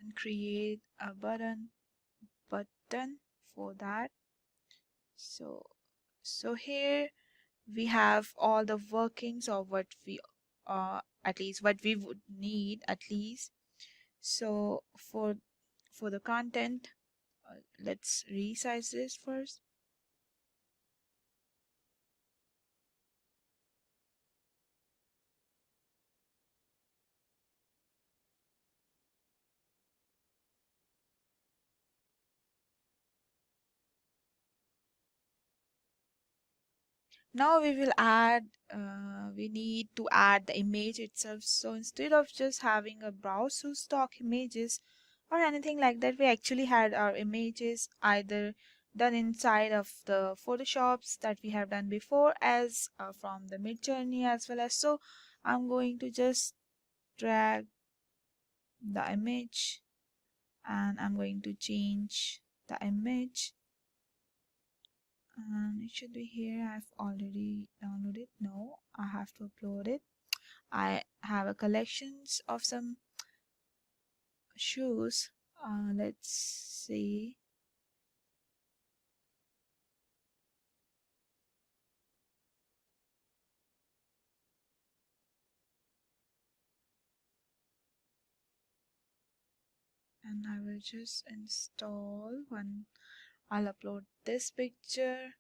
And create a button for that. So here we have all the workings of what we at least what we would need at least. So for the content, let's resize this first. Now we will add we need to add the image itself. So instead of just having a browse to stock images or anything like that, we actually had our images either done inside of the photoshops that we have done before, as from the mid journey as well as. So I'm going to just drag the image and I'm going to change the image, and it should be here. I've already downloaded. No, I have to upload it. I have a collections of some shoes. Let's see. and I will just install one. I'll upload this picture.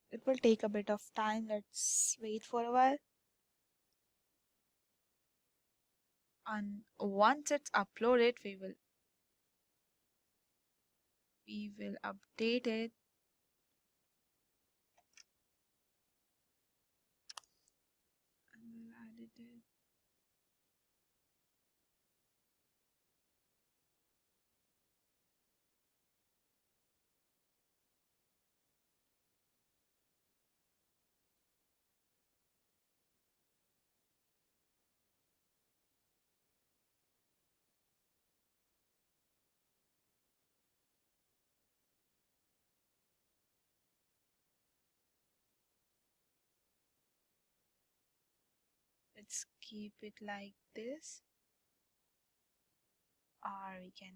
It will take a bit of time. Let's wait for a while. And once it's uploaded, we will update it. And we'll edit it. Let's keep it like this, or we can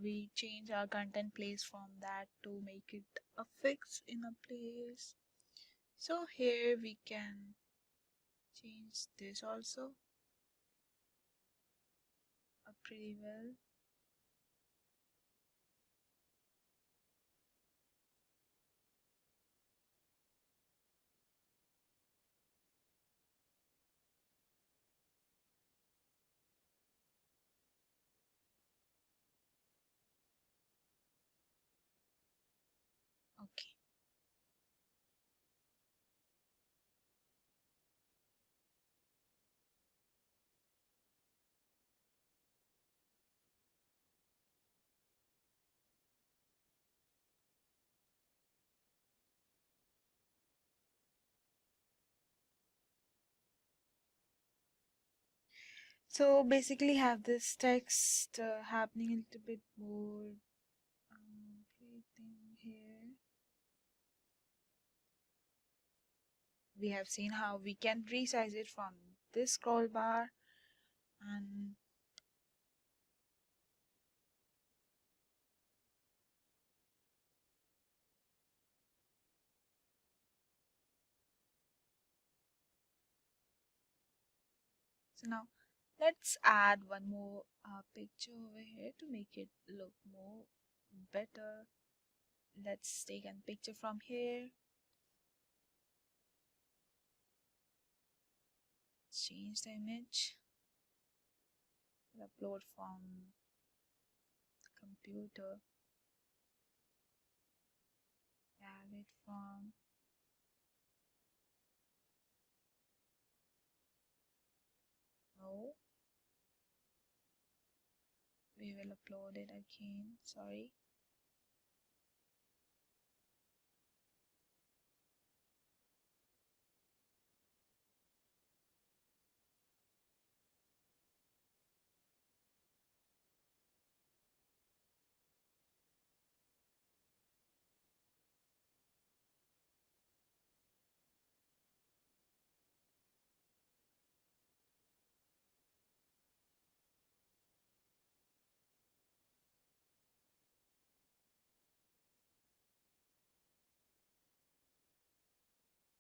we change our content place from that to make it a fix in a place. So here we can change this also pretty well. Okay. So basically have this text happening a little bit more everything here. We have seen how we can resize it from this scroll bar, and so now let's add one more picture over here to make it look more better. Let's take a picture from here. Change the image. Upload from computer. Add it from no. We will upload it again. Sorry.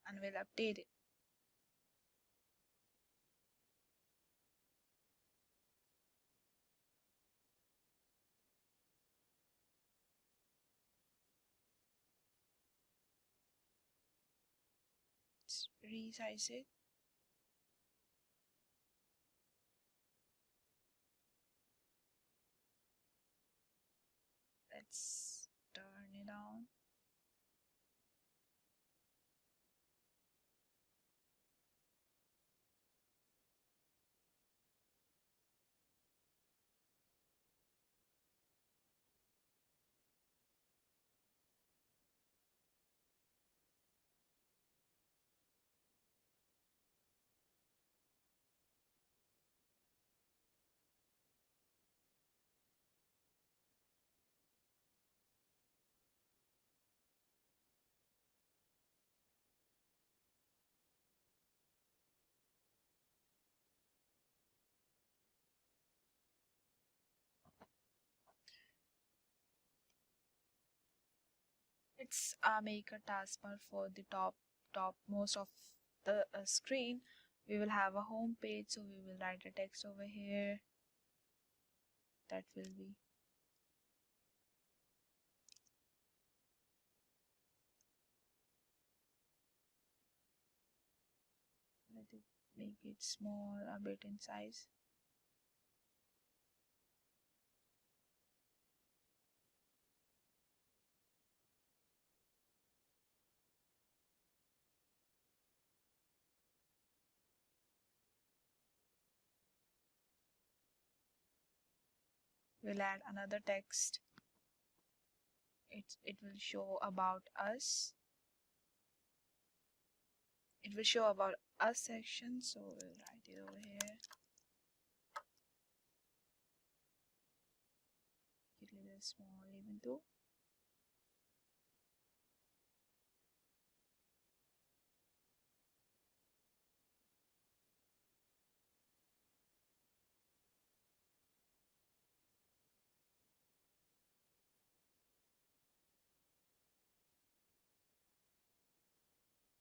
and we'll update it. Let's resize it. Let's turn it on. Let's make a taskbar for the topmost of the screen. We will have a home page, so we will write a text over here. That will be let it make it small a bit in size. We'll add another text. It will show about us. It will show about us section, so we'll write it over here. Get a little small even though.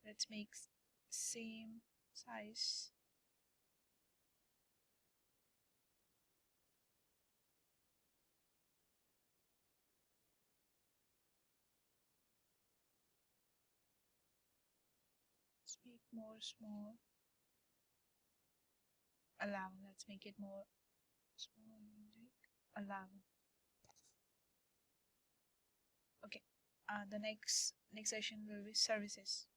Let's make same size. Let's make more small. 11. Let's make it more small, like 11. Okay. The next session will be services.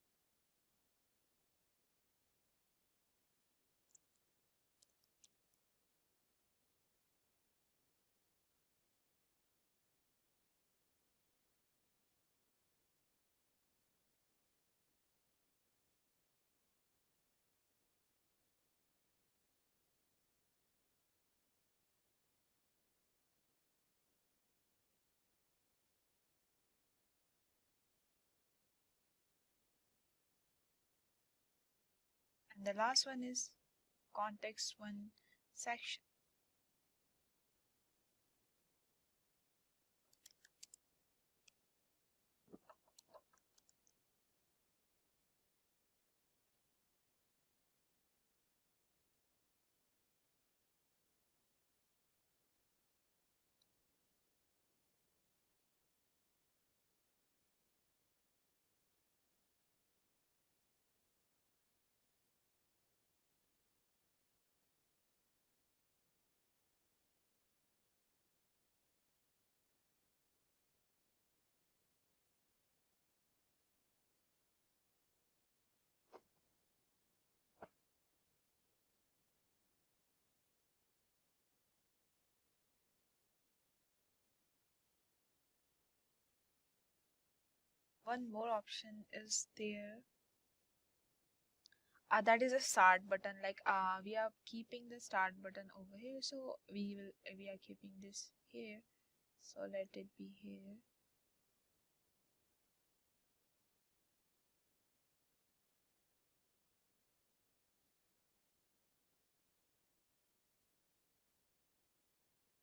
And the last one is context one section. One more option is there. That is a start button. Like we are keeping the start button over here, so we are keeping this here. So let it be here.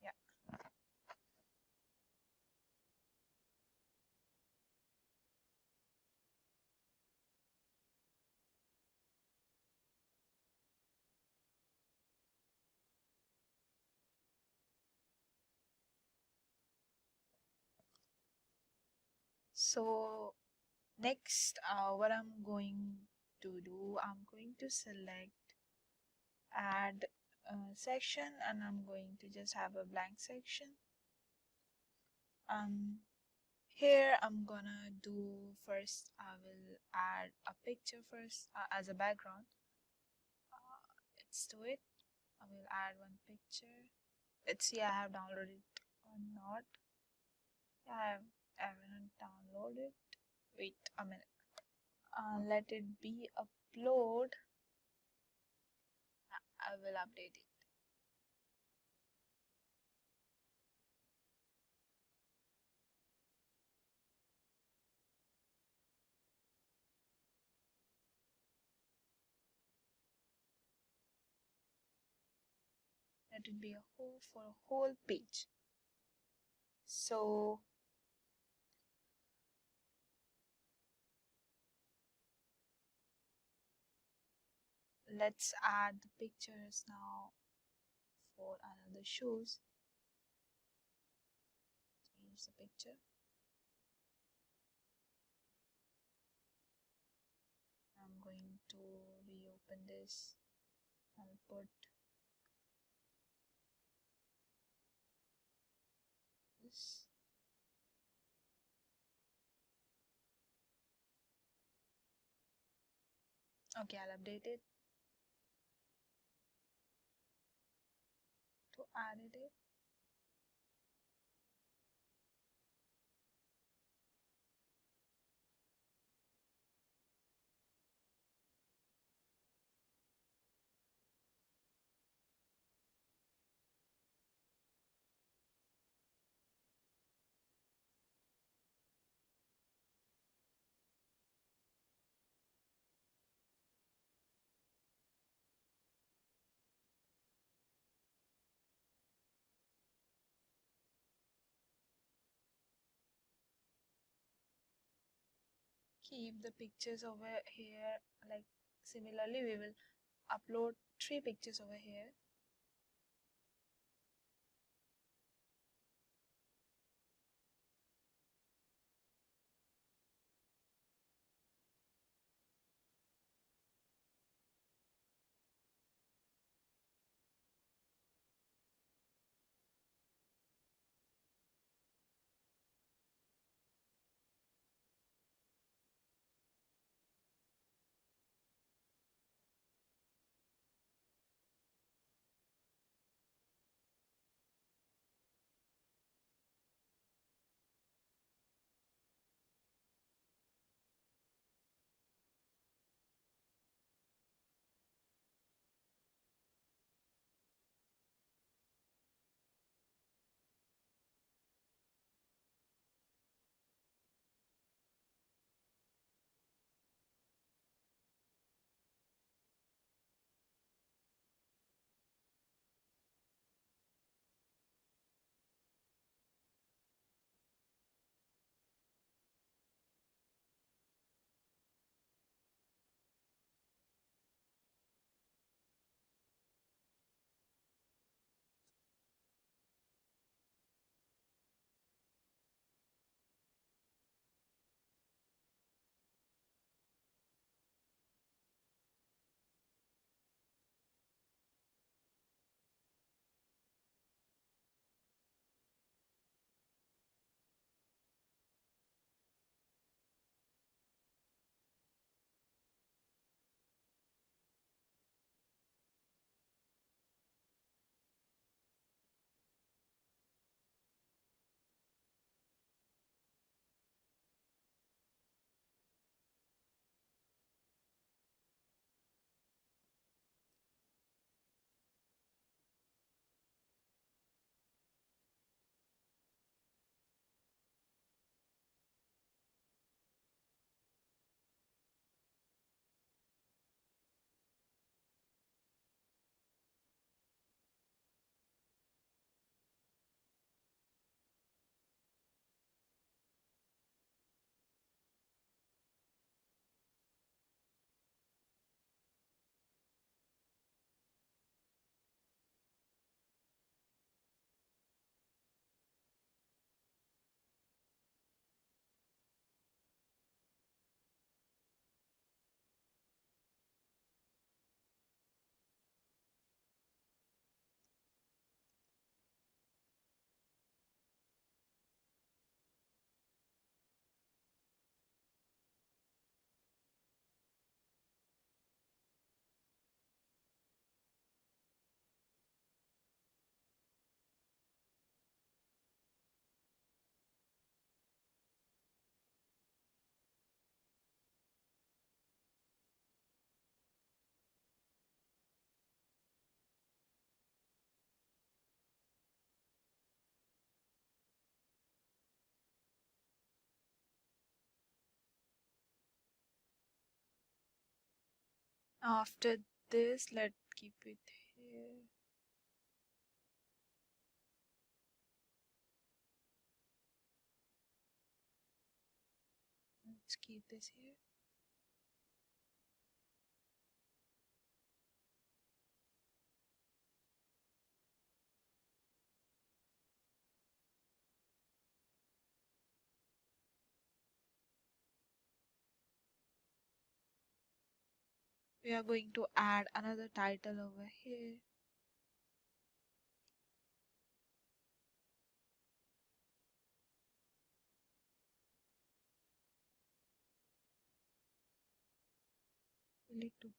Yeah. So next, what I'm going to do, I'm going to select add section, and I'm going to just have a blank section. Here I'm gonna do first, I will add a picture first as a background. Let's do it. I will add one picture. Let's see I have downloaded it or not. I haven't downloaded. Wait a minute. Let it be upload. I will update it. Let it be a whole for a whole page. So let's add the pictures now for another shoes. Here's the picture. I'm going to reopen this. I'll put this. Okay, I'll update it to add it. Keep the pictures over here. Like similarly, we will upload 3 pictures over here. After this, let's keep it here. Let's keep this here. We are going to add another title over here. We need to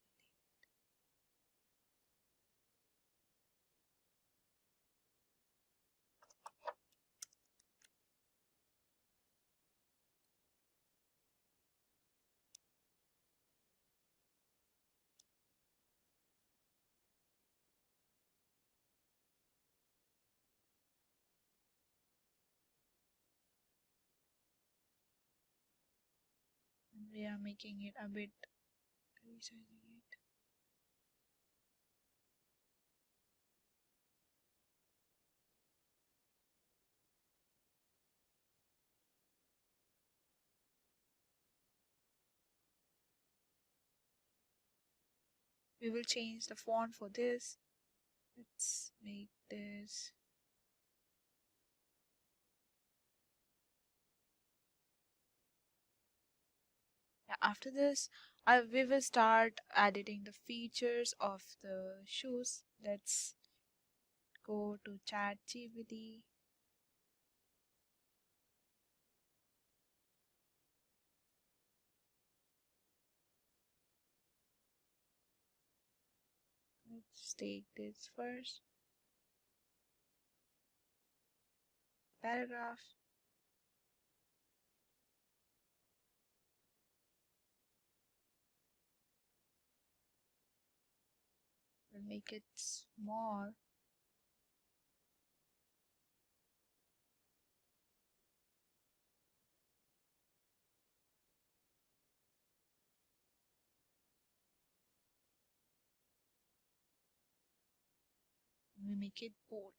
and we are making it a bit resizing it. We will change the font for this. Let's make this after this we will start editing the features of the shoes. Let's go to ChatGPT. Let's take this first paragraph. We'll make it small. We make it bold.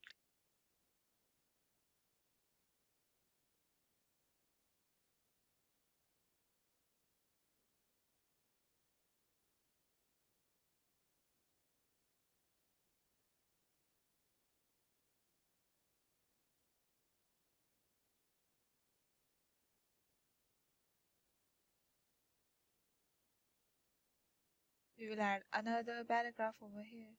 We will add another paragraph over here.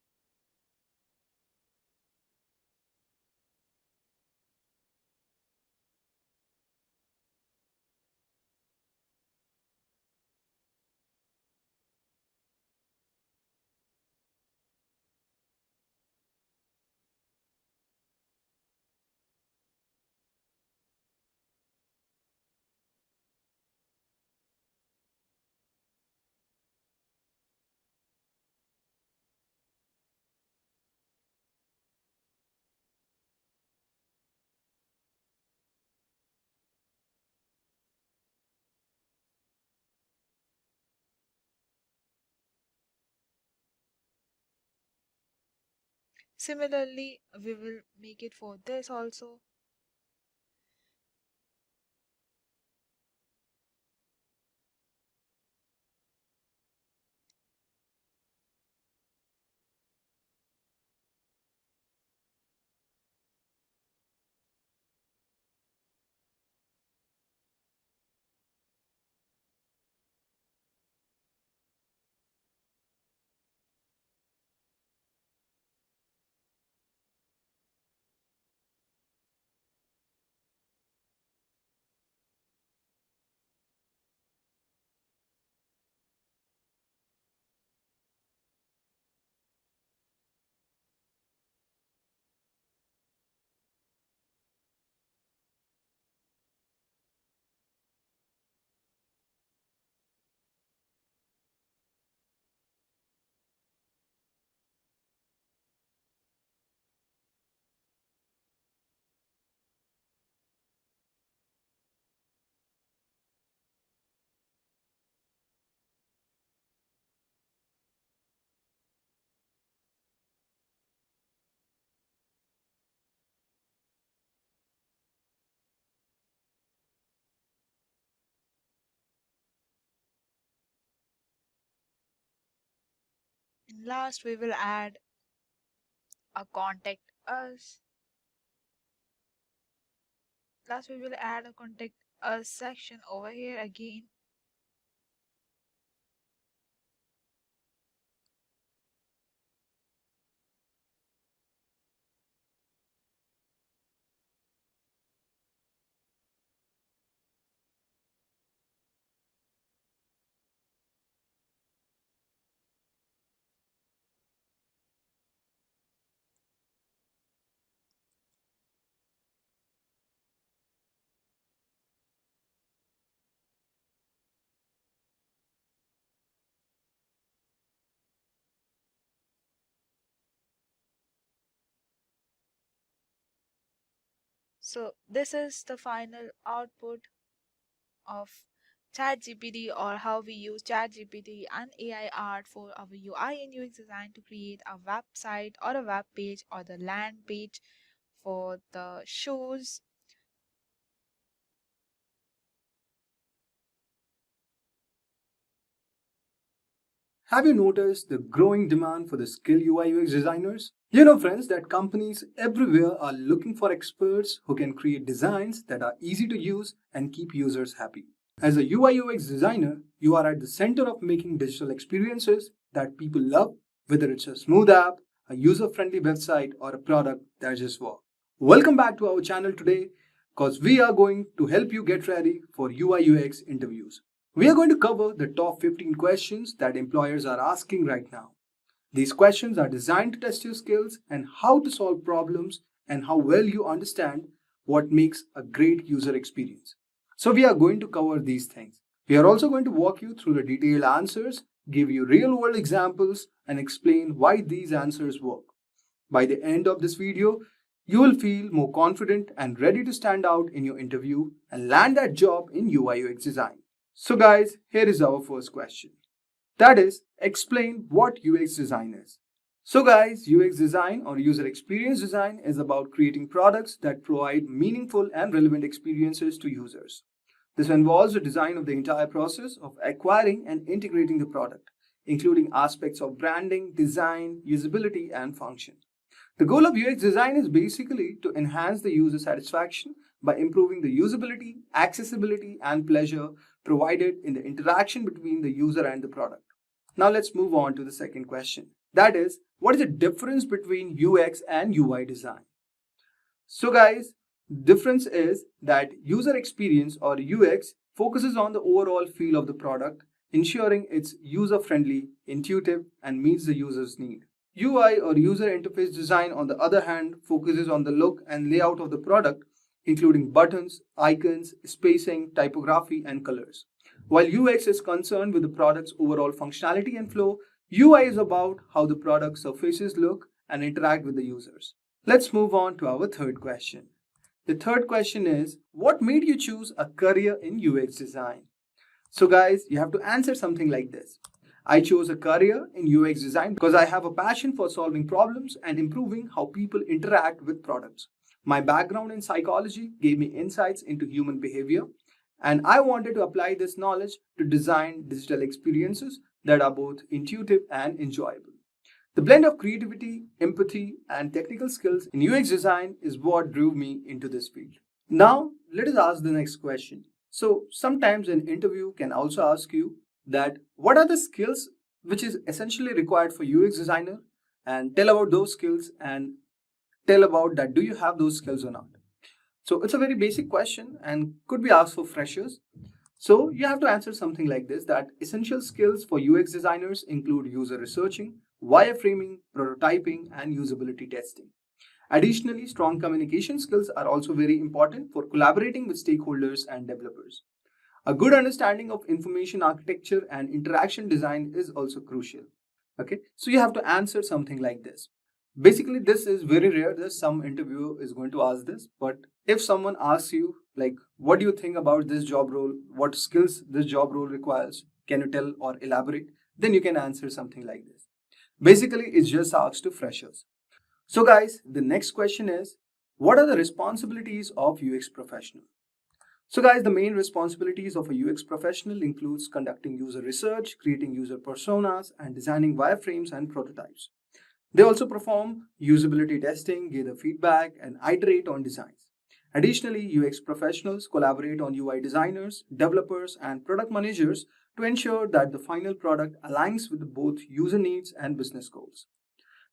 Similarly, we will make it for this also. And last, we will add a contact us. Last, we will add a contact us section over here again. So this is the final output of ChatGPT, or how we use ChatGPT and AI art for our UI and UX design to create a website or a web page or the land page for the shows. Have you noticed the growing demand for the skilled UI UX designers? You know, friends, that companies everywhere are looking for experts who can create designs that are easy to use and keep users happy. As a UI UX designer, you are at the center of making digital experiences that people love, whether it's a smooth app, a user friendly website, or a product that just works. Welcome back to our channel today, because we are going to help you get ready for UI UX interviews. We are going to cover the top 15 questions that employers are asking right now. These questions are designed to test your skills and how to solve problems and how well you understand what makes a great user experience. So we are going to cover these things. We are also going to walk you through the detailed answers, give you real-world examples, and explain why these answers work. By the end of this video, you will feel more confident and ready to stand out in your interview and land that job in UI UX design. So guys, here is our first question. That is, explain what UX design is. So guys, UX design or user experience design is about creating products that provide meaningful and relevant experiences to users. This involves the design of the entire process of acquiring and integrating the product, including aspects of branding, design, usability, and function. The goal of UX design is basically to enhance the user satisfaction by improving the usability, accessibility, and pleasure provided in the interaction between the user and the product. Now let's move on to the second question. That is, what is the difference between UX and UI design? So guys, difference is that user experience or UX focuses on the overall feel of the product, ensuring it's user-friendly, intuitive, and meets the user's need. UI or user interface design, on the other hand, focuses on the look and layout of the product, including buttons, icons, spacing, typography, and colors. While UX is concerned with the product's overall functionality and flow, UI is about how the product surfaces look and interact with the users. Let's move on to our third question. The third question is, what made you choose a career in UX design? So guys, you have to answer something like this. I chose a career in UX design because I have a passion for solving problems and improving how people interact with products. My background in psychology gave me insights into human behavior, and I wanted to apply this knowledge to design digital experiences that are both intuitive and enjoyable. The blend of creativity, empathy, and technical skills in UX design is what drew me into this field. Now, let us ask the next question. So, sometimes an interview can also ask you that what are the skills which is essentially required for UX designer, and tell about those skills and tell about that do you have those skills or not. So it's a very basic question and could be asked for freshers. So you have to answer something like this, that essential skills for UX designers include user researching, wireframing, prototyping, and usability testing. Additionally, strong communication skills are also very important for collaborating with stakeholders and developers. A good understanding of information architecture and interaction design is also crucial. Okay, so you have to answer something like this. Basically, this is very rare that some interviewer is going to ask this, but if someone asks you, like, what do you think about this job role? What skills this job role requires? Can you tell or elaborate? Then you can answer something like this. Basically, it's just asked to freshers. So guys, the next question is, what are the responsibilities of UX professional? So guys, the main responsibilities of a UX professional includes conducting user research, creating user personas, and designing wireframes and prototypes. They also perform usability testing, gather feedback, and iterate on designs. Additionally, UX professionals collaborate on UI designers, developers, and product managers to ensure that the final product aligns with both user needs and business goals.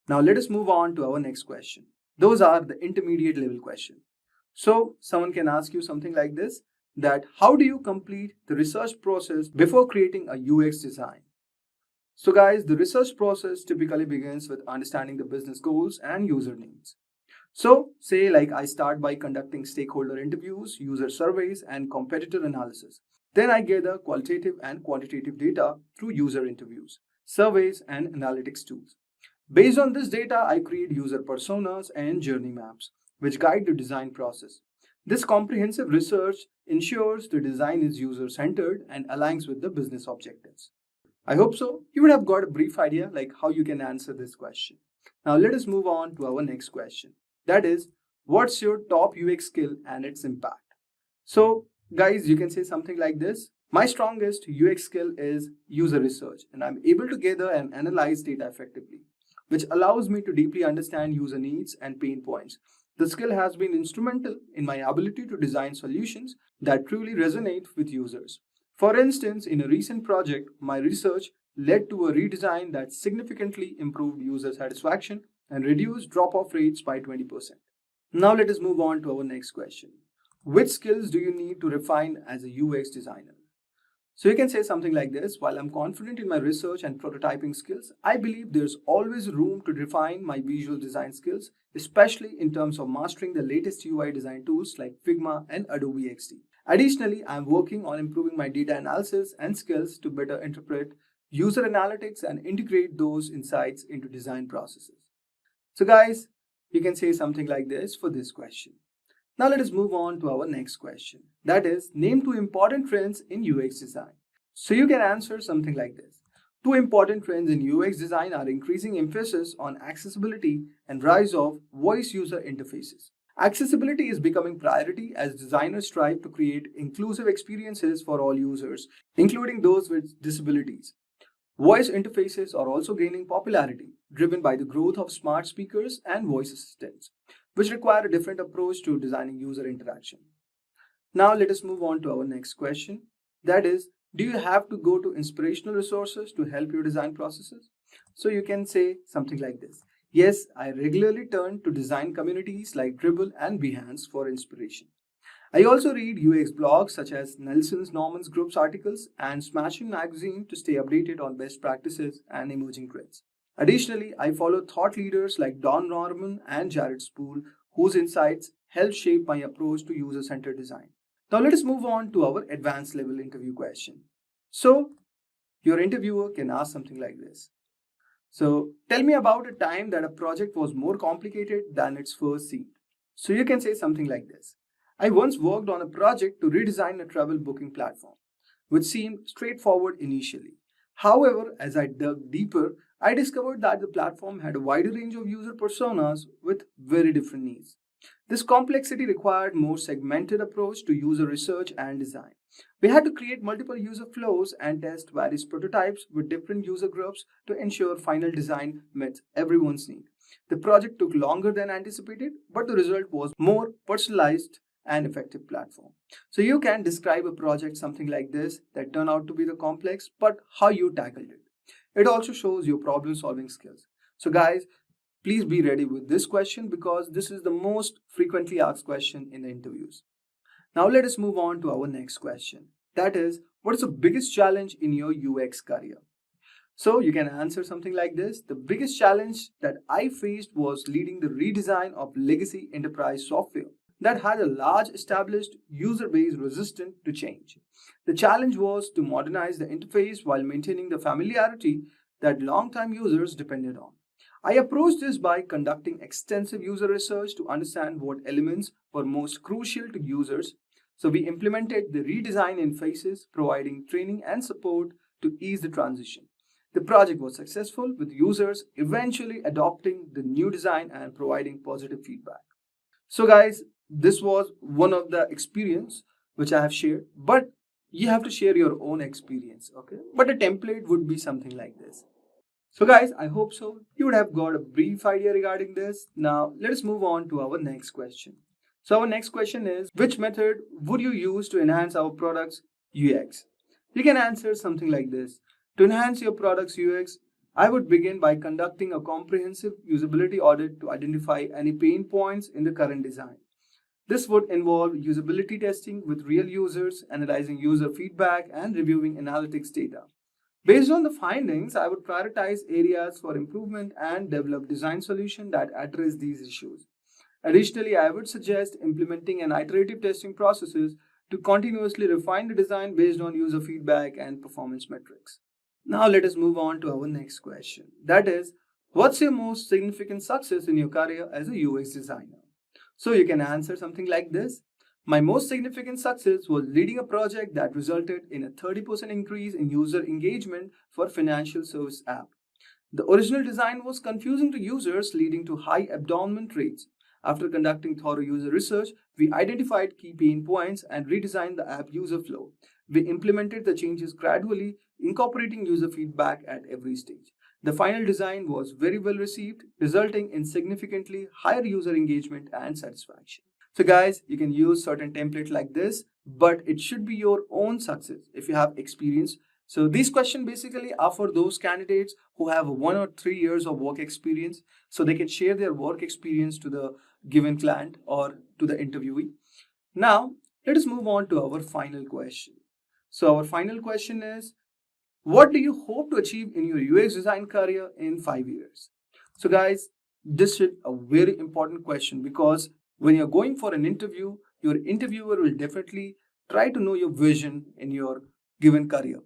Now let us move on to our next question. Those are the intermediate level questions. So someone can ask you something like this, that how do you complete the research process before creating a UX design? So guys, the research process typically begins with understanding the business goals and user needs. So say like I start by conducting stakeholder interviews, user surveys, and competitor analysis. Then I gather qualitative and quantitative data through user interviews, surveys, and analytics tools. Based on this data, I create user personas and journey maps, which guide the design process. This comprehensive research ensures the design is user-centered and aligns with the business objectives. I hope so. You would have got a brief idea like how you can answer this question. Now let us move on to our next question. That is, what's your top UX skill and its impact? So guys, you can say something like this. My strongest UX skill is user research, and I'm able to gather and analyze data effectively, which allows me to deeply understand user needs and pain points. The skill has been instrumental in my ability to design solutions that truly resonate with users. For instance, in a recent project, my research led to a redesign that significantly improved user satisfaction and reduced drop-off rates by 20%. Now let us move on to our next question. Which skills do you need to refine as a UX designer? So you can say something like this, while I'm confident in my research and prototyping skills, I believe there's always room to refine my visual design skills, especially in terms of mastering the latest UI design tools like Figma and Adobe XD. Additionally, I'm working on improving my data analysis and skills to better interpret user analytics and integrate those insights into design processes. So guys, you can say something like this for this question. Now let us move on to our next question. That is, name 2 important trends in UX design. So you can answer something like this. 2 important trends in UX design are increasing emphasis on accessibility and rise of voice user interfaces. Accessibility is becoming priority as designers strive to create inclusive experiences for all users, including those with disabilities. Voice interfaces are also gaining popularity, driven by the growth of smart speakers and voice assistants, which require a different approach to designing user interaction. Now let us move on to our next question. That is, do you have to go to inspirational resources to help your design processes? So you can say something like this. Yes, I regularly turn to design communities like Dribble and Behance for inspiration. I also read UX blogs such as Nelson Norman's Group's articles and Smashing Magazine to stay updated on best practices and emerging trends. Additionally, I follow thought leaders like Don Norman and Jared Spool, whose insights help shape my approach to user-centered design. Now let us move on to our advanced level interview question. So, your interviewer can ask something like this. So, tell me about a time that a project was more complicated than its first seemed. So you can say something like this. I once worked on a project to redesign a travel booking platform, which seemed straightforward initially. However, as I dug deeper, I discovered that the platform had a wider range of user personas with very different needs. This complexity required more segmented approach to user research and design. We had to create multiple user flows and test various prototypes with different user groups to ensure final design met everyone's need. The project took longer than anticipated, but the result was more personalized and effective platform. So you can describe a project something like this that turned out to be the complex, but how you tackled it. It also shows your problem solving skills. So guys, please be ready with this question because this is the most frequently asked question in the interviews. Now let us move on to our next question. That is, what is the biggest challenge in your UX career? So you can answer something like this. The biggest challenge that I faced was leading the redesign of legacy enterprise software that had a large established user base resistant to change. The challenge was to modernize the interface while maintaining the familiarity that long-time users depended on. I approached this by conducting extensive user research to understand what elements were most crucial to users. So we implemented the redesign in phases, providing training and support to ease the transition. The project was successful, with users eventually adopting the new design and providing positive feedback. So guys, this was one of the experience which I have shared, but you have to share your own experience, okay? But a template would be something like this. So guys, I hope so. You would have got a brief idea regarding this. Now, let us move on to our next question. So our next question is, which method would you use to enhance our product's UX? You can answer something like this. To enhance your product's UX, I would begin by conducting a comprehensive usability audit to identify any pain points in the current design. This would involve usability testing with real users, analyzing user feedback, and reviewing analytics data. Based on the findings, I would prioritize areas for improvement and develop design solutions that address these issues. Additionally, I would suggest implementing an iterative testing processes to continuously refine the design based on user feedback and performance metrics. Now let us move on to our next question. That is, what's your most significant success in your career as a UX designer? So you can answer something like this. My most significant success was leading a project that resulted in a 30% increase in user engagement for financial service app. The original design was confusing to users, leading to high abandonment rates. After conducting thorough user research, we identified key pain points and redesigned the app user flow. We implemented the changes gradually, incorporating user feedback at every stage. The final design was very well received, resulting in significantly higher user engagement and satisfaction. So guys, you can use certain templates like this, but it should be your own success if you have experience. So these questions basically are for those candidates who have 1 or 3 years of work experience, so they can share their work experience to the given client or to the interviewee. Now, let us move on to our final question. So our final question is, what do you hope to achieve in your UX design career in 5 years? So guys, this is a very important question because when you're going for an interview, your interviewer will definitely try to know your vision in your given career.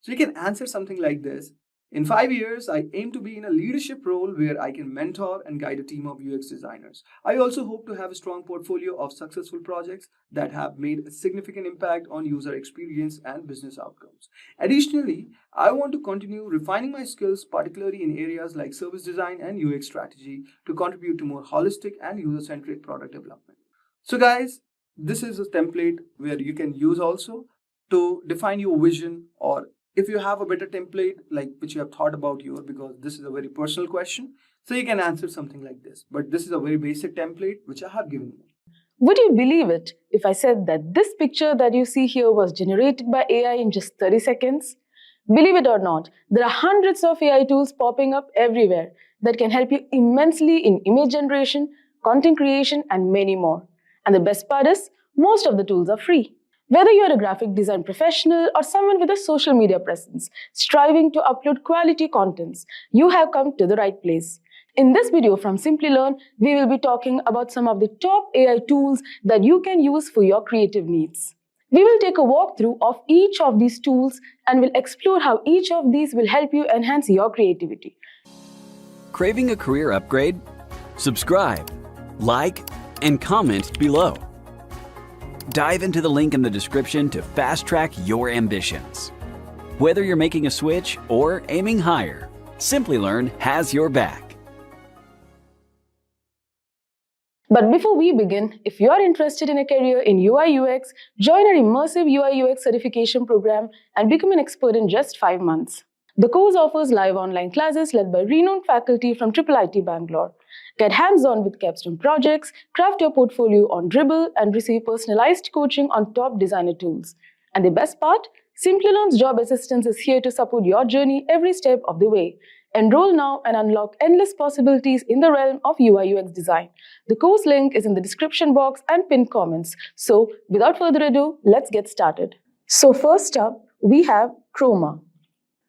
So you can answer something like this. In 5 years, I aim to be in a leadership role where I can mentor and guide a team of UX designers. I also hope to have a strong portfolio of successful projects that have made a significant impact on user experience and business outcomes. Additionally, I want to continue refining my skills, particularly in areas like service design and UX strategy, to contribute to more holistic and user-centric product development. So guys, this is a template where you can use also to define your vision, or if you have a better template like which you have thought about because this is a very personal question, so you can answer something like this. But this is a very basic template which I have given you. Would you believe it if I said that this picture that you see here was generated by AI in just 30 seconds? Believe it or not, there are hundreds of AI tools popping up everywhere that can help you immensely in image generation, content creation, and many more. And the best part is, most of the tools are free. Whether you're a graphic design professional or someone with a social media presence striving to upload quality contents, you have come to the right place. In this video from Simplilearn, we will be talking about some of the top AI tools that you can use for your creative needs. We will take a walkthrough of each of these tools and will explore how each of these will help you enhance your creativity. Craving a career upgrade? Subscribe, like, and comment below. Dive into the link in the description to fast-track your ambitions. Whether you're making a switch or aiming higher, Simplilearn has your back. But before we begin, if you are interested in a career in UI UX, join our immersive UI UX certification program and become an expert in just 5 months. The course offers live online classes led by renowned faculty from IIIT Bangalore. Get hands-on with capstone projects, craft your portfolio on Dribbble, and receive personalized coaching on top designer tools. And the best part? Simplilearn's job assistance is here to support your journey every step of the way. Enroll now and unlock endless possibilities in the realm of UI UX design. The course link is in the description box and pinned comments. So, without further ado, let's get started. So first up, we have Chroma.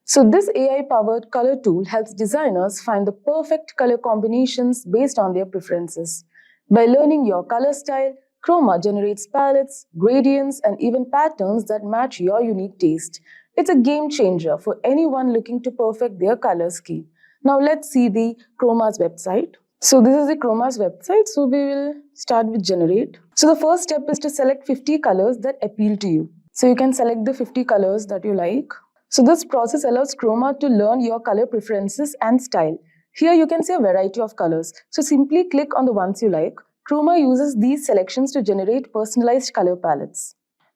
So this AI-powered color tool helps designers find the perfect color combinations based on their preferences. By learning your color style, Chroma generates palettes, gradients, and even patterns that match your unique taste. It's a game changer for anyone looking to perfect their color scheme. Now let's see the Chroma's website. So this is the Chroma's website. So we will start with generate. So the first step is to select 50 colors that appeal to you. So you can select the 50 colors that you like. So this process allows Chroma to learn your color preferences and style. Here you can see a variety of colors. So simply click on the ones you like. Chroma uses these selections to generate personalized color palettes.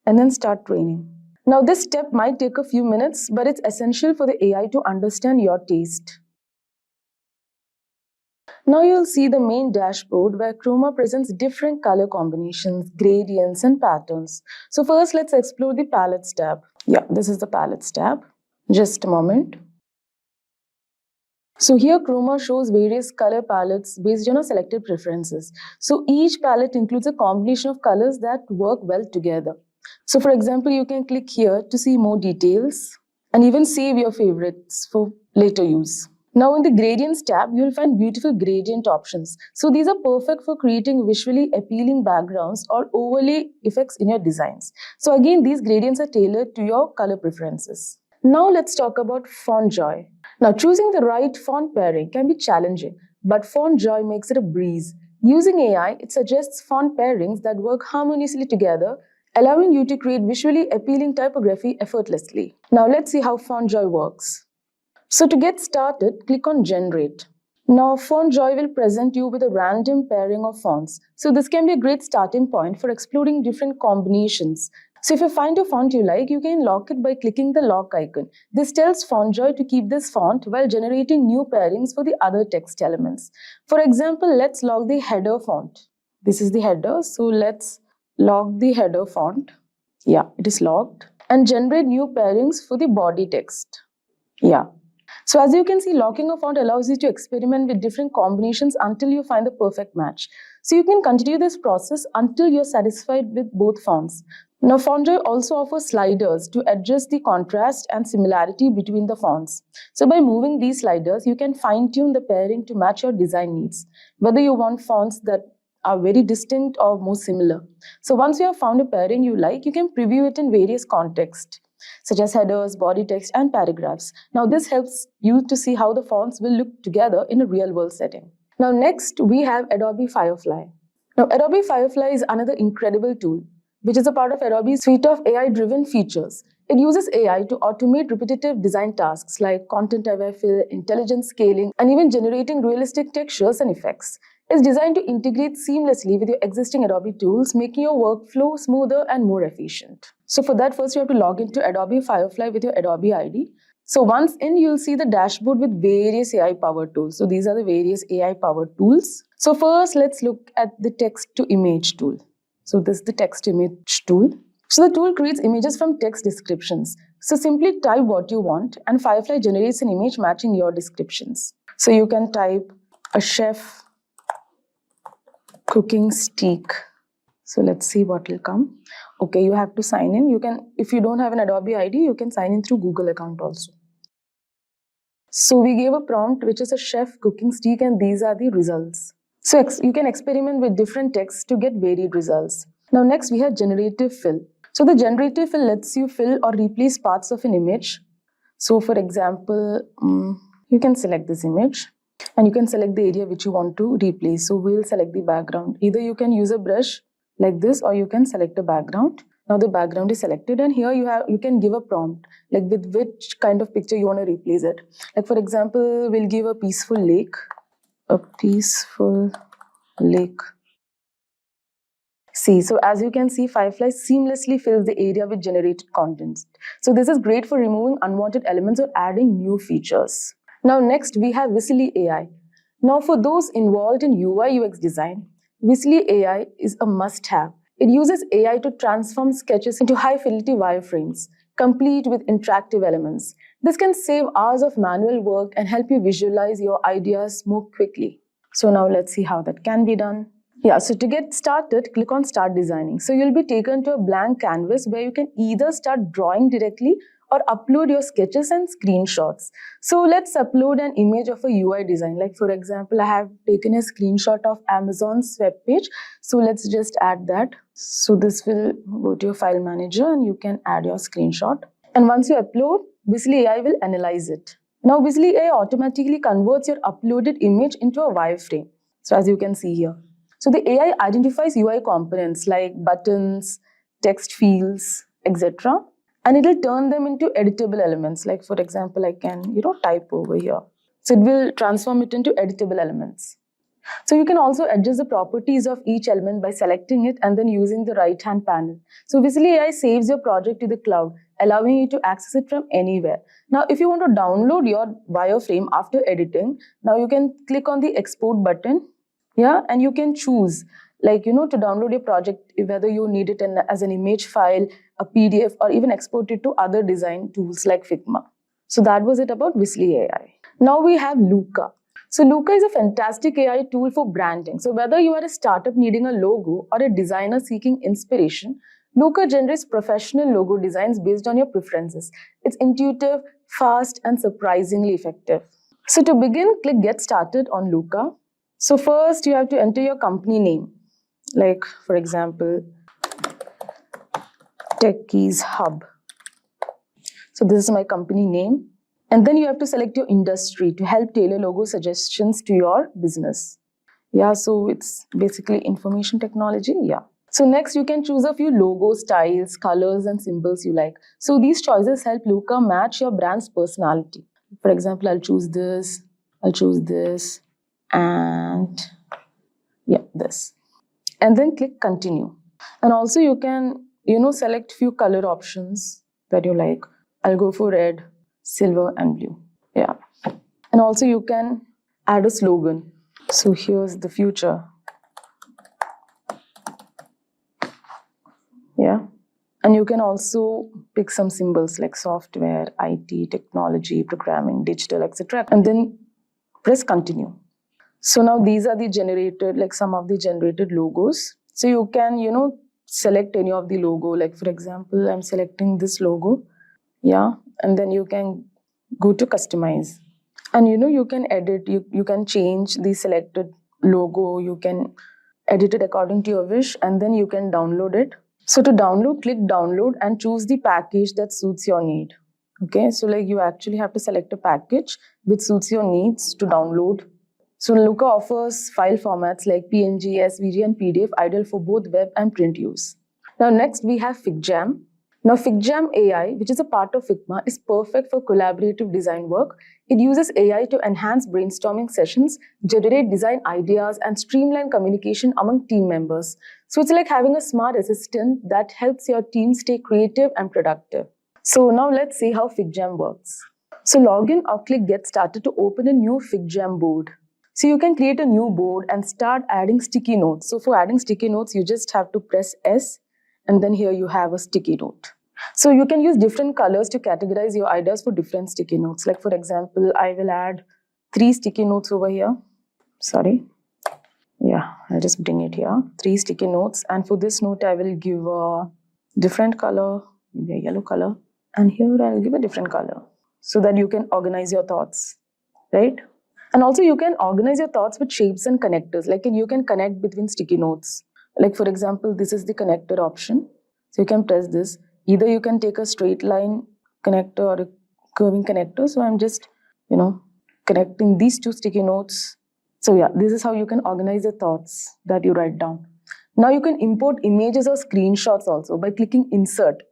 and then start training. Now this step might take a few minutes, but it's essential for the AI to understand your taste. Now you'll see the main dashboard where Chroma presents different color combinations, gradients, and patterns. So first let's explore the palettes tab. Yeah, this is the palettes tab. Just a moment. So here Chroma shows various color palettes based on our selected preferences. So each palette includes a combination of colors that work well together. So for example, you can click here to see more details and even save your favorites for later use. Now in the gradients tab, you'll find beautiful gradient options. So these are perfect for creating visually appealing backgrounds or overlay effects in your designs. So again, these gradients are tailored to your color preferences. Now let's talk about font joy. Now choosing the right font pairing can be challenging, but font joy makes it a breeze. Using AI, it suggests font pairings that work harmoniously together, allowing you to create visually appealing typography effortlessly. Now let's see how font joy works. So to get started, click on Generate. Now Font Joy will present you with a random pairing of fonts. So this can be a great starting point for exploring different combinations. So if you find a font you like, you can lock it by clicking the lock icon. This tells Font Joy to keep this font while generating new pairings for the other text elements. For example, let's lock the header font. This is the header, so let's lock the header font. Yeah, it is locked. And generate new pairings for the body text. Yeah. So as you can see, locking a font allows you to experiment with different combinations until you find the perfect match. So you can continue this process until you're satisfied with both fonts. Now FontJoy also offers sliders to adjust the contrast and similarity between the fonts. So by moving these sliders, you can fine-tune the pairing to match your design needs, whether you want fonts that are very distinct or more similar. So once you have found a pairing you like, you can preview it in various contexts, such as headers, body text, and paragraphs. Now this helps you to see how the fonts will look together in a real-world setting. Now next, we have Adobe Firefly. Now Adobe Firefly is another incredible tool, which is a part of Adobe's suite of AI-driven features. It uses AI to automate repetitive design tasks like content-aware fill, intelligent scaling, and even generating realistic textures and effects. It's designed to integrate seamlessly with your existing Adobe tools, making your workflow smoother and more efficient. So for that, first you have to log into Adobe Firefly with your Adobe ID. So once in, you'll see the dashboard with various AI-powered tools. So these are the various AI-powered tools. So first, let's look at the text-to-image tool. So this is the text-to-image tool. So the tool creates images from text descriptions. So simply type what you want and Firefly generates an image matching your descriptions. So you can type a chef cooking steak. So let's see what will come. Okay, you have to sign in. You can, if you don't have an Adobe ID, you can sign in through Google account also. So we gave a prompt which is a chef cooking steak and these are the results. So you can experiment with different texts to get varied results. Now next we have generative fill. So the generative fill lets you fill or replace parts of an image. So for example, you can select this image and you can select the area which you want to replace. So we'll select the background. Either you can use a brush like this or you can select a background. Now the background is selected and here you can give a prompt like with which kind of picture you want to replace it. Like for example, we'll give a peaceful lake. A peaceful lake. See, so as you can see, Firefly seamlessly fills the area with generated content. So this is great for removing unwanted elements or adding new features. Now next we have Visily AI. Now for those involved in UI UX design, Visily AI is a must-have. It uses AI to transform sketches into high-fidelity wireframes, complete with interactive elements. This can save hours of manual work and help you visualize your ideas more quickly. So now let's see how that can be done. Yeah, so to get started, click on Start Designing. So you'll be taken to a blank canvas where you can either start drawing directly or upload your sketches and screenshots. So let's upload an image of a UI design. Like for example, I have taken a screenshot of Amazon's web page. So let's just add that. So this will go to your file manager and you can add your screenshot. And once you upload, Visily AI will analyze it. Now Visily AI automatically converts your uploaded image into a wireframe. So as you can see here. So the AI identifies UI components like buttons, text fields, etc. And it will turn them into editable elements. Like for example, I can, type over here. So it will transform it into editable elements. So you can also adjust the properties of each element by selecting it and then using the right-hand panel. So Visly AI saves your project to the cloud, allowing you to access it from anywhere. Now, if you want to download your wireframe after editing, now you can click on the export button, yeah, and you can choose, like, to download your project, whether you need it as an image file, a PDF, or even export it to other design tools like Figma. So that was it about Visly AI. Now we have Luca. So Luca is a fantastic AI tool for branding. So whether you are a startup needing a logo or a designer seeking inspiration, Luca generates professional logo designs based on your preferences. It's intuitive, fast, and surprisingly effective. So to begin, click Get Started on Luca. So first you have to enter your company name. Like, for example, Techies Hub. So this is my company name. And then you have to select your industry to help tailor logo suggestions to your business. Yeah, so it's basically information technology. Yeah. So next you can choose a few logo styles, colors, and symbols you like. So these choices help Luca match your brand's personality. For example, I'll choose this, and yeah, this. And then click continue. And also you can, select few color options that you like. I'll go for red, silver, and blue. Yeah. And also you can add a slogan. So here's the future. Yeah. And you can also pick some symbols like software, IT, technology, programming, digital, etc. And then press continue. So now these are the generated, like some of the generated logos. So you can, select any of the logo. Like for example, I'm selecting this logo. Yeah. And then you can go to customize. And you can edit, you can change the selected logo. You can edit it according to your wish, and then you can download it. So to download, click download and choose the package that suits your need. Okay, so like you actually have to select a package which suits your needs to download. So Luca offers file formats like PNG, SVG, and PDF, ideal for both web and print use. Now next we have FigJam. Now FigJam AI, which is a part of Figma, is perfect for collaborative design work. It uses AI to enhance brainstorming sessions, generate design ideas, and streamline communication among team members. So it's like having a smart assistant that helps your team stay creative and productive. So now let's see how FigJam works. So log in or click Get Started to open a new FigJam board. So you can create a new board and start adding sticky notes. So for adding sticky notes, you just have to press S, and then here you have a sticky note. So you can use different colors to categorize your ideas for different sticky notes. Like for example, I will add 3 sticky notes over here. Sorry. Yeah, I'll just bring it here. 3 sticky notes. And for this note, I will give a different color, maybe a yellow color. And here I'll give a different color so that you can organize your thoughts, right? And also you can organize your thoughts with shapes and connectors. Like you can connect between sticky notes. Like for example, this is the connector option. So you can press this. Either you can take a straight line connector or a curving connector. So I'm just, connecting these 2 sticky notes. So yeah, this is how you can organize your thoughts that you write down. Now you can import images or screenshots also by clicking insert.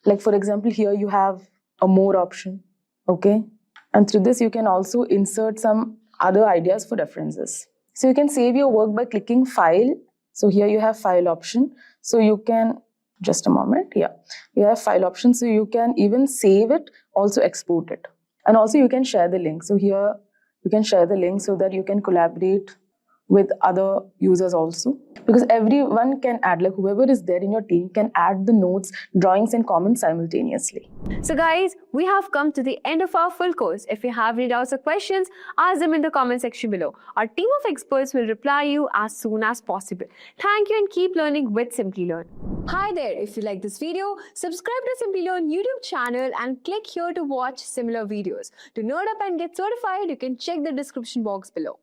Like for example, here you have a more option. Okay. And through this, you can also insert some other ideas for references. So you can save your work by clicking file. So here you have file option. So you can, just a moment, yeah. You have file option. So you can even save it, also export it. And also you can share the link. So here you can share the link so that you can collaborate with other users also. Because everyone can add, like whoever is there in your team can add the notes, drawings, and comments simultaneously. So guys, we have come to the end of our full course. If you have any doubts or questions, ask them in the comment section below. Our team of experts will reply you as soon as possible. Thank you and keep learning with Simplilearn. Hi there, if you like this video, subscribe to Simplilearn YouTube channel and click here to watch similar videos. To nerd up and get certified, you can check the description box below.